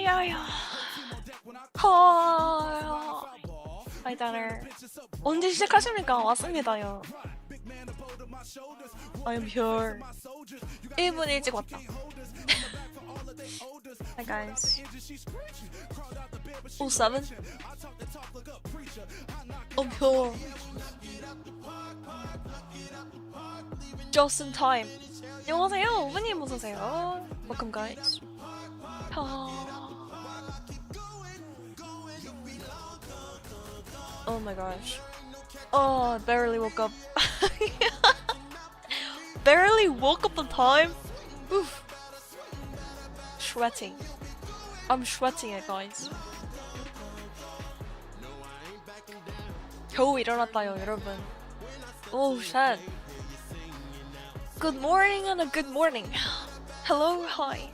야야. 아이다를 언제 시작하십니까? 왔습니다요. I'm here. 1분 일찍 왔다. Hi guys. 07? I'm here. Just in time. 안녕하세요. 오브님 어서오세요. Welcome guys. Oh my gosh. Oh, I barely woke up. Barely woke up on time? Oof. Sweating. I'm sweating it, guys. 겨우 일어났다요, 여러분. Oh, shit. Good morning and a good morning. Hello, hi.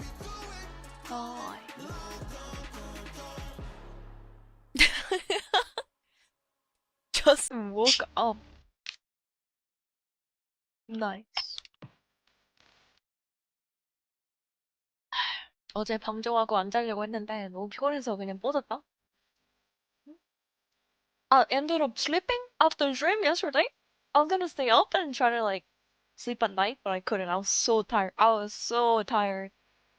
Hi. Just woke up. Nice. 어제 방종하고 안 자려고 했는데 너무 피곤해서 그냥 뻗었다. I ended up sleeping after the dream yesterday. I was gonna stay up and try to like sleep at night, but I couldn't. I was so tired.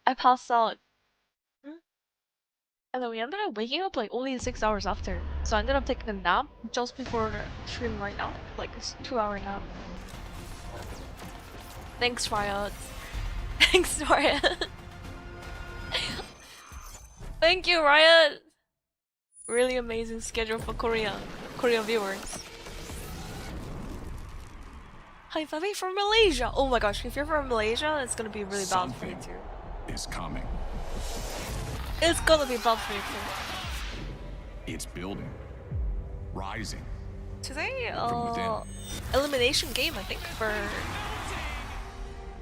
I passed out. And then we ended up waking up like only 6 hours after. So I ended up taking a nap just before the stream right now. Like a 2-hour nap. Thanks, Riot. Thanks, Riot. Thank you, Riot. Really amazing schedule for Korean viewers. Hi, Fabi from Malaysia. Oh my gosh, if you're from Malaysia, it's gonna be really bad for you too. Is coming. It's gonna be bad for you too. It's building, rising. Today, From within. elimination game, I think, for.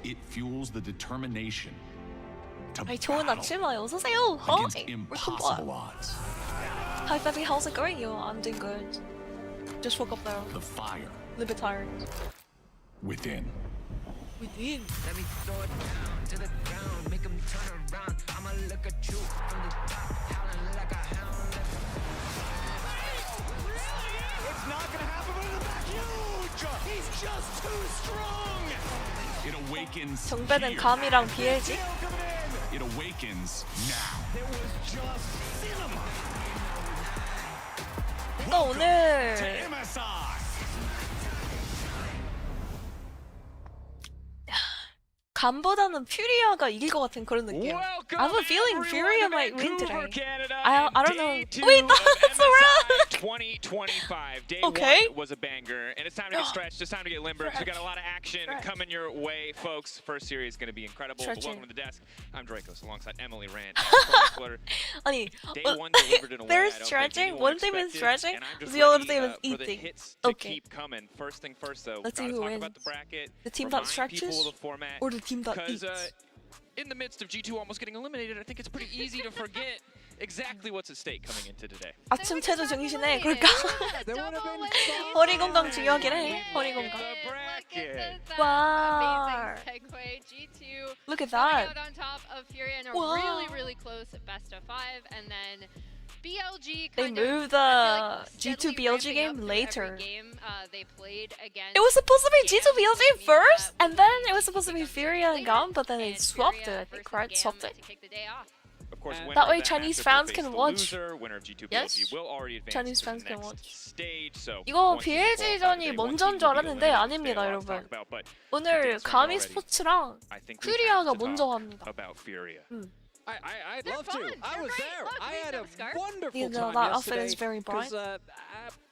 It fuels the determination to Hi, 좋은 battle 아침, 어서오세요. against Hi, impossible odds. Hi, Fabi, how's it going? I'm doing good. Just woke up though. The fire A little bit tired. within. Within. Let me throw it down to the ground, make 'em turn around. I'ma look at you from the top, howling like a hound. It's not gonna happen, but in the back, huge! He's just too strong! It awakens 정배는 here. 감이랑 BLG? It awakens now. It was just cinema! 너 오늘 MSI! 감보다는 퓨리아가 이길 것 같은 그런 느낌. I have a feeling Furia might win today. I don't know. Wait, that's around. 2025. Day Okay. 1 was a banger, and it's time to get stretched. It's time to get limber. 'Cause we got a lot of action coming your way, folks. First series is going to be incredible. But Stretching. welcome to the desk. I'm Dracos alongside Emily Rand. 아니, Day 1 delivered in a way there's I don't think stretching. anyone One team is expected, stretching. and I'm just The other ready, team is for the eating. hits to Okay. keep coming. First thing first, though. Let's see Gotta who talk about wins. the bracket. The team that Remind people stretches of the format. or the team that eats? Because in the midst of G2 almost getting eliminated, I think it's pretty easy to forget exactly what's at stake coming into today. 아침 체조 정신에 그럴까? 허리 건강 중요하긴 해. 허리 건강. The bracket. Wow. Segue. G2 Look at coming that. out on top of Furia in a Wow. really close best of 5, and then BLG They kind of, moved I the feel like, G2 steadily BLG ramping game up through later. every game, they played against It was supposed to be G2 GAM, BLG which means first, that and we then will it was supposed to be take on Furia and GAM, but then they and swapped Furia it, I think, versus right? GAM Swapped it. to kick the day off. Of course, winner That of way that Chinese matchup fans will can face the watch. loser. Winner of G2 Yes. BLG will already advance Chinese to fans the can next watch. stage. So 이거 one team will BLG전이 qualify today, one 먼저인 team 줄 will be 알았는데 eliminated. 아닙니다, There's a lot to talk 여러분. about, but 오늘 가미 already. 스포츠랑 I think we have 퓨리아가 to 먼저 talk 갑니다. about Furia. I'd They're love fun. to. I They're was great. there. Look, I please had a don't scarf. wonderful You know, time that outfit yesterday. is very bright. 'Cause,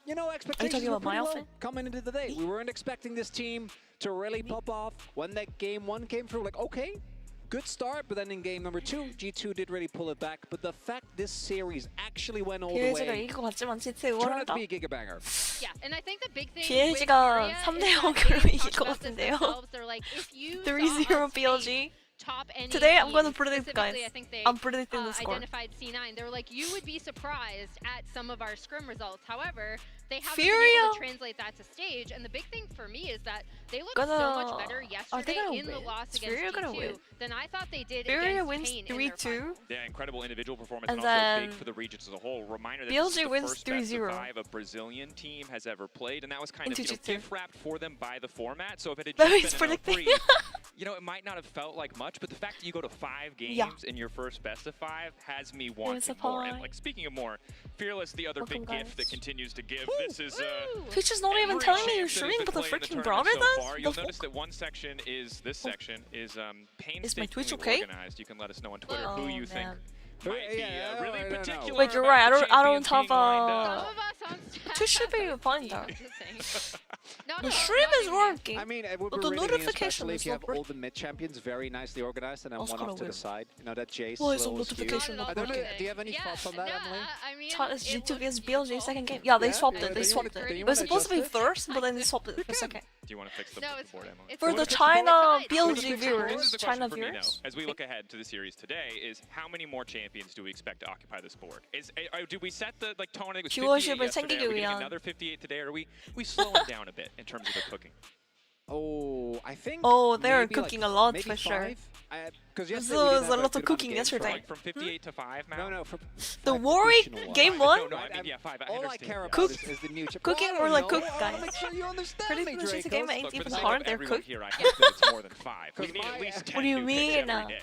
you know, expectations talking were about my pretty low outfit? coming into the day. We weren't expecting this team to really pop off. When that game 1 came through, like, okay, good start. But then in game number 2, G2 did really pull it back. But the fact this series actually went all the BLG가 way 이길 것 같지만 G2 turned out 응원한다. to be a gigabanger. Yeah, and I think the big thing BLG가 with Furia 3대 is that 0으로 they 이길 talked 것 about this 같은데요. themselves. They're like, if you 3-0 saw us BLG. top NA Today I'm gonna teams, predict, guys. specifically, I think they I'm predicting the score. identified C9. They were like, you would be surprised at some of our scrim results. However, they haven't been Furia able to translate that to stage. And the big thing for me is that they looked so much better yesterday gonna in the win? loss Is against Furia gonna win? G2 than I thought they did Furia against wins Pain in their 3-2. final. Yeah, incredible individual performance and, And also big then for the regions as a whole. Reminder that BLG this is the wins first best of 3-0. 5 a Brazilian team has ever played, and that was kind of Into G2. gift wrapped for them by the format. So if it had That just is been an predicting. 0-3, it might not have felt like much, but the fact that you go to 5 games in your first best of 5 has me wanting more. And like speaking of more, Fearless, the other Welcome, big guys. gift that continues to give. This is Twitch is not even every telling me you're champ that has streaming, been but the played in freaking tournament brother so does? far. The You'll fuck? notice that one section is this section is Is my Twitch painstakingly okay? organized. You can let us know on Twitter Oh, who you think man. might be really I don't know. particular. Wait, you're about right. the I don't champions have being lined a. up. Some of us on staff Twitch should be have fine seen, though. just saying. No, The no, stream not is even. working. I mean, it would But be the really notification especially is if you not have all the mid champions very nicely organized and then That's one kinda off to the weird. side. You know, that Jace Why is the little skew. notification Not not at all I don't know. working? working. Do you have any Yeah, thoughts on that, no, Emily? I mean, Chat is it G2 vs looks BLG beautiful. second game. Yeah, they Yeah? swapped Yeah, it. They do you swapped wanna- it. do you It was wanna supposed to be adjust it? first, but then they swapped it for second. Do you want to fix the No, board, Emily? it's For the working. China It's BLG fine. Here's viewers, the China question for me, viewers. though, as we look ahead to the series today, is how many more champions do we expect to occupy this board? Do we set the tone? I think it was 58 viewership을 yesterday. Are we 챙기기 getting 위한. another 58 today? Or are we slowing down a bit in terms of the cooking? Oh, I think. Oh, they're maybe cooking like, a lot maybe for sure. 5. Because There yesterday we didn't was have a lot of good amount cooking games, yesterday. Like from 58 to 5 now? No, for The 5 Warwick additional ones. game No, one? no, I mean, yeah, 5. I All I understand. care yeah. about Cook- is the new chip. cooking Well, I or don't like know. cook, I wanna guys? make sure you understand Pretty me, much it's a game Dracos. ain't Look, for even the sake hard. of They're everyone cooked. here, I hope that it's more than 5. We 'Cause need at my- least 10 What do you new picks mean? every day.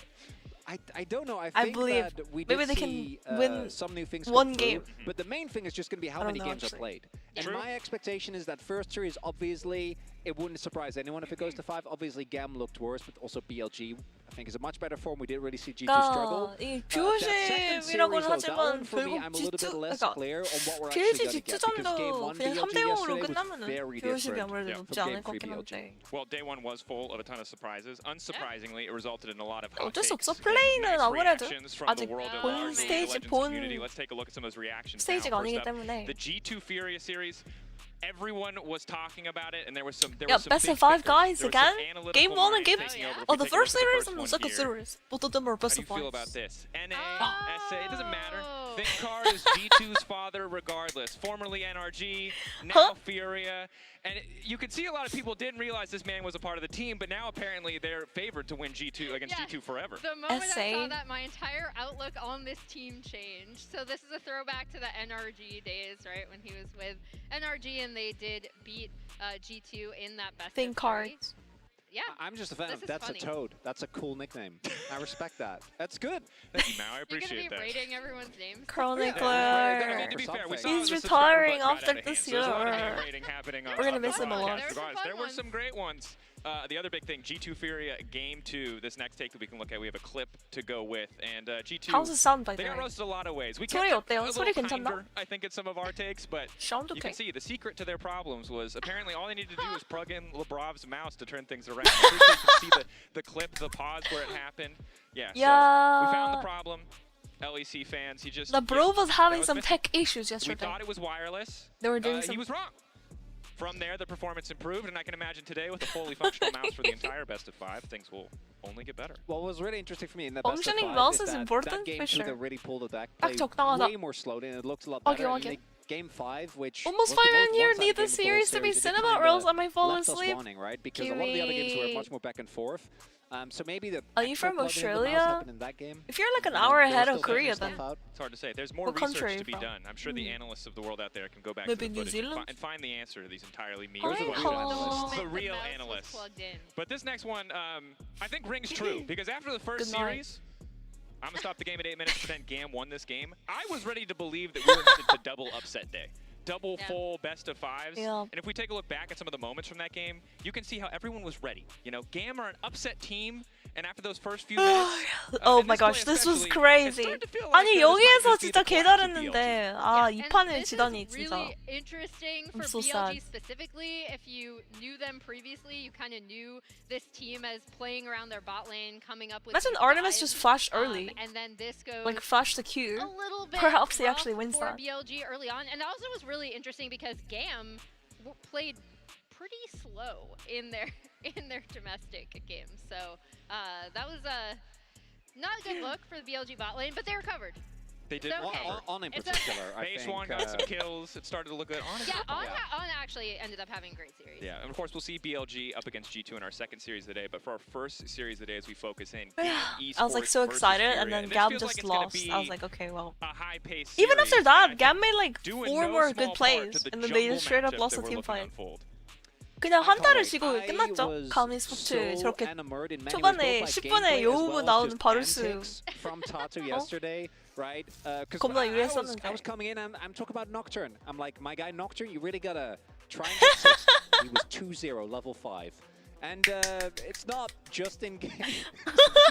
I don't know. I I think believe that we maybe did they can see, win some new things one come through, game. but the main thing is just going to be how I don't many know, games actually. are played. And True. my expectation is that first series, obviously, it wouldn't surprise anyone if it goes to 5. Obviously, GAM looked worse, but also BLG, I think, is a much better form. We didn't really see G2 struggle. 그러니까 이 That second series, 뷰어십이라고는 though, that one 하지만 for me, 결국 I'm a little bit G2 less 그러니까 clear on what we're BLG actually going to get. Because game G2전도 1 그냥 BLG 3대 0으로 yesterday was 끝나면은 very 뷰어십이 different 아무래도 Yeah. 높지 from 않을 game 3 것 같긴 BLG. 한데. Well, day 1 was full of a ton of surprises. Unsurprisingly, it resulted in a lot of hot 어쩔 수 takes 없어. and 플레이는 nice 아무래도 reactions from the 아직 world at 본 large, the 스테이지, Legends 본 community. Let's take a look at some of those reactions 스테이지가 now. 아니기 First up, 때문에. the G2 Furia series. Everyone was talking about it, and there was some. Yeah, best of 5 guys again. Game 1 and game taking over. If Oh, we the take a look first at series and the one second here, series. Both of them are How best do you of feel 5. about this? NA, Oh. SA, it doesn't matter. Vincard is G2's father regardless. Formerly NRG, now Furia. And you could see a lot of people didn't realize this man was a part of the team, but now apparently they're favored to win G2 against Yeah. G2 forever. The moment I SA. saw that, my entire outlook on this team changed. So this is a throwback to the NRG days, right? When he was with NRG and they did beat G2 in that best Think of 3. cards. Yeah. I'm just a fan This of is That's funny. a Toad. That's a cool nickname. I respect that. That's good. Thank you, Mao. I You're going to appreciate be that. rating everyone's names? Chronicler. I mean, to be fair, we saw He's the subscriber retiring button got after out of hand, this so there's a lot of year. hand rating happening on We're gonna on the miss him a lot. podcast. There were some Regardless, fun there were ones. some great ones. The other big thing, G2 Furia Game 2, this next take that we can look at, we have a clip to go with. And G2, How's the sound by they the got way? roasted a lot of ways. We 소리 kept it 어때요? a 소리 little 괜찮나? kinder, I think, at some of our takes, but Sound you can okay. see the secret to their problems was apparently all they needed to do was plug in Lebrov's mouse to turn things around. At least you can see the clip, the pause where it happened. Yeah, so we found the Yeah. problem. LEC fans, he just... The bro was having was some missing. tech issues We yesterday. thought it was wireless. They were doing He some. was wrong. From there, the performance improved, and I can imagine today with a fully functional mouse for the entire best of 5, things will only get better. What was really interesting for me in the best of Functioning 5 mouse is is that, important, that game for 2 sure. that really pulled it back 딱 played 적당하다. way more slowly and it looked a lot Okay, better. okay. And game 5, which Almost was the 5 most in here, one-sided need the game of the whole series to be series, it cinema or kinda else I might fall left us asleep. wanting, right? Because a lot of the other games were Kiwi. much more back and forth. So maybe the Are you extra from plugging of the mouse Australia? happened in that game. If you're like an And hour they're ahead still of figuring Korea, stuff then out. It's hard to say. There's more What country are research you to be from? done. I'm sure the analysts of the world out there can go back Maybe to the New footage Zealand? and find the answer to these entirely Hi, meaningless Those are questions. real analysts. Moment The the real mouse was analysts. plugged in. But this next one, I think rings true because after the first Good night. series, I'm gonna stop the game at 8 minutes. Pretend GAM won this game. I was ready to believe that we were headed to double upset day, double Yeah. full best of 5s. Yeah. And if we take a look back at some of the moments from that game, you can see how everyone was ready. You know, GAM are an upset team, and after those first few minutes, Oh and my this play gosh, this was especially, it crazy. started to feel like 아니 this might 여기에서 just be 진짜 the 개 collapse of BLG. 잘했는데 아 이 And 판을 this 지다니 is 진짜. really interesting for I'm so BLG sad. specifically. If you knew them previously, you kind of knew this team as playing around their bot lane, coming up with Imagine these Artemis dives, just flashed early, and then this goes like flash the Q. a little bit Perhaps he rough actually wins for that. BLG early on, and also was really interesting because GAM played pretty slow in their domestic games. So that was not a good look for the BLG bot lane, but they recovered. They did It's okay. On in It's particular, I Phase think. one got some kills. It started to look good. On Yeah, On actually ended up having a great series. Yeah, and of course we'll see BLG up against G2 in our second series of the day. But for our first series of the day, as we focus in, I was like so excited, and then GAM just lost. I was like, okay, well. Even after that, GAM made like 4 more good plays, and then they just straight up lost the team fight. 그냥 한 달을 쉬고 끝났죠. 감히 스포츠 저렇게 초반에 10분에 요우브 나오는 바루스 from Tatu yesterday, right? 겁나 I 유리했었는데. was coming in, I'm talking about Nocturne. I'm like, my guy Nocturne, you really gotta try and get 6. He was 2-0, level 5. And it's not just in game, as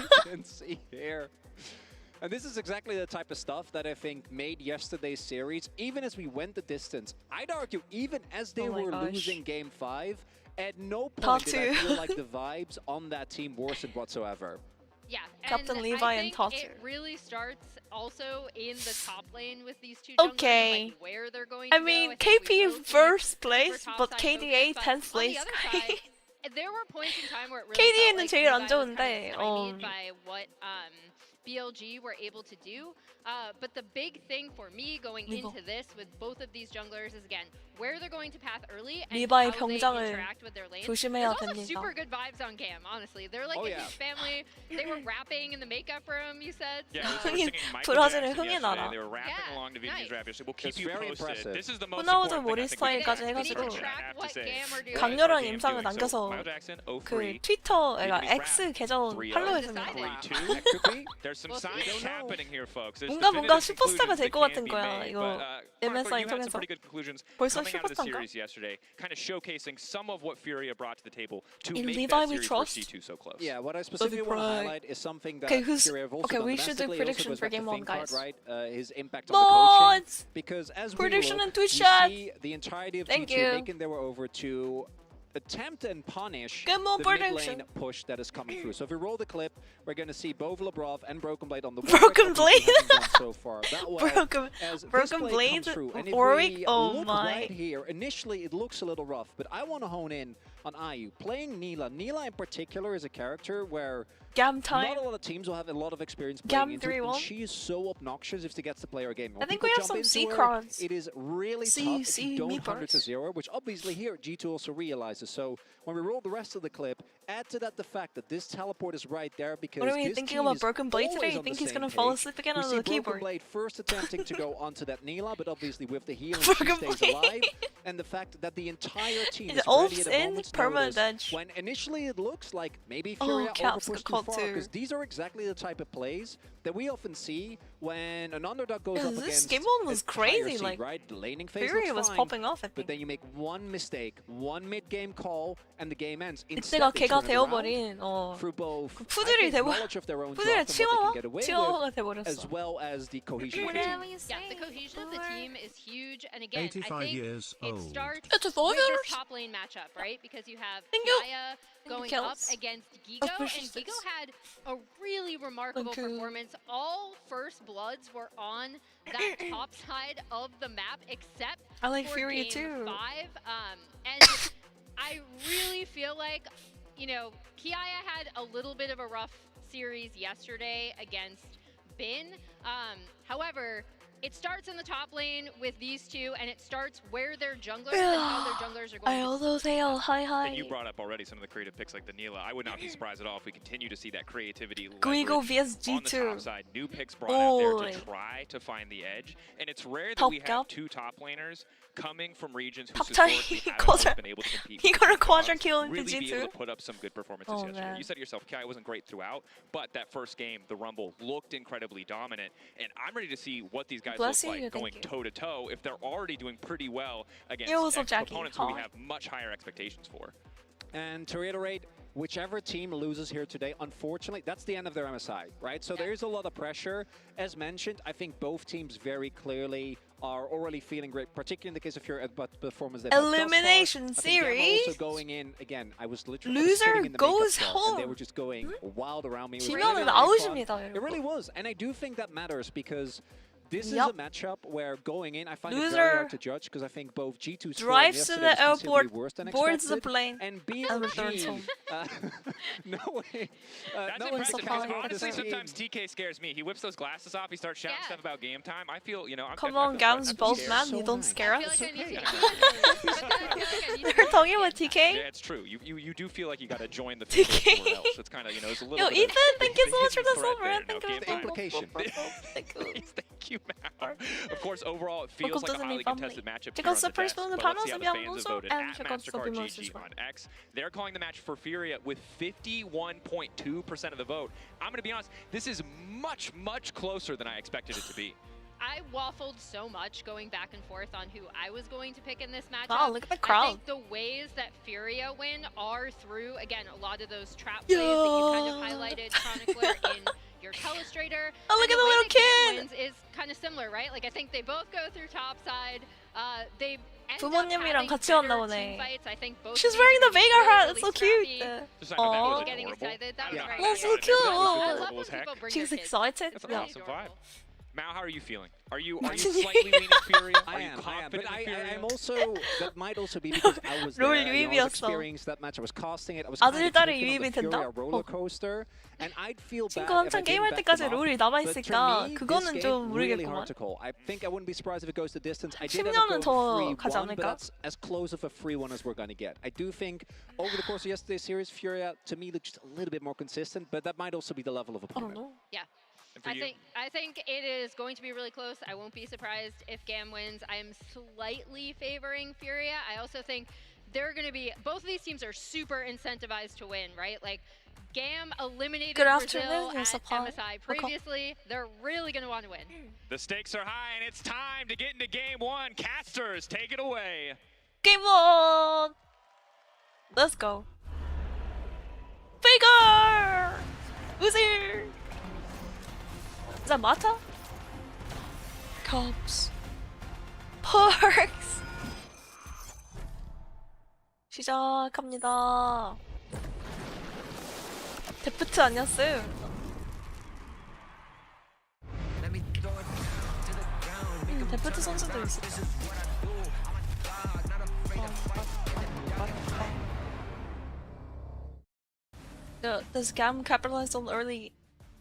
you can see here. And this is exactly the type of stuff that I think made yesterday's series, even as we went the distance, I'd argue even as they were losing game 5, at no point did I feel like the vibes on that team worsened whatsoever. Yeah, Captain and Levi I and think Tatu. it really starts also in the top lane with these two Okay. junglers, like where they're going I to mean, go. I think we KP will see first super place, top but side KDA focus, 10th but on the place. other side, there were points in time where it really KDA felt 는 like 제일 Levi 안 was 좋은데, kind of stymied by what BLG were able to do. But the big thing for me going into this with both of these junglers is, again, where they're going to path early and 리바의 how they 병장을 interact with their lane. 조심해야 There's also 됩니다. super good vibes on GAM, honestly. They're like a huge family. They were rapping in the makeup room, you said. Yeah, So. they were singing Michael 브라질의 Jackson 흥의 yesterday. 나라. They were rapping Yeah, along to Vinicius' nice. rap yesterday. We'll keep It's you very posted. impressive. This is the most 호나우두 important 머리 thing I think we 스타일까지 can 해가지고 do. I track have to what say. GAM are doing. 강렬한 What 임상을 GAM doing. 남겨서 So, Michael Jackson, 그 0-3. 트위터, Maybe X 계정 3-0. 팔로우했습니다. Decided. There's some We'll see. science Don't know. happening here, folks. There's 뭔가 definitive 슈퍼스타가 conclusions 될 that 것 can 같은 be 거야, made, 이거 but, MSI Chronicle, you had some 통해서. pretty good conclusions 벌써 coming out of the 슈퍼스타인가? series yesterday, kind of showcasing some of what Furia brought to the table to In make Levi that we series for trust. C2 so close. Yeah, what I specifically want to pride. highlight is something that Okay, who's- Fury have also okay, done we should do domestically. It also predictions goes for back to game one, Finkard, guys. right? His impact on the coaching. Mods! Because as Prediction we and look, Twitch we chat. see the entirety of Thank G2 you. making their way over to attempt and punish Good more the mid prediction. lane push that is coming through. So if we roll the clip, we're going to see both Labrov and Broken Blade on the Broken Warwick, obviously Blade? haven't done so far that well Broken- as this Broken play Blade? comes through. And if Warwick? we Oh look my. right here, initially it looks a little rough, but I want to hone in on IU. Playing Neela. Neela in particular is a character where GAM time. not a lot of teams will have a lot of experience GAM playing into it, and 3-1. she is so obnoxious if she gets to play her game. When I think people we have jump some into her, C-cards. It is really C- tough if C you don't meatballs. 100 to 0, which obviously here G2 also realizes. So when we roll the rest of the clip, add to that the fact that this teleport is right there because What are we this thinking team about is Broken Blade always today? You on think the he's same gonna fall page. asleep again We on see the Broken keyboard? Blade first attempting to go onto that Neela, but obviously with the heal, Broken she stays Blade. alive. And the fact that the entire team It is ready ults at a in, moment's perma notice, dodge. when initially it looks like maybe Oh, Furia Caps overpushed got too far, too. because these are exactly the type of plays that we often see when an underdog goes Yeah, up this against game one was a higher crazy, seed, like, right? The laning phase Fury looks was fine, popping off, I but think. then you make one mistake, one mid-game call, and the game ends. Instead, 이때가 they 걔가 turn it around 되어버린 through both 푸들이 I think, 되버- knowledge of their own 푸들의 draft and what they can 치와와? get away 치와와가 with, 돼버렸어. as well as the cohesion of the team. Yeah, the cohesion of the team is huge, and again, I 85 think years it old. starts It's with 5 this years? top lane matchup, right? Because you have Thank you. Kaya going Kills. up against Gigo, and Appreciate Gigo this. had a really remarkable Thank you. performance. All first bloods were on that top side of the map, except I like for Fury game too. 5. And I really feel like, you know, Kiaya had a little bit of a rough series yesterday against Bin. However, it starts in the top lane with these two, and it starts where their junglers and how their junglers are going to 안녕하세요. Hi hi. And you brought up already some of the creative picks like the Neela. I would not be surprised at all if we continue to see that creativity Guigo leverage vs on the top G2. side. New picks brought out there Holy. to try to find the edge. And it's rare that Top we have gap. two top laners coming from regions who top historically tier. haven't always been able to compete with 이거를 the quadra dogs, kill into really be able G2. to put up some good performances Oh, yesterday. man. You said it yourself, Kai wasn't great throughout, but that first game, the Rumble, looked incredibly dominant. And I'm ready to see what these guys Bless look you, like thank going you. toe-to-toe if they're already doing pretty well against what's up, Jackie? opponents who we Hi. have much higher expectations for. And to reiterate, whichever team loses here today, unfortunately, that's the end of their MSI, right? So there is a lot of pressure. As mentioned, I think both teams very clearly are already feeling great, particularly in the case of your performance. they've had thus far. Elimination I think them series? also going in, again, I was literally Loser sitting in the makeup goes cell, and they home. were just going wild around me. It was 지면은 really, really fun. 아웃입니다, It really was, and I do think that matters because This is Yup. a matchup where going in, I find it Loser very hard to judge because I think both G2's drives to the airport, worse than boards the expected, plane, and and returns home. no way. That's no impressive. supply. Because honestly, this team. sometimes TK scares me. He whips those glasses off. He starts shouting Yeah. stuff about game time. I feel, you know, I'm Come I on, feel GAM's I'm bold scared. man, So you don't nice. scare I feel us. like I need to okay. get but then I feel like I need to You're talking about Yeah, TK? it's true. You do feel like you got to join the TK. field somewhere else. It's kind of, you know, it's a little Yo, bit Ethan, of thank you so much for the hidden threat silver. there. Thank No, you. game time. Implication. Thank you. Thank you, Mal. Of course, overall, it feels Welcome like to a the highly new family. contested matchup Check here out on the the first desk, one in the but let's panels see how if the you haven't fans have also, voted and at check out MasterCard Subimos as GG well. on X. They're calling the match for Furia with 51.2% of the vote. I'm going to be honest, this is much, much closer than I expected it to be. I waffled so much going back and forth on who I was going to pick in this matchup. Wow, look at the I crowd. think the ways that Furia win are through, again, a lot of those trap plays that you kind of highlighted, Chronicler, in your Telestrator. Oh, look And at the way little that GAM kid! wins is kind of similar, right? Like, I think they both go through topside. They end up 부모님이랑 having 같이 왔나 better 보네. teamfights. I think both She's teams wearing are the gonna be Vega hat. really, It's so really cute. scrappy. Just, I know that Aw. was Getting adorable. excited. That I was don't know very how That's you so got it. cute. That was I adorable love when as heck. people bring She's their kids. excited. That's an Yeah. awesome vibe. Mal, how are you feeling? Are you Martin, slightly leaning Furia? Are I you am, confident but in Furia? I'm also, that might also be because I was there, 롤 you know, I was 유입이었어. experienced that match, I was casting it, I was 아들, kind of 딸이 connected on 유입이 the Furia 된다? roller coaster, and I'd feel bad 친구 if I 한창 didn't 게임할 back 때까지 them up. 롤이 But to 남아있으니까 me, 그거는 this 좀 game, really 모르겠구만. hard to call. I think I wouldn't be surprised if it goes the distance. I 10 did have 년은 a 더 go 가지 3-1, but 않을까? that's as close of a free one as we're going to get. I do think over the course of yesterday's series, Furia, to me, looked just a little bit more consistent, but that might also be the level of I don't opponent. know. Yeah. And for I you? think it is going to be really close. I won't be surprised if GAM wins. I am slightly favoring Furia. I also think they're going to be, both of these teams are super incentivized to win, right? Like GAM eliminated Good Brazil afternoon, your at supply. MSI previously. They're really going to want to win. The stakes are high, and it's time to get into game one. Casters, take it away. Game on! Let's go. Faker! Who's here? Is that Mata? Cubs. Parks. 시작합니다. 데프트 아니었어요? Let me throw it down to the ground. Make 'em 데프트 turn 선수도 around. 있어. This is what I do. I'm a dog, not afraid to fight. Does GAM capitalize on early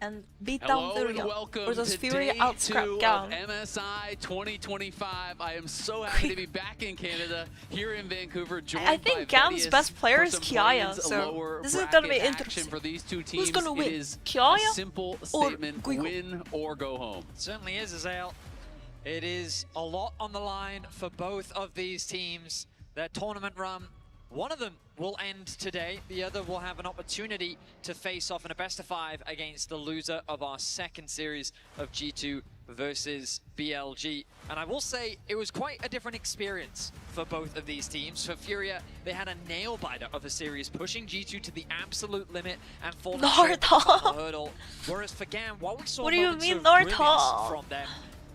and beat down Hello and Furia? welcome Or does to Furia day out-scrap 2 GAM? of MSI 2025. I am so happy to be back in Canada, here in Vancouver, joined I think by GAM's Vedius best player for is some Kiaya, plans, so lower this is gonna be bracket interesting. action for these two teams. Who's gonna win? It is Kiaya a simple or statement: Guigo? win or go home. Certainly is, Azael. It is a lot on the line for both of these teams. Their tournament run, one of them will end today. The other will have an opportunity to face off in a best-of-5 against the loser of our second series of G2 versus BLG. And I will say, it was quite a different experience for both of these teams. For Furia, they had a nail-biter of a series, pushing G2 to the absolute limit and falling short of the final hurdle. Whereas for GAM, while we saw What do you moments mean, of brilliance Naruto? from them,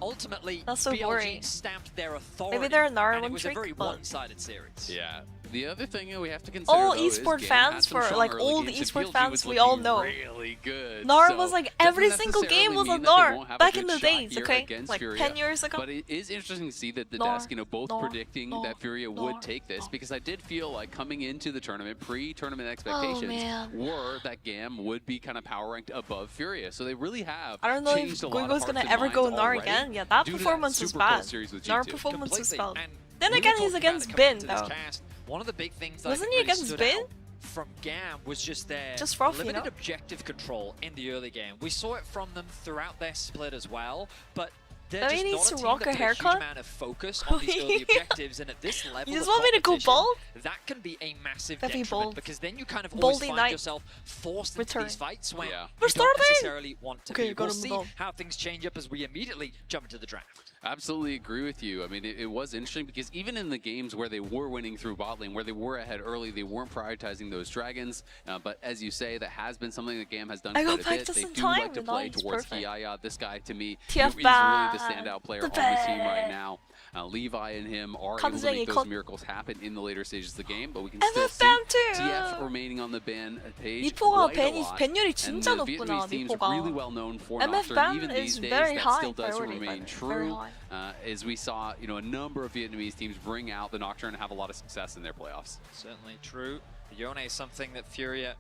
ultimately, That's so BLG boring. stamped their authority, Maybe they're a and Naruto it was a trick, very but- one-sided series. Yeah. The other thing that we have to consider, All though, is esport GAM fans had some for, strong like, early old games, and esport BLG fans was we all looking know. Really good. Nar So was like doesn't every single game necessarily was a mean that they Nar won't have a back good in the shot days, here okay? against Like Furia. 10 years ago. But it is interesting to see that the Nar, desk, both Nar, predicting Nar, that Furia Nar, would take this, Nar. because I did feel like coming into the tournament, pre-tournament expectations man. were that GAM would be kind of power ranked above Furia. So they really have I don't know if changed a lot of Guigo's hearts gonna and ever minds go Nar already again. Yeah, that due to performance was super close bad. series with Nar G2. performance was Completely. bad. And Then we were again, he's talking against about it coming Bin, into this though. cast. One of the big things that Wasn't I he think really against stood Bin? out from GAM was just their Just rough, you limited know? objective control in the early game. We saw it from them throughout their split as well, but they're That just he not needs a to team rock that a put haircut? huge amount of focus on these early objectives, and at this level You just of want me to go competition, bald? that can be a massive That'd be detriment, bold. because then you kind of always Baldy find night. yourself forced Return. into these fights when Yeah. you We're don't starting! necessarily want to Okay, be. gotta We'll move see on. how things change up as we immediately jump into the draft. Absolutely agree with you. I mean, it was interesting because even in the games where they were winning through bot lane, where they were ahead early, they weren't prioritizing those dragons. But as you say, that has been something that GAM has done quite a bit. They do like to play towards Kiaya. This guy, to me, is really the standout player on the team right now. Levi and him are able to make those miracles happen in the later stages of the game, but we can still see TF remaining on the ban page 미포가 quite a lot. 밴율이 And 진짜 the 높구나, Vietnamese team's 미포가. really well known for MF Nocturne. ban Even is these days, very that high still does priority, remain very true. high. As we saw, a number of Vietnamese teams bring out the Nocturne and have a lot of success in their playoffs. Certainly true. Yone is something that Furia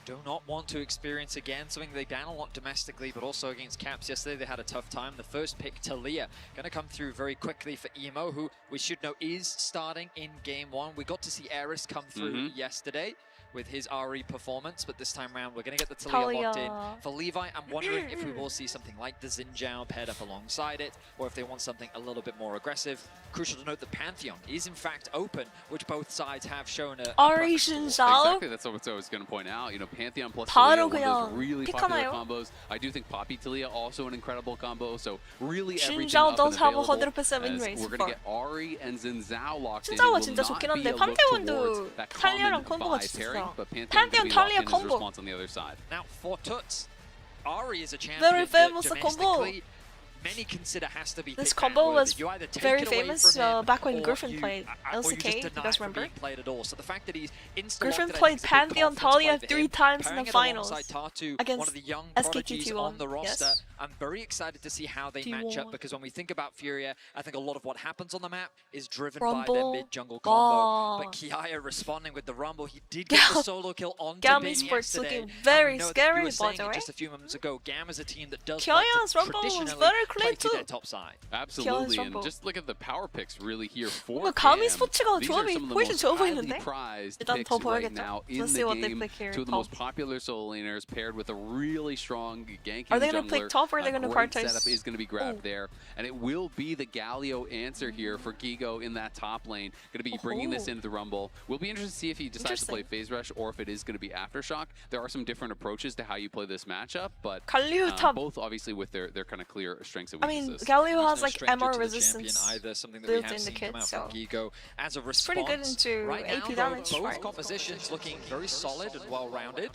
do not want to experience again, something they ban a lot domestically, but also against Caps yesterday they had a tough time. The first pick, Talia, going to come through very quickly for Emo, who we should know is starting in Game 1. We got to see Eris come through yesterday with his RE performance, but this time around we're going to get the Talia locked in. For Levi, I'm wondering if we will see something like the Xinjiao paired up alongside it, or if they want something a little bit more aggressive. Crucial to note that Pantheon is in fact open, which both sides have shown a RE Xinjiao? Exactly, that's what I was going to point out. Pantheon plus Talia, one of those really popular 픽하나요? combos. I do think Poppy Talia also an incredible combo, so really everything Xinjiao up does and have a available. 100% win rate We're so going far. to get Ahri and Xinjiao locked in. 신자오가 It 진짜 will 좋긴 not be 한데 a look 판테온도 towards that 탈리아랑 common 콤보가 vibe 진짜 pairing, 좋아. but Pantheon 판테온 going to be locked 탈리아 in his 콤보. response on the other side. Now for Tuts, Ahri is a champion Very famous that combo. domestically many consider has to be This pick combo ban was worthy. You either take very it away famous from him, back when or Griffin you- played or you LCK, just you deny guys from remember? being played at all. So the fact that he's Griffin played Pantheon Talia 3 times in the finals against one of the young SKT prodigies T1. on the roster. Yes. I'm very excited to see how they match up, T1. because when we think about Furia, I think a lot of what happens on the map is driven by Rumble. their mid-jungle combo. Oh. But Kiaya responding with the Rumble, he did get the solo kill on GAM Bin esports yesterday. looking very And we know that scary, you were by saying the it way. just a few moments ago, GAM is a team that does Kiaya's like to Rumble was traditionally very play clean to too. their top side. Absolutely, and Rumble. just look at the power picks really here for 뭔가 가미 GAM. 스포츠가 These are 조합이 some of the 훨씬 most 좋아 highly 보이는데? prized 일단 picks 더 right 보여야겠죠. now in Let's the see what they game. pick here. Two of the Top. most popular solo laners paired with a really strong ganking Are they gonna jungler. pick top or are they A gonna great prioritize- setup is going to be grabbed Oh. there, and it will be the Galio answer here for Gigo in that top lane. Going to be bringing this into the Rumble. We'll be interested to see if he decides to play Phase Rush or if it is going to be Aftershock. There are some different approaches to how you play this matchup, but 갈리오 탑. both obviously with their kind of clear strengths and I mean, weaknesses. Galio has No like stranger MR to the resistance champion either, something that we built have in the seen kit, come out so from Gigo as a response. pretty good into right now, AP though, damage, both right? compositions looking very solid and well-rounded.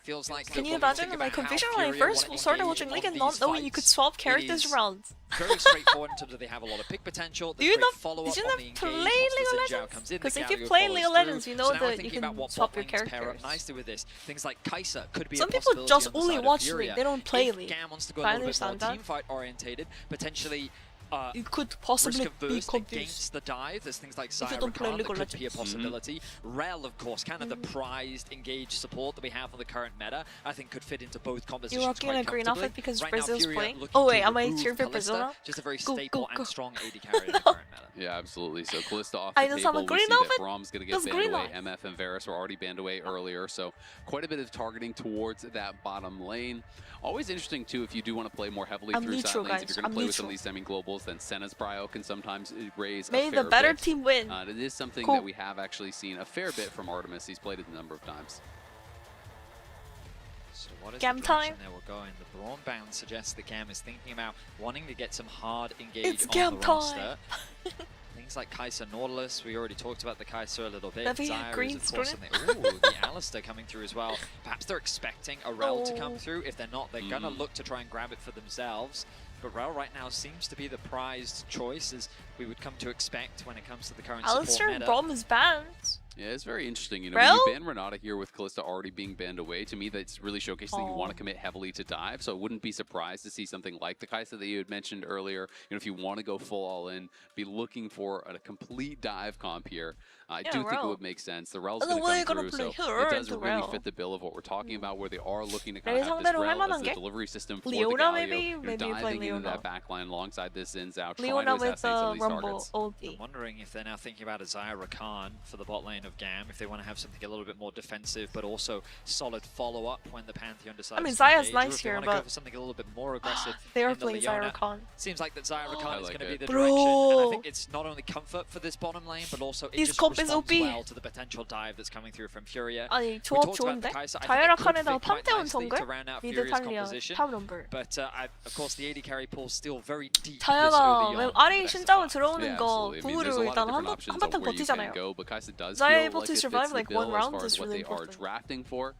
Feels like Can that you when we imagine think my about how confusion when I Furia first wanna started engage watching League on and not these knowing you could fights, swap it characters is around? very straightforward in terms of they have a lot of pick potential. Do you not? follow up Did you on not the engage play once League the of Xinjiao Legends? comes in, Because the if you Galio play follows League of through. Legends, you know So now we're that you thinking can about what swap your bot lanes pair up characters. nicely with this. Things like Kai'Sa could be Some a people possibility just on the only side of watch Furia. League, they don't play If League. GAM wants to go I a little bit more understand that. team fight orientated, potentially You could risk possibly be averse confused. against the dive. There's things like you Zyra don't play Khan League that of could be a Legends. possibility. Rel, of course, kind of the prized engaged support that we have on the current meta, I think could fit into both compositions You're rocking quite a green comfortably. outfit because Right Brazil's now, Furia playing? looking Oh wait, to am I remove cheering for Kalista, Brazil now? just a very Go, stable go, and go. strong AD carry in the current meta. Yeah, absolutely. So Kalista off I the just have a table. We green see that outfit. Brahm's going to get Those banned green away. lights. MF and Varus were already banned away earlier, so quite a bit of targeting towards that bottom lane. Always interesting, too, if you do want to play more heavily I'm through neutral, side lanes. If guys. you're going I'm to play with some of neutral. these semi-globals, then Senna's Prio can sometimes raise May a the fair better bit. team win. It is something Cool. that we have actually seen a fair bit from Artemis. He's played it a number of times. So what is GAM the direction time. that we're going? The Brawn Bound suggests that GAM is thinking about wanting to get some hard engage It's on GAM the time. roster. Things like Kai'Sa Nautilus, we already talked about the Kai'Sa a little bit. Maybe Zyra green is of course screen? something. Ooh, the Alistair coming through as well. Perhaps they're expecting a Rel to come Oh. through. If they're not, they're gonna look to try and grab it for themselves. But Rel right now seems to be the prized choice, as we would come to expect when it comes to the current support Alistair meta. Braum is banned. Yeah, it's very interesting. You know, Rel? when you ban Renata here with Kalista already being banned away, to me that's really showcasing that you want to commit heavily to dive. So I wouldn't be surprised to see something like the Kai'Sa that you had mentioned earlier. You know, if you want to go full all in, be looking for a complete dive comp here. I do think it Rel. would make sense. The Rel's And going then we're to come gonna through, play so her it does into really Rel. fit the bill of what we're talking about, where they are looking to kind 내 of have this 상대로 Rel 할 as 만한 the 게? delivery system for the Leona, Galio. maybe? You know, Maybe you play diving into that Leona. backline alongside this Xin Zhao, trying to Leona with assassinate some of the these Rumble targets. ulti. I'm wondering if they're now thinking about a Zyra Khan for the bot lane line of GAM if they want to have something a little bit more defensive, but also solid follow-up when the Pantheon decides. I mean, to Zaya's engage, nice or if they here, want to go but for something a little bit more aggressive. they are in the playing Leona. Zyrakan. Seems like that Zyrakan is going to be the Bro. direction, and I think it's not only comfort for this bottom lane, but also it His just comp is responds OP. well to the potential dive that's coming ththrough from Furia. 아니 We 조합 talked about the 좋은데? Kai'Sa. I think it could 자이라칸에다가 fit quite 판테온 nicely 정글? to round out 미드 Furia's 탈리아 composition. 탑 넘블. But of course, the AD carry pool is still very deep. this 자야가 early 왜 on 아래 for 신자로 Best 들어오는 Yeah, 거 absolutely. I mean, there's a 구우를 lot 일단 of different options 한바탕 of where you can 버티잖아요. go, but Kai'Sa does Zaya feel able like to it survive fits the like one bill as round far is as what really they are important. drafting for.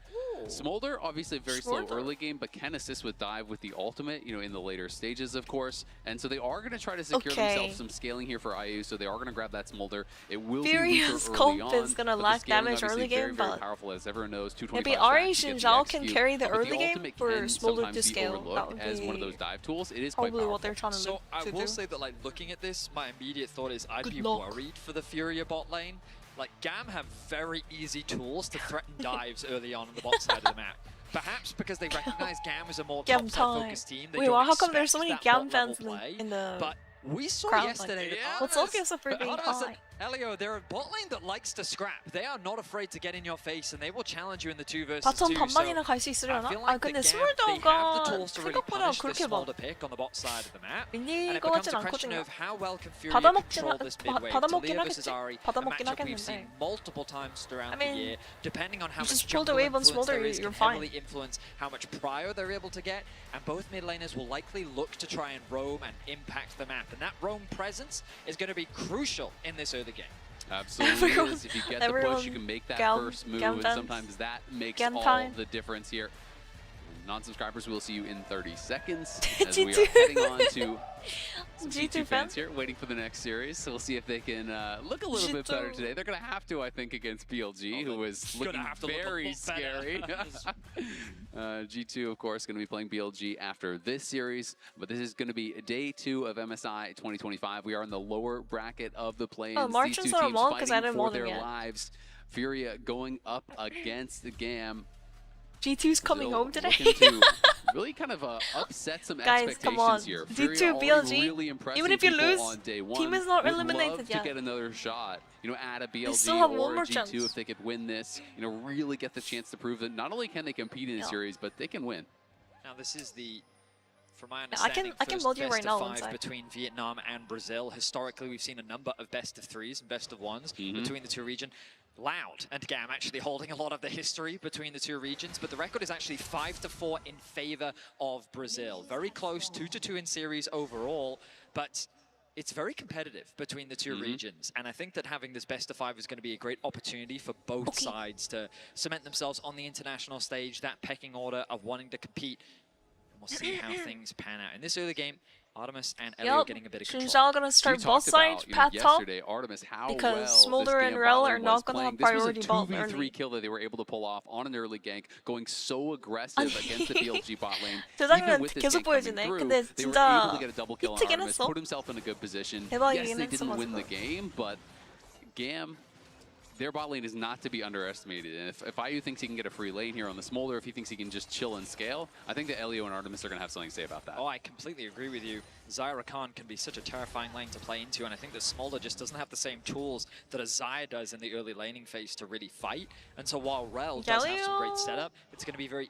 Smolder, obviously very slow Smolder. early game, but can assist with dive with the ultimate, you know, in the later stages, of course. And so they are going to try to secure themselves some scaling here for IU, so they are going to grab that Smolder. It will Furious be weaker early comp on, is going to but the lack scaling damage obviously early game, very but powerful, as everyone knows. 225 maybe stacks Ari to get the Shinzao can XQ, carry the but early game ultimate for can Smolder to sometimes be scale. That overlooked would as one of be those dive tools. It is quite probably powerful. what they're trying to So I to will do. say that, like, looking at this, my immediate thought is I'd Good be luck. worried for the Furia bot lane. Like, GAM have very easy tools to threaten dives early on the bot side of the map. Perhaps because they recognize GAM as a more GAM top-side time. focused team. They Wait, don't how come there's so expect many that GAM bot-level fans play, in the but we saw crowd? yesterday that What's Artemis- Lucas for being Artemis high? and Elio, they're a bot lane that likes to scrap. They are not afraid to get in your face, and they will challenge you in the 2 versus 2. 바텀 반반이나 갈 수 I 있으려나? feel 아 like 근데 the GAM, they have the 스몰더가 tools to really 생각보다 punish this 그렇게 막 Smolder pick on the bot side of the map. And 밀릴 it 것 becomes 같진 a question 않거든요. of how well can Furia 받아먹긴 control this mid-wave. 받아먹긴 Talia versus 하겠지. Ari, a 받아먹긴 matchup we've 하겠는데. seen multiple times throughout I mean, the year, depending on how you much just pull the jungle wave on influence Smolder, there is, you're can fine. heavily influence how much prio they're able to get, and both mid laners will likely look to try and roam and impact the map, and that roam presence is going to be crucial in this early game. Absolutely is. If you get the push, you can make that GAM, first move, GAM and fans. sometimes that makes GAM all time. the difference here. Non-subscribers, we'll see you in 30 seconds as we are G2. heading on to some G2 G2 fans fans. here, waiting for the next series. So we'll see if they can look a little bit better G2. today. They're going to have to, I think, against BLG, who was looking very scary. G2, of course, going to be playing BLG after this series, but this is going to be day 2 of MSI 2025. We are in the lower bracket of the play-ins. These Martians two are teams wrong 'cause I fighting didn't for want them their yet. lives. Furia going up against the GAM. G2's coming Brazil home today. looking to really kind of upset some Guys, come on. expectations here. D2 Furia already BLG, really impressing even if you people lose, on day 1. team is not Would eliminated love yet. to get another shot, you know, at a still BLG have one or a more G2 chance. if they could win this. You know, really get the chance to prove that not only can they compete in a Yeah. series, but they can win. Now this is the, from my I understanding, can first build you best right now of once 5 I- between Vietnam and Brazil. Historically, we've seen a number of best of 3s and best of 1s between the two regions. Loud and GAM actually holding a lot of the history between the two regions, but the record is actually 5-4 in favor of Brazil. Very close, 2-2 in series overall, but it's very competitive between the two regions, and I think that having this best of 5 is going to be a great opportunity for both sides to cement themselves on the international stage, that pecking order of wanting to compete, and we'll see how things pan out. In this early game, Artemis and Elio Yep, getting a bit of control. Shinzao gonna start both sides, path top, yesterday, Artemis, how because well Smolder this and GAM Rel bot are lane not was gonna playing. have This priority was a ball 2v3 early. kill that they were able to pull off on an early gank, going so aggressive against the BLG bot lane. 대장면 Even with this 계속 gank coming 보여주네. through, 근데 they were 진짜 able to get a double kill on 히트긴 Artemis, 했어. put himself in a good position. 대박이긴 Yes, they didn't 했어, win the 맞아. game, but GAM, their bot lane is not to be underestimated. And if IU thinks he can get a free lane here on the Smolder, if he thinks he can just chill and scale, I think that Elio and Artemis are going to have something to say about that. Oh, I completely agree with you. Zyrakan can be such a terrifying lane to play into, and I think that Smolder just doesn't have the same tools that a Zaya does in the early laning phase to really fight. And so while Rel does have some great setup, it's going to be very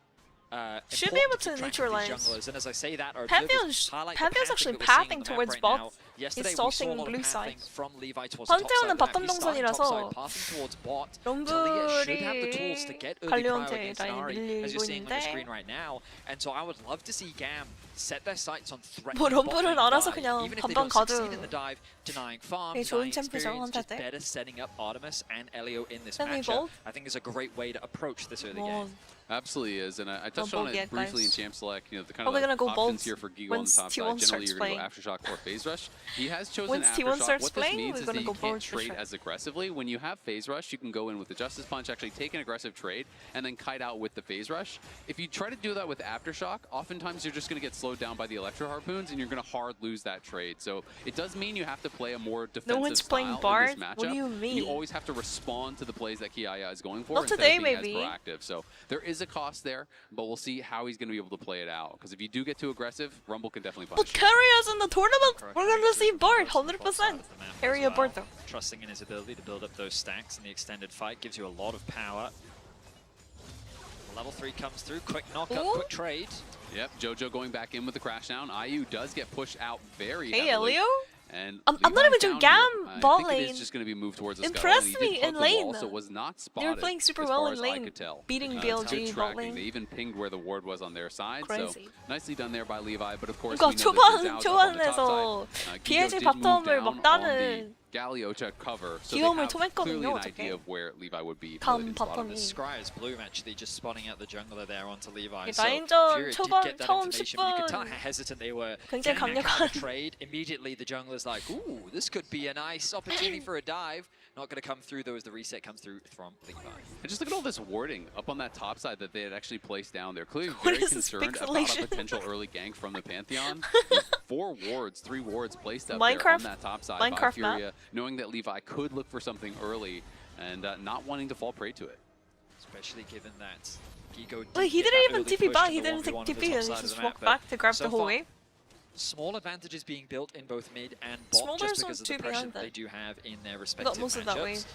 should be able to neutralize. junglers. And as I say that, our Pantheon's highlight Pantheon's the actually pathing pathing that we're seeing on the map towards right bot. now. Yesterday He's we saw a salting lot of blue pathing side. from Levi towards the top side 판테온은 of the map. 바텀 He's starting top side, 동선이라서 passing towards bot. Talia should have the tools to 럼블이 get early prio 갈리온테 against 라인 Nari, as you're 밀리고 seeing on the 있는데 screen right now. And so I would love to see GAM set their sights on threatening 뭐 the bot 럼블은 lane 알아서 dive. 그냥 Even if they 반반 don't 가도 succeed in the dive, denying farm, 되게 좋은 denying 챔피죠, experience, just 한테. better setting up Artemis and Elio in this Can we matchup, both? I think is a great way to approach this early 뭐 game. Absolutely is, and I touched Don't on both it yet, briefly in guys. Champ Select. You know, the kind Probably of gonna go options both here for Giga on the once top T1 side. Generally, starts you're going to go playing. Aftershock or Phase Rush. He has chosen Once T1 Aftershock. starts What this playing, means we're is gonna that go you forward can't for trade sure. as aggressively. When you have Phase Rush, you can go in with the Justice Punch, actually take an aggressive trade, and then kite out with the Phase Rush. If you try to do that with Aftershock, oftentimes you're just going to get slowed down by the Electro Harpoons, and you're going to hard lose that trade. So it does mean you have to play a more defensive one's style playing in this Bard? matchup. What do you And mean? you always have to respond to the plays that Kiaya is going for Not instead today, of being maybe. as proactive. So there is a cost there, but we'll see how he's going to be able to play it out. Because if you do get too aggressive, Rumble can definitely But punish you. carry us in the tournament. We're gonna see board, 100%. Area board though. Trusting in his ability to build up those stacks in the extended fight gives you a lot of power. Level 3 comes through, quick knockup, quick trade. Yep, Jojo going back in with the crash down. IU does get pushed out very Hey, heavily. Elio? And I'm not even doing GAM bot I think it lane. is just going to be moved towards the Impressed skull. me in lane. So was not They were spotted playing super as well far in as I lane, could tell. beating Good BLG bot tracking. lane. They even pinged where the ward was on their side. So Crazy. nicely done there by Levi. But of course, 그러니까 we know that Zhao's up on the top 초반에서 side. BLG Gigo did move 바텀을 down on 먹다는 the Galio to cover. So they 귀여움을 have 토했거든요, clearly an 어저께. idea of where Levi would be. 감 spotted. 바텀이. Scry's Bloom actually just spotting out the jungler there onto Levi. 라인전 So Fury did 초반 get that 처음 information, but you could tell 10분 how hesitant they were. 굉장히 Getting that kind of 강력한 trade, immediately the jungler's like, ooh, this could be a nice opportunity for a dive. Not going to come through though as the reset comes through from Levi. And just look at all this warding up on that top side that they had actually placed down. They're clearly What very is this concerned about pixelation? a potential early gank from the Pantheon. With 3 wards placed up there on Minecraft- that top side by Minecraft map? Furia, knowing that Levi could look for something early and not wanting to fall prey to it. Especially given that Gigo did Wait, he get didn't that even early TP push back, to he the didn't 1v1 take on the TP top and side he of just the map, walked but back to grab so the whole far, wave. Small advantages being built in both mid and bot Smolder's just on because of two the pressure behind that they that. do have in their Got respective most of that wave. matchups.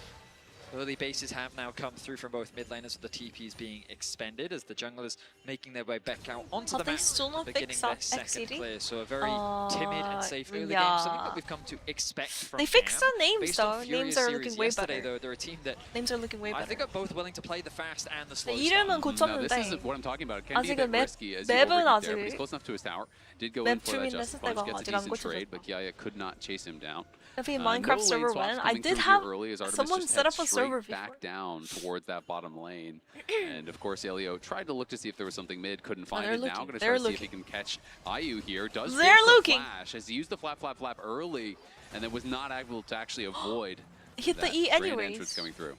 Early bases have now come through from both mid laners with the TPs being expended as the junglers making their way back out onto the they map. still not They're pick getting their second XCD? clear, so a very timid and safe early game, yeah. something that we've come to expect from They fixed GAM. the names Based on though. Furia's Names are series looking way yesterday, better. though, they're a team that Names are looking way I better. think are both willing to play the fast and the slow 이름은 style. 고쳤는데 Now, this is what I'm talking about. It can be a 아직은 bit 맵- risky as you 맵은 overheat there, but 아직 he's close enough to his tower. Did go in 맵 for that 주민 just 했을 때가 gets a 아직 안 decent trade, 고쳐졌어. but Kiaya could not chase him down. If he No Minecraft lane server swaps went, I coming did through have here early as Artemis someone just set head up a server straight back before. down towards that bottom lane. And of course, Elio tried to look to see if there was something mid, couldn't find they're it. Now looking, going to they're try to see if he looking. can catch IU here. Does They're force the looking. flash as he used the flap early, and then was not able to actually avoid Hit the that E train anyways. entrance coming through.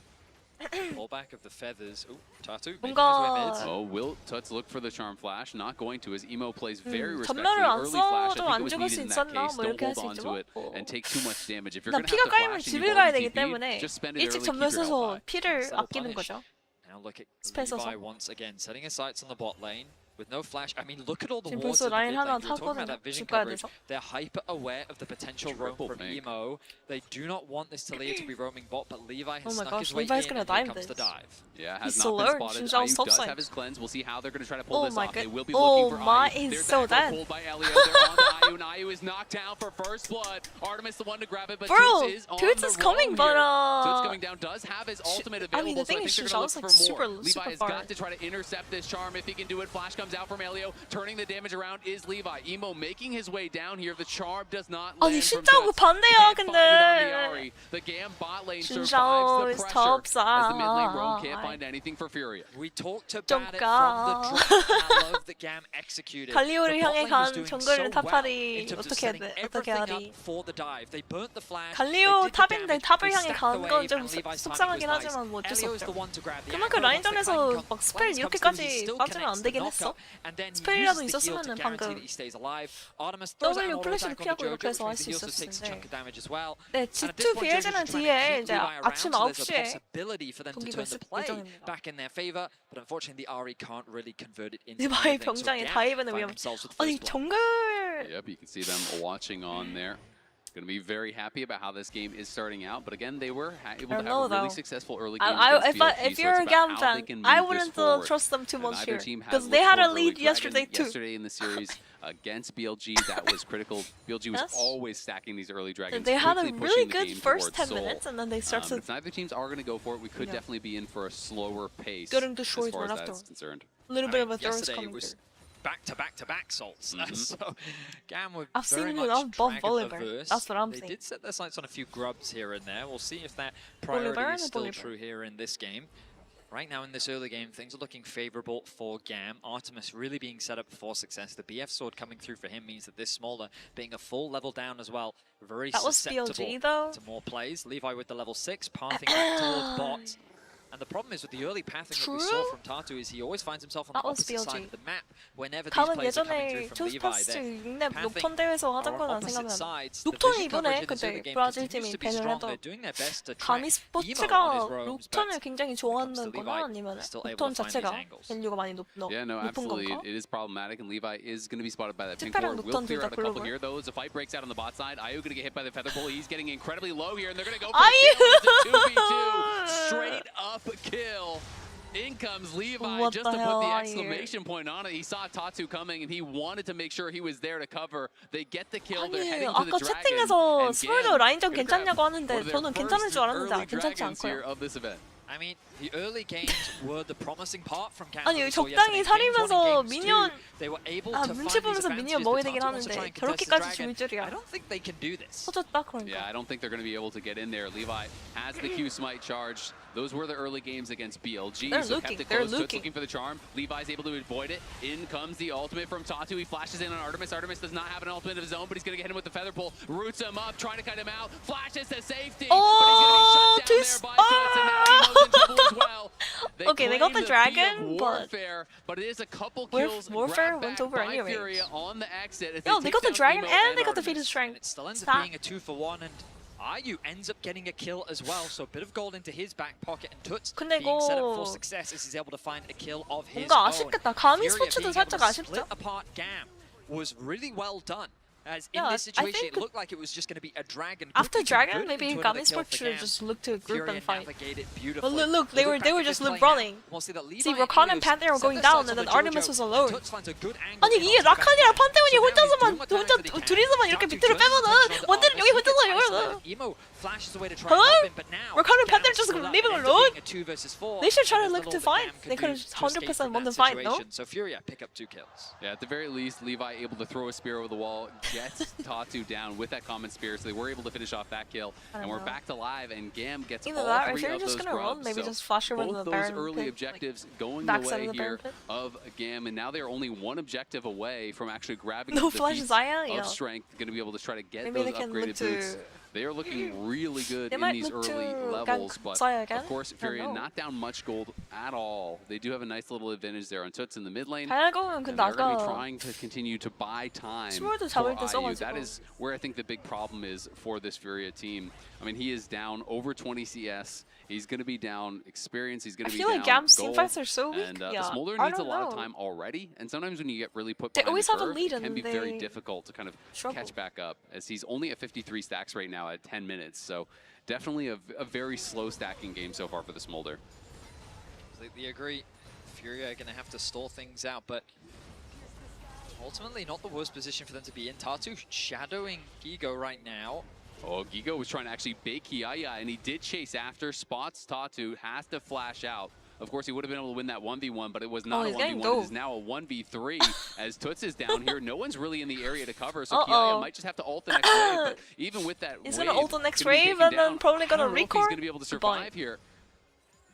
Pullback of the feathers. Ooh, Tatu making his 뭔가- way mid. Oh, will Tuts look for the charm flash? Not going to. His emo plays very respectfully. 전멸을 안 Early flash, 써도 I 안 think it was 죽을 needed 수 in that 있었나? case. 뭐 Don't 이렇게 할 hold 수 on 있죠. to it and take too much damage. If you're 나 going to 피가 have to 까이면 flash and 집을 you've 가야 already 되기 TP'd, 때문에 just spend it 일찍 early, 전멸 keep your health 써서 high. 피를 Settle 아끼는 punish. 거죠. Now look at 스펠 써서. Levi once again, setting his sights on the bot lane. With no flash, I mean, look at all the 지금 wards 벌써 in the 라인 mid 하나 lane. You were talking about 탔거든요. that vision 집 가야 coverage. 돼서. They're hyper aware of the potential roam Triple from pink. Emo. They do not want this Talia to be roaming bot, but Levi has Oh my snuck gosh, his way Levi's in gonna and here dive comes the this. dive. Yeah, has He's not so been learned. spotted. She's on IU top does side. have his cleanse. We'll see how they're going to try to pull Oh this my off. They god. will be Oh looking for my, IU. he's There's so that dead. pulled by Elio. They're on to IU, and IU is knocked down for first blood. Artemis the one to grab it, but Bro, Toots is on Toots the is coming, roam but, here. Toots coming down, does have his ultimate I mean, available, the thing so I is, think she's they're going also to like look for more. super Levi has far. got to try to intercept this charm if he can do it. Flash comes out from Elio, turning the damage around is Levi. Emo making his way down here. The charm does not land 아니 from 진짜 Toots. 반대야 Can't find it on the 근데. Ahri. The GAM bot lane 진짜 survives the top pressure as the mid lane roam side. can't find anything for Furia. We talked 좀 about it 가. from the drop. I love that GAM executed. 갈리오를 The bot 향해 lane was 간 doing 정글을 so well 탑하리 in terms of 어떻게 setting 해야 돼? 어떻게 everything 하리? up for the dive. They burnt the flash. 갈리오 they did the 탑인데 damage, 탑을 they 향해 stacked 가는 the 건 wave, 좀 and Levi's timing 속상하긴 was nice. 하지만 뭐 어쩔 수 Elio's 없죠. the one to grab the 그만큼 aggro. Once the 라인전에서 climb 막 스펠 comes 이렇게까지 through, he still 빠지면 connects 안 the 되긴 knockup, 했어. and then he 스펠이라도 uses the heal to 있었으면은 guarantee 방금 that he stays alive. Artemis throws out W an auto 플래시를 attack on 피하고 the 이렇게 해서 Jojo, 할 which 수 he also takes a 있었는데. chunk of damage as well. 네, And at this G2 point, Jojo's BLG는 trying to 뒤에 keep 이제 Levi around, 아침 so there's a 9시에 possibility for them to 경기가 turn the 있을 play 예정입니다. back in their favor, but unfortunately the Ahri can't really convert it into 리바의 anything. So 병장에 GAM 다이브는 find 위험. themselves with 아니 first blood. 정글 Yep, you can see them watching on there. Going to be very happy about how this game is starting out, but again, they were able to have a really successful early game against BLG, if so you're it's a about GAM how fan, they can I move this wouldn't forward. trust them too And much either here team had because looked they had for a an early lead dragon yesterday too. Yesterday in the series against BLG, that was critical. BLG was Yes. always stacking these early dragons. They had a quickly really pushing the good game first towards 10 Seoul. minutes and then they start to If neither teams are going to go for it, we could Yeah. definitely be in for a slower pace Getting as destroyed far as right that's after. concerned. a little I bit mean, of a thirst yesterday coming it was through. back-to-back salts. So GAM were I've very seen much enough Bob dragon Bolivar. averse. That's what I'm They saying. did set their sights on a few grubs here and there. We'll see if that priority Bolivar is and still Bolivar. true here in this game. Right now in this early game, things are looking favorable for GAM. Artemis really being set up for success. The BF sword coming through for him means that this Smolder being a full level down as well, very That was susceptible BLG though. to more plays. Levi with the level 6, pathing back towards bot. And the problem is with the early pathing that we saw from Tatu is he always finds himself on the That was opposite side BLG. of the map whenever these 감은 players are coming 예전에 through from Levi. 투스파스 They're 6렙 녹턴 대회에서 하던 거나 생각나요. 녹턴이 이번에 그때 브라질 팀이 밴을 해도 감히 스포츠가 녹턴을 굉장히 좋아하는 거나 아니면 녹턴 자체가 밸류가 많이 높은 Yeah, no, 건가? absolutely. It is problematic, and Levi is going to be spotted by that pink 특별한 ward. We'll 녹턴 clear 둘 out 다 a couple 글로벌. here, though, as the fight breaks out on the bot side. Ayu going to get hit by the feather pull. He's getting incredibly low here, and they're going to go for a kill. It's a 2v2. Straight up kill. In comes Levi What just the to put hell the are exclamation point on it. He saw Tatu coming, and he wanted to make sure he was there to cover. They get the kill. They're 아니 heading to the 아까 dragon. 채팅에서 And 스몰더 GAM 라인전 gonna grab 괜찮냐고 하는데 one of their 저는 괜찮을 first 줄 알았는데 early 괜찮지 dragons here 않고요. of this event. I mean, the early games were the promising part from GAM. 아니 적당히 살이면서 미니언 눈치 보면서 미니언 먹어야 되긴 하는데 저렇게까지 죽일 줄이야. I don't think they can do this. 터졌다 그러니까. Yeah, I don't think they're going to be able to get in there. Levi has the Q smite charged. Those were the early games against BLG. They're so looking, kept it they're close. looking. Looking for the charm. Levi's able to avoid it. In comes the ultimate from Tatu. He flashes in on Artemis. Artemis does not have an ultimate of his own, but he's going to get him with the feather pull. Roots him up, trying to cut him out. Flashes to safety, but he's going to be shut down there by Toots, and now Emo's in trouble as well. Okay, they got the dragon, but it is a couple kills. Warfare grabbed went back over by anyway. Furia on the exit. Yo, they got the dragon and they got the fetus strength. It still ends up being a 2-for-1, and Ayu ends up getting a kill as well, so a bit of gold into his back pocket, and Toots 근데 being set up 이거 for success as he's able to find a kill of his 뭔가 own. 아쉽겠다. 감히 Furia 스포츠도 being able 살짝 to 아쉽죠? split apart GAM was really well done. As in Yeah, this I situation, think it looked like it was just going to be a dragon. After quickly dragon, converted maybe into another Gami kill Sport for should GAM. just look to group Furia and fight. navigated But beautifully. look, they were just running. See, Rakan and Panther were going down, and then Artemis was alone. 아니 이게 라칸이랑 판테온이 혼자 둘이서만 이렇게 밑으로 빼면은 원딜은 여기 혼자서 이러면. Hello? Rakan and Panther just leave it alone. They should try to look to fight. They could have 100% won the fight, no? So Furia pick up 2 kills. Yeah, at the very least, Levi able to throw a spear over the wall, gets Tatu down with that common spear, so they were able to finish off that kill. And we're back to live, and GAM gets Either all that, or if three you're of just those gonna run, grubs. maybe So just flash over both the those Baron early pit, objectives going the backside way of the Baron here pit. of GAM, and now they're only one objective away from actually grabbing No the flash feats Zaya, of yeah. strength, going to be able to try to get Maybe those they can upgraded look to- boots. They are looking really good They in might these look early to levels, gank but Zaya again? of course, I don't Furia know. not down much gold at all. They do have a nice little advantage there on Toots in the mid lane. 다이아고는 And 근데 they're going to be 아까 trying to continue to buy time 스몰도 for 잡을 때 IU. 써가지고. That is where I think the big problem is for this Furia team. I mean, he is down over 20 CS. He's going to be down experience. He's going I to be feel down like GAM's gold. teamfights are so weak. And Yeah, the Smolder I needs a don't lot of know. time already. And sometimes when you get really put They behind always the have a curve, lead it can and be very they difficult to kind of struggle. catch back up, as he's only at 53 stacks right now at 10 minutes. So definitely a very slow stacking game so far for the Smolder. Completely agree. Furia are going to have to stall things out, but ultimately not the worst position for them to be in. Tatu shadowing Gigo right now. Oh, Gigo was trying to actually bait Kiaya, and he did chase after. Spots Tatu, has to flash out. Of course, he would have been able to win that 1v1, but it was not a he's getting 1v1. gold. It is now a 1v3 as Toots is down here. No one's really in the area to cover, so Kiaya might just have to ult the next wave. But even with that He's wave, gonna ult the next gonna be wave taken and then down. probably I gonna don't know if he's record. going to be able to Goodbye. survive here.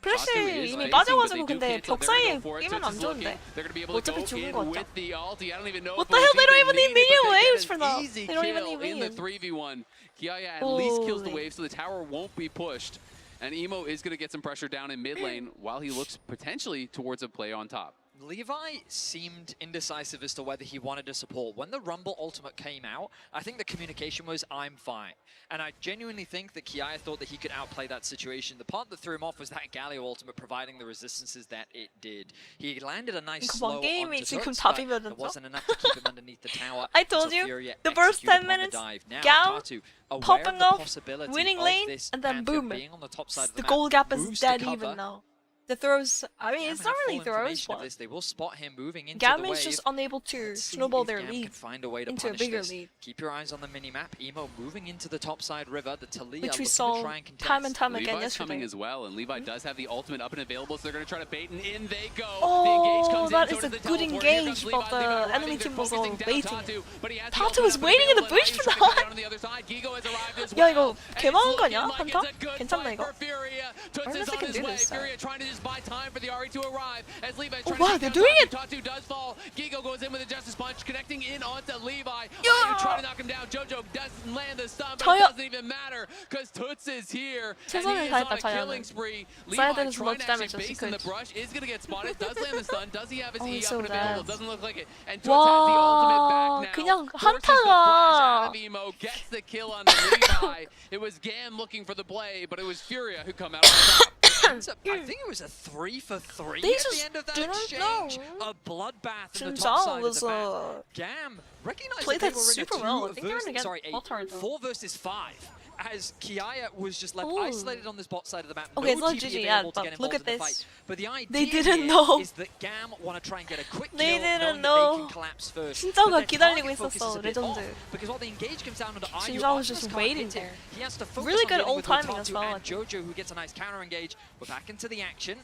플래시 Tatu is 이미 facing, 빠져가지고 but they do 근데 cancel. 벽 They're 사이에 gonna go for it. 끼면 Toots 안 is looking. 좋은데. They're going to be able to 어차피 go 죽는 in 거 같죠? with the ulti. I don't even know What if the it hell? was They don't even need needed, but minion they get waves an for that. easy They don't even kill need in the minion. 3v1. Kiaya at least kills the Holy. wave, so the tower won't be pushed. And Emo is going to get some pressure down in mid lane while he looks potentially towards a play on top. Levi seemed indecisive as to whether he wanted to support. When the Rumble ultimate came out, I think the communication was, I'm fine. And I genuinely think that Kiaya thought that he could outplay that situation. The part that threw him off was that Galio ultimate providing the resistances that it did. He landed a nice slow 게임이 onto 지금 Toots, but 답이면 it wasn't enough to keep him underneath the tower. I told so you, Furia the first 10 executed upon the minutes, dive. Now, GAM Tatu, aware popping of the off, possibility winning of lane, this and then Pantheon boom. being on the top side of The map, goal gap is moves to dead cover. even now. The throws, I mean, GAM it's not have really full throws, information of but this. They will spot him moving into GAM the is wave. just unable to Let's see snowball if their GAM lead can find a way to into a punish bigger this. lead. Keep your eyes on the mini-map. Emo moving into the topside river. The Talia Which we looking to saw try and contest. time and time again Levi's coming yesterday. as well, and Levi does have the ultimate up and available, so they're going to try to bait, and in they go. Oh, the engage comes that in, is so a does the good teleport. Here engage, comes but Levi. the Levi enemy running, team they're was all focusing down waiting. Tatu, but he has the Tatu ultimate was up and waiting in the available, bush and for Ryan's trying to that. down on the other side. Gigo has arrived as 야, well, 이거 and 개망한 it's 거 아니야? looking like 한타? it's a good 괜찮나 fight 이거? for Furia. Toots I don't is think on I his can do way. this, Furia trying to just just buy time for the Ahri to arrive as Levi's Oh, trying wow, to they're take down doing it! Tatu does fall. Gigo goes in with a Justice Punch, connecting in onto Levi. Yeah! Ahri trying to knock him down. Jojo doesn't land the stun, but 저요. it doesn't even matter because Toots is here and he 최선을 is on 다했다, a 저요는. killing spree. 써야 Levi 되는 trying to damage actually as he base in the could. brush is going to get spotted. Does land the stun. Does he have his Oh, E he's up so and available? dead. Doesn't look like it. And Toots has the ultimate back now. 그냥 Forces the flash out 한타가 of Emo, gets the kill on the Levi. It was GAM looking for the play, but it was Furia who come out on top. I think it was a 3 for 3 They at just the end of that didn't exchange. know. A bloodbath in the 진짜 top side of was the map. GAM recognized played that that they were in a super well. I think they're gonna get a bot hard, though. 4 versus 5. As Kiaya was just left Ooh. isolated on this bot side of the map. Okay, it's no not TP GG available yet, to get but look involved at in the this. fight. But the idea They didn't here know. is that GAM want to try and get a quick They kill, didn't knowing that they know. can collapse first. 진짜가 But their 기다리고 target focus 있었어, is a bit 레전드. off, because while the engage comes down onto IU, 진짜 was just Optimus can't waiting hit him. there. He has to focus Really on good dealing ult with timing Otaku as well, I and think. Jojo, who gets a nice counter engage. We're back into the action.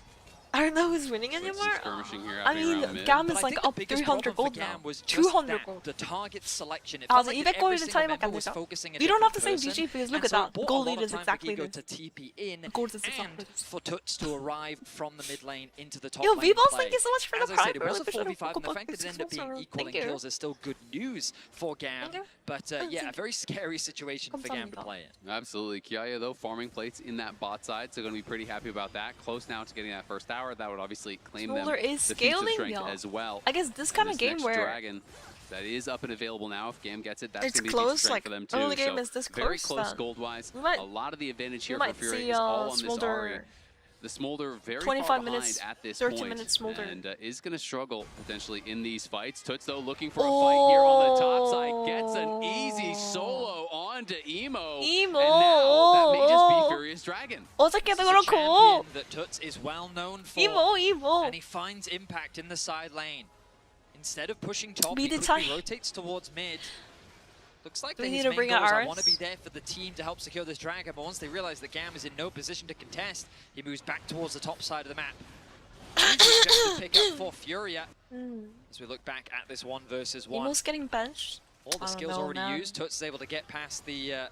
I don't know who's winning Some anymore. skirmishing here I happening mean, around mid. GAM But is I like think the up biggest 300 problem gold for now. GAM was just 200 that, gold. the target selection. It 아, felt like 200 every 골드 single 차이밖에 member 안 was 되죠. focusing a You don't have to different say person, GG because and look at so it that. bought Gold a lot lead of is time exactly for Gigo this. to TP in The gold is and exactly this. for Toots to arrive from the mid lane into the top Yo, lane V-Balls, play. thank you so much for As the I prime. said, it was Really a appreciate it. 4v5, and the fact that it Thank ended up being you. equaling kills is still good news for GAM. Thank you. But yeah, a very scary situation for GAM to play in. Absolutely. Kiaya, though, farming plates in that bot side, so going to be pretty happy about that. Close now to getting that first tower. That would obviously claim them Smolder is the feats of scaling, strength y'all. as well. I guess this And kind of this game next where dragon that is up and available now. If GAM gets it, that's it's going to be a feat of close, strength like for them too. early game So is this very close, close then gold-wise. we might- A lot of the advantage here we for might Fury see is all on this Smolder Ahri. The Smolder very 25 far minutes, behind at this 30 point, minutes Smolder. and is going to struggle potentially in these fights. Toots, though, looking for a fight here on the top side. Gets an easy solo onto Emo. Emo. And now that may just be Furious Dragon. 어저께도 This is a 그렇고. champion that Toots is well known for. 이모. And he finds impact in the side lane. Instead of pushing top, he Mid quickly 차이. rotates towards mid. Looks like Do that we his need to main bring goal out is I ours? want to be there for the team to help secure this dragon, but once they realize that GAM is in no position to contest, he moves back towards the top side of the map. Easy objective pick up for Furia. As we look back at this 1 versus 1. Imo's getting benched. All the I don't skills know, already man. used. Toots is able to get past the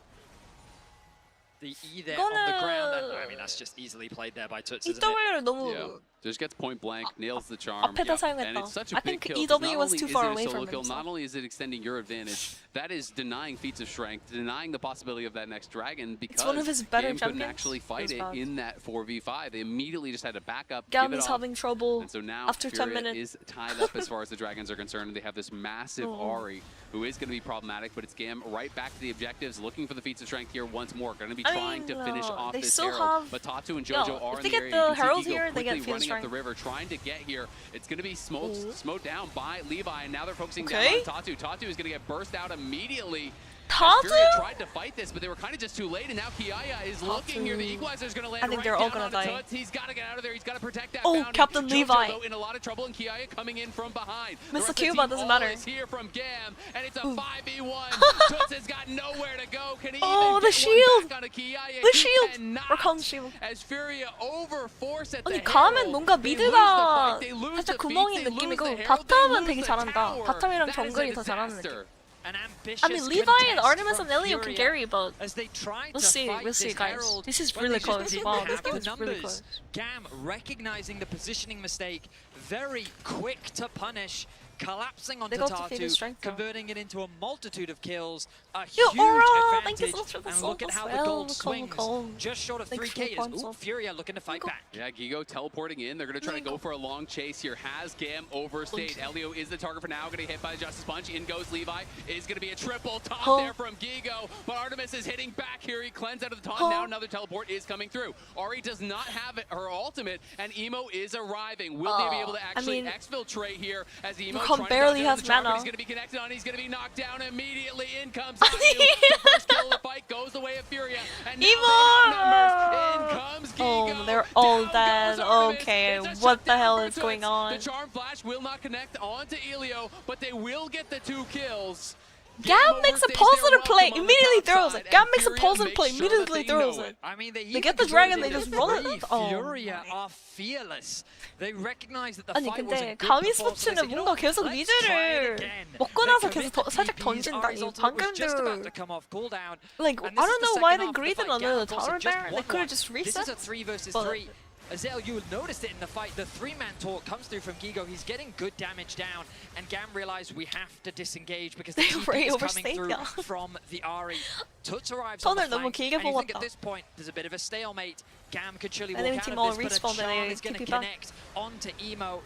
E there Gonna- on the ground. And, I mean, that's just easily played there by Toots, isn't it? EW를 너무 Yeah. Just gets point blank, nails the charm. 앞에다 사용했다. And it's such a I big think kill. 'Cause EW not was only too is far it a away solo from kill, himself. not only is it extending your advantage, that is denying feats of strength, denying the possibility of that next dragon because one of his better GAM couldn't champions. actually fight It it was bad. in that 4v5. They immediately just had to back up, GAM give it is off. having trouble And so now after 10 Furia minutes. is tied up as far as the dragons are concerned, and they have this massive Ahri who is going to be problematic, but it's GAM right back to the objectives, looking for the feats of strength here once more. Going to be I trying mean, to finish off they this still Herald, have- but Tatu and Yo, Jojo are if in they the get area. the You can see Herald Gigo here, they get quickly feat of running up the strength. river, trying to get here. It's going to be smoked down by Levi, and now they're focusing Okay. down on Tatu. Tatu is going to get burst out immediately. Tatu? Furia tried to fight this, but they were kind of just too late, and now Kiaya is looking here. The equalizer is going to land I think right they're all down gonna onto die. Toots. He's got to get out of there. He's got to protect that Oh, bounty. Captain Jojo, Levi. though, in a lot of trouble, and Kiaya coming in from behind. The Mr. rest of the Cuba team doesn't all matter. is here from GAM, and it's a 5v1. Toots has got nowhere to go. Can he Oh, even the get shield. one back onto Kiaya? The He shield. cannot. Rakan shield. As Furia overforce at the 아니 가면 Herald, 뭔가 they lose the 미드가 fight, they lose 살짝 the 구멍인 feats, they lose 느낌이고 the Herald, they 바텀은 lose 되게 the 잘한다. tower. 바텀이랑 That is a 정글이 더 잘하는 disaster. 느낌. An ambitious I mean, Levi and contest Artemis from and Elio can Furia carry, but as they try we'll to see, fight we'll see, this guys. Herald This is when really they just close. didn't Wow, have this game the is really numbers. close. GAM recognizing the positioning mistake, very quick to punish, collapsing onto They got to feed his Tatu, strength, though. converting it into a multitude of kills, a Yo, huge Aura! advantage, Thank you so much for the and look at souls how as the well. gold swings, Calm. just short of Thanks 3k. for the Ooh, console. Furia looking to fight back. Yeah, Gigo teleporting in. They're going to try to go for a long chase here. Has GAM overstayed. Elio is the target for now. Going to hit by the Justice Punch. In goes Levi. Is going to be a triple top there from Gigo. But Artemis is hitting back here. He cleansed out of the taunt. Now another teleport is coming through. Ahri does not have her ultimate, and Emo is arriving. Will they be able to actually exfiltrate here as Emo Rakan barely has mana. He's going to be connected on. He's going to be knocked down immediately. In comes Elio. The first kill of the fight goes the way of Furia. And now they have numbers. In comes Gigo. Oh, they're all Down dead. goes Artemis. Okay, It's a what the shutdown hell for is going Toots. on? The Charm Flash will not connect onto Elio, but they will get the 2 kills. GAM makes a positive play, immediately throws it. GAM makes a positive play, immediately throws it. I mean, They get the dragon, they just roll it. Oh. Furia are fearless. They recognize that the 아니 fight 근데 wasn't good 가미 before, so they 스포츠는 said, you know 뭔가 what, 계속 let's try it 미드를 again. 먹고 They 나서 commit 계속 to 살짝 TPs. 던진다니. Ari's ultimate was just about 방금도 to come off cooldown. like And I this is don't the know why second they half of the greeted fight. on the GAM, of course, tower have just there. They won could one. have just This is a reset. 3 versus but 3. Azale, you noticed it in the fight. The 3-man talk comes through from Gigo. He's getting good damage down, and GAM realized we have to disengage because the TP is coming through from the Ahri. Toots arrives on the flank, and you think at this point there's a bit of a stalemate. GAM could surely walk out of this, but a charm is going to connect onto Emo.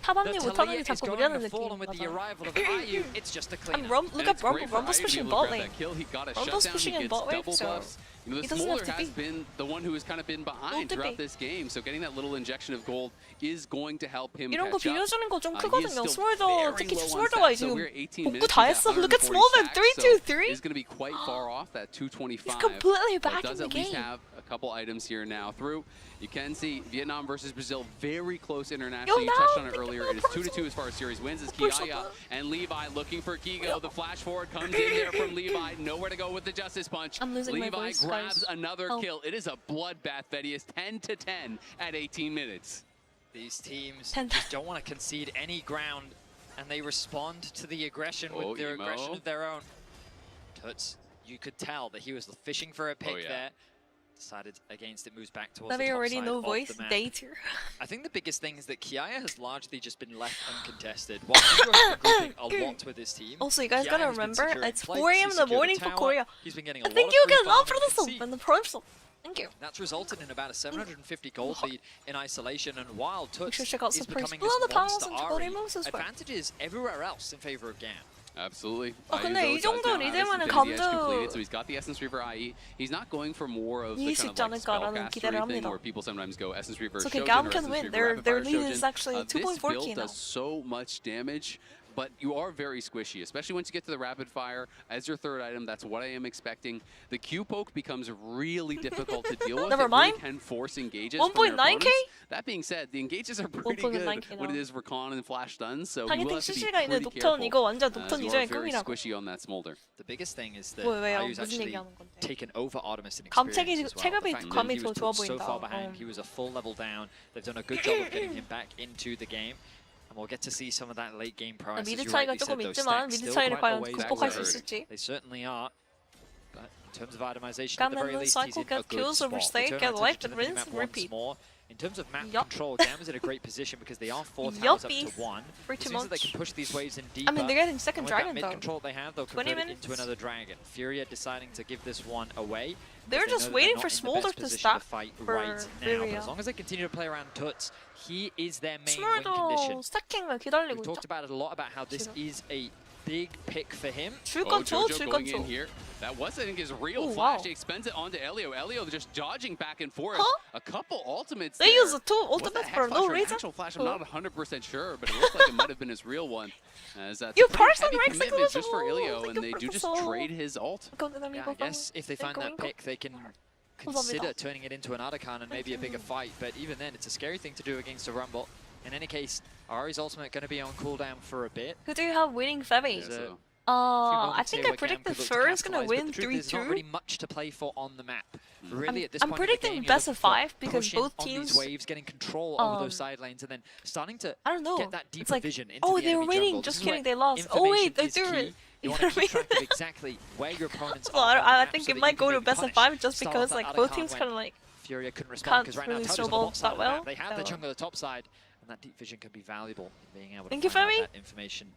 타방님 못하는 게 자꾸 무리하는 느낌. Look at Rumble. Rumble's pushing bot lane. Rumble's pushing in bot wave, so he doesn't have to has been the one who has kind of been behind throughout this game. So getting that little injection of gold is going to help him 이런 거 catch up. 빌려주는 거 좀 크거든요. 스몰더 특히 스몰더가 지금 복구 다 했어. Look at Smolder 3-2-3. He's going to be quite far off that 225. He's completely but back in does the at least game. have a couple items here now through. You can see Vietnam versus Brazil very close internationally. You touched on it earlier. It is 2-2 as far as series wins. As Kiaya and Levi looking for Kigo. The flash forward comes in there from Levi. Nowhere to go with the Justice Punch. Levi grabs another kill. It is a bloodbath, Vedius. 10-10 at 18 minutes. These teams just don't want to concede any ground, and they respond to the aggression with their aggression of their own. Toots, you could tell that he was fishing for a pick there. Decided against it, moves back towards the top already side no of voice the map. dater. I think the biggest thing is that Kiaya has largely just been left uncontested. While Gigo has been grouping a lot with his team. Also, you guys Kiaya gotta has been remember, securing it's flanks, 4 a.m. he's in the secured morning the for tower, Korea. He's been getting a I lot think of you free get love farming, for you the can soap see. and the prime soap. Thank you. That's resulted in about a 750 gold lead in isolation, and while Toots sure check out is some praise becoming below this the panels monster and Ahri, Tory moves as well. advantages everywhere else in favor of GAM. Absolutely. 근데 이 정도 리듬은 So he's got the Essence Reaver IE. He's not going for more of the kind of like spellcaster thing where people sometimes go Essence Reaver okay, Shojin GAM or can Essence win. Reaver Their Rapid lead Fire is Shojin. actually 2.4 This build now. does so much damage, but you are very squishy, especially once you get to the rapid fire as your third item. That's what I am expecting. The Q poke becomes really difficult to deal with. Never mind. It really can force engages from their 1.9k? opponents. That being said, the engages are pretty good when it is Recon and Flash stuns, so you will have to be 실시간 있는 pretty 녹턴 이거 완전 careful. 녹턴 You 이전의 are very 꿈이라고. squishy on that smolder. The biggest thing is that 왜요? Ayu's 무슨 actually 얘기하는 건데? taken over Artemis in 감책이 experience as well. 체급이 The fact that 감이 he 더 was 좋아 put so 보인다. far behind, he was a full level down. They've done a good job of getting him back into the game. And we'll get to see some of that late game prowess. 미드 As you 차이가 rightly said, 조금 those 있지만 stacks 미드 still 차이를 quite a 과연 ways 극복할 수 forward. 있을지. They certainly are. But in terms of itemization, at the very GAM least, he's cycle, in a get good kills, spot. overstay, They turn get our wiped, attention and to the rinse, map once repeat. more. In terms of map Yup. control, GAM is in a great position because they are 4 towers up to Yuppies. 1. Pretty It means that they much. can push these waves in deeper. I mean, they're getting second And with dragon that though. mid-control they have, they'll 20 convert it minutes. into another dragon. Furia deciding to give this one away. They're because just they know that waiting they're for not in the Smolder best to position stack fight for right now. But Furia. as long as they continue to play around Toots, he is their main win condition. 스몰더 스타킹을 기다리고 We've 있죠. talked about it a lot about how this is a big pick for him. 줄건 줘, Jojo 줄건 going 줘. in here. That was, I think, his real Ooh, flash. wow. He expends it onto Elio. Elio just dodging back and forth. Huh? A couple ultimates They there. use the two Was that ultimates head for flash no or an reason. actual flash? I'm not 100% sure, but it looks like it might have been his real one. As that's You a pretty person heavy ranks like commitment a just for little- Elio, like and a they do just professor. trade his ult. Yeah, I guess if they find that pick, they can consider turning it into an Artican and maybe a bigger fight. But even then, it's a scary thing to do against a Rumble. In any case, Ahri's ultimate going to be on cooldown for a bit. Who do you have winning Febby? There's a I moments think here I where predict GAM the could look to Fur is gonna capitalize, but win the truth is there's not 3-2. really much to play for on the map. Really, at this I'm point in the predicting game, you're best of looking for 5 because pushing both on teams. these waves, getting control over those side lanes, and then starting to I don't know. get that It's deeper like, vision into oh, the they were enemy winning. jungle. Just This is where kidding, they lost. Oh wait, they information threw is it. key. You want to keep track of exactly where your opponents Well, are. on the I map think so it that might you can go to maybe best of punish 5 just start because off like that both Artican teams when kind of like Furia couldn't respond can't because right now really Toad is on the snowball bot side that of the map. well, They have the so- jungle on the top side, and that deep vision could be valuable in being able Thank to you, find out Femi. that information.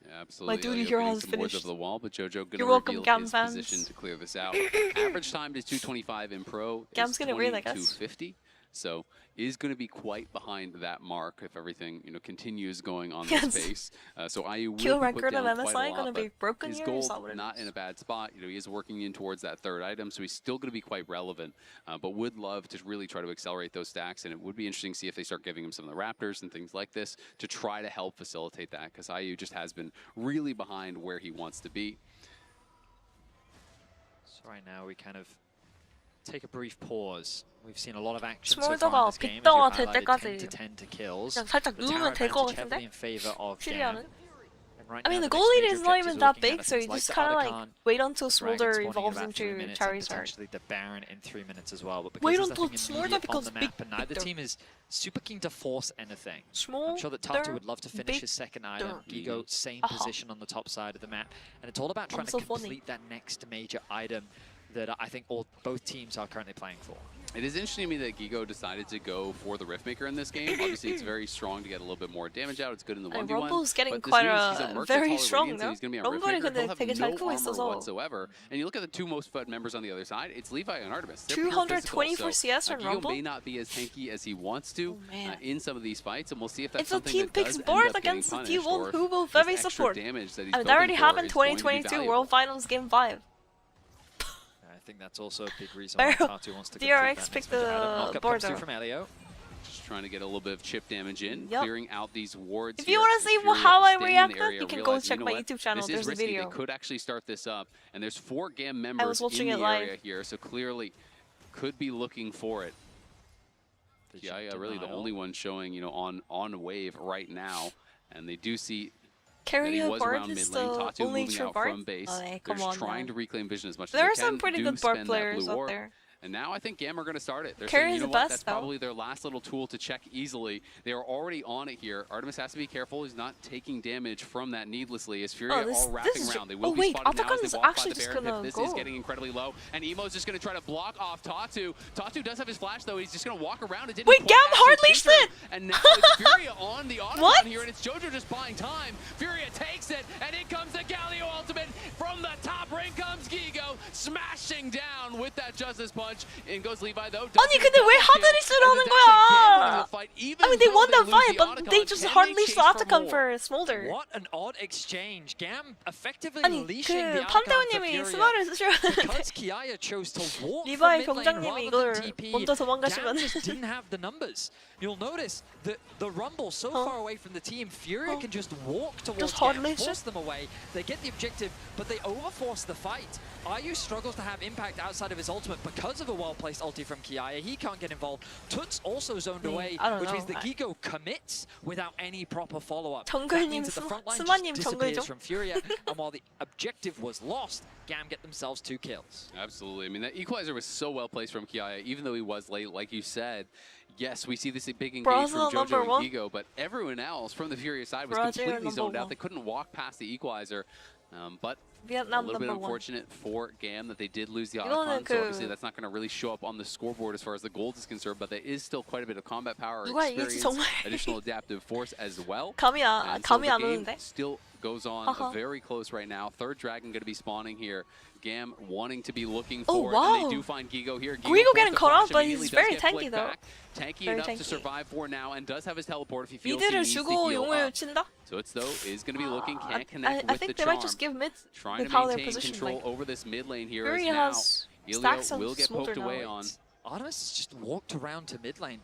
Yeah, absolutely. My duty Elio here getting has some wood finished. of the wall, but Jojo going to You're welcome, reveal GAM his fans. position to clear this out. Average time is 2:25 in pro. GAM's gonna win, I guess. 2:50. So is going to be quite behind that mark if everything continues going on this pace. So IU will Kill be put record down of quite MSI a lot, gonna be but broken his here? goal Is that what it not is? in a bad spot. He is working in towards that third item, so he's still going to be quite relevant. But would love to really try to accelerate those stacks, and it would be interesting to see if they start giving him some of the Raptors and things like this to try to help facilitate that, because IU just has been really behind where he wants to be. So right now we kind of take a brief pause. We've seen a lot of action so far in 스몰더가 this game. 빅더가 As you 될 highlighted, 때까지 10 to 10 to kills. 그냥 살짝 The tower 누우면 될 것 advantage heavily 같은데? in favor of GAM. Shitty And right I mean, now the next goal lead major is not objectives even we're that looking at big, are so you things like just the kind of like Artican, wait until Dragon Smolder spawning in evolves about 3 into minutes, and Charizard. potentially the Baron in 3 minutes as well. But because Wait there's until nothing Smolder immediate on becomes the big map, and neither Victor. team is super keen to force anything. I'm Smolder, sure that Tata would love to finish his second item. Victor. Gigo, same position on the top side of the map. And it's all about trying so to funny. complete that next major item that I think both teams are currently playing for. It is interesting to me that Gigo decided to go for the Riftmaker in this game. Obviously, it's very strong to get a little bit more damage out. It's good in the 1v1. Rumble's getting but this quite means he's a very versatile strong, Radiant, no? so he's going to be on 럼블이 Riftmaker. 근데 He'll have 되게 잘 no 크고 armor 있어서. whatsoever. And you look at the two most FUD members on the other side, it's Levi and Artemis. They're 224 CS so, on Gigo Rumble? may not be as tanky as he wants to in some of these fights, and we'll see if that's If the something team that picks does end board up getting against the punished, T1, or who will if very this extra support? damage that he's I mean, that already building for happened is going to be 2022 valuable. World Finals Game 5. I think that's also a big reason why Tatu wants to complete DRX that picked next matchup. the Knock-up board comes through though. from Elio. Just trying to get a little bit of chip damage in, Yep. clearing out these wards. If you here. want to see Fury how I staying in the reacted, area, you can go realizing, check you know my what? YouTube channel. This There's is a risky. video. They could actually start this up, and there's 4 GAM members watching in it the live. area here, so clearly could be looking for it. Yeah, really the only one showing, you know, on wave right now, and they do see that Carry he a was board around is mid lane. the Tatu only moving true out board? from base. Oh, They're come just on trying now. to reclaim vision as much There as are they some can. pretty Do good board spend that players blue out ward. there. And now I think GAM are going to start it. They're Carry saying, you is know the what, best, that's though. probably their last little tool to check easily. They are already on it here. Artemis has to be careful. He's not taking damage from that needlessly as Furia all wrapping around. They will be wait, spotted now as Atakan is they walk by actually the just Baron gonna pit. This go. is getting incredibly low. And Emo's just going to try to block off Tatu. Tatu does have his flash, though. He's just going to walk around. It didn't Wait, quite GAM actually hard hit leashed her. it! And now it's Furia on the What? Autobahn here, and it's Jojo just buying time. Furia takes it, and in comes the Galio ultimate. From the top ring comes Gigo, smashing down with that Justice Punch. In goes Levi, though. 아니 근데 왜 하드리스를 하는 거야? I mean, they won that fight, but they just hard leashed the Atakan for Smolder. What an odd exchange. GAM effectively 아니 leashing 그 the Atakan for 판테온님이 Furia. 스마를 쓰셨는데 Because Kiaya chose to walk 리바이 from mid lane 병장님이 rather 이걸 than TP, 먼저 GAM 도망가시면 just didn't have the numbers. You'll notice that the Rumble so far away from the team, Furia can just walk towards Just hard GAM, leash force it. them away. They get the objective, but they overforce the fight. Ayu struggles to have impact outside of his ultimate because of a well-placed ulti from Kiaya. He can't get involved. Tuts also zoned away, I don't which know. means that Gigo commits without any proper follow-up. That 정글님, means that the front line 스마님 just disappears 정글죠? from Furia, and while the objective was lost, GAM get themselves 2 kills. Absolutely. I mean, that equalizer was so well placed from Kiaya, even though he was late, like you said. Yes, we see this big engage Brazil from number Jojo one. and Gigo, but everyone else from the Furia side was Brazil completely number zoned out. one. They couldn't walk past the equalizer. But a Vietnam little bit number 1. unfortunate for GAM that they did lose the 이거는 Autocon, so obviously 그 that's not going to really show up on the scoreboard as far as the gold is concerned, but there is still quite a bit of combat power, 누가 이길지 experience, 정말 additional adaptive force as well. 감이 And so 감이 the 안 game 오는데? still goes on very close right now. Third dragon going to be spawning here. GAM wanting to be looking for it, and wow. they do find Gigo here. Guigo getting the caught flash out, but immediately, he's does very get tanky flicked though. back. Tanky Very enough tanky. to survive for now, and does have his teleport if he feels he 미드를 needs to 주고 heal 용을 up. 친다? So it's though is going to be looking, can't connect I with the think they charm. might just give mid Trying with to how they're maintain positioned. control Like, over this mid lane here Fury as now has Elio stacks on will get Smolder poked now. away on. Artemis has just walked around to mid lane.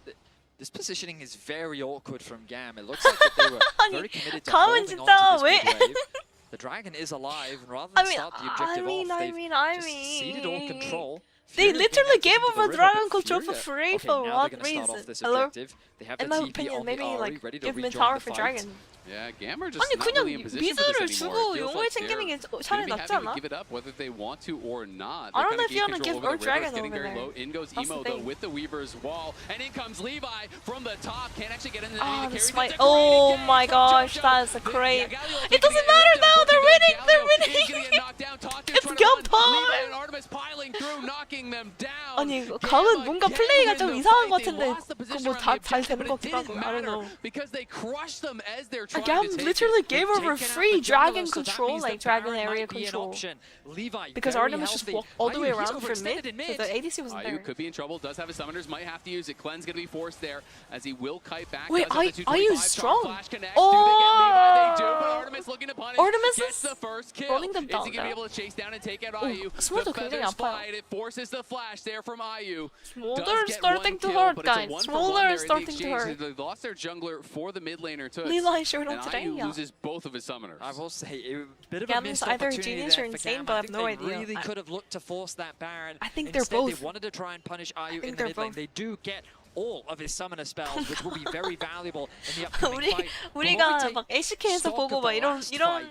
This positioning is very awkward from GAM. It looks like that they were very committed to 가면 holding 진짜 on to 왜? this mid wave. The dragon is alive, and rather than I mean, start the objective off, they've I just ceded all control. They Fury literally came gave out up into a the Dragon river, but Control for Furia- free okay, for now what they're gonna start off reason? this Hello? objective. They have In the my TP opinion, on the maybe Ahri, like ready to give mid rejoin tower the for fight. Dragon. Yeah, GAM are just 아니 not 그냥 really in position for 미드를 this 주고 anymore. It feels 용을 like 챙기는 게 they're 차라리 gonna be 낫지 having to 않아? give it up whether they want to or not. I They're don't know kinda if you gain wanna control give over Earth the river. Dragon It's getting over very there. low. In goes That's the Emo though thing. with the Weaver's wall, and in comes Levi from the top. Can't actually get in the Ah, carry. this It's fight. a great Oh engage my from gosh, Jojo. that is a The great. Galio It doesn't taking matter it now. down. They're winning. Galio They're is gonna winning. get knocked down. Tatu It's trying to GAM run. time. Levi and Artemis piling through, knocking them down. 아니 GAM 감은 뭔가 again 플레이가 win 좀 the 이상한 fight. 것 They 같은데 lost the position 뭐 around 다 the 잘 objective, 되는 but 것 it 같기도 didn't 하고. I don't matter know. because they crushed them as they're trying GAM to take literally it. gave They've over taken out free the dragon jungler, so that control, means like that dragon Baron area might be an control. option. Levi, Because very Artemis just healthy. walked all the way Ayu, he's around for overextended in mid, mid. so the ADC wasn't there. Ayu could be in trouble, does have his summoners, might have to use it. Cleanse going to be forced there as he will kite back. Wait, does have the Ayu's 225, strong. Flash connects. Do they get Levi? They do, but Oh. Artemis looking to punish. Artemis gets is the first kill. rolling them Is down he going to be though. able to chase down and take out Ayu? 스몰도 The 굉장히 feathers 아파요. fly, it forces the flash there from Ayu. Smolder Does get starting one to kill, hurt, but it's a guys. 1-for-1 Smolder there in the starting to exchange. hurt. They lost their jungler for the mid laner too. Levi showed And up today, Ayu yeah. loses both of his summoners. I will say, a bit of a GAM missed is either opportunity genius or there for insane, GAM. but I have think no they idea. really could have looked to force that Baron. I think they're Instead, both. they wanted to try and punish Ayu think in the they're mid lane. both. They do get all of his summoner spells, which will be very valuable in the upcoming 우리 fight. 우리가 But 막 ACK에서 stalk 보고 of 막 the 이런 last 이런 fight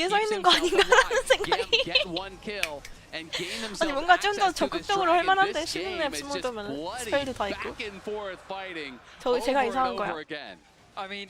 뒤에 서 있는 거 아닌가라는 생각이. 아니 뭔가 좀 더 적극적으로 할 만한데 16렙 20도면 스펠도 다 있고. 저기 제가 이상한 거야. I mean,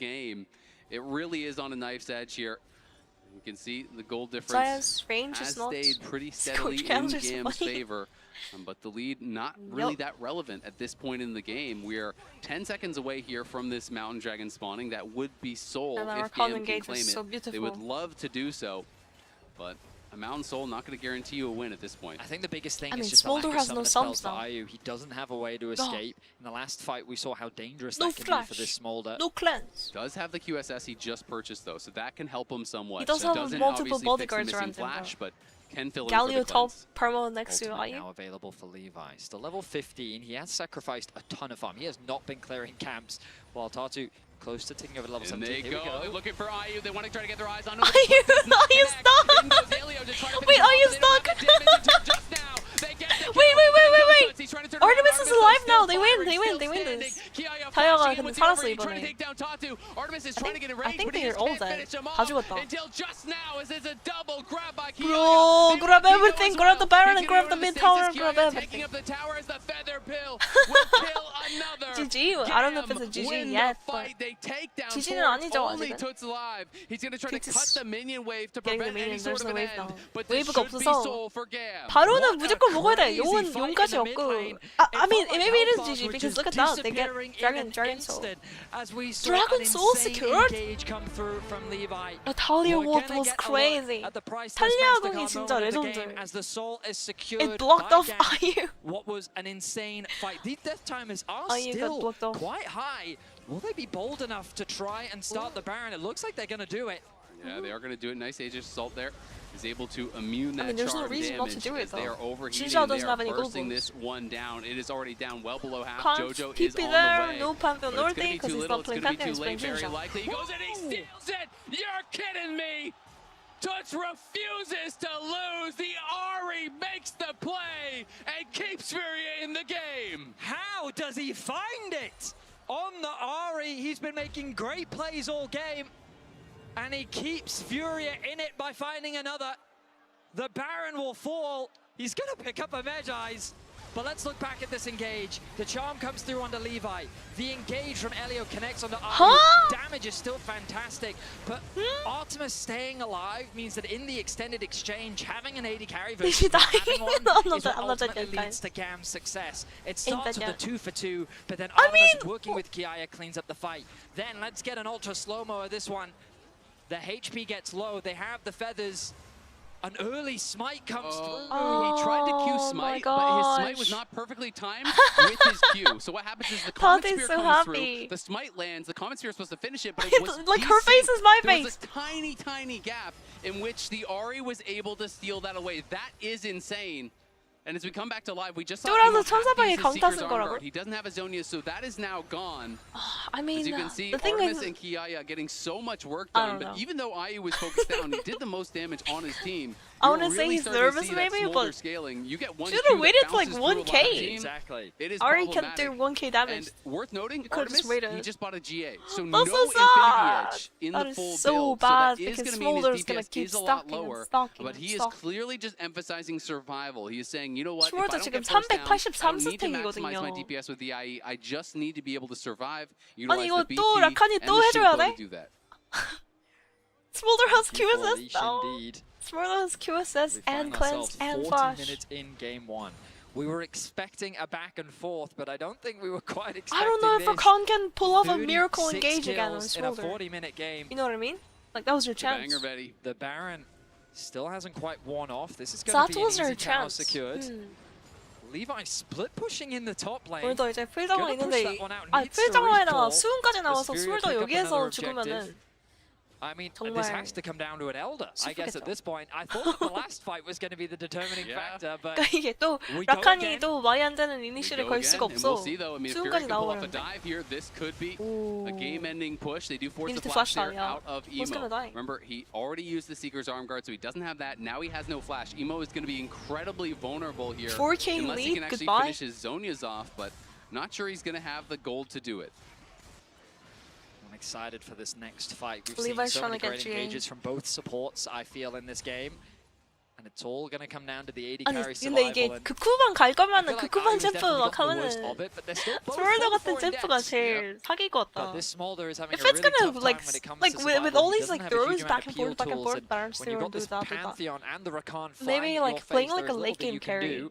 game. It really is on a knife's edge here. You can see the goal difference range has is not stayed pretty steadily in GAM's favor, but the lead not really that relevant at this point in the game. We are 10 seconds away here from this Mountain Dragon spawning. That would be Seoul if GAM can claim it. So they would love to do so, but a Mountain Soul not going to guarantee you a win at this point. I think the biggest thing I is mean, just the lack Smolder of has some no of the spells sums for now. IU. He doesn't have a way to escape. In the last fight, we saw how dangerous No that can be for this flash. Smolder. No cleanse. Does have the QSS he just purchased though, so that can help him somewhat. He does so have doesn't multiple obviously bodyguards fix the around missing him, flash, though. but can fill in Galio for the top cleanse. perma next to Ultimate IU. now available for Levi. Still level 15. He has sacrificed a ton of farm. He has not been clearing camps, while Tatu close to taking over level And 17. they Here we go. They're looking for IU. They want to try to get their eyes on him. Are you stuck? Wait, are you stuck? Wait. Artemis is alive now. They win this. 다이아가 근데 살았어 이번에. I think they're all dead. 다 죽었다. Bro, grab everything. Grab the Baron and grab the mid tower. Grab everything. GG. I don't know if it's a GG yet, but GG는 아니죠 아직은. He's going to try to cut the minion wave to Getting the prevent any minion, sort there's of no an wave end. now. But this 웨이브가 should be 없어서. soul for GAM. 바로는 무조건 먹어야 돼. 용은 용까지 없고. I mean, maybe it is GG because look at that. They get Dragon Soul. Dragon Soul secured? The Talia ward was crazy. 탈리아 공이 진짜 레전드. It blocked off IU. What was an insane fight. These death timers are IU got still blocked off. quite high. Will they be bold enough to try and start the Baron? It looks like they're going to do it. Yeah, they are going to do it. Nice Aegis Assault there. Is able to immune that there's no charge reason not to damage do it, as they though. are overheating Xinjiao and they doesn't are have any bursting gold this one down. It is already down well below half. Can't Jojo keep is it on there. the way. No Pantheon But it's Norte gonna be because too he's little. not It's playing gonna be Pantheon. too He's playing late, very Xinjiao. likely. He goes and he steals it! You're kidding me! Tuts refuses to lose. The Ahri makes the play and keeps Furia in the game. How does he find it? On the Ahri, he's been making great plays all game. And he keeps Furia in it by finding another. The Baron will fall. He's going to pick up a Medjai's. But let's look back at this engage. The charm comes through onto Levi. The engage from Elio connects onto Ahri. Damage is still fantastic. But Artemis staying alive means that in the extended exchange, having an AD carry versus not having one is what ultimately leads to GAM's success. It starts with a 2-for-2, but then Artemis working with Kiaya cleans up the fight. Then let's get an ultra slow-mo of this one. The HP gets low. They have the feathers. An early smite comes through. He tried to Q smite, but his smite was not perfectly timed with his Q. So what happens is the Comet Spear comes through, the smite lands, the Comet Spear is supposed to finish it, but it was like her face is my There face. was a tiny gap in which the Ahri was able to steal that away. That is insane. And as we come back to live, we just saw 뚫어서 천사방에 강타 쓴 거라고? He doesn't have a Zonia, so that is now gone. I mean, As you can see, the thing Artemis is, and Kiaya getting so much work I done, don't but know. even though IU was focused down, he did the most damage on his team. I You're wanna say really he's starting to nervous see that maybe, smolder but scaling. You get one should've Q that waited to, like, bounces through a lot of 1K. teams. Exactly. It is Ahri can do problematic. 1k damage. And worth noting, could've just Artemis, waited. he just bought a GA, so That's no so Infinity sad. Edge in That the is full so build. bad so that is because going to mean his Smolder's gonna DPS keep is a lot stocking and lower. stocking But and he is stocking. clearly just emphasizing survival. He is saying, you know what, if I Smolder don't 지금 get first down, I 383 don't need to maximize my 스택이거든요. DPS with the IE. I just need to be able to survive, 아니 utilize 이거 the BT 또 라칸이 and 또 the 해줘야 shield 돼? to do that. Smolder has QSS Leash now. indeed. Smolder has QSS We and find cleanse ourselves and 40 flash. minutes in game one. We were expecting a back and forth, but I don't think we were quite expecting I don't know if Rakan can pull off a miracle 36 engage again on kills in a Smolder. 40-minute game. You know what I mean? Like that was your chance. Banger ready. The Baron still hasn't quite worn off. This is going to That be an was easy their tower chance. secured. Levi split pushing in the top lane. 오늘도 이제 풀장어 Gonna push that 있는데 one out. 아 Needs to 풀장어에다가 recall. 수은까지 나와서 Asperia 술도 pick up 여기에서 another 죽으면은 I mean, 정말 this has to come down to an Elder. I guess at 슬프겠죠. this point, I thought that the last fight was going to be the determining factor, but 그러니까 이게 또 We go 라칸이 again. 또 말이 안 되는 We 이니시를 go 걸 again, 수가 and 없어. we'll see though. I mean, if Fury 수은까지 can pull off a 나오면 dive here, this could be Ooh. a game-ending push. They do force He the needs to flash flash there out, yeah. out of Who's gonna Emo. die? Remember, he already used the Seeker's Arm Guard, so he doesn't have that. Now he has no flash. Emo is going to be incredibly vulnerable here. 4K unless he lead, can actually goodbye. finish his Zonias off, but not sure he's going to have the gold to do it. I'm excited for this next fight. We've Levi's seen so many trying to great get engages from both supports, I feel, in this game. And it's all going to come down to the AD 아니 carry 근데 survival. 이게 and 극후반 갈 I 거면은 feel like 극후반 IU's 챔프 definitely 막 got the worst 하면은 of it, but they're still both 스몰더 full 같은 four in 챔프가 depth. 제일 사기일 것 But 같다. this Smolder is having If a it's really gonna tough like time when it comes like to with survival. all He these doesn't like have a huge throws amount back of and forth, appeal tools, Baron and when you've got this Steer, Pantheon and the Rakan flying maybe in like your playing face, like a there is late little that game you can do. carry.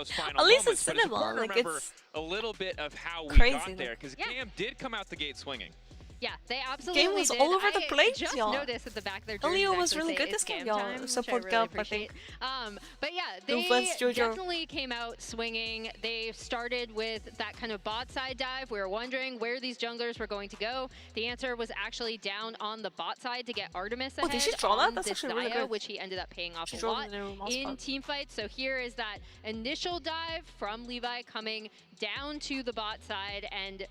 those final At least moments. it's But it's cinema. important to Like, remember it's a little bit of how we crazy, got there, like- because Yeah. GAM did come out the gate swinging. Yeah, they absolutely Game was did. all over the place, I just y'all. noticed at the back there. Elio was really good this game, y'all. Support really Gap, I appreciate. think. But yeah, they Ruthless Jojo. definitely came out swinging. They started with that kind of bot side dive. We were wondering where these junglers were going to go. The answer was actually down on the bot side to get Artemis Oh, ahead did she draw that? on That's this actually really Naya, good. which he ended up paying off She a drew lot the new mouse in pad. team fights. So here is that initial dive from Levi coming down to the bot side and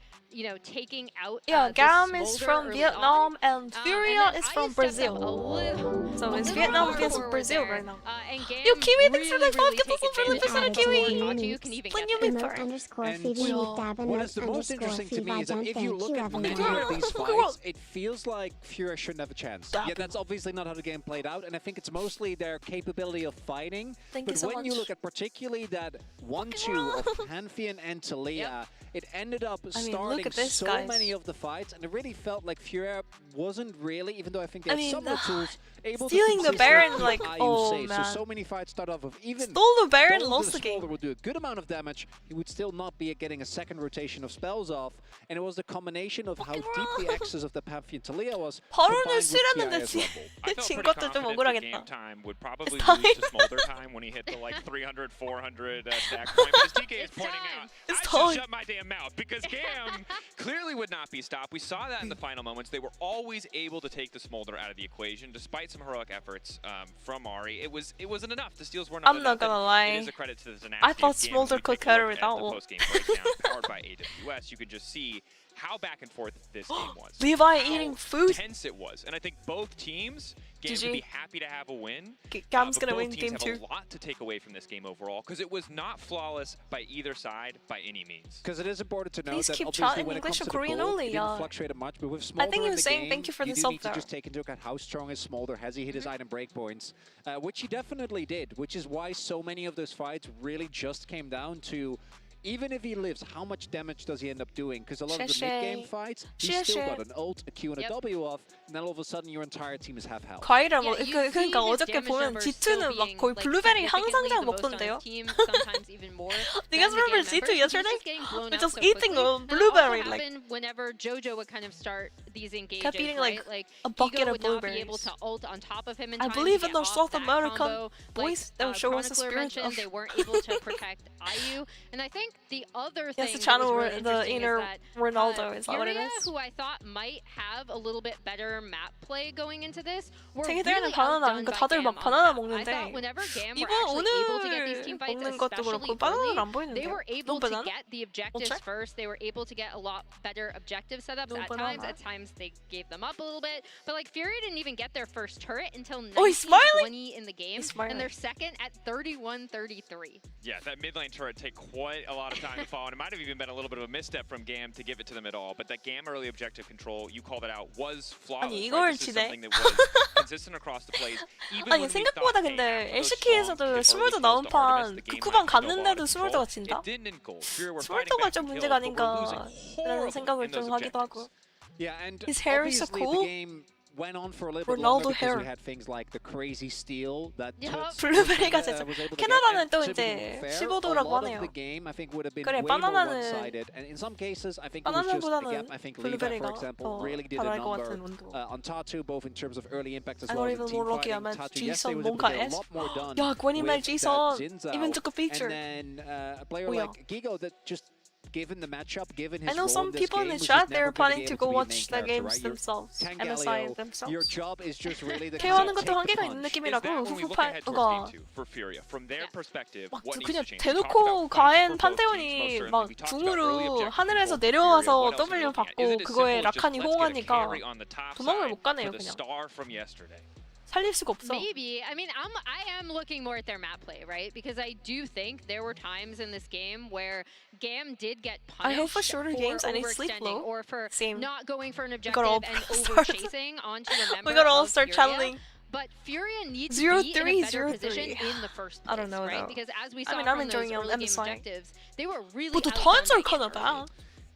taking out Yeah, this GAM is smolder from early Vietnam on. and Furia and then is I from stepped up Brazil. So it's Vietnam versus Brazil right now. And GAM Yo, Kiwi, thanks for really, the really podcast. take Also, really advantage appreciate of it, Kiwi. how Tatu can even Playing get you there. before. What is the most interesting to me is that if you look at many of these fights, it feels like Furia shouldn't have a chance. Yeah, that's obviously not how the game played out, and I think it's mostly their capability of fighting. Thank but you so when much. you look at particularly that 1-2 of Pantheon and Talia, it ended up starting at this, so guys. many of the fights, and it really felt like Furia wasn't really, even though I think they I had mean, some of the tools, able stealing to the Baron, consistently like, keep IU oh, safe. man. So many fights start off of even Stole the Baron, though lost the the game. Smolder would do a good amount of damage, he would still not be getting a second rotation of spells off, and it was the combination of how deep the axis of the Pantheon Talia was combined 바로는 with 쓰려는데 TI's rumble. I felt 진 pretty 것도 좀 confident that 억울하겠다. game time would probably It's lose to time. Smolder time when he hit the like 300, 400 stack point. But as TK is pointing time. out, It's I time. should shut my damn mouth because GAM clearly would not be stopped. We saw that in the final moments. They were always able to take the Smolder out of the equation, despite some heroic efforts from Ari. It wasn't enough. The steals were not I'm enough. not gonna and lie. It is a credit to the tenacity I thought of GAM. Smolder When you could take a look carry at that the one. post-game breakdown powered by AWS, you could just see how back and forth this game was. Levi How eating food. tense it was. And I think both teams, GAM GG. would be happy to have a win. GAM's but gonna both win teams game have 2. a lot to take away from this game overall because it was not flawless by either side by any means. Because it is important to note Please that keep obviously chatting when it English comes or to the Korean gold, only, it didn't yeah. fluctuate much, but with Smolder I think he in was the saying game, thank you for the do need sub to there. just take into account how strong is Smolder, has he hit his item breakpoints, which he definitely did, which is why so many of those fights really just came down to even if he lives, how much damage does he end up doing? Because a lot of the mid-game fights, he's still got an ult, a Q, and a W off, and then all of a sudden your entire team is half health. 과일을 먹. Yeah, you see 그러니까 his 어저께 damage 보면 numbers G2는 still 막 being, 거의 like, 블루베리 significantly 항상장 the most on 먹던데요. his team, sometimes even more You guys than the remember GAM G2 members. He's yesterday? just getting blown We're up just so eating quickly. a And that blueberry, also like- happened whenever Jojo would kind of start these engages, Kept eating, right? like, a bucket Ego of would not be able blueberries. to ult on top of him in I time believe to in get those off South that American combo. boys that show us the Chronicler spirit mentioned, of- they weren't able to protect IU, and I think the other thing Yes, the that channel was where really the interesting inner is that Ronaldo, is that what it Furia, is? who I thought might have a little bit better map play going into this, were 쟤네들은 really 바나나 outdone 그러니까 by 다들 GAM 막 on 바나나 that. I 먹는데 thought whenever GAM were 이번 actually able to get these 오늘 team fights, 먹는 것도 especially 그렇고 바나나는 안 early, 보이는데. they were able No to banana? get the objectives check? first. They were able to get a lot better objective setups No at banana? times. At times they gave them up a little bit, but like Fury didn't even get their first turret until Oh, he's smiling? 1920 in the game, He's smiling. and their second at 31-33. Yeah, that mid lane turret take quite a lot of time to fall, and it might have even been a little bit of a misstep from GAM to give it to them at all. But that GAM early objective control, you called it out, was flawless. 아니, right? 이걸 This is 지네? something that was consistent across the plays. Even 아니 when we 생각보다 thought, hey, 근데 after those LCK에서도 strong early 스몰더 kills 나온 to 판 Artemis, the 그 game 쿠방 might feel 갔는데도 out of 스몰더가 control. 진다? It didn't in gold. Fury were fighting 스몰더가 back 좀 to 문제가 kills, but we're losing 아닌가라는 horribly 생각을 in those 좀 하기도 objectives. 하고. Yeah, and His hair is so obviously cool. the game went on for a little bit Ronaldo longer because hair. we had things like the crazy steal that Yup. Toots 블루베리가 was 진짜 able to get. 캐나다는 And 또 to be 이제 fair, 15도라고 a lot 하네요. of the game I think would have been 그래, way more 바나나는 one-sided, and in some cases I think it was just 바나나보다는 again, I think Levi, for 블루베리가 example, really did a 잘할 것 같은 number 온도. on Tatu, both in terms of early impact as I well don't as in even team know lucky fighting. I'm at Tatu yesterday G-Son was able to 뭔가 get a S. lot more done 야, 권이말 with G-Son that Jinzao. even took a picture. And then a player 뭐야? like Gigo that just given the matchup, given his I know role some in this people in game, the was chat just they're never gonna planning be to able go be a watch main the character, games right? You're themselves, Tangaleo, MSI themselves. your job is just really to 대화하는 take 것도 the 한계가 있는 punch. Is 느낌이라고 that when we look 후프파 ahead towards 가 game 2 for Furia, from their perspective, 막 what needs 그냥 to change? We talked 대놓고 about 가엔 fights for both teams, most 판테온이 certainly. 막 We talked about early 궁으로 objective 하늘에서 control for 내려와서 Furia. What else are we W를 looking at? 받고 Is it as 그거에 simple as just 라칸이 let's get a 호응하니까 carry on the top 도망을 side 못 가네요, for the 그냥. star from yesterday? 살릴 수가 없어. Maybe. I mean, I am looking more at their map play, right? Because I do think there were times in this game where GAM did get punished I hope for shorter games I need sleep overextending low. or for Same. not going for an gotta all objective and start- over-chasing onto a member We gotta all of start Furia. channeling. But Furia needs 0-3, to be in a better 0-3. position in the first place, I don't know, right? though. Because as we I saw mean, I'm from those enjoying early game MSI. objectives, they were really 뭐 또 outdone 턴을 by 커나 GAM 봐. early.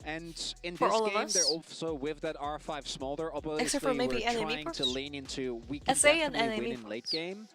And in For this all of game, us. they're also with that R5 Smolder, obviously Except for maybe we're enemy trying to first. lean into we can SA and definitely enemy win in late first. game.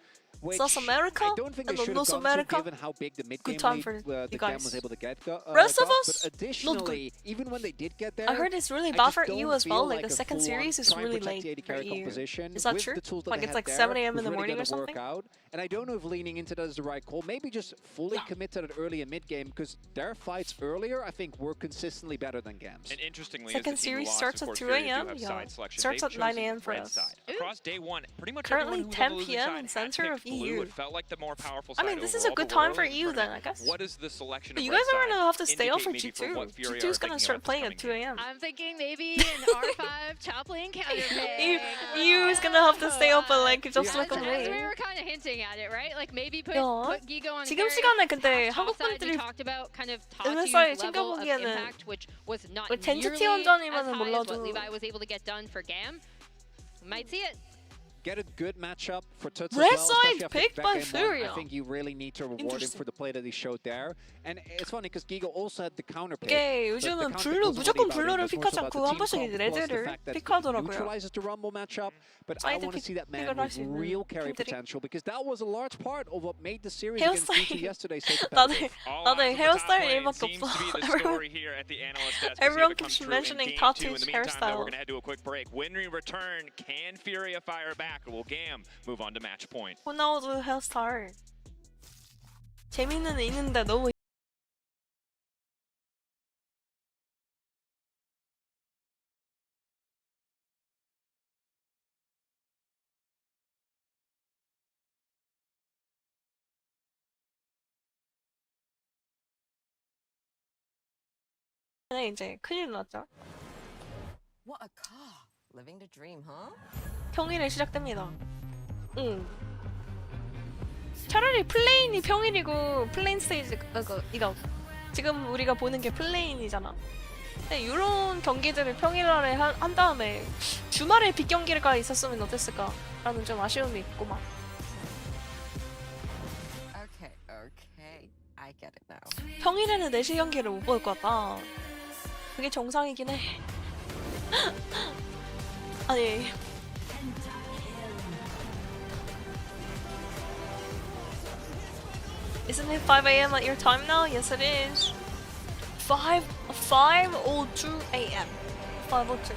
South America I don't think and they should have North gone America. to, given how big the mid-game Good time lead for the you GAM guys. was able to get. Rest of got, us, but additionally, even when they did get there, I heard it's really I bad just for don't EU as well. feel Like the a second full-on series is try and really protect the late AD for carry EU. composition Is that with true? the tools that Like they it's had like there 7 a.m. in was the really morning or gonna work something? out. And I don't know if leaning into that is the right call. Maybe just fully commit to that early and mid game because their fights earlier, I think, were consistently better than GAM's. And interestingly, Second as the team series lost, starts of at course, 2 Fury do a.m. have Yeah. side selection. Starts They've at 9 chosen a.m. for red us. side. Across day one, pretty much Currently everyone who was on the 10 losing p.m. side in had center picked of blue. EU. It felt like the more powerful I side mean, this is a overall, good but we're time for early in the EU then, tournament. I guess. What is the selection But of you red guys are side gonna have to stay up for indicate maybe G2. what Fury G2 are is gonna thinking start about this playing coming at 2 game? a.m. I'm thinking maybe an R5 top lane counter pick. EU is gonna have to stay up at like just like a As we late. were kind of hinting at it, right? Like maybe put 야, Gigo on 지금 carry, 시간에 근데 half 한국 topside. We 분들이 talked about kind of Tatu's MSI level of 챙겨보기에는 impact, which was not 뭐 젠트 nearly 티 as 원전이면은 high as what 몰라도 Levi was able to get done for GAM. We might see it. Get a good matchup for Tuts as Red well, side especially after picked back by game one. Furia. I think you really need to reward him Interesting. for the play that he showed there. And it's funny because Gigo also had the counter pick. 이게 but the 요즘은 counter pick 블루 wasn't 무조건 really about him, 블루를 it was more so 픽하지 about the 않고 한 team 번씩 comp plus the 레드를 fact that it 픽하더라고요. neutralizes the Rumble matchup, but I 사이드 want to see that man 픽을 할 with 수 있는 real carry 팀들이. potential because that was a large part of what made the series against G2 헤어스타일 yesterday so 나도 competitive. All 나도 eyes on the top 헤어스타일 lane 일밖에 seems 없어. to be the Everyone story here at the analyst desk. We'll see if everyone it comes keeps true in mentioning game Tatu's two. In the meantime, though, hairstyle. we're going to head to a quick break. When we return, can Furia fire back, or will GAM move on to match point? 호나우드 헤어스타일 재미는 있는데 너무 이제 큰일 났죠. What a car. Living the dream, huh? 평일에 시작됩니다. 차라리 플레인이 평일이고 플레인 스테이지 이거 지금 우리가 보는 게 플레인이잖아. 근데 이런 경기들을 평일날에 한 다음에 주말에 빅 경기가 있었으면 어땠을까라는 좀 아쉬움이 있구만. Okay, okay. I get it now. 평일에는 4시 경기를 못 볼 것 같다. 그게 정상이긴 해. 아니 Isn't it 5 a.m. at your time now? Yes, it is. 5:02 a.m. 5:02.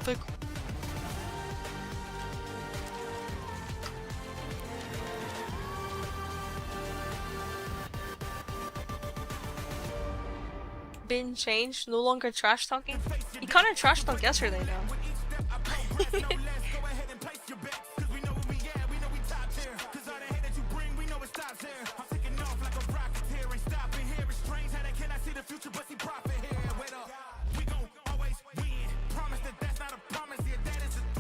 Like, been changed? No longer trash talking? He kind of trash talked yesterday though.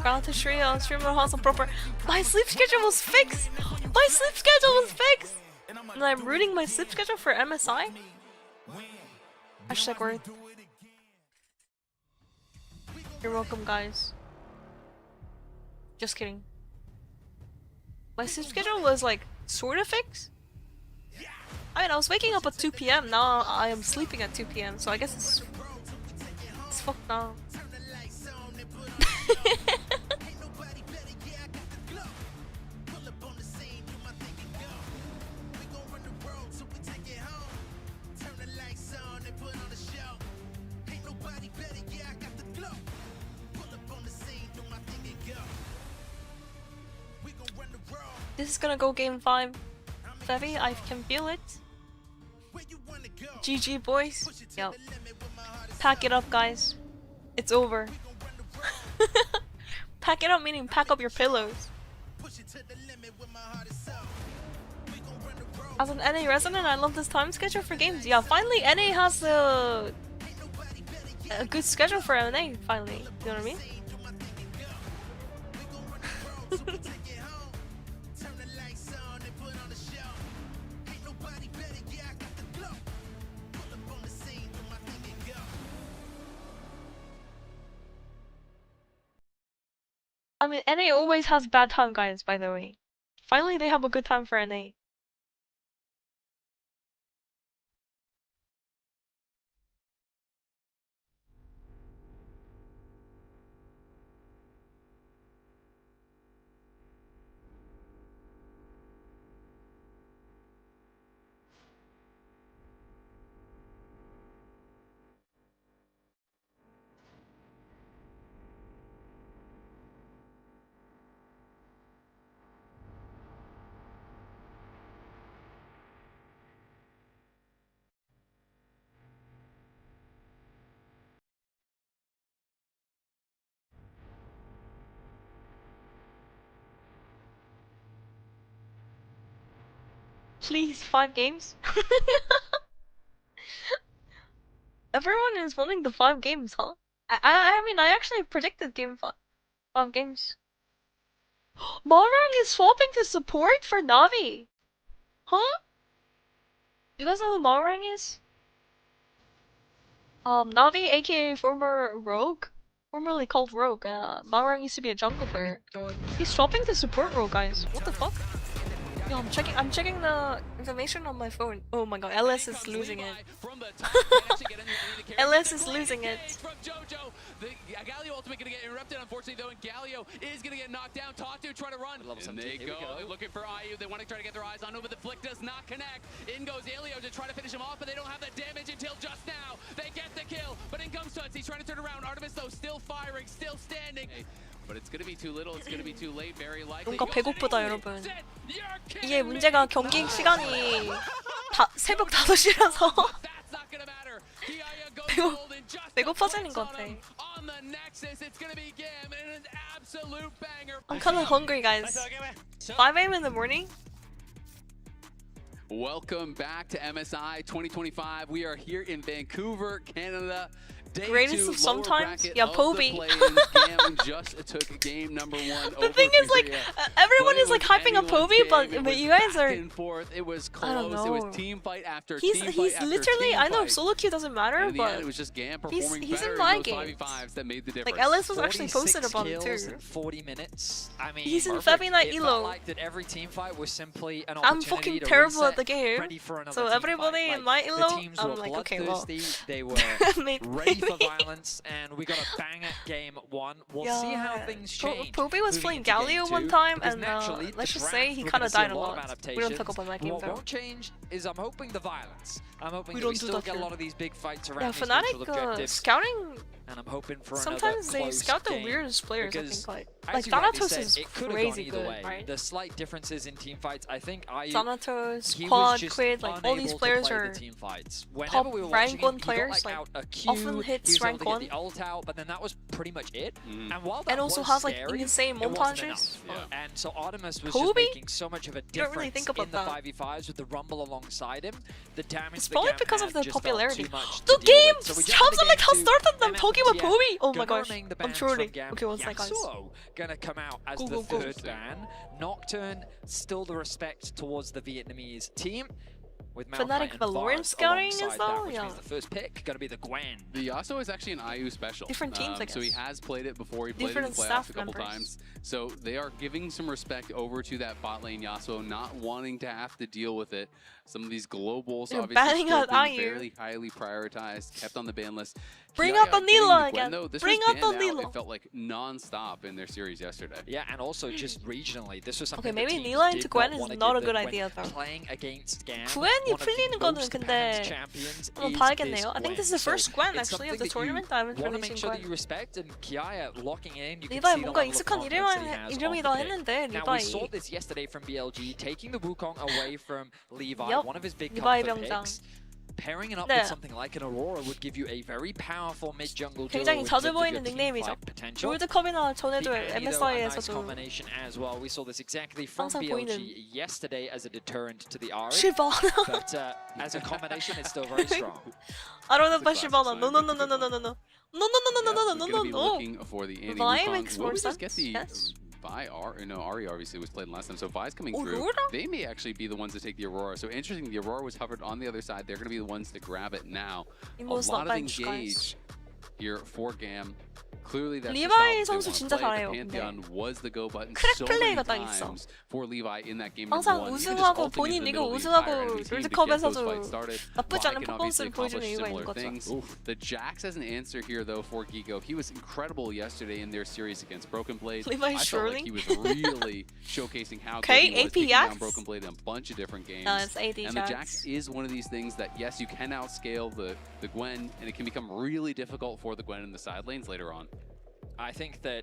Ground to Shria, streamer hustle proper. My sleep schedule was fixed! My sleep schedule was fixed! And I'm ruining my sleep schedule for MSI? Hashtag word. You're welcome, guys. Just kidding. My sleep schedule was like sort of fixed? I mean, I was waking up at 2 p.m. Now I am sleeping at 2 p.m. So I guess it's fucked now. This is gonna go game 5. Fevy, I can feel it. GG boys. Yep. Pack it up, guys. It's over. Pack it up meaning pack up your pillows. As an NA resident, I love this time schedule for games. Yeah, finally NA has a good schedule for NA, finally. You know what I mean? I mean, NA always has bad time, guys, by the way. Finally, they have a good time for NA. Please, 5 games. Everyone is wanting the 5 games, huh? I mean, I actually predicted game 5 games. Marang is swapping to support for Navi. Huh? You guys know who Marang is? Navi, aka former Rogue, formerly called Rogue. Marang used to be a jungle player. He's swapping to support role, guys. What the fuck? Yo, I'm checking the information on my phone. Oh my god, LS is losing it. LS is losing it. Galio ultimate gonna get interrupted, unfortunately, though, and Galio is gonna get knocked down. Tatu trying to run. And they go. They're looking for IU. They want to try to get their eyes on him, but the flick does not connect. In goes Elio to try to finish him off, but they don't have the damage until just now. They get the kill, but in comes Tuts. He's trying to turn around. Artemis, though, still firing, still standing. But it's gonna be too little. It's gonna be too late. Very likely. 뭔가 배고프다, 여러분. 이게 문제가 경기 시간이 새벽 5시라서 배고파지는 것 같아. I'm kinda hungry, guys. 5 AM in the morning? Welcome back to MSI 2025. We are here in Vancouver, Canada. Greatest of sometimes? Yeah, Poby. GAM just took game number 1. The thing is, like, everyone is like hyping up Poby, but you guys are. It was close. I don't know. It was team fight after he's team fight after literally. team I know fight. solo queue doesn't matter, but it was just GAM performing he's better in my those games. 5v5s that made the difference. Like LS was actually posted about it too. 40 minutes. I mean, he's in feviknight Elo. Elo. Like that every team fight was simply an I'm fucking to terrible reset, at the game. ready for another So team everybody fight. in my Elo, the teams I'm were like, okay, well. They were ready for violence, and we got a bang at game 1. We'll see how things change. Poby was playing Galio one time, and let's just say he kind of died a lot. We don't talk about that game what though. won't change is I'm hoping the violence. I'm hoping We that don't we do still that get a here. lot of these big fights around Yeah, these neutral Fnatic objectives. scouting. And I'm hoping for Sometimes another they close scout the game, weirdest players. I because, think like as you rightly Thanatos said, is it could have crazy gone either good, way. right? The slight differences in team fights, I think Thanatos, he Quad, was just Quid, like all these unable to players play are the team fights. Whenever top we were rank watching him, 1 he got, players, like, out a Q, often he hits was able rank to get 1. the ult out, but then that was pretty much it. And while that And also was has like scary, insane it wasn't montages. enough. And so Artemis was Poby? just making so much of a don't difference really think about in the that. 5v5s with the Rumble alongside him. The damage It's that probably GAM because had of the just felt popularity. too much The to deal game! with. So we Chops jumped are like how into started them MFTF. talking about Poby! Oh my Gonna gosh. remain the I'm bans trolling. from GAM. Okay, one sec, guys. Yasuo gonna come out as Go, the go, go. third ban. Nocturne, still the respect towards the Vietnamese team. With Fnatic and Valorant Vars scouting is alongside though? that, which Yeah. means the first pick gonna be the Gwen. The Yasuo is actually an IU special. Different teams, I So he guess. has played it before. He played it in Different the playoffs staff a couple members. times. So they are giving some respect over to that bot lane Yasuo, not wanting to have to deal with it. Some of these globals They're obviously banning still out being IU. very highly prioritized, kept on the ban list. Bring Kiaya out the getting Nila Gwen, again. though, this Bring was out the banned out, Nila. It felt like non-stop in their series yesterday. Yeah, and also just regionally, this was something Okay, maybe that teams Nila did into Gwen is wanna not give a good them when idea, though. Playing against GAM, Gwen이 one of the 풀리는 거는 most 근데 banned champions 한번 is 봐야겠네요. this I think this is the Gwen. first Gwen It's actually of something the tournament. I haven't want to really make seen sure that Gwen. you respect, and Kiaya locking in, you can 리바이 see the 뭔가 level of 익숙한 confidence that he has on 이름이다 the pick. 했는데 Now we 리바이. saw this yesterday from BLG, taking the Wukong away from Levi, Yup. one of his big 리바이 comfort 병장. picks. Pairing it up 네. with something like an Aurora would give you a very powerful mid-jungle duo 굉장히 in 자주 terms of 보이는 your team 닉네임이죠. fight potential. 롤드컵이나 전에도 The Annie, though, a nice MSI에서도 combination as well. We saw this exactly from 항상 BLG 보이는 yesterday as a deterrent to the Ari, Shyvana. but as a combination, it's still very strong. I don't know about It's a Shyvana. classic No, no, no, no, no, no, no, no. No, no, no, no, no, no, no, He's no, gonna be no. looking for the Annie Vi Wukong. makes Will more we just get sense, the yes. Vi Ari obviously was played last time, so Vi's coming through. Aurora? They may actually be the ones to take the Aurora. So interesting, the Aurora was hovered on the other side. They're going to be the ones to grab it now. A Emo's lot not of bench, engage here for GAM. Clearly that's 리바이 the style 선수 that 진짜 they want to 잘해요, play. The Pantheon was the go button 크랙 so many 플레이가 딱 있어. times for Levi in that game 항상 number 1. Even just 우승하고 ulting 본인 into the 리그 middle of the 우승하고 entire enemy team to get 롤드컵에서도 those fights started. 나쁘지 Vi 않은 can obviously 퍼포먼스를 보여주는 accomplish 이유가 있는 similar 거죠. things. The Jax has an answer here though for Gigo. He was incredible yesterday in their series against Broken Blade. Levi I felt Shirley? like he was really showcasing how Okay, good he was taking APX? down Broken Blade in a bunch of different games. No, it's AD and the Jax is one of these things that yes, you can outscale the Gwen, and it can become really difficult for the Gwen in the side lanes later on. I think that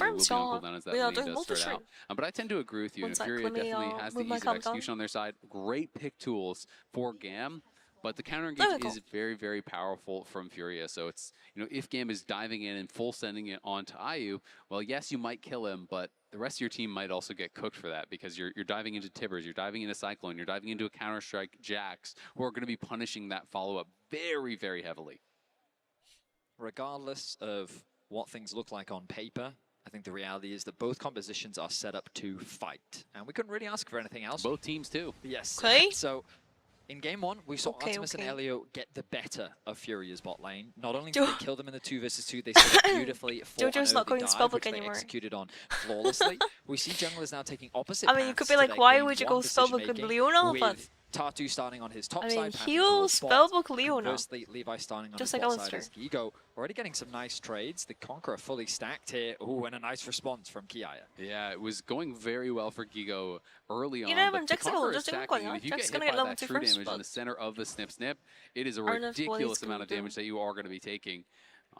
will be on ja. cooldown as that We are lane doing does start multi-stream. out. But I tend to agree with you. One And sec, Furia let me, definitely has the move my ease of camera down. execution on their side. Great pick tools for GAM. But the counter engage is very, very powerful from Furia. So it's, if GAM is diving in and full sending it onto IU, well, yes, you might kill him, but the rest of your team might also get cooked for that because you're diving into Tibbers, you're diving into Cyclone, you're diving into a Counter-Strike Jax, who are going to be punishing that follow-up very, very heavily. Regardless of what things look like on paper, I think the reality is that both compositions are set up to fight. And we couldn't really ask for anything else. Both teams too. Yes. Okay. So in game one, we saw Artemis and Elio get the better of Furia's bot lane. Not only did they kill them in the 2 versus 2, they set up beautifully for Jojo's not going dive, spellbook which they anymore. executed on flawlessly. We see junglers now taking opposite I mean, you could be like, why would you go spellbook with Leona? But Tatu starting on his top I side. mean, he'll spellbook Leona. Conversely, Levi starting on Just his like bot side Alistair. as Gigo. Already getting some nice trades. The Conqueror fully stacked here. Ooh, and a nice response from Kiaya. Yeah, it was going very well for Gigo early on. 이러면 But the 잭스가 Conqueror 먼저 is 찍은 stacking, 거냐? and if you get 잭스가 hit get by level that 2 true first, damage in but the center of the snip, it is a Arnav's what ridiculous he's amount of gonna damage do. that you are going to be taking.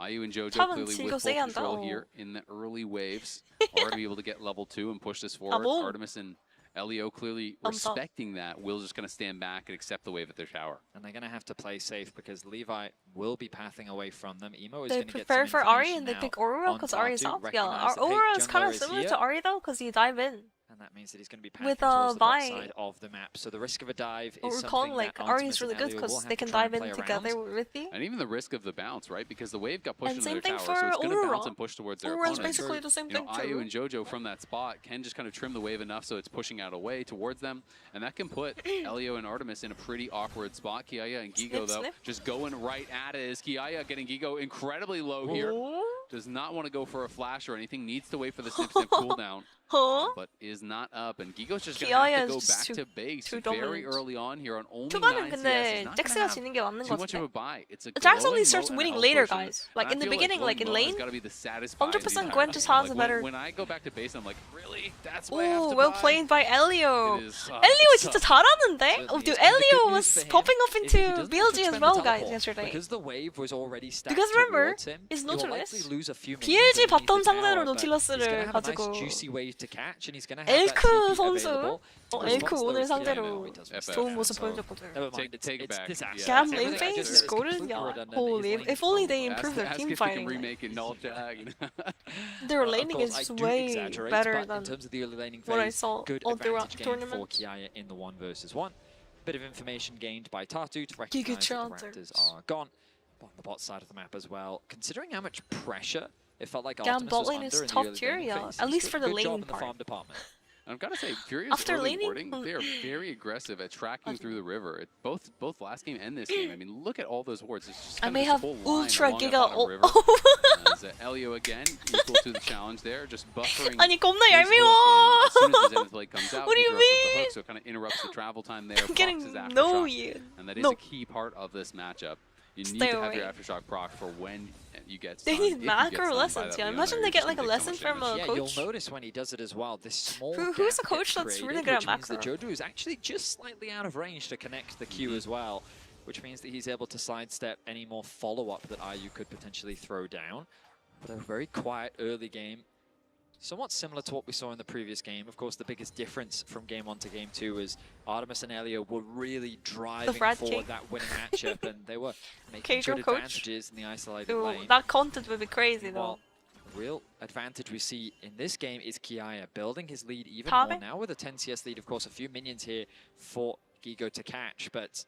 IU and JoJo 탑은 clearly 지금 with full 세게 한다. control here in the early waves are going to be able to get level 2 and push this forward. 뭐? Artemis and Elio clearly respecting that. Will's just going to stand back and accept the wave at their tower. And they're going to have to play safe because Levi will be pathing away from them. Emo is they going to get prepare some for Ari information and they now pick Aurora on because Ari's Tatu, up. Yeah, recognize that, hey, Aurora is kind jungler of is similar here. to Ari though because you dive in. And that means that he's going to be With, packing towards the bot Vi. side of the map. So the risk of a dive What is we're something calling like that Ari Artemis is really and good Elio will because have they to can try and dive play in around. together with you. And even the risk of the bounce, right? Because the wave got pushed And into same their thing tower, so it's for going to bounce Aurora. and push towards their Aurora's opponents. basically the same thing IU too. and JoJo from that spot can just kind of trim the wave enough so it's pushing out away towards them, and that can put Elio and Artemis in a pretty awkward spot. Kiaya and Gigo, though, just going right at it. Is Kiaya getting Gigo incredibly low here? Does not want to go for a flash or anything. Needs to wait for the snip cooldown. But is not up, and Gigo's just going to have to go back to base very early on here on only 9 초반은 CS. 근데 He's not 잭스가 gonna 지는 게 맞는 have too 것 much of a 같은데. buy. It's a Jax glowing only starts moat and a winning health later, potion. guys. Like And in I the feel beginning, like in glowing moat has lane, gotta be the saddest buy of the 100% entire Gwen just game. has a Like, better. when I go back to base, I'm like, really? That's why I have Oh, to well buy? played by Elio. It is, Elio it's 진짜 tough. 잘하는데? Oh, dude, Elio was popping up into BLG as well, guys, yesterday. Because the wave was already stacked Because remember, towards him, it's he will Nautilus. likely lose a few BLG minions underneath 바텀 the 상대로 tower, but 노틸러스를 he's gonna have a 가지고 nice juicy wave to catch, and he's gonna have that 엘크 TP 선수. available. 엘크 오늘 Response, though, 상대로 he does FF. 좋은 모습 so 보여줬거든. never mind, Take it it's back. disaster. GAM It's lane everything I phase just is said. It's golden, completely yeah. redundant. Holy, His lane if only they Ask improved their if team they can fighting. remake it null jag. Their Of laning course, I is do way exaggerate, better but than in terms of the early laning what I phase, saw good all throughout advantage the gained for tournament. Kiaya in the 1 versus 1. Bit of information gained by Tatu to Giga recognize that the Chancers. Raptors are gone. On the bot side of the map as well. Considering how much pressure it felt like GAM Artemis bot was lane under is in the top early tier, laning yeah. phase, At he's least did for a the good job laning in the part. farm department. I've got to say, Furious After early laning, warding, they are very aggressive at tracking through the river. Both last game and this game. I mean, look at all those wards. It's just I kind may of have this whole line ultra along giga. up on a river. As Elio again, equal to the challenge there, just buffering. 아니 겁나 his hook, 얄미워. and as soon as his end blade comes out, What do he you throws up the mean? hook, so it kind of interrupts the travel time there. I'm getting Procs his aftershock, no you. and that is No. a key part of this matchup. You need Stay to have away. your aftershock proc for when you get They stunned. need If you macro get stunned by lessons, that yeah. Leona, Imagine you're they just get like a gonna take so lesson much from damage. a Yeah, coach. you'll notice when he does it as well. This small Who's a gap coach gets that's really created, good at which means that macro? Jojo is actually just slightly out of range to connect the Q as well, which means that he's able to sidestep any more follow-up that IU could potentially throw down. But a very quiet early game. Somewhat similar to what we saw in the previous game. Of course, the biggest difference from Game 1 to Game 2 is Artemis and Elio were really driving Brad forward King. that winning matchup, and they were making Casual good coach. advantages in the isolated Ooh, lane. that content would be crazy though. Well, the real advantage we see in this game is Kiaya building his lead even Tabe? more now with a 10 CS lead. Of course, a few minions here for Gigo to catch, but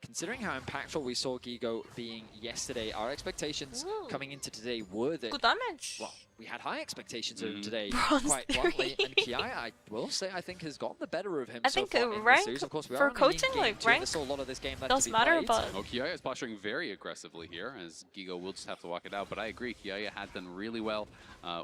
considering how impactful we saw Gigo being yesterday, our expectations coming into today were that, Good damage. well, we had high expectations of him today, Bronze quite bluntly, 3. and Kiaya, I will say, I think has gotten the better of him I so think far in this rank series. Of course, we for are only in coaching, game like, 2, and rank there's still a lot of this game left doesn't to be matter, played. but Oh, Kiaya is posturing very aggressively here, as Gigo will just have to walk it out. But I agree, Kiaya had done really well,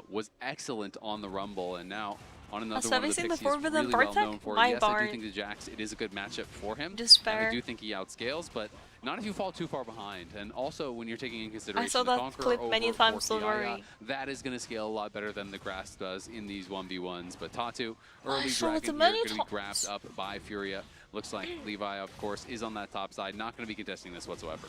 was excellent on the Rumble, and now on another So one have of you the seen picks the he's Forbidden really well Bartek? known for. My Yes, I Bard. do think the Jax, it is a good matchup for him. Despair. And I do think he outscales, but not if you fall too far behind. And also, when you're taking in consideration saw the that Conqueror clip over many for times, don't Kiaya, worry. that is going to scale a lot better than the grass does in these 1v1s. But Tatu, early saw it Dragon here, many going to be times. grabbed up by Furia. Looks like Levi, of course, is on that top side, not going to be contesting this whatsoever.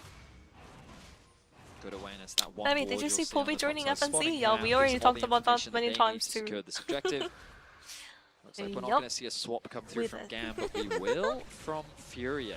Good awareness, that one I mean, did ward you you'll see on the Poby top joining side. FNC? Spotting Yeah, now we gives already all talked the about that information many they need times to too. secure this objective. Looks like we're not Yup. going to see a swap come through With from it. GAM, but we will from Furia.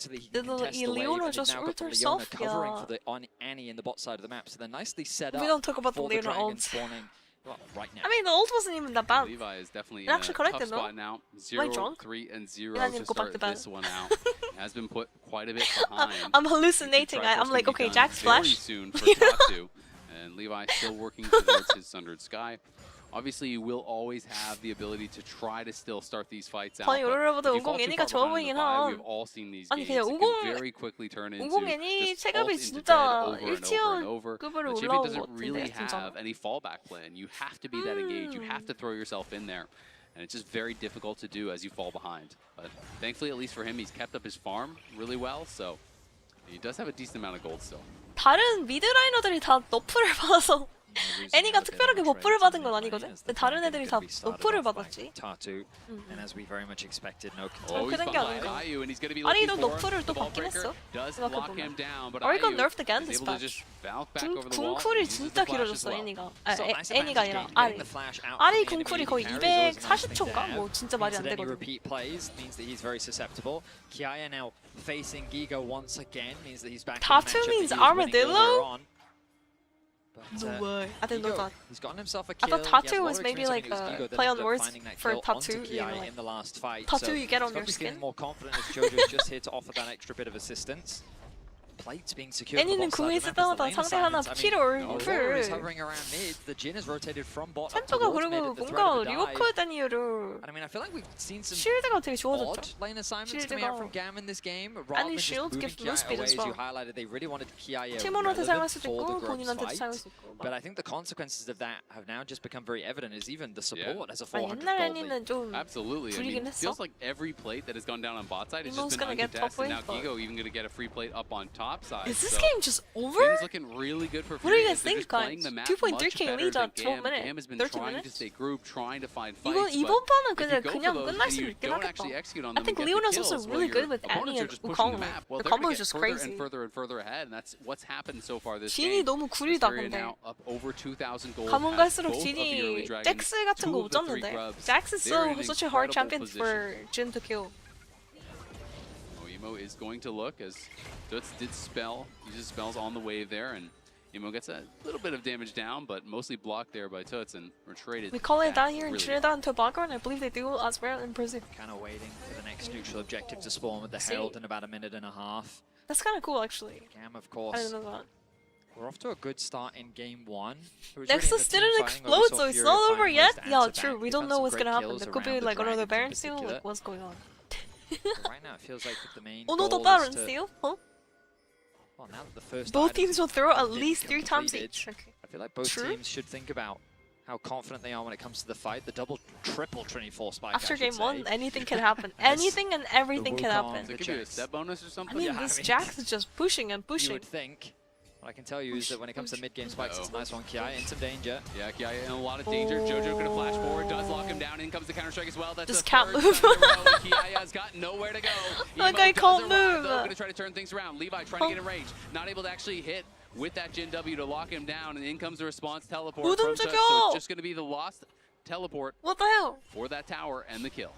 so that he can The contest the wave. Leona And just he's now got the ultra Leona soft, covering yeah. for the on Annie in the bot side of the map. So they're nicely set up We don't talk about the for Leona dragon ult. spawning well, right now. I mean, the ult wasn't even that bad. Levi is definitely It in actually a tough connected, no? spot now. Am I 0, drunk? 3, and 0 Yeah, I need to to go back start to bed. this one out. has been put quite a bit behind. I'm hallucinating. I'm like, okay, Jack's very flash. soon for Tatu, and Levi still working towards his Sundered Sky. Obviously, you will always have the ability to try to still start these fights out. 아니, but 오로라보다 if you fall 50 too 애니가 far 좋아 behind in 보이긴 the fight, 함. we've all seen these 아니, games. 그냥 It can very quickly turn into 50 애니 just 체급이 ult into 진짜 dead over and over and 1티어 over. 급으로 The champion 올라온 것 doesn't really 같은데, 진짜. have any fallback plan. You have to be that engaged. You have to throw yourself in there. And it's just very difficult to do as you fall behind. But thankfully, at least for him, he's kept up his farm really well. So he does have a decent amount of gold still. 다른 미드라이너들이 다 너프를 받아서 애니가 특별하게 버프를 받은 건 아니거든? 근데 다른 애들이 다 너프를 받았지. Tatu, and as we very much expected, no Oh, he's 그런 게 behind 아닌가. Ayu, and he's going to be 아리도 looking for 너프를 또 the ball 받긴 breaker. 했어. Does lock him 생각해보면. down, but Or he got Ayu nerfed again is this able to patch. just bounce back over the wall. 궁쿨이 Uses 진짜 the flash as 길어졌어, well. 애니가. So nice 애니가 advantage 아니라 game, 아리. getting the flash out 아리 from the 궁쿨이 enemy 거의 carries is always a nice thing to 240초인가? 뭐 have. 진짜 말이 안 Means that any 되거든. repeat plays means that he's very susceptible. Kiaya now facing Gigo once again means that he's back in the Tatu matchup means that he was winning armadillo? earlier on. But, No way. I didn't know Gigo, that. he's gotten himself a I kill. thought He has Tatu a lot was of maybe experience. like I think it was Gigo a that play on ended up words finding that for kill onto Tatu, you Kiaya know, like in the last fight. Tatu So you get on he's your probably feeling skin. more confident as Jojo's just here to offer that extra bit of assistance. Plates being secured. 애니는 궁 있을 때마다 상대 하나 피를 is 풀. hovering around mid. The Jin is rotated from bot up 샌토가 towards mid 그리고 at the threat 뭔가 of a dive. 리오커에 대한 이유를 And I mean, I feel like we've seen some 쉴드가 되게 odd 좋아졌죠. lane assignments coming out from 쉴드가 GAM in this game. Rather 아니, than just shield moving gives no Kiaya speed away, as as you well. highlighted, they really wanted Kiaya 팀원한테 사용할 relevant 수도 for the 있고 grub's 본인한테도 사용할 fight. 수 있고. But I think the consequences of that have now just become very evident. Is even the support as a 아니, 400 옛날 gold lead. 애니는 좀 Absolutely. I 불리긴 mean, 했어. feels like every plate that has gone down on bot side has Emo's just been gonna get top uncontested. Now wave, but- Gigo even going to get a free plate up on top side. Is this so game just over? Things looking really good for What do you Fury guys as they're think, just playing guys? the map 2.3K much better lead than at 12 GAM. minutes, GAM has been 13 trying to minutes? stay grouped, trying to find 이번 fights. 이번 but 판은 if you 그냥 go 그냥 for those 끝날 and 수 you 있긴 don't 하겠다. actually execute on I them think and get Leona's the kills, also well, really your good with opponents Annie are and just pushing the Wukong. map. Well, The they're combo gonna is get just further crazy. and further and further ahead, and that's what's happened so far this 진이 game. 너무 구리다 Fury 근데. now up over 2,000 gold. 가면 has 갈수록 both of the early 진이 dragons, 잭스 같은 two 거 of 못 the three 잡는데. grubs. Jax is They're in an such a hard incredible champion position. for Jin to kill. Emo is going to look as Tuts did spell, uses spells on the wave there, and Emo gets a little bit of damage down, but mostly blocked there by Tuts and retreated. We call it back that here in really Trinidad and Tobago, and I believe they do as well in Brazil. Kind of waiting for the next neutral objective to spawn with the Herald in about a minute and a half. That's kind of cool, actually. GAM, of I course. didn't know that. We're off to a good start in game one. Nexus didn't explode, so it's not over yet. Yeah, true. We don't know what's gonna happen. There could be like another Baron steal. Like, what's going on? Right now, it feels like the main Another goal Baron is to, steal? Huh? well, now that the first Both items teams will throw at have been least 3 times completed, each. Okay. I feel like both True. teams should think about how confident they are when it comes to the fight. The double, triple Trinity Force spike. After I should game say. 1, anything can happen. Anything and everything can Wukong, happen. It could be a step bonus or something. I mean, Yeah, I this mean- Jax is just pushing and You pushing. would think. What I can tell you is that when it comes to mid-game spikes, it's a nice one. Kiaya in some danger. Yeah, Kiaya in a lot of danger. Jojo gonna flash forward, does lock him down. In comes the counter strike as well. That's Just the can't third move. time in a row. Kiaya's got nowhere to go. That Emo guy does can't arrive, move. though, gonna try to turn things around. Levi trying to get in range, not able to actually hit with that Jin W to lock him down. And in comes the response teleport 못 from Tuts, so 움직여! it's just gonna be the lost teleport What the hell? for that tower and the kill.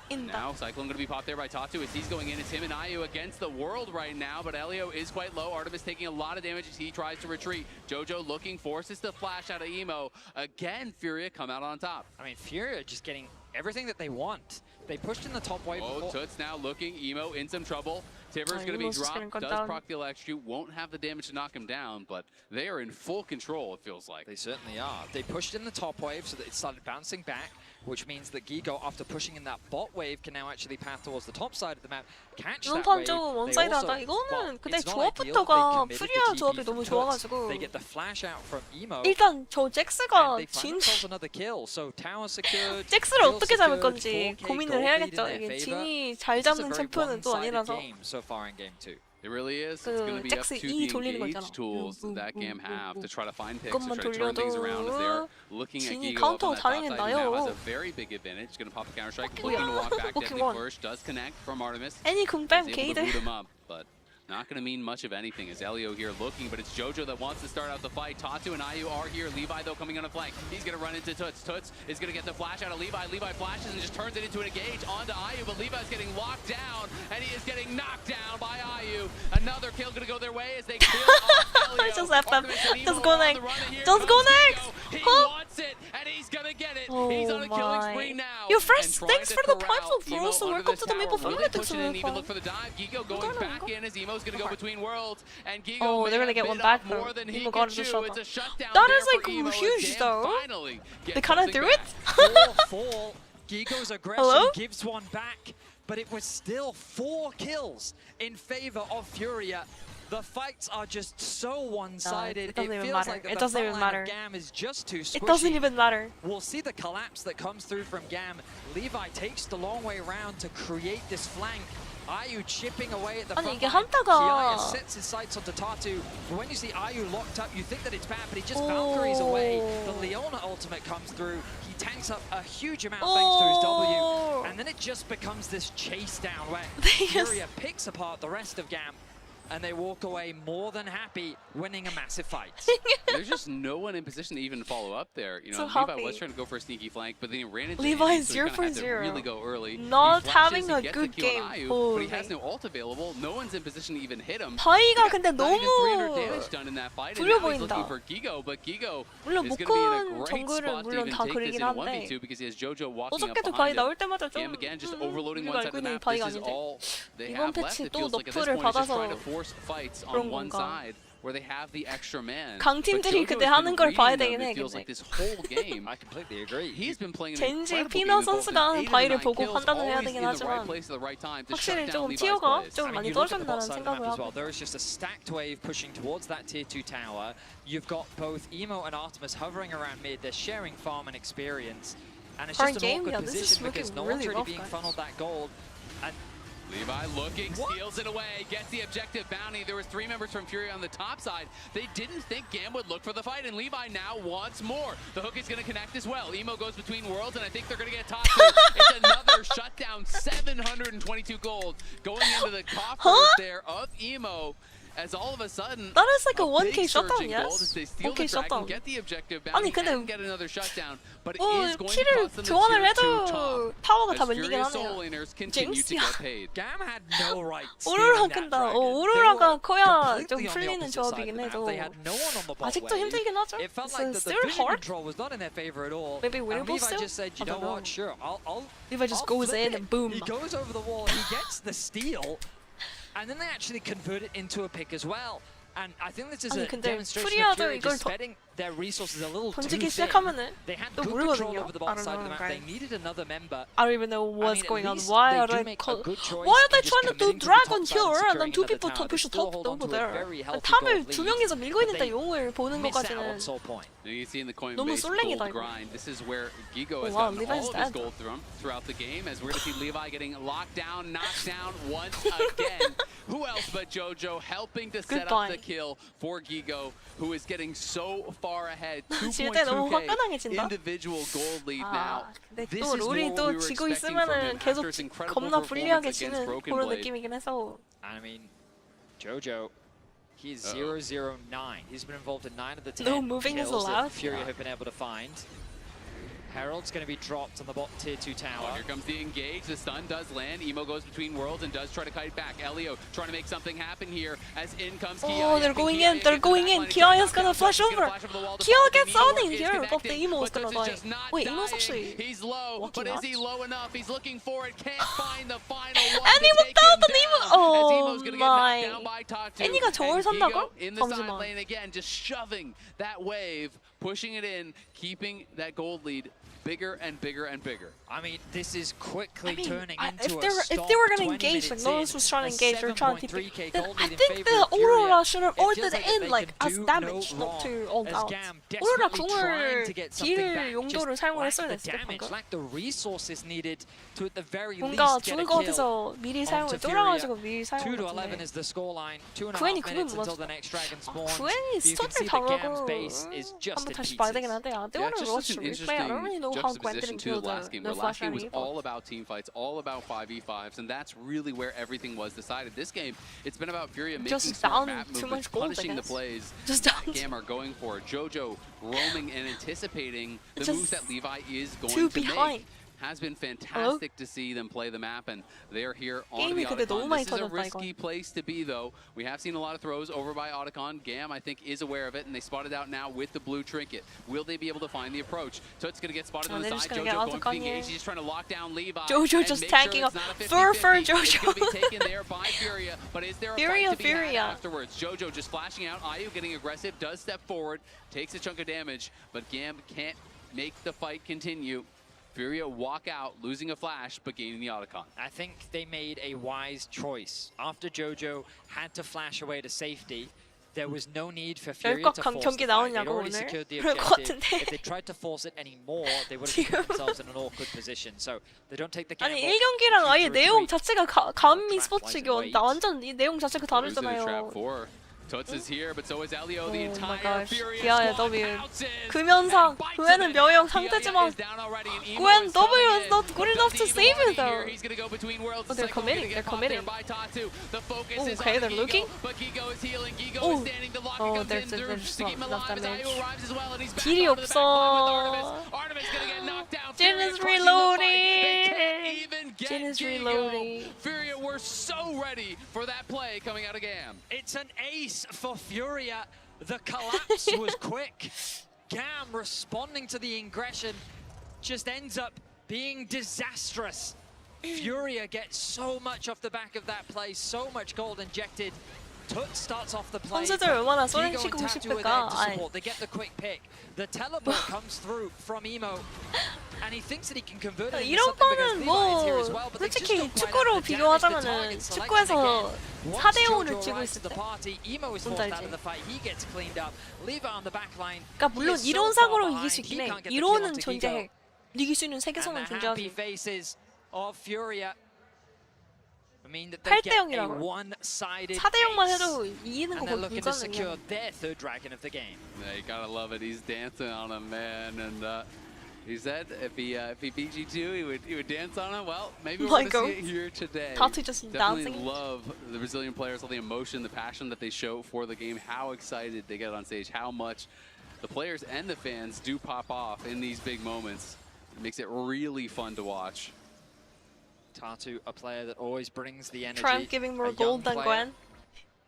In Now Cyclone gonna be popped there by Tatu as he's going in. It's him and Ayu against the world right now, but Elio is quite low. Artemis taking a lot of damage as he tries to retreat. Jojo looking, forces the flash out of Emo. Again, Furia come out on top. I mean, Fury are just getting everything that they want. They pushed in the top wave. Oh, before. Tuts now looking, Emo in some trouble. Tiver's gonna be Emo's just getting dropped, cut does down. proc the electrocute, won't have the damage to knock him down, but they are in full control, it feels like. They certainly are. They pushed in the top wave so that it started bouncing back, which means that Gigo, after pushing in that bot wave, can now actually path towards the top side of the map, catch 이번 that 판 wave. 좀 They 원사이드하다. also- 이거는 well, 근데 it's not ideal. 조합부터가 They committed 프리아 the TP 조합이 from 너무 Tuts. 좋아가지고 They get the flash out from Emo. 일단 저 and 잭스가 they find 진 themselves another kill. So tower secured. 잭스를 kill 어떻게 잡을 secured, 건지 4K 고민을 gold lead in 해야겠죠. their 이게 favor. 진이 잘 This is a 잡는 very 챔프는 또 one-sided 아니라서. game so far in game 2. It really is. 그 It's going to be up 잭스 to E the 돌리는 거 engage 있잖아. tools that GAM have to try to find picks, to 그것만 try to turn things around as they're 돌려도 looking at 진이 Gigo up on 카운터 that top side, who now 다니겠나요? has a very big advantage. Going to pop a counter strike, 포켓몬. looking to walk back. 포켓몬. Deadly Flourish does connect from Artemis. 애니 Is 궁 뺨 able to 게이드. boot him up, but not going to mean much of anything as Elio here looking, but it's Jojo that wants to start out the fight. Tatu and Ayu are here. Levi, though, coming on a flank. He's going to run into Tuts. Tuts is going to get the flash out of Levi. Levi flashes and just turns it into an engage onto Ayu, but Levi's getting locked down, and he is getting knocked down by Ayu. Another kill going to go their way as they kill off Elio. Just left them. Artemis and Just Emo go are on next. the run, and here Just go comes next. Gigo. He Huh? wants it, and he's going to get it. Oh He's on a killing my. spree now. Yo, first, and thanks trying for to the corral points, bro. Emo So under welcome this to the tower, Maple really Family. pushing in, even look for the dive. Gigo going back in as Emo's gonna go between worlds, and Gigo Oh, may they're gonna have get one bit back off though. more than he Emo can got the chew. shot. It's a shutdown That there is for like Emo as huge GAM though. finally They gets kind of something threw it. back. 4-4. Gigo's aggression Hello? gives one back, but it was still 4 kills in favor of Furia. The fights are just so one-sided. it doesn't even feels matter. like that It the doesn't front even line matter. of GAM is just too squishy. It doesn't even matter. We'll see the collapse that comes through from GAM. Levi takes the long way around to create this flank. Ayu chipping away at the 아니 front 이게 line. 한타가 Kiaya sets his sights onto Tatu. But when you see Ayu locked up, you think that it's bad, but he just Valkyries away. The Leona ultimate comes through. He tanks up a huge amount thanks to his W. And then it just becomes this chase down where Furia picks apart the rest of GAM. And they walk away more than happy, winning a massive fight. There's just no one in position to even follow up there. You know, So Levi happy. was trying to go for a sneaky flank, but then he ran into Levi Andy, is so 0 he for kind of had to 0. really go early. Not He flashes, having he a gets good the kill game. on Ayu, Oh, but he has okay. no ult available. No one's in position to even hit him. 바이가 근데 Not even 300 너무 damage done in that fight, and 두려 now he's looking 보인다. for Gigo, but Gigo 물론 is going to be in a 목큰 great 정글은 spot to 물론 even 다 take this 그리긴 in a 한데 1v2 because he has Jojo walking up 어저께도 바이 behind him. 나올 때마다 좀 GAM again just overloading 우리가 one side 알고 of the 있는 map. 바이가 This is 아닌데 all they 이번 have left. 패치 It 또 feels like at this 너프를 point it's just 받아서 trying to force fights 그런 on one 건가. side where they have the extra man. 강팀들이 But 그때 Jojo's 하는 been 걸 봐야 reading them, 되긴 해, it feels 근데. like this whole game. I completely agree. He's been playing an 젠지 incredible 피너 game, involved in 선수가 하는 8 or 바이를 9 보고 kills, 판단을 해야 always 되긴 in the right 하지만 place at the right time to 확실히 shut down 좀 Levi's 티어가 plays. 좀 I mean, 많이 you look at the bot 떨어졌다는 side of the map 생각을 as well. 하고 There is just a stacked wave pushing towards that tier 2 tower. You've got both Emo and Artemis hovering around mid. They're sharing farm and experience. And it's For just a an game, awkward yeah, this is position because looking no really one's really rough, being guys. funneled that gold. And Levi looking, steals it away, gets the objective bounty. There was 3 members from Fury on the top side. They didn't think GAM would look for the fight, and Levi now wants more. The hook is going to connect as well. Emo goes between worlds, and I think they're going to get top 2. It's another shutdown, 722 gold going into the coffers there of Emo. As all of a sudden, That is like a 1K big surge shutdown, in yes? gold as they steal 1K the dragon, shutdown. get the objective 아니, bounty, 근데 and get another shutdown. But it 뭐 is going to 키를 cost them the 교환을 tier 2 해도 top. 타워가 다 As 밀리긴 Furious 하네요. Soul Laners continue to 잭스야. get paid. GAM had no right 오로라 stealing that 끈다. dragon. 오로라가 They were 커야 좀 completely on the 풀리는 opposite side 조합이긴 of the map. 해도 They had no one on the bot 아직도 wave. 힘들긴 하죠. It felt It's like that the still vision hard. control was not in their favor at all. Maybe And winnable Levi still? just said, you I know don't what, know. sure, I'll Levi just I'll goes flip in it. and boom. He goes over the wall, he gets the steal, and then they actually convert it into a pick as well. And I think this is 아니, a 근데 demonstration of 프리아도 Fury 이걸 just spending their resources a little too 던지기 thin. 시작하면은 They had 또 good control 모르거든요. over the I bot don't side of the know, map. They guys. needed another member. I don't even know what's I mean, going at on. least Why they are do they make a good choice Why are they in just trying to do committing to the dragon top side, here and then securing 2 another people tower. push They the still top hold on over to a there? very healthy 탑을 gold 두 lead, 명이서 밀고 but 있는데 they 용을 보는 miss out 것까지는 on Soul Point. You see in the 너무 Coinbase 솔랭이다, gold 이거. grind, this is where Gigo has wow, gotten Levi's all of his dead. gold throughout the game, as we're going to see Levi getting locked down, knocked down once again. Who else but Jojo helping to set up the Goodbye. kill for Gigo, who is getting so far ahead. 질 때 너무 2.2k 화끈하게진다. individual gold lead now. 아, 근데 This 또 is more 롤이 what 또 we were 지고 expecting from 있으면은 him 계속 after his incredible 겁나 불리하게 performance against 지는 Broken 그런 Blade. 느낌이긴 해서 I mean, Jojo, he's 0-0-9. He's been involved in 9 of the 10 No moving is kills that allowed? Fury Yeah. have been able to find. Herald's going to be dropped on the bot tier 2 tower. Oh, here comes the engage. The stun does land. Emo goes between worlds and does try to kite back. Elio trying to make something happen here as in comes Kiaya. Oh, they're going in. They're going in. Kiaya's gonna flash over. Kiaya gets zoning here, but the Emo is gonna die. Wait, Emo's actually He's low, walking but is out? he low enough? He's looking for it. Can't find the final one. And he to walked take him out, and down, Emo- as oh Emo's gonna get my. knocked down by Tatu. 애니가 저걸 And 산다고? Gigo in the side 잠시만. lane again, just shoving that wave, pushing it in, keeping that gold lead bigger and bigger and bigger. I mean, this is quickly I mean, turning I- into if they were gonna engage, like Lotus was trying to engage, they're trying to TP. Then I think the Aurora should have ulted in like as damage, not to ult out. Aurora 궁을 딜 용도를 사용을 했어야 됐을 때 방금. Lack the resources needed to at the very 뭔가 least get a 죽을 것 kill. 같아서 미리 사용을 onto 쫄아가지고 Furia. 미리 2 사용을 to 11 했는데 is the scoreline. 2.5 구엔이 minutes 그건 until the 몰랐어. next dragon spawns. 구엔이 You can see 스톤을 that 다루고 GAM's base is just 한번 in 다시 봐야 되긴 pieces. 한데 I Yeah, want it's to just watch such the an replay. I don't really interesting know how Gwen juxtaposition didn't to kill the last game. the Where last flash game was either. all about team fights, all about 5v5s, and that's really where everything was decided. This game, it's been about Furia making Just smart down map too movements, much gold, I punishing the guess. plays Just that down. GAM are going for. Jojo roaming and anticipating the Just moves that Levi is going too to behind. make. has been fantastic to see them play the map, and they're here on the 게임이 근데 너무 Otacon. 많이 This is a 터졌다, risky 이건. place to be, though. We have seen a lot of throws over by Otacon. GAM, I think, is aware of it, and they spotted out now with the blue trinket. Will they be able to find the approach? Toot's going to get spotted on the they're side. just gonna get Jojo going for the Otacon engage. here. He's just trying to lock down Levi. Jojo and just make tanking sure up. it's not a 50-50. For It's Jojo. going to be taken there by Furia, but is there a Furia, fight to be had Furia. afterwards? Jojo just flashing out. Ayu getting aggressive, does step forward, takes a chunk of damage, but GAM can't make the fight continue. Furia walk out, losing a flash, but gaining the Otacon. I think they made a wise choice. After Jojo had to flash away to safety, there was no need for Furia to force 경기 the fight. They'd 나오냐고, already 오늘? secured the 그럴 것 objective. 같은데. If they tried to force it anymore, they would have put themselves in an awkward position. So they don't take the gamble. 아니 1경기랑 아예 choose to 내용 retreat. 자체가 감히 Trap 스포츠 lies 이거 in 나 wait. 완전 이 내용 자체가 Losing the trap 다르잖아요. four. Toots is here, but so is Elio. The Oh my entire gosh. Furia 기아의 squad W. pounces 금연상. and bites 그애는 him in. 명령 Kiaya 상태지만 is down already, and Emo Gwen is W coming is in. not good enough to But save Diva it though. here, he's gonna go between worlds. Oh, they're Cycle committing, gonna get they're caught there committing. by Tatu. The focus Oh, is okay, on they're Gigo, looking. but Gigo is healing. Gigo Oh. is standing. The lock Oh, comes in there's through to not keep him enough alive as damage. Ayu arrives as well, and he's back 딜이 onto the back line with 없어. Artemis. Artemis gonna get knocked down. Jin Furia is crushing the fight. They reloading. can't even get Jin is Gigo. reloading. Furia were so ready for that play coming out of GAM. It's an ace for Furia. The collapse was quick. GAM responding to the ingression just ends up being disastrous. Furia gets so much off the back of that play, so much gold injected. Toot starts off the play. 선수들 얼마나 Gigo and 쏘시고 Tatu are there 싶을까? to support. They get the quick pick. The teleport comes through from Emo. And he thinks that he can convert it into 이런 something because 거는 Levi is here 뭐 as well, but they just 솔직히 don't quite 축구로 have the damage. The 비교하자면은 target selection 축구에서 again. Once 4대 0을 Jojo 쥐고 arrives 있을 to the 때 party, Emo is 뭔지 forced out 알지? of the fight. He gets cleaned up. Levi on the back line. 그러니까 물론 He is so far 이론상으로 이길 behind. 수 He 있긴 해. can't get the kill 이론은 onto Gigo. 존재해. 이길 수 있는 세계선은 And the happy 존재하지. faces of Furia mean that they 8대 get a 0이라고. one-sided 4대 0만 ace. 해도 이기는 거 And they're looking to secure 불가능해. their third dragon of the game. Yeah, you gotta love it. He's dancing on him, man, and he said if he beat G2, he would dance on him. Well, maybe we're Like gonna see it here today. Tatu just Definitely dancing. love the Brazilian players, all the emotion, the passion that they show for the game, how excited they get on stage, how much the players and the fans do pop off in these big moments. It makes it really fun to watch. Tatu, a player that always brings the energy. Triumph giving more a gold young than player Gwen.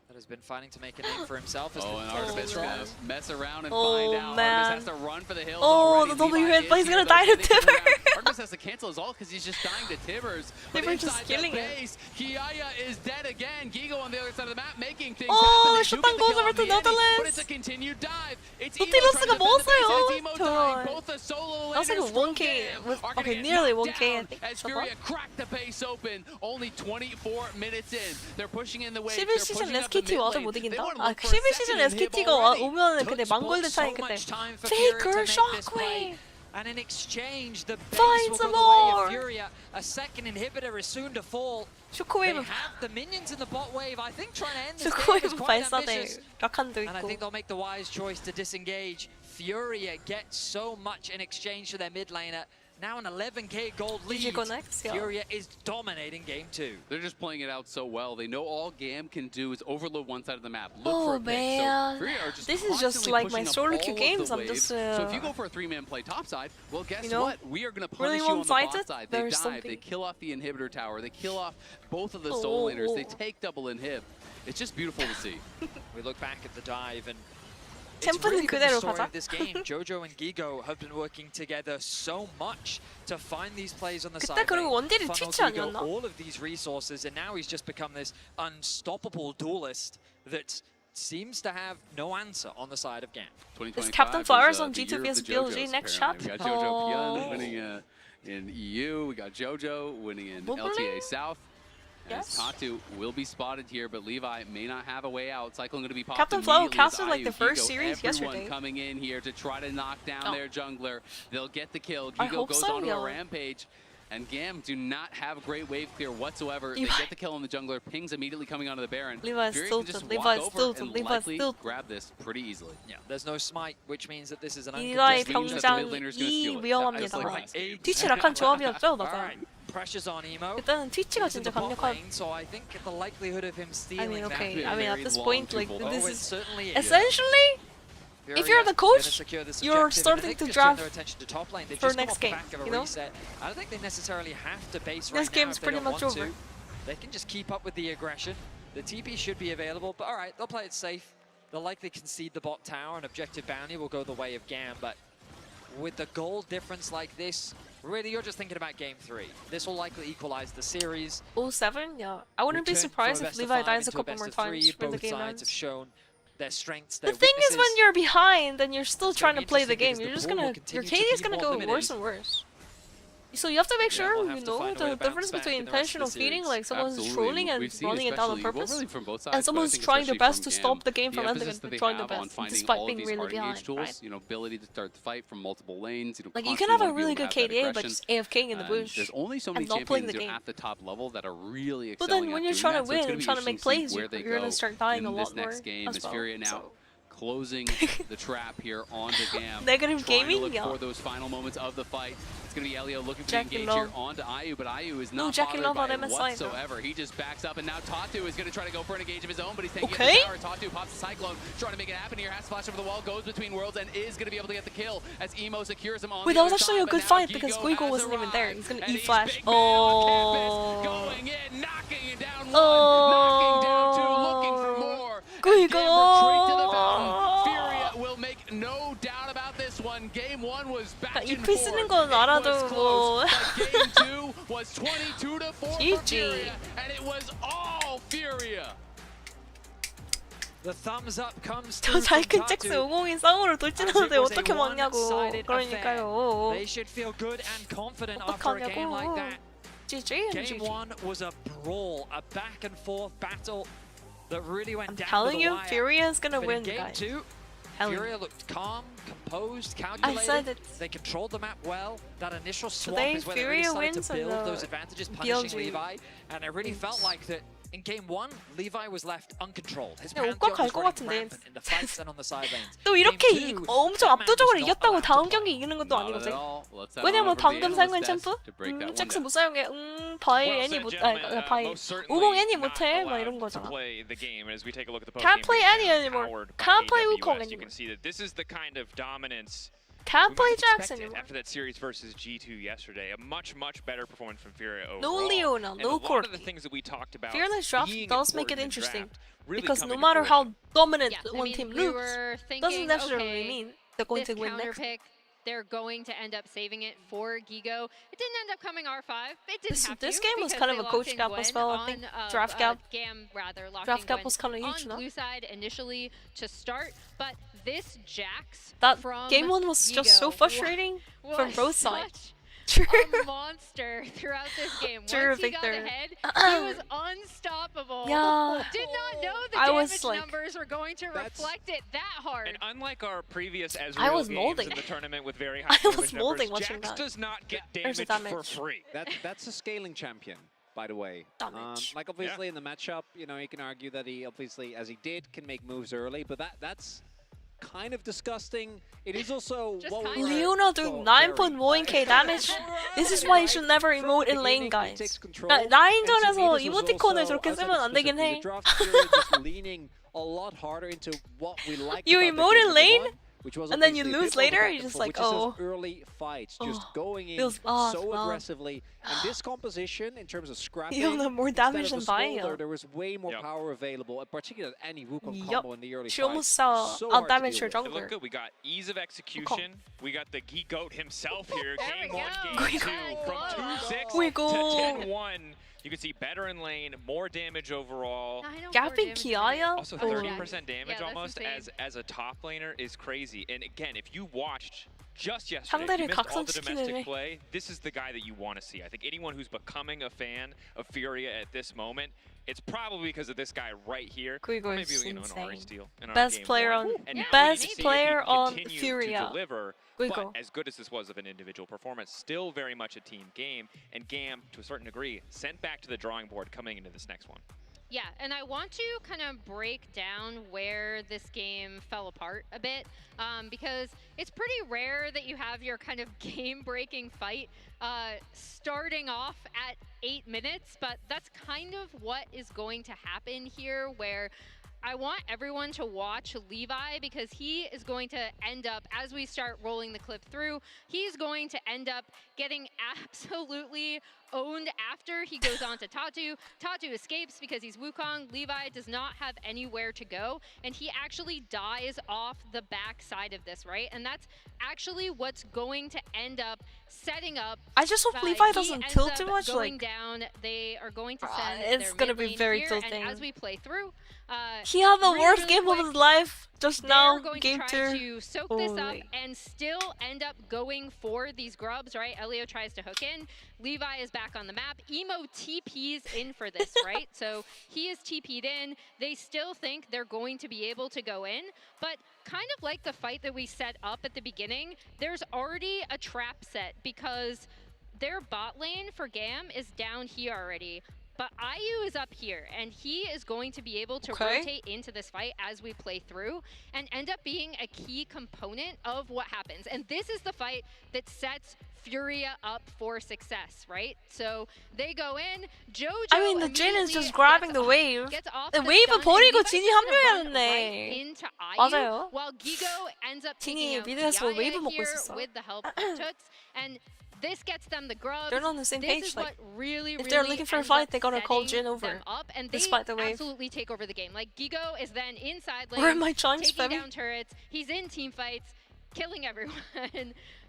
that has been fighting to make a name for himself. As Oh, the and Artemis Oh, gonna God. mess around and Oh, find out. man. Artemis has to run for the hills Oh, already. the W Levi hit, but is he's gonna here, though, die to standing Timber. around. Artemis has to cancel his ult because he's just dying to Tibbers. But Timber just inside the killing it. base, Kiaya is dead again. Gigo on the other side of the map making things Oh, happen. They do shutdown get the goes kill over on to the Eddie, Netherlands. but it's a continued dive. It's Nautilus Emo trying to defend the base, 먹었어요. and it's Emo dying. 저런. Both the solo That was like laners a from 1K GAM with- are gonna okay, get nearly knocked 1K, I down think, as so Furia far. cracked the base open. Only 24 minutes in. They're pushing in the wave. 11 시즌 SKT 와도 못 이긴다? 아, 11 시즌 SKT가 SKT가 오면은 근데 Toots 망골드 bought so 차이 그때. much time for Furia to Faker make this play. shockwave. And in exchange, the base Find will some go the way more. of Furia. A second inhibitor is soon to fall. They 쇼크웨이브 have the minions in the bot wave. I think trying to end this game is 쇼크웨이브 quite 발사대 ambitious. 라칸도 And I 있고. think they'll make the wise choice to disengage. Furia gets so much in exchange for their mid laner. Now an 11k gold Did you lead. go next? Yeah. Furia is dominating game 2. They're just playing it out so well. They know all GAM can do is overload one side of the map. Look Oh, for a pick. man. So Furia are just This is just constantly like my pushing up solo all queue of games. the I'm just, waves. So if you go for a 3-man play topside, well, guess you know, what? We are going to really punish you on the bot one-sided? side. They There's dive. something. They kill off the inhibitor tower. They kill off both of the solo laners. They Oh. take double inhib. It's just beautiful to see. We look back at the dive and it's 템포는 really been the 그대로 story 가자. of this game. Jojo and Gigo have been working together so much to find these plays on the 그때 side. 그리고 원딜이 Funnel 트위치 Gigo 아니었나? all of these resources, and now he's just become this unstoppable duelist that seems to have no answer on the side of GAM. 2025 Captain Flowers is, on the G2 year of vs the BLG JoJos, next apparently. shot. We got JoJo Oh. Pyun winning in EU. We got JoJo winning in LTA South. As Yes. Tatu will be spotted here, but Levi may not have a way out. Cyclone going to be popped Captain Flow immediately as casted like the Ayu, first Gigo, series everyone yesterday. coming in here to try to knock down Oh. their jungler. They'll get the kill. I Gigo hope goes so, onto yeah. a rampage. And GAM do not have great wave clear whatsoever. They Levi. get the kill on the jungler. Pings immediately coming onto the Baron. Levi's Fury still can just to- walk Levi's over still to- and Levi's likely still- grab this pretty easily. Yeah, there's no smite, which means that this is an 이가의 uncontested means that the mid 병장이 laner's gonna steal it. 위험합니다. Just like that. 트위치 라칸 조합이었죠, All 맞아. right, pressures on Emo. 그때는 트위치가 He's in 진짜 the bot 강력한. lane, so I think the likelihood of him I stealing mean, that okay. be I mean, at very this long point, like twofold. this Oh, it is certainly is. essentially if you're the coach, secure this you're objective, and I starting think to just turn draft their attention to top lane. They've for just come next off the game, back of a you know? reset. I don't think they necessarily have to base This right now game's if they pretty don't much want over. to. They can just keep up with the aggression. The TP should be available, but all right, they'll play it safe. They'll likely concede the bot tower, and objective bounty will go the way of GAM, but with the goal difference like this, really you're just thinking about game 3. This will likely equalize the series. 0-7, yeah. I wouldn't be Return surprised from if best of Levi 5 dies a into couple best more of 3. times when the Both game sides ends. have shown their strengths, The their thing is, when weaknesses. you're behind and you're still It's trying gonna to be play the interesting game, because you're the just pool will gonna, your continue to KD is be gonna more go limited. worse and worse. So you have to make sure, we'll you have to know, find a way the to bounce difference back between in the rest of the intentional feeding, series. like someone's Absolutely. trolling and We've seen running it down on especially- well, purpose, really from both sides, and but I someone's think trying their especially best to from stop the game the from ending emphasis that and they trying their have on best, finding despite all of being these really hard behind, engaged tools, right? you know, ability to start the fight from multiple lanes, you know, Like, you can have a really good constantly KDA, wanna but be able just to have that AFKing in the aggression. bush There's only so many and not playing champions the you know, game. at the top level that are really But excelling then when at you're doing trying to that, so it's win gonna and be trying to make interesting plays, see where they you're gonna go start dying a in lot this next more game. as Is well, Furia now so. closing the trap here onto GAM. Negative trying gaming? to look Yeah. for those final moments of the fight. It's going to be Elio looking for the Jacking engage here love. onto Ayu, but Ayu is No not jacking bothered love by on it MSI, no. whatsoever. He just backs up, and now Tatu is going to try to go for an engage of his own, but he's taking Okay. it to the tower. Tatu pops the Cyclone, trying to make it happen here. Has to flash over the wall, goes between worlds, and is going to be able to get the kill as Emo secures him on Wait, the that was other actually side, a but good now fight because Gigo Guigo has wasn't even there. arrived, He's gonna and E-flash. big man on campus, Oh. going in, knocking it down one, knocking down two, looking for more. As GAM retreat to the mountain. Furia will make no doubt about this one. Game 1 was back and EP 쓰는 건 forth. It 알아도 was 뭐. close, but game 2 was 22-4 for GG. Furia, and it was all Furia. The thumbs up comes 저 through from 자이큰 잭스 Tatu. 502 쌍으로 돌진하는데 As it was a 어떻게 막냐고. one-sided 그러니까요. They should feel good and confident after a game like that. GG and Game GG. 1 was a brawl, a back and forth battle that really went I'm down telling to the you, wire. Furia is gonna But win, in game guys. 2, Telling Furia you. looked calm, composed, I calculated. said it. They controlled the map well. That initial swap Today, is where they Furia really started wins to and build the those advantages, punishing BLG Levi. And it really felt wins. like that in game 1, Levi was left uncontrolled. His 야, pantheon 옷과 was 갈것 running 같은데. rampant in the fights and on the side lanes. 또 Game 이렇게 2, 엄청 Batman 압도적으로 was not 이겼다고 allowed to 다음 play. 경기 이기는 것도 Not 아니거든. at all. Let's have 왜냐면 an overview 방금 analyst 상관 desk 챔프? to break that one 잭스 down. 못 사용해. 바이 Well 애니 said, 못, gentlemen. 바이 Most certainly 50 애니 not 못해 막 allowed 이런 to 거잖아. play the game as we take a look at the Can't post-game play breakdown any anymore. powered by Can't play AWS. Wukong You anymore. can see that this is the kind of dominance Can't we play might have Jax expected anymore. after that series versus G2 yesterday. A much better performance from Furia overall. No Leona, And no a lot Corki. of the things that we talked about Fearless draft being does make it important in interesting draft really because come no into matter fruition. how dominant Yeah, I one mean, team we looks, were doesn't thinking, necessarily okay, mean they're going this to win counter next. pick, they're going to end up saving it for Gigo. It didn't end up coming R5. It didn't have This to game was because kind of they a coach locked in gap as Gwen well, I think. on, Draft gap. GAM rather, locked Draft in gap Gwen was kind of huge, on no? blue side initially to start, but this Jax That from game 1 was just so Gigo frustrating from was both sides. such True. a monster throughout this game. True, Once he got Victor. ahead, he was unstoppable. Yeah. Did not know the I damage was like- numbers were going to reflect it that hard. And unlike our previous I Ezreal was games molding. in the tournament with very high I was damage molding numbers, watching Jax that. does not get There's a damage for damage. free. That's a scaling champion, by the way. Damage. Like obviously in the matchup, you know, you can argue that he obviously, as he did, can make moves early, but that's kind of disgusting. It is also Just what we kind were- of. Leona doing 9.5k damage. This is why you should never emote in lane, guys. 라인전에서 이모티콘을 저렇게 쓰면 안 되긴 해. You emote in lane, and then you lose later. You're just like, oh. Early fights, just Oh, going in feels off, so man. aggressively. And this composition, in terms of scrapping, You'll have more instead damage of than the buying smolder, it. there was way more Yep. power available, particularly any Wukong Yup. combo in the early She fights. almost So hard to outdamaged her deal with. It looked jungler. good. We got ease of execution. We got the Geek Goat himself here. There Game we 1, go. Game 2. Wiggle. From 2-6 Wiggle. to 10-1. You can see better in lane, more damage overall. Gapping Kiaya? Also, Oh, 30% yeah, damage that's almost insane. as a top laner is crazy. And again, if you watched just yesterday, if 상대를 you missed all the 각성시키네. domestic play, this is the guy that you want to see. I think anyone who's becoming a fan of Furia at this moment, it's probabably because of this guy right here. Guigo Or is maybe an Ari insane. steal in our Best game player 1. on- And now we best need to see if he player can on continue Furia. to deliver. Guigo. But as good as this was of an individual performance, still very much a team game. And GAM, to a certain degree, sent back to the drawing board coming into this next one. Yeah, and I want to kind of break down where this game fell apart a bit, because it's pretty rare that you have your kind of game-breaking fight starting off at 8 minutes, but that's kind of what is going to happen here, where I want everyone to watch Levi because he is going to end up, as we start rolling the clip through, he's going to end up getting absolutely owned after he goes on to Tatu. Tatu escapes because he's Wukong. Levi does not have anywhere to go, and he actually dies off the back side of this, right? And that's actually what's going to end up setting up. I just hope Levi doesn't tilt too much. Going like down, they are going to send it's their gonna mid be lane very here, tilting. and as we play through, He had the really, worst really game of quick, his life just now. they're going Game to try 2. to soak this up Holy. and still end up going for these grubs, right? Elio tries to hook in. Levi is back on the map. Emo TP's in for this, right? So he is TP'd in. They still think they're going to be able to go in, but kind of like the fight that we set up at the beginning, there's already a trap set because their bot lane for GAM is down here already. But IU is up here, and he is going to be able to rotate into this fight as we play through and end up being a key component of what happens. And this is the fight that sets Furia up for success, right? So they go in, Jojo I mean, the Jin is just grabbing the wave. The wave 버리고 진이 합류했네. into IU, 맞아요. while Gigo ends up taking 진이 out 미드에서 Kiaya 웨이브 먹고 here 있었어. with the help of Toots, and this gets them the grubs. They're on the same This page. is Like, what really, if they're really looking for a ends fight, up they gotta call setting Jin over. them up, and they Despite the wave. absolutely take over the game. Like, Gigo is then inside lane, Where are my chunks, taking Femi? down turrets. He's in team fights, killing everyone.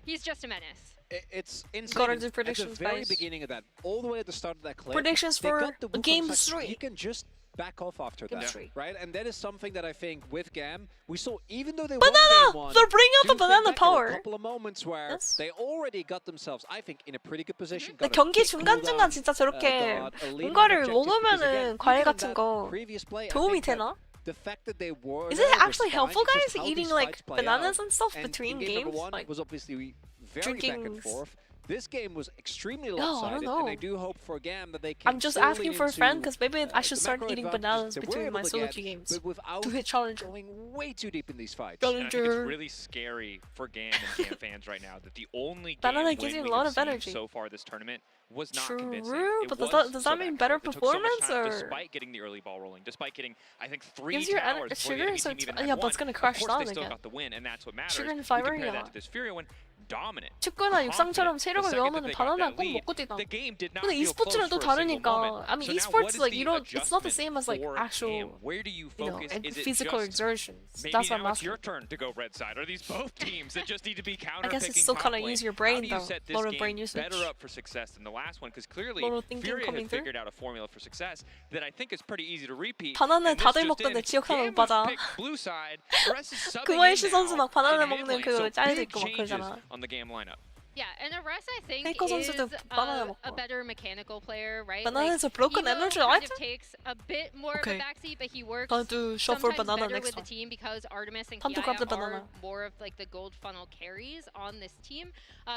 He's just a menace. It's insane. Gotta do At predictions, the very guys. beginning of that, all the way at the start of that clip, Predictions they for got the Wukong game section. 3. You can just back off after Game that, 3. right? And that is something that I think with GAM, we saw even though they Banana! won game 1, They're bringing out do the think banana back, there were power. a couple of moments where Yes. they already got themselves, I think, in a pretty good position. 근데 got a 경기 quick 중간중간 cooldown, 진짜 저렇게 got a lead 뭔가를 objective, because 먹으면은 again, 과일 even in 같은 that 거 previous play, I 도움이 think that 되나? the fact that they were Is there it was actually fine, helpful, it's guys, just how eating these like fights play bananas out. and stuff And between in game games? number 1 Like, was obviously very drinking- back and forth. This game was extremely I don't lopsided, know. and I do hope for GAM that they can. I'm just still asking lean for a friend into, because maybe I should the start macro eating advantages bananas that we're between able my to solo get, queue games but without to hit challenger. going way too deep in these fights. And I think it's Challenger. really scary for GAM and GAM fans right now that the only Banana game gives win you a we lot have of seen energy. so far this tournament was not True, convincing. but It does that so mean bad. better It took so much performance, time, or- despite getting the early ball rolling, despite getting, I think, 3 Gives your towers before the sugar, enemy so team it's- even had yeah, but one. it's gonna Of crash course, down they still again. got the win, and that's what matters. Sugar and We fiber, compare yeah. that to this Furia win, dominant. 축구나 육상처럼 confident. 체력을 The second 외우면 that they got 바나나 that 꼭 lead, 먹고 뛰다. the game did not 근데 feel close esports는 또 for a single 다르니까. moment. I mean, So now esports what is like the you don't. It's not the adjustment same as like for actual, GAM? Where do you focus? Is it physical just exertions. maybe That's what now I'm it's your asking. turn to go red side? Are these both teams that just need to be counter I guess it's picking still top kind of lane? use your How brain do you though. set A lot this of brain game usage. better up for success than the last one? Because clearly lot of thinking Furia coming had through. figured out a formula for success that I think is pretty easy to repeat. 바나나 And this 다들 just 먹던데 in, 기억하는 GAM was 오빠다. picked blue side, the rest is subbing 그와이시 in 선수 now 막 바나나 in mid 먹는 lane. 그 So 짤도 big 있고 막 changes 그러잖아. on the GAM lineup. Yeah, and Aress, I think, 페이커 is 선수도 바나나 먹고. a better mechanical player, right? Banana's like, a broken Emo energy kind item? of takes a bit more Okay. of a backseat, but he works I'll do shuffle sometimes banana better next with time. the team because Artemis and Time to grab the Kiaya are banana. more of like the gold funnel carries on this team.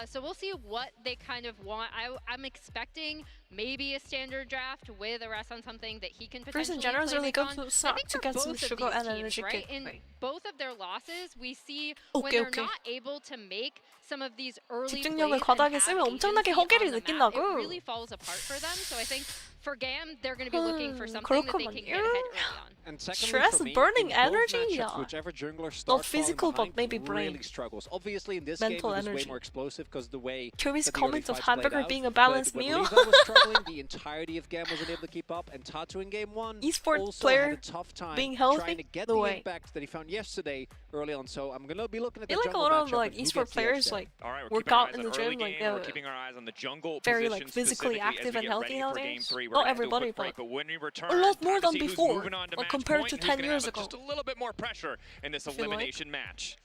So we'll see what they kind of want. I'm expecting maybe a standard draft with Aress on something that he can First potentially in general is play really big good on. to I start think to for get some both of sugar these and teams, energy right? kick. In Right. both of their losses, we see when Okay, they're okay. not able to make some of these early 집중력을 plays 과다하게 and 쓰면 have 엄청나게 agency 허기를 on the map, 느낀다고. it really falls apart for them. So I think for GAM, they're going to be looking for something that they can get 그렇구만요. ahead early on. And secondly, Stress, for me, burning in both energy, matchups, yeah. whichever jungler starts Not falling physical, but behind maybe brain. really struggles. Obviously, in this Mental game, it was energy. way more explosive because the way Kirby's that the early comment of fights played hamburger out, being a but balanced when meal. Levi was struggling, the entirety of GAM wasn't able to keep up, and Tatu in game 1 Esports also player had a tough time being healthy, trying to get no the way. impact that he found yesterday early on. So I'm gonna be looking at I the feel like a jungle lot of matchup like and who esports gets the edge players there. like All right, we're work keeping our out eyes in on the early gym, like game. We're they're keeping our eyes on the jungle very like position physically specifically as active we and get healthy ready for game nowadays. 3. We're Not gonna have to do a everybody, quick break, but but when we return, a lot time more to than see who's before, moving on to like match compared point to and who's 10 gonna years have ago. just a little bit more pressure in this feel like. elimination match.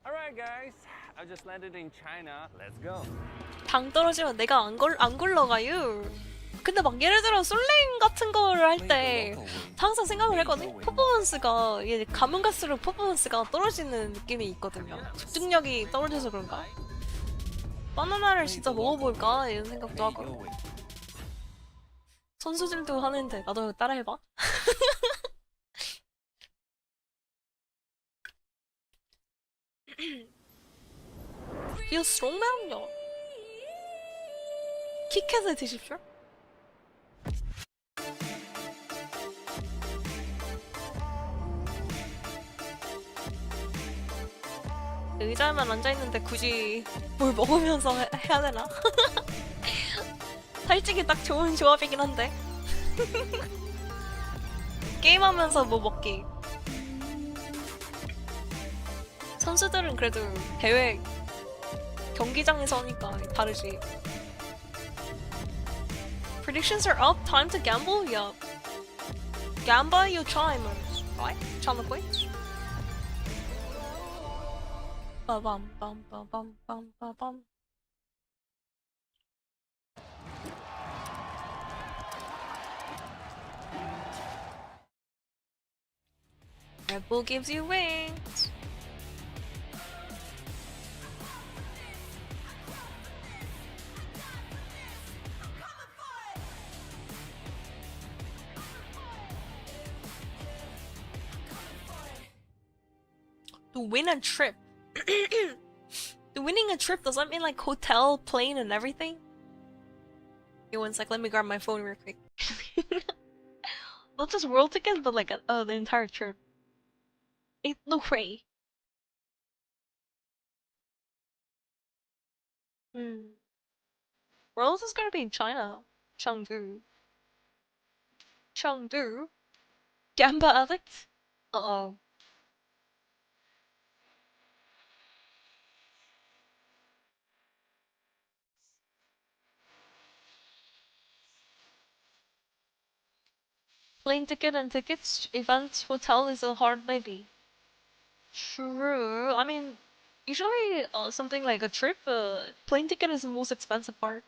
Alright guys, I just landed in China. Let's go. 당 떨어지면 내가 안 굴러가요. 근데 막 예를 들어 솔랭 같은 거를 할 때 항상 생각을 했거든. 퍼포먼스가 이게 가면 갈수록 퍼포먼스가 떨어지는 느낌이 있거든요. 집중력이 떨어져서 그런가? 바나나를 진짜 먹어볼까 이런 생각도 하고. 선수들도 하는데 나도 따라해봐. Feel strongman요. 키캣을 드십시오. 의자에만 앉아있는데 굳이 뭘 먹으면서 해야 되나? 살찌기 딱 좋은 조합이긴 한데. 게임하면서 뭐 먹기. 선수들은 그래도 대회 경기장에서 하니까 다르지. Predictions are up. Time to gamble? Yup. Gamble your chimers, right? Chime points. Ba bum bum ba bum bum ba bum. Red Bull gives you wings. To win a trip. To winning a trip, does that mean like hotel, plane, and everything? Yo, one sec, let me grab my phone real quick. Not just world tickets, but like the entire trip. Ain't no way. Where else is gonna be in China? Chengdu. Chengdu? Gamba addict? Uh-oh. Plane ticket and tickets, events, hotel is a hard maybe. True. I mean, usually something like a trip, plane ticket is the most expensive part.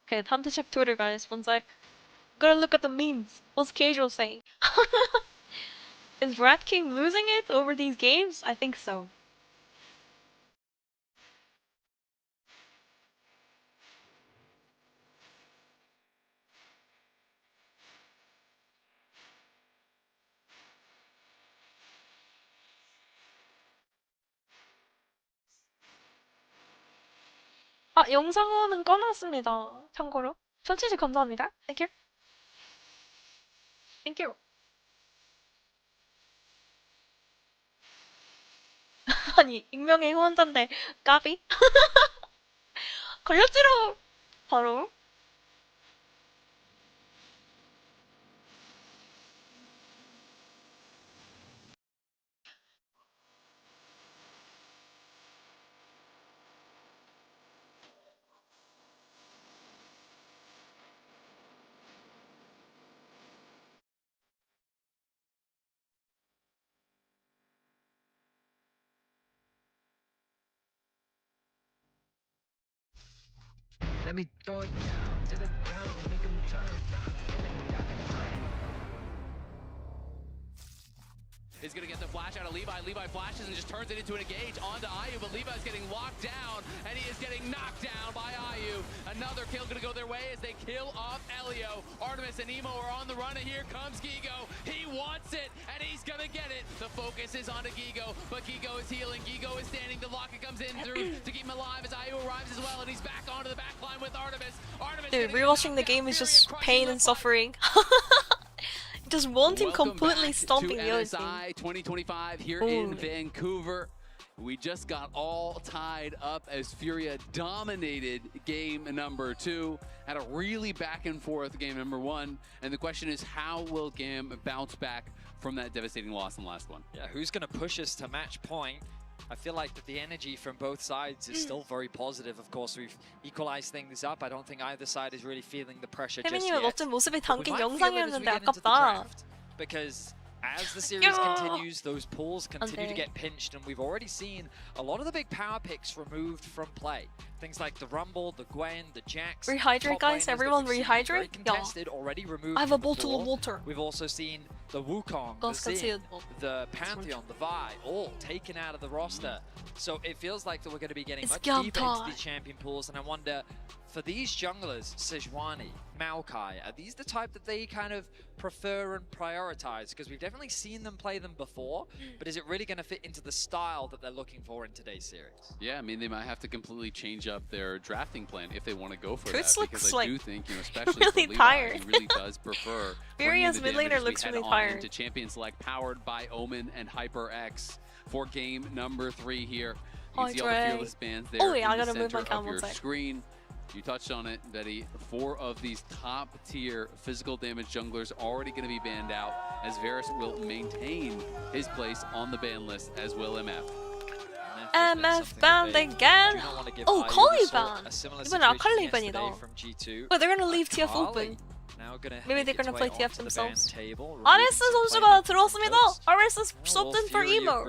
Okay, time to check Twitter, guys. One sec. Gotta look at the memes. What's Casual saying? Is Rat King losing it over these games? I think so. 아, 영상은 꺼놨습니다. 참고로. 천치지 감사합니다. Thank you. Thank you. 아니, 익명의 후원자인데 까비? 걸렸지롱! 바로. Let me throw it down to the ground, make 'em turn around. Is going to get the flash out of Levi. Levi flashes and just turns it into an engage onto Ayu, but Levi's getting locked down, and he is getting knocked down by Ayu. Another kill going to go their way as they kill off Elio. Artemis and Emo are on the run, and here comes Gigo. He wants it, and he's going to get it. The focus is onto Gigo, but Gigo is healing. Gigo is standing. The locket comes in through to keep him alive as Ayu arrives as well, and he's back onto the back line with Artemis. Dude, rewatching the game is just pain and suffering. Just one team completely stomping the other team. NSI 2025 here in Vancouver. We just got all tied up as Furia dominated game number 2. Had a really back and forth game number 1. And the question is, how will GAM bounce back from that devastating loss in the last one? Yeah, who's going to push us to match point? I feel like that the energy from both sides is still very positive. Of course, we've equalized things up. I don't think either side is really feeling the pressure just 혜민님의 yet. 멋진 모습이 But we 담긴 might feel it as we 영상이었는데 get into the 아깝다. draft, because as the series continues, those pools continue to get pinched, and we've already seen a lot of the big power picks removed from play. Things like the Rumble, the Gwen, the Jax. Rehydrate, guys. Everyone rehydrate. Contested, already removed I have a from the bottle of floor. water. We've also seen the Wukong, the Guys can see Xin, it. the Pantheon, the Vi, all taken out of the roster. So it feels like that we're going to be getting It's much GAM deeper time. into these champion pools, and I wonder, for these junglers, Sejuani, Maokai, are these the type that they kind of prefer and prioritize? Because we've definitely seen them play them before, but is it really going to fit into the style that they're looking for in today's series? Yeah, I mean, they might have to completely change up their drafting plan if they want to go for Chris that. looks Because I like do think, you know, especially really for Levi, tired. he really does prefer Furious bringing mid the laner damage as we looks head really on tired. into champion select, powered by Omen and HyperX for game number 3 here. You can see all the Hydrate. fearless bands there Oh yeah, I in the gotta move my center cam of your one sec. screen. You touched on it, Betty. 4 of these top-tier physical damage junglers already going to be banned out, as Varus will maintain his place on the ban list, as will MF. MF banned again. Oh, Kali banned. 이번엔 아칼리 ban이다. But they're gonna leave TF open. Maybe they're gonna play TF themselves. RS 선수가 들어왔습니다. RS subbed in for emo.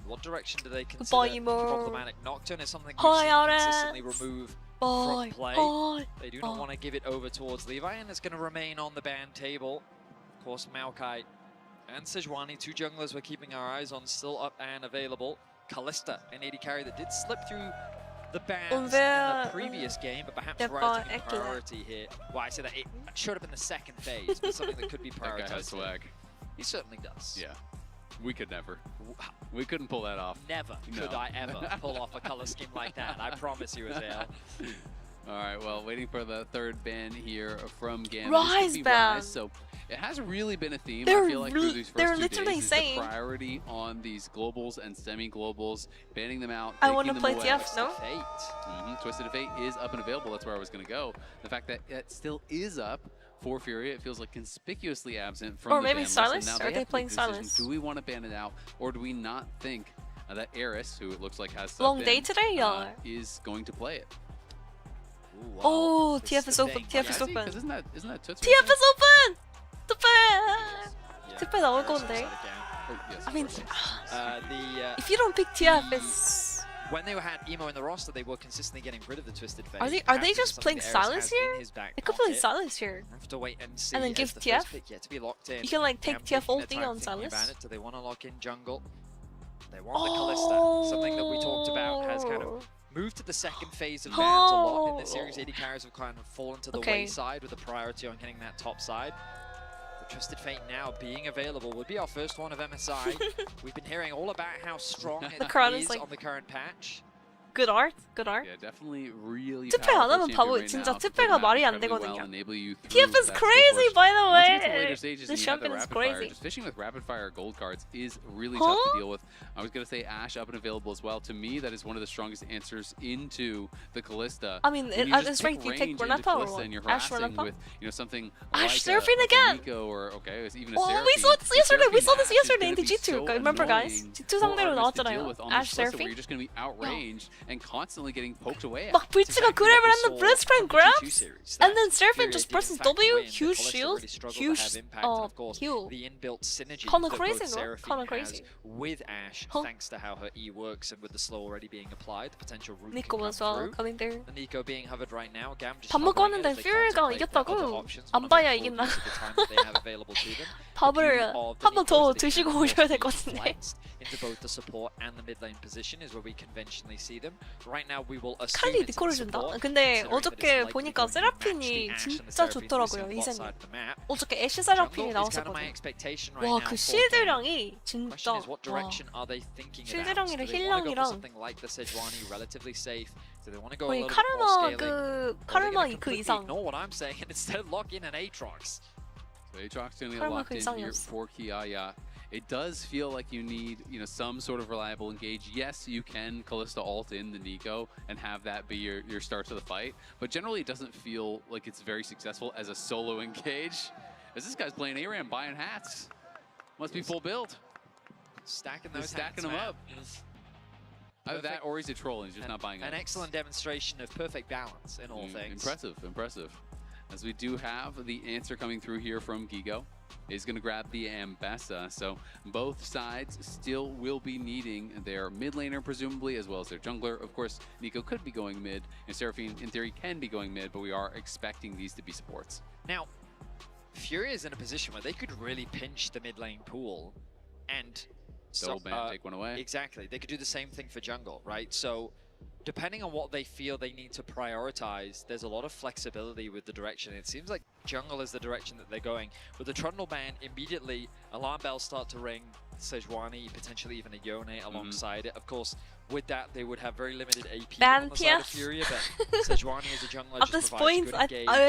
What direction do they Goodbye, consider emo. problematic? Nocturne is something we've Hi, seen RS. consistently remove Bye. from play. Bye. They do not want to give it over towards Levi, and it's going to remain on the ban table. Of course, Maokai and Sejuani, 2 junglers we're keeping our eyes on, still up and available. Kalista, an AD carry that did slip through the bans in the previous game, but perhaps rising in priority here. Well, I say that it showed up in the second phase, but something that could be prioritized. That guy has swag. He certainly does. Yeah. We could never. We couldn't pull that off. Never could I ever pull off a color scheme like that. I promise you, Azale. All right, well, waiting for the 3rd ban here from GAM. Rise ban. So it has really been a theme. They're I feel like through these they're first 2 literally days is saying- the priority on these globals and semi-globals, banning them out. I want to taking play them away. TF, no? Twisted Fate is up and available. That's where I was going to go. The fact that it still is up for Furia, it feels like conspicuously absent from Or the maybe ban list. Silas? And now Are they have to playing make the decision, Silas? do we want to ban it out, or do we not think that Eris, who it looks like has Long subbed day in, today, yeah. is going to play it? Ooh, wow. Oh, This TF is is the open. thing. TF is open. Because isn't that Toots? TF is open. 투표. Yeah. 투표 나올 Eris 건데. upside down. Oh, yes, I mean, The if you don't pick TF, it's. when they had Emo in the roster, they were consistently getting rid of the Twisted Fate. Are they Perhaps just it's something playing that Eris silence has here? in his back They could play pocket. silence here. We'll have to wait and see. And then as give the TF? first pick yet to be locked in. You can like take GAM TF taking their ulti time on thinking silence. about it. Do they want to lock in jungle? They want the Kalista, something that we talked about has kind of moved to the second phase of bans a lot in the series. AD carries have kind of fallen to the wayside with a priority on getting that top side. The Twisted Fate now being available would be our first one of MSI. We've been hearing all about how strong it is like, on the current patch. Good art, good art. Yeah, definitely really 투표 안 하면 바보. 진짜 투표가 말이 안 되거든요. TF is crazy, by the way. This champion is crazy. Just fishing with rapid fire gold cards is really tough to deal with. I was gonna say Ashe up and available as well. To me, that is one of the strongest answers into the Kalista. I mean, at this rate, you take Renata or what? And you're Ashe harassing Renata? with, you know, something Ashe like surfing a again. Nico or okay, it's even a Oh, Seraphine. we saw this yesterday. We saw this Seraphine yesterday in Ashe the is gonna G2. be so Remember, guys? annoying G2 for 상대로 artists to deal 나왔잖아요. with on Ashe this Kalista, where surfing. you're just gonna be outranged and constantly getting poked away at. 막 불치가 그랩을 했는데 blitzcrank grabs, and then Seraphine just presses W, huge shield, huge heal. The inbuilt synergy Kinda that crazy, both no? Seraphine Kinda has crazy. with Ashe, thanks to how her E works and with the slow already being applied, the potential root Nico can as come well, through. coming there. The Nico being hovered right now. GAM just 밥 먹고 hovering 왔는데 as they 퓨리가 contemplate what other 이겼다고? options 안 wanna 봐야 make full 이긴다. use of the time that they have available to them. 밥을 한 번 더 드시고 오셔야 될 것 같은데. Flexed into both the support and the mid lane position is where we conventionally see them. Right now we will assume 칼리 it's 니코를 in 준다? support, 근데 considering that it's 어저께 likely 보니까 going to match the 세라핀이 Ashe and the 진짜 Seraphine 좋더라고요, missing 이세님. both side of the map. 어저께 애쉬 Jungle 세라핀이 is kind of my 나왔었거든요. expectation right 와, now 그 for GAM. 실드량이 Question 진짜 is what direction are they thinking about? 실드량이랑 Do they want to go for 힐량이랑 something like the Sejuani, relatively safe? Do they want to go a 거의 little bit more 카르마 scaling? 그 Or are they 카르마 gonna 그 completely 이상. ignore what I'm saying and instead lock in an Aatrox? So Aatrox going to get 카르마 locked 그 in here 이상이었어. for Kiaya. It does feel like you need, you know, some sort of reliable engage. Yes, you can Kalista ult in the Nico and have that be your start to the fight, but generally it doesn't feel like it's very successful as a solo engage. As this guy's playing ARAM, buying hats. Must be full build. Stacking He's those stacking hats, them man. up. Either that or he's a troll and he's just not buying An items. excellent demonstration of perfect balance in all things. Impressive, impressive. As we do have the answer coming through here from Gigo. is going to grab the Ambessa. So both sides still will be needing their mid laner, presumably, as well as their jungler. Of course, Nico could be going mid, and Seraphine, in theory, can be going mid, but we are expecting these to be supports. Now, Fury is in a position where they could really pinch the mid lane pool and Double ban, take one away. Exactly. They could do the same thing for jungle, right? So depending on what they feel they need to prioritize, there's a lot of flexibility with the direction. It seems like jungle is the direction that they're going. With the Trundle ban, immediately alarm bells start to ring. Sejuani, potentially even a Yone alongside it. Of course, with that, they would have very limited AP on the side of Furia, but Sejuani as a jungler at this point,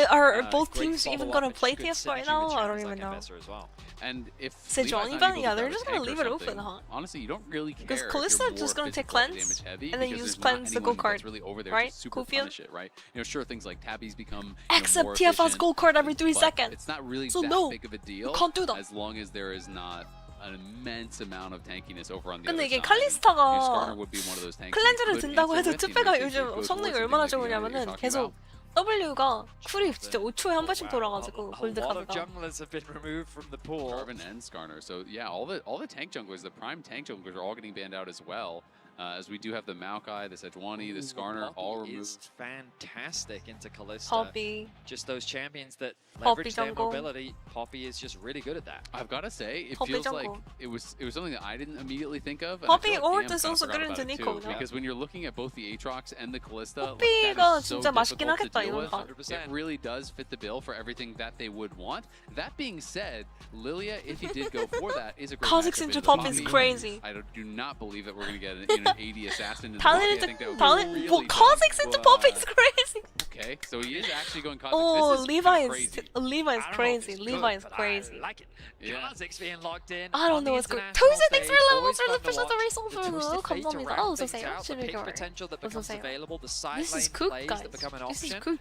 are both teams even going to play TF right now? I don't even know. Well. And if Sejuani ban, yeah, they're just going to leave it open, huh? Honestly, you don't really care. Because Kalista is just going to take cleanse, and then use cleanse the gold card, really over there right? Super punish it, right? You know, sure, things like Tabby's become except TF has gold card every 3 seconds. It's not really so that big of a deal. You can't do that. As long as there is not an immense amount of tankiness over on the 근데 other 이게 side. 칼리스타가 would be one of those tanks 클렌저를 든다고 해도 투페가 요즘 성능이 얼마나 좋으냐면은 계속 W가 쿨이 진짜 5초에 한 번씩 돌아가지고 골드 A lot of 카드가. junglers have been removed from the pool. Carbon and Skarner. So yeah, all the tank junglers, the prime tank junglers are all getting banned out as well. As we do have the Maokai, the Sejuani, the Skarner, all removed. Is fantastic into Kalista. Poppy. Just those champions that Poppy leverage their jungle. mobility. Poppy is just really good at that. I've got to say, it Poppy feels jungle. like it was something that I didn't immediately think of. and Poppy I feel like Ord GAM is kinda also forgot good about into it Nico, too, no? because when you're looking at both the Aatrox and the Kalista, Poppy가 that is so 진짜 맛있긴 difficult to 하겠다, deal 이런 with. 거. It really does fit the bill for everything that they would want. That being said, Lilia, if he did go for that, is a great Kha'Zix matchup into into Poppy is Poppy. crazy. I do not believe that we're going to get an 80 assassin in the Talon Poppy. I into think that would Talon. be Well, really Kha'Zix into Poppy is crazy. Okay, so he is actually going Kha'Zix. Oh, This is Levi is crazy. Levi is I don't know if crazy. it's Levi good, is but crazy. I like it. Yeah. Kha'Zix being locked in. I don't on know the what's good. international Tuesday, thanks for stage, 11 always for the fun to first watch. race The over. twisted fate to 감사합니다. round 어서 things 오세요. out, the pick 즐겨요. potential that 어서 becomes 오세요. available, the side This is lane good, plays guys. that become an This is option. good.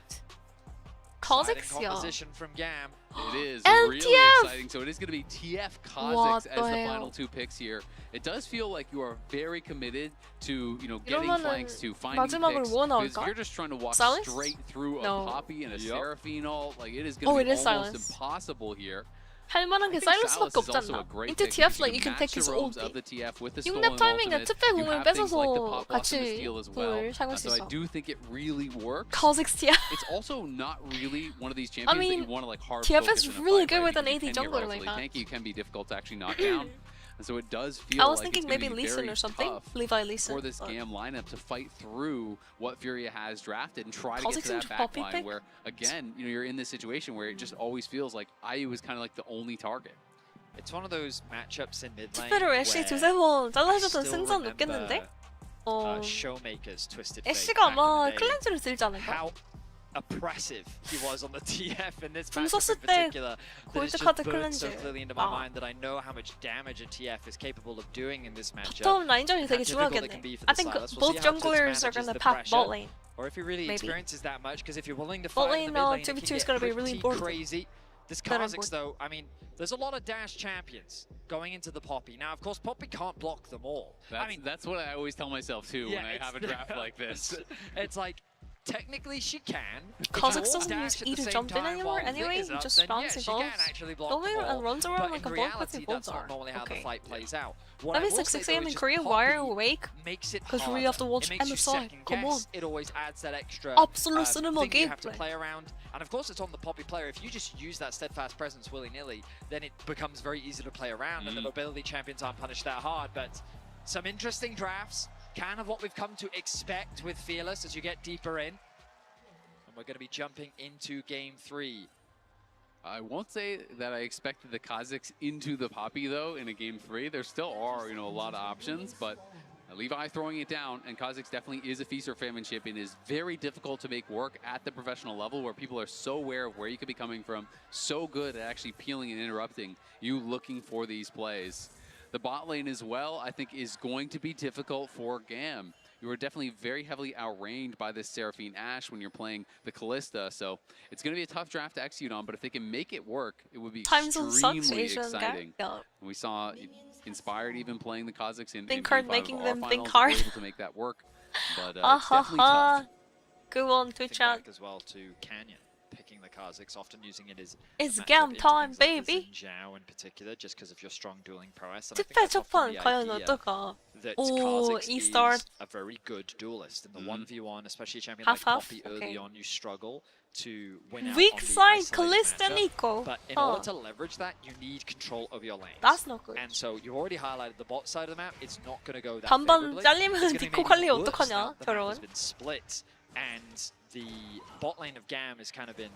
Exciting Kha'Zix야. composition from GAM. It is And really TF. exciting. So it is going to be TF What Kha'Zix as the the hell? final 2 picks here. It does feel like you are very committed to, you know, getting 이러면은 flanks, to finding 마지막으로 picks. 뭐 Because 나올까? you're just trying to walk Silence? straight through a No. Poppy and a Yup. Seraphine ult. Like, it is Oh, going to it be is almost Silence. impossible here. 할 만한 게 I think 사일러스밖에 Salas is also 없잖아. a great Into pick TF because like you can match take the his roams ulti. of the TF with the 6렙 stolen 타이밍에 ultimate. 투페 You 공을 have things 뺏어서 like the pop lock and the 같이 steal as well. 공을 사용할 수 So I 있어. do think it really works. Kha'Zix TF. It's also not really one of these champions that mean, you want to like hard TF focus is in a really fight, good right? with an Because AD you can get jungler like relatively that. tanky, you can be difficult to actually knock down. And so it does feel I was like thinking it's maybe gonna be Lee Sin very or something. tough Levi Lee Sin. for this GAM lineup to fight through what Furia has drafted and try to Kha'Zix get to that into Poppy backline pick? where, again, you know, you're in this situation where it just always feels like IU is kind of like the only target. It's one of those matchups in mid lane 투페로 애쉬 두세 번 잘라줘도 승산 높겠는데? Showmaker's Twisted Fate 애쉬가 back 아마 in the day. 클렌즈를 들지 않을까? How oppressive he was on the TF in this 궁 matchup 썼을 in 때 particular. That 골드 it's 카드 just burned so 클렌즈. clearly into my 아. mind that I know how much damage a TF is capable of doing in this matchup. 바텀 라인전이 되게 How difficult it can 중요하겠네. be for I the think Silas. We'll both see how Toots junglers are manages gonna the pack pressure, bot lane. or if he really Maybe. experiences that much, because if you're willing to Bot fight in the lane, mid lane, it 2v2 can is get gonna be really pretty important. crazy. This Very Kha'Zix important. though, I mean, there's a lot of dash champions going into the Poppy. Now, of course, Poppy can't block them all. That's what I always tell myself too when I have a draft like this. It's like, technically she can. Kha'Zix doesn't use E to jump in anymore anyway, he just spawns she and can goes actually block W them all, and runs around but like in a ball reality, with that's not normally how the Okay. fight plays out. What That I means will like say, 6 though, AM is in just Korea, why are you Poppy awake? makes it Because we harder. have to watch It makes you MSI. second Come on. guess. It always adds that extra Absolute cinema thing you have to gameplay. play around. And of course, it's on the Poppy player. If you just use that steadfast presence willy-nilly, then it becomes very easy to play around, and the mobility champions aren't punished that hard. But some interesting drafts, kind of what we've come to expect with Fearless as you get deeper in. And we're going to be jumping into Game 3. I won't say that I expected the Kha'Zix into the Poppy though in a Game 3. There still are, you know, a lot of options, but Levi throwing it down, and Kha'Zix definitely is a feast or famine champion. It is very difficult to make work at the professional level where people are so aware of where you could be coming from, so good at actually peeling and interrupting you looking for these plays. The bot lane as well, I think, is going to be difficult for GAM. You are definitely very heavily outranged by this Seraphine Ashe when you're playing the Kalista, so it's going to be a tough draft to execute on, but if they can make it work, it would be extremely exciting. Yeah. We saw Inspired even playing the Kha'Zix in Think Game hard 5 making of them our think finals. hard. They were able to make that work, but it's definitely tough. Good one, good Think chat. back as well to Canyon picking the Kazakhs, often using it as It's a matchup GAM into time, things like the baby. Xin Zhao in particular, just because of your strong dueling prowess. And I think 특별 that's often 첫판 the 과연 idea 어떨까? that 오, Kazakhs 이 is start. a very good duelist in the 1v1, especially a champion Half, like half? Poppy early Okay. on. You struggle to win out Weak on the side isolated Kalista matchup, Nico. but in order to leverage that, you need control of your lanes. That's not good. And so you've already highlighted the bot side of the map. It's not going to go that 반반 favorably. 잘리면 It's gonna 니코 be 관리 maybe worse 어떡하냐, now that the map has 저런. been split, and the bot lane of GAM has kind of been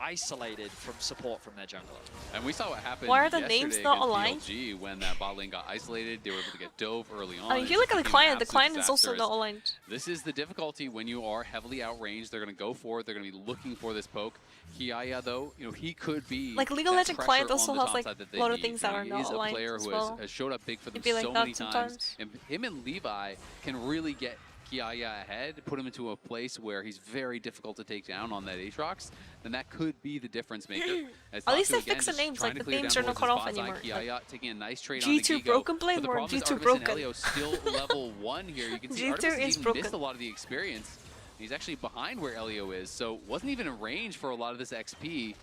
isolated from support from their jungler. And we saw what happened Why are the yesterday names not against aligned? BLG when that bot lane got isolated. They were able to get dove early on. I mean, if you It look at the became client, an the absolute client is also disaster. not aligned. This is the difficulty when you are heavily outranged. They're going to go for it. They're going to be looking for this poke. Kiaya, though, you know, he could be Like, League of that Legends pressure client on also the has, top like, side that they a lot of need. things You that know, are he not is a aligned player as who well. has showed up big for them It'd be like so that many times. sometimes. And him and Levi can really get Kiaya ahead, put him into a place where he's very difficult to take down on that Aatrox, then that could be the difference maker. As At least Tatu, they again, fix the just names, trying like to the clear names down are not towards cut his off bot side. anymore. Kiaya taking a nice trade G2 on the broken Gigo. blade But the or problem is G2 Artemis broken? and Elio still level 1 here. You can see G2 Artemis is has even broken. missed a lot of the experience. He's actually behind where Elio is, so wasn't even in range for a lot of this XP.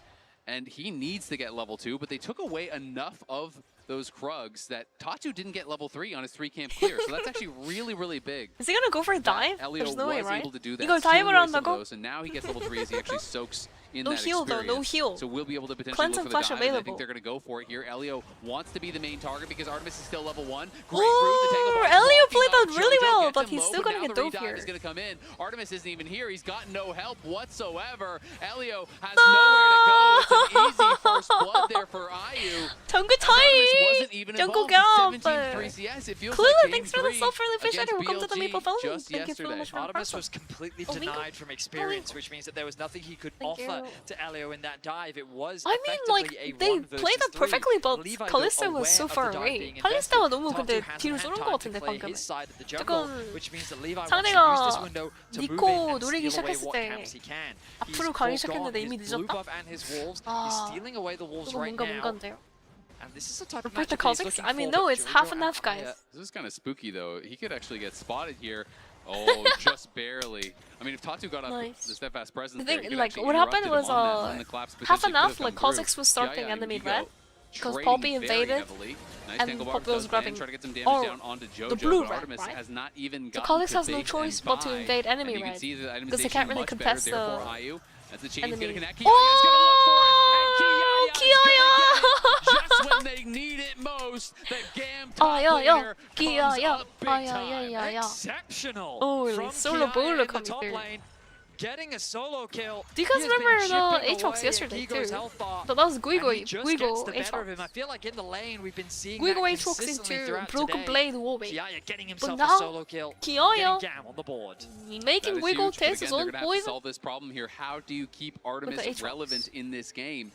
And he needs to get level 2, but they took away enough of those Krugs that Tatu didn't get level 3 on his 3-camp clear. So that's actually really, really big. Is he gonna go for a dive? Elio There's no way, was right? able to do that. 이걸 steal 다이브를 away some of 한다고? those, and now he gets level 3 as he actually soaks in No that heal though, experience. no heal. So we'll be able to potentially Cleanse look and for the flash dive, and I available. think they're going to go for it here. Elio wants to be the main target because Artemis is still level 1. Great Ooh, route, the Tangle Ball is Elio walking played up. that really Jojo well, gets but him he's low, still gonna now get the dove redive here. is going to come in. Artemis isn't even here. He's got no help whatsoever. Elio has No! nowhere to go. It's an easy first blood there for IU. 정글 As Artemis 타임! wasn't even 정글 involved in 경! 17-3 CS. It feels Clearly, like game thanks for the 3 self-friendly fish against editor. Welcome to the BLG Maple Phone. just Thank you so yesterday. much for the Artemis person. was completely Oh, Mingo. denied from experience, Mingo. which means that there was nothing he could Thank offer you. to Elio in that dive. It was I mean, like, effectively a they 1 versus played that 3. perfectly, but Levi, though, Kalista was aware so of the far dive away. being 칼리스타가 invested, 너무 근데 Tatu hasn't 뒤로 had 쏘는 것 time to 같은데 play 방금은. his side of the jungle, 조금 which means that Levi wants 상대가 to use this window to 니코 move in and 노리기 steal away 시작했을 what 때 camps he can. 앞으로 He's 가기 forgone 시작했는데 이미 his blue 늦었다? buff and his wolves. 아, He's stealing away the wolves 이거 right 뭔가 now. 뭔가인데요? And this is the type of Report the matchup he's Kazakhs? looking I mean, for, no, but it's Jojo half and and half, guys. Aya- This is kind of spooky, though. He could actually get spotted here. Oh, just barely. I mean, if Tatu got up Nice. the steadfast presence The there, thing, he could like, actually what happened interrupted him was, on that, and the collapse half potentially and half, could have like, come Kazakhs through. was starting Kiaya and enemy Gigo red, because trading Poppy very invaded, heavily. Nice and tangle bar Poppy was does grabbing try to get some damage all down onto Jojo, the blue but red, Artemis right? has not even So gotten Kazakhs to has no bait choice and but to buy. invade enemy And you can red, see the because they can't really much better contest there the for IU. As the chain's enemy. going to connect. Kiaya's going to look for it, and Kiaya! just when they need it most, the GAM top 아, 야, 야. laner comes Kiaya. up big 아, 야, 야, time. 야, 야. Exceptional Holy from solo Kiaya bowler in the coming top through. lane, getting a solo kill. Do you guys He has been remember the chipping Aatrox away yesterday, at Gigo's too? health bar, But that was and Guigo, he just Guigo gets the better of him. I Aatrox. feel like in the lane we've been seeing Guigo that Aatrox consistently into throughout Broken today. Blade wallbait. Kiaya getting But himself now, a solo kill, Kiaya getting GAM on the board. making That is Guigo huge, but test his again, they're own gonna have to poison. solve this problem here. How do you keep Artemis Aatrox. relevant in this game?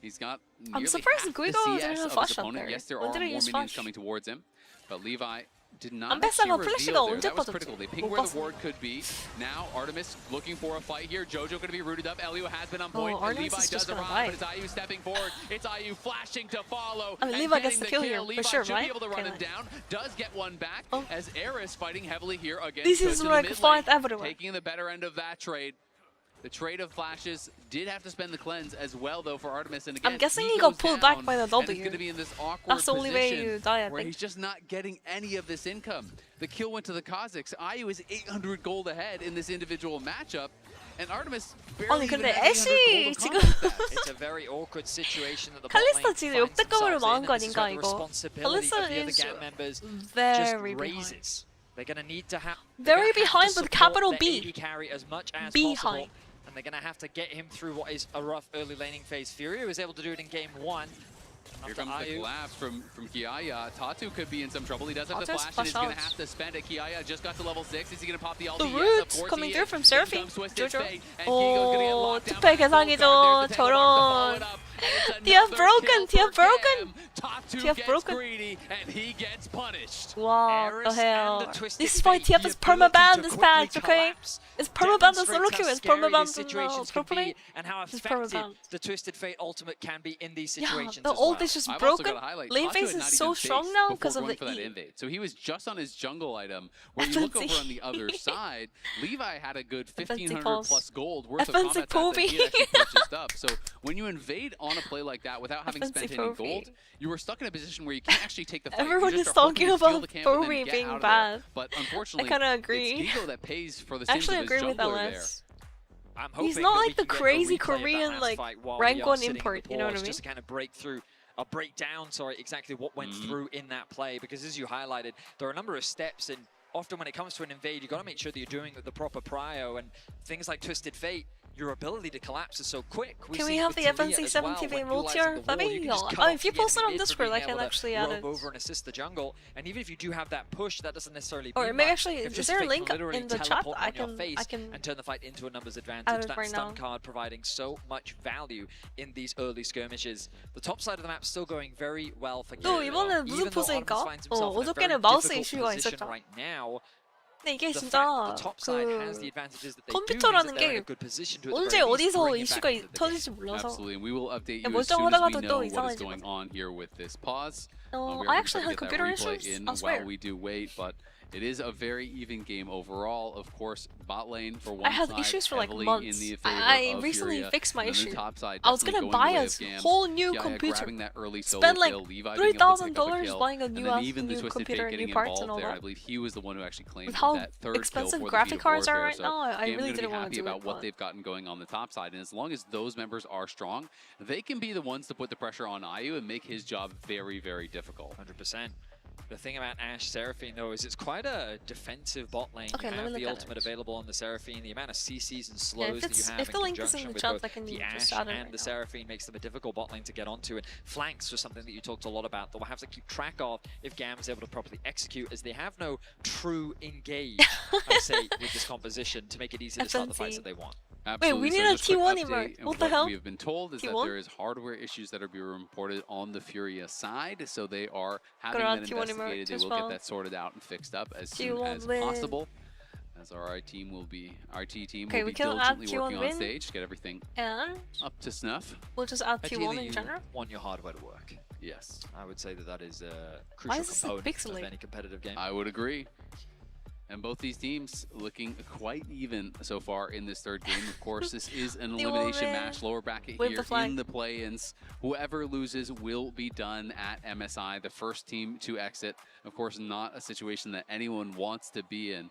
He's got I'm nearly surprised half Guigo the CS didn't of flash his out opponent. there. Yes, there When are did more he use minions flash? coming towards him, but Levi did not 안 actually 뺐어가 reveal 플래시가 there. 언제 That was 빠졌지? critical. They ping 못 where the 봤어. ward could be. Now Artemis looking for a fight here. Jojo going to be rooted up. Elio has been on point. and Artemis Levi is just does gonna arrive, die. but it's IU stepping forward. It's IU flashing to follow. I mean, and Levi getting gets the kill here, for Levi sure, should right? be able to run Okay, him down. Does get one back Oh. as Eris fighting heavily here against This is Coach in the like mid fight lane, everywhere. taking the better end of that trade. The trade of flashes did have to spend the cleanse as well, though, for Artemis. And again, I'm guessing he goes got pulled back down, by the and W. he's going to be in this awkward That's the only way position you die, I where think. he's just not getting any of this income. The kill went to the Kazakhs. IU is 800 gold ahead in this individual matchup, and Artemis barely 아니 even 근데 has 800 애쉬 gold to 지금 combat that. It's a very awkward situation that the bot 칼리스타 lane 지금 finds 역대급으로 themselves 망한 in, 거 and this is 아닌가 where the 이거? responsibility 칼리스타 of the other is GAM members just very behind. raises. They're going to need to have Very behind with capital B. AD carry as much as Behind. possible, and they're going to have to get him through what is a rough early laning phase. Fury was able to do it in game 1. Here After comes the IU. collapse from Kiaya. Tatu could be in some trouble. He does have to Tatu's flash and he's flash going to out. have to spend it. Kiaya just got to level 6. Is he going to pop the ulti? The Yes, of roots course coming he through is. from Here Surfing. comes Twisted Jojo. Fate, and Gigo's going to get 오, locked down 투패 by the full 개상이죠. guard. There's the Tangle Bar to follow 저런 it up. TF broken, TF broken. Top 2 TF gets broken. greedy, and he gets punished. Wow, the Eris and hell. the Twisted This is why Fate, TF the is ability permaban to this quickly patch, okay? collapse It's permaban on solo demonstrates queue, how it's scary permaban these on situations can properly. be and how It's effective permaban. the Twisted Fate ultimate can be in these Yeah, situations the as ult well. is just I've also broken. got to highlight, Lane Taco phase had is not so even strong faced now before because of going the for that E. invade. So he was just on his jungle item, where you look over on the other side, Levi had a good 1,500 plus gold worth of Offensive combat stats that he had actually Povey. purchased up. So when you invade on a play like that without having spent Offensive any Povey. gold, you were stuck in a position where you can't actually take the fight. Everyone you just is are hoping talking to steal about the camp and then Povey get being out of bad. there. But unfortunately, kinda agree. it's Gigo that pays for the I sins actually of his agree with jungler there. LS. I'm He's hoping not that like we the can get a crazy replay of that Korean, last like, fight while rank we are 1 sitting in the import, you know what I pause, mean? Just to kind of break down, exactly what went through in that play. Because as you highlighted, there are a number of steps, and often when it comes to an invade, you've got to make sure that you're doing the proper prio, and things like Twisted Fate, your ability to collapse is so quick. Can we have the FNC 70V multi-tier? If you post it on Discord, I can actually add it. Over and assist the jungle, and even if you do have that push, that doesn't necessarily. Or mean maybe much. actually, If is Twisted there a Fate link can literally in the chat? teleport I on your can face can and turn the fight into a numbers add advantage. it That right stun now. card providing so much value in these early skirmishes. The top side of the map still going very well for 또 Gale. 이번에 무슨 Even though 포즈일까? Artemis finds himself in a very 어저께는 마우스 difficult 이슈가 position 있었죠. right now. 근데 이게 The fact 진짜 that the top side has the 그 advantages that they do means that 컴퓨터라는 they're in a 게 good position to at the 언제 very least 어디서 bring it back 이슈가 into the game. 터질지 몰라서. Absolutely, and we will update you 야, as soon as we 멀쩡하다가도 know 또 what is 이상해지거든. going on here with this pause. Oh, We I are actually going had to get computer that replay issues, in I swear. while we do wait, but it is a very even game overall. Of course, bot lane for one I had side issues for like heavily months. in the favor I of recently Furia, fixed my and then issue. the top side I was definitely gonna going buy the way a of GAM. whole new Kiaya computer. grabbing that early solo Spend like kill, Levi being able to pick up a $3,000 kill, buying a and new then even the new Twisted computer Fate and getting new parts involved and all there. I that. believe he was the one who actually claimed With how that third kill expensive for the graphic Heat of cards are Warfare. right So now, I GAM really gonna didn't be want happy to do about it. what But they've gotten going on the top side, and as long as those members are strong, they can be the ones to put the pressure on IU and make his job very, very difficult. 100%. The thing about Ashe Seraphine, though, is it's quite a defensive bot lane. Okay, you let me have look the at ultimate it. available on the Seraphine, the amount of CCs and Yeah, slows that you have if in the link is conjunction in the with chat, both I can the just Ashe add it and right the now. Seraphine makes them a difficult bot lane to get onto. And flanks was something that you talked a lot about that we'll have to keep track of if GAM is able to properly execute, as they have no true engage, I say, with this composition to make it easy to start the fights that they want. Absolutely. we So need a just quick T1 update, emote. and What the hell? we have been told is that T1? there is hardware issues that are being reported on the Furia side, so they are having Got that a T1 emote investigated. They as will well. get that sorted out and fixed up as soon T1 as win. possible. As our RT team will be Okay, will we be can add diligently T1 working on win. stage to get everything And up to snuff. we'll just add T1 Ideally, in you general. want your hardware to work. Yes, I would say that that is a Why crucial is this so component of pixelated? any competitive game. I would agree. And both these teams looking quite even so far in this third game. Of course, this is an The elimination woman match, lower bracket with here the flag. in the play-ins. Whoever loses will be done at MSI, the first team to exit. Of course, not a situation that anyone wants to be in.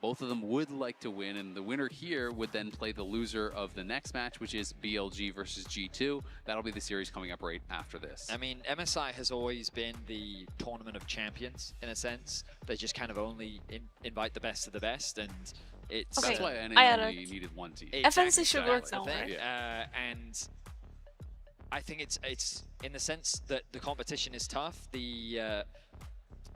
Both of them would like to win, and the winner here would then play the loser of the next match, which is BLG versus G2. That'll be the series coming up right after this. I mean, MSI has always been the tournament of champions, in a sense. They just kind of only invite the best of the best, and it's... Okay, That's why I NA had only it. needed one team. FNC should work That's now, the thing. right? And I think it's in the sense that the competition is tough.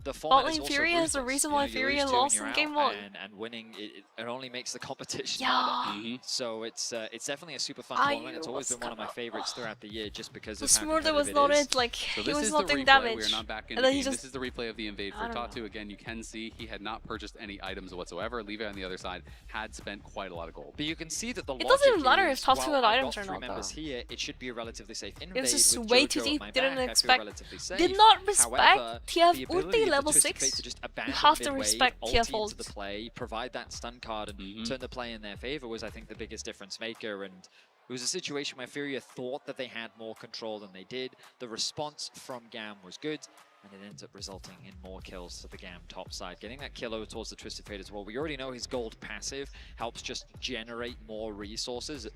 The format Bot is lane also Furia is the ruthless. reason You know, why you Furia lose two and lost you're in out, game 1. and winning it only makes the competition Yeah. harder. So it's definitely a super fun tournament. It's always been one of my favors throughout the year, just because of how Smurder was competitive not it is. it, like, So he this was is not the doing replay. damage. We are not back in And the then he game. just... This is the replay of the invade I for don't Tatu. Again, you can see he had not purchased any items whatsoever. Levi on the other side had spent quite a lot of gold. But you can see that the It doesn't even logic matter is, if top two well, had I've items got or three not, members though. here, it should be a relatively safe invade. It was just with way Jojo too at deep, my didn't back, I feel expect... relatively safe. Did not respect However, TF the ability ulti of the level Twisted 6. Fate to just abandon have to midway, respect ult TF into ult. the play, provide that stun card, and turn the play in their favor was, I think, the biggest difference maker. And it was a situation where Furia thought that they had more control than they did. The response from GAM was good, and it ends up resulting in more kills to the GAM top side. Getting that kill over towards the Twisted Fate as well. We already know his gold passive helps just generate more resources.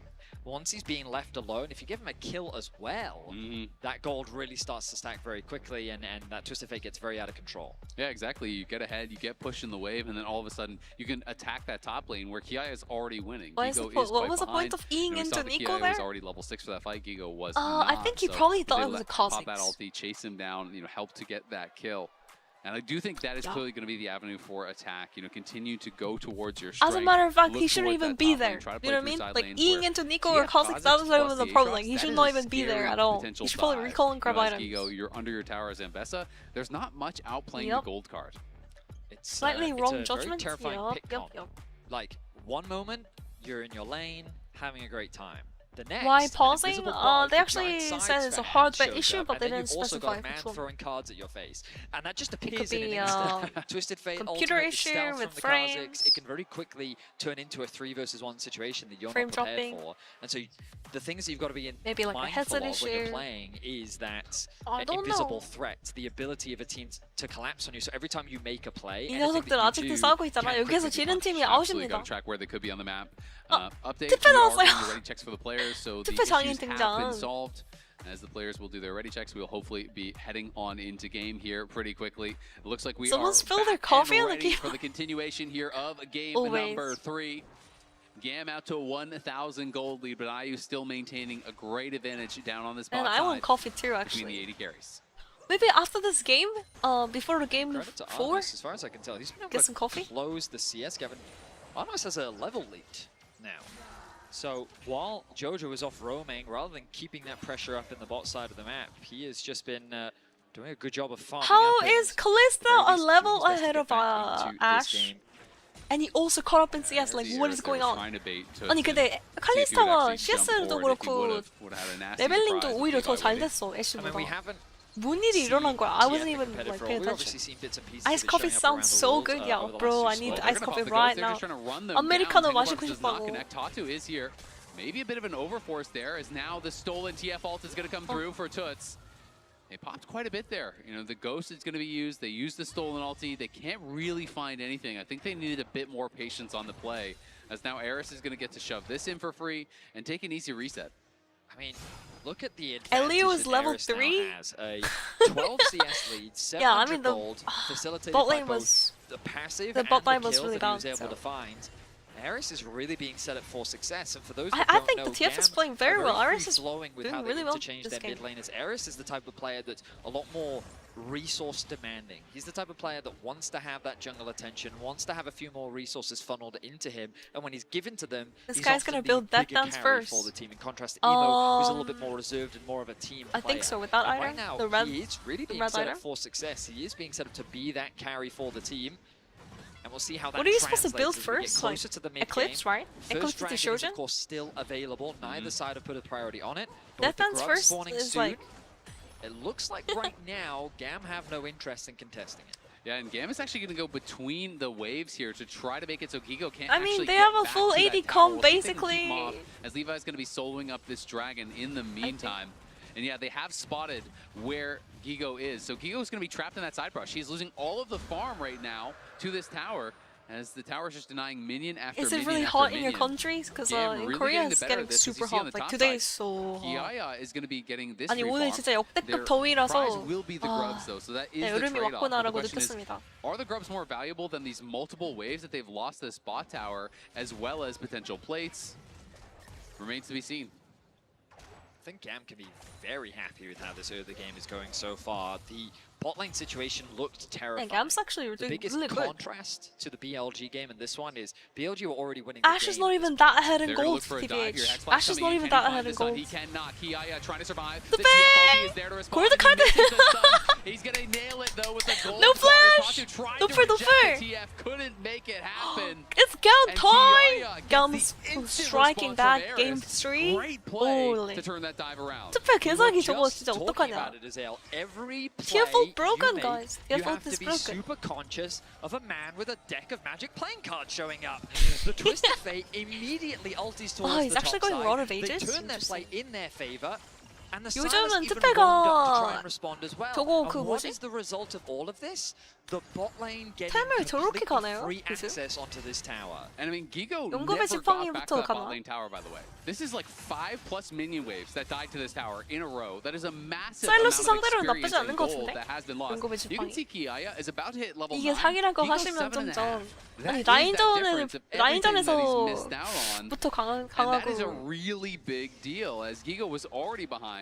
Once he's being left alone, if you give him a kill as well, that gold really starts to stack very quickly, and that Twisted Fate gets very out of control. Yeah, exactly. You get ahead, you get pushed in the wave, and then all of a sudden you can attack that top lane where Kiaya is already winning. What was the point of eing into Nico Kiaya there? was already level 6 for that fight. Gigo was I not, think he so probably he's thought it able was to a pop Kha'Zix. that ulti, chase him down, help to get that kill. And I do think that is clearly going to be the avenue for attack. You know, continue to go towards your As strength. a matter of fact, he look shouldn't towards even that be top lane, there. try to You play know what I through mean? side Like lanes Eing where into Nico he or has Kha'Zix, that was not plus even the the problem. Aatrox. Like he That should is not a even be there scary at all. potential He should probably dive. recall and grab You know, as items. Gigo, you're under your tower as Ambessa. There's not much outplaying Yep. the gold card. It's Slightly it's wrong a very judgment. terrifying Yup, pick yup, comp. yup. Like, one moment, you're in your lane, having a great time. The next, Why an pausing? invisible bug They who actually giant said it's a sidespan hardware shows issue, up, but and they then didn't you've also specify got a man which one. throwing cards at your face. And that just It could appears in be an instant. Twisted Fate computer ultimate, issue stealth with from the frames. Kha'Zix. It can very quickly turn into a 3 versus 1 situation that you're Frame not prepared dropping. for. And so the things that you've got to be Maybe like a mindful headset of when you're issue. playing is that I an don't invisible know. threat, the ability of a team to collapse on you. So every time you make a play, 이 anything 녀석들 that you 아직도 do 싸우고 있잖아. can 여기서 quickly be 지는 punished. 팀이 Absolutely got 아웃입니다. to track where they could be on the map. Update, 투표 we are 나왔어요. doing the ready checks for the players, so the 투표 장인 issues have 등장. been solved. As the players will do their ready checks, we'll hopefully be heading on into game here pretty quickly. It looks like we Someone are spilled their back coffee and on the ready keyboard. for the continuation here of game Always. number 3. GAM out to a 1,000 gold lead, but IU still maintaining a great advantage down on this bot And I want side coffee too, between the actually. 80 carries. Maybe after this game, before the game Credit to 4, Arnis, as far as I can tell, he's been able get to some coffee. close the CS. Gavin, Arnis has a level lead now. So while Jojo is off roaming, rather than keeping that pressure up in the bot side of the map, he has just been doing a good job of farming How up. is Kalista a level ahead of Ash? And he also caught up in CS, like what is going on? 아니 근데 칼리스타와 CS도 그렇고 레벨링도 오히려 더 잘 됐어, I mean, we 애쉬보다. haven't 뭔 일이 일어난 거야? I wasn't even competitive like role. paying We've obviously attention. seen bits and pieces Iced of it coffee showing up sounds around the so world, good, over yeah, the bro. last I few need squads. iced coffee right now. Americano 마시고 싶다고. Tatu is here. Maybe a bit of an overforce there, as now the stolen TF ult is going to come through for Toots. They popped quite a bit there. You know, the Ghost is going to be used. They used the stolen ulti. They can't really find anything. I think they needed a bit more patience on the play, as now Eris is going to get to shove this in for free and take an easy reset. I mean, look at the Elio is advantage that level Eris now 3. has. A 12 CS lead, 700 Yeah, I mean, the gold, facilitated bot by lane both was- the passive the and bot the lane was kills really that he was bad, able so. to find. Eris is really being set up for success, and for those I that don't think know, the TF is GAM playing very are well. Eris is free-flowing with doing how they really well interchange this their game. mid laners. Eris is the type of player that's a lot more resource demanding. He's the type of player that wants to have that jungle attention, wants to have a few more resources funneled into him, and when he's given to them, This he's guy's often gonna the build Death bigger Dance carry first. for the team, in contrast to Emo, who's a little bit Um, more reserved and more of a team I player. think so, without And item, right now, the red- he is really being red set item. up for success. He is being set up to be that carry for the team. And we'll see how that What are you supposed to translates build as we get first? closer Like to the mid Eclipse, right? Eclipse First to Dragon is, Shojin? of course, still available. Neither side have put a priority on it. Death But with the Dance grubs first spawning is soon, like- it looks like right now GAM have no interest in contesting it. Yeah, and GAM is actually going to go between the waves here to try to make it so Gigo can't I mean, actually they get have a back full to that 80 tower. comp, We'll see if they can keep basically. him off, as Levi's going to be soloing up this dragon in the meantime. And yeah, they have spotted where Gigo is. So Gigo is going to be trapped in that side brush. He's losing all of the farm right now to this tower, as the tower is just denying minion after Is it minion really after hot in your minion. countries? Because GAM in really Korea getting the it's better getting of this, as super you see on hot. the Like top today side. is so hot. Kiaya is going to be getting this 아니 free 오늘 farm. 진짜 역대급 Their 더위라서 prize will be the grubs, though, so that is 네, the 여름이 trade-off. But the 왔구나라고 question is, 느꼈습니다. are the grubs more valuable than these multiple waves that they've lost this bot tower, as well as potential plates? Remains to be seen. I think GAM can be very happy with how this early game is going so far. The bot lane situation looked terrifying. Yeah, GAM's actually The doing biggest really good. contrast to the BLG game in this one is BLG were already winning the Ash is game not at even this that point. ahead in They're gonna gold, look for a dive here. TBH. Hexbot Ash is coming not in. even Can that he ahead find in this one? gold. He cannot. Kiaya trying to survive. The TF bag! ulti is there to respond. Gold He card! misses the stun. He's gonna nail it though with the gold. No card. flash! Tatu tried No to fair, no reject fair. the TF, couldn't make it happen. It's GAM And time! Kiaya gets GAM's the instant striking response back from game Eris. 3. Great play Holy. to turn that dive around. 투표 개사기 We were 저거 just 진짜 talking 어떡하냐. about it, Azale. Every TF play ult broken, you make, guys. you TF ult have is to be broken. super conscious of a man with a deck of magic playing cards showing up. The Twisted Fate immediately ulties towards he's the actually top going side. Rod of They Ages? turn their play in their favor. And the 요즘은 Silas even 투표가 warmed up to try and respond as well. 저거 And 그 what 뭐지? is the result of all of this? The bot lane getting 템을 저렇게 completely 가네요, free 기술? access onto this tower. And I mean, Gigo 용검의 never got back 지팡이부터 to that 가나? bot lane tower, by the way. This is like 5+ minion waves that died to this tower in a row. That is a massive amount 사일러스 of 상대로는 나쁘지 experience 않은 and 것 gold 같은데? that has been lost. 용검의 You can 지팡이. see Kiaya is about to hit level 9. 이게 사기라고 Gigo's 하시면 7.5. 좀 That 아니 is that 라인전은 difference of everything that he's missed out on. 라인전에서부터 And that is a 강하고 really big deal, as Gigo was already behind.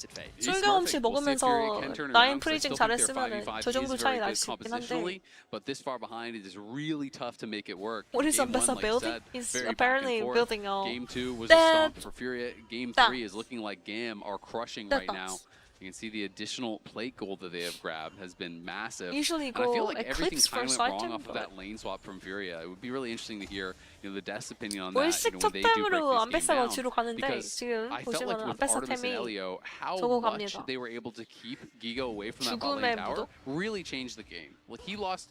Twisted Fate. He's 술 경험치 perfect. We'll see if 먹으면서 Fury can turn it 라인 around, 'cause I 프리징 still think their 잘했으면은 5v5 저 is 정도 very 차이 good 날 수 있긴 한데 compositionally, but this far behind it is really tough to make it work. what is Game one, Ambessa like building? said, He's very back and apparently forth. building a Game 2 was a that- stomp for Fury. Game that- 3 is looking like GAM are crushing that right now. box. You can see the additional plate gold that they have grabbed has been massive. Usually And I feel go like everything Eclipse kind of first went wrong item, off of but that lane swap from Furia. It would be really interesting to hear, the Death's opinion on that. 월식 When they do break 톱템으로 this game 안베사가 down. 뒤로 가는데 Because 지금 I felt like 보시면 with 안베사 Artemis and 템이 Elio, how 저거 much 갑니다. they were able to keep Gigo away from that bot 죽음의 lane tower 무도? really changed the game. Like he lost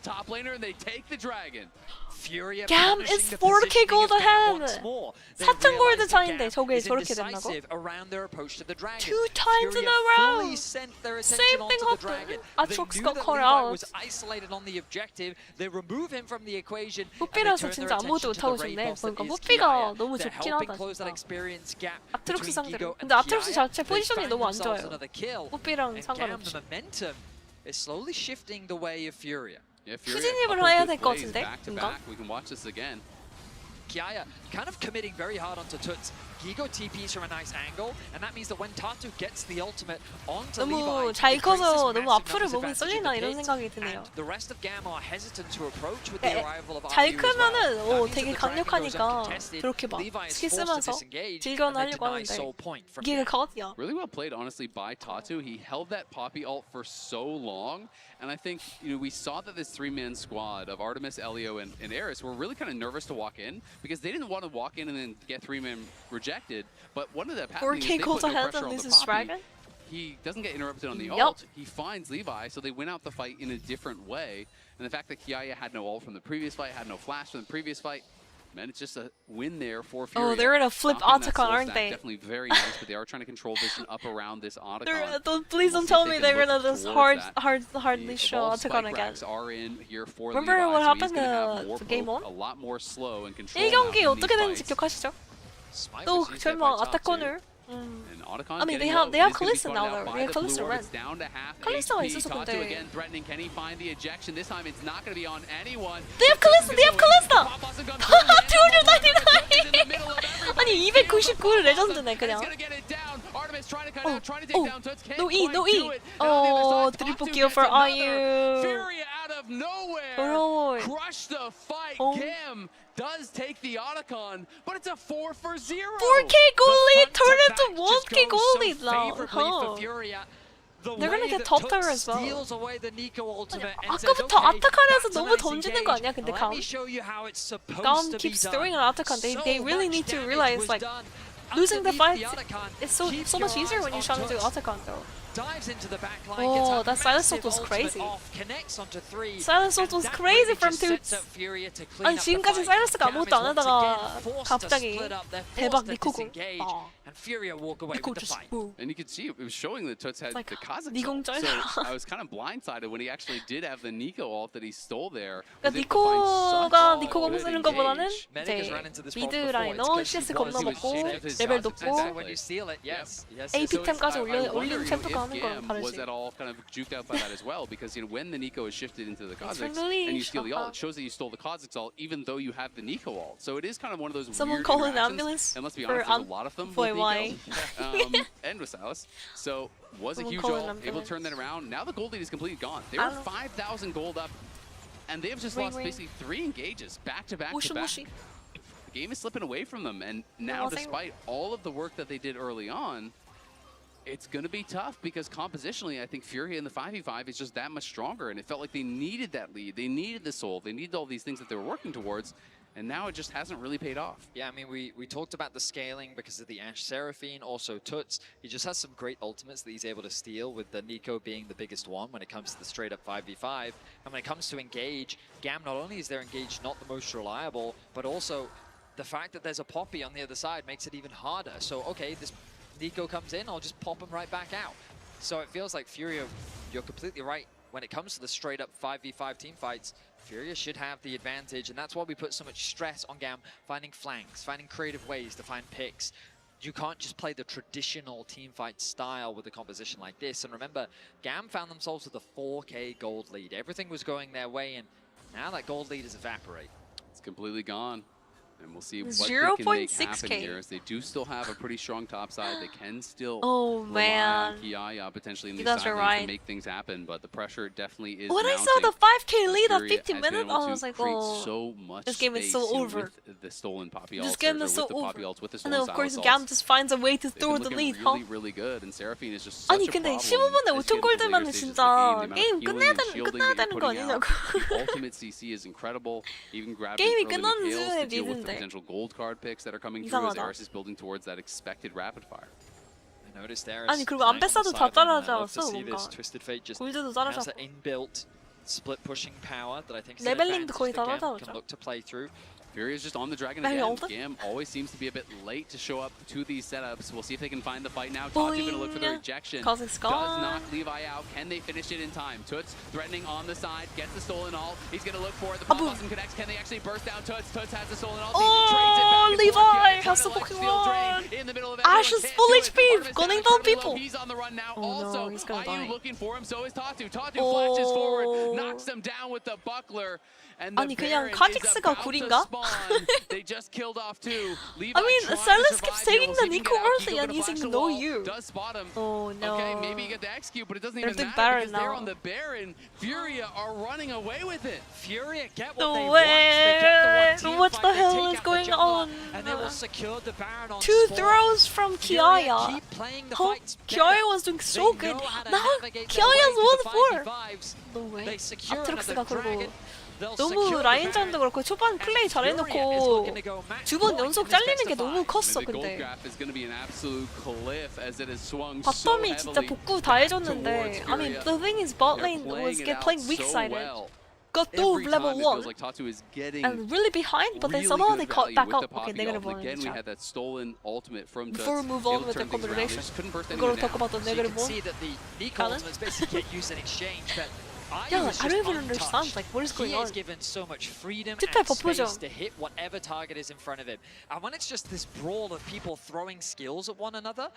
top laner and they take the dragon. Furia GAM is 4K gold ahead. 4천 골드 차인데 저게 저렇게 된다고? 2 times in a row. Same thing happened. Aatrox got caught out. 뽀삐라서 진짜 아무것도 못하고 싶네. 그러니까 뽀삐가 너무 좋긴 하다 진짜. 아트록스 상대로. 근데 아트록스 자체 포지션이 너무 안 좋아요. 뽀삐랑 상관없이. Is slowly shifting the way of Furia. Yeah, Fury, 후진입을 a couple 해야 good 될 것 plays 같은데, back to 뭔가? back. We can watch this again. Kiaya kind of committing very hard onto Tuts. Gigo TPs from a nice angle, and that means that when Tatu gets the ultimate onto 너무 Levi, 잘 it creates this 커서 너무 massive 앞으로 numbers 몸이 advantage in 쏠리나 the 이런 pit, 생각이 드네요. and the rest of GAM are hesitant to approach with the arrival of 잘 RU as well. 크면은 That means 되게 that the dragon goes 강력하니까 uncontested, 그렇게 막 Levi is 스킬 forced to 쓰면서 disengage, 질견 and they 하려고 deny 하는데 soul point from 이게 GAM. 가오디야. Really well played, honestly, by Tatu. He held that Poppy ult for so long, and I think we saw that this three-man squad of Artemis, Elio, and Eris were really kind of nervous to walk in because they didn't want to walk in and then get three-man rejected. But what ended up happening is 4K they goes put no ahead pressure and on this the is Poppy. Dragon? He doesn't get interrupted on the Yup. ult. He finds Levi, so they win out the fight in a different way. And the fact that Kiaya had no ult from the previous fight, had no flash from the previous fight, man, it's just a win there for Fury. Oh, they're gonna flip Stopping that Otacon, soul aren't stack, they? Definitely very nice, but they are trying to control vision up around this Otacon. Please don't tell me they're gonna just hardly The show evolved Otacon spike again. racks are in here for Remember Levi, what so he's happened gonna have more to Game poke, On? a lot more slow and control 1경기 now in 어떻게 these 되는지 fights. 기억하시죠? Smite 또 was used there 설마 by Tatu. 아타콘을 And Otacon I mean, getting they low. have It is gonna be Kalista caught now, out though. by They have the Kalista blue orb. Ren. It's down to half Kalista가 HP. 있어서 Tatu 근데. again threatening. Can he find the ejection? This time it's not going to be on anyone. They have Kalista! They have Kalista! 299! 아니 299를 레전드네 그냥. No E, no E. Triple kill for IU. Fury out of nowhere. 어려워. Crush the fight. GAM does take the Otacon, but it's a 4 for 0. 4K gold lead turned into 1K gold lead now. They're gonna get top tier as well. 아까부터 아타칸에서 너무 던지는 거 아니야? 근데 GAM keeps throwing an Otacon. They really need to realize like losing the fight is so much easier when you're trying to do Otacon though. Oh, that silent sword was crazy. Silent sword was crazy from Toots. 아니 지금까지 사일러스가 아무것도 안 하다가 갑자기 대박 니코공. Nico just boom. And you could see it was showing that Toots had Like, the Kazakh 니공 ult. 쩔다. So I was kind of blindsided when he actually did have the Nico ult that he stole there. 그러니까 니코가 니코공 쓰는 거보다는 이제 미드 라이너 CS 겁나 먹고 레벨 높고 AP 템까지 올리는 챔프가 하는 거랑 Was 다르지. at all kind of juked out by that as well because when the Nico is shifted into the Kazakhs really and you steal the ult, it shows that you stole the Kazakhs ult even though you have the Nico ult. So it is kind of one of those Someone weird call an interactions. ambulance And let's be for honest, there's a lot of them with why? Nico and with Salas. So was a Someone huge call an ult, able ambulance. to turn that around. Now the gold lead is completely gone. They were 5,000 gold up and they've just lost basically 3 engages back to back to back. The game is slipping away from them, and now despite all of the work that they did early on, it's going to be tough because compositionally, I think Fury in the 5v5 is just that much stronger, and it felt like they needed that lead. They needed the soul. They needed all these things that they were working towards, and now it just hasn't really paid off. Yeah, I mean, we talked about the scaling because of the Ashe Seraphine, also Toots. He just has some great ultimates that he's able to steal, with the Nico being the biggest one when it comes to the straight-up 5v5. And when it comes to engage, GAM, not only is their engage not the most reliable, but also the fact that there's a Poppy on the other side makes it even harder. So, okay, this Nico comes in, I'll just pop him right back out. So it feels like Furia, you're completely right. When it comes to the straight-up 5v5 team fights, Furia should have the advantage, and that's why we put so much stress on GAM finding flanks, finding creative ways to find picks. You can't just play the traditional teamfight style with a composition like this. And remember, GAM found themselves with a 4K gold lead. Everything was going their way, and now that gold lead is evaporate. It's completely gone. And we'll see what they can make happen 0.6K. here, as they do still have a pretty strong top side. They can still Oh rely on man. Kiaya potentially in You these guys are sidelines right. to make things happen, but the pressure definitely is When I mounting. saw the 5K lead at Fury 50 has been minutes, able I to was like, create oh, so much this game is space, so you know, over. with the stolen Poppy This ults, game or is so with the Poppy over. ults, with the And stolen then of course Silence GAM ults. just finds a way to They've throw been the looking lead, huh? really, really good, and Seraphine is just such 아니 a 근데 problem 15분에 as 5천 you get into the later 골드면은 stages of 진짜 the game. 게임 The amount 끝내야 of healing and shielding 끝나야 that 되는 you're 거 putting 아니냐고. out. The ultimate CC is incredible. Even grabbing 게임이 early 끝나는 Mikhails to 수준의 deal with the 리드인데. potential gold card picks that are coming through as 이상하다. Eris is building towards that expected rapid fire. I noticed there. 아니 그리고 안배사도 다 따라하지 않았어 뭔가. Twisted Fate just 골드도 has 따라잡고. that inbuilt split pushing power that I think 레벨링도 거의 다 can 따라잡았죠. look to play through. Furia's just on the dragon again. GAM always seems to be a bit late to show up to these setups. We'll see if they can find the fight now. Tatu gonna look for the rejection. Does knock Levi out. Can they finish it in time? Toots threatening on the side, gets the stolen ult. He's gonna look for it. The pop awesome connects. Can they actually burst down Toots? Toots has the stolen ult. Oh, Levi has the Pokemon. In the middle of Ash is full HP, gunning down people. He's on the run now. Oh, also, no, he's gonna die. looking for him. So is Tatu. Tatu flashes forward, knocks him down with the buckler. And the 아니 그냥 카직스가 구린가? They just killed off two. Levi I mean, Silas keeps taking the Nico early and using using no U. Does spot him. Oh no. Okay, maybe you get the execute, but it doesn't They're even doing matter Baron because they're now. on the Baron. Furia are running away with it. Furia get No what they way. want. They get the one team What fight, the they hell take is out the going jungler, on? And they will secure the Baron on Two spot. throws from Furia Kiaya. keep playing the Oh, fights Kiaya better. was doing They so good. know how to Now navigate their Kiaya's way through the 1-4. 5v5s. No way. They secure 아트록스가 another 그리고 dragon. They'll 너무 secure the 라인전도 Baron. 그렇고 초반 플레이 잘해놓고 두 번 연속 잘리는 게 너무 컸어 근데 바텀이 진짜 복구 다 해줬는데 I mean the thing is bot lane was playing weak sided got to level 1 and really behind but then somehow they caught back up. Okay, negative 1 in the chat. Before we move on with the conversation we're gonna talk about the negative 1. Yeah, I don't even understand, like, what is going on? He is given so much freedom 특별 and space 버프죠. to hit whatever target is in front of him. And when it's just this brawl of people throwing skills at one another,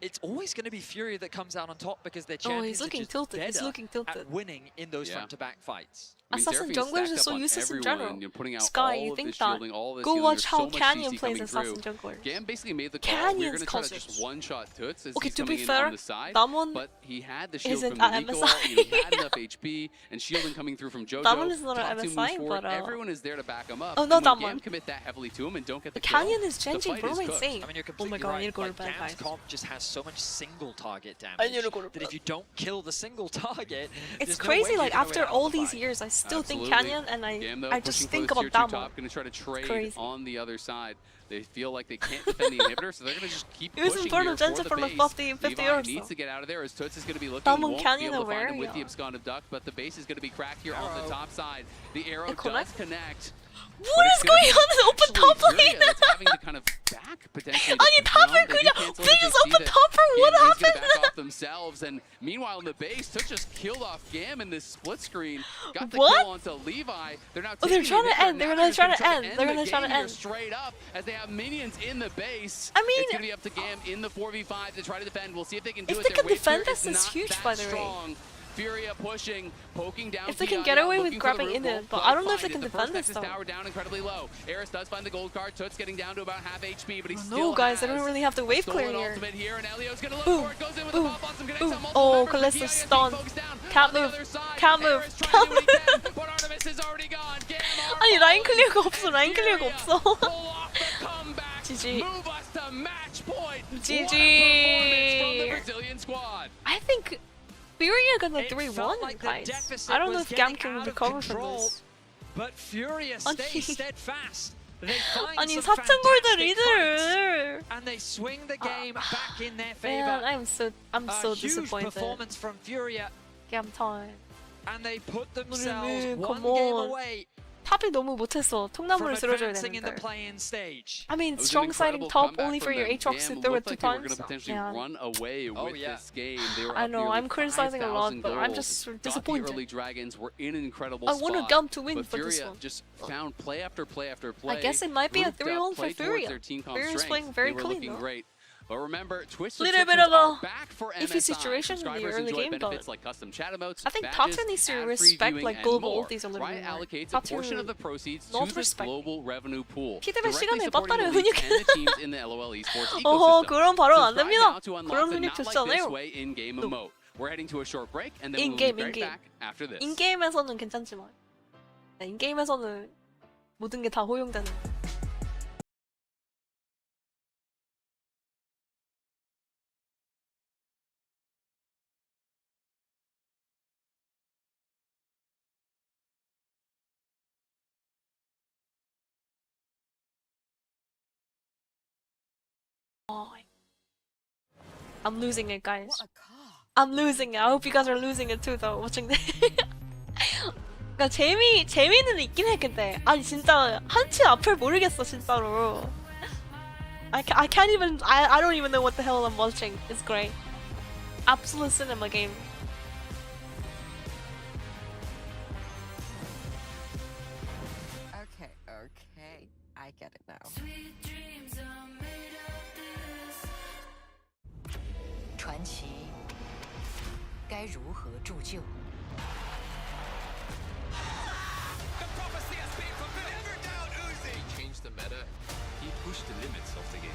it's always going to be Furia that comes out on top because their champions he's looking are just tilted. He's better looking tilted. at winning in those front-to-back fights. Assassin junglers are so useless in general. Sky, you think that? Go watch how Canyon plays Assassin jungler. GAM basically made the call. Canyon's We're going to try to just one-shot Toots as okay, he's to be coming fair, in on the side. Damwon But he had the shield isn't from at the MSI. He had enough HP and shielding coming through from JoJo. Damwon is not at Tatu moves MSI, forward. but Everyone is there to back him up. oh no, And when Damwon. GAM commit that heavily to him and don't get the Canyon kill, is changing, the bro, fight is insane. I mean, you're Oh my completely god, I need to right. go to bed, GAM's guys. comp just has so much single target I need damage to go to that bed. if you don't kill the single target, It's there's no crazy, way like you're gonna after win out all of the these fight. years, I still think Absolutely. Canyon and GAM, though, I just pushing think close about tier 2 Damwon. top, going to try to trade crazy. on the other side. They feel like they can't defend the inhibitor, so they're going to just keep It was pushing important here to for for the the base. 50 Levi euros. needs to get out of there as Toots is going to be looking. Damwon Won't be Canyon able to find aware, him with the yeah. Abscond Duck, but the base is going to be cracked here on the top side. The arrow It does connect. What is going on in the open top lane? That's having to kind of back potentially. 아니 탑을 그냥 Please open top for what happened? Back off themselves, and meanwhile in the base, Toots just killed off GAM in this split screen. Got the What? kill onto Levi. They're now Oh, they're taking trying the to inhibitor, end. They're now gonna just try gonna to end. They're the gonna try to game here end. straight up as they have minions in the base. I mean, it's gonna be up to GAM in the 4v5 to try to defend. We'll see if they can do if it. they Their can wave defend clear this, is it's not huge, that by the way. strong. Furia pushing, poking down. If they can Kiaya, get away with looking for the grabbing root in it, gold, but I don't know if they find can it. The defend first this Nexus though. tower down incredibly low. Eris does find the gold card. Toots getting down to about half HP, but he Oh, still no, guys, they don't has really have to wave stolen clear here. ultimate here, and Elio's gonna look Boom, for it. Goes in with boom, the pop on some connects boom. on multiple Oh, members. Kalesa's Kiaya is being stunned. focused down Can't on the move. other side. Can't move. Eris trying Can't to do what he move. can, but Artemis is already gone. GAM are 아니 라인 all 클리어가 없어. 라인 클리어가 Furia 없어. pull off the comeback. GG. Move us to match point. GG. What a performance from the Brazilian squad. I think Furia gonna It 3-1, felt like the guys. deficit I don't know was if GAM getting can out of recover from control, this. But Furia 아니. stays steadfast. They find 아니 some 4천 골드 fantastic fights, 리드를. and they swing the game back in their Man, favor. I'm so A huge disappointed. performance from Furia, GAM time. and they put themselves 우리는 one come game on. away 탑이 너무 못했어. from 통나무를 쓸어줘야 advancing in the 되는데. play-in stage. I mean, It was an strong siding incredible top comeback only for from your them. Aatrox to GAM throw it looked 2 like they were times. going to potentially Yeah. run away with yeah. this game. They were I up know, nearly I'm criticizing a lot, 5,000 but I'm gold. just Got disappointed. The early Dragons were in an incredible I spot. wanted GAM to win but for this Furia one. just found play after play after play. I guess it might be a moved up, 3-1 for played towards Furia. their team comp Furia's strength. playing very they were clean, looking though. great. But remember, Twitch Little bit subscriptions of a are back for iffy MSI. situation in the Subscribers early enjoy game, but benefits like custom chat emotes, I think badges, Tatu needs to ad-free respect viewing, like and global more. oldies a little Riot more. allocates a portion Tatu of the proceeds not to the respect. global revenue pool, 피드백 directly 시간에 supporting the 빠따를 leagues and the 훈육해. teams in the LOL esports 어허, ecosystem. 그런 발언 안 Subscribe 됩니다. now to unlock 그런 the 훈육 Not Like 좋지 This 않아요. Way in-game emote. We're heading to a short break, and then we'll In-game, be right in-game. back after this. 인게임에서는 괜찮지만 인게임에서는 모든 게 다 허용되는. I'm losing it, guys. I'm losing it. I hope you guys are losing it too, though. watching this. 그러니까 재미는 있긴 해 근데 아니 진짜 한치 앞을 모르겠어 진짜로. I can't even I don't even know what the hell I'm watching. It's great. Absolute cinema game. Okay, okay. I get it now. 传奇该如何铸就？ He changed the meta. He pushed the limits of the game.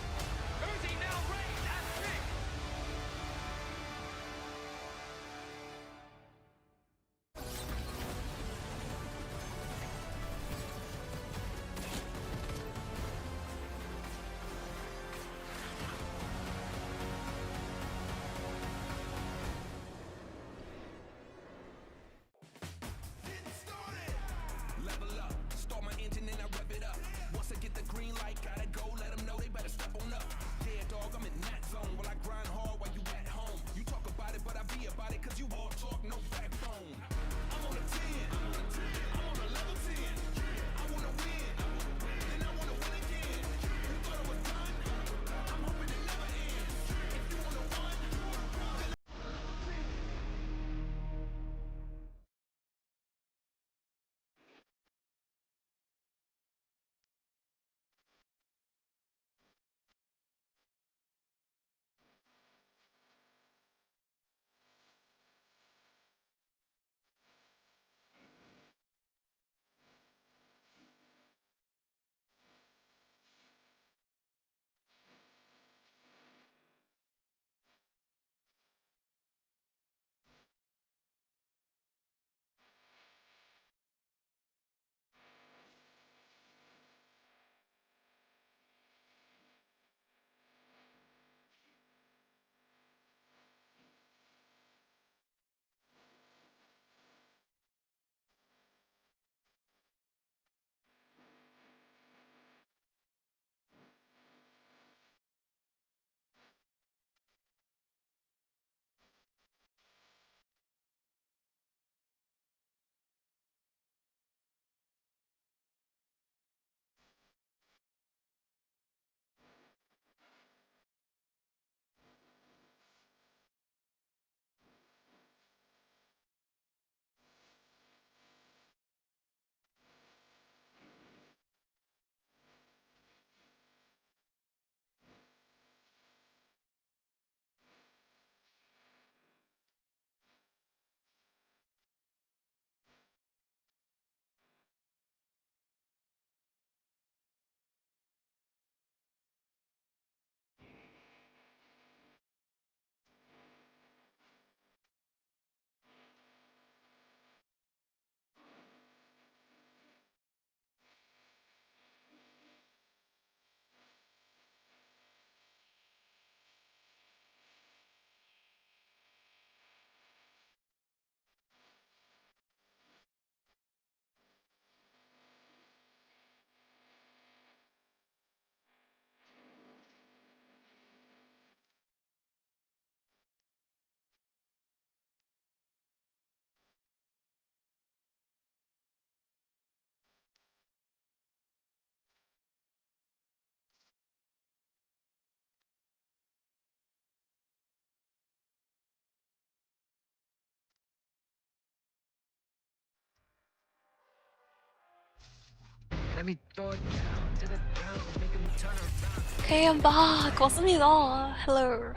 Okay, I'm back. 왔습니다. Hello.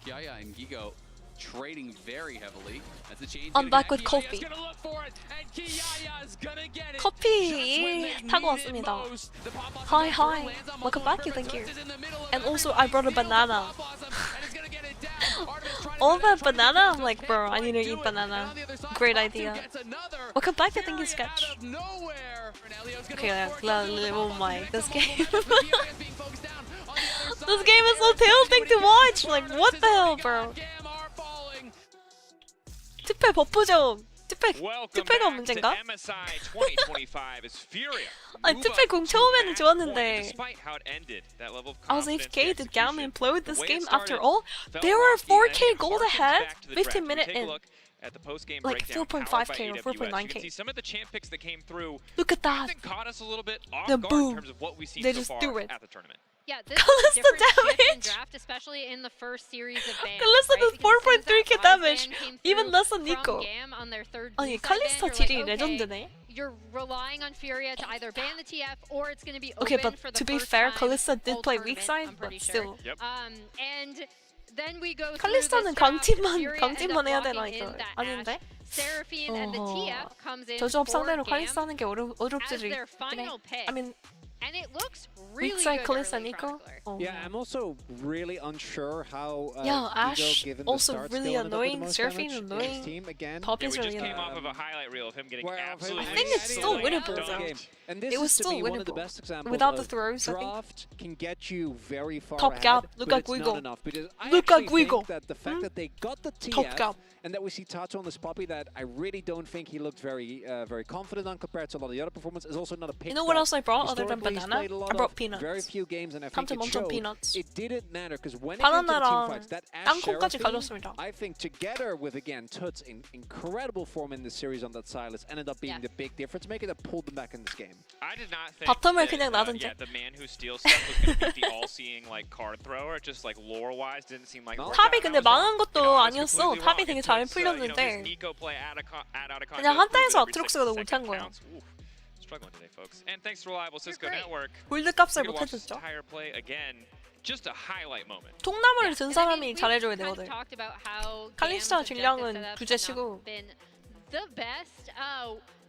Yaya and Gigo trading very heavily as the chain. I'm back with coffee. 커피 타고 왔습니다. Hi, hi. Welcome back. Thank you. And also, I brought a banana. All that banana, I'm like, bro, I need to eat banana. Great idea. Welcome back. Thank you, Sketch. Okay, oh my, this game. This game is so tilting to watch. Like, what the hell, bro? 투패 버프 좀. 투패가 문제인가? 아니 투패 공 처음에는 좋았는데 I was AFK, did GAM implode this game after all? They were 4K gold ahead 15 minutes in. at the post-game Like breakdown, 4.5K or powered by AWS. 4.9K. You can see some of the champ picks that came through. Look at that. I think caught us a little bit off The guard boom. in terms of what we see They so just far do it. at the tournament. Yeah, this is a Kalista different shift in damage. draft, especially in the first series of bans. Kalista right? does Because as soon as that 4.3k Rise damage. ban came Even through less than from Nico. GAM on their third 아니 B-side ban, 칼리스타 you're 딜이 like, okay, 레전드네. you're relying on Furia to either ban the TF or it's going to be Okay, open but for the to be first fair, time Kalista did all play weak tournament, side, I'm but pretty sure. still. Yep. And then we go through 칼리스타는 this draft, 강팀만 Furia ends up 해야 되나 locking 이거 in that 아닌데? Ashe. Seraphine and the TF comes in 저조합 for 상대로 GAM 칼리스타 하는 게 as 어렵지. their final pick. I mean, And it looks really weak side good Kalista early Nico. Chronicler. Yeah, I'm also really unsure how Yeah, Ego, Ash given the also starts, really still ended up with the annoying, most Seraphine damage in his annoying, team again. Poppy Yeah, is we just really came off annoying. of a highlight reel of him getting Well, absolutely. I think it's still winnable dunked. though. And this It was is to still me one of the winnable. best examples Without the of throws, I think. draft can get you very far Top ahead, gap, look but at it's Guigo. not enough. Because I Look at actually Guigo. think that the fact that they got the Top TF gap. and that we see Tato on this Poppy that I really don't think he looked very very confident on compared to a lot of the other performances is also not a pick. You know what that else I brought other than historically he's banana? played a lot I brought of, peanuts. Very few games, and I Come think to it Monton showed peanuts. it didn't matter because when it came to the team 바나나랑 fights, that Ash 땅콩까지 Seraphine, 가졌습니다. I think together with again Toots in incredible form in this series on that Silas ended up being the big difference maker that pulled them back in this game. I did not think 바텀을 that, 그냥 놔둔 yeah, 척. the man who steals stuff was going to be the all-seeing like card thrower. Just like lore-wise, didn't seem like. No. 탑이 근데 망한 것도 I was 아니었어. completely 탑이 wrong. 되게 It 잘 puts, you know, his 풀렸는데 Nico play out of 그냥 한타에서 every 아트록스가 더 6 못한 second 거야. counts. Ooh, struggling today, folks. And thanks to Reliable Cisco great. Network. 골드 값을 We could watch this 못해줬죠. entire play again. Just a highlight moment. 통나무를 든 And I 사람이 mean, 잘해줘야 we've kind of 되거든. talked about how 칼리스타 GAM's objective 질량은 setups have 부재치고. not been the best.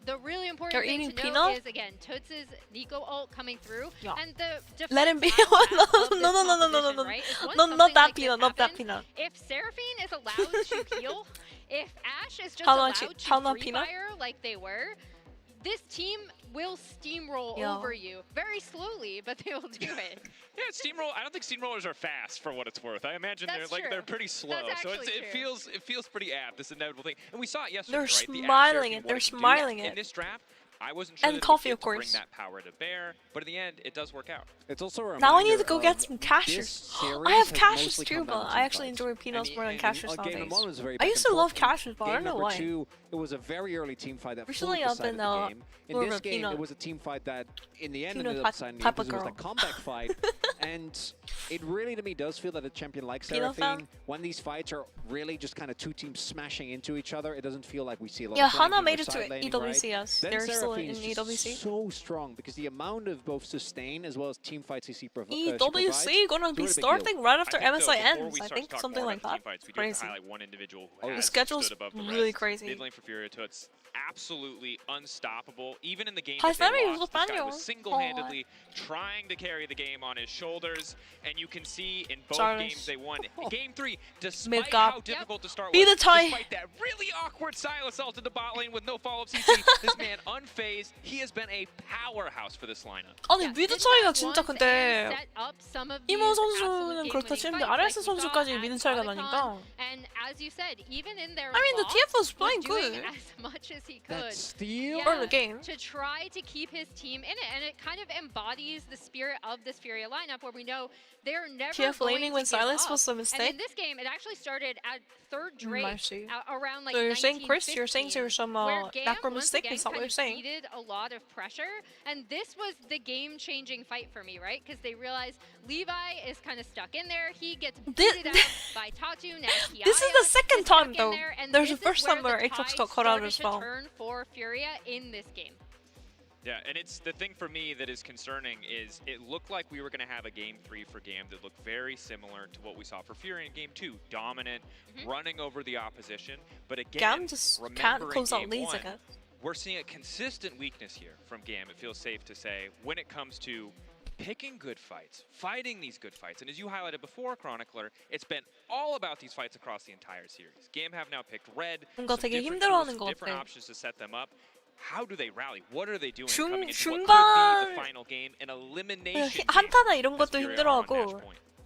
The really important You're thing eating to note peanut? is again Toots' Nico ult coming through, Yeah. and the Let him be. defense No, of this no, no, no, no, no, composition, no, right, is once no, something not that like this peanut, not that happens, peanut. If Seraphine is allowed to heal, if Ashe is just How allowed much- to how much free peanut? fire like they were, this team will steamroll Yeah. over you very slowly, but they will do it. Yeah, steamroll. I don't think steamrollers are fast for what it's worth. I imagine That's they're true. pretty slow. That's So actually it true. feels pretty apt. This inevitable thing, and we saw it yesterday. They're right? The Ashe smiling Seraphine, it, what they're can do smiling in it. this draft. I wasn't sure And that coffee, we of get to bring course. that power to bear, but in the end, it does work out. It's also a Now I need to reminder go get of some this cashews. series I have has cashews mostly too, come down but to I actually team enjoy fights. peanuts more than And cashews game nowadays. number one was very I back used and to love forth. cashews, but I Game don't know number why. two, it was a very early team fight that Recently flew I've decided been, the game. In more of this a game, peanut- it was a team fight that, in the end, peanut ended up deciding the type game of because it was the girl. comeback fight. And it really, to me, does feel that a champion like Peanut Seraphine, fan? when these fights are really just kind of two teams smashing into each other, it doesn't feel like we see a lot Yeah, of flanking Hana or made it to side laning, EWCS. right? They're Then still in Seraphine is just EWC. so strong because the amount of both sustain as well as team fights he provides. EWC gonna be it's a really big deal. starting right after I think, MSI though, before ends. we I start think to talk something more like about the that. team fights, we do have to Crazy. highlight one individual who Oh, has the schedule's stood above the really rest. crazy. Mid lane for Furia Toots, absolutely unstoppable. Even in the game Hi, that they Sammy, lost, what's this guy up, was Daniel? single-handedly trying to carry the game on his shoulders, and you can see in both Charles. games they won. Game 3, despite Mid-gap. how difficult to start Be was, the tie. despite that really awkward Silas ult to the bot lane with no follow-up CC, this man unfazed. He has been a powerhouse for this lineup. 아니 Yeah, 미드 did 차이가 that 진짜 once 근데 and set up some of 이모 these 선수는 absolute 그렇다 game-winning 치는데 fights, RS like we saw 선수까지 at 미드 차이가 Auditon. 나니까. And as you said, even in their I mean, the loss, TF was playing doing good. as much as he That could. steal? Early game. To try to keep his team in it, and it kind of embodies the spirit of this Furia lineup, where we know they're never TF going laning to when give Silas up. was a And mistake. in this game, it actually started at third Drake, Mercy. around like So you're saying, Chris, you're saying 1915, there's some where GAM backward once mistake? again Is that what kind you're of saying? ceded a lot of pressure, and this was the game-changing fight for me, right? Because they realized Levi is kind of stuck in there. He gets booted out by Tatu. Now This is the second stuck time, in though. there, and There's this the first is where time where the Aatrox tide got caught out started as to well. turn for Furia in this game. Yeah, and it's the thing for me that is concerning is it looked like we were going to have a game 3 for GAM that looked very similar to what we saw for Fury in game 2. Dominant, running over the opposition. But again, GAM just can't remembering close out game leads, I 1, guess. we're seeing a consistent weakness here from GAM, it feels safe to say, when it comes to picking good fights, fighting these good fights. And as you highlighted before, Chronicler, it's been all about these fights across the entire series. GAM have now picked red, 뭔가 some 되게 different 힘들어하는 tools, some 것 different 같아. options to set them up. How do they rally? What are they doing 중- coming into what 중간- could be the final game? An elimination 한타나 이런 game as 것도 Furia are on match 힘들어하고 point.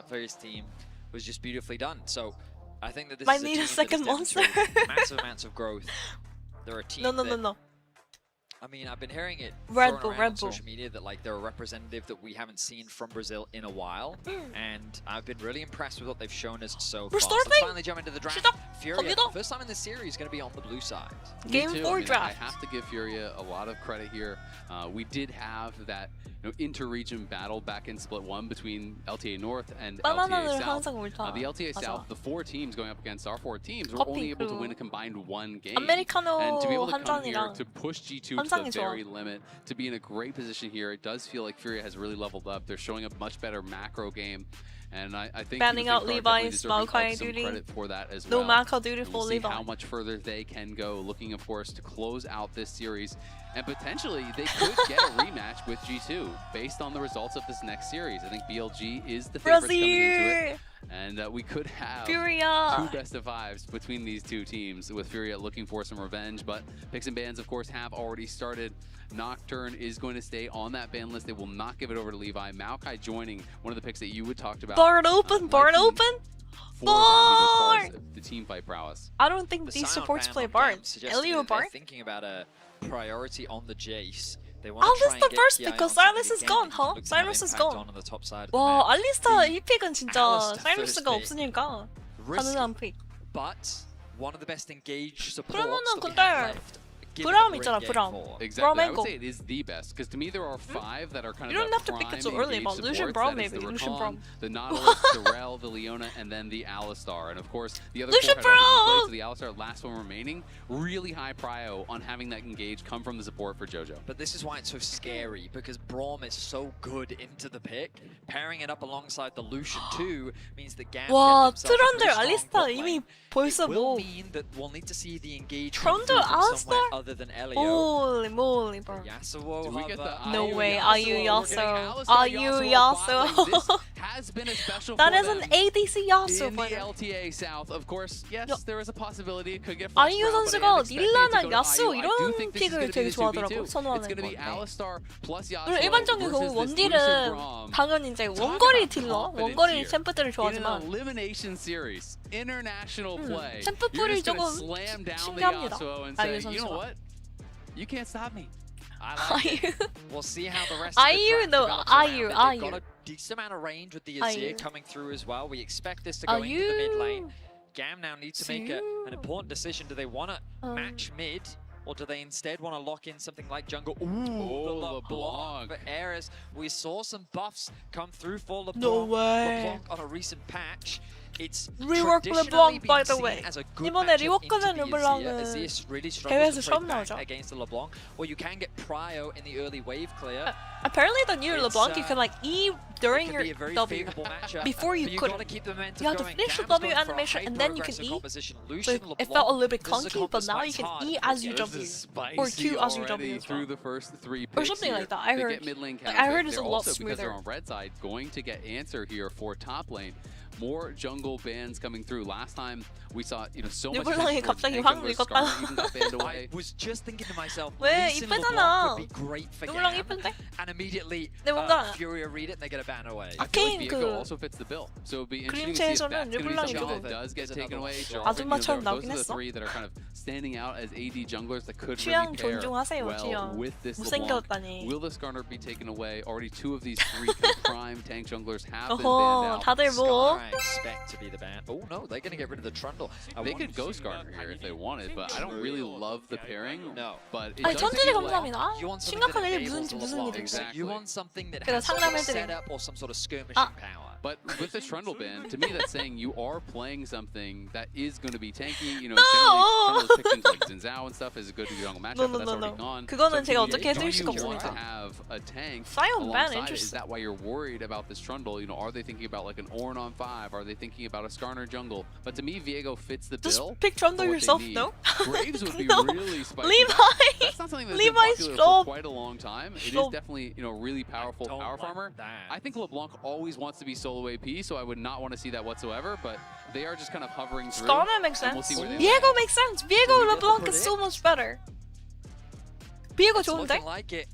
up for his team was just beautifully done. So I think that this Might is a need team a second that has monster. demonstrated massive amounts of growth. They're a team No. I mean, I've been hearing it Red thrown Bull, around Red on Bull. social media that like they're a representative that we haven't seen from Brazil in a while, and I've been really impressed with what they've shown us so far. So let's finally jump into the draft. Furia, first time in this series, is going to be on the blue side. Game 4 draft. I have to give Furia a lot of credit here. We did have that inter-region battle back in Split 1 between LTA North and LTA South. The LTA South, the 4 teams going up against our 4 teams, were only able to win a combined 1 game. And to be able to come here to push G2 to the very limit, to be in a great position here, it does feel like Furia has really leveled up. They're showing a much better macro game. And I think banning out Levi's Maokai duty. Credit for that as no well. Maokai duty for Levi. How much further they can go, looking of course to close out this series, and potentially they could get a rematch with G2 based on the results of this next series. I think BLG is the favorite coming into it, and we could have Furia. 2 best of 5s between these 2 teams, with Furia looking for some revenge. But picks and bans, of course, have already started. Nocturne is going to stay on that ban list. They will not give it over to Levi. Maokai joining one of the picks that you would talked about. Barn open, barn open. Barn! The team fight prowess. I don't think these supports play Barns. Elio Barn? Thinking about a priority on the Jace. Alista first because Silas is gone, huh? Silas is gone. 와, 알리스타 이 픽은 진짜 사일러스가 없으니까 가능한 픽. But one of the best engaged supports 그러면은 that we 근데 have left. 브라움 있잖아, 브라움. Exactly, I would say it is the best, because to me there are 5 that are kind of You don't have to pick it so early, but Lucian Braum maybe, Lucian Braum. The Nautilus, the Rel, the Leona, and then the Alistar. And of course, the other 4 had already been played, so the Alistar, last one remaining. Really high prio on having that engage come from the support for JoJo. But this is why it's so scary, because Braum is so good into the pick. Pairing it up alongside the Lucian too means that GAM 와, 트런들 알리스타 이미 벌써 뭐 트런들 알리스타? other than Elio. Holy moly, bro. Yasuo, no way, are you Yasuo? Are you Yasuo? That is an ADC Yasuo in the LTA South, of course, yes, there is a possibility it could get 아이유 선수가 닐라나 야수 이런 픽을 되게 좋아하더라고, 선호하는 거. 그리고 일반적인 그 원딜은 당연히 이제 원거리 딜러, 원거리 챔프들을 좋아하지만 챔프풀이 조금 신기합니다. 아이유 선수가. You can't stop me. We'll see how the rest IU of the though, IU. Got a decent amount of range with the Azir coming through as well. We expect this to go into the mid lane. GAM now needs to make an important decision. Do they want to match mid, or do they instead want to lock in something like jungle? Ooh, LeBlanc for Ares. We saw some buffs come through for LeBlanc. No way. LeBlanc on a recent patch. It's rework LeBlanc, by the way. 이번에 리워크된 르블랑은 대회에서 처음 나오죠. Against the LeBlanc, or you can get prio in the early wave clear. Apparently, the new LeBlanc you can like E during your W before you couldn't. You have to finish the W animation and then you can E. So it felt a little bit clunky, but now you can E as you W or Q as you W through the first 3 picks or something like that. I heard. I heard it's a lot smoother. Because they're on red side, going to get answer here for top lane. More jungle bans coming through. Last time we saw, so much. I was just thinking to myself, LeBlanc would be great for GAM, and immediately Furia read it and they get a ban away. I feel like Viego also fits the bill, so it'd be interesting to see if that's going to be something that does get taken away. Those are the 3 that are kind of standing out as AD junglers that could really pair well with this LeBlanc. Will this Garner be taken away? Already 2 of these 3 prime tank junglers have been banned out. I expect to be the ban. Oh no, they're going to get rid of the Trundle. They could go Skarner here if they wanted, but I don't really love the pairing. No. But it 아니 does 천들이 take 감사합니다. You want 심각한 일이 무슨 일이 있어? You want something that 그래서 has some sort of 상담해드림. setup or some sort of skirmishing power. But with the Trundle ban, to me that's saying you are playing something that is going to be tanky. Generally Trundle's picked into like Zinzao and stuff is a good jungle matchup, but that's already gone. 그거는 So 제가 어떻게 해드릴 do 수가 you want to 없습니다. have a tank Sion ban, alongside it? Is interesting. that why you're worried about this Trundle? Are they thinking about like an Ornn on 5? Are they thinking about a Skarner jungle? But to me, Viego fits the bill. Just pick Trundle yourself, no? Graves would be No. really spicy. Levi! That's not something that's Levi's been popular stop. for quite a long time. It is Stop. definitely, really powerful power farmer. I think LeBlanc always wants to be solo AP, so I would not want to see that whatsoever, but they are just kind of hovering through. Skarner makes and sense. We'll see where they Viego land. makes sense. Viego LeBlanc is so much better. Viego It's 좋은데? looking like it.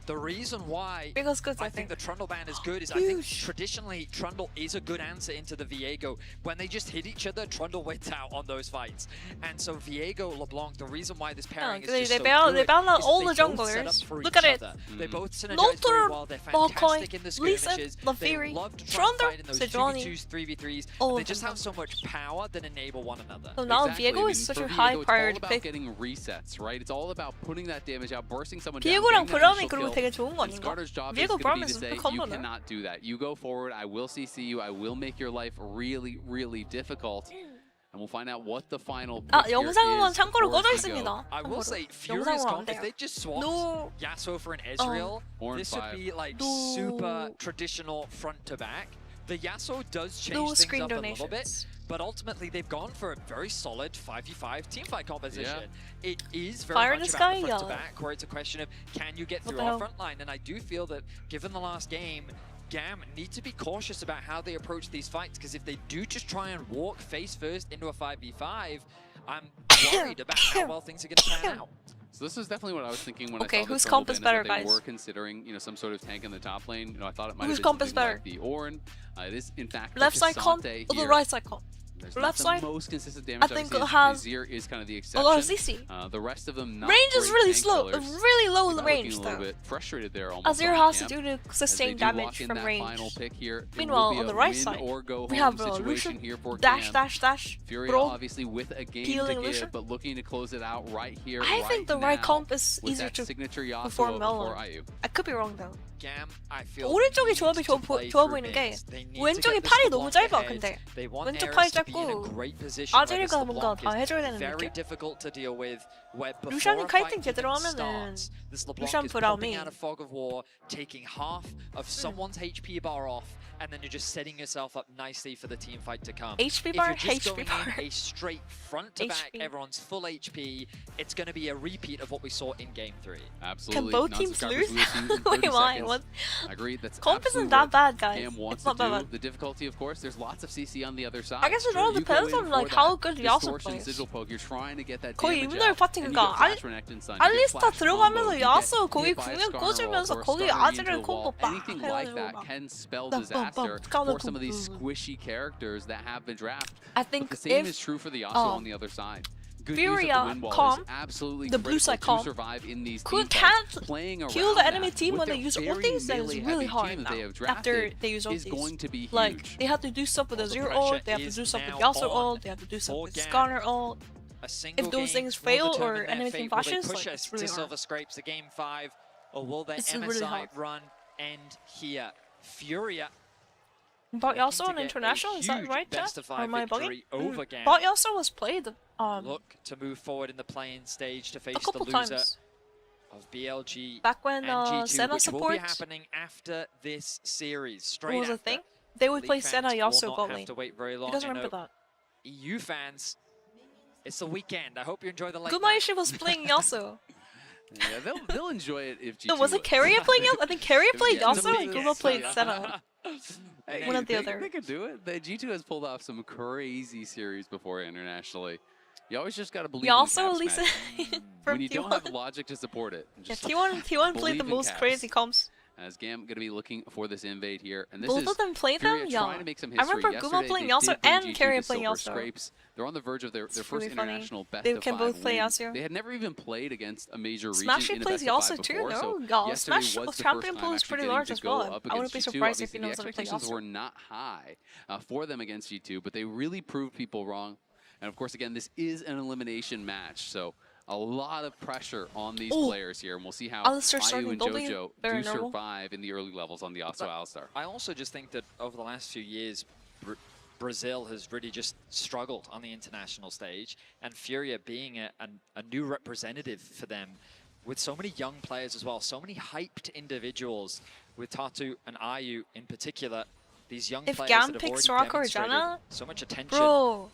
The reason why Biego's good, I think the Trundle ban is good is I think traditionally Trundle is a good answer into the Viego. When they just hit each other, Trundle wins out on those fights. And so Viego, LeBlanc, the reason why this pairing is just they so ban good out is all they the both set up junglers. for Look each at it. other. They both synergize very well. They're fantastic in the skirmishes. They love to try and fight in those 2v2s, 3v3s. They just have so much power that enable one another. So now Exactly. Viego is such a high priority It's all about pick. getting resets, right? It's all about putting that damage out, bursting someone Viego랑 down. 브라움이 그리고 되게 좋은 거 And 아닌가? Skarner's job is Viego going to be to 브라움은 say, 그 you 컴보네. cannot do that. You go forward, I will CC you, I will make your life really, really difficult. And we'll find out what the final pick here 영상은 is 참고로 for 꺼져 Viego. 있습니다. I will say, Furious 영상으로 안 comp, if 돼요. they just swapped No. Yasuo for an Ezreal, Or this would 5. be like No. super traditional front to back. The Yasuo does change No things screen up a little bit, donations. but ultimately they've gone for a very solid 5v5 teamfight composition. Yeah. It is very Fire much this about guy, the front to yeah. back, where it's a question of can you get What through the our hell? front line, and I do feel that given the last game, GAM need to be cautious about how they approach these fights, because if they do just try and walk face first into a 5v5, I'm worried about how well things are going to pan out. So this is definitely what I was thinking when Okay, I saw whose the comp Trundle is ban, better, that they guys? were considering, some sort of tank in the top lane. I thought it might Whose have been comp is something better? like the Ornn. It is in fact Left side comp Cassante or the here. right side comp? There's Left not side? the most consistent damage. I think obviously, it has Azir is kind of the a exception. lot of CC. The rest of them not Range is great really tank slow, killers. really low Looking range a little though. bit frustrated there almost Azir on has to camp do to as sustain they do damage lock in from that range. final pick here. It Meanwhile, will be on the a right win side, or go we home have situation Lucian, here for dash, GAM. dash, dash, Furia bro. obviously with a game Healing to give, Lucian. but looking to close it out right here, I think the right now comp is with easier that to signature Yasuo perform well before on. IU. I could be wrong though. GAM, I feel 오른쪽이 need 조합이 to play 좋아 through 보이는 게 mids. They need to 왼쪽이 get this 팔이 LeBlanc 너무 짧아 ahead. 근데 They want 왼쪽 Eris 팔이 to be in a 짧고 great position where this 아제리가 뭔가 LeBlanc 다 is 해줘야 되는 very 느낌? difficult to deal with. Where before 루시안이 a fight 카이팅 even 제대로 하면은 starts, this LeBlanc 루시안 is popping 브라움이 out of fog of war, taking half of someone's HP bar off, and then you're just setting yourself up nicely for the team fight to come. HP If bar, you're just HP going bar. in a straight front to back, HP. everyone's full HP, it's going to be a repeat of what we saw in Game 3. Absolutely. Can both teams Non-subscribers lose? lose in 30 Wait, why? seconds. What? I agree. That's Comp isn't absolutely that what bad, guys. GAM wants It's not to that do. bad. The difficulty, of course, there's lots of CC on the other side. I guess it all You go depends in on for like that how good Yasuo distortion plays. sigil poke. You're trying to get that 거의 damage 이분들 out, 파티니까 and you get flash Renekton and Sun, you get 알리스타 flash 들어가면서 combo, you 야수 get 거기 hit by a 궁에 Skarner 꽂으면서 or a 거기 Skarner 아지를 into the 콤보 wall. 빡 Anything like 해가지고 that 막 can spell 빡, disaster 빡, for some of these 빡. squishy characters that have been drafted. I But think the same if is true for the Yasuo on the other side. Good use of Furia the wind wall comp, is absolutely the blue critical side to comp, survive in these could teamfights. can't Playing kill around the enemy that team with when they their use very ultis, that is melee-heavy really team hard that now. they have After drafted they use is ultis. going to be huge. Like, they have to do stuff with Well, a the zero pressure ult, they have to is do stuff with now Yasuo on ult, they have to do stuff for with GAM. Skarner ult. A single If those game things will fail determine or their anything fate. Will they flashes, push like, us it's really to hard. Silver Scrapes to Game 5, or will their It's really MSI hard. run end here? Furia Bot looking Yasuo to on get a International, is that huge right, chat? best of Or 5 am I bugging? victory over GAM. Bot Yasuo was played Look to move forward in the playing stage to face a the couple loser times. of BLG Back when and G2, Senna which will be support happening after this series. Straight was a after. thing, they would play League Senna fans Yasuo will not bot have lane. to wait very long. You guys I remember know that? EU fans, it's the weekend. I hope you enjoy the late Guma night. Ishi was playing Yasuo. Yeah, they'll enjoy it if G2 No, was it Carrier playing Yasuo? I think Carrier played Yeah, it's a Yasuo and mix. Guma played Yeah. Senna. Hey, One or the they, other. They could do it. The G2 has pulled off some crazy series before internationally. You always just gotta believe Yasuo, in at least Caps for when you don't have T1. logic to support it. Yeah, Just T1 played believe the in most Caps. crazy comps. As GAM gonna be looking for this invade here, and this Both is of them played Furia them? Yeah. trying to make some I history. remember Guma Yesterday, playing they Yasuo did bring and G2 Carrier to playing Silver Yasuo. Scrapes. They're on the verge of their It's first really funny. international best They of can 5 both play win. Yasuo. They had never even played against a major Smash region in a plays best of 5 Yasuo too, before, no? so Yeah, yesterday Smash was the champion first pool time is actually pretty getting large to as go well. up I wouldn't against be G2. surprised if Obviously, he the knows how to play expectations Yasuo. were not high for them against G2, but they really proved people wrong. And of course, again, this is an elimination match, so a lot of pressure on these players here, and we'll see how Alistair IU starting and double JoJo very do normal. survive in the early levels on the Yasuo Alistar. I also just think that over the last few years, Brazil has really just struggled on the international stage, and Furia being a new representative for them, with so many young players as well, so many hyped individuals, with Tatu and IU in particular, these young If players GAM that have picks already Soraka or demonstrated Janna, so much attention. bro,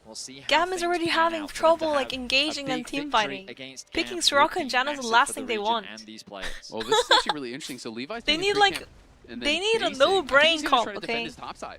We'll see how GAM is things already pan having out for them trouble to like have engaging a and big team victory fighting. against Picking GAM Soraka would and be Janna is the massive last for thing the they region want. and these players. Well, this is actually really interesting. So Levi's They taking need free like camp and then they need a basing. no I think brain he's gonna comp, try to defend okay? his top side.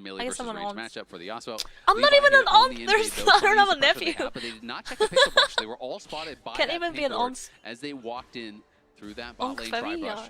melee I guess versus I'm an range aunt. matchup for the Yasuo. I'm not Levi even here an on aunt. the There's invade, though, I don't trying to have use a the pressure they nephew. have, but they did not check the pixel brush. They were all spotted by Can't that even be pink an ward aunt. as they walked in through that bot Unc lane tri Fevia. brush.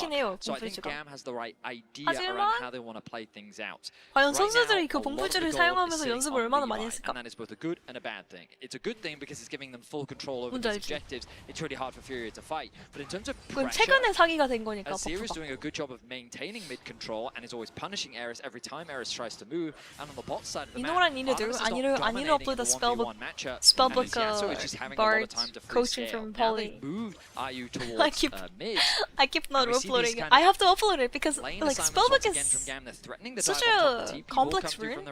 좋긴 해요. So I think 봉풀주가. GAM has the right idea 하지만 around how they want to play things out. 과연 Right now, 선수들이 그 a lot of the 봉풀주를 goal is 사용하면서 sitting 연습을 on 얼마나 Levi, 많이 했을까? and that is both a good and a bad thing. It's a good thing because it's giving them full control over these objectives. It's really hard for Furia to fight. But in terms of 그건 pressure, 최근에 사기가 된 거니까. Azir is doing a good job of maintaining mid control and is always punishing Eris every time Eris tries to move. And on the bot side of the You know map, what I need to do? I need to upload a spellbook bard coaching from Poly. I keep not uploading it. I have to upload it because like spellbook is such a complex rune.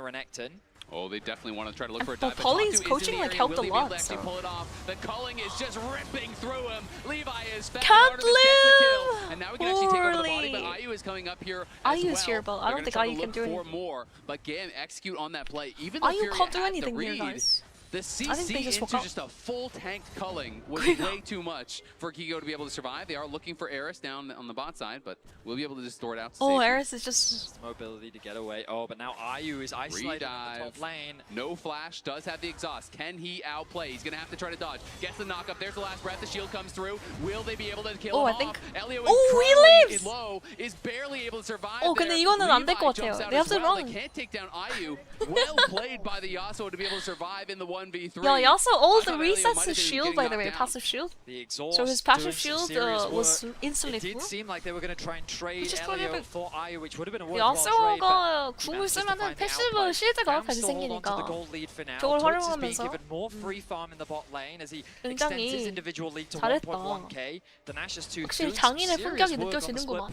Oh, they definitely want to try to look for a dive. Poly's coaching like helped a lot. So. Pull it off? The culling is just ripping through him. Levi is fast. Can't live. And now we can actually take over the body, but IU is coming up here as IU is here, but I don't think IU can do anything. More, but GAM execute on that play. Even though IU can't do anything here, guys. The CC into just a full tank culling was way too much for Kigo to be able to survive. They are looking for Eris down on the bot side, but we'll be able to just store it out. Oh, Eris is just mobility to get away. Oh, but now IU is isolated in the top lane. No flash, does have the exhaust. Can he outplay? He's gonna have to try to dodge. Gets the knock up. There's the last breath. The shield comes through. Will they be able to kill him off? Elio is low, is barely able to survive. 근데 이거는 안 될 것 같아요. They have to run. They can't take down IU. Well played by the Yasuo to be able to survive in the 1v3. Yeah, also all the resets his shield, by the way, passive shield. So his passive shield was instantly full. It did seem like they were going to try and trade Elio for IU, which would have been a worthwhile trade. 야스오가 궁을 쓰면은 패시브 실드가 같이 생기니까 저걸 활용하면서 given more free farm in the bot lane as he extends his individual lead to 잘했다. 1.1k. The Nash is too 확실히 장인의 품격이 느껴지는구만.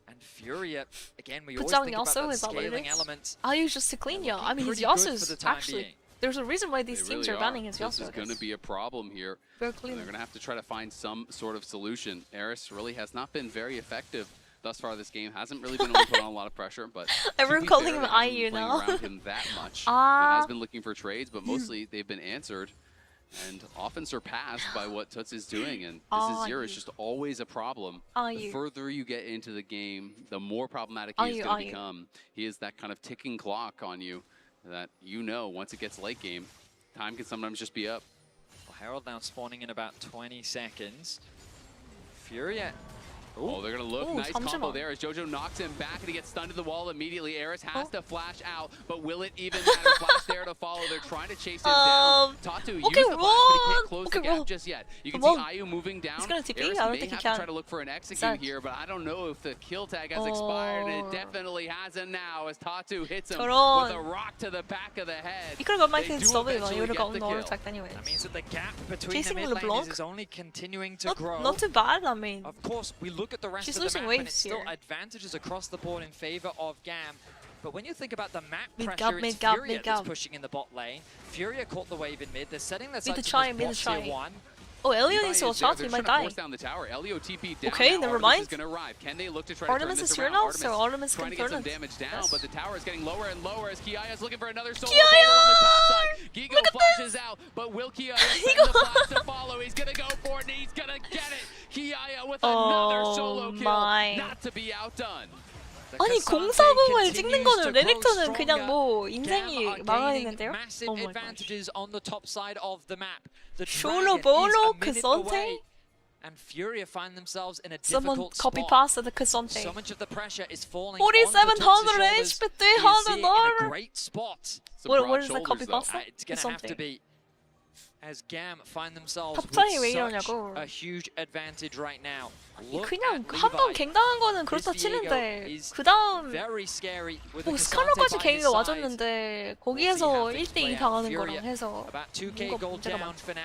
And Furia, again, we Good always think Yasuo about the is scaling elements. IU's just to clean ya. I mean, his Yasuo's actually. There's a reason why these teams are banning his Yasuo. This is going to be a problem here. They're going to have to try to find some sort of solution. Eris really has not been very effective thus far this game. Hasn't really been able to put on a lot of pressure, but everyone calling him IU now. Around him that much. Has been looking for trades, but mostly they've been answered and often surpassed by what Tuts is doing. And this Azir is just always a problem. The further you get into the game, the more problematic he is going to become. He is that kind of ticking clock on you that you know once it gets late game, time can sometimes just be up. Well, Herald now spawning in about 20 seconds. Furia. Oh, they're going to look. Nice combo there as Jojo knocks him back and he gets stunned to the wall immediately. Eris has to flash out, but will it even matter? Flash there to follow. They're trying to chase him down. Tatu used the flash, but he can't close the gap just yet. You can see IU moving down. Eris may have to try to look for an execute here, but I don't know if the kill tag has expired. It definitely hasn't now as Tatu hits him with a rock to the back of the head. You could have got my kids double, you would have gotten the attack anyways. That means that the gap between the mid lanes is only continuing to grow. Not too bad, I mean. Of course, we look at the rest of the map and it's still advantages across the board in favor of GAM. But when you think about the map pressure, it's Furia that's pushing in the bot lane. Furia caught the wave in mid. They're setting their sights on bot tier 1. Oh, Elio needs to watch out, he might die. Okay, never mind. Artemis is here now, so Artemis can turn it. Damage down, but the tower is getting lower and lower as Kiaya's looking for another solo Kiaya! on the top side. Gigo flashes out, but will Kiaya send the flash to follow? He's gonna go for it and he's gonna get it. Kiaya with another solo kill, not to be outdone. 아니 040을 찍는 거는 레넥톤은 그냥 뭐 인생이 망하겠는데요? Oh my gosh. Solo Bolo Cassante? And Furia find themselves in a Someone difficult copy spot. paste the Cassante. So much of the pressure is falling 4700 HP, 300 in a great spot. What is the copy paste? It's gonna have to be as GAM find themselves with 탑차이 왜 such 이러냐고. a huge advantage right now. 그냥 한 번 갱당한 거는 그렇다 치는데 그 다음 뭐 스카너까지 갱이가 와줬는데 거기에서 1대2 당하는 거랑 해서 뭔가 문제가 많죠.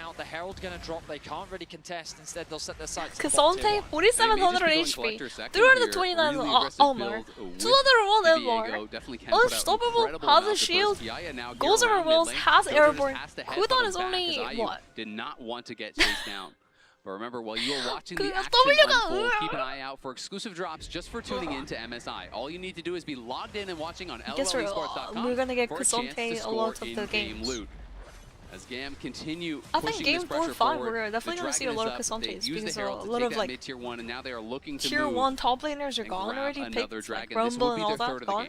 그 선택 4700 HP, 329 armor, 201 MR, unstoppable, has a shield, goes over walls, has airborne, cooldown is only what? Did not want to get chased down. But remember, while you are watching the action unfold, keep an eye out for exclusive drops just for tuning in to MSI. All you need to do is be logged in and watching on LOLesports.com we're gonna get for a chance to score in-game loot. As GAM continue pushing this pressure forward, we're definitely gonna see a lot of Cassantes because a lot of like tier 1, and now they are looking to tier 1 top laners are gone already. Picked like Rumble and all that gone.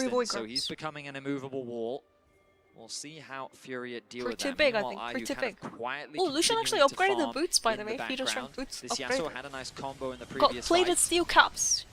three boy distance, so he's girls. becoming an immovable wall. We'll see how Furia deal For with too that. big, I Meanwhile, think. For Ayu too kind of big. quietly Oh, Lucian actually continuing to upgraded the farm boots, by the in way. Feeder strength background. boots This upgraded. Yasuo had a nice combo in the Got previous plated fight. steel caps.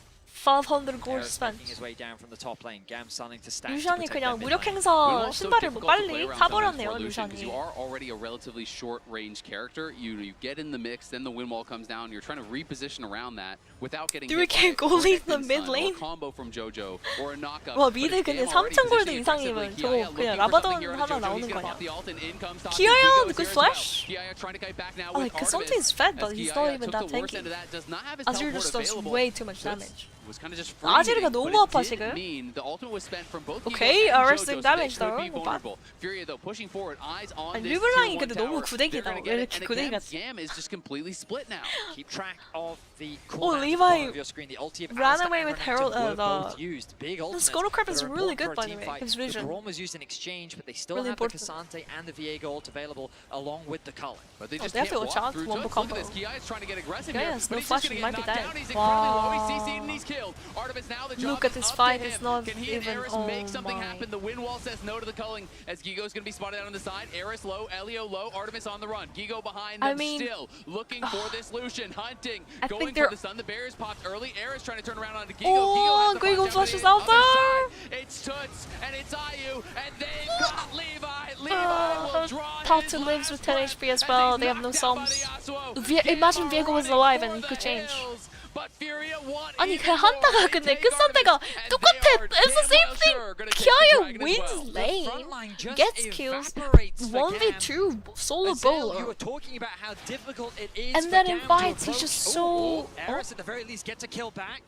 500 gold Eris spent. making his way down from the top lane. GAM starting to stack to 루시안이 protect 그냥 their 무력 mid lane. 행사 신발을 뭐 빨리 사버렸네요, Because 루시안이. you are already a relatively short-range character. You get in the mix, then the wind wall comes down. You're trying to reposition around that without getting hit 3K by a gold in connect the inside mid or a lane. combo from JoJo or a knockup. 와 But 미드 if 근데 GAM already 3000 골드 positioning aggressively, 이상이면 Kiaya 저거 looking 그냥 for something 라바돈 here on 하나 JoJo. 나오는 He's 거 gonna 아니야? pop the ult and in comes Toxic. Kiaya, Vigo is good here as well. flash. Kiaya trying to kite back now Oh, with because Artemis, something's fed, as but he's Kiaya not even took that the worst tanky. end of that, does not have his Azir teleport just does available. way too much So damage. was kind of just 아지르가 freezing, 너무 but 아파, it did 지금. mean the ultimate was spent from both Okay, Vigo and Ares JoJo, doing so they damage could though. be 못 봐. vulnerable. Furia though pushing forward, eyes on 아니, this 르블랑이 tier 1 근데 너무 tower. 구대기다. They're gonna 왜 get it, 이렇게 and 구대기 again, 같지? GAM is just completely split now. Keep track of the Oh, cooldown Levi of your screen. The ulti of ran Alistair away and with Renekton Herald, were the- both used. Big The ultimates Scuttle Crab that is are really important good, for a by the team way. fight. His The vision. Braum was used in exchange, but they still Really have the important. Cassante and the Viego ult available along with the Cullen. But they Oh, just they have can't to watch walk out. through One Toots. more Look at this. combo. Kiai's trying to get aggressive Yeah, here, yes, but no he's just flash, gonna he get might be knocked dead. down. He's incredibly low. He's Wow. CC'd and he's killed. Artemis now the job Look at is this up fight, to it's him. not Can he and even- Eris oh make something my. happen? The wind wall says no to the culling as Gigo's gonna be spotted out on the side. Eris low, Elio low, Artemis on the run. Gigo behind them I mean- still, looking for this Lucian, hunting, I going think for they're- the stun. The barriers popped early. Eris trying to turn around onto Gigo. Oh, Gigo has the Gigo flash flashes down out to the other there. side. It's Toots and it's Ayu, and they've got Levi. Levi will draw Tatu his lives last with 10 breath HP as as well. he's They have no knocked out by sums. the Yasuo. Imagine Viego was alive and he For could the change. hills, but Furia want 아니 even 그냥 more. 한타가 They 근데 take 끝선대가 Artemis, and 똑같아. they are It's the damn same well thing. sure gonna take the Kiaya dragon as wins well. lane, Frontline just gets kills, evaporates for 1v2 solo Azil, you bowler. were talking about how difficult it is And for then in GAM to fights, he's approach. just so- Eris at the very least gets a kill back,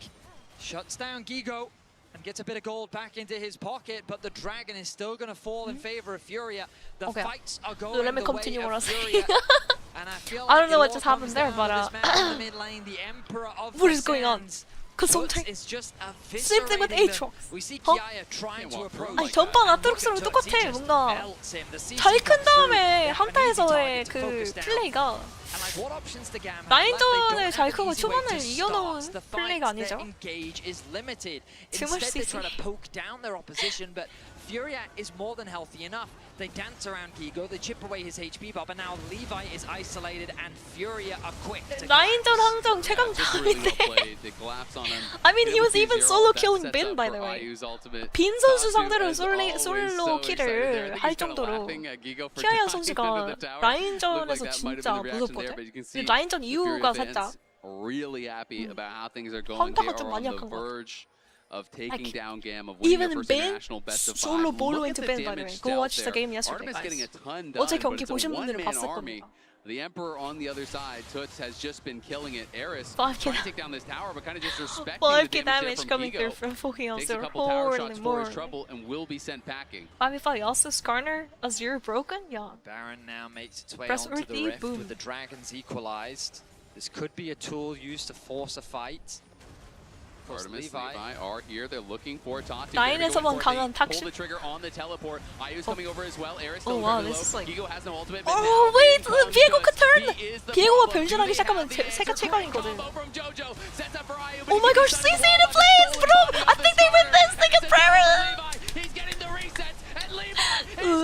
shuts down Gigo, and gets a bit of gold back into his pocket, but the dragon is still going to fall in favor of Furia. The Okay. fights are So going let me the continue way what I of was Furia. saying. And I feel I like don't know it what all just happened comes there, down but, to this man in the mid lane, the emperor of What the is going on? sands. Cause Toots sometimes is just same thing with eviscerating them. Aatrox. We see Huh? Kiaya trying to approach. 아니 전방 아트록스랑 똑같아. 뭔가 잘 큰 다음에 한타에서의 그 플레이가 라인전을 잘 크고 초반을 이겨놓은 플레이가 아니죠. Instead, they try to poke down their opposition, but Furia is more than healthy enough. They dance around Gigo, they chip away his HP bar, but now Levi is isolated and Furia are quick to 라인전 항정 최강자인데. I mean, he was even solo killing Bin, by the way. 빈 선수 상대로 솔로 킬을 할 정도로 키아야 선수가 라인전에서 진짜 무섭거든. 라인전 이후가 살짝 really happy about how things are going. They 한타가 좀 are on 많이 the 약한 것 같아. verge of taking down GAM, of winning Even their first Ben international best of solo 5. bolo Look into at the Ben, by the way. damage Go dealt watch the there. game yesterday, Artemis getting a guys. ton 어제 done, but 경기 it's a 보신 분들은 one-man 봤을 army. 겁니다. The Emperor on the other side, Toots has just been killing it. Eris 5K trying to take down this tower, but kind of just respecting 5K the damage damage there coming from through Gigo. from poking us Takes a through. couple tower Holy shots for his moly. trouble and will be sent packing. 5v5 also Skarner, Azir broken? Yeah. Baron now makes its way Press onto the Earthy, rift boom. with the dragons equalized. This could be a tool used to force a fight. Artemis, Levi are here. They're looking for Tatu. 라인에서만 강한 Pull 탁시. the trigger on the teleport. Ayu's coming over as well. Eris Oh still wow, very this is low. like. Gigo has no ultimate. Oh wait, Viego could turn. Viego가 변신하기 시작하면 세가 최강이거든. Oh my gosh, CC in the place, bro! I think they win this. They get prayer.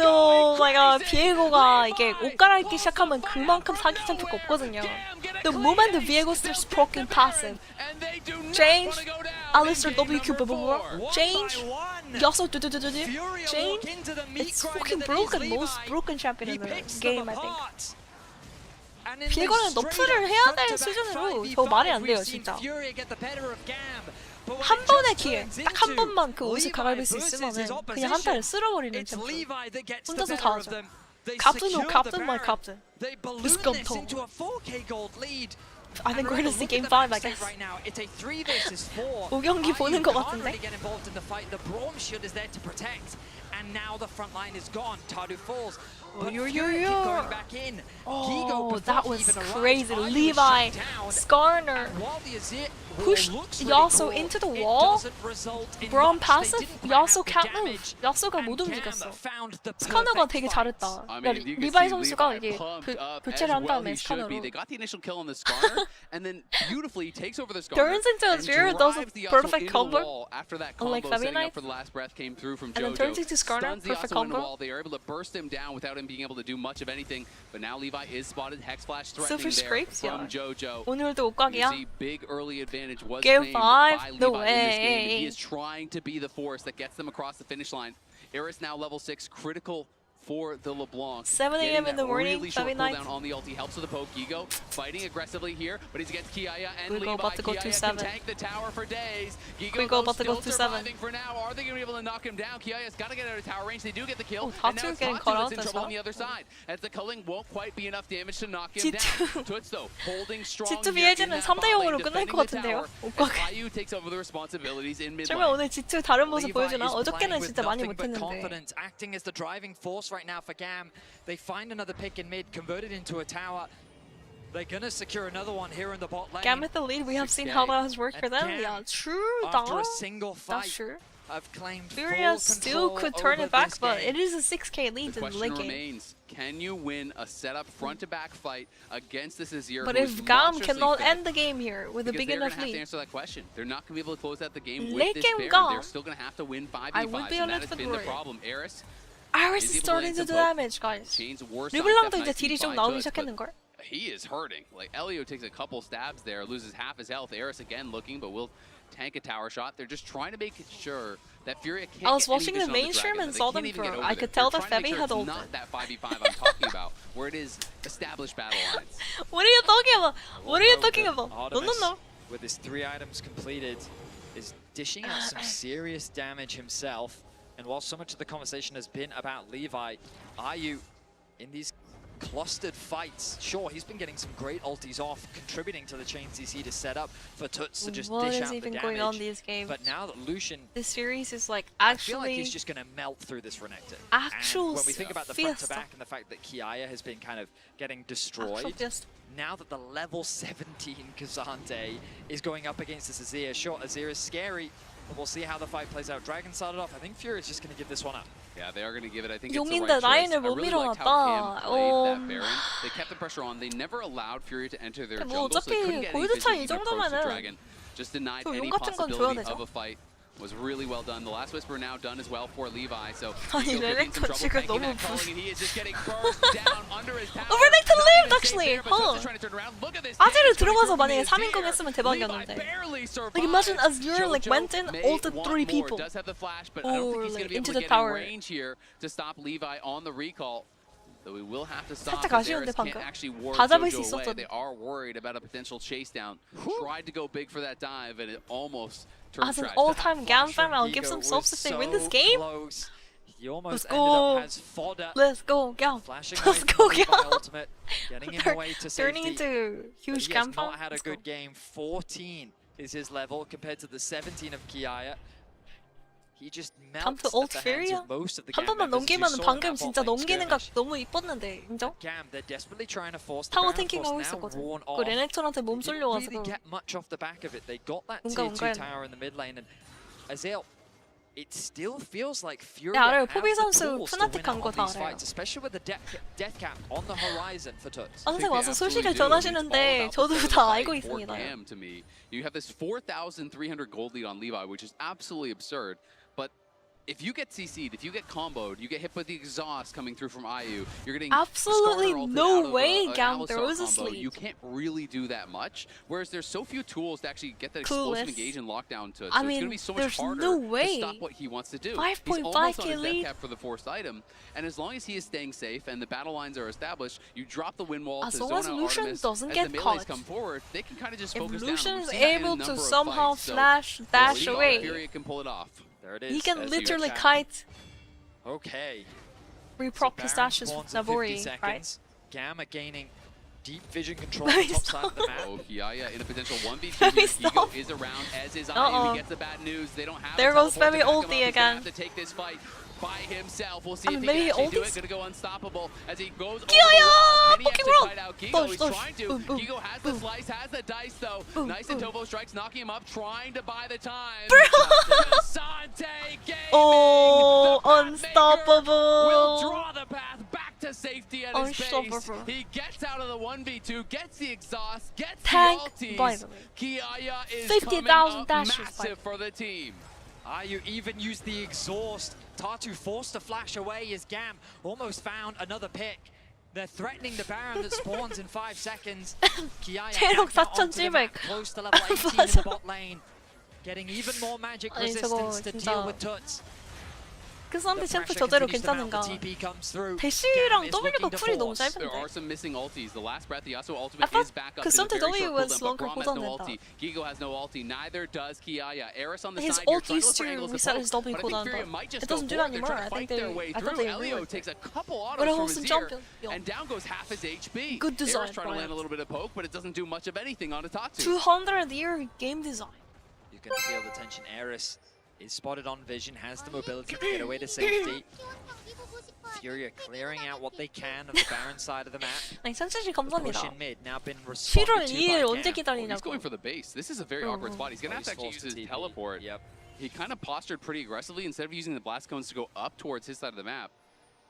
Oh my god, 비에고가 이게 옷 갈아입기 시작하면 그만큼 사기 챔프가 없거든요. The moment the Viego starts proccing passive, change, Alistar WQ change, Yasuo change. It's fucking broken, most broken champion in the game, I think. 비에고는 너프를 해야 될 수준으로 저 말이 안 돼요, 진짜. 한 번의 기회, 딱 한 번만 그 옷을 갈아입을 수 있으면은 그냥 한타를 쓸어버리는 챔프. 혼자서 다 하죠. Captain or Captain, my Captain. Let's go, Tom. I think we're gonna see game 5, I guess. 5경기 보는 것 같은데? And now the front line is gone. Tadu falls. Oh, But yo, Fury keep yo. going back in. Oh, Gigo, that before he was even arrives, crazy. Ayu is Levi, shut down. Skarner And while the Azir pushed looks really Yasuo cool, into the it wall. doesn't result in Braum much. They passive, didn't plan out Yasuo the can't move. damage, 야수가 and 못 GAM 움직였어. found the 스카너가 perfect 되게 fight. 잘했다. I 그러니까 mean, you can 리바이 see 선수가 Levi 이게 pumped up 교체를 as 한 well 다음에 he should be. 스카너로 They got the initial kill on the Skarner, and then beautifully takes over the Skarner. turns into and Azir, does a drives the Yasuo perfect into the combo. wall after that Unlike combo setting Feviknight. up for the last breath came through from And then JoJo. turns into Skarner, Stuns the perfect Yasuo into the combo. wall. They are able to burst him down without him him being able to do much of anything. But now Levi is spotted. Hex Flash Silver threatening there scrapes, from JoJo. 오늘도 You 옷가게야. see, big early advantage was Game claimed by 5, Levi no in this game. And he way. is trying to be the force that gets them across the finish line. Eris now level 6, critical for the LeBlanc. 7 a.m. in the morning, really short feviknight. cooldown on the ulti helps with the poke. Gigo fighting aggressively here, but he's against Kiaya and Guigo Levi. about to go Kiaya 2-7. can tank the tower for days. Guigo Gigo about to go still 2-7. surviving for now. Are they going to be able to knock him down? Kiaya's got to get out of tower range. They do get the kill. Oh, And now Tatsu it's getting Tatsu caught that's out in as trouble well. on the other side. As the culling won't quite be enough damage to knock him G2. down. Toots though, holding strong G2 here in BLG는 that 3대 bot lane, 0으로 끝날 defending 것 the 같은데요. tower, 옷가게. as IU takes over the responsibilities in mid 설마 lane. 오늘 G2 다른 모습 Levi 보여주나? is 어저께는 playing with 진짜 많이 nothing but 못했는데. confidence, acting as the driving force right now for GAM. They find another pick in mid, converted into a tower. They're gonna secure another one here in the bot lane. GAM with the lead, we have seen how that has worked for them. GAM, Yeah, true. after a single fight, That's true. have claimed Furia full still control could turn over it back, this but game. it is a 6k lead The in the question late game. remains, can you win a setup front-to-back fight against this Azir But who if is GAM monstrously cannot fast? end the game here with a Because big they're enough gonna have to lead, answer that question. They're not going to be able to close out the game Late with this game Baron. GAM. They're still going to have to win 5v5s, I would be and that honest has with been the Rory. problem. Eris Iris is is able to starting land to some do poke. damage, guys. Chain's worse 르블랑도 side, 이제 딜이 좀 nice 나오기 Toots, but 시작했는걸? he is hurting. Like, Elio takes a couple stabs there, loses half his health. Eris again looking, but will tank a tower shot. They're just trying to make sure that Furia can't I was get any watching the vision on mainstream dragon, and but saw they them can't even get through. over I there. could tell They're that trying to Fevi make sure had it's ulted. not that 5v5 I'm talking about, where it is established battle lines. What are you talking about? What are you talking about? No, Artemis, no, no. with his 3 items completed, is dishing out some serious damage himself. And while so much of the conversation has been about Levi, IU in these clustered fights, sure, he's been getting some great ultis off, contributing to the chain CC to set up for Toots to just What dish is out the even damage. going on these games? But now that Lucian, This series is like I feel like actually he's just going to melt through this Renekton. Actual And when we think about the fiesta. front to back and the fact that Kiaya has been kind of getting actual destroyed, fiesta. now that the level 17 Kazante is going up against this Azir, sure, Azir is scary, but we'll see how the fight plays out. Dragon started off. I think Fury is just going to give this one up. Yeah, they are going to give it. I think it's the 용인데 right choice. I 라인을 못 really liked how 밀어놨다. GAM played that Baron. They kept the pressure on. They never allowed Fury to enter their 뭐 jungle, so they couldn't 어차피 get any 골드 차이 이 vision to approach the 정도면은 dragon. Just denied 또 any 용 같은 건 줘야 possibility 되죠. of a fight. Was really well done. The last whisper now done as well for Levi. So 아니, Gigo could be in some 레넥톤 trouble 지금 tanking 너무 that culling, and he is just getting burst down under his tower. Oh, Renekton Not lived, even safe actually. there, but Toots Huh. is trying to turn around. Look at this 아지를 damage coming 들어가서 through from 만약에 the 3인공 Azir. 했으면 Levi 대박이었는데. barely survived. Like imagine Azure like JoJo went in, may ulted want 3 more. people. Does have the flash, but I don't think he's going to be able into to the get tower. in range here to stop Levi on the recall. Though we will have to stop. 살짝 As 아쉬운데 Eris can't 방금. actually ward 다 잡을 수 JoJo away. 있었던. They are worried about a potential chase down. Tried to go big for that dive, and it almost turned As an trash. all-time GAM fan, I'll Gigo give some was subs if they win this so game. close. He almost Let's ended go. up as fodder. Let's go, GAM. Flashing Let's away go, from Levi GAM. ultimate, getting him They're away to turning safety. into But huge he has GAM not fan. had a Let's go. good game. 14 is his level compared to the 17 of Kiaya. He just Come melts to at old the hands Furia? of most of the 한 GAM 번만 members. As you 넘기면 saw in 방금 that 진짜 bot lane 넘기는 각 skirmish. 너무 이뻤는데 인정? GAM, they're desperately trying to force the 타워 Baron 탱킹 force 하고 now 있었거든. worn 그 off. 레넥톤한테 몸 They didn't really 쏠려가지고 get much off the back of it. They got that 뭔가 tier 2 뭔가 tower in the mid lane, and Azale, it still feels like Fury 네, 알아요. have 포비 the 선수 tools to win 푸나틱 out 간 거 on 다 these 알아요. fights, especially with the death cap on the horizon for Toots. 항상 they 와서 absolutely 소식을 do. 전하시는데 It's all 저도 about the 다 fight 알고 for 있습니다. GAM to me. You have this 4,300 gold lead on Levi, which is absolutely absurd. But if you get CC'd, if you get comboed, you get hit with the exhaust coming through from IU, you're getting Absolutely Skarner ulted no out of way an GAM Alistar throws a combo. sleeve. You can't really do that much. Whereas there's so few tools to actually get that explosive Clueless. engage and lockdown to it. I So it's mean, going to be so much there's harder no to way. stop what he wants to do. 5.5 He's almost on his K lead. death cap for the forced item. And as long as he is staying safe and the battle lines are established, you drop the wind wall As to long zone as out Lucian Artemis. doesn't As get the melees caught. come forward, they can kind of just If focus Lucian down. is We've seen that in a able number to of somehow fights. So dash Levi away, Fury can pull it off. There it is. he can as literally you kite, Okay. reproc So his Baron dashes with spawns in 50 Nabori, right? seconds. Gamma gaining deep vision control on the top side of the map. Oh, Kiaya in a potential 1v2 Femi, here. stop. Gigo is around, as is Uh-oh. IU. He gets the bad news. They don't have There a goes teleport to Femi back him up. ulti He's gonna again. have to take this fight by himself. We'll see I if mean, he maybe can actually do ultis- it. Gonna go unstoppable as he goes over the Kiaya! wall. Can he Fucking actually roll! fight out Gigo? Dodge, He's dodge. trying to. Boom, boom, Gigo has the boom. slice, has the dice though. Boom, Nice boom. and Tovo strikes, knocking him up, trying to buy the time. Bro! Sante gaming. Oh, The map maker unstoppable. will draw the path back to safety at his base. Unstoppable. He gets out of the 1v2, gets the exhaust, gets Tank, the ultis. by the way. Kiaya is 50,000 coming up dashes, by the massive for the team. You even used the exhaust. Tatu forced to flash away as GAM almost found another pick. They're threatening the Baron that spawns in 5 seconds. Kiaya 체력 back out onto the map, 4,700. close to level 18 in the bot lane. Getting even more magic 아니, resistance 저거 to 진짜 deal with Tuts. 그 썬데 The 챔프 pressure 저대로 continues to mount, 괜찮은가? the TP comes through. 대시랑 GAM is W가 looking to 쿨이 너무 force. There 짧은데. are some missing ultis. The last breath, the Yasuo I ultimate thought is back up 그 in a 썬데 very W short was cooldown, but longer Braum has no cooldown ulti. Gigo has no ulti. Neither does Kiaya. Eris on the His side here ult trying to used look for to angles to reset poke, his W but I cooldown, think Furia but might just it go doesn't do for that it. They're anymore. trying to I fight think their way I thought through. they Elio reworked takes a couple But autos it from was his some ear, champion. and down goes half his HP. Good design, Eris trying to land a Brian. little bit of poke, but it doesn't do much of anything on Tatu. 200-year game design. You can feel the tension. Eris is spotted on vision, has the mobility to get away to safety. Furia clearing out what they can of the Baron side of the map. 아니 천천히 Push 감사합니다. in mid, now been responded 7월 to 2일 by 언제 GAM. He's 기다리냐고. going for the base. This is a very awkward spot. He's going to have to actually use his teleport. Yep. He kind of postured pretty aggressively instead of using the blast cones to go up towards his side of the map.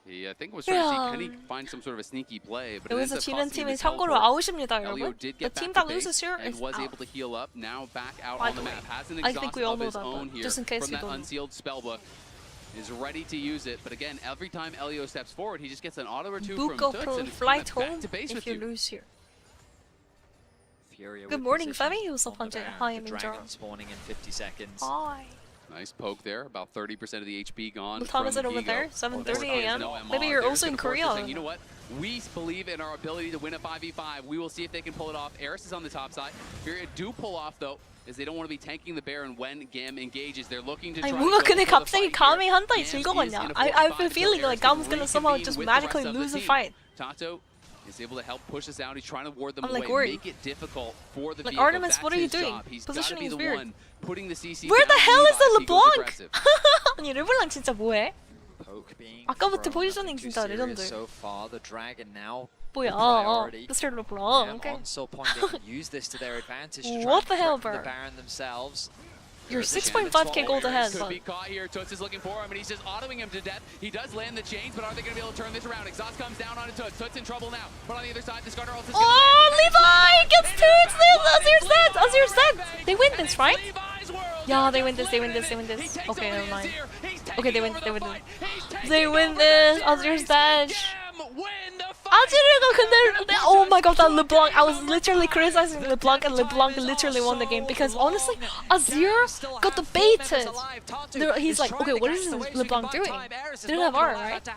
He, I think, was trying to see can he find some sort of a sneaky play, but it ends 여기서 up 지는 costing him 팀이 his 참고로 teleport. 아웃입니다, Elio 여러분. did The get team back that to loses base here and is was out. able to heal up. Now back out By on the the way, map. Has an I think exhaust we all of know his that, own but here just in case from you that don't know. unsealed spellbook. Is ready to use it, but again, every time Elio steps forward, he just gets an auto or two Book from up Tuts, or and it's flight kinda back home to base if with you you. lose here. Furia Good with morning, position Femi. What's up, on the Andre? Baron. Hi, The I'm Enjoy. Dragon spawning in 50 seconds. Hi. Nice poke there. About 30% of the HP gone. What time is it from over Gigo. there? 7:30 There's a.m. no MR. Maybe you're They're also just in gonna force this Korea. thing. You know what? We believe in our ability to win a 5v5. We will see if they can pull it off. Eris is on the top side. Furia do pull off, though, as they don't want to be tanking the Baron when GAM engages. They're looking to try 아니 to 뭔가 go 근데 for the 갑자기 fight 감이 here. 한 달이 GAM is 즐거웠냐? in a I've 4v5 been feeling until like Eris Gam's can gonna somehow reconvene just with the magically rest of lose the team. fight. Tato is able to help push us out. He's trying to ward them I'm like, away, worried. make it difficult for the Like, vehicle. Artemis, That's what are you his doing? job. He's got to Positioning be is the weird. one putting the CC Where the down. hell is the Levi, he goes LeBlanc? aggressive. 아니 르블랑 진짜 뭐해? Poke being 아까부터 thrown, 포지셔닝 nothing too 진짜 serious 레전드. so far. The Dragon now 뭐야? priority. Mr. GAM LeBlanc. Okay. on Soul Point, they can use this to their advantage to try What and the hell, threaten bro? the Baron themselves. You're There's a chance 6.5k gold Eris ahead. could But be caught here. Toots is looking for him, and he's just autoing him to death. He does land the chains, but are they going to be able to turn this around? Exhaust comes down onto Toots. Toots in trouble now. But on the other side, the Scarter ult is going to oh, land. Levi gets Toots. Azir's dead. Azir's dead. They win this, right? Levi's world. Yeah, they They're win this. They win flipping this. They win it. He this. takes Okay, over never the mind. Azir. He's Okay, they taking win. over They the win. fight. He's They taking win over the this. series. Azir's dead. GAM win the fight. 아지르가 근데 oh my god, that LeBlanc. I was literally criticizing LeBlanc, and LeBlanc literally won the game because honestly, Azir got debated. He's like, okay, what is LeBlanc doing? Didn't have R, right?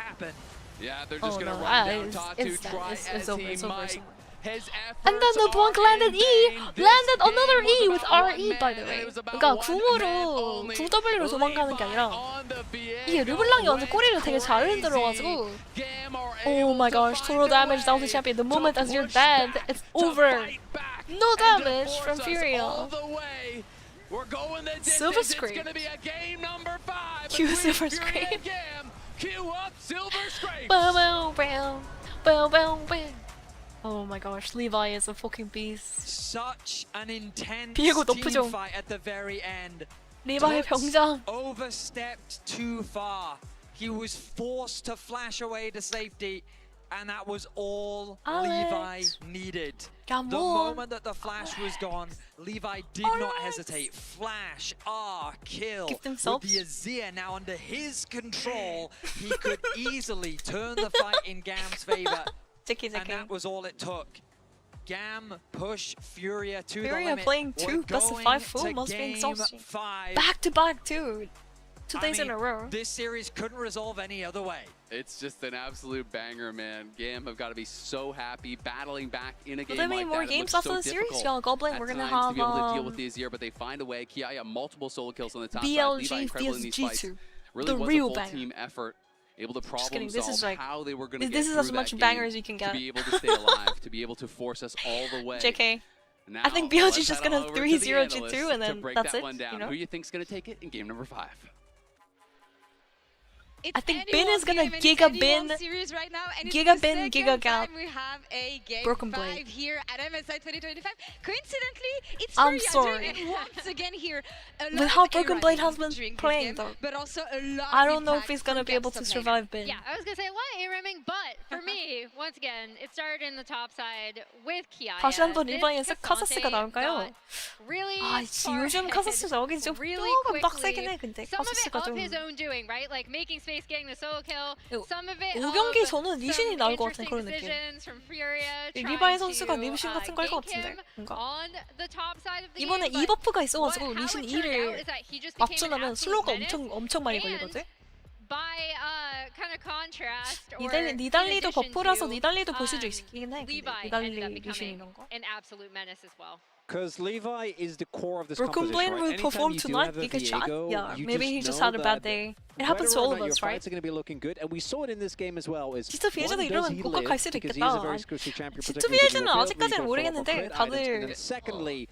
Yeah, they're just Oh, gonna no, run down it's Tatu, done. try It's as over, he it's over, might. it's over. His And then efforts LeBlanc are landed in E, vain. landed This another game E was with about RE one by the man, and way. it was about 그러니까 one 궁으로 man only. 궁W로 도망가는 게 아니라 on the 이게 르블랑이 완전 꼬리를 되게 잘 흔들어가지고 Oh my gosh, total damage down to champion. The moment as you're dead, it's over. No damage from Furia. Silver screen. Cue silver screen. Bow, bow, bow. Bow, bow, bow. Oh my gosh, Levi is a fucking beast. Such an intense 비에고 team 높으죠. fight at the very end. 리바의 Tuts 병장. overstepped too far. He was forced to flash away to safety, and that was all Levi Alex. needed. Come The on. moment that the flash was gone, Levi did not hesitate. Flash, kill. Give With themselves. the Azir now under his control, he could easily turn the fight in GAM's favor. Jicky, And jicky. that was all it took. GAM push Furia to the Furia limit. playing We're two best of going 5 full to must be game exhausting. 5. Back to back, too. 2 I days in mean, a row. This series couldn't resolve any other way. It's just an absolute banger, man. GAM have got to be so happy battling back in a Will game there be like more that. It games looks after so the series? difficult Yeah, Goblin, at we're gonna times have to be able to deal with the Azir, but they find a way. Kiaya, multiple solo kills on the top side. BLG Levi incredible in these fights. vs G2. Really The was real a full banger. team effort. Able to Just problem kidding, this solve is like- how they were going to get this is through as much that banger game as you can to get. be able to stay alive, to be able to force us all the way. JK. Now, I think BLG is let's just head gonna on over to 3-0 the G2 analysts and to then break that's that it, one down. you know? Who you think's going to take it in game number 5? I think Bin is gonna Giga Bin, right now, and Giga Bin, Giga Gap, we have a game Broken 5 Blade. here at MSI 2025. Coincidentally, it's I'm Furia sorry. doing it once again here. With how Broken Blade has been playing though, but also a lot I of don't know if impact he's gonna from be able to Gap's top survive Bin. Yeah, I was gonna say a lot of A-ramming, but for me, once again, it started in the top side with Kiaya. 다시 한번 This 리바이에서 카사스가 Cassante 나올까요? got really 아, 요즘 far 카사스 ahead 나오긴 좀 really 조금 빡세긴 quickly. 해, 근데 Some of it 카사스가 of 좀. his own doing, right? Like making space, getting the solo kill. Some of it 5경기 of 저는 리신이 some 나올 것 같은 interesting 그런 느낌. decisions from Furia 리바이 trying 선수가 to, 리신 같은 걸 것 gank 같은데, him 뭔가. on the top side of the 이번에 game, 2 but 버프가 있어가지고 how 리신 it turned out 2를 is that he just became an 맞추려면 absolute 슬로우가 menace. 엄청 많이 걸리거든. By kind of contrast, or 니달리도 in addition 버프라서 to, 니달리도 볼 수도 있긴 해. 근데 Levi 니달리 ended up 리신 becoming 이런 거. an absolute menace as well. Because Levi is the core of this Broken composition, Blade right? will Anytime perform you do tonight. have a Giga shot. Viego, Yeah, you maybe he just know had a bad that day. It happens to whether all or of not us, your right? fights are going to be looking good, and we saw it in this game as well. Is 진짜 비엘즈도 one, does 이러면 he 복각 live 갈 수도 because 있겠다. he's a very exclusive champion, 진짜 particularly with 비엘즈는 the build, 아직까지는 we go for 모르겠는데 crit items, and then 다들 secondly,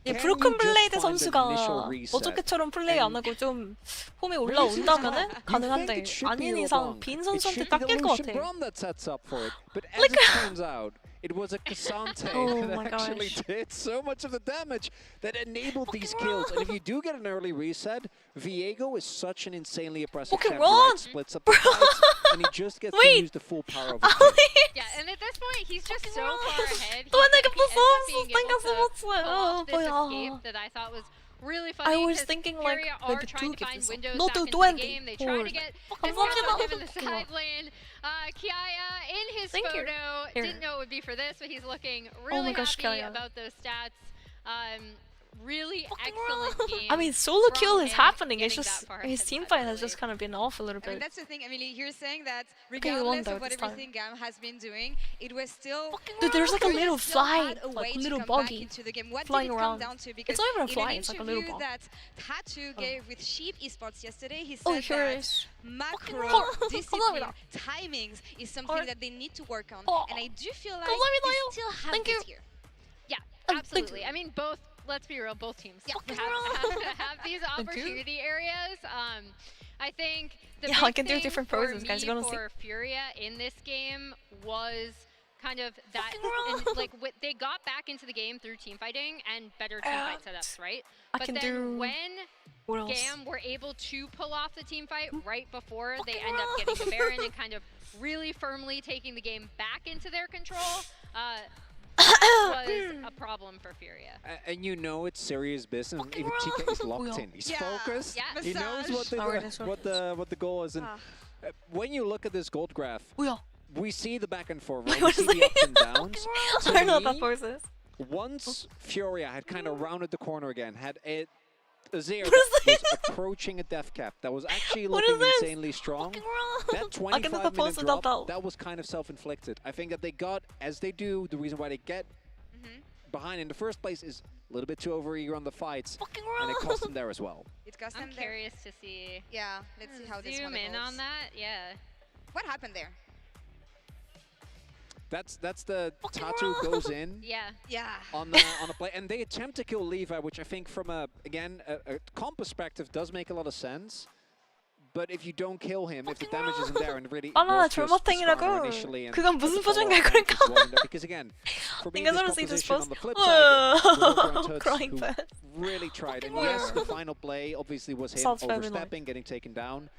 이 can 브로큰 you just 블레이드 find an initial 선수가 reset? 어저께처럼 플레이 안 하고 좀 폼이 올라온다면은 가능한데 아닌 이상 빈 선수한테 닦일 것 같아. that sets up for it, but as it turns out, it was a Cassante Oh that my actually gosh. did so much of the damage that enabled these kills. And if you do get an early reset, Viego is such an insanely oppressive Fucking champion. run! Right? Splits up the fights, and he just gets to Wait. use the full power of his kit. Yeah, and at this point, he's just so far ahead. 또 내가 He ends up being able to 무서웠어. pull off this 뭐야. escape that I thought was really funny. I was 'cause thinking like Furia are maybe trying 2 to find gifts. windows No, back to into the 20. game. They try to get him in the side lane. Kiaya in his Thank you. photo Here. didn't know it would be for this, but he's looking really my gosh, happy Kiaya. about those stats. Really excellent game. I mean, solo kill from is him happening. It's getting just that far his ahead, team I fight has believe. just kind of been off a little I mean, bit. that's the thing, Emily. You're saying that Okay, you won regardless though of what this time. everything GAM has been doing, it was still. Dude, there's like a Furia little still had fly, a way like to little come back buggy into the game. What flying did it around. come down to? Because It's not even a in fly, an it's like a little interview ball. that Tatu gave with Sheep Esports yesterday, he Oh, said here that it is. macro Hold discipline, on. timings is something Hold- that they need to work on, Oh. and I do feel like 감사합니다. they still have Thank this you. here. Yeah, Thank absolutely. I mean, both. Let's be real. Both teams have these opportunity areas. I think the Yeah, I big can do thing different for poses, guys. me You wanna see? for Furia in this game was kind of that, Fucking and like they got back into the game through team fighting and better team fight setups, right? I But can then do- when What else? GAM were able to pull off the team fight right before they end up getting the Baron and kind of really firmly taking the game back into their control, that was a problem for Furia. And you know it's serious business. Even TK is locked in. He's focused. Yeah. He knows what the goal is. And when you look at this gold graph, we see the back and forth. Right? We see the ups and downs. I don't know what that me, pose is. Once Furia had kind of rounded the corner again, had a Azir What that is was approaching a death cap that was actually What looking is this? insanely strong. That I can do the 25-minute pose without drop, that. that was kind of self-inflicted. I think that they got, as they do, the reason why they get behind in the first place is a little bit too over-eager on the fights, and it cost them there as well. It cost I'm them there. curious to see. Yeah, let's see how this one Zoom in evolves. on that. Yeah. What happened there? That's the Tatu goes in Yeah. on the play, and they attempt to kill Levi, which I think from a comp perspective does make a lot of sense. But if you don't kill him, if the damage isn't there, and really 바나나 was just the 절마탱이라고. starter initially, and 그건 무슨 the follow-up 표정이야, damage is 그러니까. wonderful. Because again, for me, You guys this wanna see this composition pose? on the flip side, Oh, Tuts, crying who fast. really tried. And yes, the final play obviously was him Sounds feminine. overstepping, getting taken down.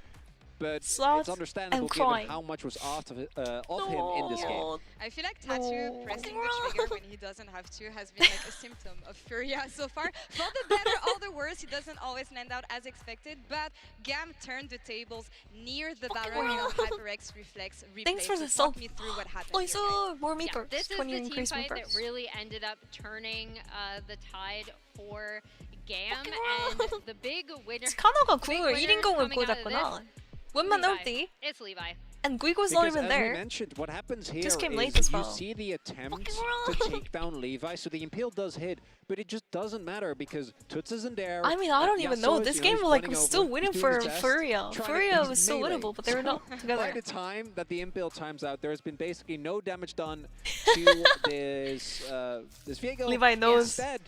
But Sad it's understandable and given crying. how much was asked of him in this game. I feel like Tatu pressing the trigger when he doesn't have to has been like a symptom of Furia so far. For the better or the worse, he doesn't always land out as expected, but GAM turned the tables near the Baron in a HyperX reflex replay. Thanks for So the talk sub. me through what happened Nice, here. more Yeah, meepers. this is 20 the team increased fight that meepers. really ended up turning the tide for GAM, and the big winner. 카나가 big 궁을 winner 1인공을 coming out of 꽂았구나. this, When Levi. ulti, It's Levi. and Guigu's Because not as even we there. mentioned, what happens here Just came late is as you well. see the attempt to take down Levi, so the Impale does hit, but it just doesn't matter because Tuts isn't there. I mean, I don't even know. Yasuo is, This you know, game he's like running was still over, winning he's doing for his best, Furia. trying to- Furia he's was still melee. winnable, but they were not By together. the time that the Impale times out, there has been basically no damage done to this Viego. Levi knows. Instead,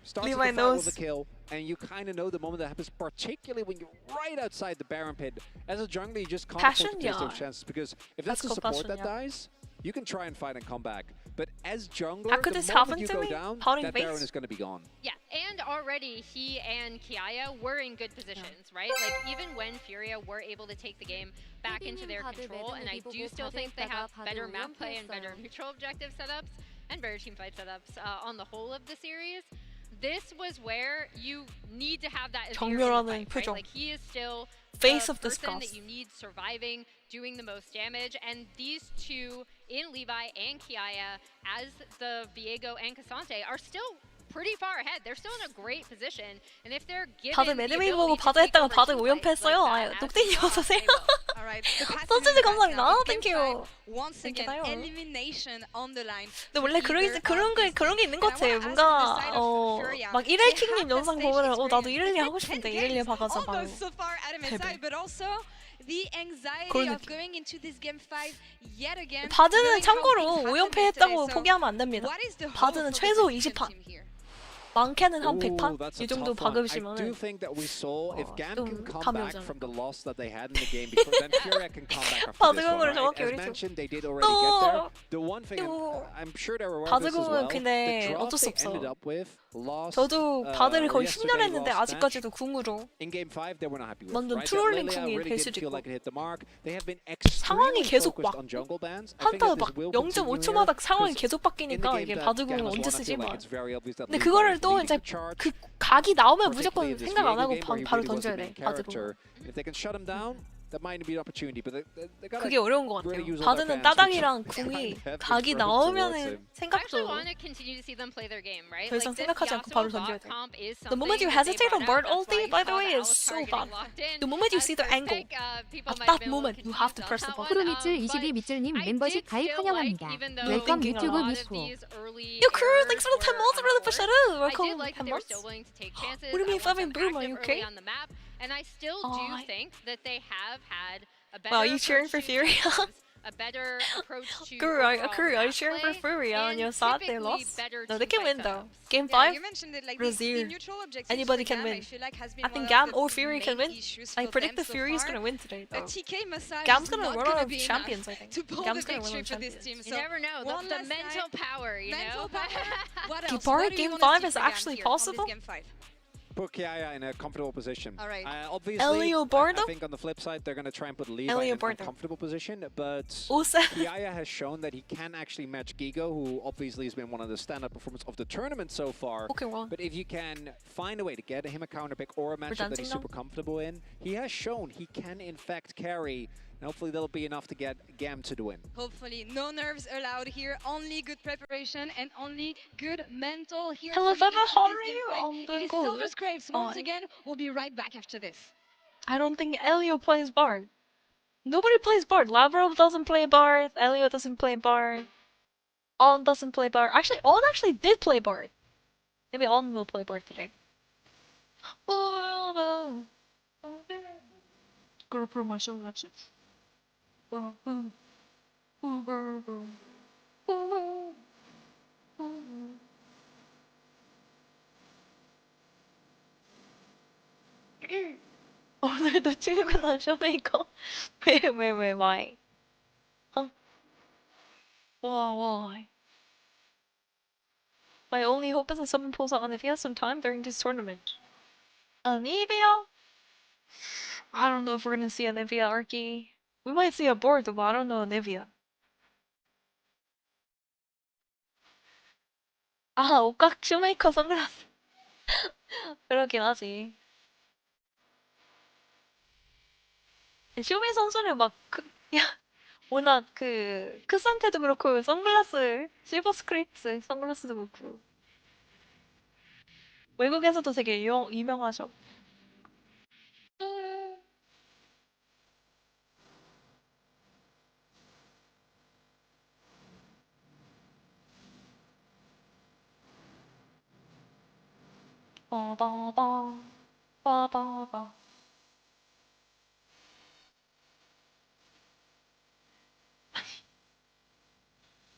starts Levi the fight with knows. a kill, and you kind of know the moment that happens, particularly when you're right outside the Baron pit. As a jungler, you just can't Passion, afford to take yeah. those chances, because if that's the called support passion, that yeah. dies, you can try and fight and come back. But as jungler, That could the just moment happen you to go me, down, pouting that face. Baron is going to be gone. Yeah, and already he and Kiaya were in good positions, right? Like even when Furia were able to take the game back into their control, and I do still think they have better map play and better neutral objective setups and better teamfight setups on the whole of the series. This was where you need to have that as you're in the 정렬하는 fight, right? 표정. Like he is still Face the of person disgust. that you need surviving, doing the most damage, and these two in Levi and Kiaya as the Viego and Cassante are still pretty far ahead. They're still in a great position, and if they're given 다들 the 매드메이드 보고 ability to 바드 take 했다가 over 바드 team 오염패했어요. fights 아, like that, 녹대님 as we saw, 어서오세요. they will. All right, the path 소주지 is back 감사합니다. now. It's Thank game you. five. Once Thank you, again, 다요. elimination on the line. 근데 원래 for either 그런 게 있는 것 같아. 뭔가 막 1일킹님 영상 보면 나도 112 하고 싶은데 112 봐가지고 바로 so far out of his side, but also the anxiety 그런 of 느낌. going into this game 5 yet again. 바드는 knowing how 참고로 things happened 오연패 yesterday. 했다고 So 포기하면 안 됩니다. what is the hope 바드는 for the 최소 Brazilian 20판. team here? 많게는 한 Ooh, 100판? that's a 이 정도 tough one. I do 박으시면은 think that we saw if GAM can 좀 come 감이 back 오잖아. from the loss that they had in the game before, then Furia can come back after this 바드공을 one, right? 정확히 As 우리 mentioned, they did already get there. The one thing, and 또 I'm sure they were aware of this as 바드공은 well, 근데 the drop 어쩔 수 they ended 없어. up with lost, 저도 바드를 거의 10년 yesterday 했는데 lost match. 아직까지도 궁으로 In game 5, they were not happy with. 완전 Right? That 트롤링 Lilia 궁이 really 될 didn't 수도 feel 있고. like it hit the mark. They have been 상황이 extremely 계속 focused 막 on jungle bans. I think 한타 that 막 this will continue 0.5초마다 here, 상황이 'cause 계속 in the 바뀌니까 game 이게 that 바드공을 GAM has 언제 won, I 쓰지 feel like 막. it's very obvious that 근데 Levi 그거를 is 또 leading 이제 the charge. 그 각이 나오면 무조건 Particularly this 생각 안 Viego 하고 game where he 바로 really was the 던져야 돼. main 바드공. character. If they can shut him down, that might be an opportunity. But they gotta 그게 어려운 것 really 같아요. use all their 바드는 fans, which 따닥이랑 kind 궁이 of have been 각이 thrown towards 나오면은 him. I 생각도 actually want to continue to see them play their game, right? 더 이상 Like this 생각하지 않고 바로 Yasuo 던져야 bot 돼. comp is The moment you something that they hesitate on brought bird out. That's ulti, why by you the saw way, the is Alex so targeting bad. locked in. The moment you see the First angle, pick, people at might have that been a little moment, you have to confused press on the that button. one, 프로미츠 but 22미줄님 I 멤버십 did 가입 still 환영합니다. like, even though 웰컴 thinking 유튜브 a lot of 미스호. these early Yo, crew, errors thanks for the 10 were months, really appreciate it. unforced. I Welcome, did like that 10 they were months. still willing to take chances. What do you mean, I want Flavin them Boom? Are you active early okay? on the map, and I still Aw. do think that they have had a better Wow, are you cheering for approach to Furia? objectives, a better approach to Crew, are overall you map cheering for play, Furia on and your side they typically lost? better No, they can teamfight win though. setups. Game Yeah, 5, you mentioned it like Brazier. the neutral objectives Anybody for can GAM, win. I feel like has been I think one GAM of or the Fury can main win. issues I for predict them the so Fury's far. gonna win today The though. TK massage GAM's is gonna not run gonna out of be champions, I enough think. to pull GAM's the gonna run victory out of for this champions. team. You never know. one The last mental night, power, you mental know? power. What else? Gibari What do you game wanna 5 see is for GAM actually here on this possible? game 5? Put Kiaya in a comfortable position. All right. Obviously, Elio I Bardo? think on the flip side, they're going to try and put Levi Elio in an Bardo. uncomfortable position, but Also, Kiaya has shown that he can actually match Gigo, who obviously has been one of the standout performers of the tournament so far. okay, well, But if you can find a way to get him a counter pick or a matchup that he's dancing super comfortable in, he has shown he can in fact carry. And hopefully that'll be enough to get GAM to the win. Hopefully, no nerves allowed here. Only good preparation and only good mental here. Hello, for Baba, this how are game you? fight. I'm It doing is good. Silver Scrapes. Once Fine. again, we'll be right back after this. I don't think Elio plays Bard. Nobody plays Bard. Lavrov doesn't play Bard. Elio doesn't play Bard. On doesn't play Bard. Actually, On actually did play Bard. Maybe On will play Bard today. Gonna prove my show action. 오늘도 출근하셔 이거? 왜 why? 어? Why? My only hope is that someone pulls out Anivia sometime during this tournament. Anivia? I don't know if we're gonna see Anivia Arky. We might see a board though, but I don't know Anivia. 아, 옷각 슈메이커 선글라스. 그러긴 하지. 쇼메 선수는 막 워낙 크산테도 그렇고 선글라스 실버 스크립트 선글라스도 그렇고 외국에서도 되게 유명하죠. 빠바바 빠바바.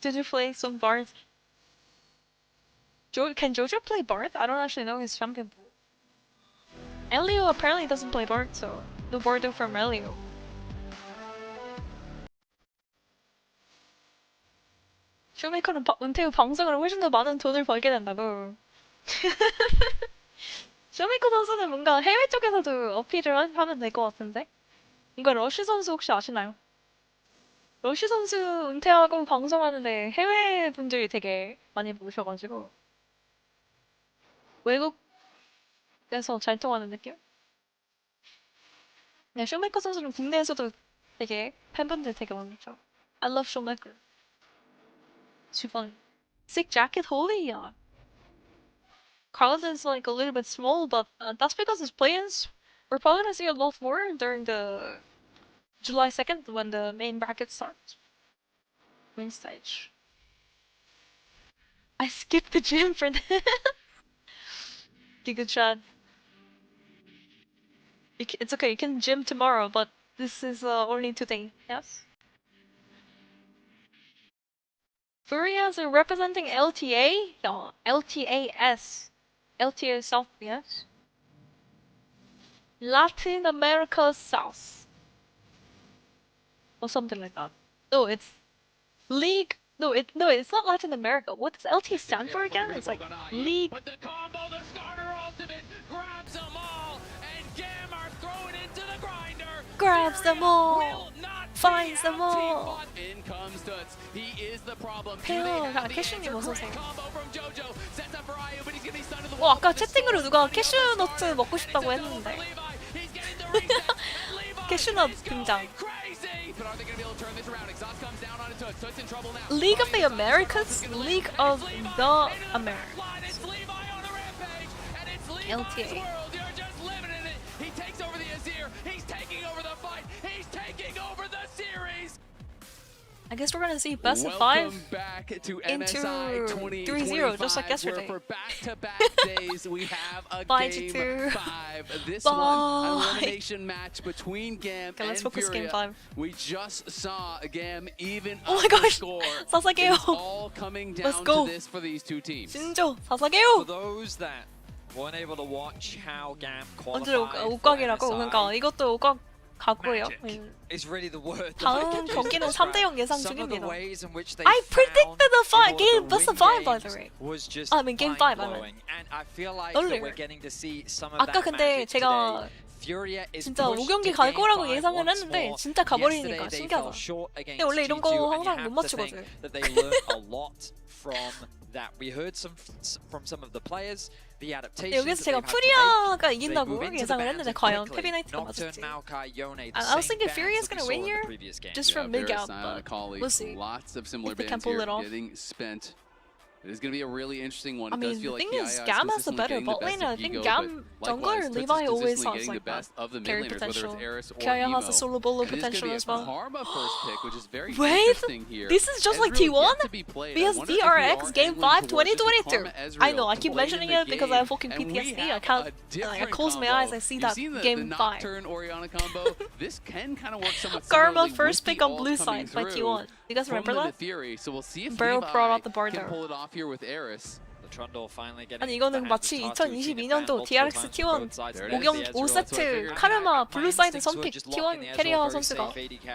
Did you play some bars? Can Jojo play Barth? I don't actually know his champion pool. Elio apparently doesn't play Barth, so no Bardo from Elio. 쇼메이커는 은퇴 후 방송으로 훨씬 더 많은 돈을 벌게 된다고. 쇼메이커 선수는 뭔가 해외 쪽에서도 어필을 하면 될 것 같은데? 이거 러쉬 선수 혹시 아시나요? 러쉬 선수 은퇴하고 방송하는데 해외 분들이 되게 많이 보셔가지고 외국에서 잘 통하는 느낌? 네, 쇼메이커 선수는 국내에서도 되게 팬분들 되게 많죠. I love 쇼메이커. 주방. Sick jacket, holy yeah. Carlos is like a little bit small, but that's because his play-ins we're probably gonna see a lot more during the July 2nd when the main bracket starts. Main stage. I skipped the gym for that. Giga chat. It's okay, you can gym tomorrow, but this is only today, yes? Furias are representing LTA? No, LTAS. LTA South, yes? Latin America South. Or something like that. No, it's League. No, it's not Latin America. What does LTA stand for again? It's like League. But the combo, the starter ultimate, grabs them all, and GAM are thrown into the grinder. Grabs them all. Finds them all. In comes Tuts. He is the problem. 캐슈님 어서오세요. 아까 채팅으로 누가 캐슈넛 먹고 싶다고 했는데. 캐슈넛 등장. League of the Americas? League of the Americas. LTA. He takes over the Azir. He's taking over the fight. He's taking over the series. I guess we're gonna see best of 5 back to into MSI 3-0, just like yesterday. For back-to-back days, we have a game 5. This one, an elimination match between GAM and Furia. Game 5. We just saw GAM even oh up my gosh. the score. 사사게요. It's all coming down to this for these two teams. 진조 사사게요. For those that weren't able to watch how GAM 언제로 qualified 옷각이라고 그러니까 이것도 옷각 가고요. is really the word. 다음 경기는 3대0 예상 Some of the 중입니다. ways in which they I predicted the found game able to best of win 5 by the games way. was just I mean game 5 I meant. mind-blowing. And I feel like that earlier. we're getting to see some of 아까 that 근데 magic 제가 today. Furia is 진짜 pushed 5경기 to 갈 game 거라고 5 예상을 once 했는데 more. 진짜 가버리니까 Yesterday they 신기하다. fell short against 근데 원래 이런 거 G2, and you 항상 have 못 to think 맞추거든. that they learned a lot from that. We heard from some of the players. The adaptations 여기서 제가 that they've had to 프리아가 make. 이긴다고 They move into the 예상을 bans 했는데 and 과연 quickly. 페비나이트가 Nocturne, 맞았지. Maokai, Yone, the I was same thinking bans Furia's that we gonna saw win in the here, previous game. just from mid gap, but we'll see. Lots of similar If they can bans pull here it off. getting spent. It is going to be a really interesting one. I It does mean, feel the like thing is, Kiaya GAM has a consistently better getting the bot best lane, of and I think Ego, GAM but jungler likewise, Tuts Levi is always consistently sounds getting like the best of the carry mid laners, whether potential. it's Eris or Kiaya Emo. has a solo bolo It is gonna potential be as a well. Karma first pick, which is very Wait, interesting here. this is just like Ezreal T1? yet to be played. I Because wonder if we are DRX Game angling 5 towards just a 2022. Karma Ezreal I know, I keep play in mentioning the it because I have game, fucking and we PTSD. have I can't. a I different close my combo. eyes, I see You've that seen the Game 5. Nocturne Orianna combo. This can kind of work somewhat Karma similarly first with pick the on blue ults coming side by through T1. You guys from remember the that? Fury. So we'll see if Barrel brought out the Levi Bardo. can pull it off here with Eris. Trundle finally getting 아니 이거는 마치 2022년도 DRX T1 5세트 카르마 블루 사이드 선픽 T1 캐리어 선수가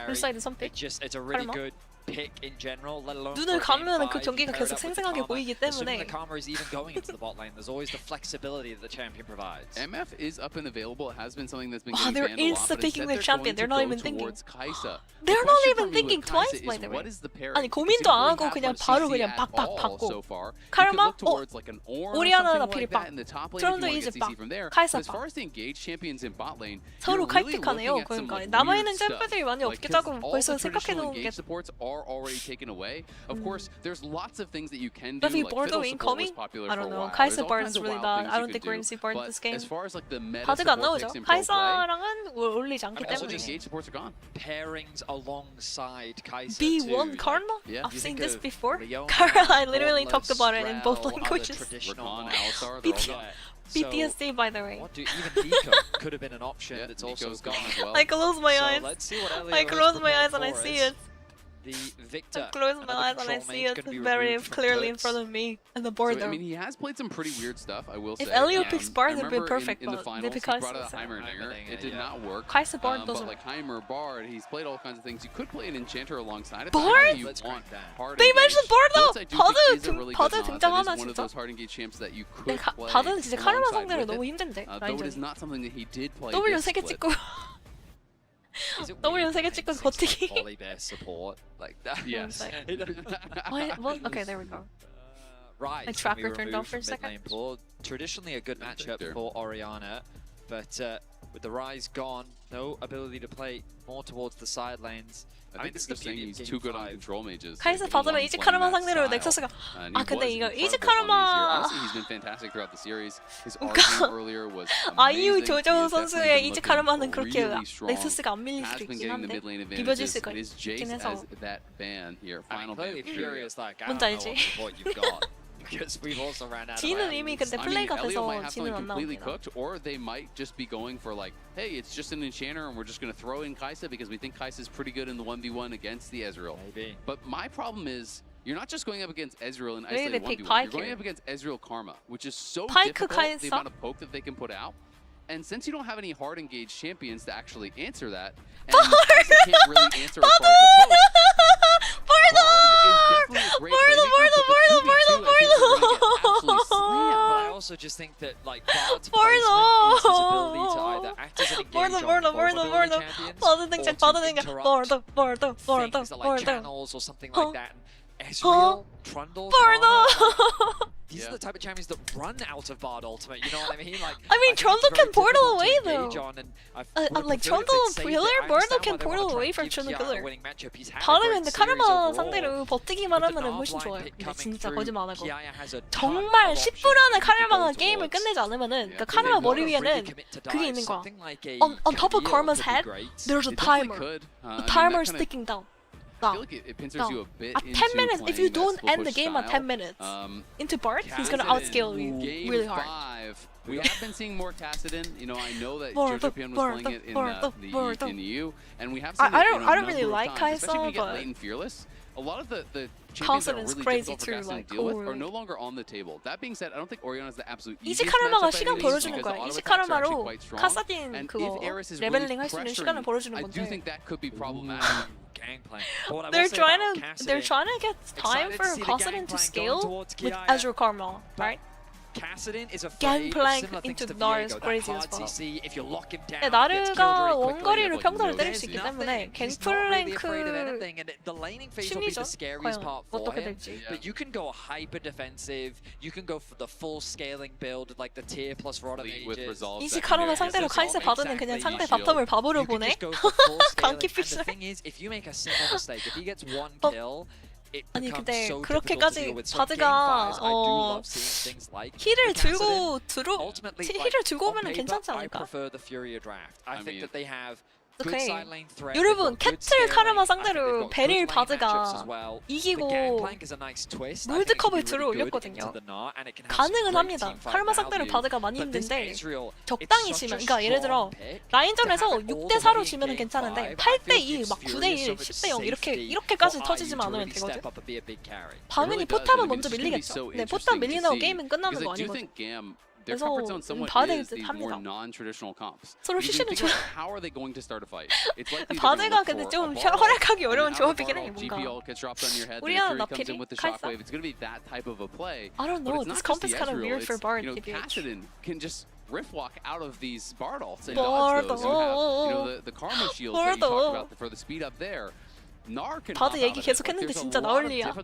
블루 사이드 선픽 It's a really 카르마 good pick in general, let alone 눈을 for game 감으면 그 5, 경기가 paired 계속 up with the 생생하게 Karma. 보이기 Assuming 때문에 the Karma is even going into the bot lane, there's always the flexibility that the champion provides. MF is up and available. It has been something that's been Wow, getting they're banned a lot, insta but picking instead their champion. They're not going even to go thinking. towards Kai'Sa. They're The not question even for me thinking with Kai'Sa twice, by is the way. what is the pairing? 아니 고민도 안 하고 그냥 바로 그냥 팍팍 받고 카르마? 오리아나나 필박 트런드 이제 빡 카이사 빡 서로 카이픽하네요. 그러니까 남아있는 챔프들이 많이 없기도 하고 벌써 생각해놓은 게 Buffy Bordeaux incoming? I don't know. 카이사 Bard is really bad. I don't think we're gonna see Bard this game. 바드가 안 나오죠. 카이사랑은 올리지 않기 때문에 Pairings alongside Kai'Sa B1 Karma? I've seen this before. Karma, I literally talked about it in both languages. PTSD, by the way. Even Nico could have been an option that's also gone as well. I close my eyes. Let's see what Elio I has close my prepared eyes and I for see us. it. the Victor. Close my eyes and I see it very clearly in front of me and the board. So, I mean, he has played some pretty weird stuff, I will say. If Elio picks Bard, I it'd be remember perfect, in the but finals, they pick he brought Kai'Sa. out a Heimerdinger. It did not work. Kai'Sa Bard doesn't But like Heimer, Bard, he's played all kinds of things. You could play an Enchanter alongside it. Bard? You want hard They engage. mentioned Bard though! Bullets, I do think, is a really good 바드 nod. 등장하나 That is one of 진짜? those hard engage champs that you could play 바드는 진짜 카르마 alongside 상대로 with 너무 it. 힘든데 Though it is 라인전이. not something that he did play W this 3개 split. 찍고 W 3개 찍고 버티기. Polybear support like that. Yes. What? Okay, there we go. Right. My tracker turned off for a second. Traditionally a good matchup for Orianna, but with the Rise gone, no ability to play more towards the side lanes. I think they're saying he's too good on control mages. 카이사 받으면 이지 카르마 상대로 넥서스가 근데 이거 이지 카르마 He's been fantastic throughout the series. His argument earlier was 아이유 조정우 선수의 이지 카르마는 그렇게 넥서스가 안 밀릴 수도 있긴 한데 비벼질 수가 있긴 해서 뭔지 알지? 지는 이미 근데 플레이가 돼서 지는 안 나옵니다. Or they might just be going for like, hey, it's just an Enchanter and we're just going to throw in Kai'Sa because we think Kai'Sa is pretty good in the 1v1 against the Ezreal. Maybe. But my problem is, you're not just going up against Ezreal in Maybe they isolated pick 1v1, Pyke you're going here. up against Ezreal Karma, which is so Pyke difficult, the Kai'Sa? amount of poke that they can put out. And since you don't have any hard engaged champions to actually answer that, and Kai'Sa can't really answer as far as the poke, Bard is definitely a great playmaker, but the 2v2, I think we're gonna get absolutely slammed. But I also just think that like Bard's placement is his ability to either act as an engage on vulnerability champions 바드 등장 바드 or 등장 to 바드 바드 interrupt 바드 things like 바드 channels or something like that. And Ezreal, Trundle, Karma, these are the type of champions that run out of Bard ultimate, you know what I mean? Like, I mean, Trundle can portal away though. I'm like Trundle Pillar, Bard도 can portal away from Trundle Pillar. 바드 근데 카르마 상대로 버티기만 하면 훨씬 좋아요. 근데 진짜 거짓말 안 하고 정말 10분 안에 카르마가 게임을 끝내지 않으면은 그러니까 카르마 머리 위에는 그게 있는 거야. On top of Karma's head, there's a timer. The timer is ticking down. I feel like it pinches you a bit At into 10 minutes, if you playing don't that end the split game push at 10 style. minutes into Bard, he's gonna outscale you really hard. 5, we have been seeing more Kassadin. You know, I know that Jojopian was playing it in the EU, and we have seen I it don't really like especially when you Kai'Sa, get but late and fearless. A lot of the champions that are Kassadin's really crazy difficult for too, Kassadin like to deal with are no longer on the table. That being said, I don't think Orianna is the absolute 이지 easiest 카르마가 matchup 시간 by any means 벌어주는 because 거야. the auto 이지 attacks are actually 카르마로 quite strong. 카사딘 And 그거 if Eris is 레벨링 really 할 수 있는 pressuring, 시간을 벌어주는 I do 건데. think that could be problematic. They're trying to get time for Kassadin to scale with Ezreal Karma, right? Kassadin is Gangplank into Naru's crazy as well. 근데 나르가 원거리로 평타를 때릴 수 있기 때문에 갱플랭크 심리전 과연 어떻게 될지. But you can go hyper defensive. You can go for the full scaling build like the tier plus Rod of Ages. 이지 카르마 상대로 카이사 받으면 그냥 상대 바텀을 바보로 보내. 강키 픽셀. And the thing is, if you make a single mistake, if he gets one kill. 아니 근데 그렇게까지 바드가 힐을 들고 오면 괜찮지 않을까? 오케이. 여러분 캐틀 카르마 상대로 베릴 바드가 이기고 롤드컵을 들어 올렸거든요. 가능은 합니다. 카르마 상대로 바드가 많이 힘든데 적당히 지면, 그러니까 예를 들어 라인전에서 6대4로 지면 괜찮은데 8대2, 막 9대1, 10대0 이렇게까지 터지지만 않으면 되거든. 당연히 포탑은 먼저 밀리겠죠. 네, 포탑 밀리나고 게임은 끝나는 거 아니거든. Their comfort zone somewhat is these more non-traditional comps. 서로 쉬쉬는 조. How are they going to start a fight? It's like 바드가 근데 좀 활약하기 어려운 조합이긴 해 뭔가. 우리야 나필이 카이사. It's going to be that type of a play. I don't know. This comp is kind of weird for Bard. Kassadin can just riff walk out of these Bard ults and dodge those. You have the karma shields that you talked about for the speed up there. 바드 얘기 계속 했는데 진짜 나올리야.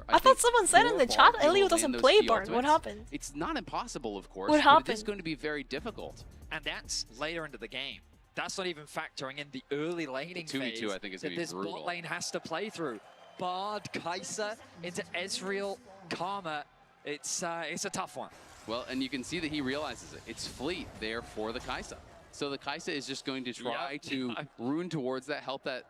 I thought someone said in the chat, Elio doesn't play Bard. What happened? It's not impossible, of course. What happened? But it's going to be very difficult. And that's later into the game. That's not even factoring in the early laning phase 2v2, I think, is that this bot lane has to play through. Bard, Kai'Sa into Ezreal, Karma. It's a tough one. Well, and you can see that he realizes it. It's Fleet there for the Kai'Sa. So the Kai'Sa is just going to try to rune towards that, help that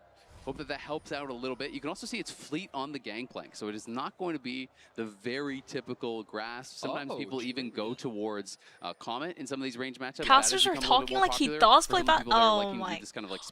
Hope that helps out a little bit. You can also see it's fleet on the gangplank, so it is not going to be the very typical grasp. Sometimes people even go towards Comet in some of these range matchups. Casters are talking like he does play that. Oh my.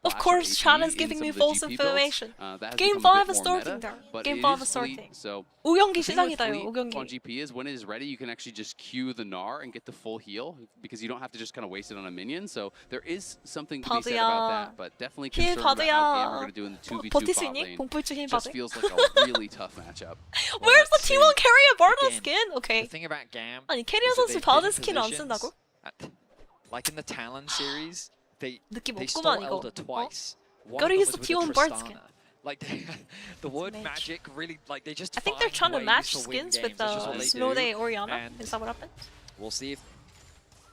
Of course, China's giving me false information. Game 5 is starting there. Game 5 is starting. So 5경기 시작이다요. 5경기. on GP is when it is ready, you can actually just queue the Gnar and get the full heal because you don't have to just kind of waste it on a minion. So there is something to be said about that, but definitely concerned about how GAM are going to do in the 2v2 bot lane. Just feels like a really tough matchup. Where's the T1 carry Bardo skin? Okay. The thing about GAM 아니 캐리어 선수 바드 스킨 안 쓴다고? Like in the Talon series, they 느낌 stole 없구만 이거. Elder twice. One Gotta of them use the was with T1 Bard skin. Like the word magic really like they just. I think they're trying to find match ways to win skins with games. That's just what the they Snow do. Day Oriana. And Is that what happened? We'll see if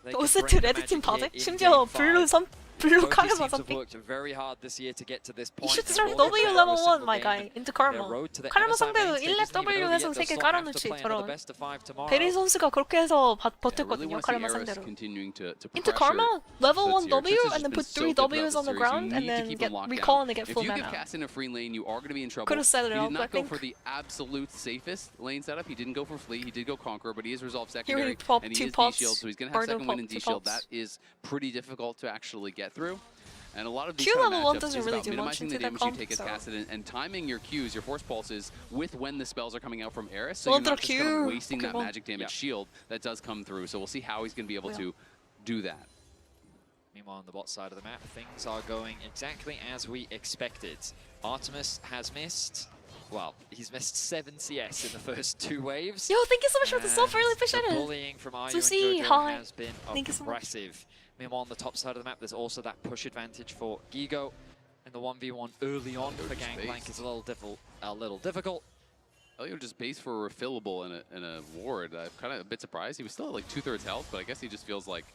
they can 오세트 bring the 레드팀 magic 바드? here in 심지어 game 5. 블루 Both these 카르마 teams have 선픽. worked very hard this year to get to this You point. should They start will W prepare level every 1, single my game. guy. into Their 카르마. road to the 카르마 MSI 상대로 main stage 1렙 isn't even over W에서 yet. 3개 They'll still have to 깔아놓지 play another 저런. best of 5 tomorrow. 베리 선수가 그렇게 해서 I really 버텼거든요. want to see 카르마 Eris 상대로. continuing to Into pressure Karma, level 1 Foots here. W, Foots has and then been put so 3 good throughout Ws the on the series. ground, You and need to then keep get them locked recall down. and get If full you give mana. Cass in a free lane, you are going to be in trouble. Could've set it He up, did I not go think. for the absolute safest lane setup. He didn't go for Fleet. He did go Conqueror, but he is resolved He secondary, already popped and he 2 is pots. D-Shield, so he's going to have Bardo second win in popped 2 D-Shield. pots. That is pretty difficult to actually get through. And a lot of these Q kind of level 1 matchups doesn't is really about do much minimizing the into that damage you comp, take as so. Cassidy and timing your Qs, your force pulses, with when the spells are coming out from Eris, so Well, you're not just kind of Q. wasting Okay, that well. magic damage shield that does come through. So we'll see how he's going to be able to do that. Meanwhile, on the bot side of the map, things are going exactly as we expected. Artemis has missed. Well, he's missed 7 CS in the first 2 waves. Yo, thank you so much for the sub. Really The appreciate it. bullying from Ayu Susie, and hi. Jojo has been Thank you so much. oppressive. Meanwhile, on the top side of the map, there's also that push advantage for Gigo. And the 1v1 early on for Gangplank is a little difficult. Elio just pays for a refillable in a ward. I'm kind of a bit surprised. He was still at like 2/3 health, but I guess he just feels like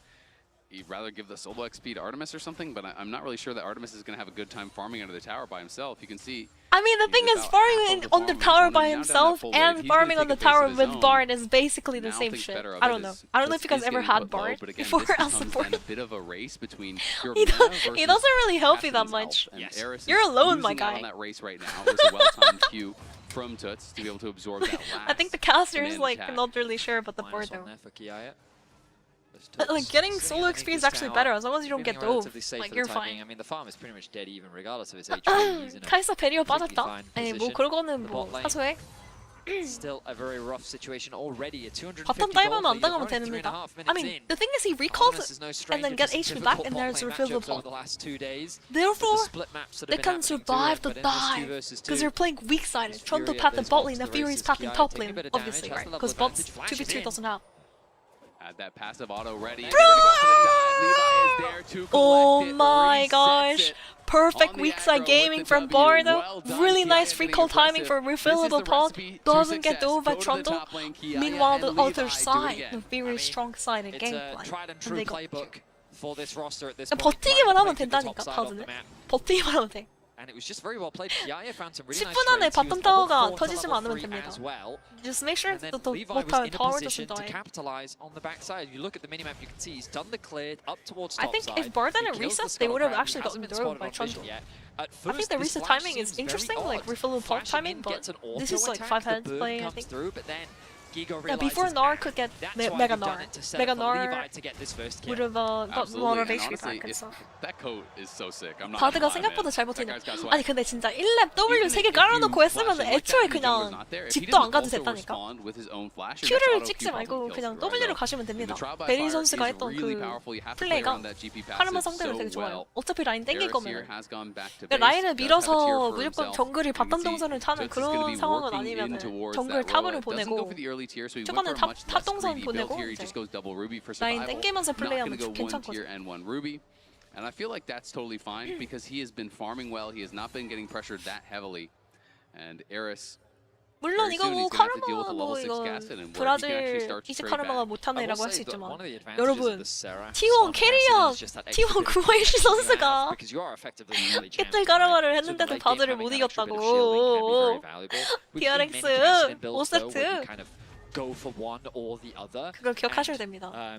he'd rather give the solo XP to Artemis or something, but I'm not really sure that Artemis is going to have a good time farming under the tower by himself. You can see... I mean, the thing is, farming on the tower by himself and farming on the tower with Bard is basically the same shit. I don't know. I don't know if you guys ever had Bard before as support. A bit of a race between your He doesn't really help you that much. You're alone, my guy. On that race right now. It was a well-timed Q from Toots to be able to absorb that last I think the caster is command like attack. not really sure about the board -1 though. there for Kiaya. Like getting solo XP is actually better as long as you don't get dove. Like you're fine. I mean, the farm is pretty much dead even regardless of his HP. He's in a 카이사 베리어 completely 빠졌다. fine 아니 뭐 position. 그러고는 The 뭐 bot lane 사소해. Still a very rough situation already. A 250 바텀 gold 다이브하면 안 lead. 당하면 We're only 됩니다. 3.5 I minutes mean, in. the thing is he recalls Artemis is no and stranger then to get HP difficult back and bot there's lane refillable matchups over the pot. last 2 days. Therefore, With the split maps that they have been can happening survive through the it, but in this 2 dive versus 2, because they're playing weak sided. Tronto Fury path in at bot this lane, the point, the Fury's race is path in Kiai top taking a lane, bit of obviously, damage, has right? the level Because bot's advantage, flashes 2v2 in. doesn't have. Had that passive auto ready. Bro! Levi is there to Oh collect it, my resets gosh. it. Perfect On the weak side aggro gaming with the from W. Bardo. Well done, Really Kiai, nice free call impressive. timing for a This is refillable the pot. recipe to Doesn't get success. dove by Go to the Tronto. top lane, Kiai, Meanwhile, and the Levi other do it side, again. the very strong side in It's a gameplay. tried and And true they got playbook for this roster at this 그냥 point. 버티기만 하면 Trying to play to the 된다니까, top side of the 카드는. map. 버티기만 하면 돼. And it was just very well played. Kiaya found some really 10분 nice 안에 trades. He was 바텀 level 타워가 4 to 터지지만 level 않으면 3 됩니다. as well. Just make sure And then that the Levi was tower in a doesn't position to die. capitalize on the backside. You look at the minimap, you can see he's done the cleared up towards I top think side. if Bard He didn't kills the reset, they would have Skullcrab. actually He hasn't gotten been thrown spotted by on vision Tronto. yet. I At think first, the this reset flash timing is seems very interesting, like odd. refillable pot Flashing timing, in, but gets an this is auto like attack, 5 the heads burn play, I comes think. through, but then Gigo Yeah, before realizes Gnar could get that's Mega why you've done Gnar. it to set Mega up for Levi Gnar to get this first kill. would have got a lot of And HP honestly, back and stuff. that coat is so sick. I'm not 바드가 gonna lie, 생각보다 man. 잘 That 버티네. guy's got swag. 아니 근데 진짜 1렙 W 3개 깔아놓고 했으면 애초에 그냥 집도 안 가도 됐다니까. Q를 찍지 말고 그냥 W를 가시면 됩니다. 베리 선수가 했던 그 플레이가 카르마 상대로 되게 좋아요. 어차피 라인 땡길 거면 라인을 밀어서 무조건 정글이 바텀 동선을 타는 그런 상황은 아니면 정글 탑으로 보내고 초반에 탑 동선 보내고 이제 라인 땡기면서 플레이하면 괜찮거든. And I feel like that's totally fine because he has been farming well. He has not been getting pressured that heavily. And Eris, 물론 이거 뭐 카르마 뭐 이거 브라질 이지 카르마가 못하네라고 할 수 있지만 여러분 T1 캐리어 T1 구호일시 선수가 깨틀 카르마를 했는데도 바드를 못 이겼다고. TRX 5세트 go for one or the other. 그걸 기억하셔야 됩니다.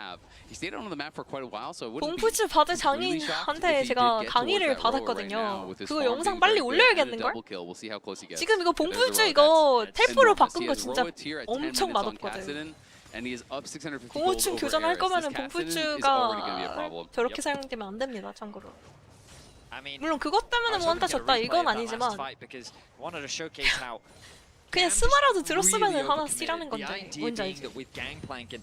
have. He stayed on the map for quite a while, so it wouldn't be 봉푸츠 바드 really shocked if 장인한테 he did 제가 get towards 강의를 that rower right 받았거든요. now with his 그거 farm 영상 being 빨리 very good and a 올려야겠는걸? double kill. We'll see how close he gets. 지금 이거 There's the 봉푸츠 row. 이거 That's- 탭으로 and 바꾼 he 거 has 진짜 Roa tier at 10 엄청 minutes on 맛없거든. Kassadin, and he is up 650 gold 공호충 over 교전할 Eris. 거면은 This Kassadin is already going to be a 봉푸츠가 problem. 저렇게 사용되면 안 됩니다. 참고로. I mean, 물론 그것 때문에 뭐 한타 졌다 이건 아니지만 wanted to showcase how 그냥 GAM 스마라도 just 들었으면 really 하나 overcommitted. 쓰라는 The 건데 idea 뭔지 being 알지? that with Gangplank and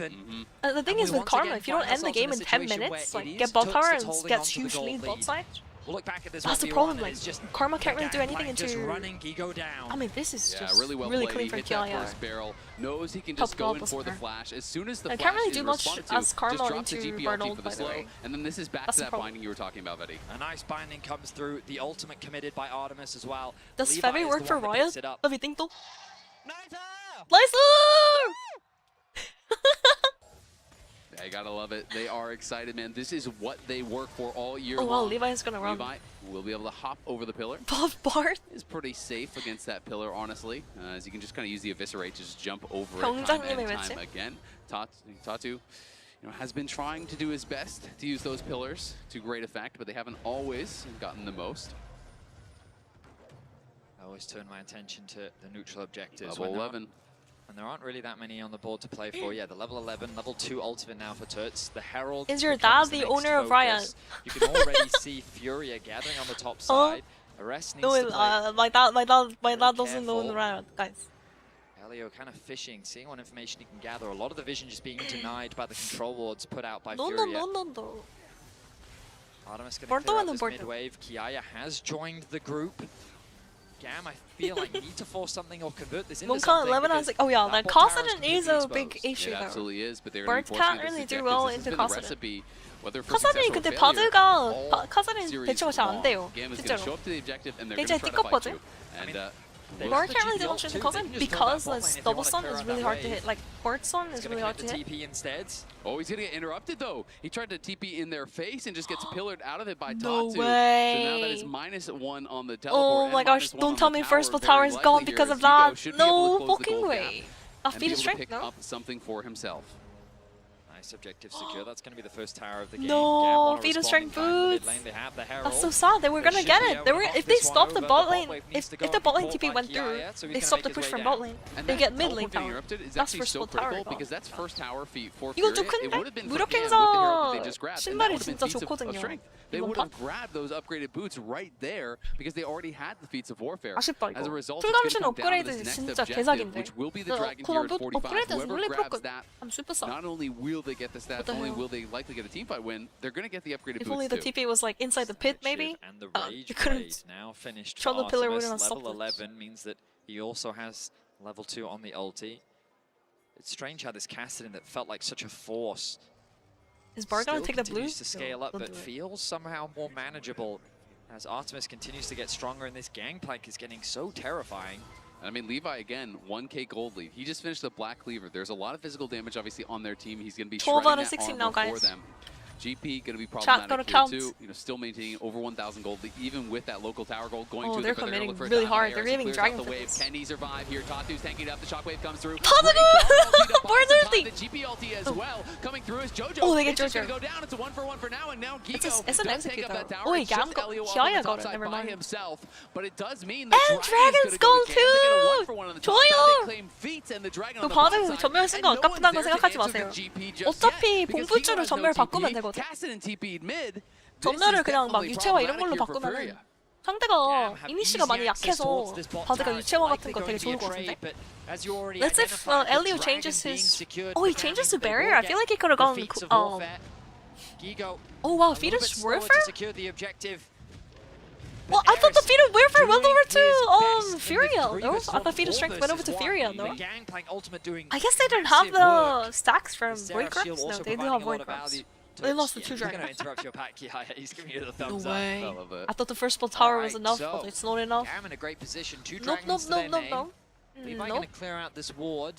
even. The thing is with Karma, if you don't end the game in 10 minutes, like get bot power and get huge lead bot side, We'll look back at this that's the problem. Like Karma can't really do anything into. Running Gigo down. I mean, this is just really well clean played. for He hit that Kiaya. first barrel. Knows he can just go in for the flash. As soon as the I flash can't really is do much responded as to, Karma just drop the into GP Arnold, ulti for the by the slow. way. And then this is back That's to the that problem. binding you were talking about, Vetty. A nice binding comes through. The ultimate committed by Artemis as well. Does Levi Fevi is work the for one that Riot? picks it up. What do you think, though? Nice. Lysa! Yeah, you gotta love it. They are excited, man. This is what they work for all year Oh wow, long. Levi's gonna run. Levi will be able to hop over the pillar. Bob Bart Is pretty safe against that pillar, honestly, as you can just kind of use the Eviscerate to just jump over it 경장님의 time and 매치? time again. Tatu, has been trying to do his best to use those pillars to great effect, but they haven't always gotten the most. always turn my attention to the neutral objectives. Level 11. And there aren't really that many on the board to play for. Yeah, the level 11, level 2 ultimate now for Turts. The Herald Is your dad the owner of Riot? You can already see Furia gathering on the top side. Arrest needs to play. My dad doesn't own Riot, guys. Elio kind of fishing, seeing what information he can gather. A lot of the vision just being denied by the control wards put out by Furia. No. Artemis going to clear out this mid-wave. Kiaya has joined the group. GAM, I feel like need to force something or convert this into something. 11 has like, oh yeah, that Kassadin is a big issue It though. absolutely is, but they're Birds can't really do well into Kassadin. 카사딘이 근데 바드가 카사딘 대처가 잘 안 돼요. 실제로. 이제 띠껍거든. Bard can't really do much into Kassadin because this double stun is really hard to hit. Like Bard stun is really hard to hit. Oh, he's gonna get interrupted though. He tried to TP in their face and just gets pillared out of it by No Tatsu. way. So now that is -1 on the teleport. Oh my gosh, don't tell me first blood tower is gone because of that. No fucking way. A feat of strength, no? Up something for himself. Nice objective secure. That's going to be the first tower of the game. No, feat of strength boots. That's so sad. They were gonna get it. They were if they stopped the bot lane. If the bot lane TP went through, they stopped the push from bot lane. They get mid lane tower. That's first blood tower. Because that's first tower feat for 이건 좀 Furia. 큰데? 무력행사 신발이 진짜 좋거든요. They would have grabbed those upgraded boots right there because they already had the feats of warfare. 아쉽다 As a 이거. result, 풀감신 it's going to come down to 업그레이드 this next 진짜 objective, 개사기인데. which will be the Dragon Tier at 45. 업그레이드 is Whoever really grabs broken. that, I'm super sad. not only will they get the stats, not only will they likely get a teamfight win, they're going to get the upgraded If boots only the too. TP was like inside the pit, maybe. And the You Rage couldn't. Blade now finished Throw the for pillar Artemis. wouldn't have stopped Level it. 11 means that he also has level 2 on the ulti. It's strange how this Kassadin that felt like such a force Is Bard gonna take the blue? continues to scale up, but feels somehow more manageable as Artemis continues to get stronger, and this gangplank is getting so terrifying. I mean, Levi, again, 1k gold lead. He just finished the Black Cleaver. There's a lot of physical damage, obviously, on their team. He's going to be 12 out of shredding 16 that now, armor guys. for them. GP going to be Chat, problematic go to here, count. too. You know, still maintaining over 1,000 gold lead, even with that local tower gold going Oh, to they're the committing for a really dive hard. in They're the air, giving so clears out Dragon the for wave. this. Can he survive here? Tatu's tanking it up. The shockwave comes through. Bard ulti! The GP ulti as well. Coming through is Jojo. Oh, they get It's just Jojo. gonna go down. It's a 1-for-1 for now, and now Gigo It's an does take execute up that though. tower. Oh wait, It's just GAM got Elio up on Kiaya the top got it. side Never by mind. himself, but it does mean the And Dragon's gonna gone go to GAM. They get a too! 1-for-1 on the top side. 좋아요. They claim feats and the Dragon 그 on the bottom 바드 side, 전멸 쓴 거 and no one's 아깝다는 거 there to 생각하지 answer the 마세요. GP just 어차피 yet, because 봉부주로 Gigo has no 전멸 바꾸면 TP. 되거든. Kassadin TP'd mid. 전멸을 그냥 막 유채화 이런 걸로 바꾸면은 상대가 이니시가 많이 약해서 바드가 유채화 같은 거 되게 좋을 것 같은데? Let's say if Elio changes his... Oh, he changes to barrier? I feel like he could have gone... Oh wow, feat of warfare? Well, I thought the feat of warfare went over to Furia, no? I thought feat of strength went over to Furia, no? I guess they didn't have the stacks from Void Grabs? No, they do have Void Grabs. They lost the 2 dragons. No way. I thought the first spell tower was enough, but it's not enough. GAM in a great position. 2 Nope, dragons nope, to their nope, name. nope, Levi nope. going to clear out this ward.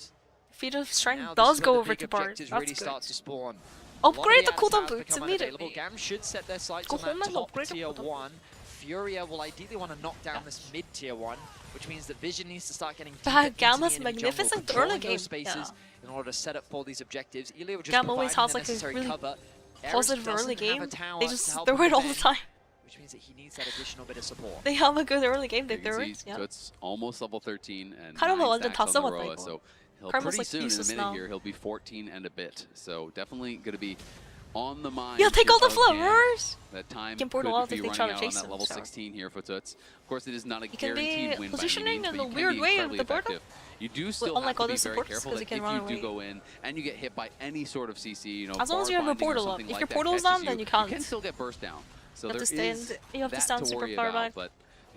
Feat of strength Now does this is go where over the to big Bard. objectives That's really start good. to spawn. Upgrade the A lot of cooldown the boots become unavailable. immediately. GAM should set their sights Go on that home and top upgrade the tier cooldown. 1. Furia will ideally want to knock down this mid tier 1, which means that Vision needs to start getting But deeper GAM into has the enemy jungle, magnificent controlling early game. those spaces in order to set up for these objectives. Elio will just GAM provide always the has like a necessary really cover. Eris positive doesn't early have game. a tower They to just help throw him it all the defend, time. which means that he needs that additional bit of support. They have a good early game, they You can throw see, it. Yeah. so it's almost level 13 and 카르마 9 완전 stacks 다 on the 써봤다, Roa, 이거. so he'll 카르마's pretty like soon in a useless minute now. here he'll be 14 and a bit. So definitely going to be on the mind. Yeah, take all the of GAM. flavors! That time can could portal out be if they running try to out chase on that him, level so. 16 here for Tuts. Of course, it is not a You can be guaranteed win by any positioning means, in but a you weird can way be with incredibly the portal. effective. You do still unlike have to other be very supports, careful 'cause that you if can run you do away. go in and you get hit by any sort of CC, you know, As long as you have a bar binding or portal up. something If like your that portal's catches on, then you you can't. can still get burst down. So You have there to is stand- you have to that stand to super worry far about, back. but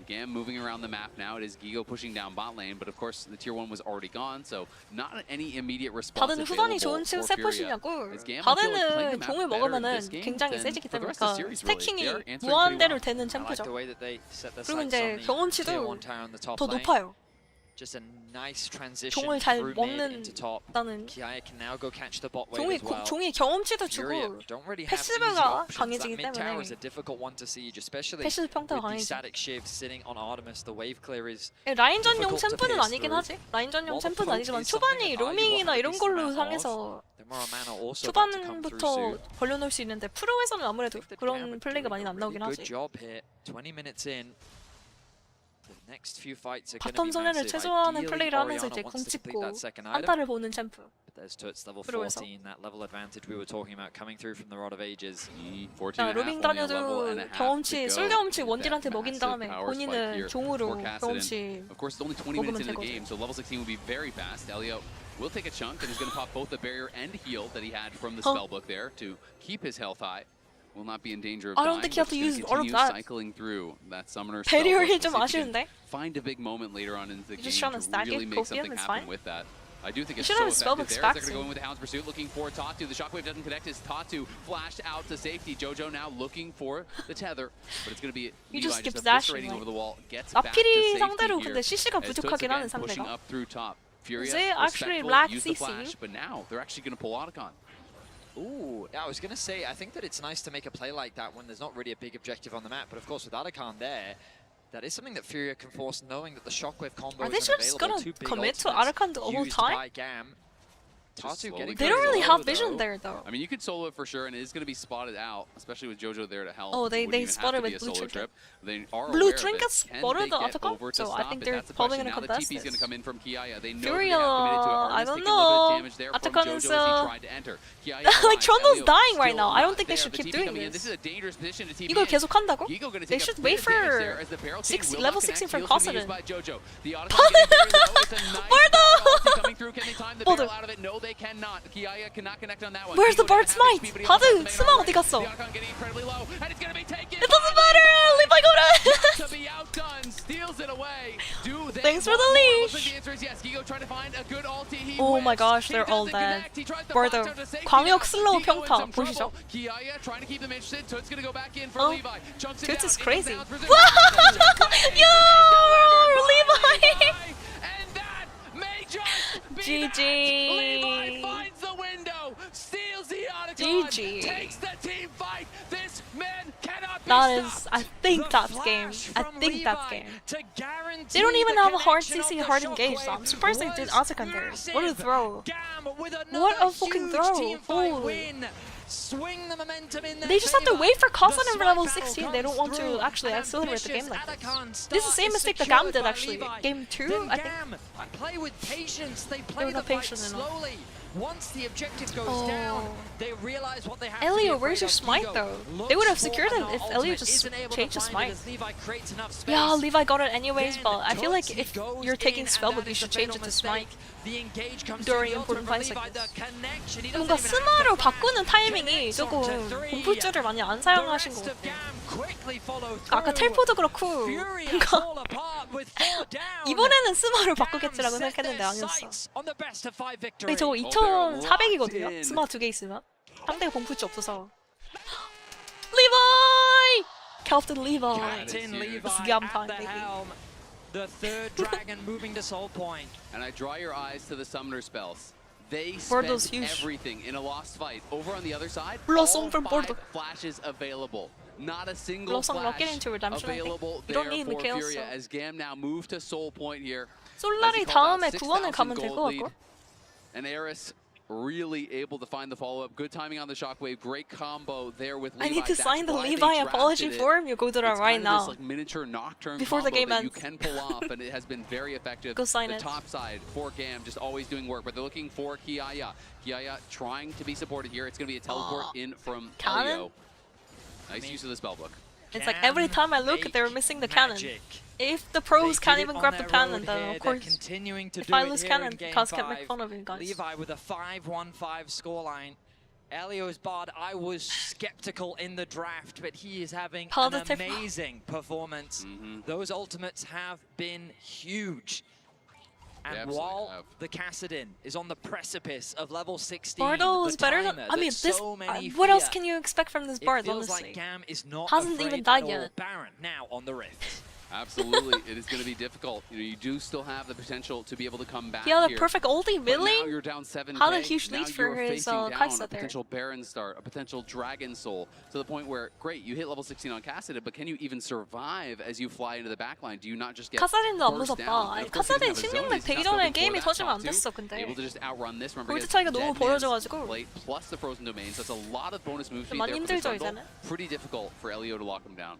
GAM moving around the map now. It is Gigo pushing down bot lane, but of course the tier 1 was already gone, so not any immediate response 바드는 available 후반이 좋은 for Furia. 세포시냐고. As GAM, I feel like playing the 바드는 map 종을 better in 먹으면은 this game 굉장히 than 세지기 for the 때문에 rest of the series, really. They 스태킹이 are answering pretty 무한대로 well. 되는 I like 챔프죠. the way that they set their 그리고 sights 이제 on the 경험치도 tier 1 tower on the top 더 lane. 높아요. Just a nice transition 종을 잘 through mid 먹는 into top. 다는 Kiaya can now go catch the bot wave as well. 종이 경험치도 Furia 주고 don't really have easy 패시브가 options. That 강해지기 mid tower is 때문에 a difficult one to siege, especially 패시브 평타가 with the 강해지. static shift sitting on Artemis. The wave clear is 라인전용 difficult to 챔프는 pierce 아니긴 through. 하지. 라인전용 While the 챔프는 poke 아니지만 is something 초반이 that Arya will 로밍이나 have a 이런 decent 걸로 amount of. 상해서 The more mana also about to come through soon. 초반부터 벌려놓을 수 있는데 프로에서는 아무래도 GAM 그런 are 플레이가 많이 doing a 안 나오긴 really good 하지. job here. 20 minutes in. The next few fights are 바텀 going to 손해를 be massive. 최소화하는 Ideally, 플레이를 하면서 Orianna 이제 wants 궁 to complete 찍고 that second item. 한타를 보는 챔프. There's Toots level 그러면서. 14, that level advantage we were talking about coming through from the Rod of Ages. 자, 루빙 다녀도 경험치, 술 경험치 원딜한테 먹인 다음에 본인은 종으로 경험치 Of course, it's only 20 먹으면 minutes into the 되거든. game, so level 16 will be very fast. Elio will take a chunk, and he's going to pop both the barrier and heal that he had from the spellbook there to keep his health high. Will not be in danger of I dying, don't think you have but to just use gonna all of continue that. cycling through that summoner Barrier spellbook. 힐 좀 We'll see if he 아쉬운데? can find a big moment later on in the game just trying to to stack really it, make Copium, something it's happen fine. with that. I do think You it's should so have his effective spellbooks there. back They're going to go soon. in with the Hound's Pursuit, looking for Tatu. The Shockwave doesn't connect as Tatu flashed out to safety. Jojo now looking for the tether, but it's going to be He Levi just keeps eviscerating dashing, over the wall. Gets back to 앞길이 safety 상대로 here. 근데 CC가 As Toots 부족하긴 again 하는 pushing 상대가. up through top. Furia, They actually respectful, lack use the CC. flash, but now they're actually going to pull Otacon. Ooh, yeah, I was going to say, I think that it's nice to make a play like that when there's not really a big objective on the map, but of course with Otacon there, that is something that Furia can force, knowing that the Shockwave combo Are they is just unavailable. gonna Two big commit to ultimates Otacon the whole used time? by GAM. Tatu getting They don't really have vision there though. I mean, you could solo it for sure, and it is going to be spotted out, especially with Jojo there to help. Oh, they Wouldn't even spotted have to be with a Blue solo Trinket. trip. They are Blue aware of Trinket it. Can spotted they the get Otacon, over to so I stop think it? they're That's the probably question. gonna Now the contest TP is going to this. come in from Kiaya. They know Furia, they have committed to it. I Arnis don't taking a little bit of know. damage there from Otacon Jojo is, as he tried to enter. Kiaya like arrives. Trundle's Elio dying right still now. I don't not think they there, should but keep TP doing coming in. this. This is a dangerous position to TP 이걸 in. 계속 한다고? Gigo gonna They take a should bit wait of damage for there as the barrel team will level not connect. 16 from Heals gonna be used Kassadin. by Jojo. The Otacon getting very low. It's a nice ulti coming through. Can they time the Border. barrel out of it? No, they cannot. Kiaya cannot connect on that one. Where's the Gigo Bard gonna have Smite? HP, but he also 바드 has to make it 스마 on 어디 right. 갔어? The Otacon getting incredibly low, and it's gonna be taken. It doesn't matter! Levi got it! To be outdone, steals it away. Do they Thanks for the want more? leash. Looks like the answer is yes. Gigo trying to find a good ulti. He Oh my whips. gosh, He they're all doesn't dead. connect. He tries to Border. flash out to safety 광역 now. 슬로우 Gigo in 평타 some 보시죠. trouble. Kiaya trying to keep them interested. Toad's gonna go back in for Oh, Levi. Chunks it Toots down. is It crazy. comes down. Yo, Levi! And that may just be GG. that. Levi finds the window, steals the Otacon, GG. takes the team fight. This man cannot be That is, stopped. I think that's game. I think that's game. They don't even have a hard CC, hard engage, so I'm surprised they did Otacon there. What a throw. What a fucking throw. Holy. Swing the momentum in They just have to wait for Kassadin for level 16. They don't want to actually accelerate the game like this. This is the same mistake that GAM did actually. Game 2, I think. Play with patience. They They play were the not fight patient enough. slowly. Once the objective goes down, they realize what they have to be Elio, afraid where's your of. smite Gigo though? looks They would have for secured it another if Elio ultimate, just isn't able to changed the find smite. it as Levi creates enough space. Yeah, Levi got it anyways, Then but I feel like Toots, if he goes you're taking in, and spellbook, that you is should the change fatal it to smite. mistake. The engage comes during to the important ultimate fights from like Levi. this. The connection, he 뭔가 doesn't even have 스마로 to 바꾸는 flash. 타이밍이 Connects 조금 onto three. 공풀줄을 많이 안 The 사용하신 것 rest of 같아요. GAM quickly follow 아까 through. 텔포도 그렇고 Furia 그러니까 fall apart with four down. 이번에는 스마로 GAM 바꾸겠지라고 set 생각했는데 their 아니었어. sights on the best of 5 victory. 근데 저거 2,400이거든요? 스마 2개 있으면? 상대가 공풀줄 없어서. Levi! Captain Levi. Captain Levi It's GAM at time, the baby. helm. The third dragon moving to soul point. And I draw your eyes to the summoner spells. They Bordeaux's spent huge. everything in a lost fight. Over on the other side, Blossom all from 5 Bordeaux. flashes available. Not a single Blossom flash not getting to redemption, I think. available You there don't need for Mikhail, Furia so. as GAM now move to soul point here. 솔라리 다음에 구원을 가면 될 것 같고. And Eris really able to find the follow-up. Good timing on the shockwave. Great combo there with Levi. I need to That's sign the why they Levi apology drafted it. form, Yogodora, It's right kind of now. this, like, miniature nocturne Before the combo game that you ends. can pull off, and it has been very effective. Go sign the it. top side for GAM just always doing work, but they're looking for Kiaya. Kiaya trying to be supported here. It's going to be a teleport in from Cannon? Elio. Nice use of the spellbook. It's like every time I look, they're missing the cannon. If the pros can't even grab the cannon, then of course, if I lose cannon, Kaz can't make fun of you guys. Levi with a 5-1-5 scoreline. Elio's Bard, I was skeptical in the draft, but he is having Positive. an amazing performance. Those ultimates have been huge. And while the Kassadin is on the precipice of level 16, Bardo is better than. I mean, this. What else can you expect from this Bard, feels honestly? like GAM is not Hasn't even died yet. Baron now on the Rift. Absolutely, it is going to be difficult. You know, you do still have the potential to be able to come back. He had a here. perfect ulti, But really? now you're down 7K. Had a huge Now lead for you're his facing down Kai'Sa a there. potential Baron start, a potential Dragon Soul, to the point where, great, you hit level 16 on Kassadin, but can you even survive as you fly into the backline? Do you not just get 카사딘도 안 burst down? 무섭다. And of course, he 카사딘 doesn't have a zone, 16렙 he's 되기 not 전에 scoping 게임이 for that 터지면 top 안 two. 됐어, 근데. Able to just outrun this. Remember, 볼트 he has 차이가 너무 Dead Man's 벌어져가지고. Blade plus the Frozen Domain, so that's a lot of bonus move speed 많이 there for the 힘들죠, jungle. 이제는. Pretty difficult for Elio to lock him down.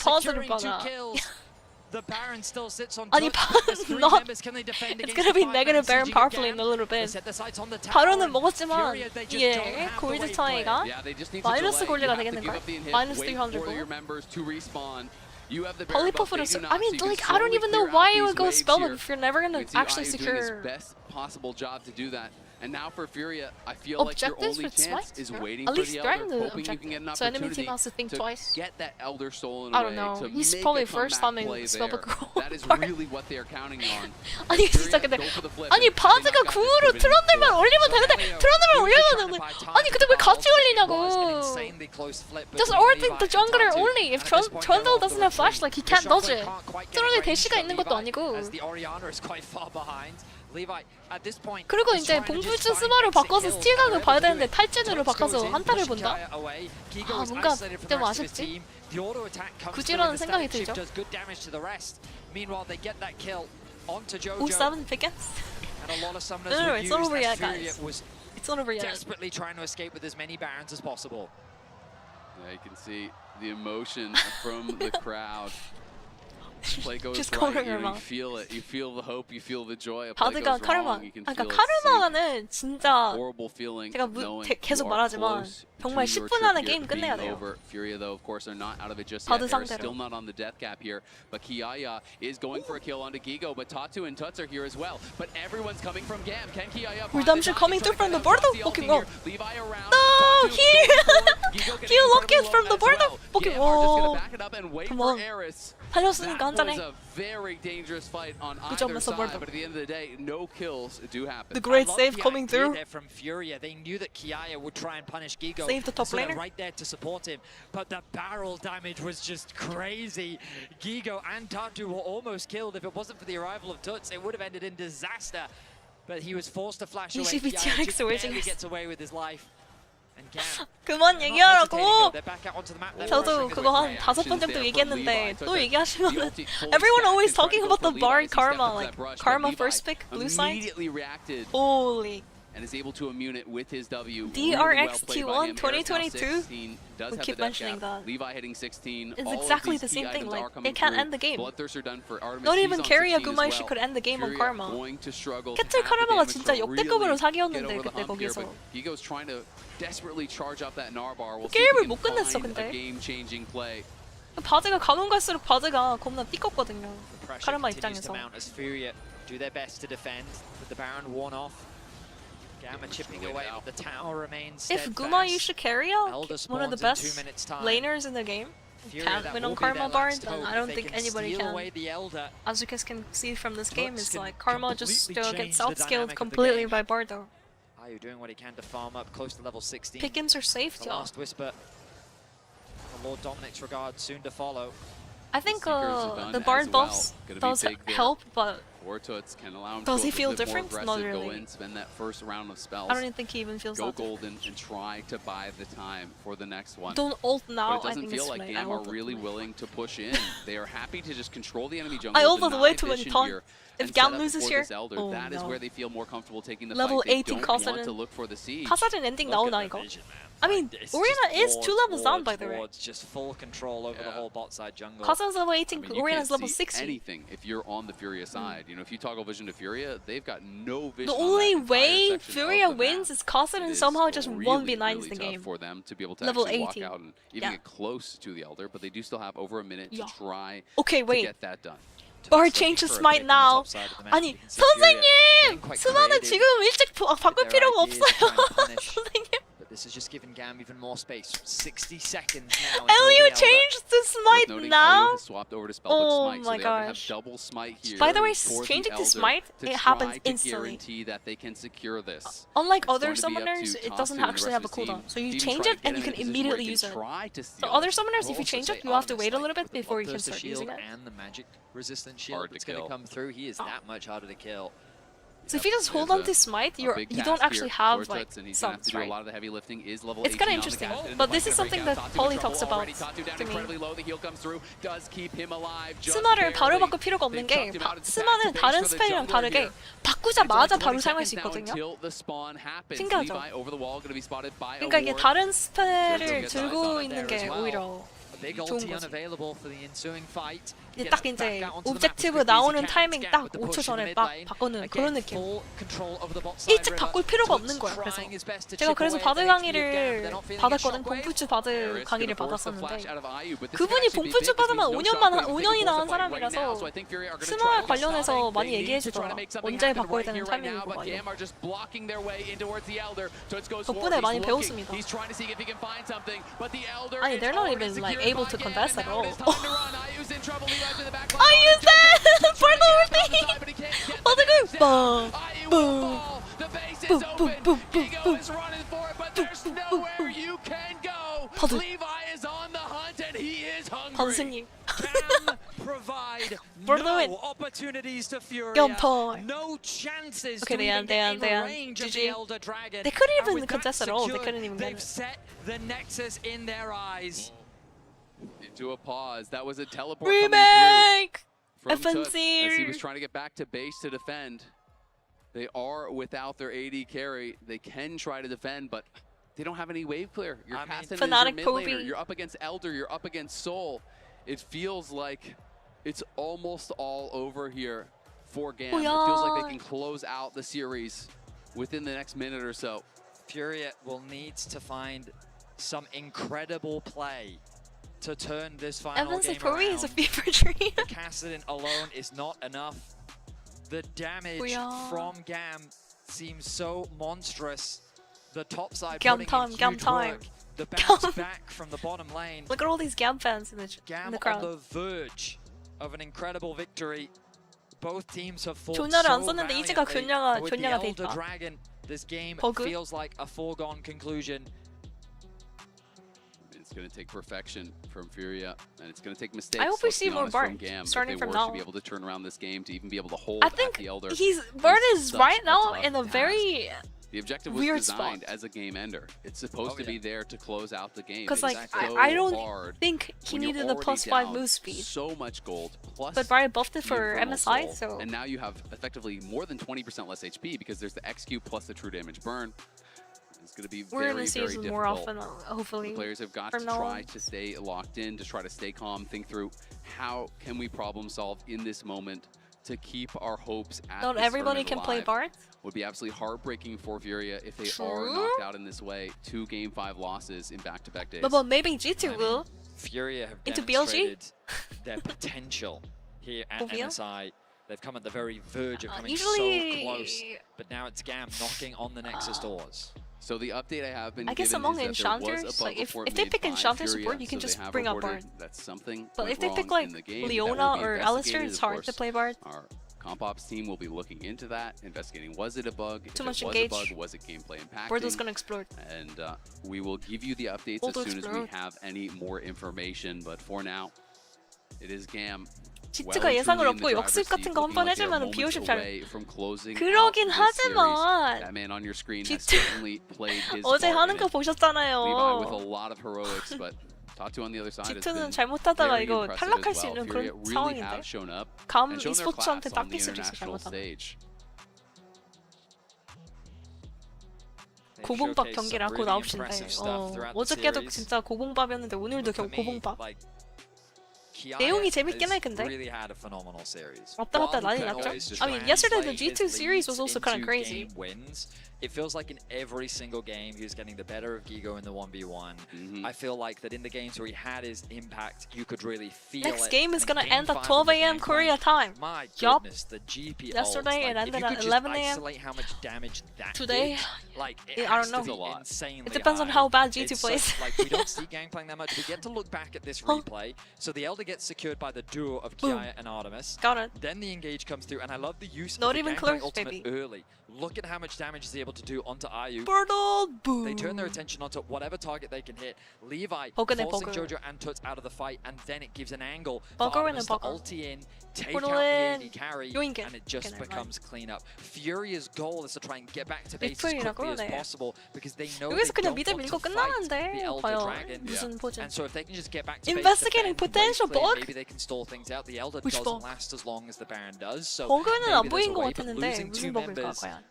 positive securing 2 거잖아. kills. The Baron still sits on 아니, top. There's 3 not. members. Can they defend It's against gonna the be 5-man negative Baron sieging powerfully again? in a little They bit. set their sights on the tower, 바로는 and 먹었지만 Furia, they just don't 이게 have the 골드 wave 차이가 Yeah, they just need to 마이너스 delay. You 골드가 have to give 되겠는걸? up the inhib, 마이너스 wait 300 for your 골드? members to respawn. You have the Baron buff. 폴리퍼프를 They do I not, mean, so you like, can I don't slowly even know clear why out you would these go waves spell here. them if you're never You gonna can see actually IU doing his secure. best possible job to do that. And now for Furia, I feel like your only chance is waiting for the Elder, hoping you can get an opportunity to get that Elder stolen away, to He's make probably a first comeback timing play there. spellbook. That is really what they are counting on. 아니 진짜 근데 아니 바즈가 9으로 트런들만 올리면 되는데 트런들만 올리면 되는데 아니 근데 왜 같이 올리냐고. Just orbiting the jungler only. If Trundle doesn't have flash, like he can't dodge it. 트런에 대시가 있는 것도 아니고. 그리고 이제 봉불주 스마로 바꿔서 스틸각을 봐야 되는데 탈진으로 바꿔서 한타를 본다? 아 뭔가 좀 아쉽지? 굳이라는 생각이 들죠. 07 pickets? No, it's not over yet, guys. It's not over yet. Desperately trying to escape with as many Barons as possible. Yeah, you can see the emotion from the crowd. Play goes Just right, calling her you mom. feel it. You feel the hope. You feel the joy. A play 바드가 goes 카르마. wrong. You can 그러니까 feel 카르마는 진짜 horrible feeling. 제가 계속 말하지만 정말 10분 안에 게임 끝내야 돼요. Furia though, of course, are not out of it just 바드 yet. They're 상대로. still not on the death cap here. But Kiaya is going for a kill onto Gigo. But Tatu and Tuts are here as well. But everyone's coming from GAM. Can Kiaya find Redemption coming through from the border. Okay, go. Levi around. No, he locked it from the border. Okay, whoa. Come on. 살렸으니까 한 That 잔해. was a very dangerous fight on Good job, either Mr. side, Bordo. but at the end of the day, no kills do happen. The great save coming through. From Furia, they knew that Kiaya would try and punish Gigo. Save the top so they're laner. right there to support him. But the barrel damage was just crazy. Gigo and Tatu were almost killed. If it wasn't for the arrival of Tuts, it would have ended in disaster. But he was forced to flash away. Kiaya just barely gets away with his life. 그만 얘기하라고. 저도 그거 한 5번 정도 얘기했는데 또 얘기하시면은 Everyone always talking about the Bard Karma, like Karma first pick, blue side. Holy. And is able to immune it with his W. DRX T1 2022. We keep mentioning that. Levi hitting 16. It's exactly the same thing. Like it can't end the game. Not even Carrier Gumaishi could end the game on Karma. 캐틀 카르마가 진짜 역대급으로 사기였는데 그때 거기서. Gigo's trying to desperately charge up that Narbar. 게임을 못 끝냈어 근데. Game-changing play. 바즈가 가면 갈수록 바즈가 겁나 띠껍거든요. 카르마 입장에서. Do their best to defend with the Baron worn off. Gamma chipping away, but the tower remains steadfast. If Guma used to carry out one of the best laners in the game, can't win on Karma Bard, then I don't think anybody can. As you guys can see from this game, it's like Karma just gets outscaled completely by Bardo. Ayu doing what he can to farm up close to level 16. Pickings are safe, the last whisper. The Lord Dominic's regard soon to follow. I think the Bard buffs does help, but does he feel different? Not really. Spend that first round of spells. I don't even think he even feels that. Go golden and try to buy the time for the next one. Don't ult now. But it doesn't feel like GAM are really willing to push in. They are happy to just control the enemy jungle. I ulted way too many times. If GAM loses here, oh that is no. where they feel more comfortable taking the level fight. They 18 don't want to look for the siege. 카사딘 엔딩 나오나 이거? I mean, Orianna is 2 levels down, by the way. Just full control over the whole bot side jungle. Kasa's level 18, Orianna's level 60. Anything if you're on the Furia side. You know, if you toggle vision to Furia, they've got no vision. The only way Furia wins is Kasadin somehow just 1v9s the game. For them to be able to level actually 18. walk out and even get close to the Elder, but they do still have over a minute to try to get that done. Bard change his smite now. 아니, 선생님! 스마는 지금 일찍 바꿀 필요가 없어요. 선생님. This is just giving GAM even more space. 60 seconds now. Elio changed the smite now? Swapped over to oh smite, my so gosh. Have double smite here. By the way, changing to smite, it happens instantly. That they can secure this. Unlike other summoners, it doesn't actually have a cooldown. So you change it and you can immediately use it. So other summoners, if you change it, you have to wait a little bit before you can start using it. And the magic resistant shield that's going to come through, he is that much harder to kill. So if you just hold on to smite, you don't actually have like sums, right? It's kind of interesting, but this is something that Polly talks about to me. 스마를 바로 바꿀 필요가 없는 게 스마는 다른 스펠이랑 다르게 바꾸자마자 바로 사용할 수 있거든요. 신기하죠? 그러니까 이게 다른 스펠을 들고 있는 게 오히려 big 좋은 ulti 거지. unavailable for the ensuing fight. 이제 딱 이제 옵젝티브 나오는 타이밍 딱 5초 전에 딱 바꾸는 그런 느낌. 일찍 바꿀 필요가 없는 거야. 그래서 제가 그래서 바드 강의를 받았거든. 봉푸츠 바드 강의를 받았었는데 그분이 봉푸츠 바드만 5년이나 한 사람이라서 스나 관련해서 많이 얘기해주더라. 언제 바꿔야 되는 타이밍이고 막 이런. 덕분에 많이 배웠습니다. 아니, they're not even like able to contest at all. I use that for the ulti! 어떻게 boom, boom, boom, boom, boom, boom, boom. 바드스님. No opportunities to Furia. No chances to even get in range of the Elder Dragon. They couldn't And even with that contest at all. They secured, couldn't even get they've it. set the Nexus in their eyes. Into a pause. That was a teleport Remake! coming through from Toots as he FNC! was trying to get back to base to defend. They are without their AD carry. They can try to defend, but they don't have any wave clear. You're casting as your mid laner. You're up against Elder. You're up against Soul. It feels like it's almost all over here for GAM. It feels like they can close out the series within the next minute or so. Furia will need to find some incredible play to turn this final game around. Is a fever dream. Kassadin alone is not enough. The damage from GAM seems so monstrous. The top side putting in huge work. The bounce back from the bottom lane. Look at all these GAM fans in the crowd. On the verge of an incredible victory. Both teams have fought 존야를 안 so 썼는데 이제가 valiantly. With the 존야가 돼 Elder 있다. Dragon, this game 버그? feels like a foregone conclusion. It's going to take perfection from Furia, and it's going to take mistakes. I hope we let's see be more honest, from Bart GAM starting if they from were now. to be able to turn around this game, to even be able to hold I at think the Elder. Bart is such right a now tough in a task. very The objective was weird designed spot. as a game ender. It's supposed to be there to close out the game. Because It like is so I don't hard think he when you're needed the already +5 down move speed. so much gold, plus But Bart buffed it the for Infernal MSI, Soul, so and now you have effectively more than 20% less HP because there's the XQ plus the true damage burn. It's going to be we're very, gonna see very this difficult. more often, hopefully. The players have got to from now try on. to stay locked in, to try to stay calm, think through how can we problem solve in this moment to keep our hopes at Not this everybody tournament can play alive. Bart. Would be absolutely heartbreaking for Furia if they are True. knocked out in this way. 2 Game 5 losses in back-to-back days. But maybe G2 will. Furia have Into BLG? demonstrated their potential here at Ovia? MSI. They've come at the very verge of coming usually- so close, but now it's GAM knocking on the Nexus doors. So the update I have been I guess given among is that there was a enchanters, bug like if report they made pick by enchanter Furia, support, you can so just they have bring up reported Bard. that something But went if they wrong pick like in the game. That Leona will be or Alistair, investigated, it's of hard course. to play Bard. Our comp ops team will be looking into that, investigating was it a bug, if Too it much was engage. a bug, was it gameplay impacting, Bordeaux's gonna explode. and we will give you the updates Bordeaux as soon as we explode. have any more information. But for now, it is GAM. G2가 예상을 없고 역습 같은 거 한번 해주면 B50 잘. 그러긴 그러긴 하지만 that man on your screen has G2 certainly played his 어제 part 하는 in 거 it. Levi with a 보셨잖아요. lot of heroics, but Tatu on the other side has G2는 been 잘못하다가 very 이거 impressive 탈락할 as 수 well. 있는 Furia 그런 really 상황인데. have shown up 감 and shown their e스포츠한테 class on the 닦일 수도 있어 international 잘못하면. stage. 고봉밥 경기라 곧 9시인데 어저께도 진짜 고봉밥이었는데 오늘도 고봉밥. 내용이 재밌긴 해 근데. 왔다 갔다 난리 났죠. I mean, yesterday the G2 series was also kind of crazy. It feels like in every single game he was getting the better of Gigo in the 1v1. I feel like that in the games where he had his impact, you could really feel Next it. game is gonna end at 5 12 a.m. Korea time. My Yup. goodness, the GP Yesterday it ended at 11 a.m. How much damage that Today, did, like, it I has don't to know. be insanely It depends on high. how bad G2 It's plays. like we don't see Gang playing that much. We get to look back at this replay. So the Elder gets secured by the duo of Kiaya and Artemis. Got it. Then the engage comes through, and I love the use Not of the even Gang playing close, ultimate baby. early. Look at how much damage he's able to do onto Ayu. Boom. They turn their attention onto whatever target they can hit. Levi 버그네, forcing 버그. Jojo and Toots out of the fight, and then it gives an angle 버그네, for Artemis to 버그. ulti in, take 버그는 out the AD carry, 요인계. and it just 요인계, becomes cleanup. Furia's goal is to try and get back to base as 리플이라고 quickly as 그러네. possible because they know 여기서 they 그냥 don't 미드 want 밀고 to fight 끝나는데 the Elder 과연 Dragon. 무슨 포즈? And so if they can just get back to base, Investigating defend, potential wave clear, bug? maybe they can stall things out. The Elder Which doesn't bug? last as long as the Baron does. So 버그는 안 maybe there's 보인 a 것 way, but 같았는데 losing 무슨 two 버그일까 members 과연?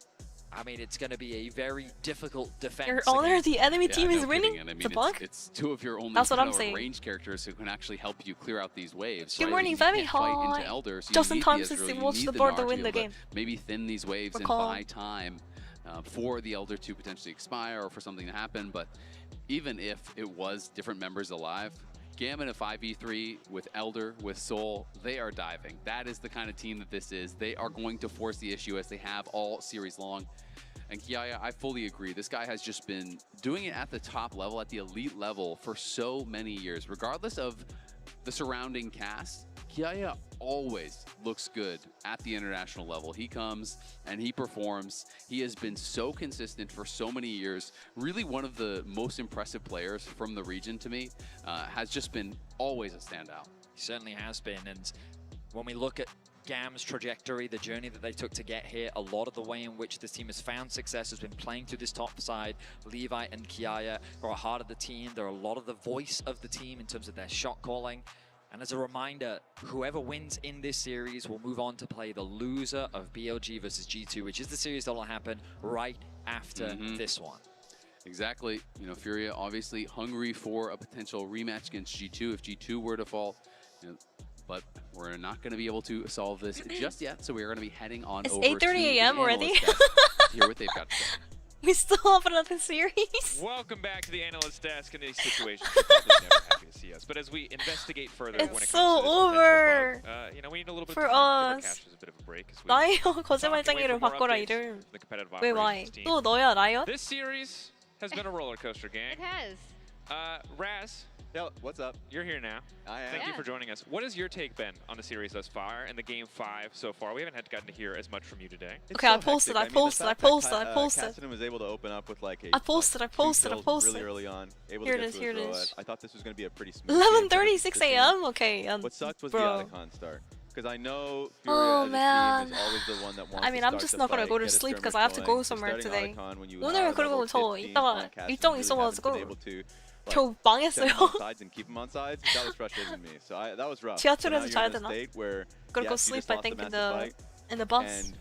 I mean, it's going to be a very difficult defense. Your honor, the enemy team is no winning. kidding. And I mean, It's a bug. it's two of your only That's what I'm kind of saying. ranged characters who can actually help you clear out these waves. Good right? morning, You Femi. can't fight Hi. into Elder, so Just you in need time the to Ezreal, see you watch need the the board to Gnar win be the able to game. maybe thin these waves and Recall. buy time for the Elder to potentially expire or for something to happen. But even if it was different members alive, GAM in a 5v3 with Elder, with Soul, they are diving. That is the kind of team that this is. They are going to force the issue as they have all series long. And Kiaya, I fully agree. This guy has just been doing it at the top level, at the elite level for so many years. Regardless of the surrounding cast, Kiaya always looks good at the international level. He comes and he performs. He has been so consistent for so many years. Really one of the most impressive players from the region to me. Has just been always a standout. He certainly has been. And when we look at GAM's trajectory, the journey that they took to get here, a lot of the way in which this team has found success has been playing through this top side. Levi and Kiaya are a heart of the team. They're a lot of the voice of the team in terms of their shot calling. And as a reminder, whoever wins in this series will move on to play the loser of BLG versus G2, which is the series that will happen right after this one. Exactly. You know, Furia obviously hungry for a potential rematch against G2 if G2 were to fall. You know, but we're not going to be able to solve this just yet, so we're going to be heading on It's over 8:30 a.m. to already. to hear what they've got to say. We still have another series. Welcome back to the analyst desk. In these situations, you're probably never happy to see us. But as we investigate further, when it comes It's to so this over. potential bug, you know, we need a little bit For of time. us. Give our casters a bit of a break as we 나이어 talk and wait 거짓말쟁이를 for more 바꿔라 updates 이름. from the competitive 왜 why? operations team. 또 너야 라이엇? This series has been a roller coaster, gang. It has. Raz, yo, what's up? You're here now. I am. Thank you for joining us. What has your take been on the series thus far and the game 5 so far? We haven't gotten to hear as much from you today. Okay, I posted. Cassidy was able to open up with like a I posted. really early on. Able Here to it get is, to here his it roll. is. I thought this was going to be a pretty smooth game for 11:36 this game. a.m. Okay, What sucked was bro. the Atacon start. Because I know Furia Oh as a man. team is always the one that wants I mean, to I'm start just the not gonna fight, go to get a sleep because skirmish I have to go going. somewhere Starting today. Atacon when you 오늘 are 그리고 level 저 15 이따가 on Cassidy 일정이 really haven't 있어가지고 been able to, like, 저 망했어요. get him on sides and keep him on sides. That was frustrating me. So that was rough. So now 지하철에서 you're 자야 in a 되나? state where Gotta go yes, you sleep. just I lost think a in massive the fight, bus. and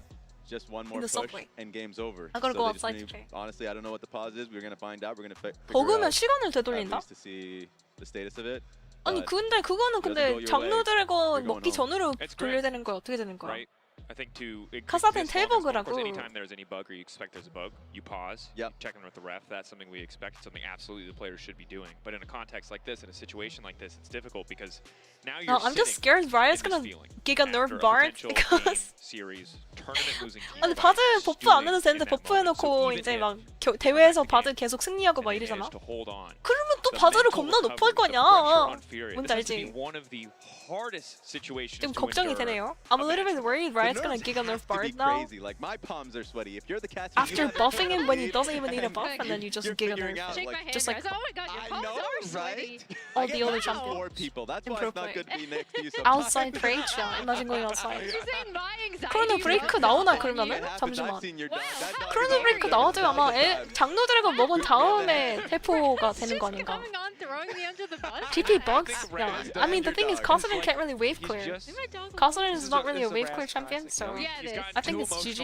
just one In more the push subway. and game's over. I gotta So go they outside just today. honestly, I don't know what the pause is. We're gonna find out. We're gonna figure 버그면 out 시간을 at 되돌린다? least to see the status of it. 아니 But 근데 그거는 doesn't go 근데 your way, 장로 드래곤 you're going 먹기 home. 전으로 It's 돌려야 great. 되는 거야? 어떻게 되는 거야? Right? I think to 카사딘 exist long as- of 텔버그라고. course, anytime there's any bug or you expect there's a bug, you pause, check in with the ref. That's something we expect, something absolutely the players should be doing. But in a context like this, in a situation like this, it's difficult because now you're No, I'm just scared Riot's gonna giga nerf Bard because series tournament losing team. 아니 바드 버프 안 해도 되는데 버프 해놓고 이제 막 대회에서 바드 계속 승리하고 막 이러잖아. 그러면 또 바드를 겁나 높을 거냐? 뭔지 알지? 좀 걱정이 되네요. I'm a little bit worried Riot's gonna giga nerf Bard now. crazy. Like my palms are sweaty. If you're the Cassidy, After buffing him when he doesn't even need a buff, and then you just giga nerf. Shake my hand. Just like oh my god, your palms are sweaty. all the other Four champions. people. That's why it's not good to be next to you. Outside break, yeah. Imagine going outside. She's saying my anxiety. 크로노 브레이크 나오나 그러면은? 잠시만. 크로노 브레이크 나와도 아마 장로 드래곤 먹은 다음에 대포가 되는 거 아닌가? Coming on, throwing me under the bus. GP bugs? Yeah. I mean, the thing is, Kassadin can't really wave clear. Kassadin is not really a wave clear champion, so I think it's GG.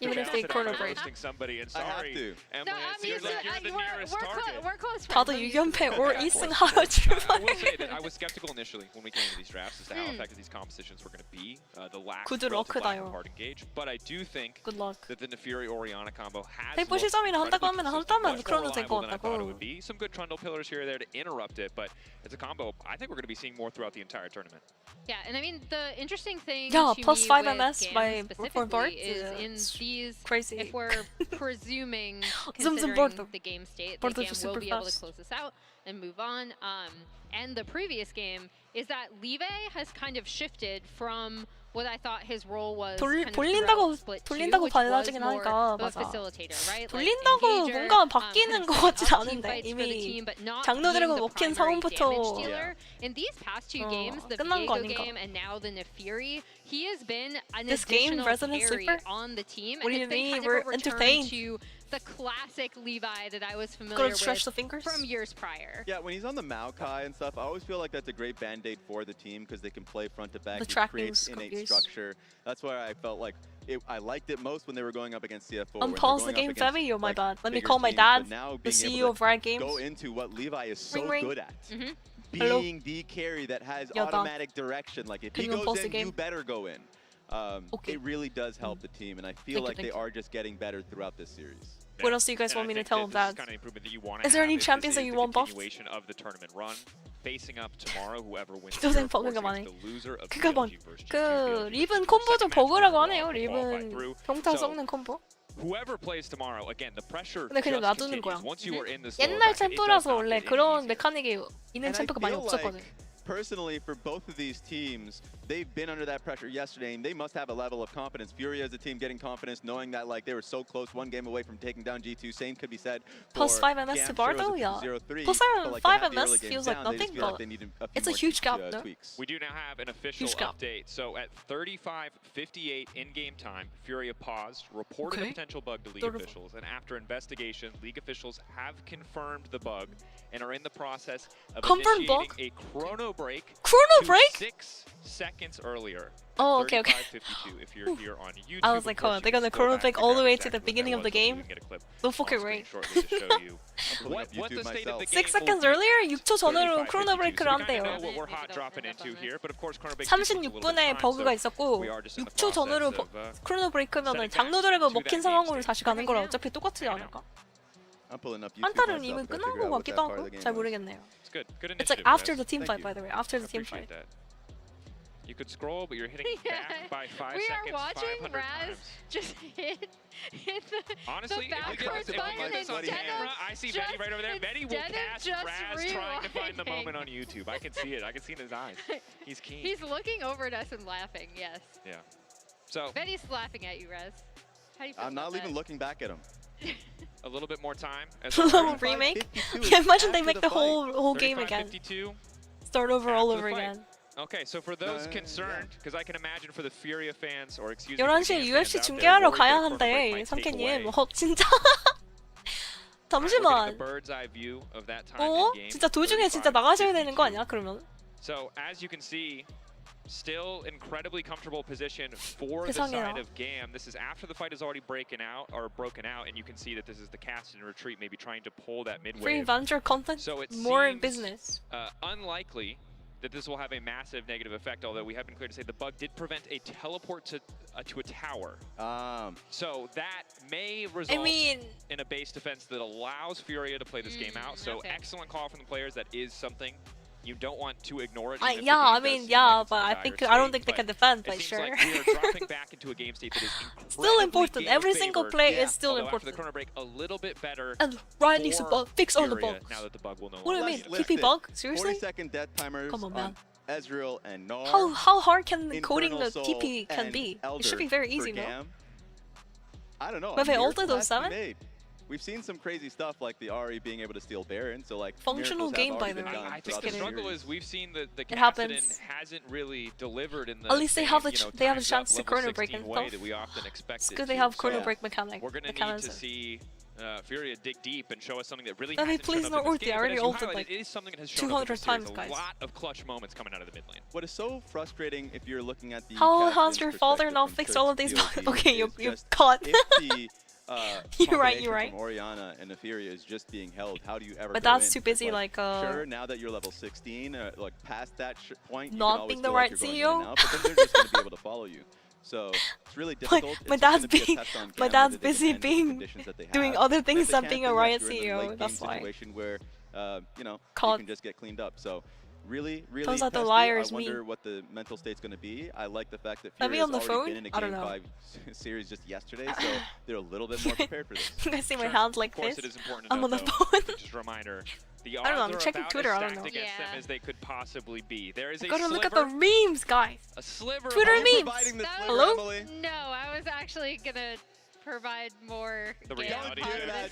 Even if they corner break. I have to. No, I'm used to it. We're close friends. 다들 6연패 or 2승 하러 출발. I will say that I was skeptical initially when we came to these drafts as to how effective these competitions were going to be. The lack Good of luck relative lack 다요. of hard engage, but I do think Good luck. that the Nefiri Oriana combo has 페이퍼 시점이나 한다고 하면 한다면 크로노 될 것 than I thought it 같다고. would be. Some good trundle pillars here or there to interrupt it, but it's a combo I think we're going to be seeing more throughout the entire tournament. Yeah, and I mean the interesting thing Yeah, to plus me 5 with MS GAM by specifically Bard is in is these crazy. if we're presuming Zoom considering Bard. the game state Bard that is GAM just will super be able to fast. close this out and move on. And the previous game is that Live has kind of shifted from what I thought his role was kind of 돌린다고 throughout split 2, 돌린다고 which was 받아들이긴 more 하니까 of a 맞아. facilitator, right? 돌린다고 Engager, 뭔가 바뀌는 것 같진 kind of 않은데 team fights for the 이미 team, but not 장로 being 드래곤 the 먹힌 primary 상황부터 damage dealer. In these past two games, the 끝난 거 Viego 아닌가? game and now the Nefiri, he has been an This game, additional Resident carry Sleeper? on the team. What do and you it's been mean? kind of We're a return entertained. to the classic Levi that I was familiar with from years prior. Yeah, when he's on the Maokai and stuff, I always feel like that's a great band-aid for the team because they can play front to back. The He track creates moves, innate confused. structure. That's why I felt like I liked it most when they were going up against CF4. Unpause the game, Femi. You're my bad. Let me call my dad, the CEO of Riot Games. Go into what Levi is so Ring. good at. Hello. Being the carry that has Yo, Dom. automatic direction. Like if Can he you goes unpause the in, game? you better go in. Okay. It really does help the team, and I feel like they are just getting better throughout this series. What else do you guys want me to tell them, Dad? Kind of improvement that you want Is there any champions that you want buffed? Continuation of the tournament run, facing up tomorrow, whoever wins. 도생 버그가 많네. 그거 그 리븐 콤보 좀 버그라고 하네요. 리븐 평타 썩는 콤보. Whoever plays tomorrow, again, the pressure 근데 그냥 just 놔두는 거야. continues. Once you are in this 옛날 챔프라서 원래 그런 메카닉이 있는 챔프가 많이 없었거든. Personally, for both of these teams, they've been under that pressure yesterday, and they must have a level of confidence. Furia as a team getting confidence, knowing that like they were so close, one game away from taking down G2. Same could be said for Plus 5 MS to bar though, yeah. Plus 5 MS feels like nothing, but it's a huge gap, no? We do now have an official update. So at 35:58 in-game time, Furia paused, reported a potential bug to League officials, and after investigation, League officials have confirmed the bug and are in the process of initiating a chrono break. Chrono break? 6 seconds earlier. Oh, okay, okay. 35:52 if you're here on YouTube. I was like, oh, they're gonna chrono break all the way to the beginning of the game. No fucking way. What the state of the game 6 seconds earlier? 6초 전으로 크로노 브레이크를 한대요. 36분에 버그가 있었고 6초 전으로 크로노 브레이크면은 장로 드래곤 먹힌 상황으로 다시 가는 거랑 어차피 똑같지 않을까? 한타는 이미 끝난 거 같기도 하고 잘 모르겠네요. It's like after the team fight, by the way. After the team fight. You could scroll, but you're hitting back by 5 We seconds. are watching 500 Raz times. just hit Honestly, the backwards if button you get this on camera, I see Betty right over there. Betty will cast Raz trying to find the moment on YouTube. I can see it. I can see it in his eyes. He's keen. He's looking over at us and laughing, yes. Yeah. So Betty's laughing at you, Raz. How do you feel I'm not even looking back at him. a little bit more time. Little remake? Yeah, imagine they make the whole game again. 52. Start over all over again. Okay, so for those concerned, because I can imagine for the Furia fans, or excuse me, 11시에 UFC 중계하러 가야 한대, 삼캐님. 진짜? 잠시만. 진짜 도중에 진짜 나가셔야 되는 거 아니야, 그러면? So, as you can see, still incredibly comfortable position for the side of GAM. This is after the fight is already broken out, and you can see that this is the cast and retreat, maybe trying to pull that mid wave. Free venture content, so it more seems, business. Unlikely that this will have a massive negative effect, although we have been clear to say the bug did prevent a teleport to a tower. So that may result in a base defense that allows Furia to play this game out. So excellent call from the players. That is something you don't want to ignore it. Yeah, I mean, yeah, but I don't think they can defend, but sure. Like we are dropping back into a game state that is still important. Every single play is still important. After the corner break, a little bit better. And Riot needs to fix all the bugs. Now that the bug will no what do you mean? TP bug? Seriously? 40-second death timers. Come on, man. Ezreal and Gnar. How hard can coding the TP can be? It should be very easy, no? I don't know. But they ulted those 7? We've seen some crazy stuff like the Ahri being able to steal Baron, so like functional game by the way. I think the struggle is we've seen the happens. hasn't really delivered in the at least they have a chance to chrono break and stuff. That we often expect. It's good they have chrono break mechanic. We're gonna need to see Furia dig deep and show us something that really hasn't please shown up no in this game. ulti. I already ulted like like it is something that has shown up in 200 this times, series. guys. A lot of clutch moments coming out of the mid lane. What is so frustrating if you're looking at the how has your father not fixed all of these bugs? Okay, you caught. You're right. From Orianna and Etheria is just being held. How do you ever? But that's too busy. Like sure, now that you're level 16, like past that point, not being the right CEO. But then they're just going to be able to follow you. So it's really difficult. My dad's busy doing other things than being a Riot CEO. That's why. Situation where you know you can just get cleaned up. So. Really Those are the testy. liars, I wonder what the mental state's going to be. I like the fact that Fury Fury on the has phone? already been in a Game 5 series just yesterday, so they're a little bit more prepared for this. You guys see my hands like this? It is important I'm on the phone. Just a reminder, the I don't know, I'm odds checking are Twitter, I about don't know. as stacked against them as they could possibly be. There is a gotta sliver, look at the memes, guys. A sliver Twitter of memes. Hello? No, I was actually gonna provide more. The reality.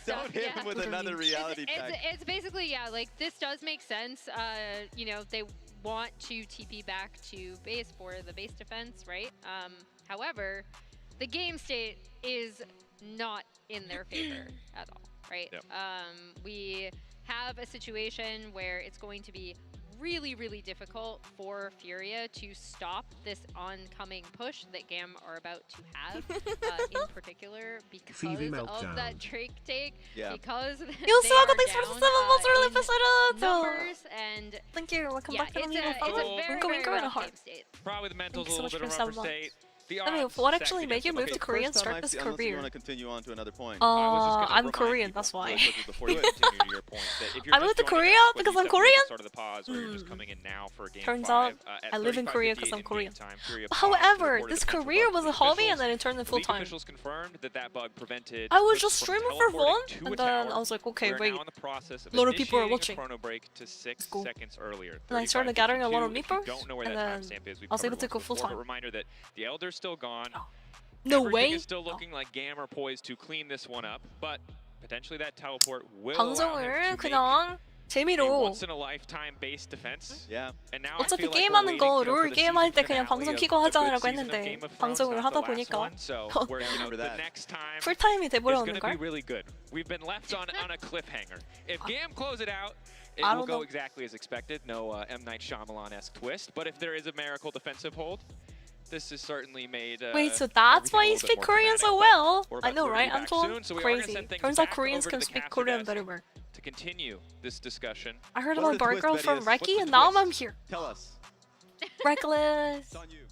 Don't hit him with another reality check. It's basically like this does make sense. You know they want to TP back to base for the base defense, right? However, the game state is not in their favor at all, right? Yep. We have a situation where it's going to be really, really difficult for Furia to stop this oncoming push that GAM are about to have, in particular because of that Drake take, because they are down numbers, and thank you. Welcome back to it's the a very, very rough game state. Probably the mental's a so little much bit for of a 7 rougher state. The I mean, odds what stacked actually made against you them. move to Korea and start this Unless you career? want to continue on to another point. I'm Korean, that's why. Before you continue to your point, that if you're I just moved to joining Korea us, because whether I'm you Korean. start of the pause or you're just coming in now for game Turns 5, out at I live in Korea 35:58 because I'm in Korean. game time, Furia However, paused this to report career the was a league hobby officials. and then it turned to The full league time. officials confirmed that bug prevented I was Twitch just from streaming for teleporting fun, to and a then tower. I was like, okay, We're wait, now in the process of a lot of people are initiating watching. a chrono break to 6 Cool. seconds earlier. And I started gathering a lot of 35:52. If you meeples, don't know where and that then timestamp is, we've I was able covered to once go full before, time. but reminder that the Elder's still gone. No Everything way. is still looking like GAM are poised to clean this one up, but potentially that teleport will allow him 방송을 to 그냥 make a 재미로. once in a lifetime based defense. Yeah. And now I 어차피 feel like 게임 we're 하는 거 waiting, you know, for 롤 the 게임 할 season 때 그냥 finale 방송 of 키고 a good 하자라고 season of 했는데 Game of Thrones, 방송을 not 하다 the last 보니까 one. So we're, you know, the next time 풀타임이 is going to be 돼버렸는걸? really good. We've been left on a cliffhanger. If GAM close it out, it I will don't go know. exactly as expected. No M. Night Shyamalan-esque twist. But if there is a miracle defensive hold, this is certainly made. Wait, so that's why you everything a little bit speak more Korean so dramatic, well? but I know, we're right? gonna I'm be back told soon, so we are gonna crazy. send things Turns out back Koreans over to can the speak caster Korean desk better. More. to continue this discussion. I heard What's about the Bar twist, Girl Betty from is? Reki, What's and the now twist? I'm here. Tell us. Reckless. It's on you.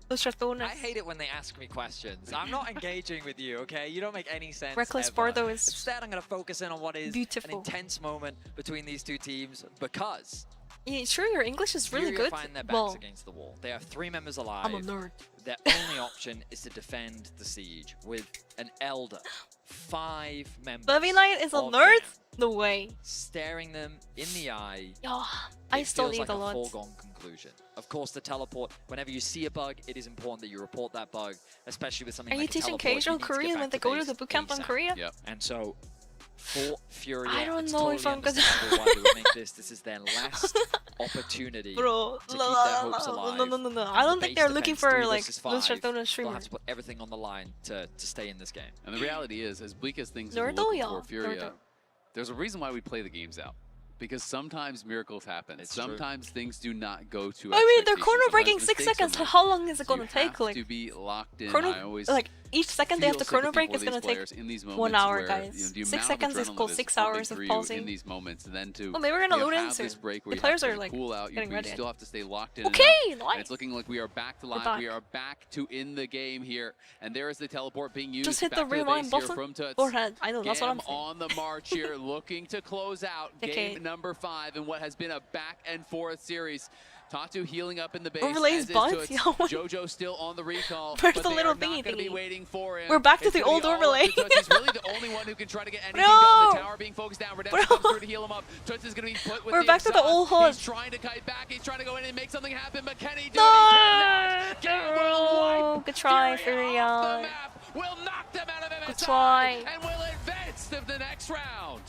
I hate it when they ask me questions. I'm not engaging with you, okay? You don't make any sense. Reckless ever. Bardo is Instead, I'm going to focus in on what is beautiful. an intense moment between these two teams because Yeah, sure, your English is really Furia good. find their backs Well, against the wall. They have 3 members alive. I'm a nerd. Their only option is to defend the siege with an Elder. 5 members. feviknight is a of nerd? GAM No way. staring them in the eye. Yeah, I It still feels need like a lot. foregone conclusion. Of course, the teleport. Whenever you see a bug, it is important that you report that bug, especially with something Are like you teaching a teleport. casual need to get Korean back when they to go to base the bootcamp in ASAP. Korea? Yep. And so, for Furia, I don't it's know totally if I'm gonna- understandable why they would make this. This is their last opportunity Bro, to keep their hopes alive. no. I don't think they're looking for like Blue Shardona They'll streamer. have to put everything on the line to stay in this game. And the reality is, as bleak as things are Nerdo, looking yeah. for Furia, Nerdo. there's a reason why we play the games out. Because sometimes miracles happen. It's true. Sometimes things do not go to I mean, they're expectations. corner breaking Sometimes 6 mistakes are seconds. made. How long is it So gonna you take? have Like to be locked in. chrono, I always like each second they have feel to chrono sympathy break for is these gonna take players in these 1 moments hour, where, guys. you know, the 6 amount of seconds is adrenaline called that is 6 pumping hours of through you pausing. in these moments, and then to Well, maybe we're gonna you know, load have in this soon. break The where you players have are to like cool out, getting you ready. still have to stay locked in. Okay, and nice. it's looking like we are back to live. back. We are back to in the game here, and there is the teleport being used. Just hit back the to rewind base here button from Tuts. or head. I know, that's what I'm GAM saying. on the march here, looking to close out Okay. game number 5 in what has been a back and forth series. Tatu healing up in the base. Overlays as is butt? Toots. Yo. JoJo still on the recall. Where's but the they little are not thingy gonna be thingy? waiting for him. We're back to It's the gonna old be all overlay. up to Toots. He's really the only one who can try to get anything Bro. done. The tower being focused down. Redemption Bro. comes through to heal him up. Toots is going to be put with We're the back to the exhaust. old hood. He's trying to kite back. He's trying to go in and make something happen. But can he do No! it? He cannot. GAM will wipe Good try, Furia off the Furia. map. Will knock them out of MSI. Good try. And will advance to the next round.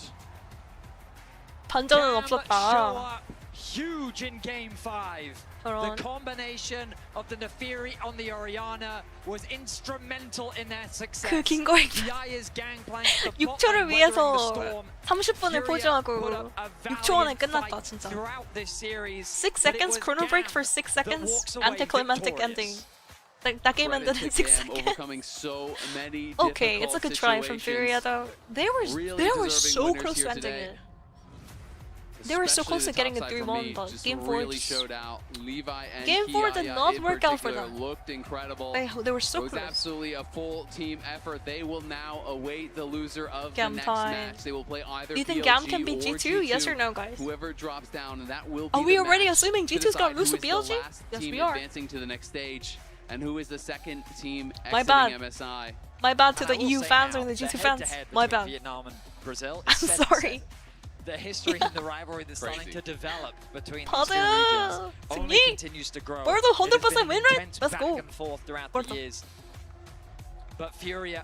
반전은 Show 없었다. up huge in game 5. 저런. The combination of the Neferi on the Orianna was instrumental in their success. 그 긴 거 Yaya's gangplank, the bot 6초를 lane weathering the 위해서 storm. 30분을 Furia put 포즈하고 up a 6초 안에 valiant 끝났다 fight 진짜. throughout this series, 6 but it seconds was chrono break GAM for 6 that seconds. walks away Anticlimactic ending. victorious. That game Credit ended in to 6 GAM seconds. overcoming so many Okay, it's a good try from situations. Furia though. They Really were deserving so winners close here to ending today. it. They were so Especially close the to getting a top side for 3-1, me, but just Game 4 really just... showed out. Levi and Game 4 did Kiaya not in work out for particular them. looked incredible. They were so It was close. absolutely a full team effort. They will now await the loser of GAM the next time. match. They will play either Do you think BLG GAM can beat or G2? Yes or no, guys? Whoever drops down, and that will be Are we the already match assuming to G2's gonna decide lose who to is the BLG? last Yes, team we are. advancing to the next stage, and who is the second team My exiting bad. MSI. My bad to And I the will EU say fans now, or the the G2 fans. head-to-head My between bad. Vietnam and Brazil I'm is set and sorry. set. The history and the rivalry that's starting Crazy. to develop between these Pardon. two regions only 승리. continues to grow. Porto, It has 100% been win rate. intense Let's back go. and forth throughout Porto. the years. But Furia,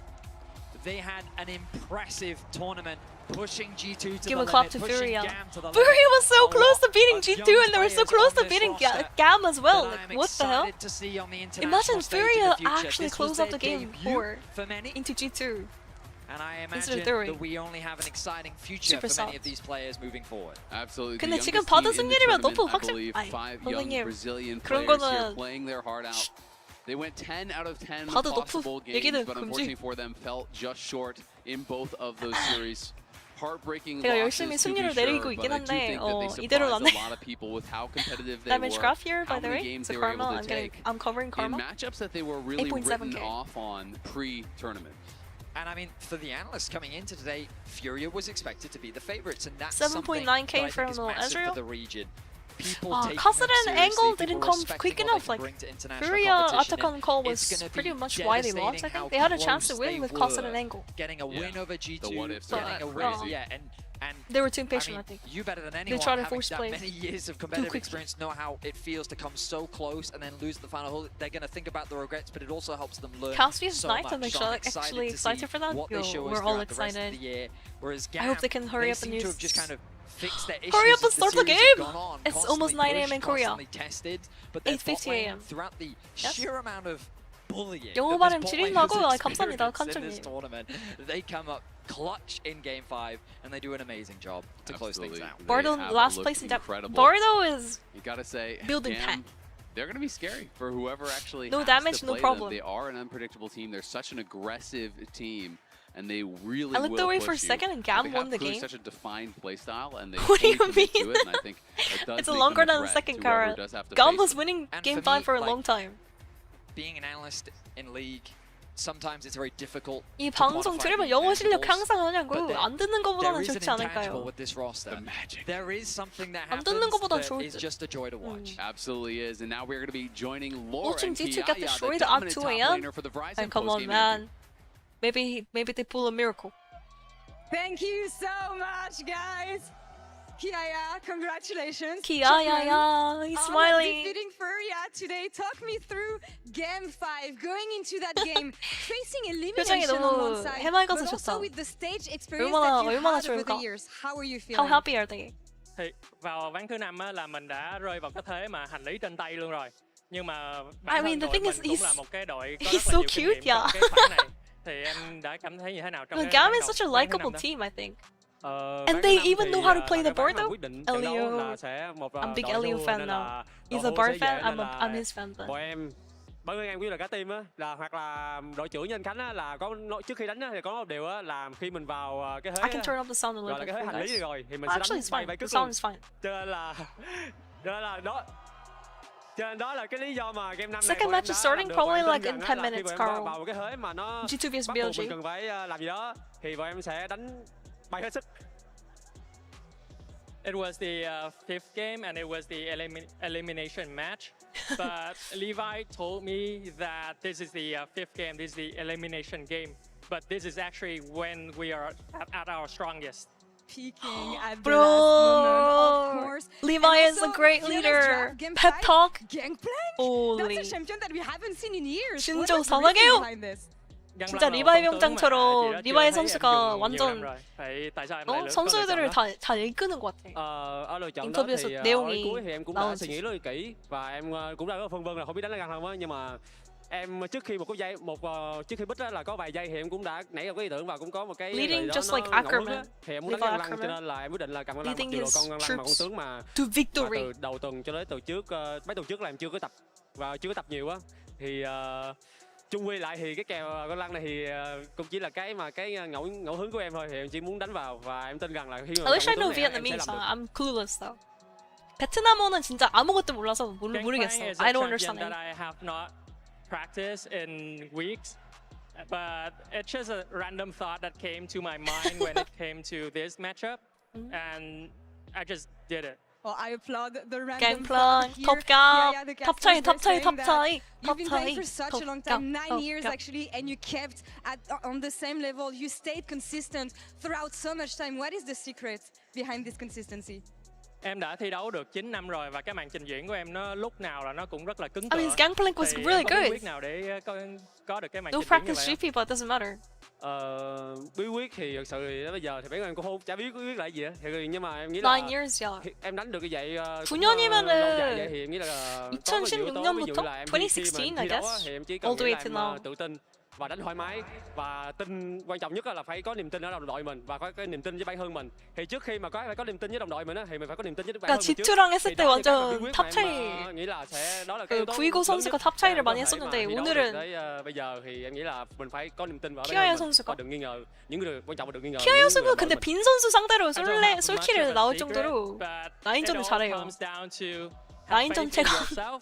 The they had an impressive tournament, pushing G2 to Give the a clap limit, to pushing Furia. GAM to the Furia limit. was so A close to lot beating of G2 young and they were so players close on to this beating roster GAM as well. that Like, I'm what the hell? excited to see on the international Imagine stage in Furia the future. actually This was closed off the their game debut 4 for many, into G2. and I Instead of imagine throwing. that we only have an exciting future Super for many soft. of these players moving forward. Absolutely. 근데 The 지금 youngest 받은 team in the 승률이면 너무 tournament, I 확실. believe, 아니, 5 young 선생님, Brazilian 그런 players here 거는 playing their heart out. They went 10 out of 10 봐도 possible 높은 games, 얘기는 but 금지. unfortunately for them, fell just short in both of those series. Heartbreaking 제가 losses 열심히 to be 승률을 sure, 내리고 but 있긴 I do 한데, think that they 이대로 surprised 나네. a lot of people with how competitive they Damage were, graph here, by how the many way. games So they were able Karma, to take I'm covering in Karma. matchups that they were really 8.7K. written off on pre-tournament. And I mean, for the analysts coming into today, Furia was expected to be the favorites, and that's something 7.9K that I think from is massive Ezreal. for the region. People taking them Kasadin seriously, angle people didn't come respecting quick what enough. they Like can bring to international Furia competition, Atacon and call it's was gonna be pretty much why they lost. I devastating how think they had a chance to close win they with were Kasadin angle. getting a win over G2, The what ifs getting are a win, crazy. yeah, and They were too impatient, I I think. You better than They anyone, tried to having force that plays many years of too competitive quickly. experience, know how it feels to come so close and then lose the final hole. They're going to think about the regrets, but it also helps them learn Cassidy's so nice. much. I'm So I'm actually to excited see for that. what they Yo, show us we're all throughout the rest of excited. the year. Whereas GAM, I hope they can hurry up seem and to use. have just kind of fixed their issues Hurry up as and the start the series have game! gone on, It's almost constantly 9 a.m. in pushed, Korea. constantly tested, but their 8:50 bot lane, a.m. throughout the Yes? sheer amount of bullying 영어 that 발음 this bot 줄이지 lane has 마고, 감사합니다, experienced in this 칸조님. tournament, they come up clutch in Game 5 and they do an amazing job to close things out. They Bardo have last looked place in that. incredible. Bardo is You gotta say, building GAM, they're gonna be scary for whoever actually No has damage, to no play problem. them. They are an unpredictable team. They're such an aggressive team, and they really I looked will away push for a you. second and But GAM they won have the clearly game. such a defined play style, and they What do you fully commit to mean? it, and I think it does It's make longer them a than the threat second to whoever Kara. does have to GAM face was them. winning And game for 5 me, for a like, long time. Being an analyst in League, sometimes it's very difficult 이 to 방송 quantify 들으면 the 영어 실력 intangibles, 항상 하냐고. but 안 듣는 there 것보다는 is an 좋지 intangible 않을까요? with this roster. There is something that 안 happens 듣는 것보단 that 좋을 is 듯. just a joy to watch. Absolutely is, and now we're going to be joining Laura Watching and G2 Kiaya, get the destroyed at dominant 2 top a.m. laner for the Verizon And come on, post-game man. Maybe they pull a miracle. Thank you so much, guys. Kiaya, congratulations. Kiaya, he's smiling. Defeating Furia today. Talk me through Game 5, going into that game, facing 표정이 elimination on one 너무 side, 해맑아서 but also 좋다. with the stage experience 얼마나 that you 얼마나 had over the 좋을까? years. How are you feeling? How happy are they? Thì vào ván thứ 5 á là mình đã rơi vào cái thế mà hành lý trên tay luôn rồi. Nhưng mà bản I mean, thân the đội thing mình is, cũng là một cái đội có he's rất so là nhiều kinh cute, nghiệm trong yeah. cái khoản này. Thì em đã cảm thấy như thế nào trong No, cái GAM ván is đầu, such a ván thứ likable 5 đó? team, I think. Ván And thứ they 5 even thì know how to là play the cái ván board mà though. quyết định trận đấu Elio, là sẽ một I'm big đội Elio thua fan nên now. là He's đội a thua Bard sẽ dễ fan. nên là I'm his fan. But bọn em bản thân em cũng như là cả team á là hoặc là đội trưởng như anh Khánh á là có trước khi đánh á thì có một điều á là khi mình vào cái I thế can turn up the sound a gọi little là bit cái thế for you hành lý guys. rồi thì mình Actually, sẽ it's đánh fine. bay The cước sound luôn. is fine. Cho nên đó là cái lý do mà game 5 này Second bọn match em is đã starting làm được. probably Bọn em like tin in rằng 10 á là khi minutes, bọn em Carl. vào một cái thế mà nó G2 vs bắt buộc BLG. mình cần phải làm gì đó thì bọn em sẽ đánh bay hết sức. It was the fifth game and it was the elimination match. But Levi told me that this is the fifth game, this is the elimination game. But this is actually when we are at our strongest. Peaking at the last moment, of Bro, course. Levi And is a also, great Fiona's leader. draft, Game Pep 5, talk. Gangplank? Holy. That's a champion that we haven't seen in years. 진짜 What's the reason 사랑해요. behind this? 진짜 리바이 병장처럼 리바이 선수가 완전 선수들을 다 이끄는 것 같아. Ở lựa chọn 인터뷰에서 đó thì 내용이 cuối thì em cũng đã 나오지. suy nghĩ rất là kỹ và em cũng đã có phân vân là không biết đánh ra gần không á, nhưng mà em trước khi trước khi bích á là có vài giây thì em cũng đã nảy ra cái ý tưởng và cũng có một cái Leading gì đó just nó like ngẫu hứng Ackerman. á, thì em muốn đánh Levi Ngân Lăng cho Ackerman. nên là em quyết định là cầm Ngân Lăng, mặc Leading dù là his con Ngân Lăng mà con troops tướng mà to victory. từ đầu tuần cho tới từ trước mấy tuần trước là em chưa có tập và chưa có tập nhiều á thì chung quy lại thì cái kèo con Lăng này thì cũng chỉ là cái ngẫu hứng của em thôi, thì em chỉ muốn đánh vào và em tin rằng là khi mà I wish I cầm know tướng này em sẽ Vietnamese. làm được. I'm clueless though. 베트남어는 진짜 아무것도 몰라서 모르겠어. Gangplank is I a don't champion understand that it. I have not practiced in weeks. But it's just a random thought that came to my mind when it came to this matchup. And I just did it. Well, I applaud the random Gangplank, top gap, top tie, top tie, top tie, You've been playing for top such a long gap, time, 9 top years gap. actually, and you kept on the same level. You stayed consistent throughout so much time. What is the secret behind this consistency? Em đã thi đấu được 9 năm rồi và cái màn trình diễn của em nó lúc nào là nó cũng rất là cứng I cỏi. mean, his gangplank was really Không biết good. quyết nào để có được cái màn No trình diễn như practice vậy. street people, it doesn't matter. Bí quyết thì thật sự thì bây giờ thì mấy em cũng không chả biết bí quyết là gì á. Thì nhưng mà em nghĩ là 9 years, yeah. em đánh được cái vậy 9년이면은 lâu dài vậy thì em nghĩ là có cái yếu tố ví dụ là em khi 2016, mà I thi đấu á, guess. thì em chỉ All cần the nghĩ way là to em now. tự tin và đánh thoải mái và tin quan trọng nhất là phải có niềm tin ở đồng đội mình và có cái niềm tin với bản thân mình. Thì trước khi mà phải có niềm tin với đồng đội mình á thì mình phải có niềm tin với bản thân mình trước. G2랑 했을 때 thì đó thì cái 완전 bí quyết 탑 mà 차이. em nghĩ là sẽ đó là cái yếu tố 920 선수가 탑 차이를 많이 했었는데 오늘은 bây giờ thì em nghĩ là mình phải có niềm tin vào bản 키아야 thân mình 선수가 và đừng nghi ngờ những người quan trọng là đừng nghi ngờ. 키아야 những người 선수가 đồng 근데 đội mình. 빈 선수 상대로 I don't have much 솔킬을 of a 나올 secret, 정도로 but 라인전을 it all 잘해요. comes down to have 라인전 faith in 제가 yourself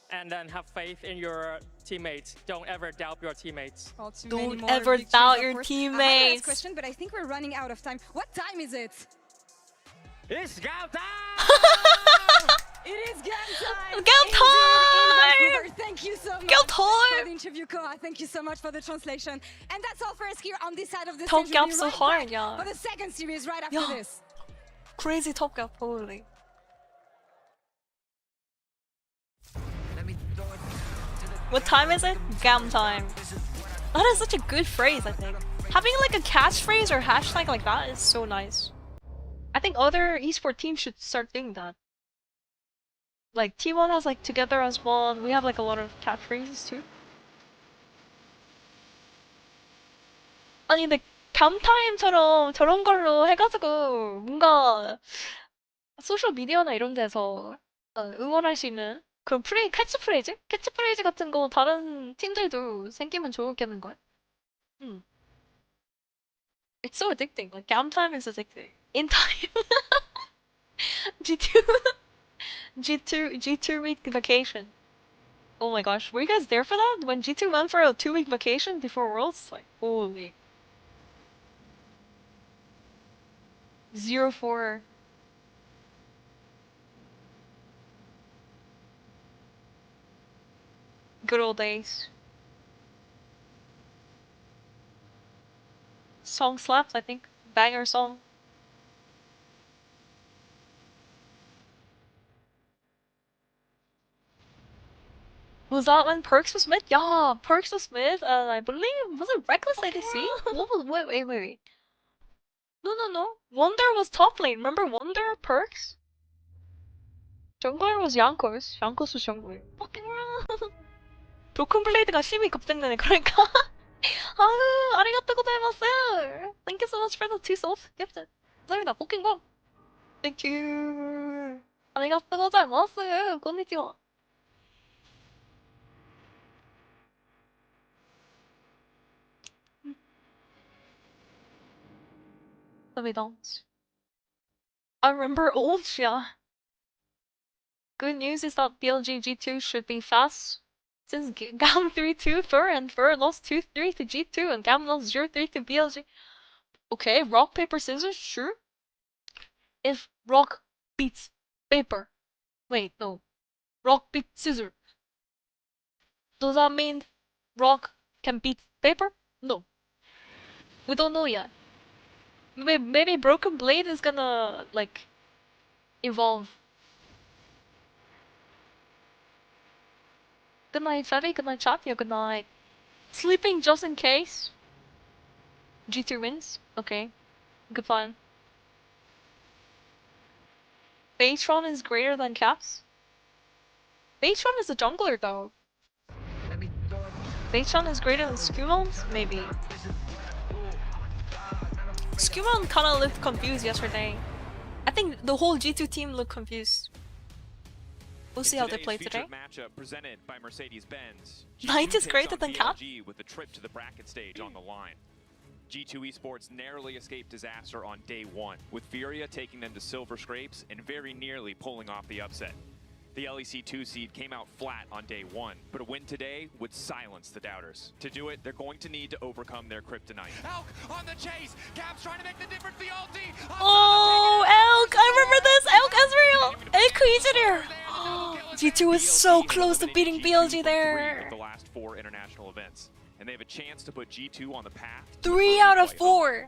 and then have faith in your teammates. Don't ever doubt your teammates. Don't ever doubt your I have a teammates. question, but I think we're running out of time. What time is it? It's GAM time! It is GAM time! GAM Indeed, time! in Vancouver. Thank you so much GAM for time! the interview, Koa. Thank you so much for the translation. And that's all for us here on this side of the Top stage. We'll gap be so right hard, back yeah. for the second series right after Yeah. this. Crazy top gap, holy. What time is it? GAM time. That is such a good phrase, I think. Having like a catchphrase or hashtag like that is so nice. I think other esports teams should start doing that. Like T1 has like together as one. We have like a lot of catchphrases too. 아니 근데 감타임처럼 저런 걸로 해가지고 뭔가 소셜 미디어나 이런 데서 응원할 수 있는 그런 캐치프레이즈? 캐치프레이즈 같은 거 다른 팀들도 생기면 좋겠는걸? It's so addicting. Like GAM time is addicting. In time. G2 week vacation. Oh my gosh, were you guys there for that? When G2 went for a 2-week vacation before Worlds? Like, holy. 0-4. Good old days. Song slaps, I think. Banger song. Was that when Perks was mid? Yeah, Perks was mid, and I believe, was it Reckless ADC? What was, wait. No. Wonder was top lane. Remember Wonder, Perks? Jungler was Yankos. Yankos was jungler. Fucking wrong. 브로큰 블레이드가 12 급등되네. 그러니까. 아유, 아리가또 고자이마스. Thank you so much for the 2 souls gifted. 감사합니다. 포킹공. Thank you. 아리가또 고자이마스. konnichiwa. Evidence. I remember old, yeah. Good news is that BLG G2 should be fast. Since GAM 3-2 Fur and Fur lost 2-3 to G2 and GAM lost 0-3 to BLG. Okay, rock, paper, scissors, sure. If rock beats paper. Wait, no. Rock beats scissors. Does that mean rock can beat paper? No. We don't know yet. Maybe Broken Blade is gonna, like, evolve. Good night, Freddy. Good night, chat. Yeah, good night. Sleeping just in case. G2 wins. Okay. Good fun. Baitron is greater than Caps? Baitron is a jungler, though. Baitron is greater than Skumon? Maybe. Skumon kinda looked confused yesterday. I think the whole G2 team looked confused. We'll see how they play today. Matchup presented by Mercedes-Benz. Knight is greater than Cap? BLG with the trip to the bracket stage on the line. G2 Esports narrowly escaped disaster on day 1, with Furia taking them to silver scrapes and very nearly pulling off the upset. The LEC 2 seed came out flat on day 1, but a win today would silence the doubters. To do it, they're going to need to overcome their kryptonite. Elk on the chase. Cap's trying to make the difference. The ulti. Oh, Elk! I remember this! Elk Ezreal! Elk Engineer! G2 was so close to beating BLG there. The last 4 international events, and they have a chance to put G2 on the path. 3 out of 4.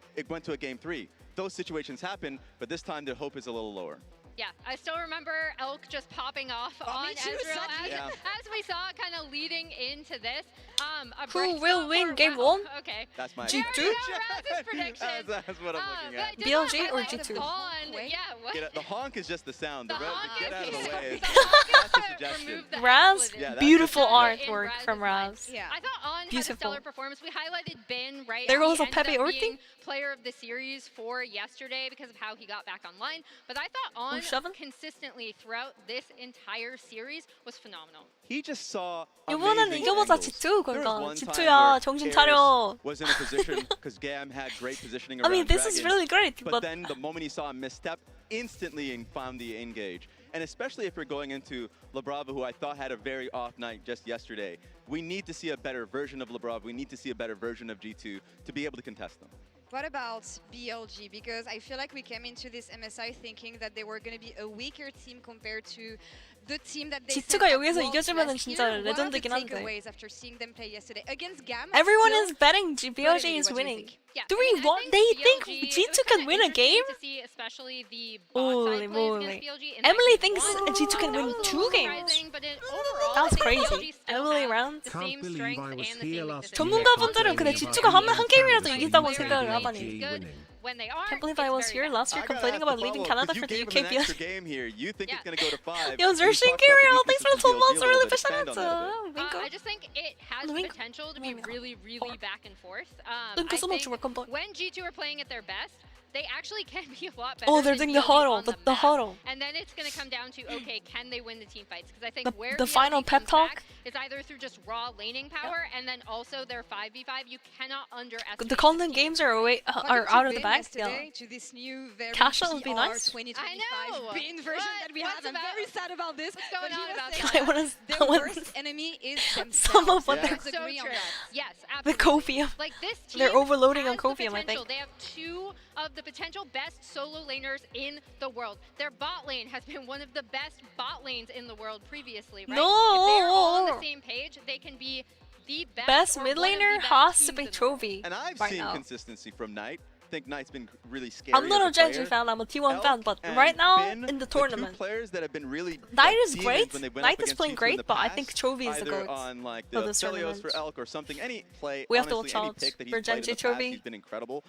it went to a game 3. Those situations happen, but this time their hope is a little lower. Yeah, I still remember Elk just popping off on Ezreal as we saw kind of leading into this. Who will win game 1? Okay. That's my G2? Raz's prediction. That's what I'm looking at. BLG or G2? Yeah, what? The honk is just the sound. The get out of the way. That's the suggestion. Raz, Yeah, beautiful Raz's artwork from Raz. Yeah. I thought On had a stellar performance. We highlighted Bin, right? There goes He a Pepe ended up Orti. being player of the series for yesterday because of how he got back online. But I thought On consistently throughout this entire series was phenomenal. He just saw 이번에는 이겨보자 G2 There was 그러니까 one time G2야 where 정신 Karis 차려. was in a position because GAM had great positioning I around mean, this is Dragon, really great, but but then the moment he saw a misstep, instantly found the engage. And especially if we're going into LeBrava, who I thought had a very off night just yesterday, we need to see a better version of LeBrava. We need to see a better version of G2 to be able to contest them. What about BLG? Because I feel like we came into this MSI thinking that they were going to be a weaker team compared to the team that they G2가 여기서 이겨주면은 진짜 What are the 레전드긴 한데. takeaways after seeing them play yesterday against GAM? Everyone Still, is betting BLG is winning. 3-1. They think G2 can win a game? Especially the Holy moly. Emily thinks G2 can win 2 games. That's crazy. Emily round. Can't believe I was here last 전문가분들은 근데 G2가 한 게임이라도 이긴다고 생각을 하다니. When they are, Can't believe I was here last year complaining about leaving Canada for the UK BLG. Game here. You think it's going to go to 5. Yo, Zershin Gabriel, thanks for the 12 months. I really appreciate it. I just think it has potential to be really, really back and forth. I think when G2 are playing at their best, they actually can be a lot better. Oh, they're doing the huddle, the huddle. And then it's going to come down to, okay, can they win the team fights? Because I think where the final pep talk is either through just raw laning power and then also their 5v5. You cannot underestimate. The content games are out of the bag. Yeah. To this new very Cash out would be nice. 2025 bin version that we have. I'm very sad about this. What's going on about that? The worst enemy is themselves. Some of what they're so true. Yes, absolutely. the copium. Like this team they're overloading on has the copium, I think. potential. They have 2 of the potential best solo laners in the world. Their bot lane has been one of the best bot lanes in the world previously, right? No. If they're all on the same page, they can be the best mid laner has to be Trophy. And I've right seen now. consistency from Knight. I think Knight's been really scary. I'm not a as Genji fan, I'm a T1 Elk fan, but and right now Bin, in the the tournament, two players that have been really Knight is demons great. when they went Knight up is against playing G2 in great, the but I past, think Trophy is the either GOAT on like of the this Celios tournament. for Elk or something. Any play, We have to honestly, watch any out pick that he's for played in Genji the past, Trophy. he's been incredible.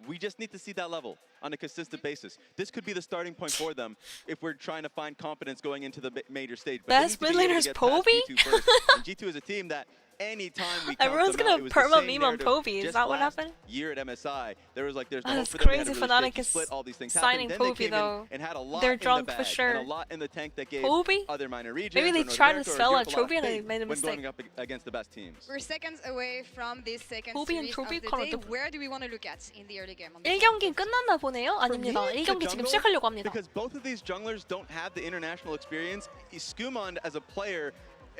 We just need to see that level on a consistent basis. This could be the starting point for them if we're trying to find confidence going into the major stage. But Best mid laner's Poby? And G2 is a team that anytime we Everyone's count them out, gonna it was perma the same meme on narrative. Poby. Is Just that what last happened? year at MSI, there was like there's the Oh, hope it's for them crazy. to really Fnatic shake, is split all these things signing happen. Then Poby they came though. in and had a lot They're in the drunk bag for sure. and a lot in the tank that gave Poby? other minor regions. Maybe they or North tried to America or sell a Europe lot trophy of and they faith made a when going mistake. up against the best teams. We're seconds away from this second Poby and series Trophy of the color day. different. Where do we want to look at in the early game? 1경기 끝났나 보네요? 아닙니다. 1경기 지금 시작하려고 합니다. Because both of these junglers don't have the international experience. Skumond as a player,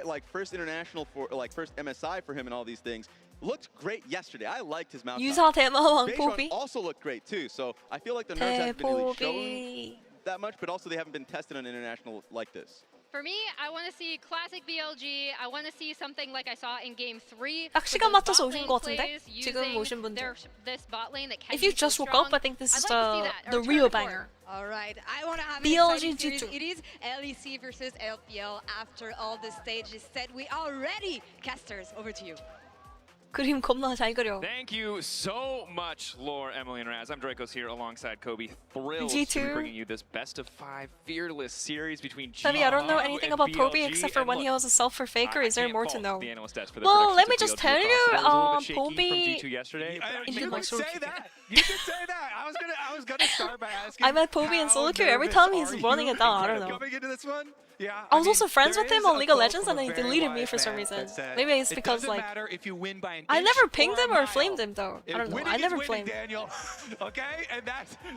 like first international for like first MSI for him and all these things, looked great yesterday. I liked his mount. 유사 대마왕 Beijing 포비. also looked great too. So I feel like the nerves haven't been really shown 대포비. that much, but also they haven't been tested on international like this. For me, I want to see classic BLG. I want to see something like I saw in Game 3. 딱 시간 맞춰서 오신 것 같은데? 지금 오신 분들. This bot lane that can If you be so just woke strong. up, I think this is I'd like to see that, the or real Turn banger. All right, I want to have an BLG exciting series. G2. It is LEC versus LPL. After all the stages set, we are ready. Casters, over to you. 그림 겁나 잘 그려. Thank you so much, Lore, Emily, and Raz. I'm Dracos here alongside Kobe. Thrilled G2. to be bringing you this best of 5 fearless series between Maybe I don't know GAM anything and about BLG, Poby except for and when look, he was a self for faker. Is there I can't more to fault know? the analyst desk for the Well, let me predictions just of tell BLG you, across. It was a little bit shaky Poby. from G2 yesterday. You might say that. You could say that. I was gonna start by asking. I met Poby in solo queue every time he's running it down. I don't know. Coming into this one? Yeah. I was also friends with there him is on a League of quote Legends from and a then he very deleted me wise for some man reason. that said, Maybe it's "It because doesn't like matter if you win by an I inch never or pinged a him or mile. flamed him though. I don't know. Winning I is never winning, flamed. Daniel. Okay, and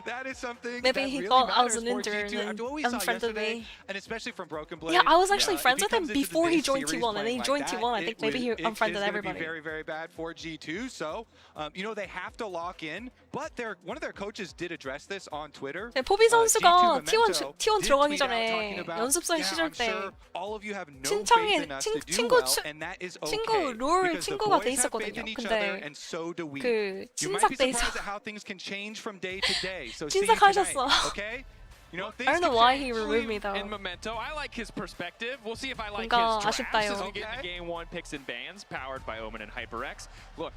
that is something. Maybe that he really thought I was matters an for intern G2. and After what we saw unfriended yesterday, me. and especially from Broken Blade. Yeah, I was actually if friends he with him comes into before he today's joined series T1, and then playing he joined like T1. I that, think maybe he it unfriended is gonna everybody. Be very, very bad for G2. So, you know, they have to lock in. But one of their coaches did address this on Twitter. 네, 포비 선수가 G2 T1 들어가기 did tweet out 전에 talking about, 연습생 yeah, 시절 I'm 때 sure all of you have no 친척이 faith in us to do 친구 well, and that is okay, 친구 롤 because the 친구가 돼 boys have faith 있었거든요. in each other, 근데 and so do we. 그 You might be 친삭돼서 surprised at how things can change from day to day. So see you 친삭하셨어. tonight, okay? You know, I don't know why he removed me though. In Memento, I like his perspective. We'll see if I like 뭔가 his drafts as 아쉽다요. we get into game 1 picks and bans powered by Omen and HyperX. Look,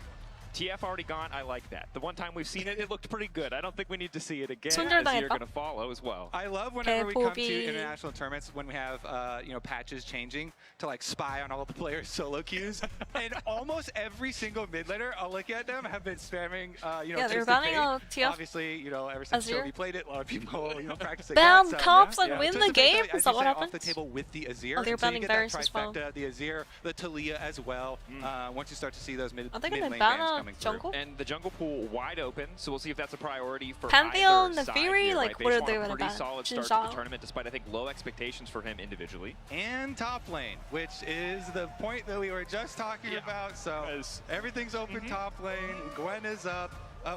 TF already gone. I like that. The one time we've seen it, it looked pretty good. I don't think we need to see it again. As you're going to follow as well. I love whenever we come to international tournaments when we have you know, patches changing to like spy on all the players' solo queues, and almost every single mid laner I'll look at them have been spamming. You know, they're banning TF. Obviously, you know, ever since Jovi played it, a lot of people you know practicing. Ban cops and win the game. Is that what happened? happened? Off the table with the Azir. Oh, they're banning Varus as well. The Azir, the Talia as well. Once you start to see those mid Are they going lane to bans ban coming jungle? through. And the jungle pool wide open, so we'll see if that's a priority for Pantheon, either the side Fury, here, like right? what are Based they on a going to pretty ban? solid start to the tournament, despite I think low expectations for him individually. And top lane, which is the point that we were just talking about. So everything's open top lane. Gwen is up.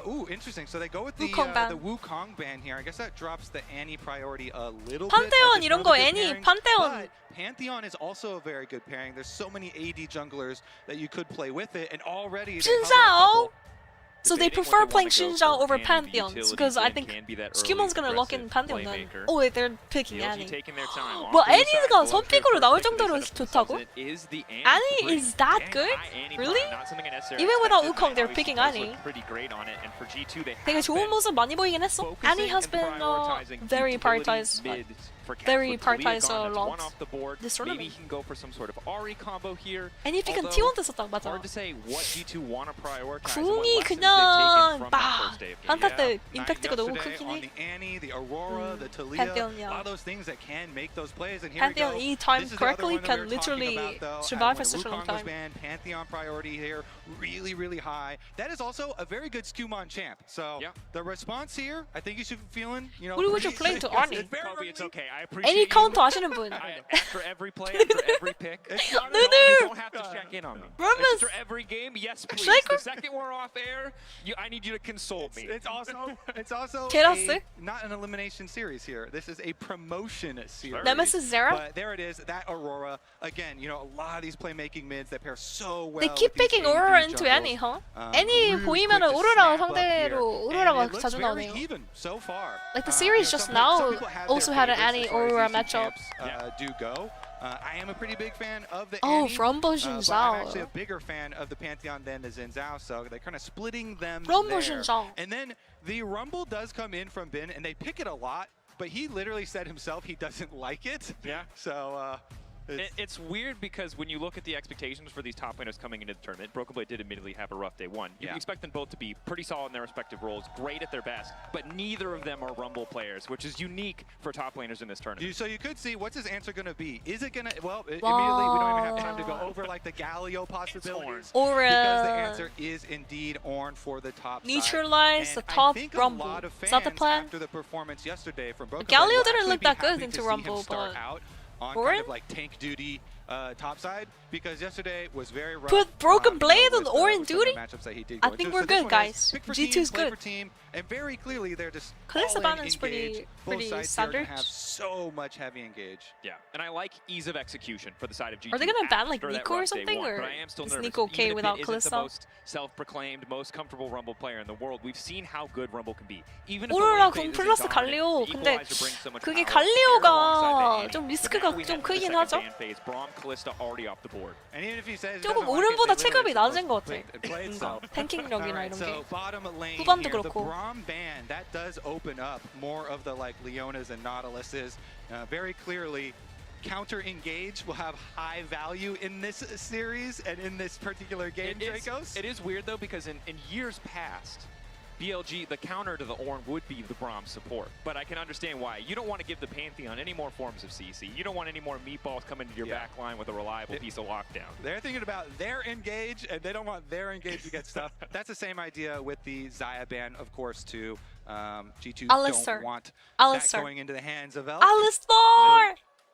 Ooh, interesting. So they go with the Wukong ban here. I guess that drops the Annie priority a little bit. 판테온 이런 거 애니 판테온. Pantheon is also a very good pairing. There's so many AD junglers that you could play with it, and already. Xin So they prefer playing Xin Zhao over Pantheon because I think Scumon's gonna lock in Pantheon then. Oh wait, they're picking Annie. 뭐 애니가 선픽으로 나올 정도로 좋다고? Annie is that good? Really? Even without Wukong, they're picking Annie. 되게 좋은 모습 많이 보이긴 했어. Annie has been very prioritized. Very prioritized a lot this tournament. Maybe he can go for some sort of Ahri combo here. 애니 픽은 T1 됐었다 맞아. Hard to say what G2 want to prioritize. 궁이 그냥 막 한타 때 임팩트가 너무 크긴 해. Pantheon, yeah. Pantheon, he timed correctly, can literally survive for such a long time. Pantheon priority here, really high. That is also a very good Skumon champ. So the response here, I think you should be feeling, you know. What would you play to Arnie? It's okay. I appreciate 애니 카운터 하시는 분. After every play, after every pick, you don't have to check in on me. After every game, yes please. The second we're off air, I need you to console me. It's also not an elimination series here. This is a promotion series. Nemesis Zera? But there it is, that Aurora. Again, you know, a lot of these playmaking mids that pair so well. They keep picking Aurora into Annie, huh? Annie 보이면은 오로라 상대로 오로라가 자주 나오네요. So far. Like the series just now also had an Annie Aurora matchup. Do go. I am a pretty big fan of the Annie. Rumble Xin Zhao. I'm actually a bigger fan of the Pantheon than the Xin Zhao, so they're kind of splitting them Rumble there. Xin Zhao. And then the Rumble does come in from Bin, and they pick it a lot, but he literally said himself he doesn't like it. Yeah. So it's weird because when you look at the expectations for these top laners coming into the tournament, Broken Blade did admittedly have a rough day one. You expect them both to be pretty solid in their respective roles, great at their best, but neither of them are Rumble players, which is unique for top laners in this tournament. So you could see, what's his answer going to be? Is it going to, well, immediately we don't even have time to go over like the Galio possibilities. Or because the answer is indeed Ornn for the top neutralize side. the top I think Rumble. A lot of Is that the fans plan? after the performance yesterday from Broken Galio Blade didn't look that good into into Rumble, but on kind of like tank duty topside, because yesterday was very rough. Put Broken Blade on Ornn duty? I I think we're good, guys. G2's good. And very clearly they're just Kalista ban is pretty standard. Have so much heavy engage. Yeah, and I like ease of execution for the side of G2. Are they gonna ban like after that Nico or rough day something, one, or but I am still is nervous. Nico okay Even without if it isn't the Kalista? most self-proclaimed, most comfortable Rumble player in the world, we've seen how good Rumble can be. Even if 오로라 the 궁 lane phase 플러스 isn't 갈리오. dominant, the 근데 equalizer brings so much 그게 power. 갈리오가 좀 리스크가 좀 크긴 하죠. Braum, Kalista already off the board. And even if he says 조금 오른보다 체급이 낮은 것 같아. 탱킹력이나 이런 게. So bottom lane 후반도 here, the 그렇고. Braum ban, that does open up more of the like Leonas and Nautiluses. Very clearly, counter engage will have high value in this series and in this particular game, Dracos. It is weird though, because in years past, BLG, the counter to the Ornn would be the Braum support, but I can understand why. You don't want to give the Pantheon any more forms of CC. You don't want any more meatballs coming to your back line with a reliable piece of lockdown. They're thinking about their engage, and they don't want their engage to get stuff. That's the same idea with the Xayah ban, of course, too. G2 Alistar. don't want Alistar. that going into the hands of Elf. Alistar!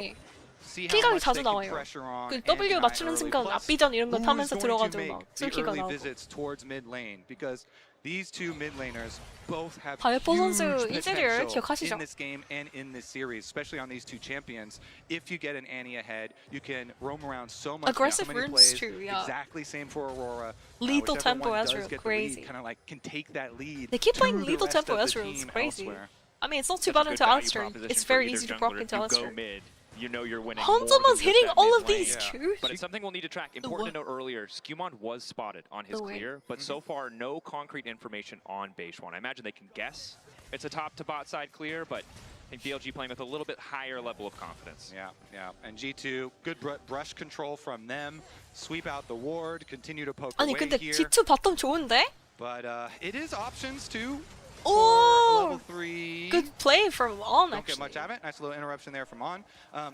게 킬각이 자주 나와요. 그 W 맞추는 순간 앞비전 이런 거 타면서 들어가지고 막 술키가 나오고. These two mid laners both have 발포 선수 huge 이즈리얼 potential 기억하시죠? in this game and in this series, especially on these two champions. If you get an Annie ahead, you can roam around so much. Aggressive so many runes plays. too, yeah. Exactly same for Aurora. Lethal whichever tempo one Ezreal, does get the crazy. lead, kind of like can take that lead. They keep playing to the lethal rest tempo of the Ezreal, it's team crazy. elsewhere. I mean, it's not too Such a bad good into value Alistair. proposition It's for very either easy to jungler proc if into you go Alistair. mid. you know you're winning. Hanzama's hitting all of these too. But it's something we'll need to track. Important to note earlier, Skewmon was spotted on his clear, but so far no concrete information on Beishwan. I imagine they can guess it's a top to bot side clear, but I think BLG playing with a little bit higher level of confidence. Yeah, yeah. And G2, good brush control from them. Sweep out the ward, continue to poke 아니 away 근데 here. G2 바텀 좋은데? But it is options too. Oh, level 3. good play from On Don't actually. get much of it. Nice little interruption there from On.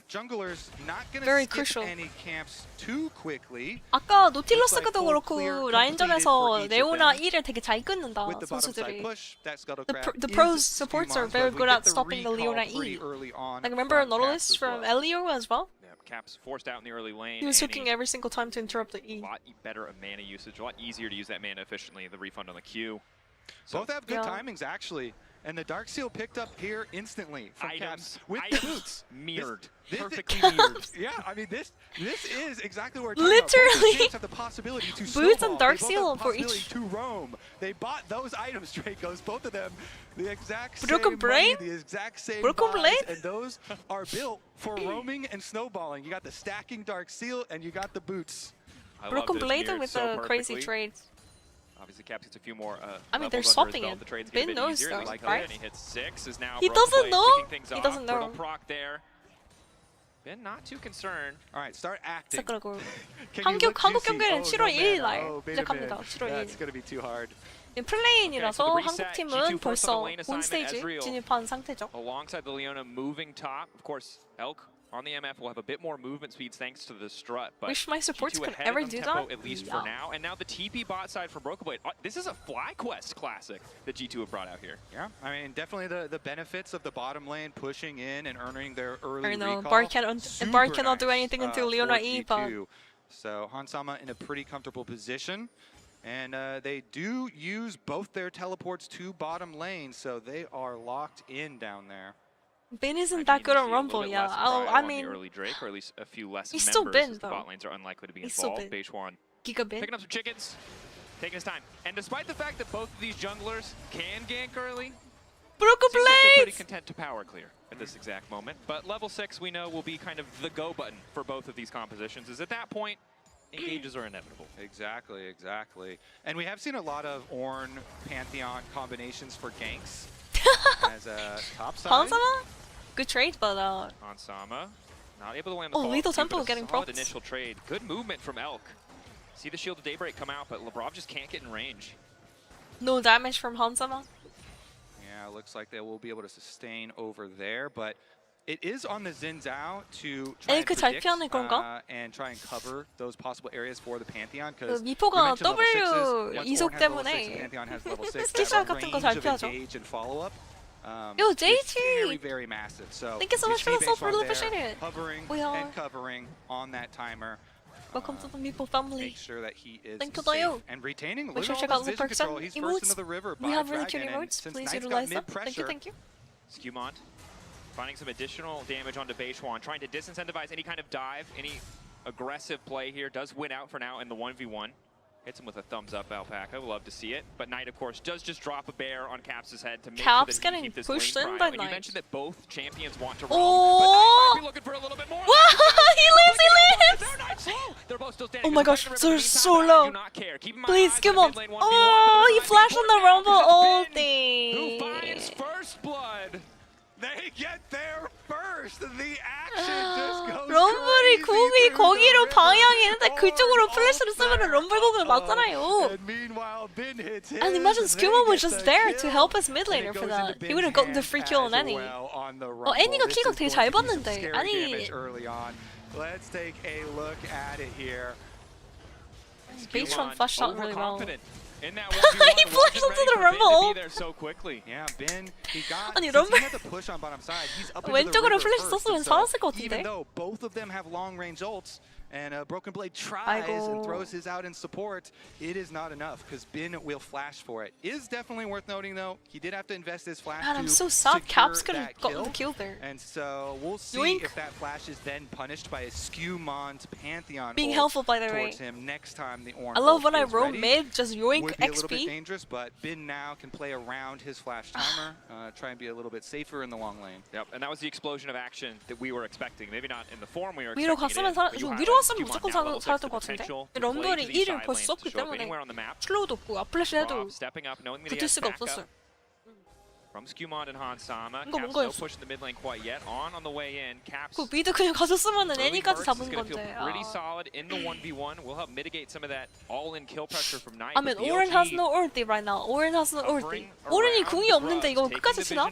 Junglers not going Very to skip crucial. any camps too quickly. 아까 노틸러스도 그렇고 라인전에서 레오나 1을 되게 잘 끊는다 선수들이. The pros supports are very good at stopping the Leona E. Like remember Nautilus from Elio as well? Yeah, Caps forced out in the early lane. He was hooking every single time to interrupt the E. A lot better of mana usage, a lot easier to use that mana efficiently. The refund on the Q. Both have good timings actually. And the Dark Seal picked up here instantly from Caps with the boots. Mirrored. Perfectly mirrored. Yeah, I mean this is exactly where literally have the possibility to boots and Dark Seal for each. To roam. They bought those items, Dracos, both of them the exact Broken same brain? money, the exact same Broken buys, blade? and those are built for roaming and snowballing. You got the stacking Dark Seal and you got the boots. Broken blade with the crazy trades. Obviously, Caps gets a few more. I mean, they're swapping it. Ben knows though, right? And he hits 6. Is now he doesn't know. He doesn't know. Proc there. Ben not too concerned. All right, start acting. 한국 경기는 7월 1일 날 시작합니다. 7월 1일. That's gonna be too hard. 플레인이라서 한국 팀은 벌써 본 스테이지 진입한 상태죠. Alongside the Leona moving top, of course, Elk on the MF will have a bit more movement speeds thanks to the strut. But wish my supports G2 could ahead ever of them do tempo, that. at least for now. And now the TP bot side from Broken Blade. This is a FlyQuest classic that G2 have brought out here. Yeah, I mean, definitely the benefits of the bottom lane pushing in and earning their early recall. Bar cannot do anything until Leona E. But so Hansama in a pretty comfortable position. And they do use both their teleports to bottom lane, so they are locked in down there. Ben isn't that good on Rumble, yeah. I mean, early Drake, or at least a few less he's members, still Ben, as the bot lanes are unlikely to be he's still involved. Beishwan Giga Ben. picking up some chickens, taking his time. And despite the fact that both of these junglers can gank early, Broken seems like they're pretty Blades! content to power clear at this exact moment. But level 6 we know will be kind of the go button for both of these compositions, is at that point, engages are inevitable. Exactly, exactly. And we have seen a lot of Ornn Pantheon combinations for ganks as a top side. Hansama? Good trade, but Hansama not able to land the oh, call. Lethal Tempo getting solid propped. initial trade. Good movement from Elk. See the Shield of Daybreak come out, but Labrov just can't get in range. No damage from Hansama. Yeah, looks like they will be able to sustain over there, but it is on the Xin Zhao to try and predict and try and cover those possible areas for the Pantheon. Because 미포가 W 이속 때문에 Pantheon has level 6, 스키샷 같은 거 잘 피하죠. Yo, JT! Very massive. So thank you so much for the sub, really appreciate it. Hovering and covering on that timer. Welcome to the Meeple family. Make sure that he is Thank you, safe Dayo. and retaining Make sure to check out the perks and He's first into the river we by have really cute Dragon, emotes. since Please Knight's utilize got them. Thank you, thank you. Skewmont finding some additional damage onto Beishwan, trying to disincentivize any kind of dive, any aggressive play here. Does win out for now in the 1v1. Hits him with a thumbs up, Alpaca. We'll love to see it. But Knight, of course, does just drop a bear on Caps' head to make sure that he can keep this pushed lane in prime. by And you Knight. mentioned that both champions want to roam, Oh! but Knight might be looking for a little bit more. He lives! They're both still standing. Oh my gosh, they're so low. Please, come on. Oh, he flashed on the Rumble ulti. Who finds first blood? They get there first. The action just goes 럼블이 궁이 거기로 방향이는데 그쪽으로 플래시를 쓰면 럼블공을 맞잖아요. And imagine Skewmon was just there to help us mid laner for that. He would have gotten the free kill on Annie. Annie가 킬각 되게 잘 봤는데. 아니. Let's take a look at it here. Beishwan flashed out really well. In that he flashed into the Rumble. So quickly. Yeah, Ben, he got 아니 he 럼블 had the push on bottom side. He's up 왼쪽으로 플래시 first, 썼으면 so 살았을 것 같은데. even though both of them have long range ults, and Broken Blade tries and throws his out in support. It is not enough because Bin will flash for it. Is definitely worth noting though, he did have to invest his flash Man, to I'm so sad Caps could have gotten the kill there. And so we'll see Yoink. if that flash is then punished by a Skewmons Pantheon Being helpful by the way. towards him next time the Orange I love when I is roam ready. mid, just yoink Would be a little XP. bit dangerous, but Bin now can play around his flash timer, try and be a little bit safer in the long lane. Yep, and that was the explosion of action that we were expecting. Maybe not in the form we were 위로 expecting 갔으면 it in, but you 위로 highlighted 갔으면 Skewmon 무조건 now level 6, 살았던 the 것 같은데. potential to 럼블이 play to these 1을 side 벌써 lanes, 썼기 to show up 때문에 anywhere on the map. 슬로우도 없고 아플래시 해도 Rob stepping up, knowing that he 붙을 has 수가 backup 없었어요. from Skewmon and Hansama. 이거 Caps 뭔가였어? no push in the mid lane quite yet. On the way in, Caps. 그 미드 그냥 가졌으면은 early 애니까지 burst is 잡은 gonna feel 건데. pretty solid in the 1v1. Will help mitigate some of that all-in kill pressure from Knight. I mean, Oren has no ulti right now. Oren has no ulti. 오른이 궁이 없는데 이거 끝까지 치나?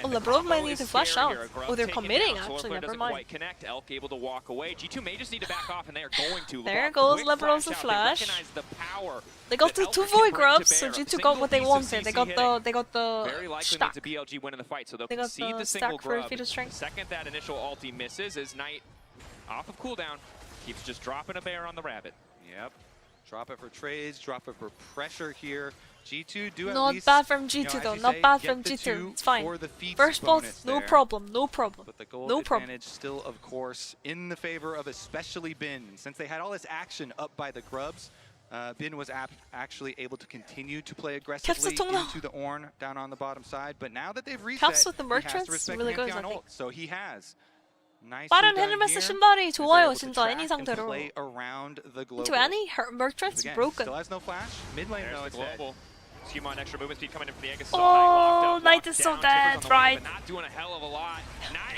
Oh, LeBron might need to flash out. Oh, they're committing actually, never mind. Connect. Elk able to walk away. G2 may just need to back off, and they are going to. There goes LeBron's flash. They got the 2 void grubs, so G2 got what they wanted. They got the very likely stack. means a BLG win in the fight, so they'll They got concede the the single stack for grub. fetal strength. Second that initial ulti misses is Knight off of cooldown. Keeps just dropping a bear on the rabbit. Yep. Drop it for trades, drop it for pressure here. G2 do at Not least, bad from you know, G2 as though. you Not say, bad get from the G2. 2 It's fine. for the feats First boss, bonus no there. problem. No problem. But the gold No problem. advantage still, of course, in the favor of especially Bin. Since they had all this action up by the grubs, Bin was actually able to continue to play aggressively into the Ornn down on the bottom side. But now that they've reset, Caps with the he has merchants to respect really good, I Pantheon think. ult. So he has. Nicely 빠른 done 헤르메스 here. 신발이 Is 좋아요 able to 진짜 track 애니 and 상대로. play around the global. To Annie, her merchant's Again, broken. Still has no flash. Mid lane though, There's it's the dead. global. Skewmon extra movement speed coming in from the Aegis. Oh, Knight is so dead, right? Not doing a hell of a lot. Nice!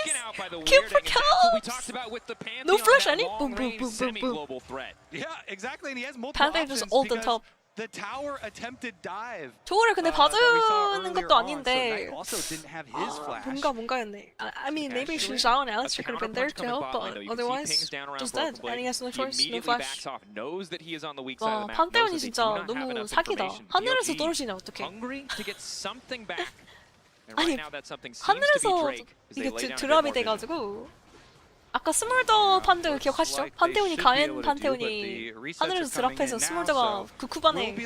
Taken out by the Kill for weirding, and that's what we Caps! talked about with the Pantheon. No flash, that Annie? Boom, boom, long-range, boom, boom, boom. semi-global threat. Yeah, exactly, and he has multiple Pantheon options just ult the because top. the tower attempted dive. 저거를 근데 that we saw 봐주는 earlier 것도 on, 아닌데. so Knight also didn't have his flash. 뭔가였네. I mean, maybe Shinzhao and Alex could have been there to help, but otherwise, just dead. And he has no choice, no flash. Knows that he is on the weak side of 와, the map. 판테온이 진짜 너무 사기다. 하늘에서 떨어지네, 어떡해. Hungry to get something back. And 아니, right now that something seems to be 하늘에서 Drake as they 이게 lay down a bit 드랍이 more vision. 돼가지고 아까 스몰더 판드 기억하시죠? 판테온이 가엔 판테온이 하늘에서 드랍해서 스몰더가 그 쿠반에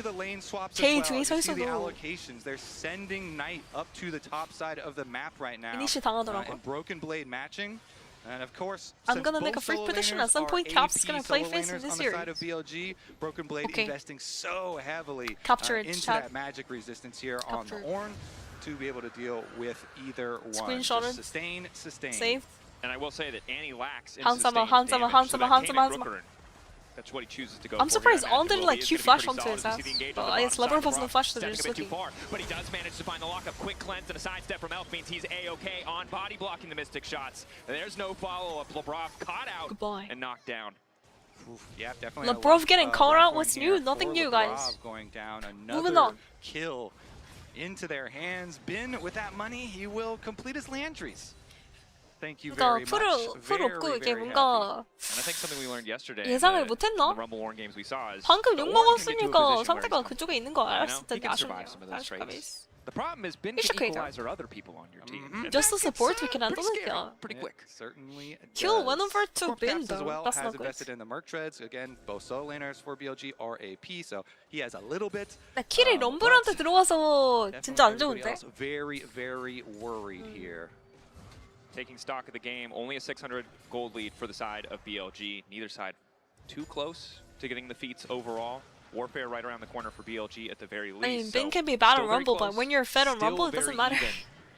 제일 뒤에 서 있어도 They're sending Knight up to the top side of the map right now. 이니시 당하더라고. And Broken Blade matching. And of course, I'm gonna make a freak prediction at some point. Caps gonna play face in this on the series. side of BLG. Broken Blade Okay. investing so heavily Capture it, into chat. that magic resistance here Capture on it. the Ornn to be able to deal with either one. Screenshot it. Just sustain. Save. And I will say that Annie lacks in Hansama, sustained Hansama, damage, so Hansama, that Hansama, Kanan Hansama. Rooker, that's what he chooses to go I'm for surprised here. Aln didn't like Q Will be flash pretty onto solid his as ass. he engaged But on the I guess bottom LeBron side. has no flash, so they're Stepping just a bit too looking. far, but he does manage to find the lockup. Quick cleanse and a sidestep from Elk means he's A-OK on body blocking the Mystic shots. There's no follow-up. Labrov caught out and knocked down. Oof, yeah, definitely. Labrov getting caught out. Rough What's one new? here Nothing for new, Labrov guys. Going down. Moving Another on. kill into their hands. Bin with that money, he will complete his Landry's. Thank you very 그러니까 much. 풀 없고 이게 And 뭔가 I think something we learned yesterday 예상을 in the 못했나? Rumble Warn games we saw is 방금 the 욕 Ornn can get to a 먹었으니까 position where 상대가 he's 그쪽에 있는 거 알았을 he 텐데 can 아쉽네요. survive some of those 아쉽다, trades. The problem is Ben It's can okay, equalize other people on your team. And Just that the gets, support we can pretty handle it, scary, yeah. pretty quick. Certainly Kill does. went over to Corp Bin Caps as though. well That's has not good. invested in the Merc Treads. Again, both solo laners for BLG are AP, so he has a little bit. 나 킬이 럼블한테 들어가서 진짜 안 Everybody 좋은데? else very, very worried here. Taking stock of the game, only a 600 gold lead for the side of BLG. Neither side too close to getting the feats overall. Warfare right around the corner for BLG at the very least. I mean, so Bin can be bad on still very Rumble, but close, when you're fed on still Rumble, it doesn't very matter. even.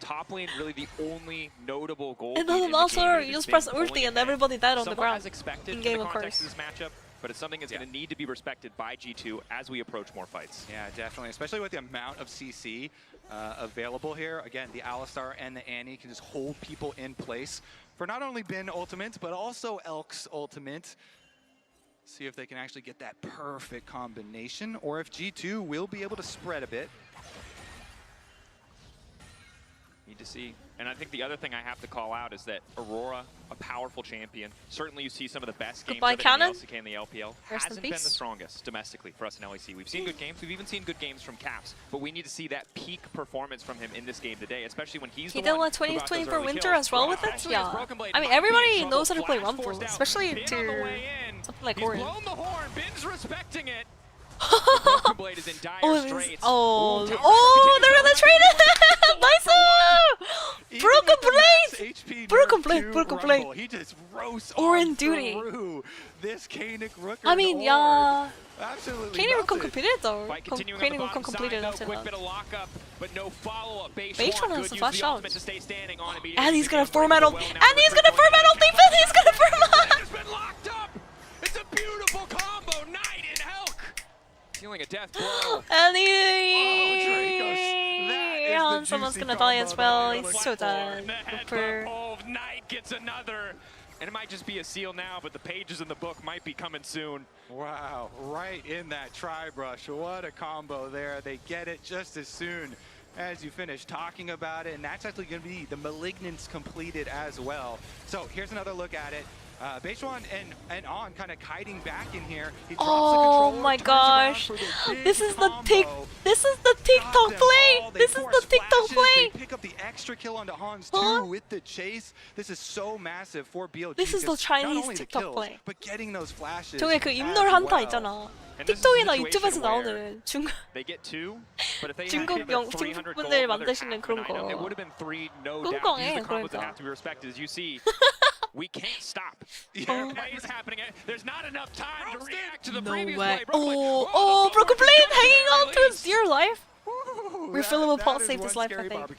Top lane, really the only notable gold It lead in doesn't the matter. game. You has just been press pulling ulti and ahead. everybody died on the Somewhat ground. as expected In in game, the of context course. of this matchup, but it's something that's going to need to be respected by G2 as we approach more fights. Yeah, definitely, especially with the amount of CC available here. Again, the Alistar and the Annie can just hold people in place for not only Bin ultimate, but also Elk's ultimate. See if they can actually get that perfect combination, or if G2 will be able to spread a bit. Need to see. And I think the other thing I have to call out is that Aurora, a powerful champion. Certainly you see some of the best games of it in the LCK and the LPL. Hasn't been the strongest domestically for us in LEC. We've seen good games. We've even seen good games from Caps. But we need to see that peak performance from him in this game today, especially when he's he did what 2024 Winter as well with it? Yeah. I mean, everybody knows how to play Rumble, especially to something like Orion. Blown the horn. Bin's respecting it. Blade is in dire straits. Oh, they're gonna trade it! Nice! Broken blade! He just roasts Orin duty. This Kanik Rooker. I mean, yeah. Absolutely. Kanik Rooker completed though. Kanik Rooker completed after that. Quick bit of lockup, but no follow-up. Baytron has the flash out. And and he's gonna format ult. And he's gonna format ult defense. He's gonna format. It's been locked up. It's a beautiful combo. Knight and Helk. Dealing a death blow. And someone's gonna die as well. He's so dead. Knight gets another. And it might just be a seal now, but the pages in the book might be coming soon. Wow, right in that tri-brush. What a combo there. They get it just as soon as you finish talking about it. And that's actually going to be the Malignance completed as well. So here's another look at it. Baytron and On kind of kiting back in here. He drops the controller, my gosh. This is the TikTok play. This is the TikTok play. They pick up the extra kill onto Hans too with the chase. This is so massive for BLG. This is the Chinese TikTok play. But getting those flashes. 저게 그 임놀 한타 있잖아. 틱톡이나 유튜브에서 나오는 중국 분들 만드시는 그런 거. 꽁꽁해 그러니까. We can't stop. Play is happening. There's not enough time to react to the previous way. play. Oh, Broken Blade hanging on to his dear life. Refillable pulse saved his life, I think.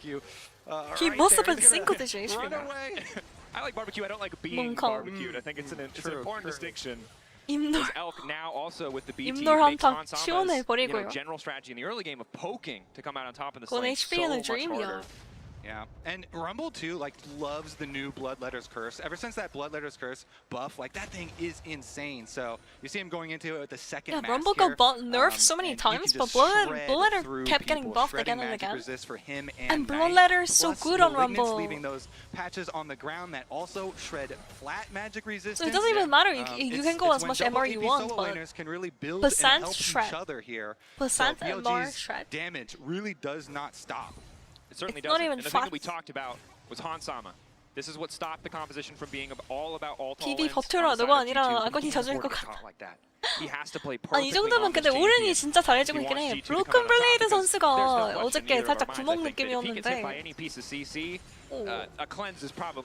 He must have been single-digit HP. I like barbecue. I don't like being barbecued. I think it's an important distinction. Is Elk now also with the BT makes Hansama's general strategy in the early game of poking to come out on top of the lane so much harder. Yeah, and Rumble too, like, loves the new Bloodletter's Curse. Ever since that Bloodletter's Curse buff, like, that thing is insane. So you see him going into it with the second mask Rumble got nerfed so many times, but Bloodletter kept getting buffed again and again. For him and Bloodletter is so good on Rumble. Leaving those patches on the ground that also shred flat magic resistance. So it doesn't even matter. You can go as much MR you want, but can really build percent and help shred. Each other here. Percent MR shred. Damage really does not stop. It certainly doesn't. And the thing that we talked about was Hansama. This is what stopped the composition from being all about all-in. 버텨라 너가 아니라 아건이 져줄 것 같아. He has to play 이 정도면 근데 오른이 진짜 잘해주고 있긴 해. 브로큰 블레이드 선수가 어저께 살짝 구멍 느낌이었는데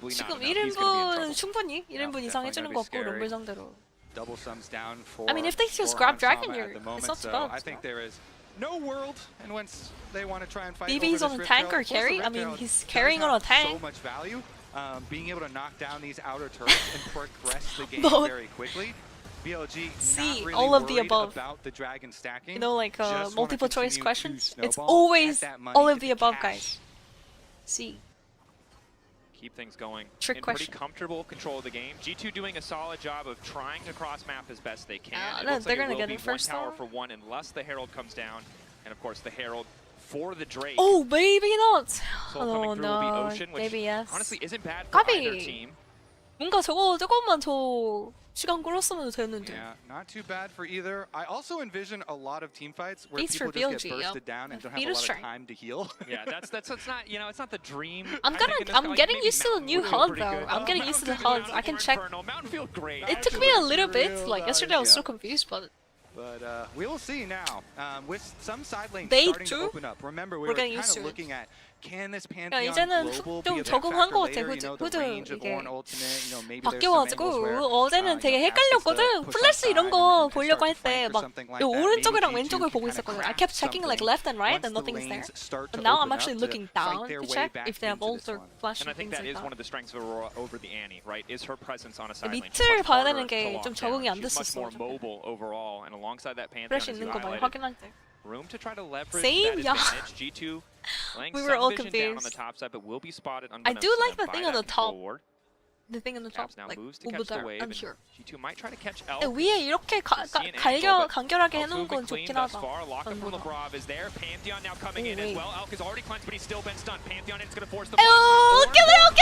지금 1인분 충분히 1인분 이상 해주는 것 같고 럼블 상대로. I mean, if they just grab Dragon here, it's not too bad. I think there is no world, and once they want to try and fight BB's on a tank or carry? I mean, he's carrying on a tank. So much value, being able to knock down these outer turrets and progress the game very quickly. BLG See, really all of the above. About the dragon stacking. You know, like multiple choice questions. It's always all of the above, guys. See. Keep things going. Trick question. Pretty comfortable control of the game. G2 doing a solid job of trying to cross map as best they can. They're gonna get it first tower for one unless the Herald comes down, and of course the Herald for the Drake. Oh, maybe not. Oh no, Ocean, which maybe yes. honestly isn't bad for either team. 뭔가 조금만 더 시간 끌었으면 됐는데. Yeah, not too bad for either. I also envision a lot of team fights where Beats people for just get bursted down and don't have a lot of time to heal. Yeah, that's not, you know, it's not the dream. I'm getting used to the new HUD though. I'm getting used to the HUD. I can check. It took me a little bit. Like yesterday, I was so confused, but. But we will see now. With some side lanes Day starting 2? to open up. Remember, we were kind of looking at can this Pantheon 이제는 global 좀 be a 적응한 것 factor 같아. later? You know, the range of Ornn ultimate, you know, maybe there's some angles where 바뀌어가지고 어제는 되게 헷갈렸거든. 플래시 이런 거 보려고 할 때 막 오른쪽이랑 왼쪽을 보고 있었거든. I kept checking like left and right and nothing's there. But now I'm actually looking down to check if they have ult or flash and I and think things that like is one that. of the strengths of Aurora over the Annie, right? Is her presence on a side lane. 밑을 봐야 되는 게 좀 적응이 안 She's much 됐었어. more mobile overall, and alongside that Pantheon, 플래시 as you 있는 거 많이 highlighted, 확인할 때. room to try to leverage Same, that advantage. G2 laying We were some all vision down on the confused. top side, but will be spotted. I do like the thing on the top. the thing in the top, Caps now like moves to over catch the there, wave, I'm and sure. G2 might try to catch Elk. 위에 이렇게 간결하게 해놓은 건 좋긴 하다. Lock up from LeBron is there. Pantheon now coming in as well. Elk is already cleansed, but he's still been stunned. Pantheon is going to force the get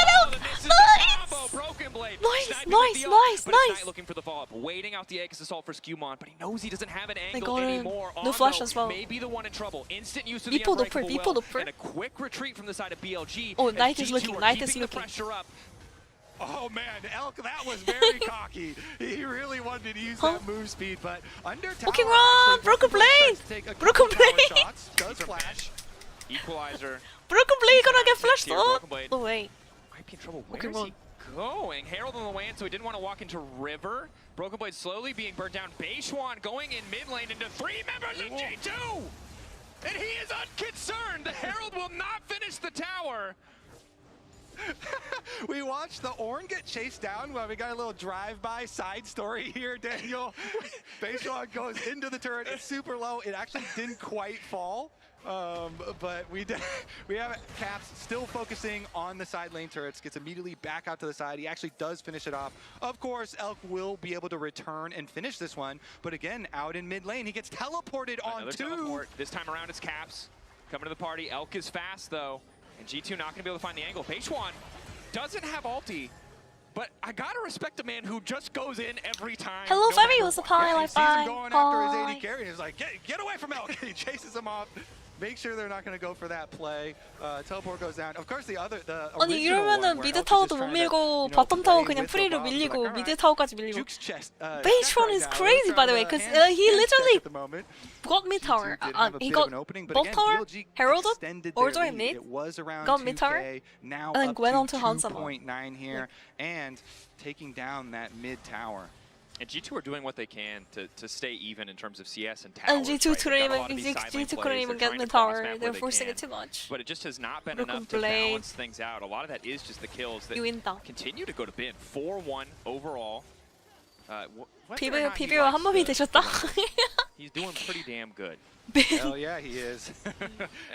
out! Nice! Broken Blade. Nice! Knight looking for the follow-up, waiting out the Aegis Assault for Skewmon, but he knows he doesn't have an angle anymore. No flash as well. Maybe the one in trouble. Instant use of the 미포 Unbreakable 높을. Well, and a quick retreat from the side of BLG. Oh, Knight is looking. The pressure up. Oh man, Elk, that was very cocky. He really wanted to use that move speed, but under tower. Fucking run! Broken Blade! Broken Blade! Does flash. Equalizer. Broken Blade gonna get flashed up! No way. Might be in trouble. Where is he going? Herald on the way in, so he didn't want to walk into River. Broken Blade slowly being burnt down. Beishwan going in mid lane into 3 members of G2! And he is unconcerned! The Herald will not finish the tower! We watched the Ornn get chased down. Well, we got a little drive-by side story here, Daniel. Beishwan goes into the turret. It's super low. It actually didn't quite fall. But we have Caps still focusing on the side lane turrets, gets immediately back out to the side. He actually does finish it off. Of course, Elk will be able to return and finish this one, but again, out in mid lane, he gets teleported on 2. Teleport. This time around, it's Caps coming to the party. Elk is fast, though, and G2 not going to be able to find the angle. Beishwan doesn't have ulti, but I gotta respect a man who just goes in every time. Hello, Femi, what's up? Hi, he sees him going after his AD carry, and he's like, get away from Elk. He chases him off. Make sure they're not going to go for that play. Teleport goes down. Of course, the 아니 이러면은 미드 타워도 못 밀고 바텀 타워 그냥 프리로 밀리고 미드 타워까지 밀리고. Beishwan is crazy, by the way, because he literally got mid tower. He got bot tower, heralded, all the way mid, got mid tower, and then went on to Hansama. 2.9 here, and taking down that mid tower. And G2 are doing what they can to stay even in terms of CS and towers. And G2 couldn't even get the tower. They're forcing it too much. But it just has not been enough to balance things out. A lot of that is just the kills that continue to go to bin. 4-1 overall. PBO 한 몸이 되셨다. He's doing pretty damn good. Hell yeah, he is.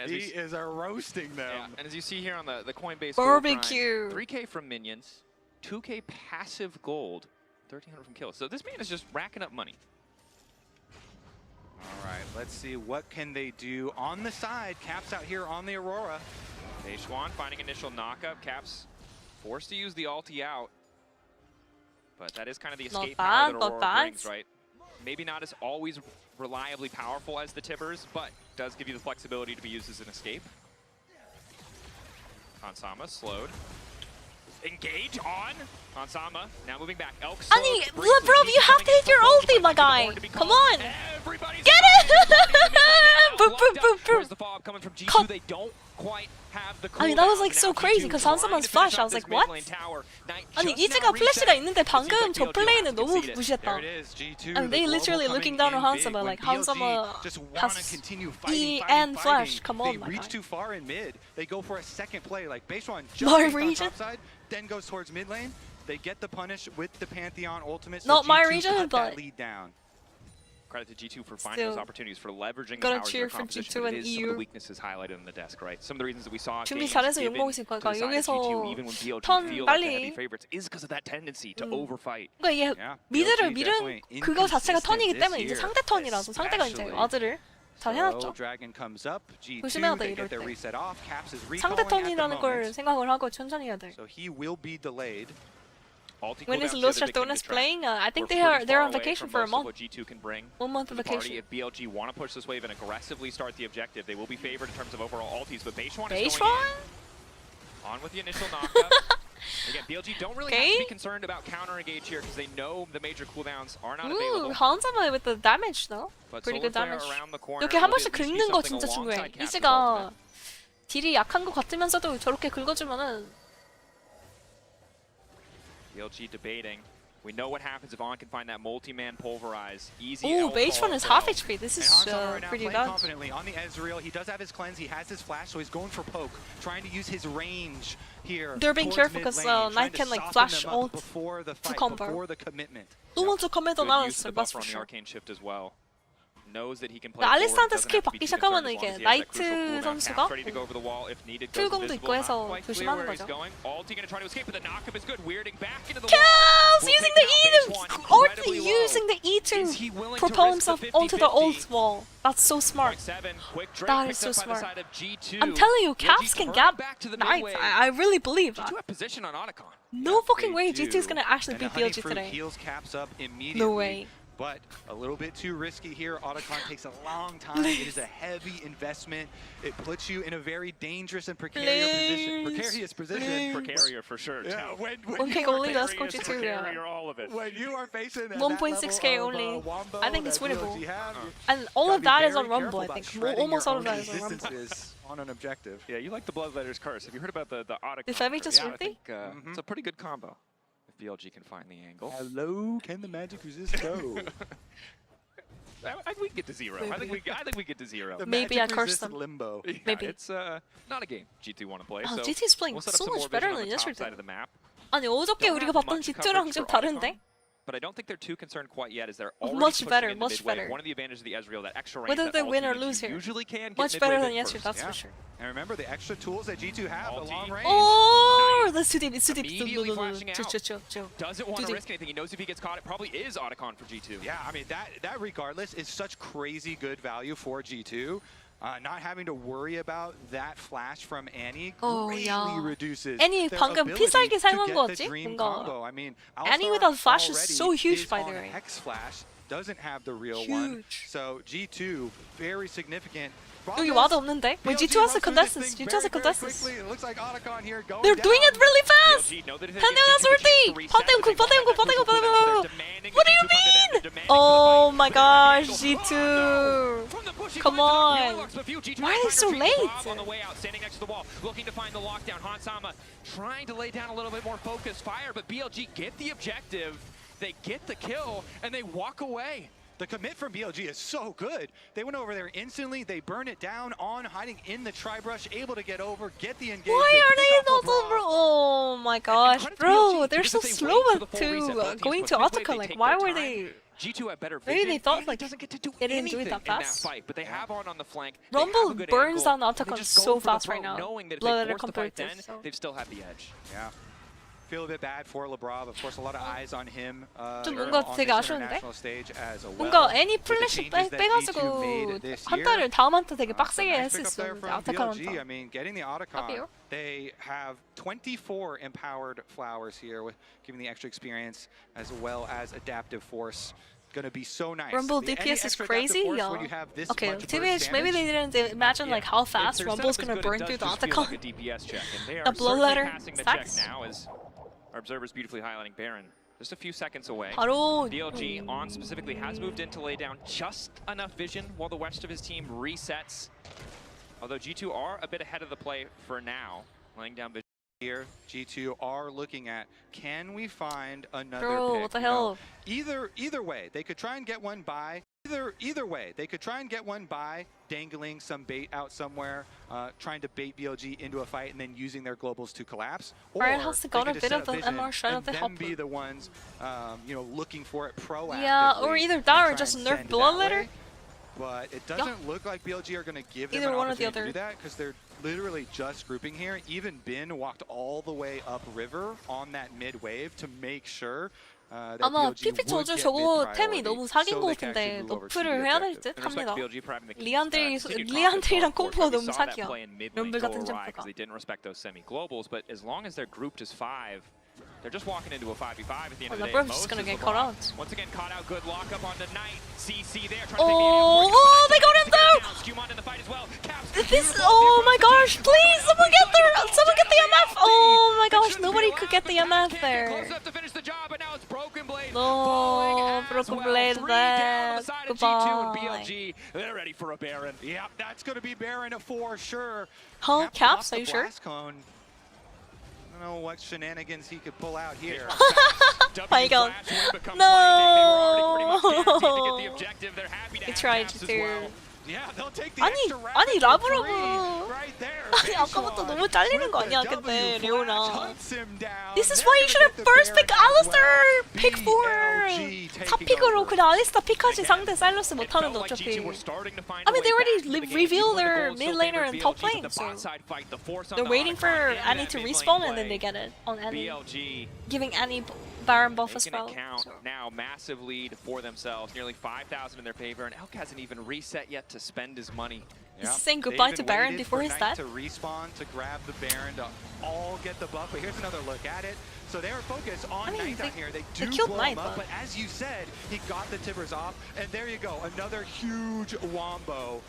He is roasting them. Yeah, and as you see here on the Coinbase barbecue, 3K from minions, 2K passive gold. 1,300 from kills. So this man is just racking up money. All right, let's see what can they do on the side. Caps out here on the Aurora. Beishwan finding initial knockup. Caps forced to use the ulti out. But that is kind of the escape power that Aurora brings, right? Maybe not as always reliably powerful as the Tibbers, but does give you the flexibility to be used as an escape. Hansama slowed. Engage on Hansama, now moving back. Elk 아니, bro, you have to hit your ulti, my guy. Come on. Get it! Boom, boom, boom, boom. The follow-up coming from G2. They don't quite have the I mean, that was like so crazy because Hansama's flash. I was like, what? 아니, 이즈가 플래시가 있는데 방금 저 플레이는 너무 무시했다. I mean, they literally looking down on Hansama, like Hansama has E and flash. Come on, my guy. They reach too far in mid. They go for a second play, like Beishwan jumps on top side, then goes towards mid lane. They get the punish with the Pantheon ultimate. So Not G2 my region, but lead down. Credit to G2 for finding those opportunities, for leveraging the powers of their competition. But it is some of the weaknesses highlighted on the desk, right? Some of the reasons that we saw 준비 잘해서 욕먹을 수 있으니까 여기서 even when BLG 턴 feel like the 빨리. heavy favorites is because of that tendency to overfight. 그러니까 이게 미드를 밀은 그거 자체가 턴이기 때문에 이제 상대 턴이라서 상대가 이제 와드를 잘 해놨죠. 조심해야 돼 이럴 때. 상대 턴이라는 걸 생각을 하고 천천히 해야 돼. So he will be delayed. When is Lustratonis playing? I think they're on vacation for a month. G2 can bring 1 month of vacation. If BLG want to push this wave and aggressively start the objective, they will be favored in terms of overall ultis. But Beishwan is going on with the initial knockup. Again, BLG don't really have to be concerned about counter engage here because they know the major cooldowns are not available. Hansama with the damage though. Pretty good damage. 이렇게 한 번씩 긁는 거 진짜 중요해. 이즈가 딜이 약한 것 같으면서도 저렇게 긁어주면은. BLG debating. We know what happens if On can find that multi-man pulverize. Easy. Ooh, Beishwan is half HP. This is pretty bad. Confidently on the Ezreal. He does have his cleanse. He has his flash, so he's going for poke, trying to use his range here. They're being careful because Knight can like flash ult to combo. Before the commitment. 또 먼저 컴퓨터 나왔어. Buff on the arcane shift as well. knows that he can play 알리스타한테 forward, 스킬 doesn't have to be 받기 too concerned 시작하면 as long as 이게 he has that crucial 나이트 cooldown. 선수가 Cap's ready to go over the wall if needed, goes 풀공도 invisible. 있고 Not 해서 quite clear 조심하는 where he's 거죠. going. Ulti gonna try to escape, but the knockup is good. Weirding back into the Cass wall. using the E to using the E to propel himself onto the ult wall. That's so smart. That is so smart. I'm telling you, Caps can get Knights. I really believe that. Position on Otacon. No fucking way G2 is gonna actually beat BLG Honeyfruit today. heals Caps up immediately. No way. But a little bit too risky here. Otacon takes a long time. It is a heavy investment. It puts you in a very dangerous and precarious position. Precarious for sure. Yeah, when Okay, you are only let's go precarious, to precarious, all of it. when you are facing that 1.6k level only. of, wombo I think it's that winnable. BLG have, And all gotta of be that is very on Rumble, careful I about think. shredding Almost your all of own that is on Rumble. existences on an objective. Yeah, you like the Bloodletter's Curse. Have you heard about the Otacon? Did Femi just curse? rip I think it's a pretty good combo. If BLG can find the angle. Hello, can the magic resist go? I think we can get to 0. I think we get to 0. The Maybe I magic cursed resist them. limbo. Yeah, Maybe. It's not a game G2 want to play. Oh, so GT is playing we'll set up so some much more better vision on than the top yesterday. side of the map. 아니 어저께 Don't 우리가 have 봤던 much G2랑 coverage 좀 for 다른데? But I don't think they're too concerned quite yet, as they're already Much pushing better, into much mid-wave. better. One of the advantages of the Ezreal, that extra range, Whether that they ulti win or that lose you here. usually can get Much better mid-wave than in yesterday, first. that's for sure. And remember the extra tools that G2 have, the Ulti. long range. Oh, that's too deep. It's too deep. Immediately flashing out. Chill. Doesn't want Too to deep. risk anything. He knows if he gets caught, it probably is Otacon for G2. Yeah, I mean, that regardless is such crazy good value for G2. Not having to worry about that flash from Annie greatly reduces Annie their 방금 ability 피살기 to 사용한 get 거 the 같지? dream 뭔가 combo. I mean, Annie Alistar without flash is already so huge, is by the on way. Hex flash, doesn't have the real one. So G2 very significant. 여기 와도 없는데? When G2 has a contestants, G2 has a contestants. It looks like Otacon here going They're doing it really fast! 한명한 ulti! 파테온쿠. What do you mean? Oh my gosh, G2. Come on. Why are they so late? On the way out, standing next to the wall, looking to find the lockdown. Hansama trying to lay down a little bit more focused fire, but BLG get the objective. They get the kill, and they walk away. The commit from BLG is so good. They went over there instantly. They burn it down on hiding in the tri-brush, able to get over, get the engage. Why are they not over? Oh my gosh, bro, they're so slow to going to Otacon. Like, why were they? G2 have better Maybe vision. they thought like doesn't get to do they didn't do anything it that in that fast. fight, but they have on the flank. Rumble burns down Otacon They just go so for the fast throat, right now. knowing that if Blood they at force the fight then, comparative, so. they've still had the edge. Yeah. Feel a bit bad for LeBron. Of course, a lot of eyes on him 좀 on 뭔가 this 되게 아쉬운데? international stage as well. 뭔가 애니 With the 플래시 changes that 빼가지고 G2 made this 한 year, 달을 다음 한타 되게 빡세게 nice 했을 pick up 수 there 있는데 from Otacon BLG. I 한타. mean, getting the Otacon, Happy. they have 24 empowered flowers here, with giving the extra experience as well as adaptive force. Gonna be so nice. Rumble Any DPS is extra crazy, adaptive force yeah. when you have this Okay, much TBH, burst maybe they damage. didn't imagine like how fast If their Rumble's setup is gonna good, burn it through the does just feel like a Otacon. DPS check, and they The are blood certainly letter passing the check stacks. now as our observers beautifully highlighting Baron. Just a few seconds away. 바로 BLG on specifically has moved in to lay down just enough vision while the rest of his team resets. Although G2 are a bit ahead of the play for now, laying down vision. Here, G2 are looking at, can we find another Bro, pick? what the hell? Either way, they could try and get one by. Either way, they could try and get one by dangling some bait out somewhere, trying to bait BLG into a fight and then using their globals to collapse. Or Brian has to they got could a just bit set of up the vision MR shred of and the then help. be the ones, looking for it proactively. Yeah, or either that and or try just and nerf send blood that letter. way. But it doesn't look like BLG are going to give them Either an one or the opportunity to do other. that because they're literally just grouping here. Even Bin walked all the way up river on that mid wave to make sure that 아마 BLG PP would 저주 get 저거 mid 템이 priority 너무 사귄 so 것 they can actually 같은데 move over to 너프를 the 해야 될 objective. 듯 합니다. BLG providing the 리안들이랑 콤보가 너무 사기야. 럼블 같은 because 점프가. they didn't respect those semi-globals, but as long as they're grouped as 5, they're just walking into a 5v5 at the end of the day. LeBron's just gonna get caught out. Once again, caught out. Good lockup on the Knight. CC there. Oh, they got him though! Skewmon in the fight as well. This, oh my gosh, please, someone get the MF! Oh my gosh, nobody could get the MF there. Close enough to finish the job, but now it's Broken Blade. No, Broken Blade there. Goodbye. BLG, they're ready for a Baron. Yep, that's going to be Baron for sure. Huh? Caps, are you sure? Cone. I don't know what shenanigans he could pull out here. My God. No! He tried to. Yeah, they'll take the extra round 아니 for 라브라브. free right there. 아니 아까부터 너무 잘리는 거 아니야 근데 레오나. Hunts him down. This is why you should have first pick Alistar, pick 4. 탑 픽으로 그냥 알리스타 픽하지 상대 사일러스 못하는데 어차피. I mean they already revealed their mid laner and top lane, so they're waiting for Annie to respawn and then they get it on Annie, giving Annie Baron buff as well. Now massive lead for themselves, nearly 5,000 in their favor, and Elk hasn't even reset yet to spend his money. Is he saying goodbye to Baron before his death? To respawn, to grab the Baron, to all get the buff. But here's another look at it. So they are focused on Knight down here. They do blow him up, but as you said, he got the tippers off, and there you go, another huge wombo.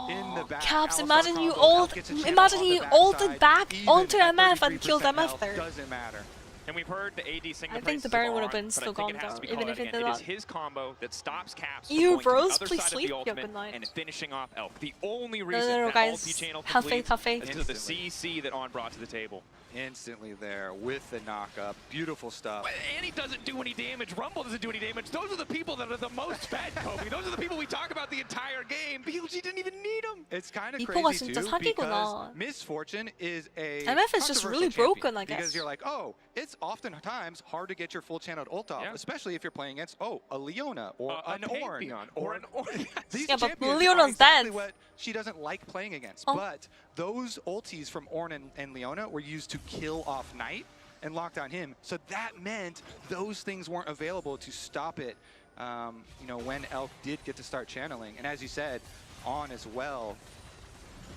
In the back. Caps, imagine you ulted back onto MF and killed MF there. Doesn't matter. And we've heard the AD sing I think the Baron would have been still gone though, even if it did not. It is his combo that stops Caps You from going bros, to the other please side sleep. of the ultimate Good night. and finishing off Elk. The only reason No, that guys, ulti channel have faith, completes have faith. is the CC that On brought to the table. Instantly there with the knockup. Beautiful stuff. Annie doesn't do any damage. Rumble doesn't do any damage. Those are the people that are the most fed, Kobe. Those are the people we talk about the entire game. BLG didn't even need them. It's kind of 미포가 crazy 진짜 too 사기구나. because Misfortune is a MF is just really controversial broken, I champion, guess. Because you're like, oh, it's oftentimes hard to get your full channeled ult off, especially if you're playing against, a Leona or an Ornn. Or an Ornn. These Yeah, but champions Leona's are exactly dead. what she doesn't like playing against. Oh. But those ultis from Ornn and Leona were used to kill off Knight and lock down him. So that meant those things weren't available to stop it, you know, when Elk did get to start channeling. And as you said, On as well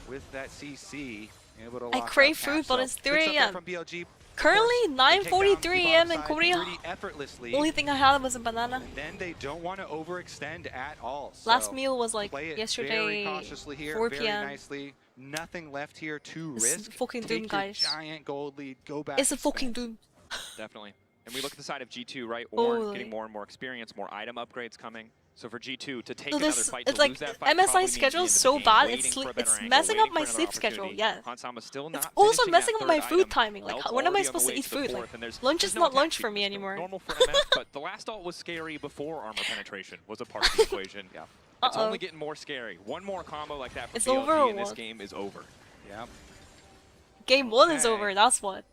with that CC. Able to I lock crave down food, Caps. but So it's good 3 stuff there AM. from BLG. Currently They take down 9:43 the AM bottom in side Korea. pretty effortlessly. Only thing I had was a banana. Then they don't want to overextend at all. So Last meal was like play it yesterday, very cautiously here, 4 very PM. nicely. Nothing left here to This is risk. fucking Take Doom, your guys. giant gold lead. Go back. It's a fucking Doom. Definitely. And we look at the side of G2, right? Holy. Ornn getting more and more experience, more item upgrades coming. So for G2 to take So another this, fight, it's to like lose that fight, probably MSI means schedule the is end of so the game, bad. waiting for a better It's angle, messing up waiting my for sleep another schedule. opportunity. Yes. Hansama still It's not also finishing messing that up my third food item. timing. Like, Elk's when am I already on the supposed to way eat the food? fourth, Like, and there's lunch is no not attack lunch for me sequence. anymore. Normal for MF, but the last ult was scary before armor penetration was a part of the equation. Yeah. It's only getting more scary. One more combo like that for It's BLG over or and this what? game is over. Yeah. Game 1 is Okay. over. That's what.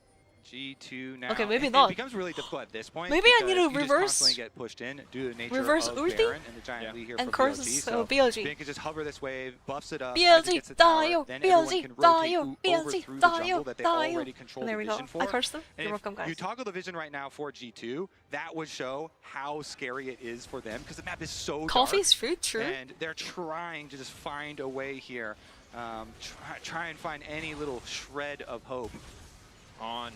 G2 now. Okay, maybe it not. becomes really difficult at this point. Maybe I need because to you just reverse- constantly get pushed in due to the nature reverse of ulti Baron and the giant lead here and from BLG. curses So BLG. Ben can just hover this wave, buffs it up, BLG, as it gets the tower, Dio, then BLG, everyone can rotate Dio, over BLG, through the Dio, jungle that they Dio. already control And there the we go. vision for. I cursed them. And You're if welcome, guys. you toggle the vision right now for G2, that would show how scary it is for them because the map is so Coffee's dark. fruit, true. And they're trying to just find a way here, try and find any little shred of hope. On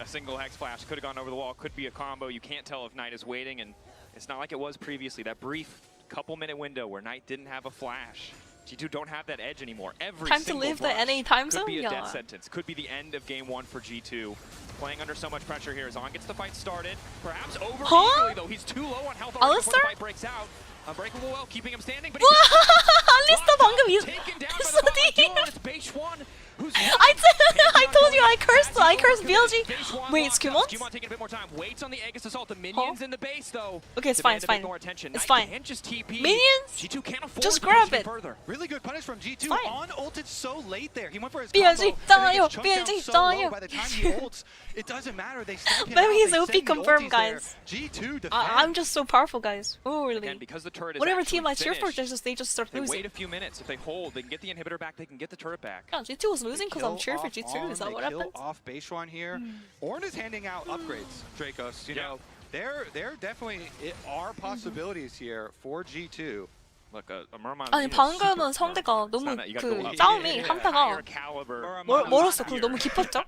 a single hex flash, could have gone over the wall, could be a combo. You can't tell if Knight is waiting, and it's not like it was previously. That brief couple-minute window where Knight didn't have a flash. G2 don't have that edge anymore. Every Time to single leave the rush NA time could zone? be a Yeah. death sentence. Could be the end of game 1 for G2. Playing under so much pressure here as On gets the fight started. Perhaps over easily, though. He's too low on health already before the fight breaks out. Unbreakable well, keeping him standing, but 알리스타 방금 taken down by the bottom duo, and it's Base 1 who's I told you I cursed BLG. Wait, it's Kumon? Kumon taking a bit more time. Waits on the Aegis assault. The minions in the base, though. Okay, it's fine, it's fine. More attention. It's Knight fine. can't just TP. Minions? G2 can't afford Just to grab push it. further. Really good punish from G2. Fine. On ulted so late there. He went for his BLG, combo, and then Dio, gets chunked down BLG, so low. Dio. By the time he ults, it doesn't matter. They snap him Maybe out, he's they OP send the confirmed, ultis there. guys. G2 defend. I'm just so powerful, guys. Oh, really? Again, because the turret is Whatever actually team I cheer for, finished, they just start they losing. wait a few minutes. If they hold, they can get the inhibitor back. They can get the turret back. Yeah, G2 was losing because I'm Kill cheering for off G2. Is that On, what they kill happened? off Beishuan here. Ornn is handing out upgrades, Dracos. You know, there definitely are possibilities here for G2. Look, a Murmon. 아니 방금은 상대가 너무 그 싸움이 한타가 멀었어. 그리고 너무 깊었죠?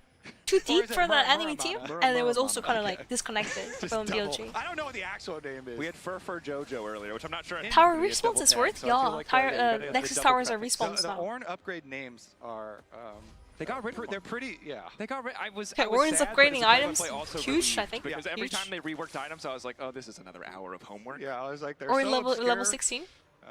Too deep for the enemy team, and it was also kind of like disconnected from BLG. I don't know what the actual name is. We had Fur Jojo earlier, which I'm not sure. Tower respawns is worth? Yeah, Nexus Towers are respawns The now. Ornn upgrade names are. They got rid of them. They're pretty, yeah. They got rid. I was. Okay, I was Ornn's sad, upgrading but items, play also huge, relieved, I think. Because every Huge. time they reworked items, I was like, oh, this is another hour of homework. Yeah, I was like, they're Or in so level obscure. 16.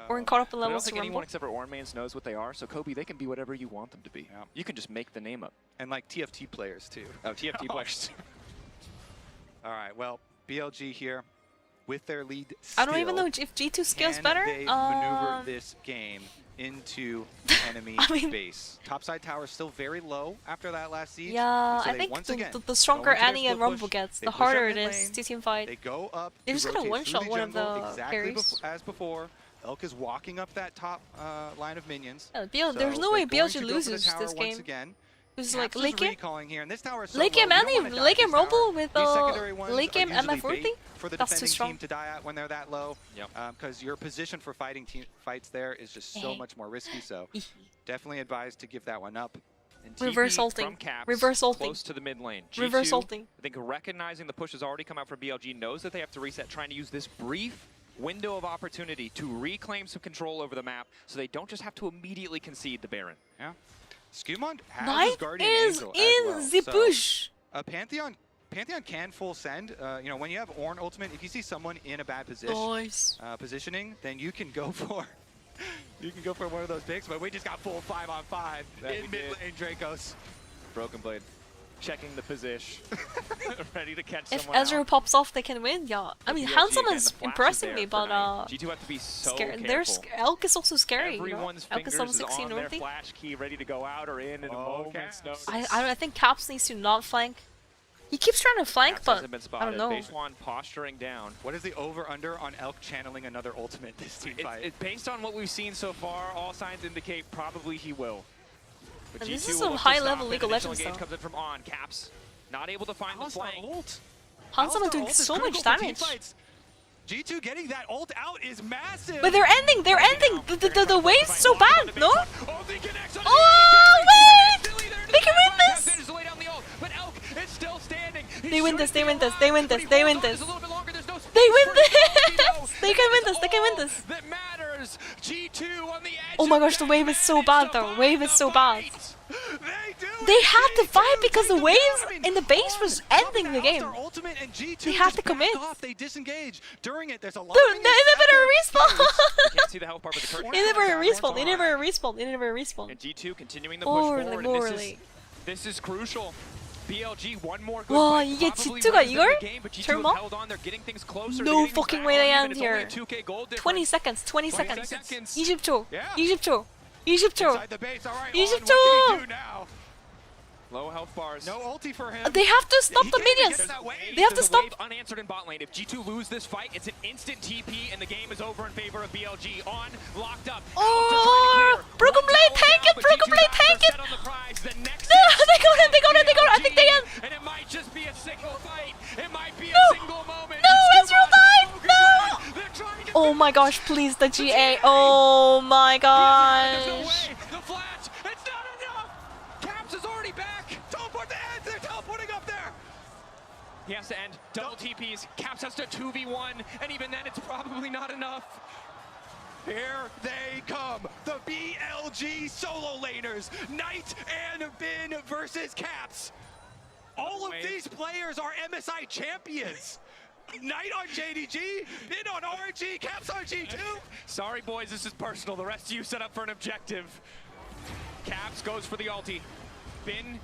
Or in caught up in But I don't levels to think anyone Rumble. except for Ornn mains knows what they are. So Kobe, they can be whatever you want them to be. Yeah. You can just make the name up. And like TFT players too. Oh, TFT players. All right, well, BLG here with their lead. I don't even know if G2 scales better. They maneuver this game into enemy base. Topside tower is still very low after that last siege. Yeah, so I think once again, the stronger go into their Annie and split Rumble push, gets, they the push harder up it mid is lane, to team fight. They go up. They're just gonna rotate one-shot through one of jungle the exactly carries. as before. Elk is walking up that top line of minions. Yeah, there's no way BLG loses this game. Again. It's like late game late game Rumble with late game MF ulti? For the That's too defending strong. team to die at when they're that low, because your position for fighting fights there is just so much more risky. So definitely advised to give that one up. And Reverse TP ulting. from Caps, Reverse ulting. close to the mid lane. Reverse G2, ulting. I think recognizing the push has already come out from BLG, knows that they have to reset, trying to use this brief window of opportunity to reclaim some control over the map so they don't just have to immediately concede the Baron. Yeah. Skewmon has Knight his Guardian is Angel in as the well. bush. So, Pantheon can full send. You know, when you have Ornn ultimate, if you see someone in a bad positioning, then you can go for one of those picks. But we just got full 5-on-5 in mid lane Dracos. Broken Blade checking the position, ready to catch If someone Ezreal out. pops off, they can win. Yeah, I mean, BLG Handsome again, is the flash impressing there me, for but Knight. G2 have to be so careful. Elk is also scary. Everyone's Elk is fingers is 16 on their ulti. flash key, ready to go out or in a moment's notice. I think Caps needs to not flank. He keeps trying to flank, Caps but hasn't been I don't spotted. know. Bejuan posturing down. What is the over/under on Elk channeling another ultimate this team fight? Based on what we've seen so far, all signs indicate probably he will. But And this G2 is will some look to high-level stop League it. of Initial Legends engage though. comes in from On. Caps not able to find the flank. Handsome is doing so much damage. G2 getting that ult out is massive. But they're ending. The wave's so bad, no? Oh, wait! They can win this! They win this. They win this. They win this. They win this. They win this. They can win this. They can win this. That matters. G2 on the edge. Oh my gosh, the wave is so bad though. Wave is so bad. They had to fight because the waves in the base was ending the game. They had to commit. They disengage. During it, there's a lot Dude, they never respawn. Can't see the health part, but the curtain. They never respawn. They never respawn. They never respawn. And G2 continuing the push forward. Morally. This is crucial. BLG one more good 와, fight, 이게 probably G2가 wins them 이걸? the game, but G2 설마? have held on. They're getting things closer. No fucking way they end here. 2K gold 20 seconds. 20 seconds. 20초. Yeah. 20초. 20초. Inside the base. All right, 20초. what can he do now? Low health bars. No ulti for him. They have to stop the minions. They have to There's a stop. wave unanswered in bot lane. If G2 lose this fight, it's an instant TP, and the game is over in favor of BLG. On, locked up. Oh, Broken Blade, tank it! Broken Blade, tank it! No, they got it! I think they end. And it might just be a single fight. It might be No. a single moment. No, Ezreal died! No! Oh my gosh, please, the GA. Oh my gosh. The flash. It's not enough. Caps is already back. Teleport the end. They're teleporting up there. He has to end. Double TPs. Caps has to 2v1, and even then, it's probably not enough. Here they come, the BLG solo laners, Knight and Bin versus Caps. All of these players are MSI champions. Knight on JDG, Bin on RNG, Caps on G2. Sorry, boys, this is personal. The rest of you set up for an objective. Caps goes for the ulti. Bin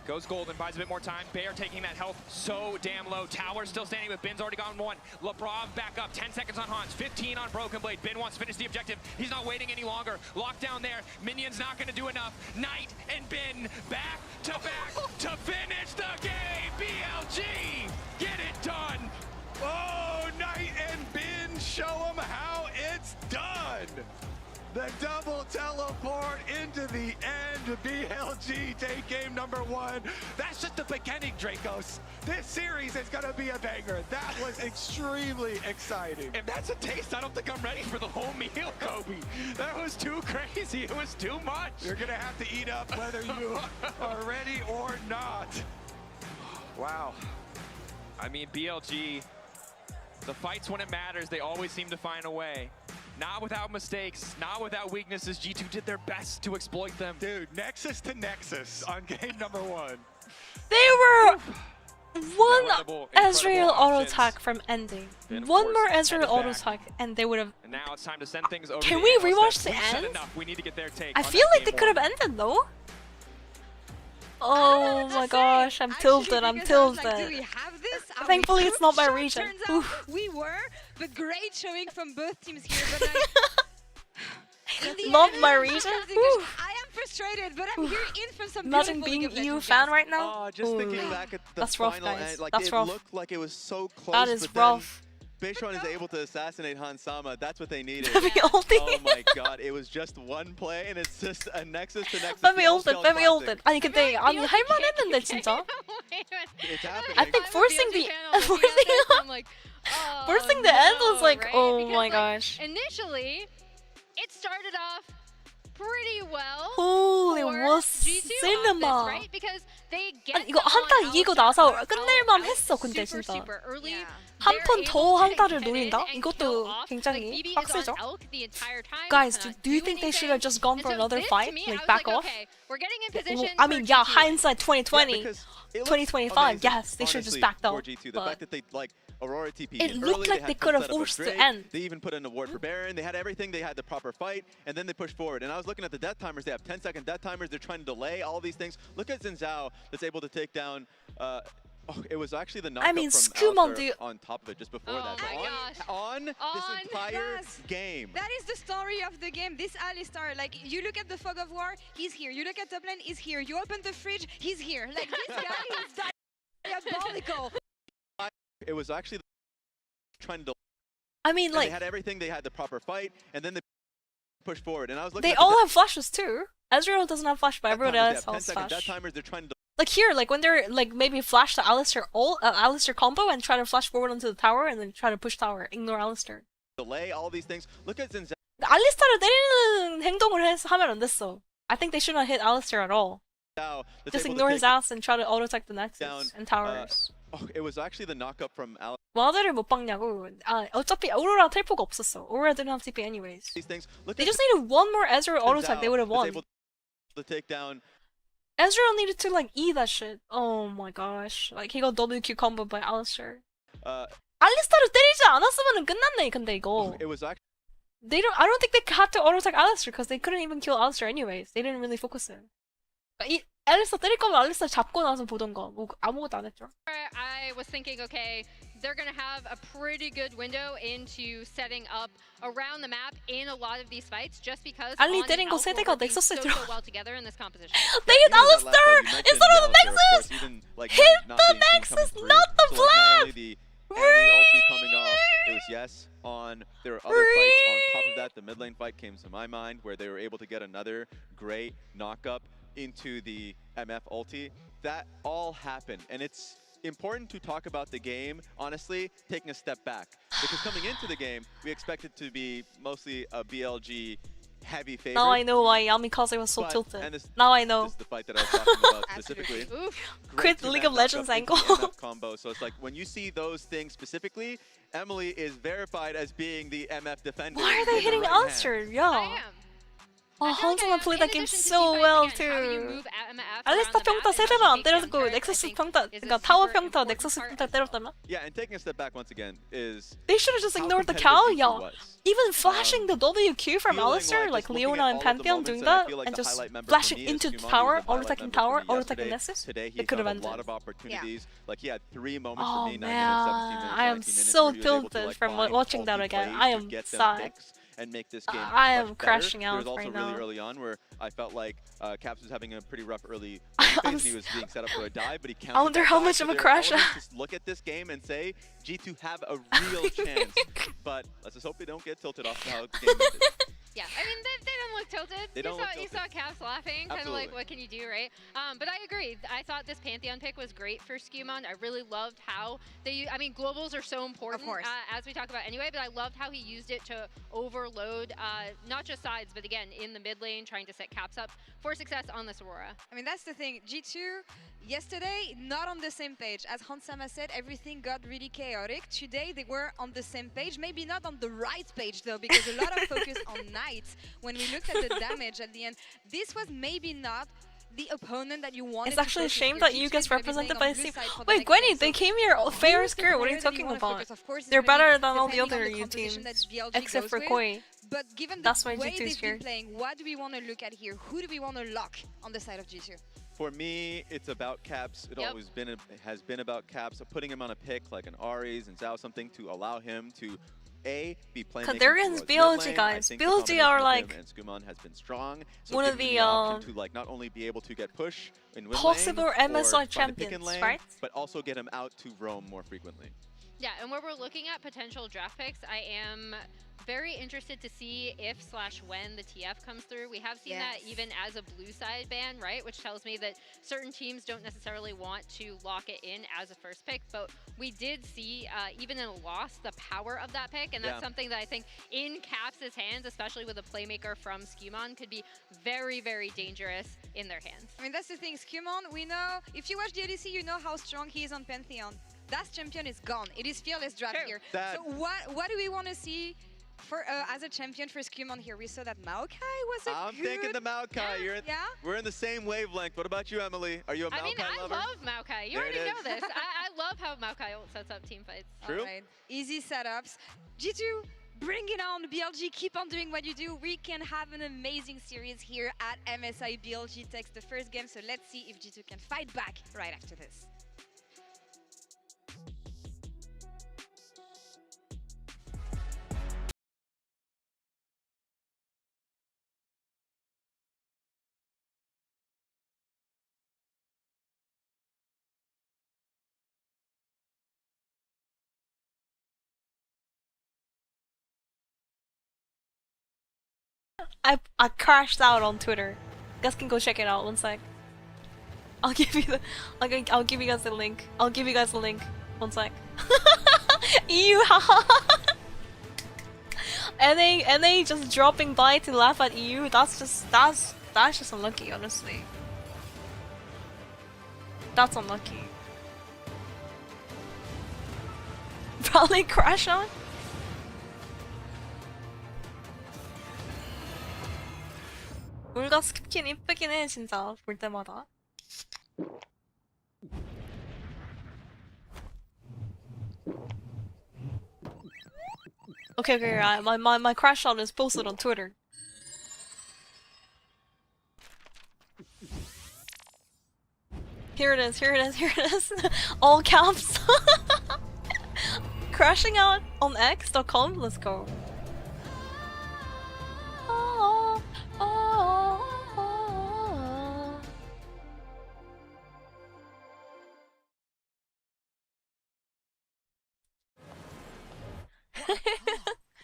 goes golden, buys a bit more time. Bear taking that health so damn low. Tower still standing, but Bin's already gone one. Lebrav back up, 10 seconds on Hans, 15 on Broken Blade. Bin wants to finish the objective. He's not waiting any longer. Locked down there. Minions not going to do enough. Knight and Bin back to finish the game. BLG, get it done. Oh, Knight and Bin show them how it's done. The double teleport into the end. BLG take game number 1. That's just the beginning, Dracos. This series is going to be a banger. That was extremely exciting. If that's a taste, I don't think I'm ready for the whole meal, Kobe. That was too crazy. It was too much. You're going to have to eat up whether you are ready or not. Wow. I mean, BLG, the fights when it matters, they always seem to find a way. Not without mistakes, not without weaknesses. G2 did their best to exploit them. Dude, Nexus to Nexus on game number 1. They were one Ezreal auto attack from ending. One more Ezreal auto attack, and they would have. And now it's time to send things over. Can we rewatch the end? We need to get their take. I feel like they could have ended though. Oh my gosh, I'm tilted. I'm tilted. Like, do we have this? Thankfully, it's not my region. Turns out we were, but great showing from both teams here. But not my region. I am frustrated, but I'm here in for some Imagine being EU fan right now. Oh, just thinking back at the That's final rough, guys. end, like That's it rough. looked like it was so close. That is but then rough. Beishon is able to assassinate Hansama. That's what they needed. Let me ult it. Oh my god, it was just one play and it's just a nexus to nexus. Let me ult it. Let me ult it. 아니 근데 아니 할만했는데 진짜. It's happening. I think forcing the forcing the end was like, oh my gosh. Initially, it started off pretty well. Holy for was G2 cinema. on this, right? Because they get 아니 이거 한타 이기고 나서 끝낼만 했어 근데 진짜. 한 번 더 한타를 노린다? 이것도 굉장히 빡세죠? Guys, do you think they should have just gone for another fight? Like back off? I mean, yeah, hindsight 2020, 2025, yes, they should have just backed off. G2, the fact that they like Aurora TP. It looked like they could have forced to end. They even put in a ward for Baron. They had everything. They had the proper fight, and then they pushed forward. And I was looking at the death timers. They have 10-second death timers. They're trying to delay all these things. Look at Xin Zhao that's able to take down. It was actually the knockup from Alistair on top of it just before that. On this entire game. That is the story of the game. This Alistar, like you look at the Fog of War, he's here. You look at top lane, he's here. You open the fridge, he's here. Like this guy is diabolical. It was actually trying to. I mean, like they had everything. They had the proper fight, and then they pushed forward. And I was looking. They all have flashes too. Ezreal doesn't have flash, but everyone else has flash. Death timers. They're trying to. Like here, like when they're like maybe flash the Alistair combo and try to flash forward onto the tower and then try to push tower, ignore Alistair. Delay all these things. Look at Zinzao. 알리스타를 때리는 행동을 하면 안 됐어. I think they should not hit Alistair at all. Just ignore his ass and try to auto attack the Nexus and towers. It was actually the knockup from Alistair. 와드를 못 박냐고. 어차피 오로라 텔포가 없었어. Aurora didn't have TP anyways. They just needed one more Ezreal auto attack. They would have won. Able to take down. Ezreal needed to like E that shit. Oh my gosh. Like he got WQ combo by Alistair. 알리스타를 때리지 않았으면 끝났네. 근데 이거. It was actually. I don't think they had to auto attack Alistair because they couldn't even kill Alistair anyways. They didn't really focus it. 알리스타 때릴 거면 알리스타 잡고 나서 보던가. 뭐 아무것도 안 했죠. I was thinking, okay, they're going to have a pretty good window into setting up around the map in a lot of these fights just because 알리 때린 거 세대가 넥서스에 들어. well together in this competition. They hit Alistair instead of the Nexus! Hit the Nexus, not the Blab! Coming off, it was yes on. There were other fights on top of that. The mid lane fight came to my mind where they were able to get another great knock-up into the MF ulti. That all happened, and it's important to talk about the game, honestly, taking a step back. Because coming into the game, we expected to be mostly a BLG heavy favorite. Now I know why Yamikaze was so tilted. Now I know. This is the fight that I was talking about specifically. Quit League of Legends angle. Combo. So it's like when you see those things specifically, Emily is verified as being the MF defender. Why are they hitting Alistair? Yeah. Oh, Hansama played that game so well too. 알리스타 평타 세대만 안 때렸고 넥서스 평타, 그러니까 타워 평타, 넥서스 평타 때렸다면? Yeah, and taking a step back once again is. They should have just ignored the cow, yeah. Even flashing the WQ from Alistair, like Leona and Pantheon doing that, and just flashing into the tower, auto-attacking tower, auto-attacking Nessus, it could have ended. A lot of opportunities. Like he had 3 moments Oh for me, 9 man, minutes, 17 minutes, I am 19 minutes, so where he was able to, tilted like, from find watching that multi again. plays I to am get them sad. picks and make this game I am much crashing better. out There was also right really now. early on where I felt like Caps was having a pretty rough early phase and he was being set up for a dive, but he counted. I wonder how much of a crash. Just look at this game and say G2 have a real chance, but let's just hope they don't get tilted off how the game ended. Yeah, I mean, they don't look tilted. They don't look You saw Caps laughing, kind of like, what can you do, right? But I agree. I thought this Pantheon pick was great for Skewmon. I really loved how they, I mean, globals are so important, as we talk about anyway, but I loved how he used it to overload, not just sides, but again, in the mid lane, trying to set Caps up for success on this Aurora. I mean, that's the thing. G2, yesterday, not on the same page. As Hansama said, everything got really chaotic. Today, they were on the same page. Maybe not on the right page, though, because a lot of focus on Knight. When we looked at the damage at the end, this was maybe not the opponent that you wanted. It's actually a shame that you get represented by the team. Wait, Gwenny, they came here fair and square. What are you talking about? They're better than all the other EU teams, except for Koi. But given that's the why way G2 is they've here. been playing, what do we want to look at here? Who do we want to lock on the side of G2? For me, it's about caps. It always has been about caps. So putting him on a pick like an Aries and Zhao something to allow him to be playing. They're against BLG, guys. BLG are like and Skumon has been strong. So one of the option to like not only be able to get push in win possible lane, MSI or champions, lane, right? But also get him out to roam more frequently. Yeah, and where we're looking at potential draft picks, I am very interested to see if/when the TF comes through. We have seen that even as a blue side ban, right? Which tells me that certain teams don't necessarily want to lock it in as a first pick, but we did see, even in a loss, the power of that pick, and that's something that I think in Caps' hands, especially with a playmaker from Skumon, could be very, very dangerous in their hands. I mean, that's the thing. Skumon, we know, if you watch the ADC, you know how strong he is on Pantheon. That champion is gone. It is fearless draft here. So what do we want to see for as a champion for Skumon here? We saw that Maokai was a I'm thinking the Maokai. We're in the same wavelength. What about you, Emily? Are you a Maokai lover? I love Maokai. You already know this. I love how Maokai sets up team fights. True. Right. Easy setups. G2, bring it on. BLG, keep on doing what you do. We can have an amazing series here at MSI. BLG takes the first game, so let's see if G2 can fight back right after this. I crashed out on Twitter. You guys can go check it out. One sec. I'll give you the I'll give you guys the link. I'll give you guys the link. One sec. EU haha. NA just dropping by to laugh at EU. That's just unlucky, honestly. That's unlucky. Probably crash on. 물과 스킨 이쁘긴 해 진짜 볼 때마다. Okay, my crash shot is posted on Twitter. Here it is. All caps. Crashing out on X.com. Let's go.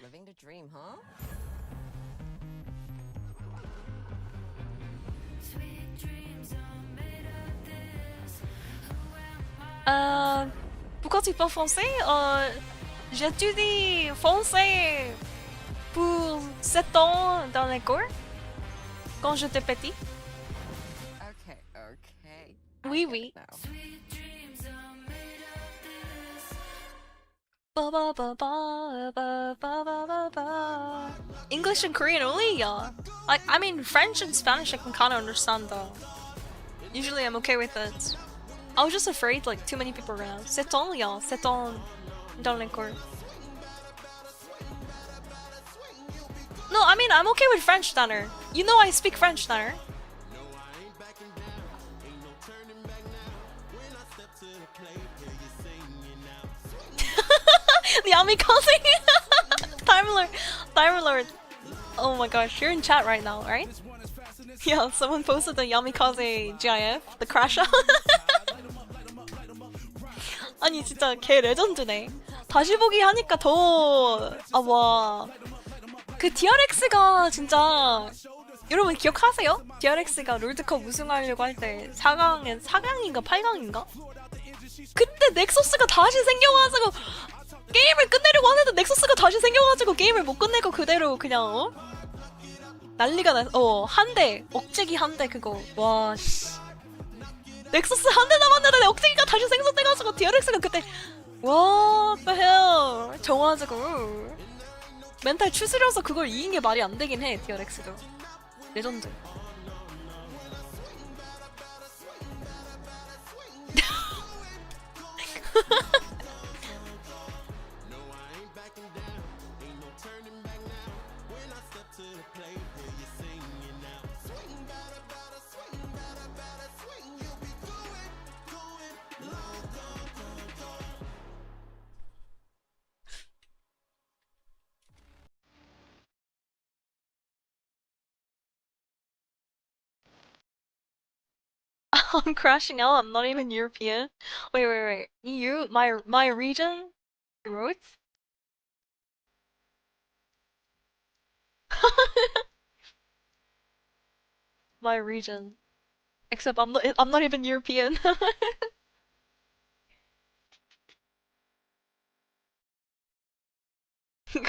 Living the dream, huh? Pourquoi tu parles français? J'étudie français pour 7 ans dans l'école quand j'étais petit. Okay. Oui. English and Korean only, yeah. I mean, French and Spanish I can kind of understand though. Usually I'm okay with it. I was just afraid like too many people around. 7 ans, yeah. 7 ans dans l'école. No, I mean, I'm okay with French, Tanner. You know I speak French, Tanner. The Amikaze! Time Lord. Oh my gosh, you're in chat right now, right? Yeah, someone posted the Yamikaze GIF, the crash out. 아니 진짜 걔 레전드네. 다시 보기 하니까 더... 와... 그 DRX가 진짜... 여러분 기억하세요? DRX가 롤드컵 우승하려고 할 때 4강인가 8강인가? 그때 넥서스가 다시 생겨가지고 게임을 끝내려고 하는데 넥서스가 다시 생겨가지고 게임을 못 끝내고 그대로 그냥 난리가 한 대 억제기 한 대 그거 와 씨. 넥서스 한 대 남았는데 억제기가 다시 생성돼가지고 DRX가 그때 what the hell 정화지고 멘탈 추스려서 그걸 이긴 게 말이 안 되긴 해 DRX도 레전드. I'm crashing out. I'm not even European. Wait. EU? My region? Wrote? My region. Except I'm not even European.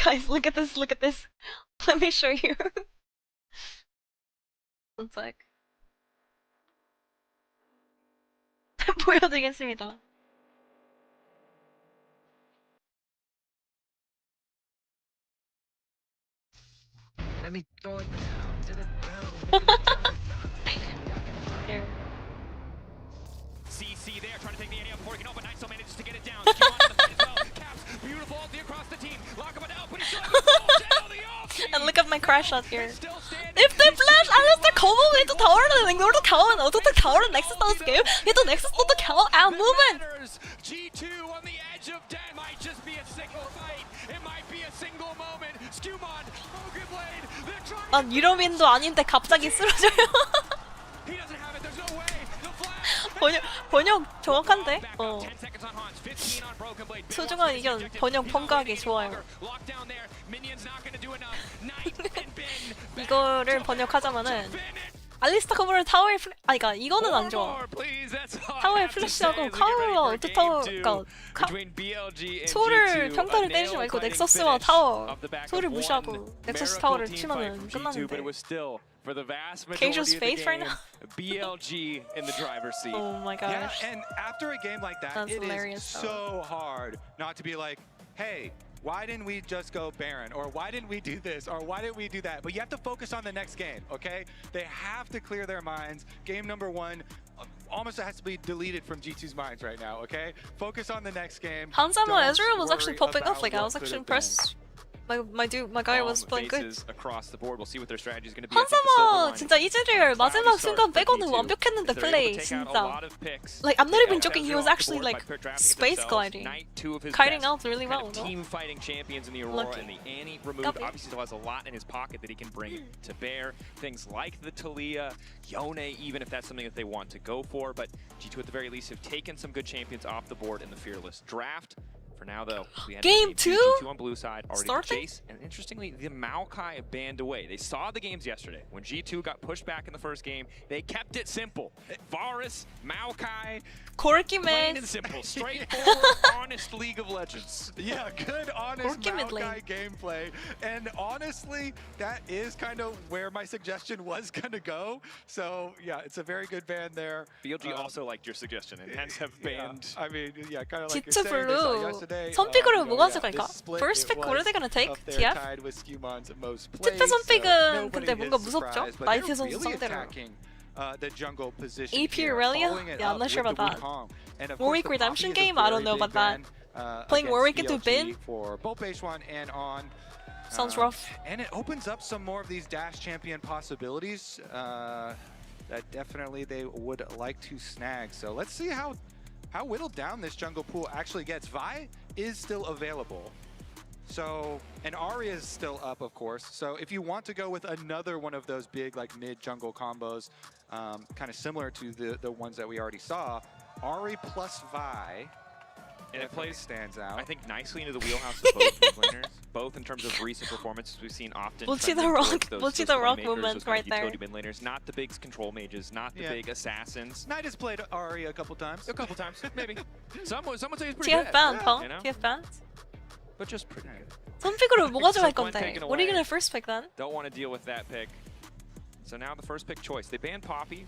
Guys, look at this. Let me show you. One sec. 보여드리겠습니다. Let me throw it down to the ground. Here. CC there, trying to take the area before he can open. Nice, so manages to get it down. Q on the fight as well. Caps, beautiful ulti across the team. Lock him out, but he's still down the off. And look at my crash shot here. If they flash Alistair kommer vi til toweren, den går til toweren, og til toweren Nexus does game. You do Nexus not the cow out movement. G2 on the edge of death might just be a single fight. It might be a single moment. Skumon, Broken Blade, they're trying. 난 유럽인도 아닌데 갑자기 쓰러져요. He doesn't have it. There's no way. The flash. 번역 정확한데? 10 seconds on Hans, 15 on Broken Blade. 소중한 의견 번역 평가하기 좋아요. Lockdown there. Minions not going to do enough. Knight and Ben. 이거를 번역하자면은 알리스타 커버를 타워에 그러니까 이거는 안 좋아. 타워에 플래시하고 카우가 어떻게 타워 그러니까 소를 평타를 때리지 말고 넥서스와 타워 소를 무시하고 넥서스 타워를 치면은 끝났는데. Casual's face right now. BLG in the driver's seat. Oh my gosh. Yeah, and after a game like that, That's it hilarious, is so hard not to be like, hey, why didn't we just go Baron? Or why didn't we do this? Or why didn't we do that? But you have to focus on the next game, okay? They have to clear their minds. Game number 1 almost has to be deleted from G2's minds right now, okay? Focus on the next game. Hanzama Ezreal was actually popping off. Like I was actually impressed. My guy was playing good. Across the board. We'll see what their strategy is going to be. 한사마 진짜 이즈리얼 마지막 순간 빼고는 완벽했는데 플레이 진짜. Like I'm not even joking. He was actually like space gliding, kiting out really well. Team fighting champions in the Aurora and the Annie removed. Obviously, still has a lot in his pocket that he can bring to bear. Things like the Talia, Yone, even if that's something that they want to go for. But G2 at the very least have taken some good champions off the board in the Fearless draft. For now, though, we had game 2 G2 on blue side, already Jace, and interestingly, the Maokai banned away. They saw the games yesterday. When G2 got pushed back in the first game, they kept it simple. Varus, Maokai, Corky plain man. and simple. Straightforward, honest League of Legends. Yeah, good, honest Maokai gameplay. And honestly, that is kind of where my suggestion was going to go. So, yeah, it's a very good ban there. BLG also liked your suggestion and hence have banned. Yeah, I mean, yeah, kind of like you're G2 saying, blue. yesterday. 선픽으로 뭐가 좋을까? First pick what are they gonna take? TF? TF 선픽은 근데 뭔가 무섭죠? 나이트 선수 상대로. AP Aurelia? Yeah, I'm not sure about that. Warwick Redemption game? I don't know about that. Playing Warwick into Bin? For both base 1 and on. Sounds rough. And it opens up some more of these Dash champion possibilities that definitely they would like to snag. So let's see how whittled down this jungle pool actually gets. Vi is still available. So, and Ahri is still up, of course. So if you want to go with another one of those big like mid jungle combos, kind of similar to the ones that we already saw, Ahri plus Vi, and it plays stands out. I think nicely into the wheelhouse of both mid laners, both in terms of recent performances we've seen often. We'll see the rock movement right there. Mid laners, not the big control mages, not the big assassins. Knight has played Ahri a couple times. A couple times, maybe. Some would say he's pretty TF good. banned, huh? You know? TF banned? But just pretty good. 선픽으로 뭐가 좋아할 건데? What are you gonna first pick then? Don't want to deal with that pick. So now the first pick choice. They banned Poppy,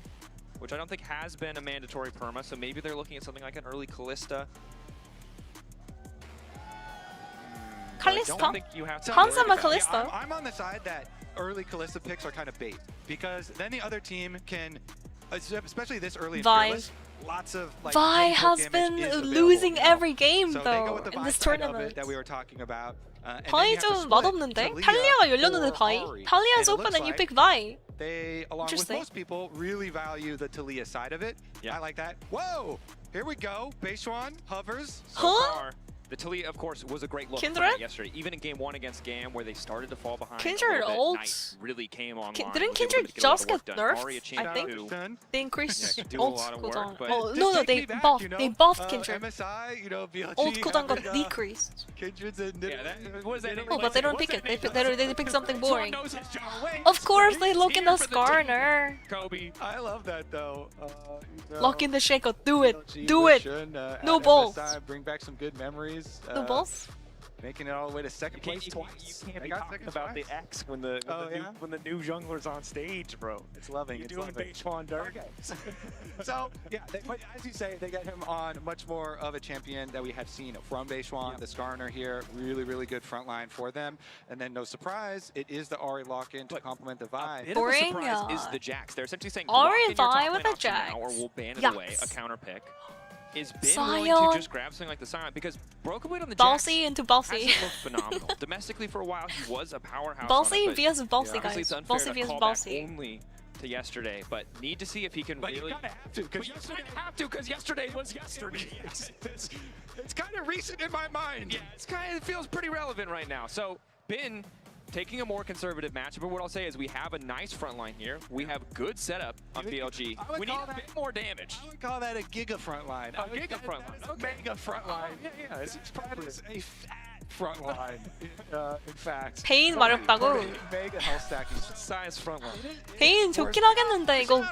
which I don't think has been a mandatory perma, so maybe they're looking at something like an early Kalista. Kalista? Hanzama Kalista? Yeah, I'm on the side that early Kalista picks are kind of bait, because then the other team can, especially this early in Fearless, lots of like Vi has been losing every game so though in this tournament. That we were talking about. Vi 좀 맛없는데? 탈리아가 열렸는데 Vi? Talia's open and you pick Vi. They, along with most people, really value the Talia side of it. Yeah. I like that. Whoa! Here we go. Basewan hovers. Huh? The Talia, of course, was a great look Kindred? yesterday. Even in game 1 against GAM, where they started to fall behind. Kindred ult. Knight really came online. Didn't Kindred just get nerfed? I think they increased ult cooldown. Oh no, they buffed. They buffed Kindred. MSI, you know, BLG. Ult cooldown got decreased. Kindred's in. Oh, but they don't pick it. They pick something boring. Of course, they look in the Skarner. Kobe. I love that though. Lock in the Shaco. Do it. Do it. No balls. Bring back some good memories. No balls. Making it all the way to second place twice. You can't be talking about the X when the new jungler's on stage, bro. It's loving. You're doing Beishwan dirt. Okay. So yeah, but as you say, they get him on much more of a champion that we have seen from Beishwan. The Skarner here, really good front line for them. And then no surprise, it is the Ahri lock-in to complement the Vi. Boring. Is the Jax? They're essentially saying Ahri Vi with a Jax. Or we'll ban it away. A counter pick. Is Ben willing to just grab something like the Scion? Because Broken Blade on the Jax hasn't looked phenomenal. Domestically for a while, he was a powerhouse. Ballsy vs Ballsy, guys. It's unfair Ballsy to vs call Ballsy. back only to yesterday, but need to see if he can really. You kind of have to, because yesterday was yesterday. It's kind of recent in my mind. Yeah, it feels pretty relevant right now. So Ben taking a more conservative matchup, but what I'll say is we have a nice front line here. We have good setup on BLG. We need a bit more damage. I would call that a giga front line. A giga front line. Okay. Mega front line. Yeah, it's probably a fat front line. In fact. 베인 마렵다고. Mega health stacking. Size front line. 베인 좋긴 하겠는데 이거.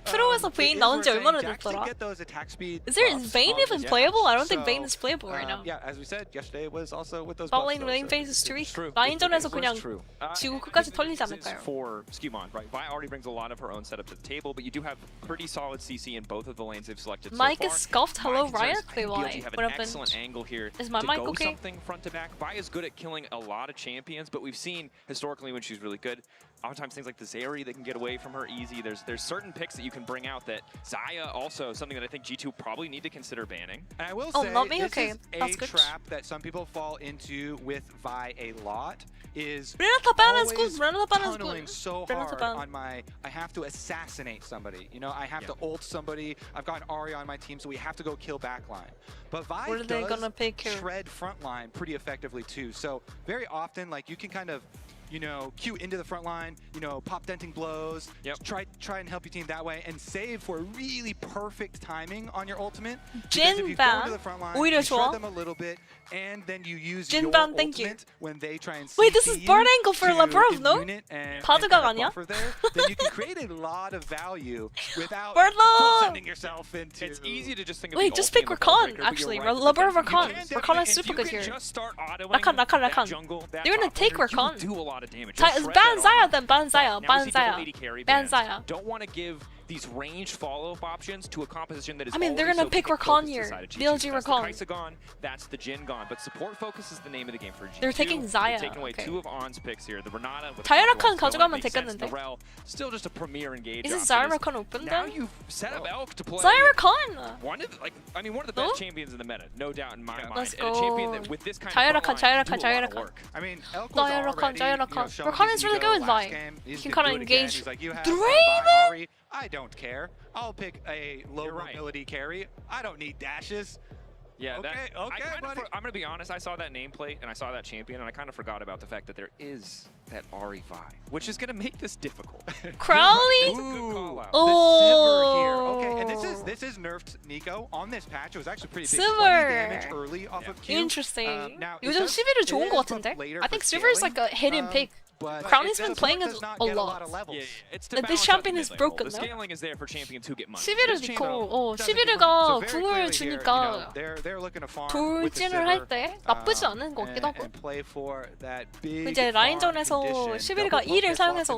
프로에서 베인 나온 지 얼마나 됐더라? Is Vayne even playable? I don't think Vayne is playable right now. Yeah, as we said, yesterday was also with those Bot lane lane phase is too weak. 라인전에서 그냥 지고 끝까지 털리지 않을까요? For Skewmon, right? Vi already brings a lot of her own setup to the table, but you do have pretty solid CC in both of the lanes they've selected so far. Mike is scuffed. Hello, Riot. Wait, why? BLG have What an happened? excellent angle here Is my to mic go okay? something front to back. Vi is good at killing a lot of champions, but we've seen historically when she's really good, oftentimes things like the Zeri that can get away from her easy. There's certain picks that you can bring out that Xayah also something that I think G2 probably need to consider banning. And I will Oh, say not me? this Okay, is that's a good. trap that some people fall into with Vi a lot is Renata ban is good. always Renata ban is tunneling good. so Renata hard ban. on my I have to assassinate somebody. You know, I have to ult somebody. I've got Ahri on my team, so we have to go kill backline. But Vi What are they gonna does pick here? shred frontline pretty effectively too. So very often, like you can kind of, you know, queue into the front line, you know, pop denting blows, try and help your team that way, and save for really perfect timing on your ultimate. Because if you go into the front line, you shred them a little bit, and then you use your ultimate when they try and Wait, this is bird angle for Labrov, no? 바드각 아니야? Then you can create a lot of value without sending yourself into... It's easy to just think of Wait, just pick Rakan, actually. Labrov Rakan. Rakan is super good here. Rakan. They're gonna take Rakan. Do a lot of damage. Ban Xayah then, ban Xayah. Ban Xayah. Don't want to give these ranged follow-up options to a composition that is I mean, they're gonna pick Rakan here. BLG Rakan. That's the Kai'Sa gone, that's the Jhin gone, but support focus is the name of the game for G2. They're taking Xayah. They're taking away two of On's picks here. The Renata with 자유라칸 가져가면 되겠는데. Rel, still just a premier engage. Is it Xayah open Now then? you've set up Elk to play. Xayah One of the best champions in the meta, no doubt in my mind. Let's and a champion that go. with this kind of Xayah. I mean, Elk was already, Rakan is really good with Vi. You can kind of engage. Draven? I don't care. I'll pick a low mobility carry. I don't need dashes. Yeah, okay, buddy. I'm gonna be honest. I saw that nameplate and I saw that champion, and I kind of forgot about the fact that there is that Ahri Vi, which is gonna make this difficult. Crowley. Oh. Okay, and this is nerfed Nico on this patch. It was actually pretty big. 20 damage early off of Q. Interesting. Now, 요즘 시비를 좋은 것 같은데? I think Sivir is like a hidden pick. Crowley's been playing it a lot. But this champion is broken, The no? scaling is there for champions who get money. 시비를 있고, 시비르가 궁을 주니까 돌진을 할 때 나쁘지 않은 것 같기도 하고. 이제 라인전에서 시비르가 E를 사용해서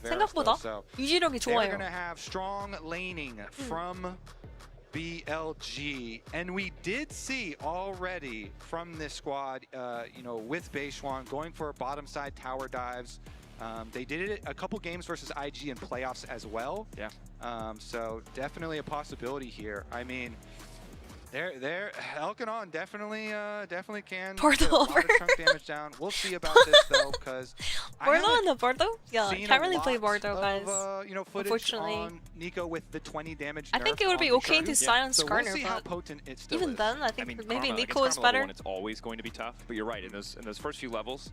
생각보다 유지력이 좋아요. BLG, and we did see already from this squad, you know, with Beishwan going for bottom side tower dives. They did it a couple games versus IG in playoffs as well. Yeah. So definitely a possibility here. I mean, They're Elkanon definitely can Bordeaux get a lot over. of chunk damage down. We'll see about this though, because Bordeaux and the Bordeaux? Yeah, can't really play Bordeaux, guys. You know, footage Unfortunately. on Nico with the 20 damage. I think it would be okay to silence Garner, we'll see how but potent it still even is. then, I think maybe Karma, Nico is against Karma better. level 1, it's always going to be tough, but you're right. In those first few levels,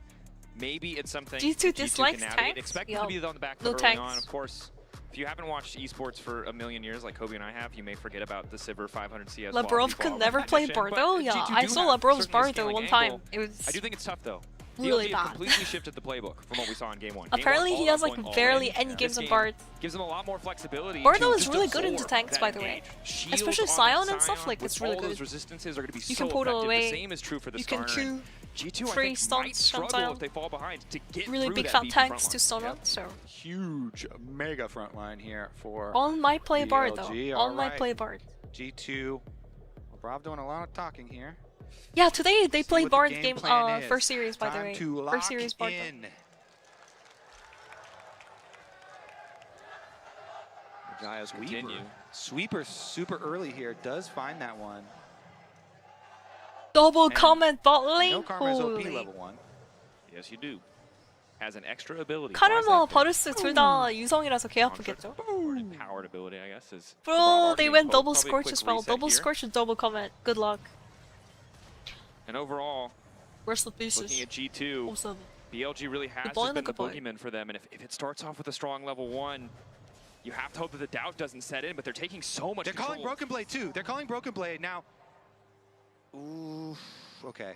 maybe it's something G2 that dislikes can navigate. tanks? Expect Yo, them to be on the back no foot early tanks. on, of course. If you haven't watched esports for a million years like Kobe and I have, you may forget about the Sivir 500 CS. Labrov could never play Bordeaux? Yeah, I saw Labrov's Bordeaux one time. It was I do think it's tough though. really BLG bad. completely shifted the playbook from what we saw in Game 1. Apparently he has like barely any games on Bard. Gives them a lot more flexibility. Bordeaux to is just really good absorb into tanks, that by the way. engage. Shields Especially on Scion that and stuff, Scion like with it's really all good. those resistances are going to be You so can portal effective. away. The same is true for the You can Skarner. Q G2 I free think stunts might from struggle Scion. if they fall behind to get Really through big that fat VP tanks front to line. stun on, so. Huge, mega front line here for On my play Bard BLG. though. All On my right. play Bard. G2. Labrov doing a lot of talking here. Yeah, today they played what the Bard game game plan is. first series, by the Time way. to First lock series Bard. in. The guys continue. Sweeper super early here. Does find that one. Double And comment bot No lane. Karma is OP Holy. level 1. Yes, you do. Has an extra ability. 카르마, 바루스 둘 다 유성이라서 개 아프겠죠? Powered ability, I guess, is. Bro, they went double Probably a scorch quick as well. reset Double here. scorch and double comment. Good luck. And overall, Where's the pieces? looking at G2, Awesome. BLG really has boy just and been the the good boy. boogeyman for them. And if it starts off with a strong level 1, you have to hope that the doubt doesn't set in, but they're taking so much They're calling control. Broken Blade too. They're calling Broken Blade now. Ooh, okay.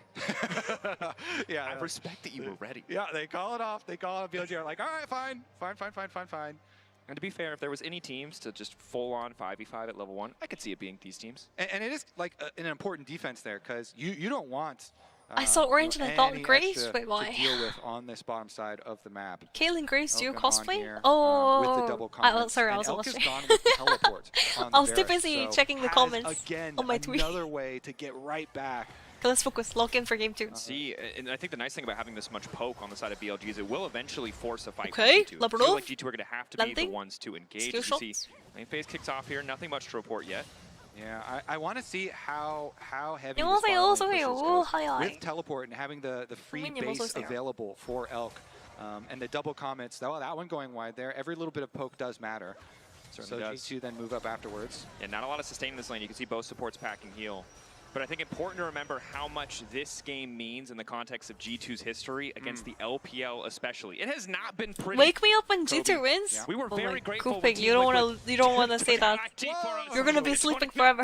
Yeah. I respect that you were ready. Yeah, they call it off. They call it. BLG are like, all right, fine. And to be fair, if there was any teams to just full-on 5v5 at level 1, I could see it being these teams. And it is like an important defense there, because you don't want. I saw orange and I thought any Graves. extra Wait, why? to deal with on this bottom side of the map. Kaylin Graves, do you Elk on cosplay? here, Oh, with the double I was comments. sorry, I And was Elk has watching. gone with teleport on I was the too Varus, busy so checking the has, comments again, on my tweet. another way to get right back. Okay, let's focus. Lock in for game 2. See, and I think the nice thing about having this much poke on the side of BLG is it will eventually force a fight. Okay, with G2. I feel Labrov. like G2 are going to have to be the Landing. ones to engage. Skill As you see, shots. lane phase kicks off here. Nothing much to report yet. Yeah, I want to see how heavy 안녕하세요, this bottom lane 어서오세요. pushes goes. Hi, hi. With teleport and having the free 선배님, base 어서오세요. available for Elk, and the double comments. That one going wide there. Every little bit of poke does matter. Certainly so does. G2 then move up afterwards. Yeah, not a lot of sustain in this lane. You can see both supports packing heal. But I think important to remember how much this game means in the context of G2's history against the LPL especially. It has not been pretty. Wake me up when Kobe. G2 wins. Yeah. We were Oh very my grateful. Kupik, when you Team don't Liquid want to. You don't want to say that. You're gonna be sleeping forever.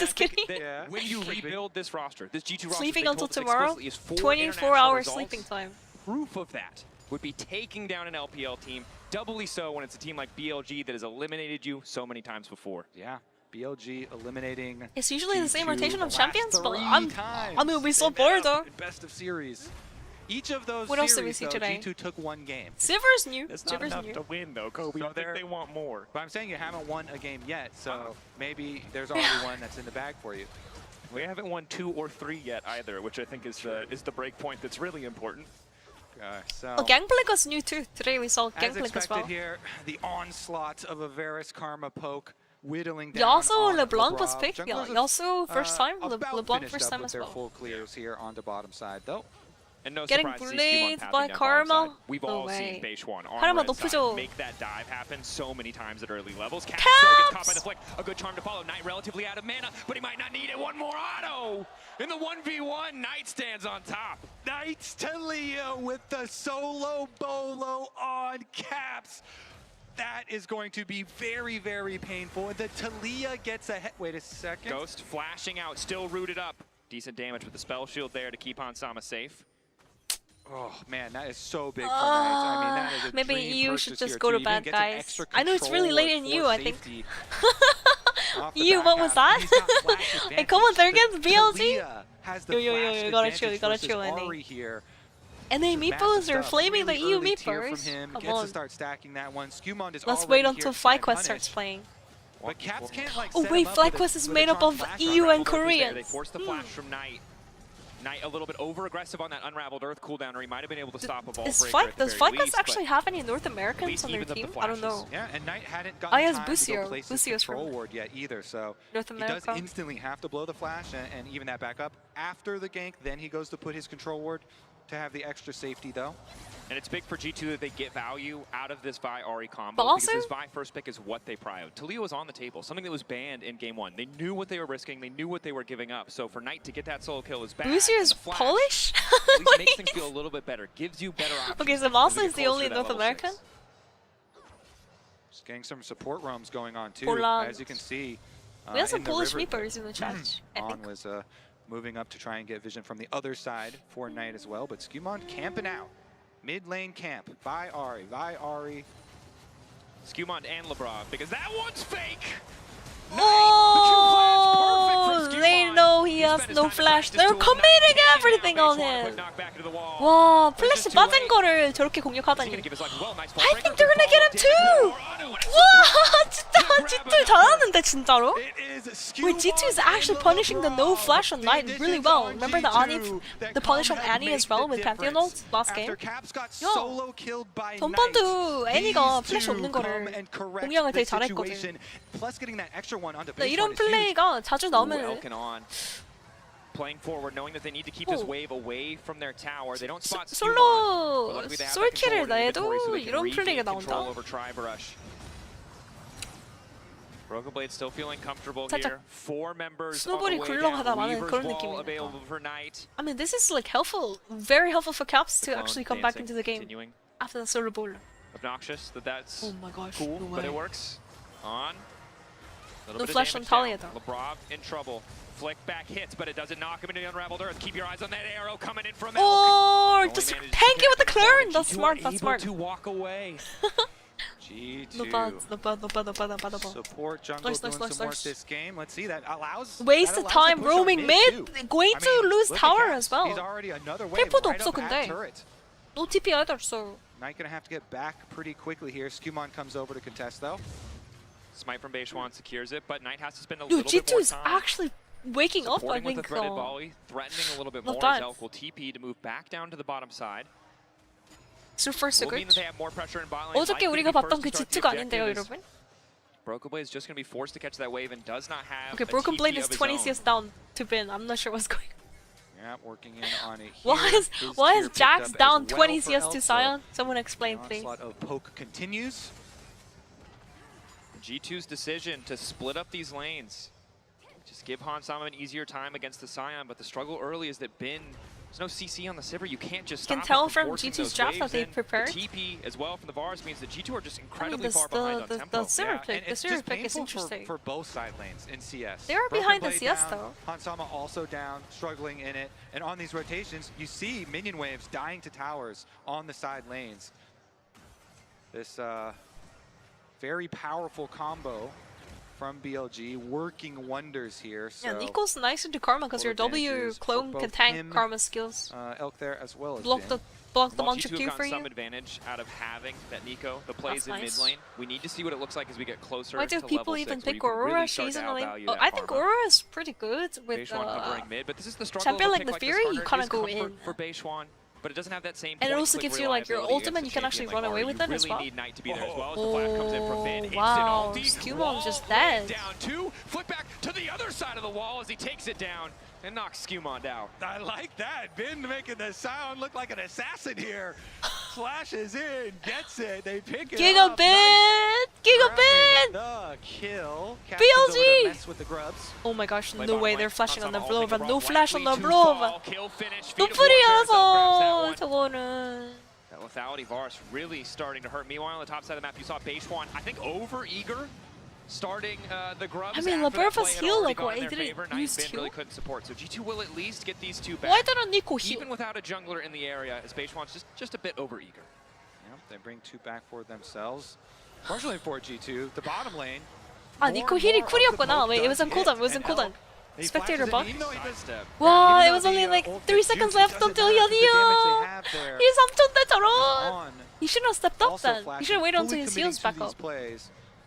Just kidding. When you rebuild this roster, this G2 roster, Sleeping they until told us tomorrow. explicitly is 4 24 international hours results. sleeping time. Proof of that would be taking down an LPL team, doubly so when it's a team like BLG that has eliminated you so many times before. Yeah, BLG eliminating. It's usually the same G2 rotation of the champions, last but 3 I'm times. gonna be so They met bored up though. in Best of series. Each of those What else did we series, see though, today? G2 took 1 game. Siver's new. That's not Siver's enough new. to win, though, Kobe. So I think they want more. But I'm saying you haven't won a game yet, so maybe there's already one that's in the bag for you. We haven't won 2 or 3 yet either, which I think is the break point that's really important. So Oh, Gangplank was new too. Today we saw as Gangplank as expected well. here, the onslaught of a Varus Karma poke whittling Yeah, down also on LeBlanc was Labrov. picked. Yeah, Junglers he also have, first time. about LeBlanc finished first up time with as their well. full clears here on the bottom side, though. And no Getting surprise to see bullied Skumon by tapping down Karma? bottom side. We've No all way. seen Beishwan on Karma red side 높으죠. make that dive happen so many times at early levels. Caps though gets caught by the flick. A good charm to follow. Knight relatively out of mana, but he might not need it. One more auto! In the 1v1, Knight stands on top. Knights to Leo with the solo bolo on Caps. That is going to be very, very painful. The Talia gets ahead. Wait a second. Ghost flashing out, still rooted up. Decent damage with the spell shield there to keep Hansama safe. Oh man, that is so big for Knights. I mean, that is a Maybe dream EU should purchase just here go to even bed, get some guys. extra I know it's really control, late like, in EU, for I think. safety. Off the EU, back what was half, that? he's got flash Hey, advantage. come on, they're against The BLG. Talia has the Yo, flash you gotta chill, advantage you gotta versus chill, Andy. Ari here. And they Massive meepos are stuff. flaming the Really EU early tier meepos. from him. Come Gets on. to start stacking that one. Skumon is Let's already wait here until to try and FlyQuest punish. starts playing. But Caps can't like Oh set wait, him up with a- FlyQuest is with a made up charm of flash EU on him. and Koreans. They force the flash from Knight. Knight a little bit over-aggressive on that Unraveled Earth cooldown, or he might have been able to stop a Ball Does Breaker at the does very FevikNight least, actually have any North Americans on their evens up the team? I don't know. Yeah, and Knight hadn't gotten has time to Bucio. go place his Bucio's control from ward yet either, so North he does America. instantly have to blow the flash and even that back up. After the gank, then he goes to put his control ward to have the extra safety though. And it's big for G2 that they get value out of this Vi Ahri combo, But also, because this Vi first pick is what they prio. Taliyah was on the table, something that was banned in game 1. They knew what they were risking, they knew what they were giving up. So for Knight to get that solo kill is bad. Bucio is Flash, Polish? at least makes things feel a little bit better, gives you better options. Okay, so as Masa we is get the closer only to that North level American? 6. Just getting some support roams going on too, Poland. as you can see. We have some in the Polish river. Reapers in the chat, I On think. was moving up to try and get vision from the other side for Knight as well, but Skewmon camping out. Mid lane camp by Ahri. Skewmon and Labrov, because that one's fake! Oh, they know he has no flash. They're committing everything on him. 와, 플래시 빠진 거를 저렇게 공략하다니. I think they're gonna get him too. 와, 진짜 G2 잘하는데 진짜로. Wait, G2 is actually punishing the no flash on Knight really well. Remember the punish on Annie as well with Pantheon ult last game? 야, 전반도 애니가 플래시 없는 거를 공략을 되게 잘했거든. Plus getting that extra one onto 네, 이런 플레이가 자주 나오면 playing forward, knowing that they need to keep this wave away from their tower. They don't spot 솔로 솔킬을 내도 이런 플레이가 나온다. Broken Blade still feeling comfortable 살짝 here. 4 members 스노볼이 굴러가다 마는 그런 느낌이니까. I mean, this is like helpful, very helpful for Caps to actually come back into the game after the solo ball. Obnoxious that's oh my gosh, cool, no but it way. works. On. No flash on Taliyah though. Labrov in trouble. Flick back hits, but it doesn't knock him into the Unraveled Earth. Keep your eyes on that arrow coming in from Oh, just tank it with the clearing. That's smart. That's smart. To walk away. G2. Not bad. Support jungle doing some work this game. Let's see that allows. Wasted time roaming mid. Going to lose tower as well. He's already another wave 텔포도 right 없어 up at 근데. turret. No TP either, so. Knight gonna have to get back pretty quickly here. Skewmon comes over to contest though. Smite from Beishwan secures it, but Knight has to spend a Dude, little bit G2 more is time. actually waking up, I Supporting with think. the threaded volley, threatening a little bit more. Zelk will TP to move back down to the bottom side. Super Will mean that they have more pressure in bot lane. 어저께 우리가 봤던 그 G2가 아닌데요, 여러분? Broken Blade is just going to be forced to catch that wave and does not have Okay, a Broken TP Blade of is his 20 own. CS down to bin. I'm not sure what's going on. Yeah, working in on it here. Why is Jax His down tier 20 picked up as CS to well, Sion? Someone explain, the please. onslaught of poke continues. G2's decision to split up these lanes. Just give Han Sama an easier time against the Sion, but the struggle early is that Bin, there's no CC on the Sivir. You can't just stop You can tell it from from forcing G2's those draft that waves they in. prepared. The TP as well from the Varus means that G2 are just I mean, incredibly far behind on the tempo. Sivir pick, and the it's Sivir just pick is painful interesting. for both side lanes in CS. They are Broken behind the Blade CS down, though. Hansama also down, struggling in it. And on these rotations, you see minion waves dying to towers on the side lanes. This very powerful combo from BLG working wonders here. So Yeah, Nico's nice into Karma because your W clone can tank Karma's skills. Elk there as well as Block Bin. the Well, launcher G2 Q have for gotten some you. advantage out of having that Nico, the plays That's in nice. mid lane. We need to see what it looks like as we get closer Why do to people level even 6, where pick you can Aurora? really start She's to in the lane. outvalue Oh, that I think Karma. Aurora is pretty good with Beishwan covering mid, but this is the struggle champion of a like pick the like Fury. this. You Hunter kind is of go comfort in. for Beishwan, but it doesn't have that same And it point also click gives you like your reliability ultimate. You against can a actually champion run like away Ahri. with it You as really well. need Knight to be there as well as the flash comes in from Bin. Instant Wow, ulti, Skewmon just wall blade dead. down 2, flip back to the other side of the wall as he takes it down and knocks Skewmon down. I like that. Bin making the sound look like an assassin here. Flashes in, gets it, they pick it up. Gigabit! The kill. BLG! Mess with the grubs. Oh my gosh, Play no bottom way lane. they're flashing on the Hansama Blova. ulting No Labrov, flash on the likely to Blova. fall. Kill finish, 또 feed of Warriors, they'll grab 프리라서 that one. 저거는. That lethality Varus really starting to hurt. Meanwhile, on the top side of the map, you saw Beishwan, I think, over-eager, starting the grubs. I mean, after that Labrava's play had heal, already like, gone why in their didn't favor. use Knight and Bin really heal? couldn't support. So G2 will at least get these two back. Why didn't Nico heal? Even without a jungler in the area, as Beishwan's just a bit over-eager. Yep, they bring two back for themselves. Fortunately for G2, the bottom lane. 아, 니코 힐이 쿨이었구나. Wait, it was on cooldown. It was on cooldown. Spectator buff. Wow, it was only like 3 seconds left until Hyunio. He's 3초인데 저런. He shouldn't have stepped up then. He should have waited until his heals back up.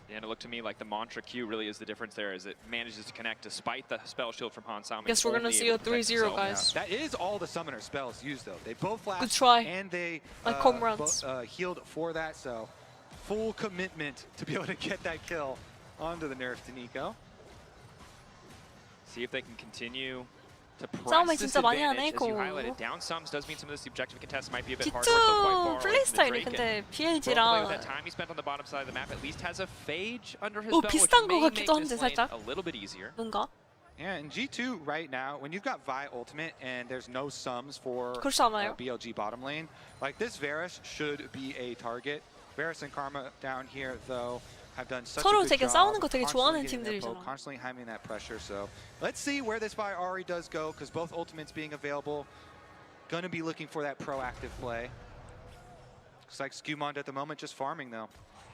And it looked to me like the mantra Q really is the difference there, as it manages to connect despite the spell shield from Hansama. Guess we're gonna see a 3-0, guys. Yeah. That is all the summoner spells used, though. They both flashed. Good try. And they like home runs. Healed for that, so full commitment to be able to get that kill onto the nerf to Nico. See if they can continue to 싸움을 press this 진짜 많이 advantage. 하네, As you 고. highlighted, down sums does mean some of this objective contests might be a bit harder. We're still quite far G2 away 플레이 from the 스타일이 Drake, 근데 and BLG랑 with that time he spent on the bottom side of the map, at least has a phage under his 오, belt, which 비슷한 거 may make 같기도 this 한데 lane 살짝. a little bit easier. 뭔가? Yeah, and G2 right now, when you've got Vi ultimate and there's no sums for 그렇지 않아요? BLG bottom lane, like this Varus should be a target. Varus and Karma down here, though, have done such 서로 a good 되게 job 싸우는 거 되게 constantly 좋아하는 getting their 팀들이잖아. poke, constantly having that pressure. So let's see where this Vi Ahri does go, because both ultimates being available, gonna be looking for that proactive play. Looks like Skumond at the moment just farming though.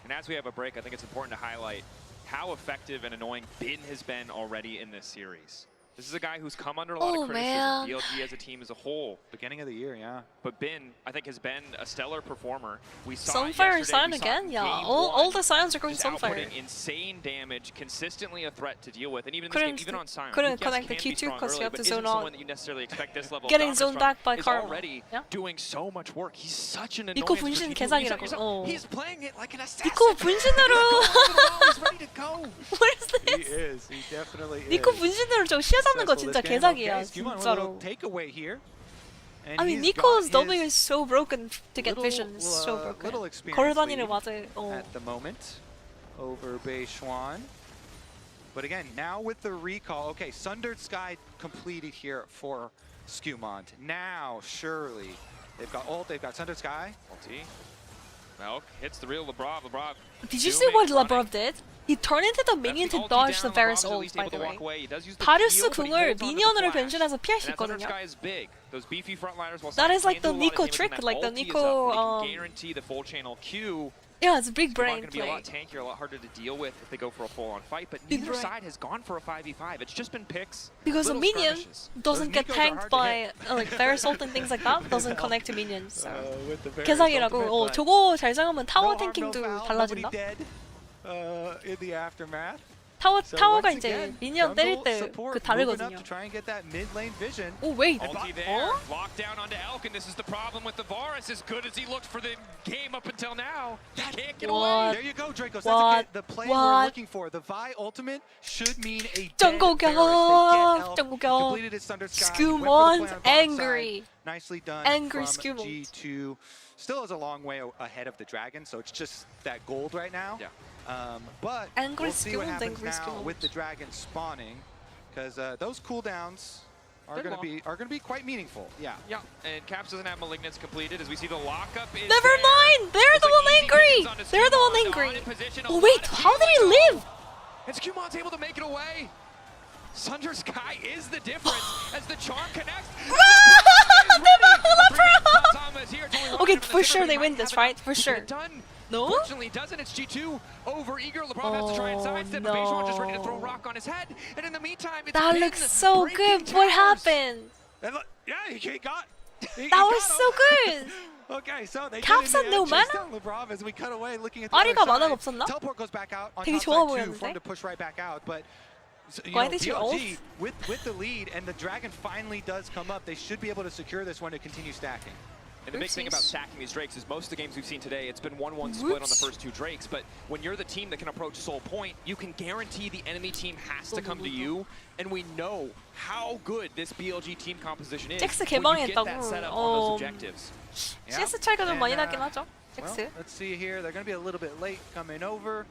And as we have a break, I think it's important to highlight how effective and annoying Bin has been already in this series. This is a guy who's come under a lot of criticism, BLG as a team as a whole. Beginning of the year, yeah. But Bin, I think, has been a stellar performer. We saw Sunfire it Sion yesterday. again? Yeah, all the Sions are going just Sunfire. outputting insane damage, consistently a threat to deal with. And even in Couldn't- this game, even on Sion, couldn't yes, connect the can be Q2 strong because you early, have but to isn't zone out. someone that you necessarily expect this level Getting of zoned dominance back by from, Karma. is already doing so much work. He's such an 니코 annoyance 분신 for 개사기라고. people. He's playing it like an assassin. 니코 분신으로. He's ready to go. What is He this? is. He definitely is. 니코 분신으로 저 시야 잡는 거 진짜 개사기야, 진짜로. Takeaway here. I mean, Nico's W is so broken to get vision. It's so broken. Little experience 걸어다니는 lead 맞아요. at the moment over Beishwan. But again, now with the recall, okay, Sundered Sky completed here for Skumond. Now, surely, they've got ult, they've got Sundered Sky. Ulti. Malk hits the real Labrov. Labrov. Did you see what Labrov did? He turned into the minion to dodge the Varus ult, by the way. 다리우스 궁을 미니언으로 변신해서 피할 수 있거든요. That is like the Nico trick, like the Nico. Guarantee the full channel Q. Yeah, it's a big brain Going to be a play. lot tankier, a lot harder to deal with if they go for a full-on fight. But neither side has gone for a 5v5. It's just been picks. Because a little minion skirmishes. doesn't get tanked by like Varus ult and things like that. Doesn't connect to minions. So. 개사기라고. 저거 잘 생각하면 타워 탱킹도 달라진다. In the aftermath. 타워가 이제 미니언 때릴 때 그 다르거든요. Oh wait. Locked down onto Elk, and this is the problem with the Varus. As good as he looked for the game up until now, he can't get away. There you go, Dracos. That's the play we're looking for. The Vi ultimate should mean a dead Varus. They get Elk, completed his Thunder Sky, Skumond angry. Nicely done Angry from Skumond. G2. Still is a long way ahead of the Dragon, so it's just that gold right now. Yeah. But angry we'll see what happens angry now with the Dragon spawning, because those cooldowns are going to be quite meaningful. Yeah. Yeah. And Caps doesn't have Malignance completed, as we see the lockup is Never mind. They're the one angry. They're the one angry. Oh wait, how did he live? And Skumond's able to make it away. Sunder Sky is the difference as the charm connects. Okay, for sure they win this, right? For sure. No? Fortunately, doesn't. It's G2 over eager. Labrov has to try and sidestep, but Beishwan just ready to throw a rock on his head. And in the meantime, it's that Bin looks so good. towers. What happened? And look, yeah, he got. That was so good. Okay, so they Caps had no mana? Labrov as we cut away, looking at the 아리가 other 만화가 side. 없었나? Teleport goes back out on 되게 top 좋아 side too, for him 보였는데? to push right back out, but you Why know, did you BLG with the lead and the Dragon finally does come up, they should be able to secure this one to continue stacking. And the big thing about stacking these Drakes is most of the games we've seen today, it's been 1-1 split on the first two Drakes, but when you're the team that can approach Soul Point, you can guarantee the enemy team has to come to you, and we know how good this BLG team composition is 잭스 when you get that 개방했다고. set up on those objectives. CS 차이가 좀 많이 나긴 하죠. Well, 잭스. let's see here. They're going to be a little bit late coming over.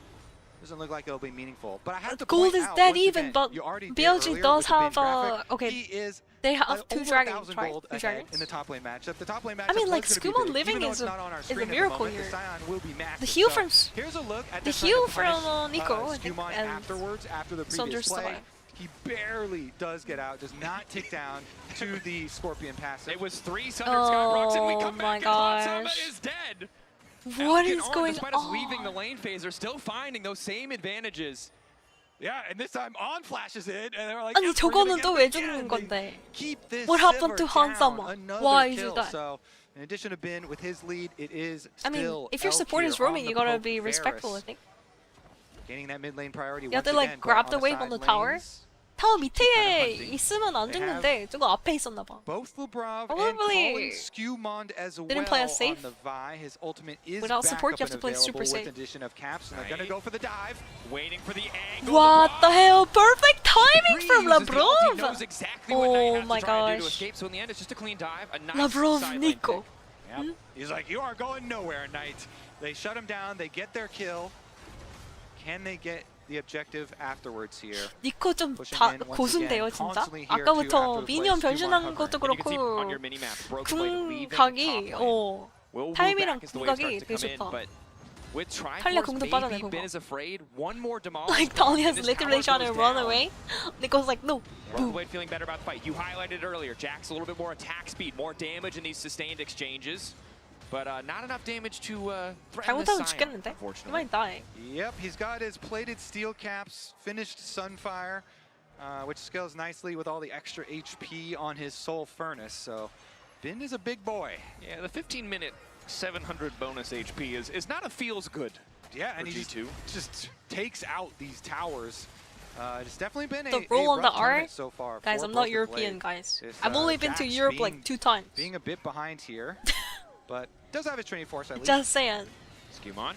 Doesn't look like it'll be meaningful. But I have to Gold point is out, dead once even, again, but you already did BLG earlier does with the bin have graphic. okay. He is They have two over dragons, 1,000 right? gold Two ahead dragons. in the top lane matchup. The top lane matchup I mean, like was gonna be Skumond big. living Even though is it's not on our a screen at the miracle moment, here. the Scion will be massive. The heal So from here's a look at the them trying heal to punish, from Nico I think, Skumond and afterwards after the Sunder's previous play. Sky. He barely does get out, does not tick down to the Scorpion passive. It was 3 Sunder Skybrocks, and we come back, and Hansama is dead. What is Elkin going despite us leaving the lane phase, are still finding those same advantages. Yeah, and this time On flashes in, and they were like, 아니 yep, we're gonna 저거는 get 또 them 왜 again. 죽는 건데? They keep this What happened to Sivir down. Hansama? Another Why is kill. that? So, in addition to Bin with his lead, it is I mean, still if your Elk support here is roaming, on you the gotta poke be Varus. respectful, I think. Gaining that mid lane priority. You have to like grab the wave on the tower. 타워 밑에 있으면 안 죽는데 저거 앞에 있었나 봐. Both Labrov Probably and Skewmond as didn't well play as safe. on the Vi. His ultimate is Without back support, up you have to and play available super with safe. addition of Caps, and they're gonna go for the dive. Waiting for the angle. What the hell? Perfect timing from He Labrov! knows exactly what Knight Oh has my to try and do to gosh. escape, so in the end, it's just a clean dive. A nice Labrov side lane Nico. pick. Yep. He's like, you are going nowhere, Knight. They shut him down. They get their kill. Can they get the objective afterwards here? 니코 좀 고수인데요, 진짜. 아까부터 미니언 변신하는 것도 그렇고 궁각이 타임이랑 궁각이 되게 좋다. 탈리아 궁도 빠져내 그거. Like Tali has literally shot and run away. Nico's like no. Boom. Feeling better about the fight. You highlighted it earlier. Jack's a little bit more attack speed, more damage in these sustained exchanges. But not enough damage to threaten this Sion, unfortunately. Yep, he's got his plated steel caps, finished Sunfire, which scales nicely with all the extra HP on his Soul Furnace. So, Bin is a big boy. Yeah, the 15-minute 700 bonus HP is not a feels good. Yeah, and he just takes out these towers. It's definitely been the role on the R, so far. Guys, I'm not European, guys. I've only been to Europe like 2 times. Being a bit behind here, but does have his training force at least. Just saying. Skewmon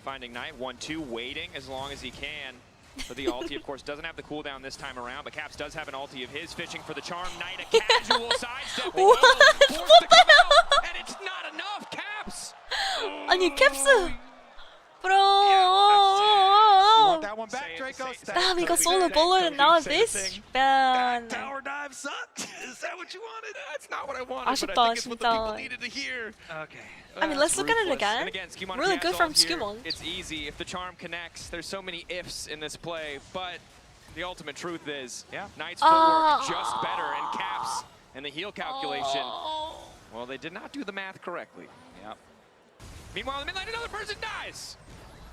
finding Knight, 1-2, waiting as long as he can. For the ulti, of course, doesn't have the cooldown this time around, but Caps does have an ulti of his, fishing for the charm. Knight, a casual sidestep. What the hell? And it's not enough, Caps! 아니, 캡스! Bro! You want that one back, Draco? Damn, he got solo bullet and now this bad. That tower dive sucked. Is that what you wanted? That's not what I wanted, 아쉽다, but I think it's what the people 진짜. needed to hear. Okay. I mean, let's look at it again. And again, Skewmon Really good from here. Skewmon. It's easy if the charm connects. There's so many ifs in this play, but the ultimate truth is Knight's footwork just better, and Caps and the heal calculation. Well, they did not do the math correctly. Yep. Meanwhile, in the mid lane, another person dies.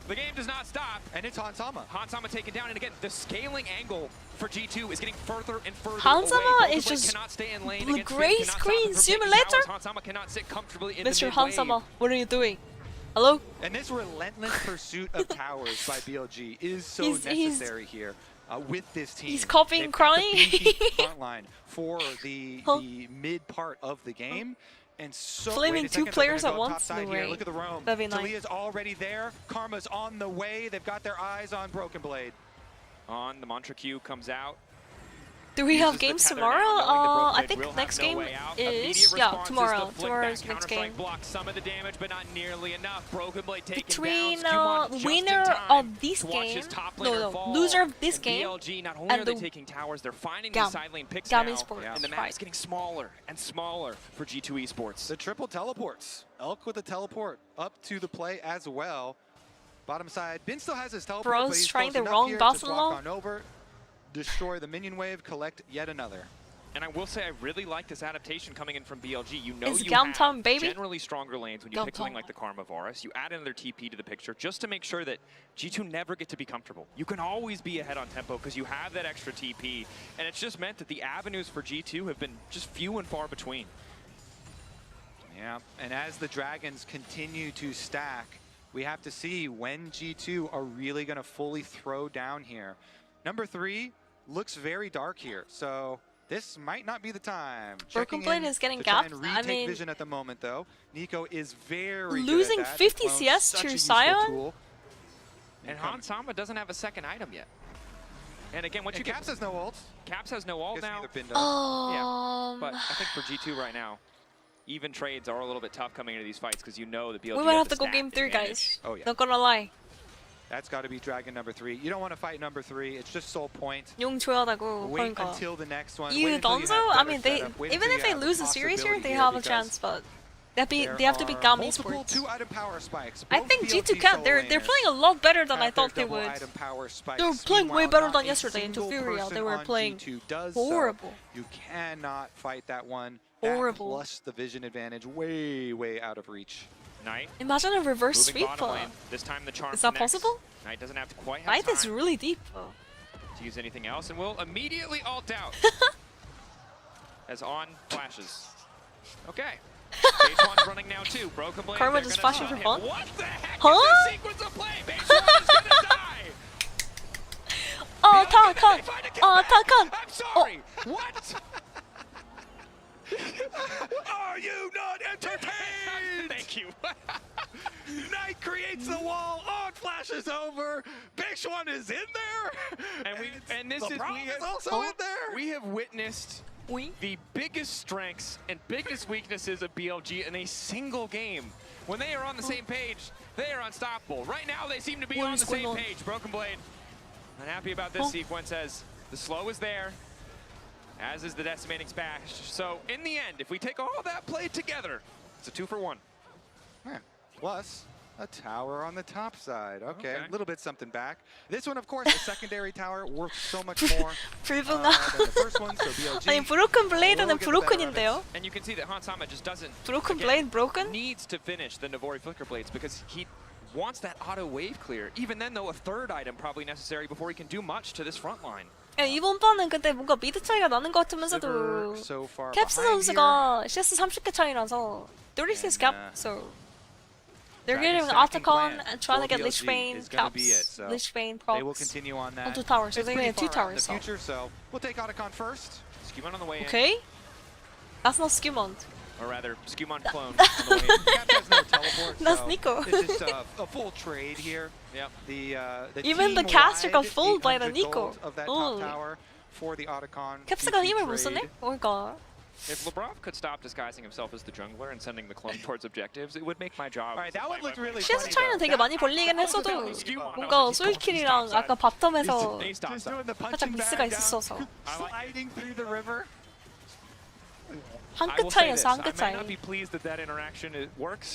The game does not stop. And it's Hansama. Hansama taken down, and again, the scaling angle for G2 is getting further and further Hansama away. is just cannot stay in lane the gray screen simulator. Hansama cannot sit comfortably in Mr. the Hansama, what are you doing? Hello? And this relentless pursuit of towers by BLG is so necessary here with this team. He's copying crying. Front line for the mid part of the game. And so flaming 2 players at once. No way. Look at the roam. Talia's already there. Karma's on the way. They've got their eyes on Broken Blade. On the mantra Q comes out. Do we have games tomorrow? I think next game is tomorrow. Tomorrow's next game. Blocks some of the damage, but not nearly enough. Broken Blade taken Between down. winner of this game, loser of this game, BLG, not only and are they the taking towers, they're finding GAM. these side lane picks GAM now, Esports, and the map is getting smaller and smaller for G2 Esports. The triple teleports. Elk with the teleport up to the play as well. Bottom side, Bin still has his teleport. Bro's trying the wrong boss on over. Destroy the minion wave, collect yet another. And I will say, I really like this adaptation coming in from BLG. You know, it's you GAM have time, baby. generally stronger lanes when you pick something like the Karma Varus. You add another TP to the picture just to make sure that G2 never get to be comfortable. You can always be ahead on tempo because you have that extra TP. And it's just meant that the avenues for G2 have been just few and far between. Yeah, and as the Dragons continue to stack, we have to see when G2 are really going to fully throw down here. Number 3 looks very dark here, so this might not be the time. Broken Blade is getting gapped. I mean, vision at the moment though. Nico is very losing good at that. 50 CS to Sion. And Hansama doesn't have a second item yet. And again, once you Caps has no ult. Caps has no ult now. Yeah, but I think for G2 right now, even trades are a little bit tough coming into these fights because you know that BLG we might have to go game 3, guys. Oh yeah. Not gonna lie. That's got to be Dragon number 3. You don't want to fight number 3. It's just soul point. 용 줘야 되고. Wait until the next one. You Donzo? I mean, they even if they lose the series here, they have a chance, but they have to beat GAM Esports. 2-item power spikes. I think G2 can. They're playing a lot better than I thought they would. They were playing way better than yesterday into Furia. They were playing horrible. You cannot fight that one. Horrible. Plus the vision advantage way out of reach. Knight. Imagine a reverse sweep. This time the charm is that possible? Knight doesn't have to quite have Knight time is really deep. To use anything else, and will immediately ult out. As on flashes. Okay. Base 1's running now too. Broken Blade. Karma just flashing for fun? What the heck huh? is this sequence of play? Base 1 is gonna die. 타칸. 타칸. I'm sorry. What? Are you not entertained? Thank you. Knight creates the wall. On flashes over. Bish one is in there. And this is also in there. We have witnessed the biggest strengths and biggest weaknesses of BLG in a single game. When they are on the same page, they are unstoppable. Right now, they seem to be on the same page. Broken Blade, not happy about this sequence as the slow is there, as is the decimating smash. So in the end, if we take all that played together, it's a 2-for-1. Yeah. Plus a tower on the top side. Okay, a little bit something back. This one, of course, a secondary tower worth so much more than the first one. So BLG. 아니 브로큰 블레이드는 브로큰인데요. And you can see that Hansama just doesn't. Broken blade, broken. Needs to finish the Navori Flicker Blades because he wants that auto wave clear. Even then, though, a third item probably necessary before he can do much to this front line. 야, 이번 판은 근데 뭔가 미드 차이가 나는 것 같으면서도 캡스 선수가 CS 30개 차이라서 36 gap, so they're getting Otacon and trying to get Lich Bane, caps, Lich Bane procs. They will continue on that. On 2 towers, so they're getting 2 towers. In the future, so we'll take Otacon first. Skewmon on the way in. Okay, that's not Skewmon. Or rather, Skewmon clone on the way in. Cap has no teleport, That's so Nico. it's just a full trade here. Yep. The Even the team caster got wide fooled by the 800 Nico. gold of that top tower for the Otacon. 캡스가 힘을 못 썼네? 그러니까. If Labrov could stop disguising himself as the jungler and sending the clone towards objectives, it would make my job. Alright, that one looked really CS 차이는 되게 많이 벌리긴 했어도 뭔가 솔킬이랑 아까 바텀에서 살짝 미스가 있었어서 Sliding through the river. 한 끗 차이였어, 한 끗 차이.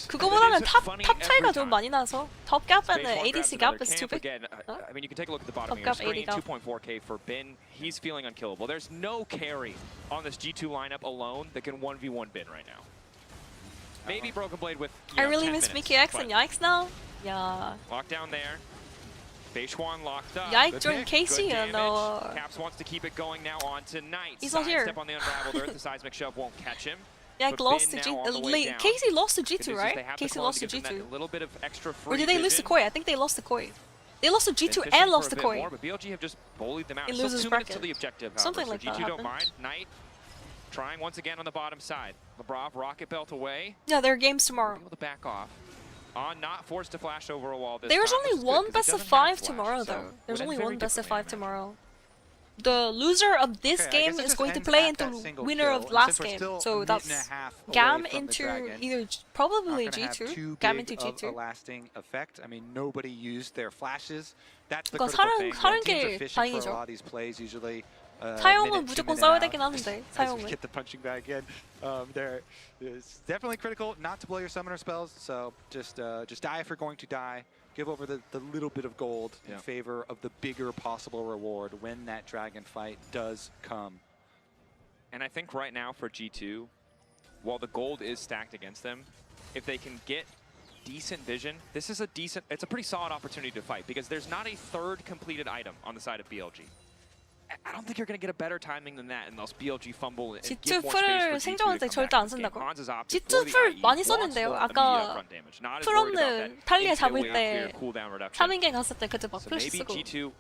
그거보다는 탑 차이가 좀 많이 나서 top gap and the ADC gap is too big. I mean, you can take a look at the bottom Top here. gap, Screen 2.4k for Bin. He's feeling unkillable. There's no carry on this G2 lineup alone that can 1v1 Bin right now. Maybe Broken Blade with I really miss Mickey X and Yikes now. Yeah. Lockdown there. Beishwan locked up. Yikes during Casey and Caps wants to keep it going now on to Knight. He's not here. Step on the unraveled earth. The seismic shove won't catch him. Yikes lost to G2. Casey lost to G2, right? Casey lost to G2. A little bit of extra free Or did they lose to Koi? I think they lost to Koi. They lost to G2 and lost to Koi. But BLG have just bullied them out. It Still loses 2 minutes to the objective, however. Something So like G2 that don't happened. mind. Knight trying once again on the bottom side. Labrov rocket belt away. Yeah, there are games tomorrow. Able to back off. Not forced to flash over a wall this There's time, only which is one good, 'cause best he of doesn't 5 have flash, tomorrow, so though. There's would end only very one best of differently 5 tomorrow. The loser of this game is going to play into winner of last game. So that's GAM into either probably G2, GAM into G2. A lasting effect. I mean, nobody used their flashes. That's the 그거 critical thing. 사는 Teams are 게 fishing for a 다행이죠. lot of these plays usually. 사용은 무조건 싸워야 되긴 하는데 사용은. Get the punching bag in. There is definitely critical not to blow your summoner spells. So just die if you're going to die. Give over the little bit of gold in favor of the bigger possible reward when that dragon fight does come. And I think right now for G2, while the gold is stacked against them, if they can get decent vision, this is it's a pretty solid opportunity to fight because there's not a third completed item on the side of BLG. I don't think you're going to get a better timing than that unless BLG fumble and give G2 more space 풀을 for G2 생존할 때 to come 절대 back 안 to this game. 쓴다고? Hans has opted G2 for the 풀 IE, 많이 wants 썼는데요. full 아까 immediate front damage. Not as worried about that. 프롬는 탈리에 Into 잡을 wave 때 clear, cooldown reduction. 3인갱 갔을 때 그때 막 So 플래시 maybe 쓰고 G2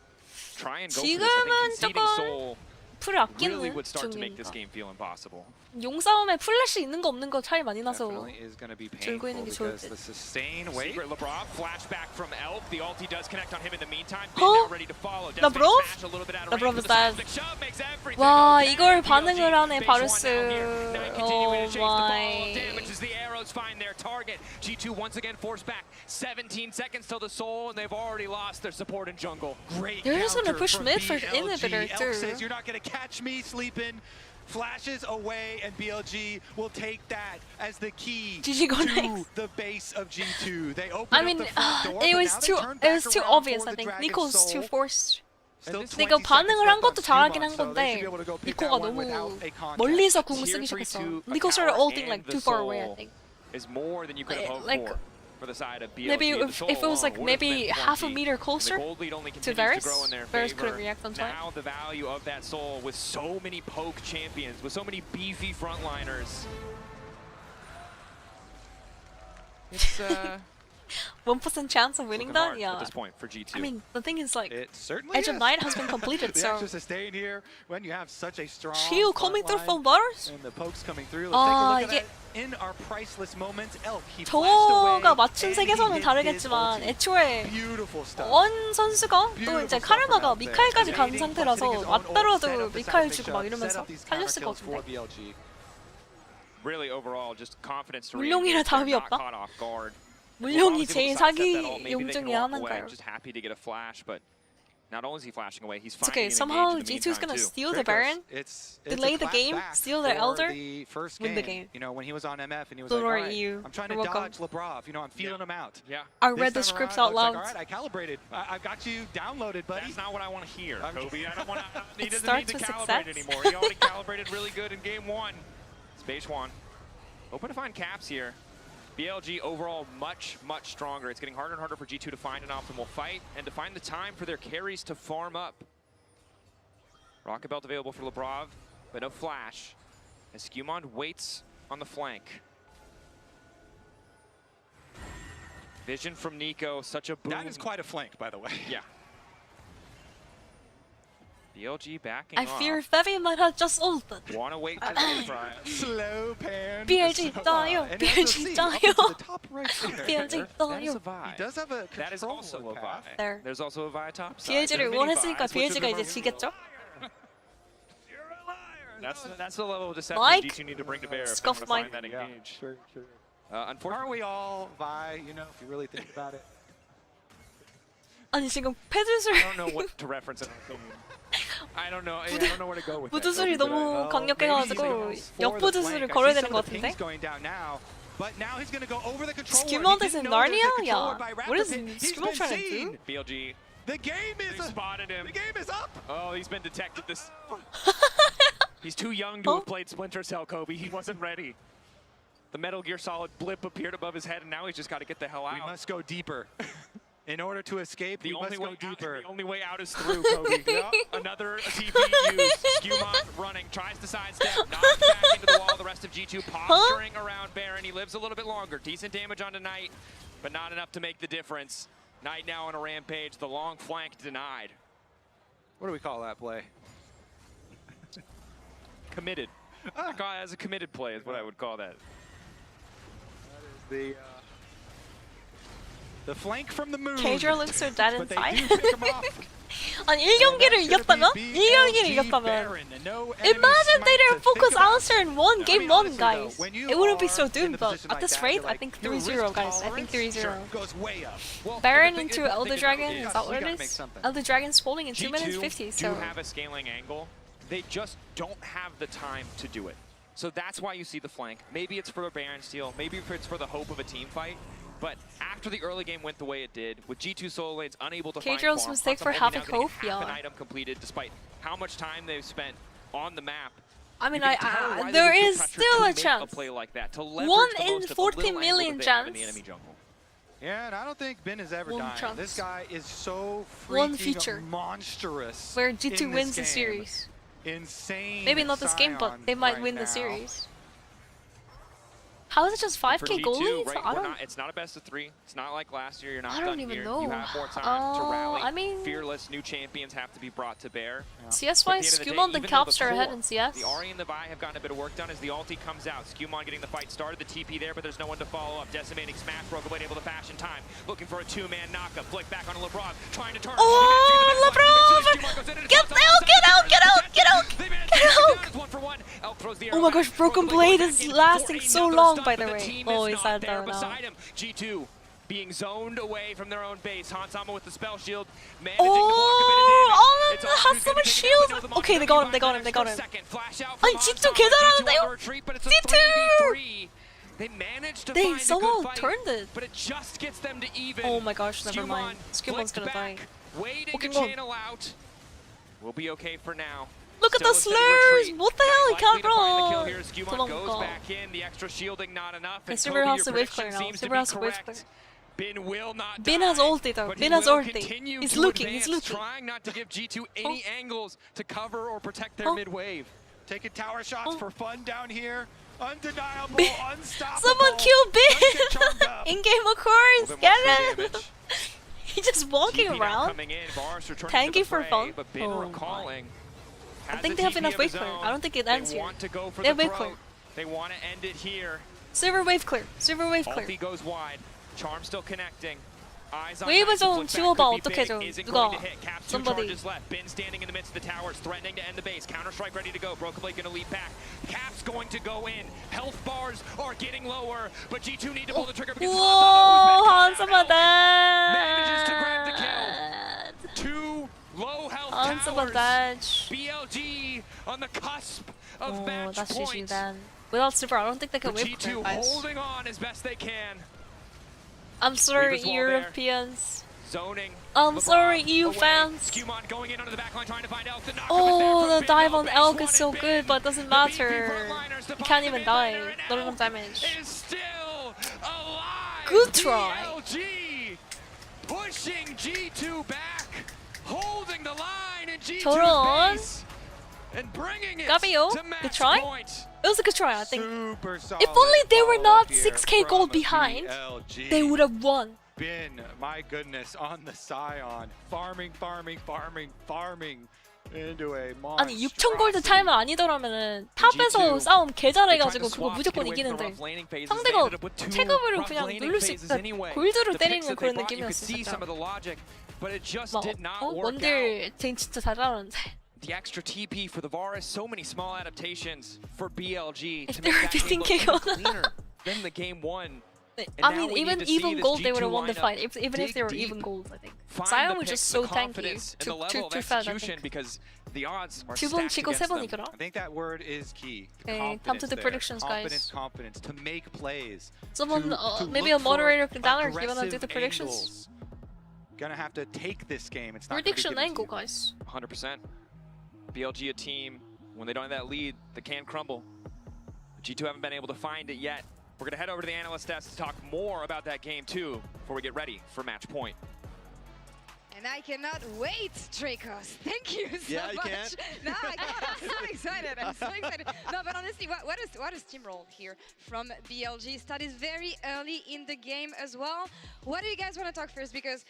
try and go for this. I 지금은 think conceding 조금 soul 풀을 아끼는 really would start to make this 중입니다. game feel impossible. 용 싸움에 플래시 있는 거 없는 거 차이 많이 나서 Definitely is going to be 들고 painful 있는 게 좋을 because 듯. the sustain wave. Secret Labrov, flashback from Elk. The ulti does connect on him in the meantime. Huh? Now ready to follow. Labrov? Smash a little bit out of Labrov range, is but the dead. seismic shove makes everything 와 okay. 이걸 반응을 Phase one 하네 바루스. down here. Now continuing to chase the ball. my. Damages the arrows, find their target. G2 once again forced back. 17 seconds till the soul, and they've already lost their support in jungle. Great They're just gonna counter push from mid for BLG. inhibitor Elk too. says you're not going to catch me sleeping. Flashes away, and BLG will take that as the key GG go to next. the base of G2. They open I up mean, the front door, it but was now they too turn it was back too around obvious. for I the think Dragon Nico's Soul. too forced. Still 근데 20 이거 반응을 seconds 한 left 것도 on 잘하긴 Skewmon, 한 so they should 건데 be able to go pick 니코가 that one 너무 without a contact. 멀리서 궁을 Tier 쓰기 3 시작했어. to a Nico started tower ulting like and too the far away, I soul think. is more than you could have hoped Like, for the side of BLG. Maybe The if soul it was like alone would have maybe been half a 20. meter The closer gold lead only to continues Varus, to grow in their Varus favor. couldn't react on time. Now the value of that soul with so many poke champions, with so many beefy frontliners. It's 1% chance of winning that? Yeah. At this point for G2. I mean, the thing is like, It certainly Edge of is. Night has been completed, the so... extra sustain here when you have such a strong Shield coming through front from line bars? and the pokes coming through. Let's take a look at 이게 that. In our priceless moments, Elk, he flashed away 저가 맞춘 and he 세계선은 hit his 다르겠지만 ulti. 애초에 Beautiful stuff. 원 선수가 또 Beautiful 이제 stuff 카르마가 from out there. 미카엘까지 간 Evading, 상태라서 hitting his own ult, set 맞더라도 up the 미카엘 side 주고 막 pick shot, set 이러면서 up these 살렸을 것 counter kills for 같은데. BLG. Really overall just confidence to 물룡이라 re-engage. They're 답이 not 없다? caught off guard. 물룡이 LeBron was able 제일 to sidestep that 사기 ult. Maybe 용 they can 중에 walk away. 하나인가요? I'm just happy to get a flash, but not only is he flashing away, he's It's finding okay, an somehow engage in the G2 is meantime, gonna too. steal the Baron, It's delay a the game, clapback steal their for Elder, the first win the game. You know, when he was on MF and he was Don't like, worry, all right, you. I'm trying to You're welcome. dodge Lebrov. You know, I'm feeling him out. Yeah. I This read the time scripts around, out I was loud. like, all right, I calibrated. I've got you downloaded, buddy. That's not what I want to hear, Kobe. I don't want to. He It doesn't starts need to with calibrate success. anymore. He already calibrated really good in game 1. Space 1. Open to find caps here. BLG overall much, much stronger. It's getting harder and harder for G2 to find an optimal fight and to find the time for their carries to farm up. Rocket Belt available for Lebrov, but no flash. As Skewmond waits on the flank. Vision from Nico, such a boom. That is quite a flank, by the way. Yeah. BLG backing I off. fear Fevi might have just ulted. Wanna wait for the surprise. Slow pan. BLG 따요, And BLG SOC up 따요. into the top right there. BLG That is 따요. a Vi. He does have a That is also a control Vi. path. There. There's also a Vi top side. BLG를 There are many 응원했으니까Vis, which BLG가 would 이제 지겠죠? That's the level of deception Mike? G2 need to bring to bear if they Scuff want to find Mike. that engage. Sure. Unfortunately, Aren't we all Vi, you know, if you really think about it? 아니 지금 I 패드술 don't know what to reference in our opinion. I don't know where to go with that. 부두술이 너무 강력해가지고 역부두술을 걸어야 되는 것 같은데? But now he's going to go over the control. Skewmond is in Narnia? Yeah. What is Skewmond trying to do? BLG. The game is spotted him. The game is up. Oh, he's been detected. This. He's too young to have played Splinter Cell, Kobe. He wasn't ready. The Metal Gear Solid blip appeared above his head, and now he's just got to get the hell out. We must go deeper. In order to escape, we must go deeper. The only way out is through, Kobe. Another TP used. Skewmont running, tries to sidestep, knocks back into the wall. The rest of G2 posturing around Baron. He lives a little bit longer. Decent damage onto Knight, but not enough to make the difference. Knight now on a rampage. The long flank denied. What do we call that play? Committed. As a committed play is what I would call that. That is the flank from the moon. Cager looks so dead But they inside. do pick him off. 아니 1경기를 이겼다면? 1경기를 이겼다면 Imagine they didn't focus Alistair in game 1, guys. It wouldn't be so doomed, but at this rate, I think 3-0, guys. I think 3-0. Baron into Elder Dragon, is that what it is? Elder Dragon's falling in 2 minutes 50, so... do have a scaling angle. They just don't have the time to do it. So that's why you see the flank. Maybe it's for a Baron steal, maybe it's for the hope of a team fight. But after the early game went the way it did, with G2 solo lanes unable to find K-Drill's farm, mistake for Hansam having only now hope, getting half yeah. an item completed despite how much time they've spent on the map. I mean, You can tell why they there would feel is pressure still to a make chance. play like that, to leverage 1 the in most of the 40 little angles million that they have in the chance. enemy jungle. Yeah, and I don't think Ben is ever One dying. chance. This guy is so One freaking feature monstrous. where G2 in wins the this series. game. Insane. Maybe not this game, but they might right win now. the series. How is it just 5k For G2, goal leads? right, it's not a best of 3. It's not like last year. You're not I don't done even here. know. You have more time to rally. I mean, fearless new champions have to be brought to bear. CS-wise, Skewmond and Caps are ahead in CS. The Ahri and the Vi have gotten a bit of work done as the ulti comes out. Skewmond getting the fight started, the TP there, but there's no one to follow up. Decimating Smash, Broken Blade able to fashion time. Looking for a 2-man knockup. Flick back on Lebrov, trying to turn. Oh, Lebrov! Get out! Get out! Oh my gosh, Broken Blade is lasting so long, by the way. Oh, he's out there now. G2 being zoned away from their own base. Hansama with the spell shield, managing Oh, to block a bit of damage. Hansama shield! Okay, they got him. 아니, G2 개 잘하는데요? G2! They managed to They find a somehow good fight, turned it. but it just gets them to even. Oh my gosh, never mind. Skewmond's gonna die. Waiting to Pokemon. channel out. We'll be okay for now. Look at the slurs! What the hell? He can't run! Skewmond goes back in. The extra shielding not enough. Okay, And Silver Kobe, has your the wave prediction clear now. seems to Silver be has the wave correct. clear. Bin will not Bin die, has ulti though. but Bin he has will ulti. continue He's to looking, advance, he's looking. trying not to give G2 any angles to cover or protect their mid wave. Taking tower shots for fun down here. Undeniable, unstoppable. Someone kill Bin! In-game of course! Get him! He's just walking around. Tanky for fun. Oh my. I think they have enough wave clear. I don't think it ends here. They have wave clear. They want to end it here. Silver wave clear. Silver wave clear. Ulti goes wide. Charm still connecting. 웨이브 좀 지워봐. 어떻게 좀 누가 somebody. Bin standing in the midst of the towers, threatening to end the base. Counter strike ready to go. Broken Blade going to lead back. Cap's going to go in. Health bars are getting lower, but G2 need to pull the trigger because 한숨만 manages to grab the kill. Two low health towers. BLG on the cusp of match point. Without super, I don't think they can wave G2 holding on as best they can. I'm sorry, Europeans. Zoning. I'm sorry, EU fans. Going in under the backline, trying to find Elk. Oh, the dive on Elk is so good, but it doesn't matter. He can't even die. Not enough damage. Good try. BLG pushing G2 back, holding the line in G2's 저런. base, and bringing it Gabio, to match good try. point. It was a good try, I think. If only they were not 6k gold behind, they would have won. Bin, my goodness, on the Scion, farming into a monster. 아니 6,000 골드 타이밍 아니더라면은 탑에서 싸움 개 잘해가지고 그거 무조건 이기는데 상대가 체급으로 그냥 누를 수 있다. 골드로 때리는 그런 느낌이었어. 진짜. 막 원딜 쟤 진짜 잘 잘하는데. The extra TP for the Varus, so many small adaptations for BLG If to they make were that beating game look KO. cleaner than the game one. I mean, even gold, they would have won the fight. Even if they were even gold, I think. Zion was just so tanky. Too fat, I think. Because the odds are 두 번 치고 세 번 I 이겨라. think that word is key. Okay, time to the predictions, guys. Confidence to make plays. Someone, to maybe a moderator down or aggressive gonna do the predictions. Gonna have to take this game. It's not Prediction angle, guys. 100%. BLG a team, when they don't have that lead, they can crumble. G2 haven't been able to find it yet. We're going to head over to the analyst desk to talk more about that game too before we get ready for match point. And I cannot wait, Dracos. Thank you so much. You can't? No, I can't. I'm so excited. I'm so excited. No, but honestly, what a steamroll here from BLG. Started very early in the game as well. What do you guys want to talk first? Because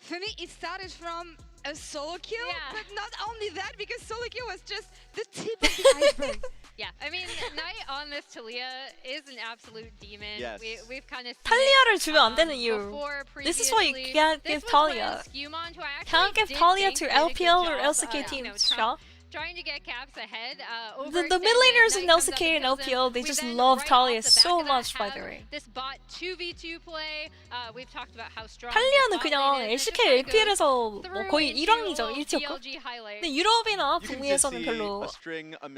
for me, it started from a solo kill, but not only that, because solo kill was just the tip of the iceberg. Yeah, I mean, Knight on this Talia is an absolute demon. Yes. We've kind of 탈리아를 주면 안 되는 이유. This is why you can't give Talia. Can't give Talia to LPL or LCK teams, Shaw. Trying to get Caps ahead. The mid laners in LCK and LPL, they just love Talia so much, by the way. This bot 2v2 play. We've talked about how strong. 탈리아는 그냥 LCK, LPL에서 뭐 거의 1왕이죠, 1티어급. 근데 유럽이나 북미에서는 별로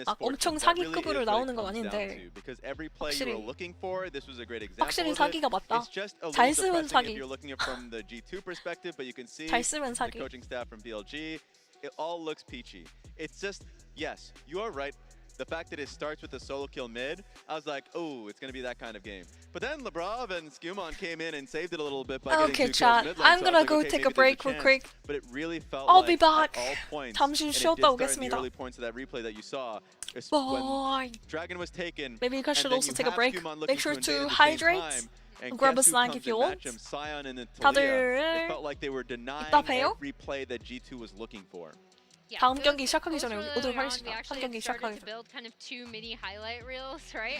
막 엄청 사기급으로 나오는 건 아닌데 확실히 사기가 맞다. 잘 쓰면 사기. 잘 쓰면 사기. It all looks peachy. It's just, yes, you are right. The fact that it starts with a solo kill mid, I was like, oh, it's going to be that kind of game. But then Lebrav and Skumon came in and saved it a little bit by getting 2 kills chat. mid lane. I'm so gonna like, go okay, take a maybe break there's real a quick. chance. But it really felt I'll like be back. at all points, 잠시 and it did 쉬었다 start in the 오겠습니다. early points of that replay that you saw. Bye. When Dragon was taken, Maybe you guys should and then also you take a have break. Skumon Make looking sure to invade to at the same hydrate. time, and Grab a guess who snack comes if you to want. match him? Sion and then Talia. It felt like they were denying 이따 봬요. every play that G2 was looking for. Yeah, 다음 경기 시작하기 전에 really 오도록 early on, 하겠습니다. we 한 actually 경기 started 시작하기 to 전에. build kind of 2 mini highlight reels, right,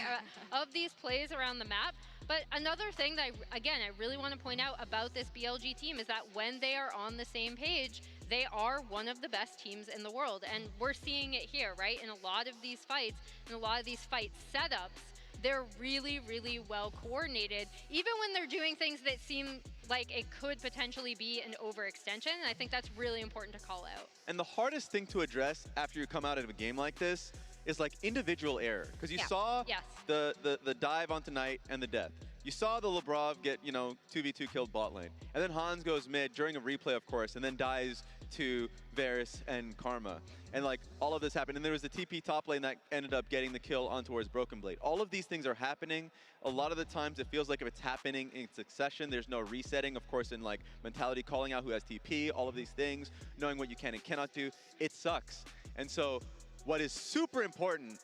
of these plays around the map. But another thing that, I really want to point out about this BLG team is that when they are on the same page, they are one of the best teams in the world. And we're seeing it here, right? In a lot of these fights, in a lot of these fight setups, they're really, really well coordinated, even when they're doing things that seem like it could potentially be an overextension. And I think that's really important to call out. And the hardest thing to address after you come out of a game like this is like individual error. Because you saw the dive onto Knight and the death. You saw the Lebrav get, 2v2 killed bot lane. And then Hans goes mid during a replay, of course, and then dies to Varus and Karma. And like all of this happened. And there was the TP top lane that ended up getting the kill on towards Broken Blade. All of these things are happening. A lot of the times it feels like if it's happening in succession, there's no resetting. Of course, in like mentality, calling out who has TP, all of these things, knowing what you can and cannot do, it sucks. And so what is super important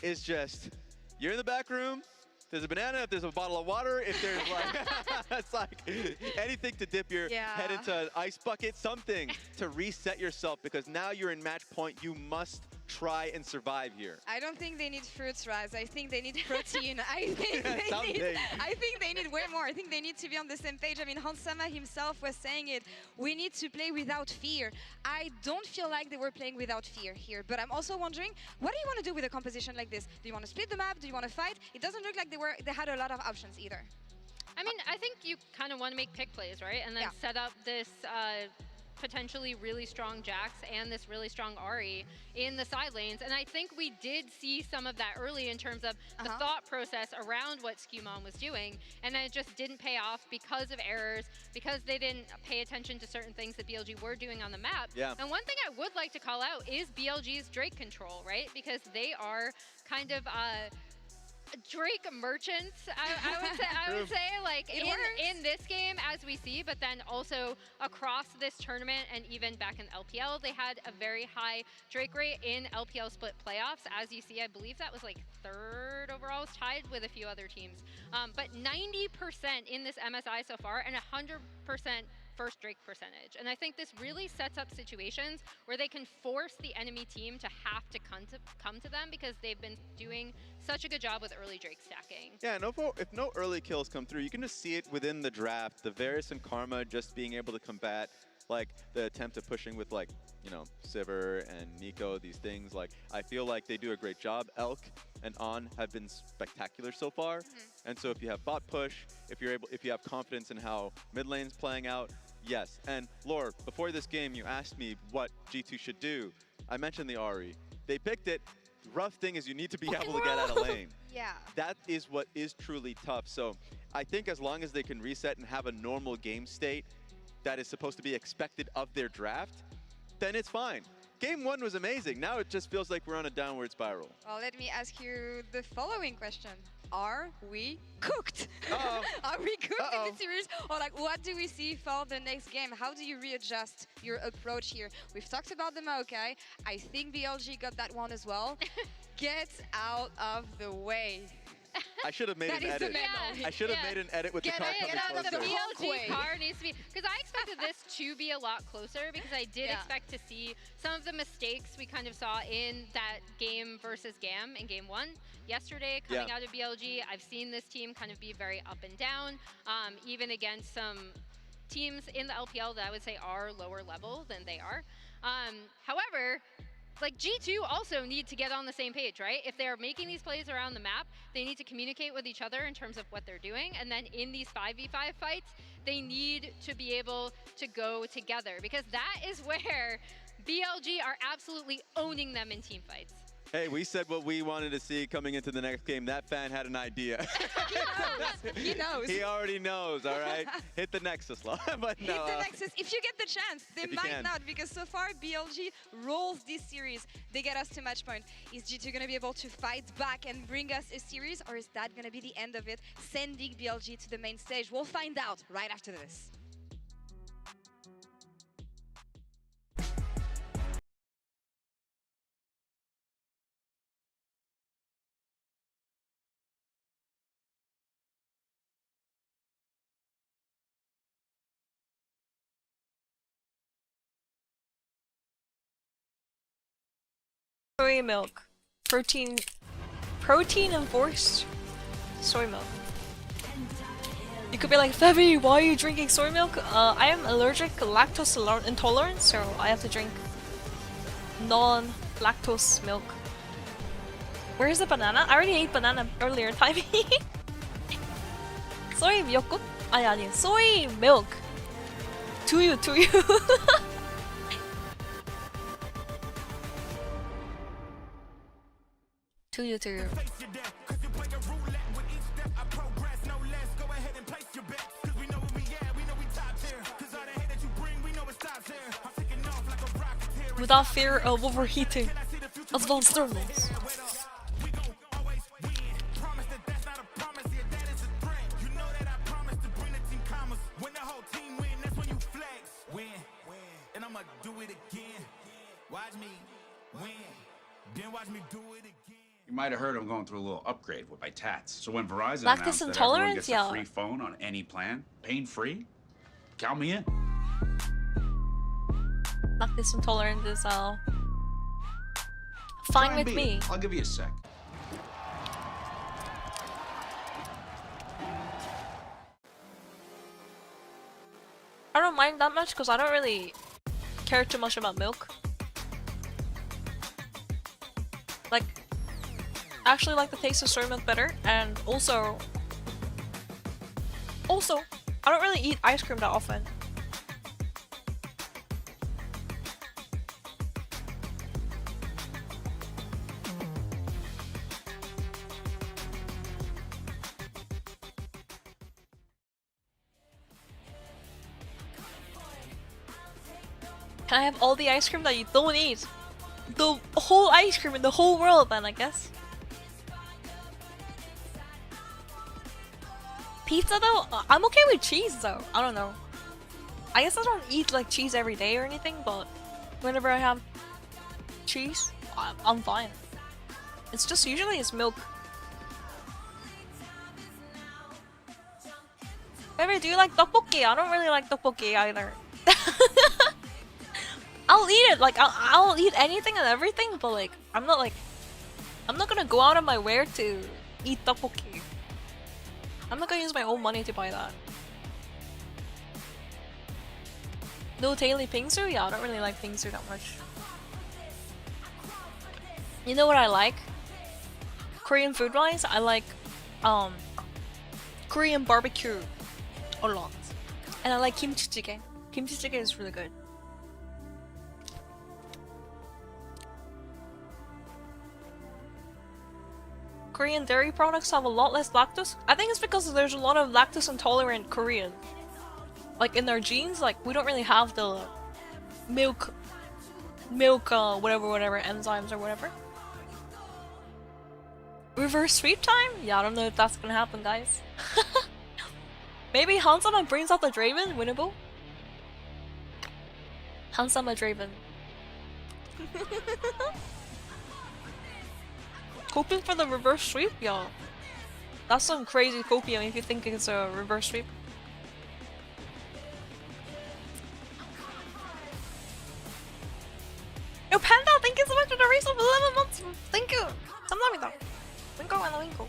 is just you're in the back room. There's a banana, if there's a bottle of water, if there's like, it's like anything to dip your head into an ice bucket, something to reset yourself because now you're in match point. You must try and survive here. I don't think they need fruits, Raz. I think they need protein. I think they need way more. I think they need to be on the same page. I mean, Hansama himself was saying it. We need to play without fear. I don't feel like they were playing without fear here, but I'm also wondering, what do you want to do with a composition like this? Do you want to split the map? Do you want to fight? It doesn't look like they had a lot of options either. I mean, I think you kind of want to make pick plays, right? And then set up this potentially really strong Jax and this really strong Ahri in the side lanes. And I think we did see some of that early in terms of the thought process around what Skewmon was doing. And then it just didn't pay off because of errors, because they didn't pay attention to certain things that BLG were doing on the map. Yeah. And one thing I would like to call out is BLG's Drake control, right? Because they are kind of Drake merchants, I would say, like in this game as we see, but then also across this tournament and even back in LPL, they had a very high Drake rate in LPL split playoffs. As you see, I believe that was like 3rd overall, was tied with a few other teams. But 90% in this MSI so far and 100% first Drake percentage. And I think this really sets up situations where they can force the enemy team to have to come to them because they've been doing such a good job with early Drake stacking. Yeah, and if no early kills come through, you can just see it within the draft. The Varus and Karma just being able to combat like the attempt at pushing with like, you know, Sivir and Nico, these things. Like, I feel like they do a great job. Elk and On have been spectacular so far. And so if you have bot push, if you have confidence in how mid lane's playing out, yes. And Laura, before this game, you asked me what G2 should do. I mentioned the Ahri. They picked it. The rough thing is you need to be able to get out of lane. Yeah. That is what is truly tough. So I think as long as they can reset and have a normal game state that is supposed to be expected of their draft, then it's fine. Game 1 was amazing. Now it just feels like we're on a downward spiral. Well, let me ask you the following question. Are we cooked? Are we cooked in the series? Or like, what do we see for the next game? How do you readjust your approach here? We've talked about the Maokai. I think BLG got that one as well. Get out of the way. I should have made an edit. I should have made an edit with the car coming closer. The BLG car needs to be, because I expected this to be a lot closer because I did expect to see some of the mistakes we kind of saw in that game versus GAM in game 1 yesterday coming out of BLG. I've seen this team kind of be very up and down, even against some teams in the LPL that I would say are lower level than they are. However, like G2 also need to get on the same page, right? If they're making these plays around the map, they need to communicate with each other in terms of what they're doing. And then in these 5v5 fights, they need to be able to go together because that is where BLG are absolutely owning them in team fights. Hey, we said what we wanted to see coming into the next game. That fan had an idea. He knows. He already knows, all right? Hit the Nexus, but no. Hit the Nexus. If you get the chance, they might not, because so far BLG rolls this series. They get us to match point. Is G2 going to be able to fight back and bring us a series, or is that going to be the end of it, sending BLG to the main stage? We'll find out right after this. Soy milk. Protein enforced soy milk. You could be like, Fevi, why are you drinking soy milk? I am allergic lactose intolerant, so I have to drink non-lactose milk. Where's the banana? I already ate banana earlier, Timey. Soy milk? 아니, soy milk. To you. To you. Without fear of overheating. Advanced thermals. And I'ma do it again. Watch me win. Then watch me do it again. You might have heard I'm going through a little upgrade with my tats. So when Verizon Lactose announced that everyone intolerance, gets yeah. a free phone on any plan, pain-free, count me in. Lactose intolerance is fine with me. I'll give you a sec. I don't mind that much because I don't really care too much about milk. Like, I actually like the taste of soy milk better, and also, I don't really eat ice cream that often. Can I have all the ice cream that you don't eat? The whole ice cream in the whole world then, I guess. Pizza though? I'm okay with cheese though. I don't know. I guess I don't eat like cheese every day or anything, but whenever I have cheese, I'm fine. It's just usually it's milk. Baby, do you like tteokbokki? I don't really like tteokbokki either. I'll eat it, like I'll eat anything and everything, but like I'm not gonna go out of my way to eat tteokbokki. I'm not gonna use my own money to buy that. No daily pingsu? Yeah, I don't really like pingsu that much. You know what I like? Korean food wise, I like Korean barbecue a lot. And I like kimchi jjigae. Kimchi jjigae is really good. Korean dairy products have a lot less lactose. I think it's because there's a lot of lactose intolerant Korean. Like in their genes, like we don't really have the milk whatever enzymes or whatever. Reverse sweep time? Yeah, I don't know if that's gonna happen, guys. Maybe Hansama brings out the Draven, winnable. Hansama Draven. Hoping for the reverse sweep? Yeah. That's some crazy copium if you think it's a reverse sweep. Yo, Panda, thank you so much for the race of 11 months! Thank you! 감사합니다. Winko.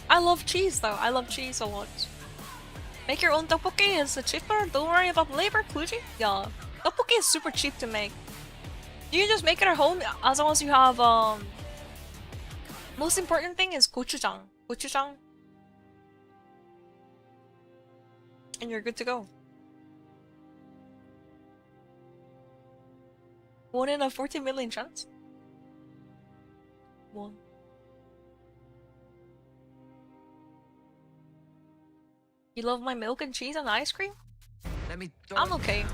I love cheese though. I love cheese a lot. Make your own tteokbokki, it's cheaper. Don't worry about labor, Kluji. Yeah. Tteokbokki is super cheap to make. You can just make it at home as long as you have most important thing is gochujang. And you're good to go. 1 in a 14 million chance? 1. You love my milk and cheese and ice cream? I'm okay.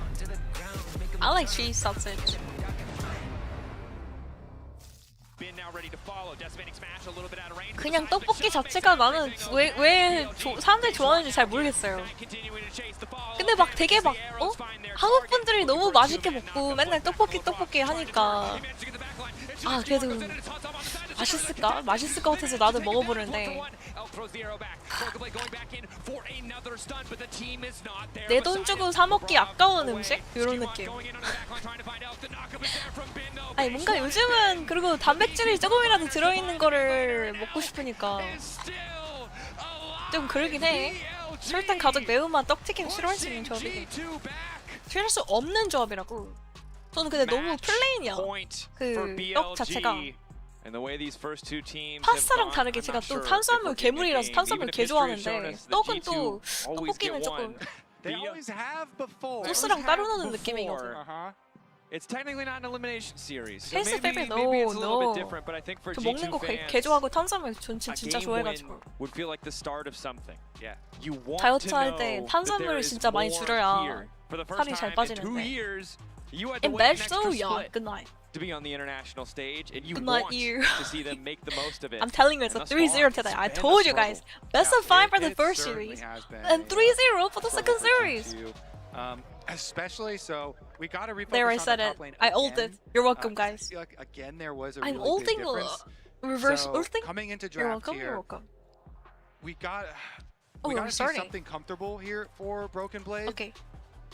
I like cheese, that's it. 그냥 떡볶이 자체가 나는 왜 사람들이 좋아하는지 잘 모르겠어요. 근데 막 되게 막 한국 분들이 너무 맛있게 먹고 맨날 떡볶이 하니까 아 그래도 맛있을까? 맛있을 것 같아서 나도 먹어보는데 내 돈 주고 사 먹기 아까운 음식? 이런 느낌. 아니 뭔가 요즘은 그리고 단백질이 조금이라도 들어있는 거를 먹고 싶으니까 좀 그러긴 해. 설탕, 가득, 매운맛, 떡튀김 싫어할 수 있는 조합이긴 싫어할 수 없는 조합이라고. 저는 근데 너무 플레인이야. 그 떡 자체가. 파스타랑 다르게 제가 또 탄수화물 괴물이라서 탄수화물 개 좋아하는데 떡은 또 떡볶이는 조금 소스랑 따로 넣는 느낌이거든. It's technically not an elimination series. So 헬스 maybe 빼빼 it's a little no. bit different, but I think for 저 G2 먹는 거 fans, 개 좋아하고 탄수화물 전 진짜 a game 좋아해가지고. win would feel like the start of something. Yeah. You want 다이어트 to 할 know 때 that there 탄수화물을 is 진짜 많이 more 줄여야 here. For the first 살이 잘 time in 2 빠지는데. years, you had to In wait an bed extra though, yeah, split good night. to be on the international stage, and you Good night, want you. to see them make the most of it. I'm telling you, it's a 3-0 today. I told you guys. Best of 5 for the first series, and 3-0 for the second series. Especially, so we got to refocus There, I on said the it. top lane I again. ulted. You're welcome, guys. Again, there was a I'm really big ulting. difference. Reverse So, ulting. coming into You're draft welcome. here, You're welcome. we got Oh, we we're got to see starting. something comfortable here for Broken Blade. Okay.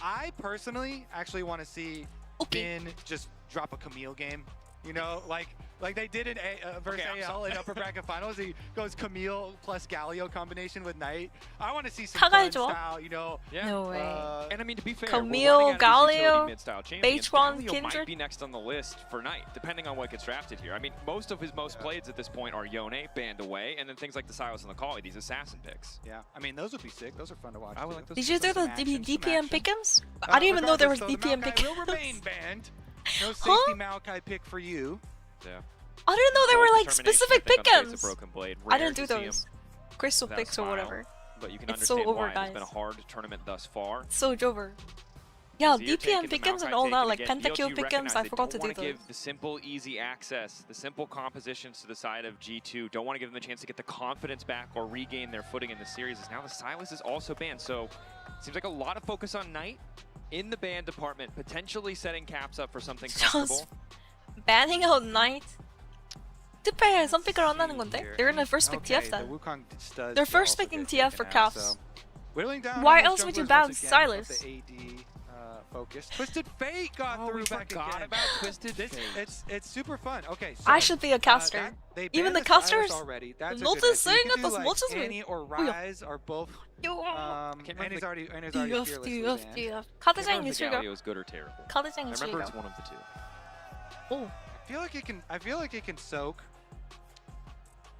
I personally actually want to see Bin just drop a Camille game. You know, like they did in versus AL in upper bracket finals. He goes Camille plus Galio combination with Knight. I want to see some fun style, you know. Yeah. No way. And I mean, to be fair, Camille, Galio, Galio Kindred. might be next on the list for Knight, depending on what gets drafted here. I mean, most of his most plays at this point are Yone, banned away, and then things like the Silas and the Kali, these assassin picks. Yeah, I mean, those would be sick. Those are fun to watch. I would like those. Did you do the DPM pickums? I didn't even know there was DPM pickums. Will pickums. remain banned. No safety Maokai pick for you. Yeah. I didn't know there were like specific pickums. Blade. I didn't do those. Crystal picks or whatever. But you can It's understand so over, why guys. it's been a hard tournament thus far. It's so over. Yeah, Zir DPM taking the pickums and Maokai all take, that, and like again, pentakill BLG pickums. recognize I they forgot to don't do wanna those. give the simple, easy access, the simple compositions to the side of G2. Don't want to give them the chance to get the confidence back or regain their footing in the series. As now the Silas is also banned, so seems like a lot of focus on Knight in the ban department, potentially setting Caps up for something comfortable. Banning out Knight. Depends. Some picker 안 나는 건데. They're gonna first pick TF then. They're first picking TF for Caps. Why else would you ban Silas? Focus. Twisted Fate got through back again. About Twisted Fate. It's super fun. Okay, so I should be a caster. Even the casters. already. That's Not the saying it as much as Annie or Rise are both. Annie's already fearlessly banned. 카드장 is Galio is good or terrible. 카드장 I is remember it's one of the two. Oh. I feel like it can soak.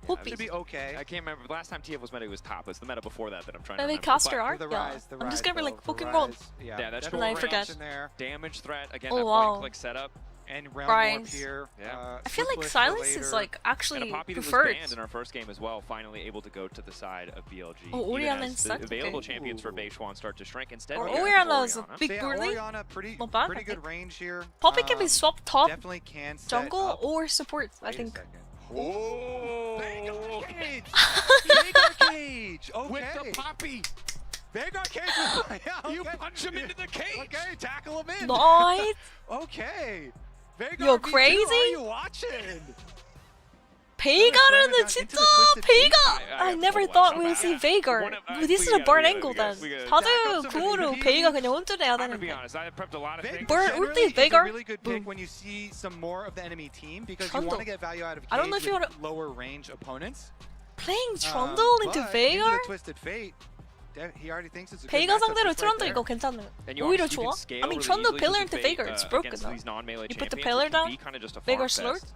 Hope it should be okay. I can't remember. The last time TF was meta, it was top. It's the meta before that I'm trying to Maybe remember. caster But art? The Yeah. rise, I'm just gonna be like fucking wrong. Yeah, that's And I forget. Damage threat again. Oh, that wow. point click setup. And realm warp Rise. here. Yeah. I feel like Swift Silas later. is like actually And a Poppy that was preferred. banned in our first game as well, finally able to go to the side of BLG. Oh, even Orianna as instead? the available Okay. champions for Beishwan start to shrink. Instead, Or we got Orianna is a Orianna. big So yeah, burly. Orianna, pretty Not bad, I good think. range here. Poppy can be swapped top, Definitely can set jungle, up. or support, I think. Oh! Veigar Cage! Veigar Cage! Okay. With the Poppy! Veigar Cage! Yeah, okay. You punch him into the cage! Okay, tackle him in! Nice! Okay! Veigar You're V2, crazy? are you watching? 베이가르는 진짜 베이가! I never thought we would see Veigar. This is a burn angle then. 다들 궁으로 베이가 그냥 혼쭐해야 I'm gonna be 되는데. honest, I prepped a lot of things. Burn Generally, ulti, it's a Veigar. really good pick when you see some more of the enemy team because you Trundle. want to get value out of I don't know Cage if you with wanna- lower range opponents. Playing Trundle into But Veigar? into the Twisted Fate, he already thinks it's a good 베이가 matchup 상대로 just right 트런드 there. 이거 괜찮네. And you 오히려 obviously 좋아. can scale I mean, really Trundle easily pillar with into Fate, Veigar. It's broken against though. these non-melee You put the champions, pillar it can down, be kinda just a Veigar farm slurp. fest.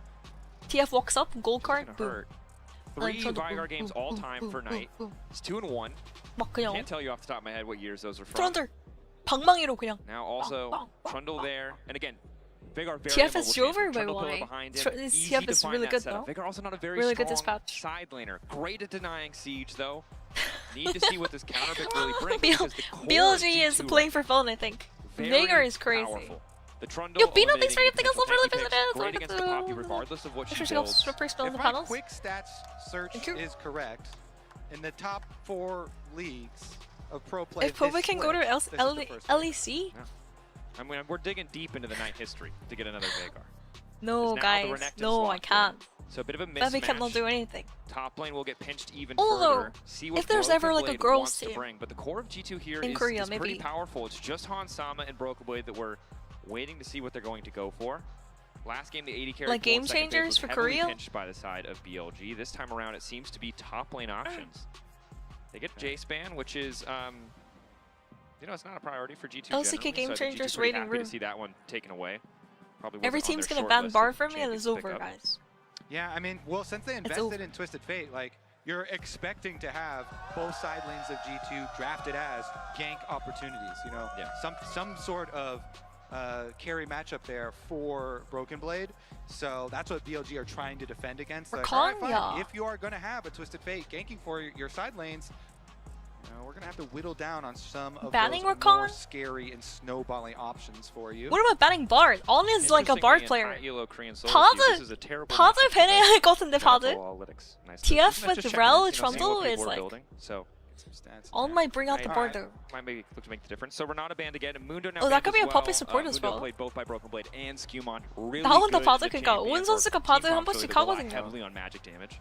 TF walks up, gold card, Gonna boom. hurt. And then 3 Trundle, Veigar boom, games boom, all boom, time boom, for boom, Knight. boom. It's 2-1. 막 그냥 Can't tell you off the top of my head what years those are from. 트런들 방망이로 그냥. Now also Trundle there, and again, Veigar very TF mobile is Jover champion. by Trundle pillar why? behind him. This Easy TF to is find really that good setup. though. Veigar also not a very Really good strong dispatch. side laner. Great at denying siege though. Need to see what this counter pick really brings. BL because the core BLG of is G2 playing for fun, I think. very Veigar is crazy. powerful. The Trundle Yo, Pino, thanks for eliminating gifting us potential over the tanky picks, visitors. great against the Poppy regardless of what she Interesting builds. strippers still in If the my panels. quick stats search is correct, in the top 4 leagues of pro play, If Popa can go to LEC? I mean, we're digging deep into the Knight history to get another Veigar. No, Now the guys. Renekton's No, I locked in. can't. So a bit of a Bebby can't mismatch. do anything. Top lane will get pinched even Although, further. See what if there's Broken ever like a Blade girls wants to team bring. But the core of G2 here in is Korea, pretty maybe. powerful. It's just Han Sama and Broken Blade that we're waiting to see what they're going to go for. Last game, the 80 carry Like game second phase changers was for heavily Korea? pinched by the side of BLG. This time around, it seems to be top lane options. They get J-Span, which is, you know, it's not a priority for G2 LCK generally, game so I think changers G2's pretty rating happy room. to see that one taken away. Probably Every wasn't on team's their gonna short ban list bar of for me and champions it's to pick over, up. guys. Yeah, I mean, well, since they over. invested in Twisted Fate, like, you're expecting to have both side lanes of G2 drafted as gank opportunities, you know? Yeah. Some sort of carry matchup there for Broken Blade. So that's what BLG are trying to defend against. Like, all right, fine. Rakanya. If you are going to have a Twisted Fate ganking for your side lanes, you know, we're going to have to whittle down on some of Banning those Rakan? more scary and snowballing options for you. What about banning Bard? On is like a Bard player. This is a terrible 파드 배내야 할 것 같은데, 파드? Nice. TF That's with just Rel, checking in, you know, seeing Trundle what is people are like... building. So All might bring out the board though. Might maybe look to make the difference. So Renata banned again, and Mundo now Oh, that banned could be as a Poppy well. support as Mundo well. played both by Broken Blade and Skewmon. Really 나온다 good 바드 in the 그러니까 chain 온 bans, 선수가 or 바드 team 한 comps 번씩 really rely 하거든요. heavily on magic damage.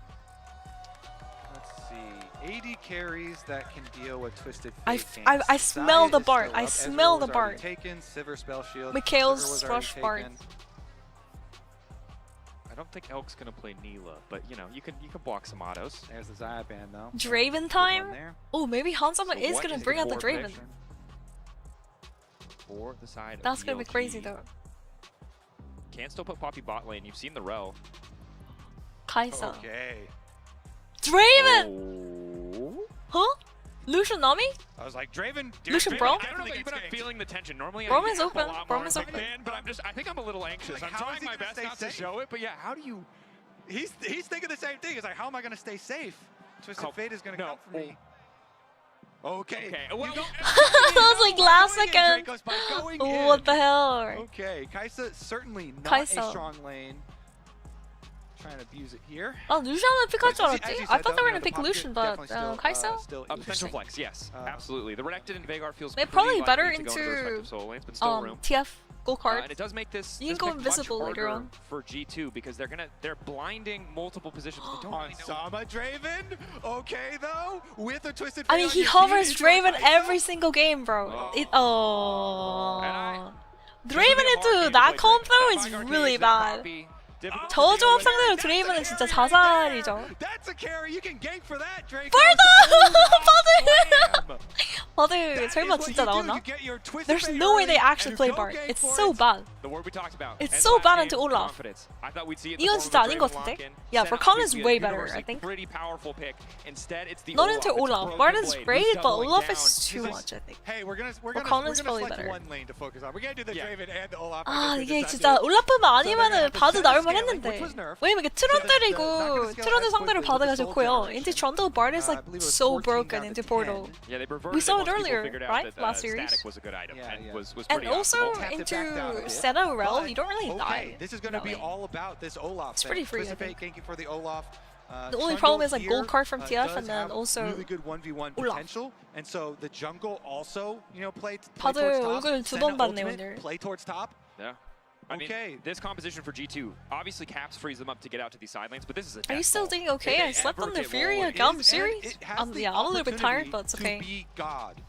Let's see. AD carries that can deal with Twisted I Fate. I smell the Bart. I smell the Bart. Taken. Sivir spell shield. Mikhail's rush Bart. I don't think Elk's gonna play Neela, but you know, you can block some autos. There's the Xayah ban though. Draven time? Oh, maybe Hansama is what gonna is bring the out the board Draven. prediction for the side That's of gonna be BLG? crazy though. Can still put Poppy bot lane. You've seen the rel. Kaisa. Okay. Draven! Huh? Lucian Nami? I was like, Draven. Lucian Draven Bro? I don't know about you, but I'm feeling the tension. Normally, Brom I is get open. a lot Brom more is in the open. band, but I think I'm a little anxious. Like, I'm how trying is he my gonna best stay not to safe? show it, but yeah, how do you? He's thinking the same thing. He's like, how am I gonna stay safe? Twisted Fate is gonna come for me. Okay. Well, That was like last second. What the hell? Okay, Kaisa certainly not Kaisa. a strong lane. Trying to abuse it here. 아 루시안을 픽할 줄 As you 알았지? said, I thought they were though, gonna pick the Lucian, pocket but definitely Kaisa? still Potential interesting. flex, yes, absolutely. The Renekton and Veigar feels They're pretty probably better likely to go into into respective solo lanes, but still room. TF gold card. And it does make this, You can this go pick much invisible later harder on. for G2 because they're blinding multiple positions. They don't really know. Sama Draven, okay though, with a Twisted Fate I mean, on he your hovers team, Draven Kaisa. every single game, bro. Draven into that comp though is really bad. 저 조합 상대로 드레이븐은 진짜 자살이죠. That's a carry. You can gank for that, Drake. 바드! 바드 설마 진짜 나오나? There's no way they actually play Bart. It's so bad. The word we talked about. It's so bad into Olaf. I thought we'd see it. 이건 진짜 아닌 것 같은데? Yeah, Rakan is way better, I think. Pretty powerful pick. Instead, it's the Not into Olaf. Bart is great, but Olaf is too This much, I think. Hey, we're gonna Rakan is probably select better. one lane to focus on. We're gonna do the Draven and the Olaf. 아 이게 진짜 올라프만 아니면은 바드 나올만 했는데 왜냐면 이게 트런들이고 트런들 상대로 바드가 좋고요. Into Trundle, Bart is like so broken into Portal. Yeah, they reverted We saw once it people earlier, figured out right? that, Last series. Static was a good item and was And pretty also optimal. into Senna Rel, you don't really die. This is gonna be all about this Olaf. It's pretty free, I Twisted Fate ganking for the Olaf. The only problem is like gold card from TF and then also really good 1v1 Olaf. potential, and so the jungle also, you know, play 다들 towards top. 얼굴 두 Senna 번 봤네 ultimate, 오늘. play towards top. Yeah. I mean, this composition for G2, obviously Caps frees them up to get out to these side lanes, but this is a Are you death still ball. doing okay? I slept on the Fury GAM series. Yeah, I'm a little bit tired, but it's okay.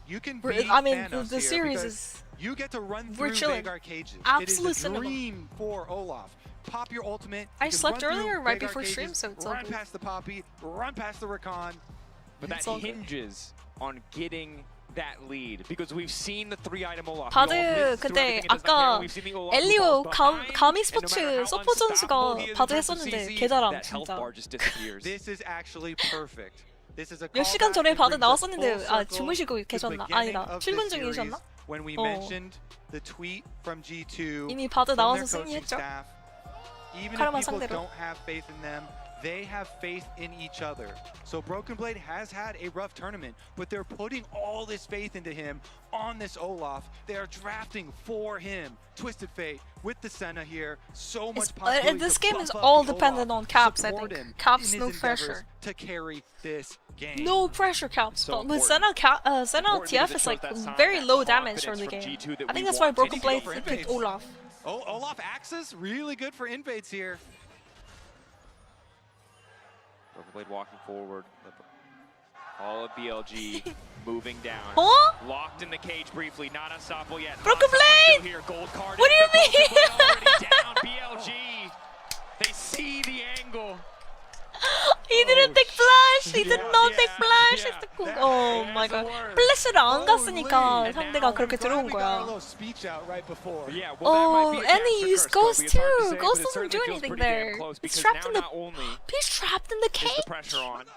You can I mean, the series is. You get to run We're through chilling. Veigar cages. Absolute it is a cinema. dream for Olaf. Pop your ultimate. I you can slept run through earlier right Veigar before cages, stream, so it's all run good. past the Poppy, run past the Rakan. But that hinges on getting that lead because we've seen the 3-item Olaf. 바드 근데 아까 엘리오 가미 스포츠 서포 선수가 바드 했었는데 개 잘함 진짜. This is actually perfect. This is a 몇 시간 전에 바드 나왔었는데 아 주무시고 계셨나? 아니다 출근 중이셨나? When we mentioned the tweet from G2 이미 바드 from 나와서 their coaching 승리했죠. staff, even 카르마 if people 상대로. don't have faith in them, they have faith in each other. So Broken Blade has had a rough tournament, but they're putting all this faith into him on this Olaf. They are drafting for him. Twisted Fate with the Senna here. So much possibility And this to game buff is up all the dependent Olaf, on Caps, I support think. him Caps, in no his endeavors pressure. to carry this game. No pressure Caps, So but with important. Senna TF is like very low damage early game. I think that's why Broken Blade picked Olaf. Olaf Axis, really good for invades here. Broken Blade walking forward. All of BLG moving down. Huh? Locked in the cage briefly, not unstoppable yet. Broken Blade! Here, gold card What do you mean? already down. BLG, they see the angle. He didn't take flash. He did not take flash. Oh my god. 플래시를 안 갔으니까 상대가 그렇게 들어온 거야. Oh, and he used Ghost too. Ghost doesn't do anything there. He's trapped in the. He's trapped in the cage.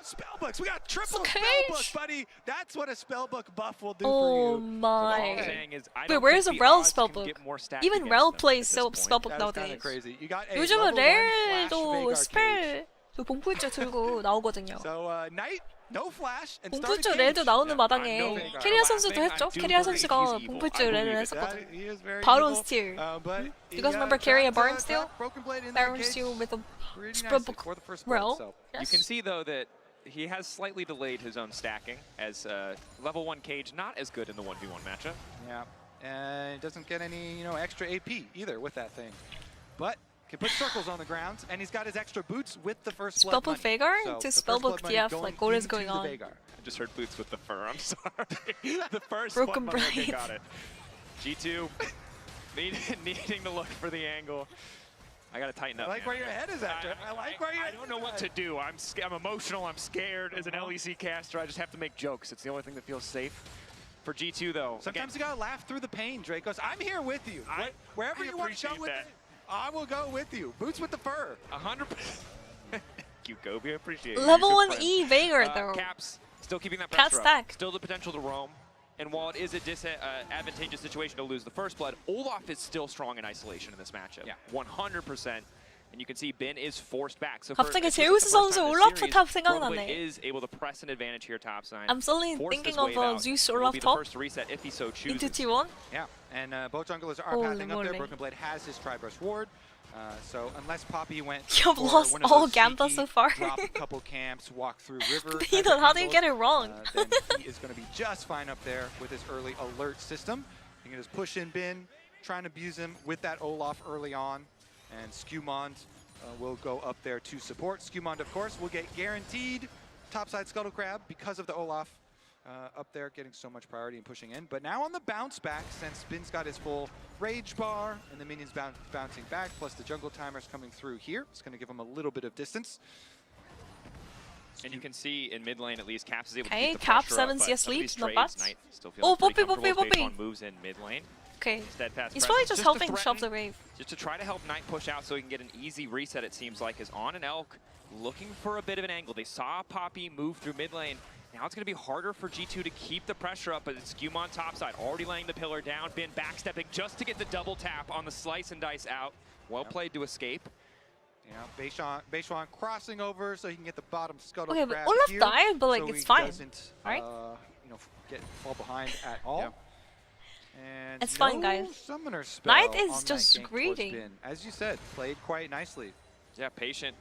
Spellbooks, we got triple Okay. spellbook, buddy. That's what a spellbook buff will do Oh for you. my. Wait, where's the Rel spellbook? Even Rel plays spellbook nowadays. 요즘은 렐도 스펠 그 봉풀주 들고 나오거든요. So Knight, no flash, and 봉풀주 렐도 나오는 마당에 캐리아 선수도 했죠. 캐리아 선수가 봉풀주 렐을 했었거든. 바론 스틸. You guys remember Carrier Baron Steel? Baron Steel with a spellbook Rel. You can see though that he has slightly delayed his own stacking as level 1 Cage not as good in the 1v1 matchup. Yeah, and doesn't get any extra AP either with that thing, but can put circles on the ground, and he's got his extra boots with the first blood money. Spellbook Veigar So into the Spellbook first blood money DF, going like what is into going the on? Veigar. I just heard boots with the fur, I'm sorry. The first Broken blood money, okay, Blade. got it. G2 needing to look for the angle. I gotta tighten up. I like where your head is at. I like where your I don't know what to do. I'm emotional. I'm scared. As an LEC caster, I just have to make jokes. It's the only thing that feels safe. For G2 though, Sometimes you gotta laugh through the pain, Dracos. I'm here with you. Wherever you want to go with it, I will go with you. Boots with the fur. 100%. Cute Gobi, I appreciate it. Level 1E Veigar though. Caps still keeping that Cat pressure stack. up. Still the potential to roam. And while it is a disadvantageous situation to lose the first blood, Olaf is still strong in isolation in this matchup. Yeah. 100%. And you can see Ben is forced back. So 갑자기 제우스 선수 올라프 탑 생각나네. is able to press an advantage here topside. I'm suddenly thinking of Zeus Olaf top first reset if he so chooses. into T1. Yeah, and both junglers are pathing up there. Broken Blade has his Tri-Burst ward. So unless Poppy went You've lost all Gamba so far. drop a couple camps, walk through river. Ethan, how do you get it wrong? Then he is going to be just fine up there with his early alert system. You can just push in Bin, try and abuse him with that Olaf early on, and Skewmond will go up there to support. Skewmond, of course, will get guaranteed topside Scuttle Crab because of the Olaf up there getting so much priority and pushing in. But now on the bounce back, since Bin's got his full rage bar and the minions bouncing back, plus the jungle timers coming through here, it's going to give him a little bit of distance. And you can see in mid lane at least, Caps is able to Okay, keep the Cap pressure 7 up, CS but lead, these not trades, bad. Knight still feels Oh, pretty Poppy, comfortable Poppy, as Poppy. Based on moves in mid lane. Okay. Steadfast He's probably presence, just to helping threaten, shove the wave. Just to try to help Knight push out so he can get an easy reset, it seems like, is on an Elk, looking for a bit of an angle. They saw Poppy move through mid lane. Now it's going to be harder for G2 to keep the pressure up, but it's Skewmon topside, already laying the pillar down. Bin backstepping just to get the double tap on the slice and dice out. Well played to escape. Yeah, Beishuan crossing over so he can get the bottom Scuttle Okay, but Crab Olaf here, died, but like so it's he fine, doesn't, right? fall behind at all. Yeah. And It's no fine, guys. Summoner spell Knight is on just that gank towards greedy. Bin. As you said, played quite nicely. Yeah, patient.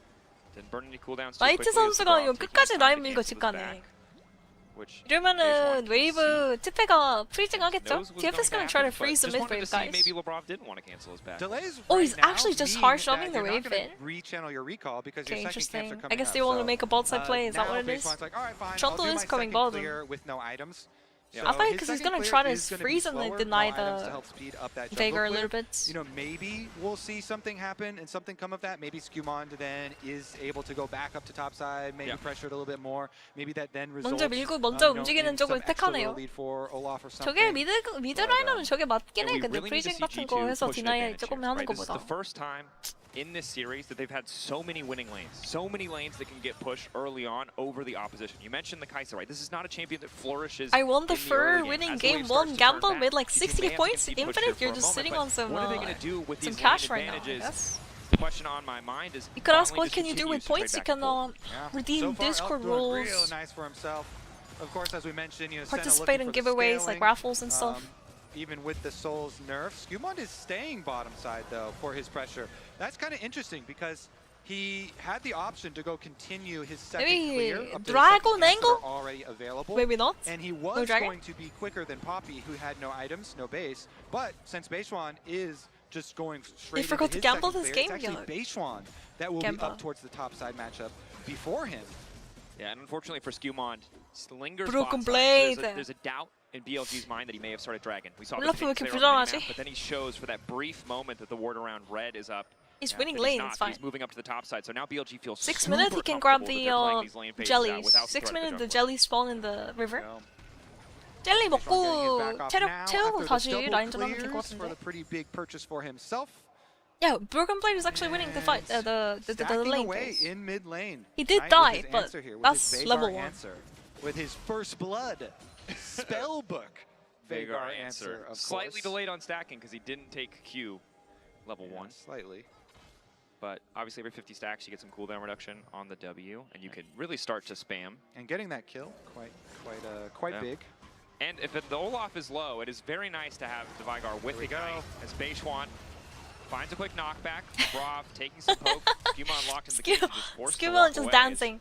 Didn't burn any cooldowns too 나이트 quickly. 선수가 이거 끝까지 라인 밀고 집 가네. 이러면은 웨이브 TP가 프리징 하겠죠? TF's gonna try to freeze the mid wave, guys. Maybe Lebrov didn't want to cancel his back. Delays Oh, he's right now actually just mean hard that shoving the you're not wave gonna in. Rechannel your recall because Okay, your second camps are interesting. coming I guess up, they want to so, make a bot side play. Is that now what it is? Beishuan's like, all right, fine, Trundle I'll do is my coming second bottom. clear with no items. I thought because he's gonna try to freeze and slower, deny no items the to help speed up that Veigar jungle a little clear. bit. You know, maybe we'll see something happen and something come of that. Maybe Skewmond then is able to go back up to top side, maybe pressure it a little bit more. Maybe that then results 먼저 밀고 먼저 in 움직이는 some 쪽을 extra 택하네요. little lead for Olaf or something. 저게 미드 라인업은 저게 맞긴 해. we 근데 really need to 프리징 see 같은 G2 거 해서 push an 디나이 advantage 조금 here, 하는 right? This is 것보다. the first time in this series that they've had so many winning lanes, so many lanes that can get pushed early on over the opposition. You mentioned the Kai'Sa, right? This is not a champion that flourishes. I won the in fur early winning As the wave game starts 1 to turn gamble back, with like G2 60 may have to points concede push infinite. here for You're a just moment, sitting but on some what are they going to do with some these cash lane right now, I advantages? guess. The question on my mind is, You could ask Bottom what lane can you just do with continues points? to You trade can back and forth. redeem So far, Discord Elk doing rules, real nice for himself. Of course, as we mentioned, Senna participate in looking for the giveaways like scaling. raffles and stuff. Even with the Soul's nerf, Skewmond is staying bottom side though for his pressure. That's kind of interesting because he had the option to go continue his second Maybe clear up to the Dragon second camps that angle? are already available. Maybe not. And he No was Dragon? going to be quicker than Poppy, who had no items, no base. But since Beishuan is just going straight forgot into to his gamble second this clear, game, it's actually Beishuan that will be Gamble. up towards the top side matchup before him. Yeah, and unfortunately for Skewmond, lingers Broken bot side. Blade. There's a doubt in BLG's mind that he may have started Dragon. We saw Olaf the 왜 pick 이렇게 there on the 부정하지? minimap, but then he shows for that brief moment that the ward around red is up. He's Yeah, winning but lane, not. it's fine. He's moving up to the top side, so now BLG feels 6 super minutes he can grab comfortable the that they're playing these lane phases out jellies. without the 6 threat of minutes the the jungler. jelly spawn in the river. 젤리 Beishuan getting his 먹고 back off 체력 now 채우고 after the 다시 double 라인전 하면 될 것 clears for 같은데. the pretty big purchase for himself. Yeah, Broken Blade is actually winning the fight, the Stacking lane away phase. in mid lane. He did Knight die, with his but answer here, with that's his level Veigar 1. answer, with his first blood spellbook. Veigar answer, of Slightly course. delayed on stacking because he didn't take Q level 1. Slightly. But obviously every 50 stacks you get some cooldown reduction on the W, and you can really start to spam. And getting that kill, quite Yeah. big. And if the Olaf is low, it is very nice to have the Veigar with Ignite as Beishuan finds a quick knockback. Brav taking some poke. Skewmon locked in the cage and just forced to Skewmon walk just away. dancing.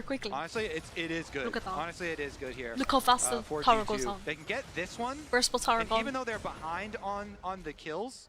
super quickly. Honestly, it is good. Look at that. Honestly, it is good here. Look how fast the tower goes on. They can get this one. Burstable tower and gone. even though they're behind on the kills,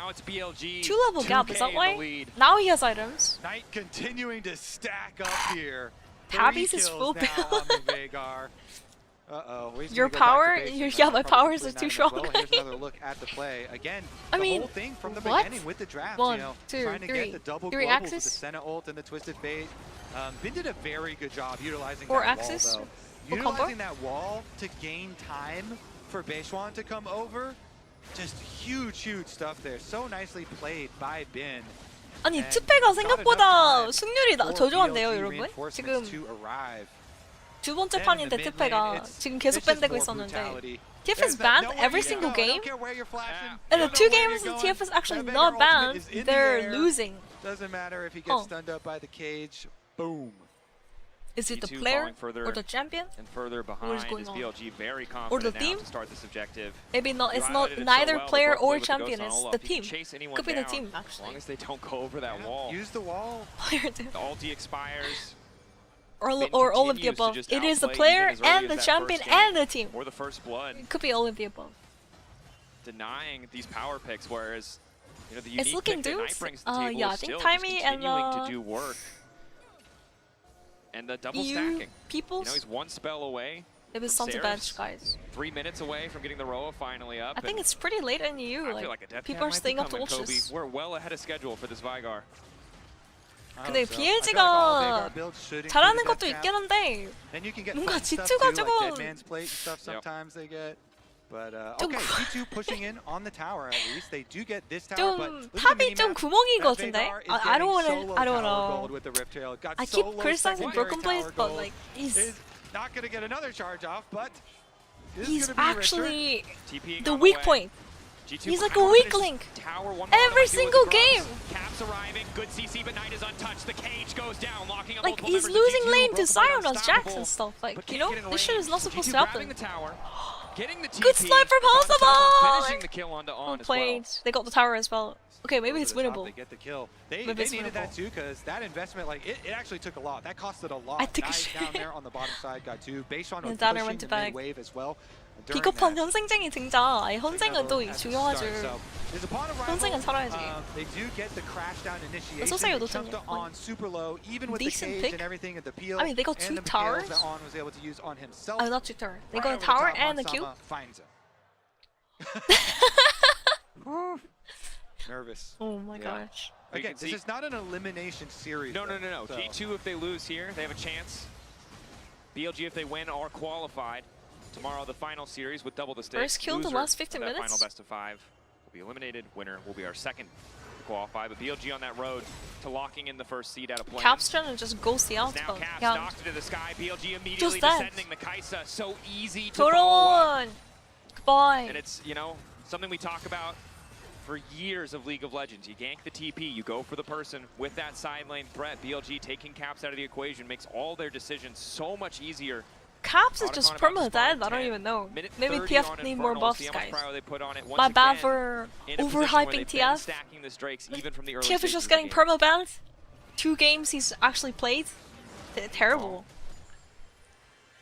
now it's BLG. 2-level gap, is that why? Now he has items. Knight continuing to stack up here. Tabby's is full build. Uh-oh. Your power? Yeah, my powers are too strong. Well. Here's another look at the play. Again, I mean, the whole thing from the what? beginning with the draft, One, you know, two, trying to three. get the double Three globals axes? with the Senna ult and the Twisted Fate. Bin did a very good job utilizing Four that axes? wall, though. Utilizing that wall to gain time for Beishwan to come over. Just huge stuff there. So nicely played by Bin. 아니 트페가 생각보다 승률이 더 좋았네요, 여러분. 지금 두 번째 판인데 트페가 지금 계속 밴되고 있었는데 TFS banned every single game, and the 2 games that TFS actually not banned, they're losing. Doesn't matter if he gets stunned up by the cage. Boom. Is it the player or the champion? And further behind is BLG very confident or the team? now to start this objective. Maybe not. It's not neither player or champion. It's the team. Could be the team actually. As long as they don't go over that wall. Use the wall. The ulti expires. Or all of the above. It is the player and the champion and the team. Or the first blood. It could be all of the above. Denying these power picks, whereas you know the it's unique looking pick that dupes. Knight brings to the table Yeah, I is think still Timey just and continuing to do work. And the double stacking. Peoples? You know, he's one spell away. It was on the bench, guys. 3 minutes away from getting the Roa finally up. I think it's pretty late in EU. I feel like a death people are might be staying up to coming, watch this. We're well ahead of schedule for this Vigar. 근데 BLG가 잘하는 것도 있긴 한데 뭔가 G2가 조금 좀 탑이 좀 구멍인 것 같은데? I don't wanna I keep criticizing broken plays, but like he's actually the weak point. He's like a weak link. Every single game. Like he's losing lane to Siona's Jax and stuff. Like, you know, this shit is not supposed to happen. Good sniper possible! Well played. They got the tower as well. Okay, maybe it's winnable. They get the kill. They needed that too, because that investment, like, it actually took a lot. That costed a lot. I took a shit. Down there on the bottom side got 2. Beishwan was Downer pushing went to the mid back. wave as well. 비겁한 현생쟁이 등장. 현생은 또 중요하죠. 현생은 살아야지. They do get the crash down initiation. 소세요 They jumped 놓쳤네. on super low, even with the Decent cage pick. and everything at the peel. I mean, they got 2 towers. That On was able to use on himself. Oh, not 2 towers. They got a tower and a Q. Finds him. Nervous. Oh my gosh. Again, this is not an elimination series. No. So. G2, if they lose here, they have a chance. BLG, if they win, are qualified. Tomorrow, the final series with double the stakes. First kill in the Loser last 15 of that minutes. Final best of 5 will be eliminated. Winner will be our second to qualify. But BLG on that road to locking in the first seed out of play. Caps trying to just ghost the out. Now Caps knocked into the sky. BLG immediately that. descending the Kaisa. So easy to follow up. Goodbye. And it's, you know, something we talk about for years of League of Legends. You gank the TP, you go for the person with that side lane threat. BLG taking Caps out of the equation makes all their decisions so much easier. Caps is just permanent dead. I don't even know. Maybe TF need more buffs, guys. My bad for overhyping TF. TF is just getting perma banned. 2 games he's actually played. Terrible.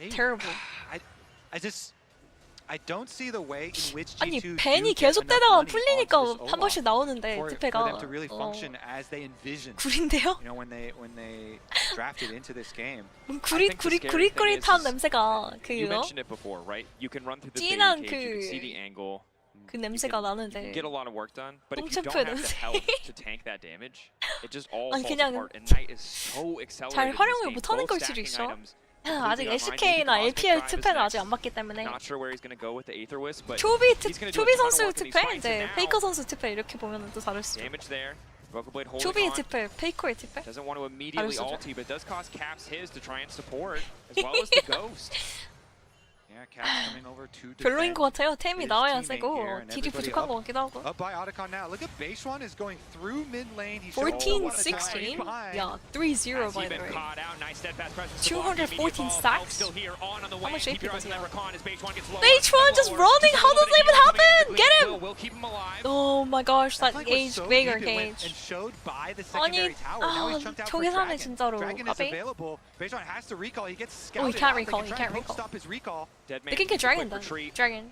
Terrible. I don't see the way in which 아니 G2 벤이 계속되다가 풀리니까 한 번씩 나오는데 트페가 for them to really function as they envisioned. 구린데요? You know, when they drafted into this game. 구릿구릿한 냄새가 You 그거 mentioned it before, right? You can run through the 진한 cage, you can see the angle. 그 냄새가 나는데 Get a lot of work done, but if you 똥챔프 don't have the 냄새. health to tank that damage, it just all 아니, falls 그냥 apart. And Knight is so accelerated 잘 in this 활용을 game. 못하는 Both 걸 수도 stacking 있어. items. 아직 SK나 LPL 특패는 아직 안 받기 때문에 Not sure where he's going to go with the Aether Wisp, but 초비 he's going to do a ton of 선수 work in these 특패 fights. 이제 And 페이커 now, 선수 특패 이렇게 보면 또 다를 수도. damage there. Blade holding 초비의 on. 특패, 페이커의 특패. Doesn't want to immediately 다를 수도. ulti, but does cost Caps his to try and support, as well as the Ghost. Yeah, Caps coming over to 별로인 것 같아요. 템이 나와야 teammate 세고 here, and 딜이 everybody 부족한 것 같기도 하고. Up by Otacon now. Look at Beishwan is going through mid lane. He's 14-16? Yeah, 3-0 by the way. 214 stacks? How much AP does he have? Beishwan just running! How does that even happen? Get him! Oh my gosh, that age, Veigar cage. 아니, 저게 사네 진짜로. 아베? Oh, he can't recall, he can't recall. They can get Dragon then. Dragon.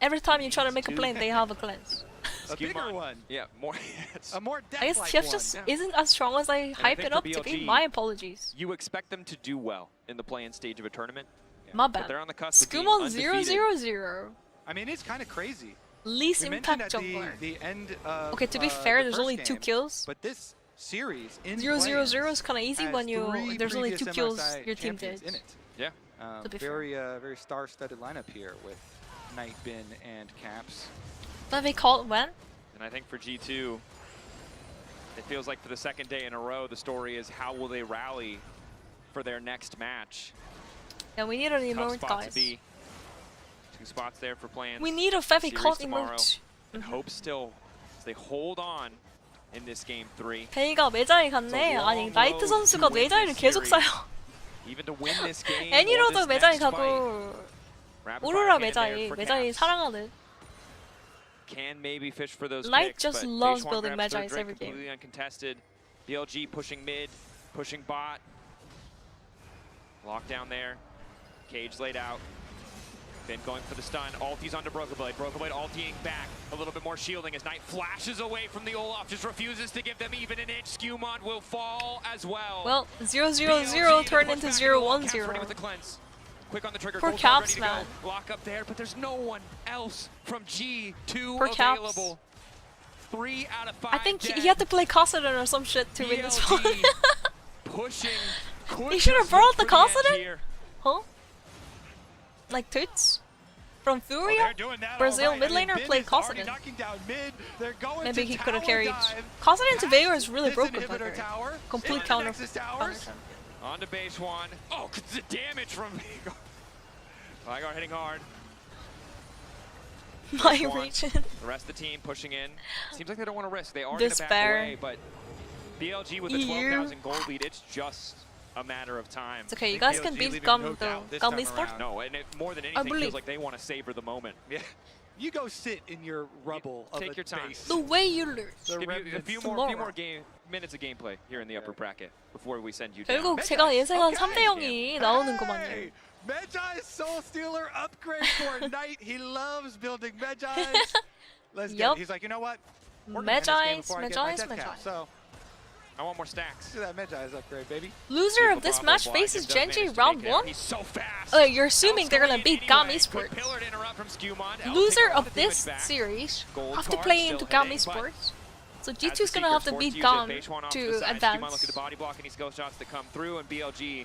Every time you try to make a plane, they have a cleanse. A bigger one. Yeah, more. A more I guess TF just isn't as strong as I hype it up to be. My apologies. You expect them to do well in the play-in stage of a tournament. My But bad. they're on the cusp of being Skumon undefeated. 0-0-0. I mean, it's kind of crazy. Least We impact mentioned at jungler. the end of, Okay, to be fair, the there's first only 2 game, kills. But this series in 0-0-0 is kind of easy has when you 3 there's only 2 previous kills MSI your team champions did. in it. Yeah. To be fair. Very star-studded lineup here with Knight, Bin, and Caps. But they called when? And I think for G2, it feels like for the second day in a row, the story is how will they rally for their next match. Yeah, we need an Tough emote, spot guys. to be. 2 spots there for plans. We need a feviknight tomorrow. emote. And hope still as they hold on in this game 3. 베이가 매자리 갔네. 아니 나이트 선수가 매자리를 계속 사요. Even to win this game. 애니로도 매자리 가고 Rapid 오로라 fire cannon 매자리 there for 매자리 Caps. 사랑하는. Can maybe fish for those Knight picks, just but loves Daeshwan building grabs third Magi's drink every game. completely uncontested. BLG pushing mid, pushing bot. Lockdown there. Cage laid out. Been going for the stun. Ulti's onto Brokenblade. Brokenblade ultiing back. A little bit more shielding as Knight flashes away from the Olaf. Just refuses to give them even an inch. Skewmont will fall as well. Well, 0-0-0 turned into 0-1-0. Ready with the cleanse. Quick on the trigger. For Gold's Caps, ready to man. go. Lock up there, but there's no one else from G2 For Caps. available. 3 out of 5. I think he had to play Kassadin or some shit to win this one. Pushing. He should have brought the for the end Kassadin? here. Huh? Like Toots? From Oh, Furia? they're doing that Brazil all right. mid And laner Bin played is already Kassadin. knocking down mid. They're going Maybe to he could have tower carried. dive. Kassadin to Veigar is really This broken, by the inhibitor way. tower. Complete Into counter. Nexus towers. On to base 1. Oh, the damage from Veigar. Veigar hitting hard. My Base 1. region. The rest of the team pushing in. Seems like they don't want to risk. They are going to back Despair. away, but BLG with a EU. 12,000 gold lead, it's just a matter of time. It's okay, you guys can beat GAM though. GAM eSport? No, and it, more than I anything, believe. feels like they want to savor the moment. Yeah. You go sit in your rubble of Take a your time. base. The way you lose. The Give you a remnants. few tomorrow. more minutes of gameplay here in the upper bracket before we send you down. 결국 제가 예상한 3대0이 나오는구만요. Hey, Medjai's Soul Stealer upgrade for Knight. He loves building Medjai's. Let's get Yup. it. He's like, you know what? We're gonna end this game before I get my death cap. Medjai's. So, I want more stacks. do that Medjai's upgrade, baby. Loser of this match faces Genji round 1? He's so fast. Okay, you're assuming they're gonna beat GAM Quick eSports. pillar to interrupt from Skewmont. Loser of this series Gold have to card play still into GAM hitting, but eSports. So as G2's the gonna have to Seekers beat force GAM use it, Beishwan off to to the side. Skewmont advance. looking to body block any skill shots that come through, and BLG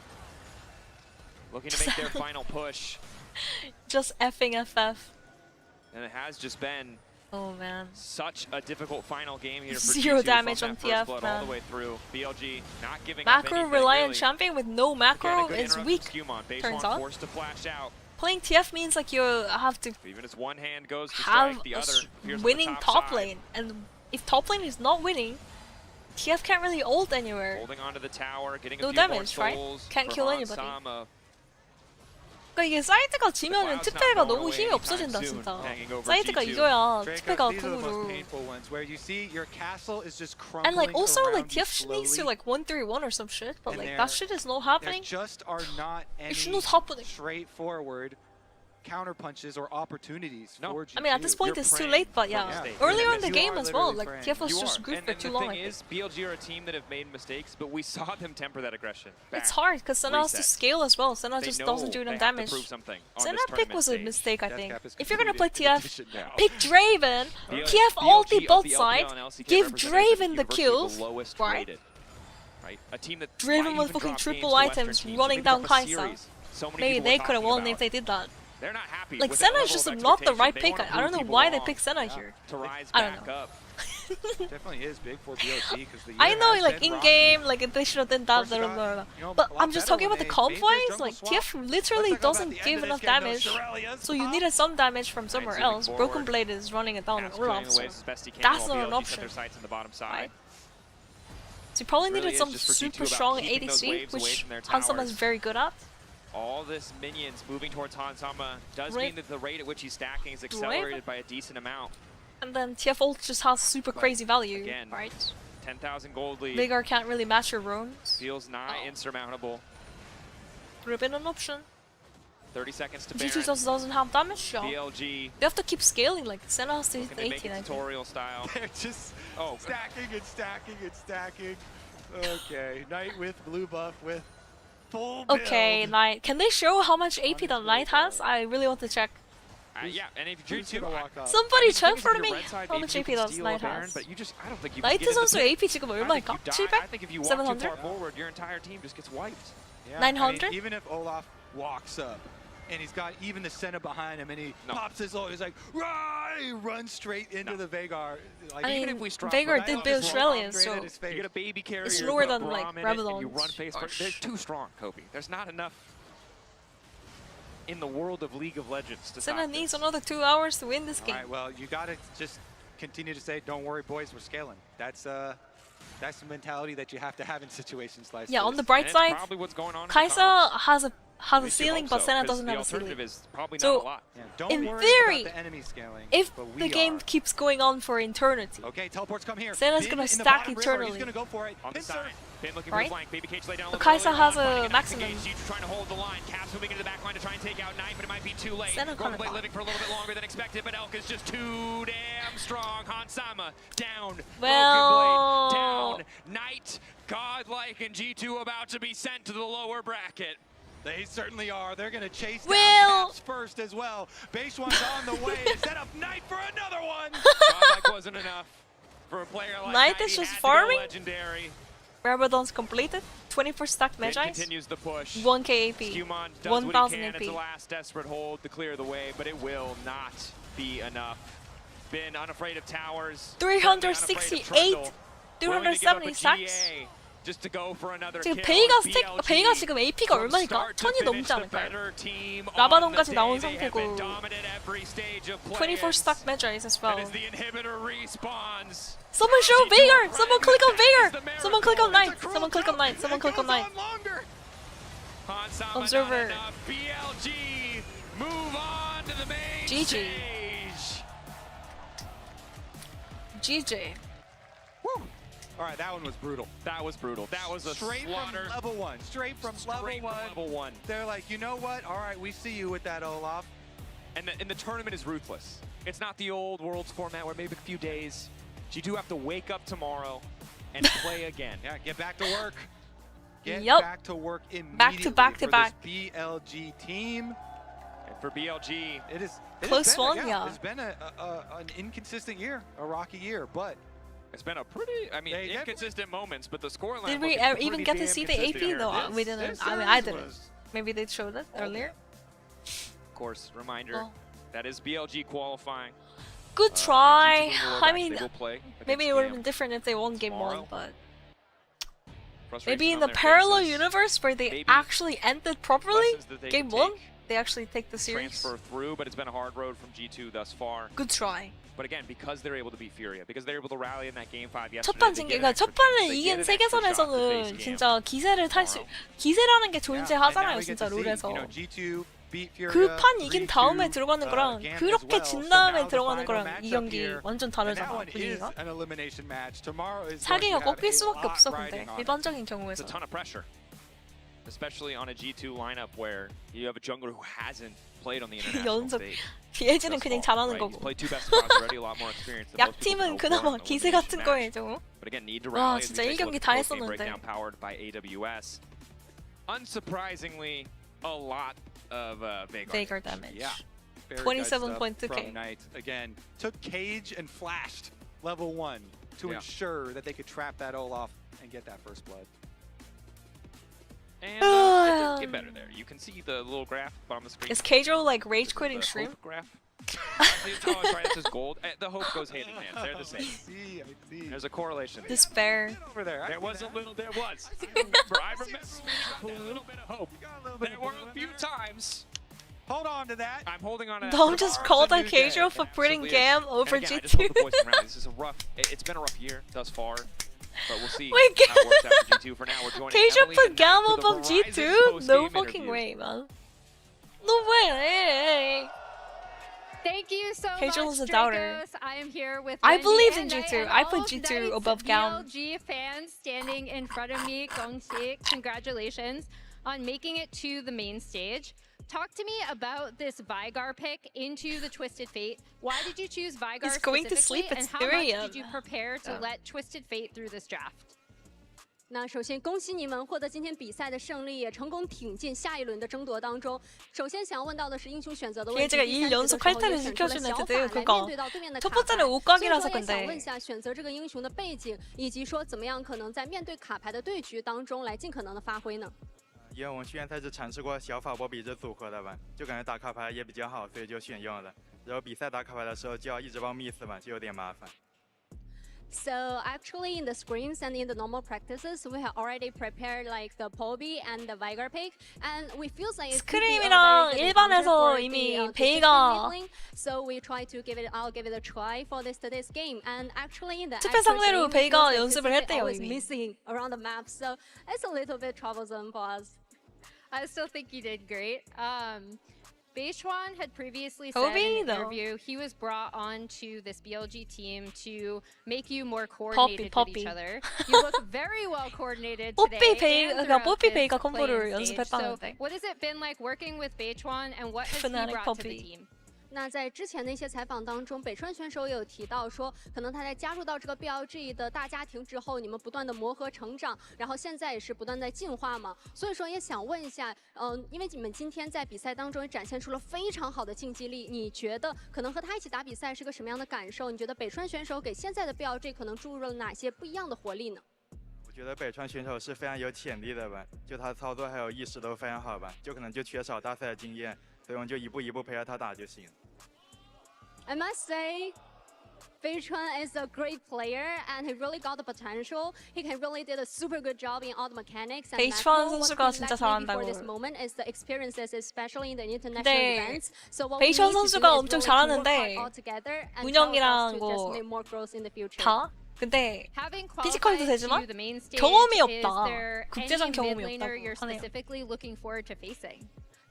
looking to make their final push. Just effing FF. And it has just been Oh man. such a difficult final game here for Zero G2 damage from on that first TF, blood man. all the way through. BLG not giving Macro up anything, reliant really. champion with no Again, a macro good is interrupt weak. from Skewmont. Turns Beishwan out. forced to flash out. Playing TF means like you have to Even as one hand goes to have strike, the a other appears on the winning top side. lane. And if top lane is not winning, TF can't really ult anywhere. Holding onto the tower, getting No a few damage, more right? souls Can't for kill anybody. Hansama. 그러니까 이게 사이드가 지면은 Cloud's not 트페가 going 너무 away 힘이 anytime 없어진다 soon, 진짜. hanging over 사이드가 G2. 이겨야 Draco, 트페가 these are the most 궁으로. painful ones where you see your castle is just crumbling And like also around like you TF needs to slowly, like 1-3-1 or some shit, but and like there- that shit is not There happening. just are not any It's not happening. straightforward counter punches or opportunities for G2. I mean at this point You're it's too praying late, but for yeah. mistakes. Earlier in the You game are as well, literally like praying. TF was You just are. good And for too the long. I thing think. is, BLG are a team that have made mistakes, but we saw them temper that aggression. It's back. hard because Senna has to Reset. scale as well. Senna They just know doesn't do they enough have to damage. prove something on Senna this pick tournament was a stage. mistake, I Death think. cap is If you're gonna play completed TF, edition now. pick Draven, BLG TF ulti of both the LPL sides, and LCK give representatives Draven of the University kills, the lowest right? rated, right? A team that Draven might with even fucking drop triple games to Western items teams, running maybe down drop a Kaisa. series. So many Maybe people they were could have talking won if about. they did that. They're not happy Like with that Senna is level just of not the expectation. right They pick. wanna I don't prove know people why they wrong. picked Senna here. To rise I don't back know. up. Definitely is big for BLG because the I know, year like has been in rough. game, like they should have done that, Of course, blah, they blah, got, blah. a But lot I'm just better talking about when the they comp made their wise. jungle Like swap. TF literally Let's talk about doesn't the end give of enough this game, though. damage, Shirelia's so you pop. needed some damage from somewhere moving else. forward. Broken Blade is running it down on Caps pulling Olaf, the so waves as best he can that's while not an BLG set option. their sights in the bottom side. Right. So you probably Really needed is some just for G2 super about strong keeping those ADC, waves away which from their Hansama towers. is very good at. All this minions moving towards Hansama does Right. mean that the rate at which he's stacking is accelerated by a decent amount. And then TF ult just has super crazy value, Again, right? 10,000 gold lead Veigar can't really match your runes. feels nigh insurmountable. Would have been an option. 30 seconds to Baron. G2 just doesn't have damage shot. BLG. They have to keep scaling, like Senna has to hit They make 18, it tutorial style. They're just stacking and stacking and stacking. Okay, Knight with blue buff with full build. Okay, Knight. Can they show how much AP the Knight has? I really want to check. Yeah, and if G2, Somebody check for me how much AP does Knight has. But I don't think you Knight 선수 AP 지금 얼마일까? I 700? think if you walk too 700? far forward, your entire team just gets wiped. Yeah, 900? I mean, even if Olaf walks up and he's got even the Senna behind him and he pops his ult, he's like, rah! He runs straight into the Veigar. Like, I mean, even if we strap Veigar did beat Australian, so you get a baby carrier, it's lower than like and you Rabadon. run face first. They're too strong, Kobe. There's not enough in the world of League of Legends to Senna stop needs this. another 2 hours to win this game. All right, well, you got to just continue to say, don't worry, boys, we're scaling. That's the mentality that you have to have in situations like this. Yeah, on the bright side, probably what's going on Kaisa has a We should ceiling, hope but so, Senna 'cause doesn't the have a ceiling. alternative is probably not So, a lot. Yeah, don't in worry theory, about the enemy scaling, if but we the game are. keeps going on for eternity, Okay, teleports come here. Senna's Bin gonna in the stack bottom river. eternally. He's gonna go for it. On the Pincer. side. Bin looking Right? for flank. Baby Cage lay down a But little Kaisa early has on, finding a nice maximum. engage. G2 trying to hold the line. Caps moving into the back line to try and take out Knight, but it might be too late. Senna Golden kinda Blade bot. living for a little bit longer than expected, but Elk is just too damn strong. Hansama down. Well- Broken Blade down. Knight, godlike, and G2 about to be sent to the lower bracket. They certainly are. They're going to chase Will- down Caps first as well. Base one's on the way to set up Knight for another one. Godlike wasn't enough for a player like Knight is He just had to go farming? legendary. Rabadon's completed. 24 stacked Bin Magi's. continues the push. 1k AP. Skewmon does 1000 what he can. AP. It's a last desperate hold to clear the way, but it will not be enough. Bin unafraid of towers. 368, 270 stacks. Just to go for another 지금 kill. 베이가 BLG 스택, 베이가 지금 AP가 from 얼마니까? start to 1000이 finish 넘지 the 않을까요? better team on 라바돈까지 the 나온 day. They have been 상태고 dominant every stage of play. 24 stack Magi's as well. And as the inhibitor respawns, Someone show Veigar! Someone click on Veigar! Someone click on Knight! Someone click on Knight! Someone click on Knight! Hansama Observer. not enough. BLG move on to the main GG. stage. GG. All right, that one was brutal. That was brutal. That was a Straight slaughter. from level one. Straight from level one. They're like, you know what? All right, we see you with that, Olaf. And the tournament is ruthless. It's not the old Worlds format where maybe a few days. You do have to wake up tomorrow and play again. Yeah, get back to work. Get Yup. back to work immediately Back to back to for back. this BLG team. And for BLG, It has Close been, one, yeah. yeah. It's been an inconsistent year, a rocky year, but it's been a pretty, inconsistent moments, but the scoreline. Did we even get to see the AP though? We didn't. I mean, I didn't. Maybe they showed it earlier. Of course, reminder, Oh. that is BLG qualifying. Good try. G2 will go I back. mean, They will play maybe against it would have GAM been different if they won game tomorrow. 1, but Frustration maybe in on the their parallel faces. universe where they Maybe actually ended properly, lessons that they game can 1, take, they actually take the series. transfer through, but it's been a hard road from G2 thus far. Good try. But again, because they're able to beat Furia, because they're able to rally in that game 5 yesterday, 첫판 they 승, get an 그러니까 extra 첫 판을 chance. They 이긴 get an extra shot to 세계선에서는 face GAM. 진짜 기세를 탈 수, 기세라는 게 존재하잖아요, 진짜 룰에서. G2 beat Furia 그 판 이긴 3-2, 다음에 들어가는 거랑 GAM as 그렇게 well. 진 So 다음에 now the 들어가는 final 거랑 이 matchup 경기 here, 완전 and that 다르잖아, one is 분위기가. an elimination match. Tomorrow is going to 사기가 have 꺾일 a 수밖에 lot 없어, 근데 riding on it. 일반적인 It's a 경우에서. ton of pressure, especially on a G2 lineup where you have a jungler who hasn't played on the international 연습. stage. BLG는 thus 그냥 far, 잘하는 right? He's 거고. played 2 best of fives already, a lot more experience than most people 약팀은 can hope for 그나마 in an 기세 elimination 같은 match. 거 해줘. But again, need to 와, rally as we 진짜 take a look 1경기 at 다 the post-game 했었는데. breakdown powered by AWS. Unsurprisingly, a lot of Veigar damage. Yeah. Very 27 good point stuff 2K. from Knight. Again, took Cage and flashed level 1 to ensure that they could trap that Olaf and get that first blood. And it does get better there. You can see the little graph on the screen. Is Keijo like rage This is quitting the stream? hope graph. Oh, it's right. It says gold. The hope goes hand in hand. They're the same. I see. There's a correlation. Despair. Over there. There was a little. There was. I remember a little bit of hope. There were a few times. Hold on to that. I'm holding on to that. Don't just call that Keijo for putting GAM over And again, I just hope the G2. boys can rally. This is a rough. It's been a rough year thus far, but we'll see Wait, how it works out for G2. For now, we're joining Keijo Emily put and GAM Matt for the above Verizon G2? No post-game fucking interview. way, man. No way. Thank you so Keijo much, is a doubter. Dracos. I am here with I Wendy believed in and G2. and I put all G2 Knight's above GAM. BLG fans standing in front of me. Gongxi, congratulations on making it to the main stage. talk to me about this Vigar pick into the Twisted Fate. Why did you choose Vigar He's going to specifically, sleep at and how 3 much did you prepare to let Twisted Fate through this draft? 那首先恭喜你们获得今天比赛的胜利，也成功挺进下一轮的争夺当中。首先想要问到的是英雄选择的问题。 제가 2일 연속 칼퇴를 시켜주는 애들 그거 첫 번째는 옷각이라서 근데 想问一下选择这个英雄的背景，以及说怎么样可能在面对卡牌的对局当中来尽可能的发挥呢？ 因为我们去年赛事尝试过小法波比这组合的吧，就感觉打卡牌也比较好，所以就选用了。然后比赛打卡牌的时候就要一直报 miss 嘛，就有点麻烦。 So actually, in the screens and in the normal practices, we have already prepared like the Poby and the Vigar pick, and we feel like it's 스크림이랑 일반에서 이미 베이가 So we try to give it. I'll give it a try for today's game. And actually, the 투표 상대로 베이가 연습을 했대요 이미. Missing around the map, so it's a little bit troublesome for us. I still think you did great. Beichuan had previously said in an interview he was brought onto this BLG team to make you more coordinated with each other. You look very well coordinated today. 뽀삐 베이가 콤보를 연습했다는데. So what has it been like working with Beichuan, and what has he brought to the team? 那在之前的一些采访当中，北川选手也有提到说，可能他在加入到这个 BLG 的大家庭之后，你们不断的磨合成长，然后现在也是不断在进化嘛。所以说也想问一下，因为你们今天在比赛当中也展现出了非常好的竞技力，你觉得可能和他一起打比赛是个什么样的感受？你觉得北川选手给现在的 BLG 可能注入了哪些不一样的活力呢？ 我觉得北川选手是非常有潜力的吧，就他操作还有意识都非常好吧，就可能就缺少大赛的经验，所以我们就一步一步陪着他打就行。 I must say, Beichuan is a great player and he really got the potential. He can really did a super good job in all the mechanics. And 베이chuan 선수가 진짜 잘한다고. For this moment is the experiences, especially in the international 네, events. So what 베이chuan we need to 선수가 do 엄청 is really work 잘하는데 all together and 운영이랑 help us to just make more growth in the future. 다? 근데 피지컬도 되지만 경험이 없다. 국제전 경험이 없다고 하네요.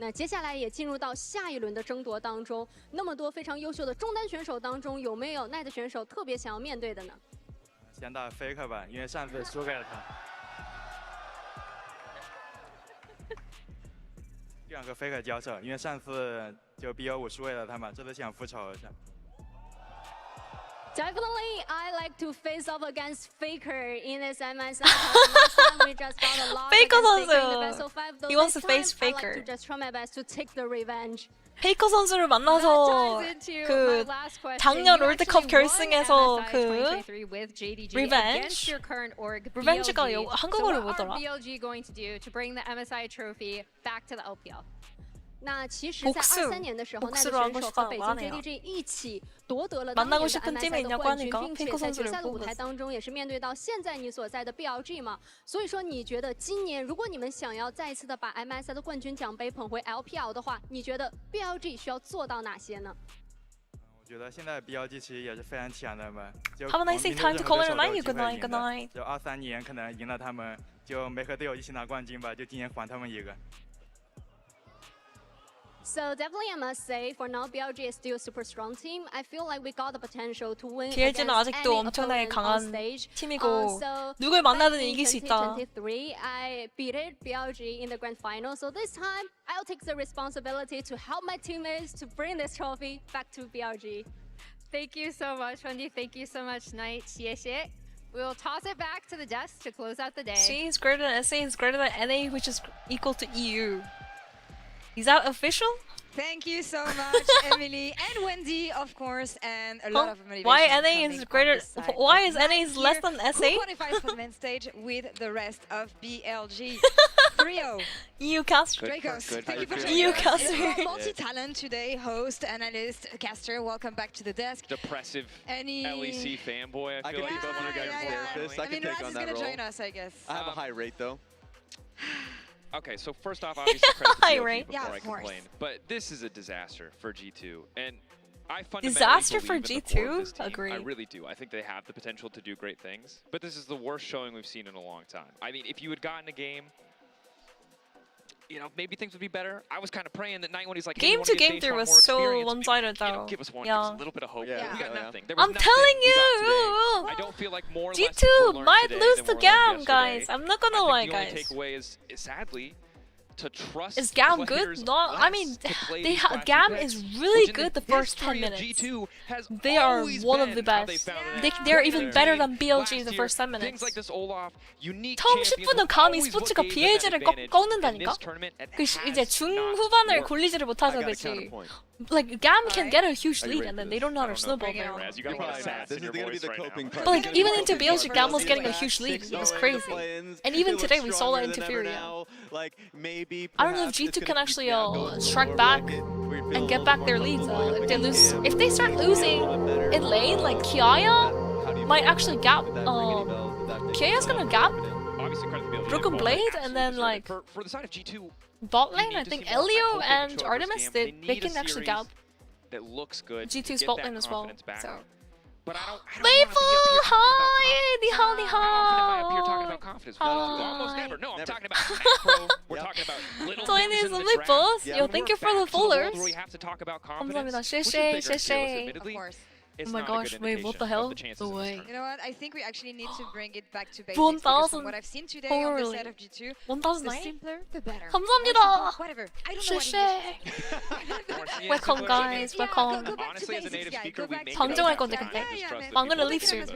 那接下来也进入到下一轮的争夺当中，那么多非常优秀的中单选手当中，有没有 Night 选手特别想要面对的呢？先打 Faker 吧，因为上次输给了他。不想和 Faker 交手，因为上次就 BO5输给了他嘛，这次想复仇一下。 Definitely, I like to face off against Faker in this MSI. Last time we just got a lot Faker against Faker in the 선수. best of 5. He wants to face I Faker. like to just try my best to take the revenge. 페이커 선수를 만나서 그 작년 롤드컵 결승에서 그 리벤지가 한국어를 뭐더라? BLG going to do to bring the MSI trophy back to the LPL? 那其实，在23年的时候，奈的选手和北京 JDG 一起夺得了当年的 MSI 的冠军，并且在决赛的舞台当中，也是面对到现在你所在的 BLG 嘛。所以说，你觉得今年如果你们想要再一次的把 MSI 的冠军奖杯捧回 LPL 的话，你觉得 BLG 需要做到哪些呢？ 我觉得现在 BLG 其实也是非常强的嘛。就 Have a nice time to call in a night. Good night. Good night. 就23年可能赢了他们，就没和队友一起拿冠军吧，就今年还他们一个。 So definitely, I must say, for now, BLG is still a super strong team. I feel like we got the potential to win BLG는 against 아직도 any 엄청나게 opponent 강한 on stage. 팀이고 So 누굴 만나든 back in 이길 수 있다. 2023, I beat BLG in the grand final. So this time, I'll take the responsibility to help my teammates to bring this trophy back to BLG. Thank you so much, Wendy. Thank you so much, Knight. 谢谢. We will toss it back to the desk to close out the day. C is greater than SA is greater than NA, which is equal to EU. Is that official? Thank you so much, Emily and Wendy, of course, and a lot of motivation. Why NA is greater? Why is NA is less than SA? Who qualifies for the main stage with the rest of BLG? Trio. EU caster. Dracos. Thank you for EU joining us. caster. Multi-talent today, host, analyst, caster. Welcome back to the desk. Depressive LEC fanboy. I feel like both of you guys therapist. I can take on that role. Raz is going to join us, I guess. I have a high rate though. Okay, so first off, obviously credit to BLG before yeah, I complain. But this is a disaster for G2, and I fundamentally disaster for believe in the core of G2? this team. Agree. I really do. I think they have the potential to do great things, but this is the worst showing we've seen in a long time. I mean, if you had gotten a game, you know, maybe things would be better. I was kind of praying that night when he's like, hey, Game 2, Game 3 was so one-sided though. You know, give us one, give us a little bit of hope. Yeah. We got nothing. There was I'm nothing telling we got you, today. I don't feel like more lessons were G2 learned might today lose than to were learned GAM, guys. yesterday. I'm not gonna lie, The only guys. takeaway is sadly, to trust Is GAM players good? No, I mean, GAM is really good the first 10 minutes. They are one of the best. They're even better than BLG the first 10 minutes. 처음 10분은 감히 스포츠가 BLG를 꺾는다니까? 그 이제 중후반을 골리지를 못해서 그렇지. Like GAM can get a huge lead and then they don't know how to snowball very well. But like even into BLG, GAM was getting a huge lead. It was crazy. And even today we saw that into Furia. I don't know if G2 can actually strike back and get back their leads. If they start losing in lane, like Kiaya might actually gap. Kiaya's gonna gap Broken Blade, and then like for the side of G2, bot lane, I think Elio and Artemis, they can actually gap that looks good. G2's bot lane as well. So. But I don't Maple, hi! Ni hao, ni hao! You're talking about confidence. Almost never. No, I'm talking about macro. We're talking about little things in the Maples. Yo, thank you for the followers. We have to talk about confidence. 감사합니다. Of course. Oh my gosh, wait, what the hell? No way. You know what? I think we actually need to bring it back to basics. 1,000. From what I've seen today on the set of G2, 1,000 the simpler, the better. 감사합니다. Whatever. I don't know what it is. Welcome, guys. Welcome. Honestly, as a native speaker, we make it 방종할 건데 근데. I'm gonna leave soon.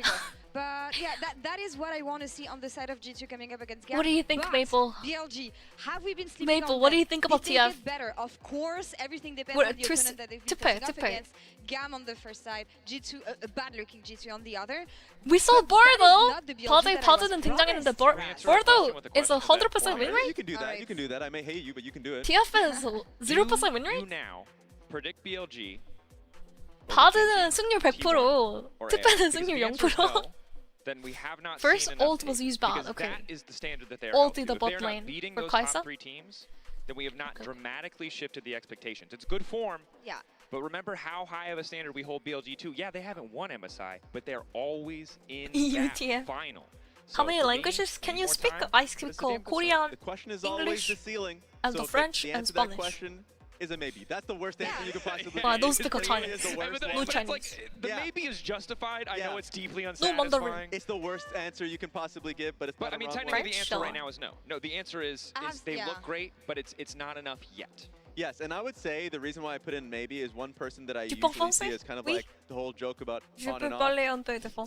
But yeah, that is what I want to see on the side of G2 coming up against GAM. What do you think, but Maple? BLG, have we been sleeping Maple, on what them? do you think about Did they TF? get better? Of course, everything depends What, on the opponent that they've been facing up against. GAM on the first side, G2, a bad-looking G2 on the other. We saw Bordo! BLG 바드는 등장했는데 Bordo is a 100% win rate? You can do that. You can do that. I may hate you, but you can do it. TF is 0% win rate? You now predict BLG. 바드는 승률 100%, 투패는 승률 0%. Then we have not First seen ult was used bad, okay. That is the standard that they're Ulti the if bot they're not lane beating for those Kaisa. top 3 teams, then we have not dramatically shifted the expectations. It's good form. Yeah. But remember how high of a standard we hold BLG to. Yeah, they haven't won MSI, but they're always in that final. How many languages can you speak? I speak Korean, The question is always the ceiling. and So the if French the and answer to that Spanish. question is a maybe. That's the worst answer you could possibly I give. don't speak Chinese. The worst No answer. Chinese. The maybe is justified. I know it's deeply No unsatisfying. Mandarin. It's the worst answer you can possibly give, but it's But not I mean, a wrong technically, one. the answer right now is no. No, the answer is they look great, but it's not enough yet. Yes, and I would say the reason why I put in maybe is one person that I usually see as kind of like the whole joke about on and off.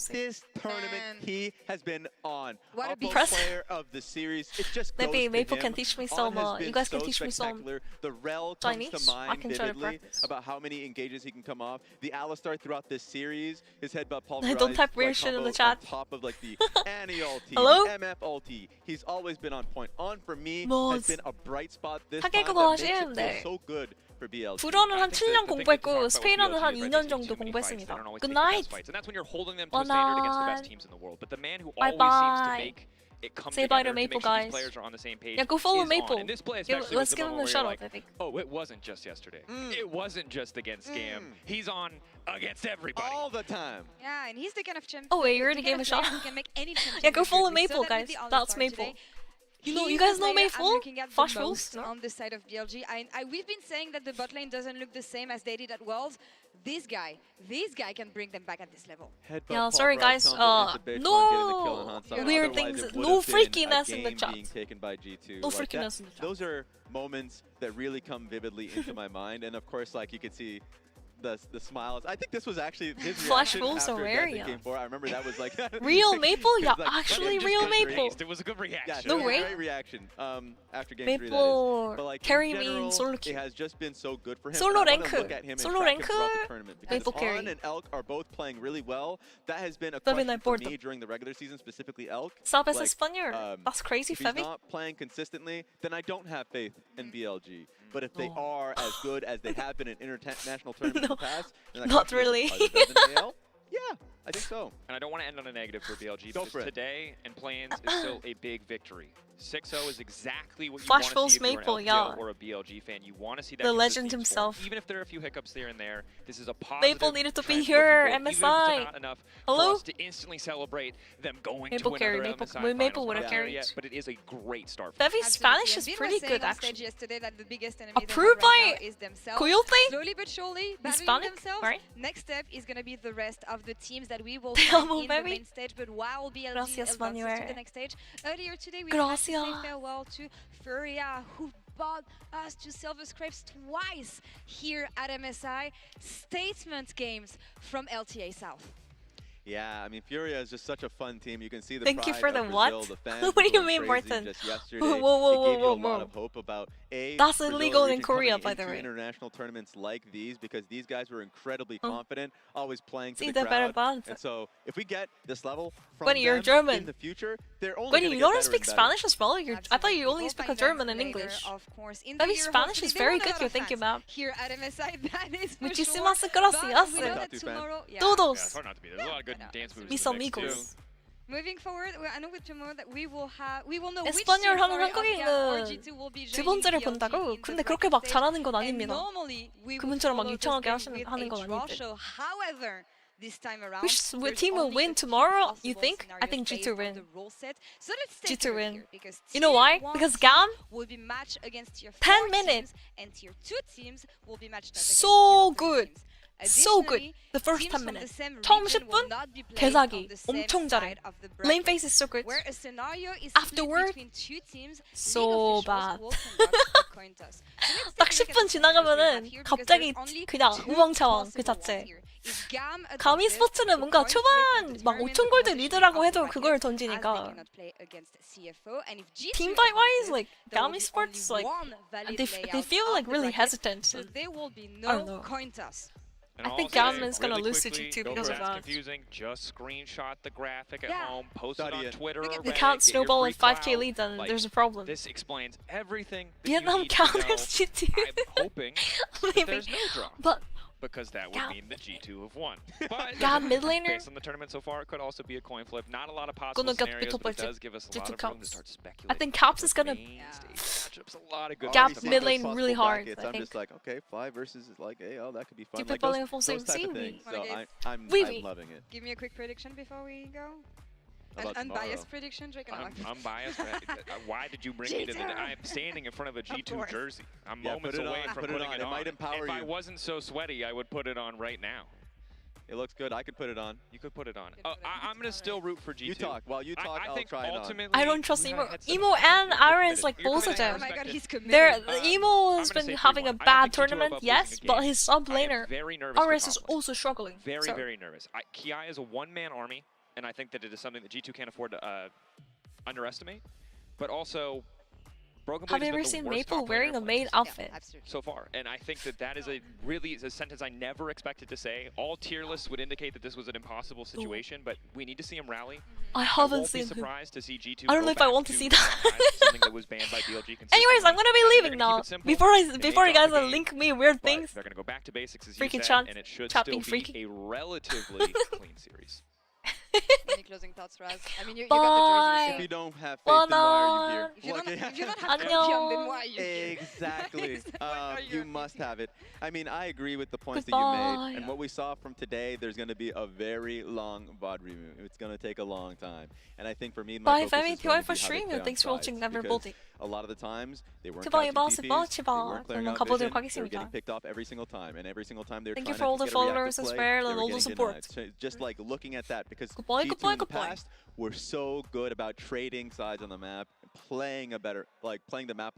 This tournament, he has been on. What a Upper player of the series. It just goes Maybe to Maple him. can teach me On some, has been you guys can so teach me some spectacular. The Rel comes Chinese. to I mind can try to vividly practice. about how many engages he can come off. The Alistar throughout this series, his headbutt Don't pulverized type weird like, shit in combo the chat. on top of like the Annie ulti, Hello? MF ulti. He's always been on point. On for me 뭐, has been a bright spot this 하객 time 그거 that makes it 하시는데. feel so good for BLG. 불어는 한 7년 공부했고 스페인어는 한 2년 정도 공부했습니다. Good night. And that's when you're holding them to a standard against the best teams in the world. But the man who always seems to Bye-bye. make it come Say bye together to Maple, make sure guys. these players are on the same page Yeah, go follow is Maple. on. And this play Give- especially let's was the give him moment a where you're shout-out, I think. oh, it wasn't just yesterday. It wasn't just against GAM. He's on against everybody. All the time. Yeah, and he's the kind of champion. Oh wait, you already the kind gave a of player shot. who can make any champion Yeah, go look follow good. We saw Maple, that with guys. the That's All-Star Maple. today. You know, He's you guys the know player I'm Maple? looking at the Flash most Wolves? on the side of BLG. We've been saying that the bot lane doesn't look the same as they did at Worlds. This guy can bring them back at this level. Yeah, sorry guys. No weird things, no freakiness in the chat. No freakiness in the chat. Those are moments that really come vividly into my mind, and of course, like you could see the smiles. I think this was actually his Flash reaction Wolves after are death rare, in yeah. Game 4. I remember that was like Real Maple? Yeah, like, actually just real good Maple. reaction. It was a good reaction. Yeah, No way. great reaction after Game 3, that Maple is. But like carry in me in general, solo it queue. has just been so good for him. Solo And I wanna rank. look at him and Solo track him rank. throughout the tournament, because Maple if carry. On and Elk are both playing really well, that has been a Feviknight question for Bordo. me during the regular season, specifically Elk. Sabes Like, Español. That's crazy, if he's Fevik. not playing consistently, then I don't have faith in BLG. But if they are as good as they have been in international tournaments in the past, then that Not question is, really. are they better than AL? Yeah, I think so. And I don't want to end on a negative for BLG Go because for it. today and play-ins is still a big victory. 6-0 is exactly what you Flash want to Wolves see if you're Maple, an yeah. LPL or a BLG fan. You want to see that The consistency legend in form. himself. Even if there are a few hiccups here and there, this is a positive Maple needed to be trend here, looking forward, MSI. Even if it's not enough Hello? for us to instantly celebrate them going Maple to carry, another Maple- MSI Maple finals. would've We're not there carried. yet, but it is a great start. For Fevi's Spanish is Absolutely. pretty And Vin was good saying on stage actually. yesterday that the biggest enemy Approved they have right by now is themselves. Coyote? Slowly but surely, battling Hispanic, themselves. right? Next step is going to be the rest of the teams that we will Te find amo, in baby. the main stage. But while BLG Gracias, advances to Manuel. the next stage, earlier today we had to say Gracias. farewell to Furia, who bought us to silver scrapes twice here at MSI. Statement games from LTA South. Yeah, I mean, Furia is just such a fun team. You can see the Thank you pride for the of what? Brazil, the fans What do were you going mean, crazy Martin? just yesterday. Whoa, It gave you a whoa. lot of hope about That's Brazil illegal in region Korea, coming by the into way. international tournaments like these, because these guys were incredibly confident, always playing to Sí, the de crowd. verdad. And so, if we get this level from Gwenny, you're them German. in the future, they're only Gwenny, going to you get know how to better speak and better. Spanish as well? I thought you only speak German and English. Maybe Spanish is very good, you think, map. Here at MSI, that is for Muchísimas sure. gracias. But we know that tomorrow, yeah. Todos. Yeah, it's hard not to be. There's a lot of good dance moves. Mis in the mix, amigos. too. Moving forward, I know with tomorrow that we will know which 에스파뇰 team 하는 of GAM or 한국인은 G2 will be 두 joining 번째를 BLG 본다고? in 근데 the 그렇게 bracket 막 stage. 잘하는 건 And 아닙니다. normally we would 그분처럼 막 follow 유창하게 this game 하는 건 with a draw 아닌데. show. However, this time around, Which there's team will only win a few tomorrow, you possible think? I scenarios think based G2 on win. the rule set. So let's take G2 a look win. here, because You know tier why? 1 Because team GAM will be matched against tier 10 4 minutes. teams, and tier 2 teams will be matched up against So tier 3 good. teams. So good. Additionally, The first teams 10 from the minutes. same 처음 region 10분 will not be playing on 개사기. the same 엄청 잘해. side of the Lane bracket, phase is so good. where a scenario is Afterward, split between two teams. so league officials bad. will conduct a coin toss. So let's 딱 take a look at 10분 the scenarios we have 지나가면은 here, because 갑자기 there's only 그냥 two 우왕차왕 그 possible ones 자체. here. Is GAM 가미 adopted 스포츠는 the 뭔가 coin flip 초반 to 막 determine 5천 the 골드 position 리드라고 of the 해도 bracket, 그걸 as they 던지니까 cannot play against CFO, and if G2 teamfight wise, advances, like there will Gami be Sports, only like one valid they layout feel of like the really bracket, hesitant. so there will be I don't no know. coin toss. And I think also, GAM is gonna really lose to quickly, G2 because of that's that. confusing. Just screenshot the graphic at Yeah. home, post it on Twitter or You Reddit, can't get your snowball free in 5k clout. lead, then Like, there's a problem. This explains everything that Vietnam you need to know. counters G2. I'm hoping that Maybe. there's no draw. But because that would GAM- mean that G2 have won. But GAM mid laner? based on the tournament so far, it could also be a coin flip. Not a lot of Gonna possible get scenarios, picked but up it by does give us a G2 lot of room to Caps. start speculating. I think Caps is gonna main stage matchups. A lot of good Gap stuff. mid Those lane really possible hard, brackets, I I'm think. just like, okay, Fly versus like, hey, oh, that could be fun. Keep Like it balling those, full those same type of scene. things. Wanna So guess? I'm Oui. loving it. Give me a quick prediction before we go. About An tomorrow. unbiased prediction, Drake. I'm unbiased. Why did you bring me to the? I'm standing in front of a G2 course. jersey. I'm Yeah, moments put it away on, from put it putting on. it It on. might empower if I you. wasn't so sweaty, I would put it on right now. It looks good. I could put it on. You could put it on. I'm gonna still root for G2. You talk. While you talk, I I'll think try it on. ultimately, I don't trust we Emo. had some Emo and Iris, like You're both of gonna them. Oh my god, he's committed. Emo has I'm gonna been say having 3-1. a I don't bad think G2 are tournament, above yes, losing a but game. his sub I am laner, very nervous for Iris top is lane. also struggling. Very, so. very nervous. Ki is a one-man army, and I think that it is something that G2 can't afford to underestimate. But also, Broken Blade Have you has been ever the seen worst Maple top wearing laner a maid outfit? so far, and I think that that is a sentence I never expected to say. All tier lists would indicate that this was an impossible situation, but we need to see him rally. I haven't won't seen be him. surprised to see G2 I don't go know if I back want to see as that. something that was banned by BLG consistently. Anyways, I'm gonna be They're leaving gonna keep now. it simple. Before They you guys drop the game, link me weird but things. they're gonna go back to basics as Freaking you said, chat, and it should chat still being be freaky. a relatively clean series. Any closing thoughts, Raz? I mean, you got the jersey. If you don't have faith, Well then why are you here? If you don't, Look, if you don't have champion, then why are you here? Exactly. are you You must have it. I mean, I agree with the points that Goodbye. you made. And what we saw from today, there's going to be a very long VOD review. It's going to take a long time. And I think for me, my Bye, focus Femi. is going to for be how they stream. play on Thanks for watching. sides, Never because bolding. a lot of the times, they weren't 제발, catching 제발, TPs, they 제발. weren't clearing 그러면 out 가보도록 vision, they were 하겠습니다. getting picked off every single time. And every single time they were Thank trying you for all to the get a reactive followers as play, well they and were all the getting support. denied. So just like looking at that, because Goodbye, G2 goodbye, in the goodbye. past were so good about trading sides on the map, playing the map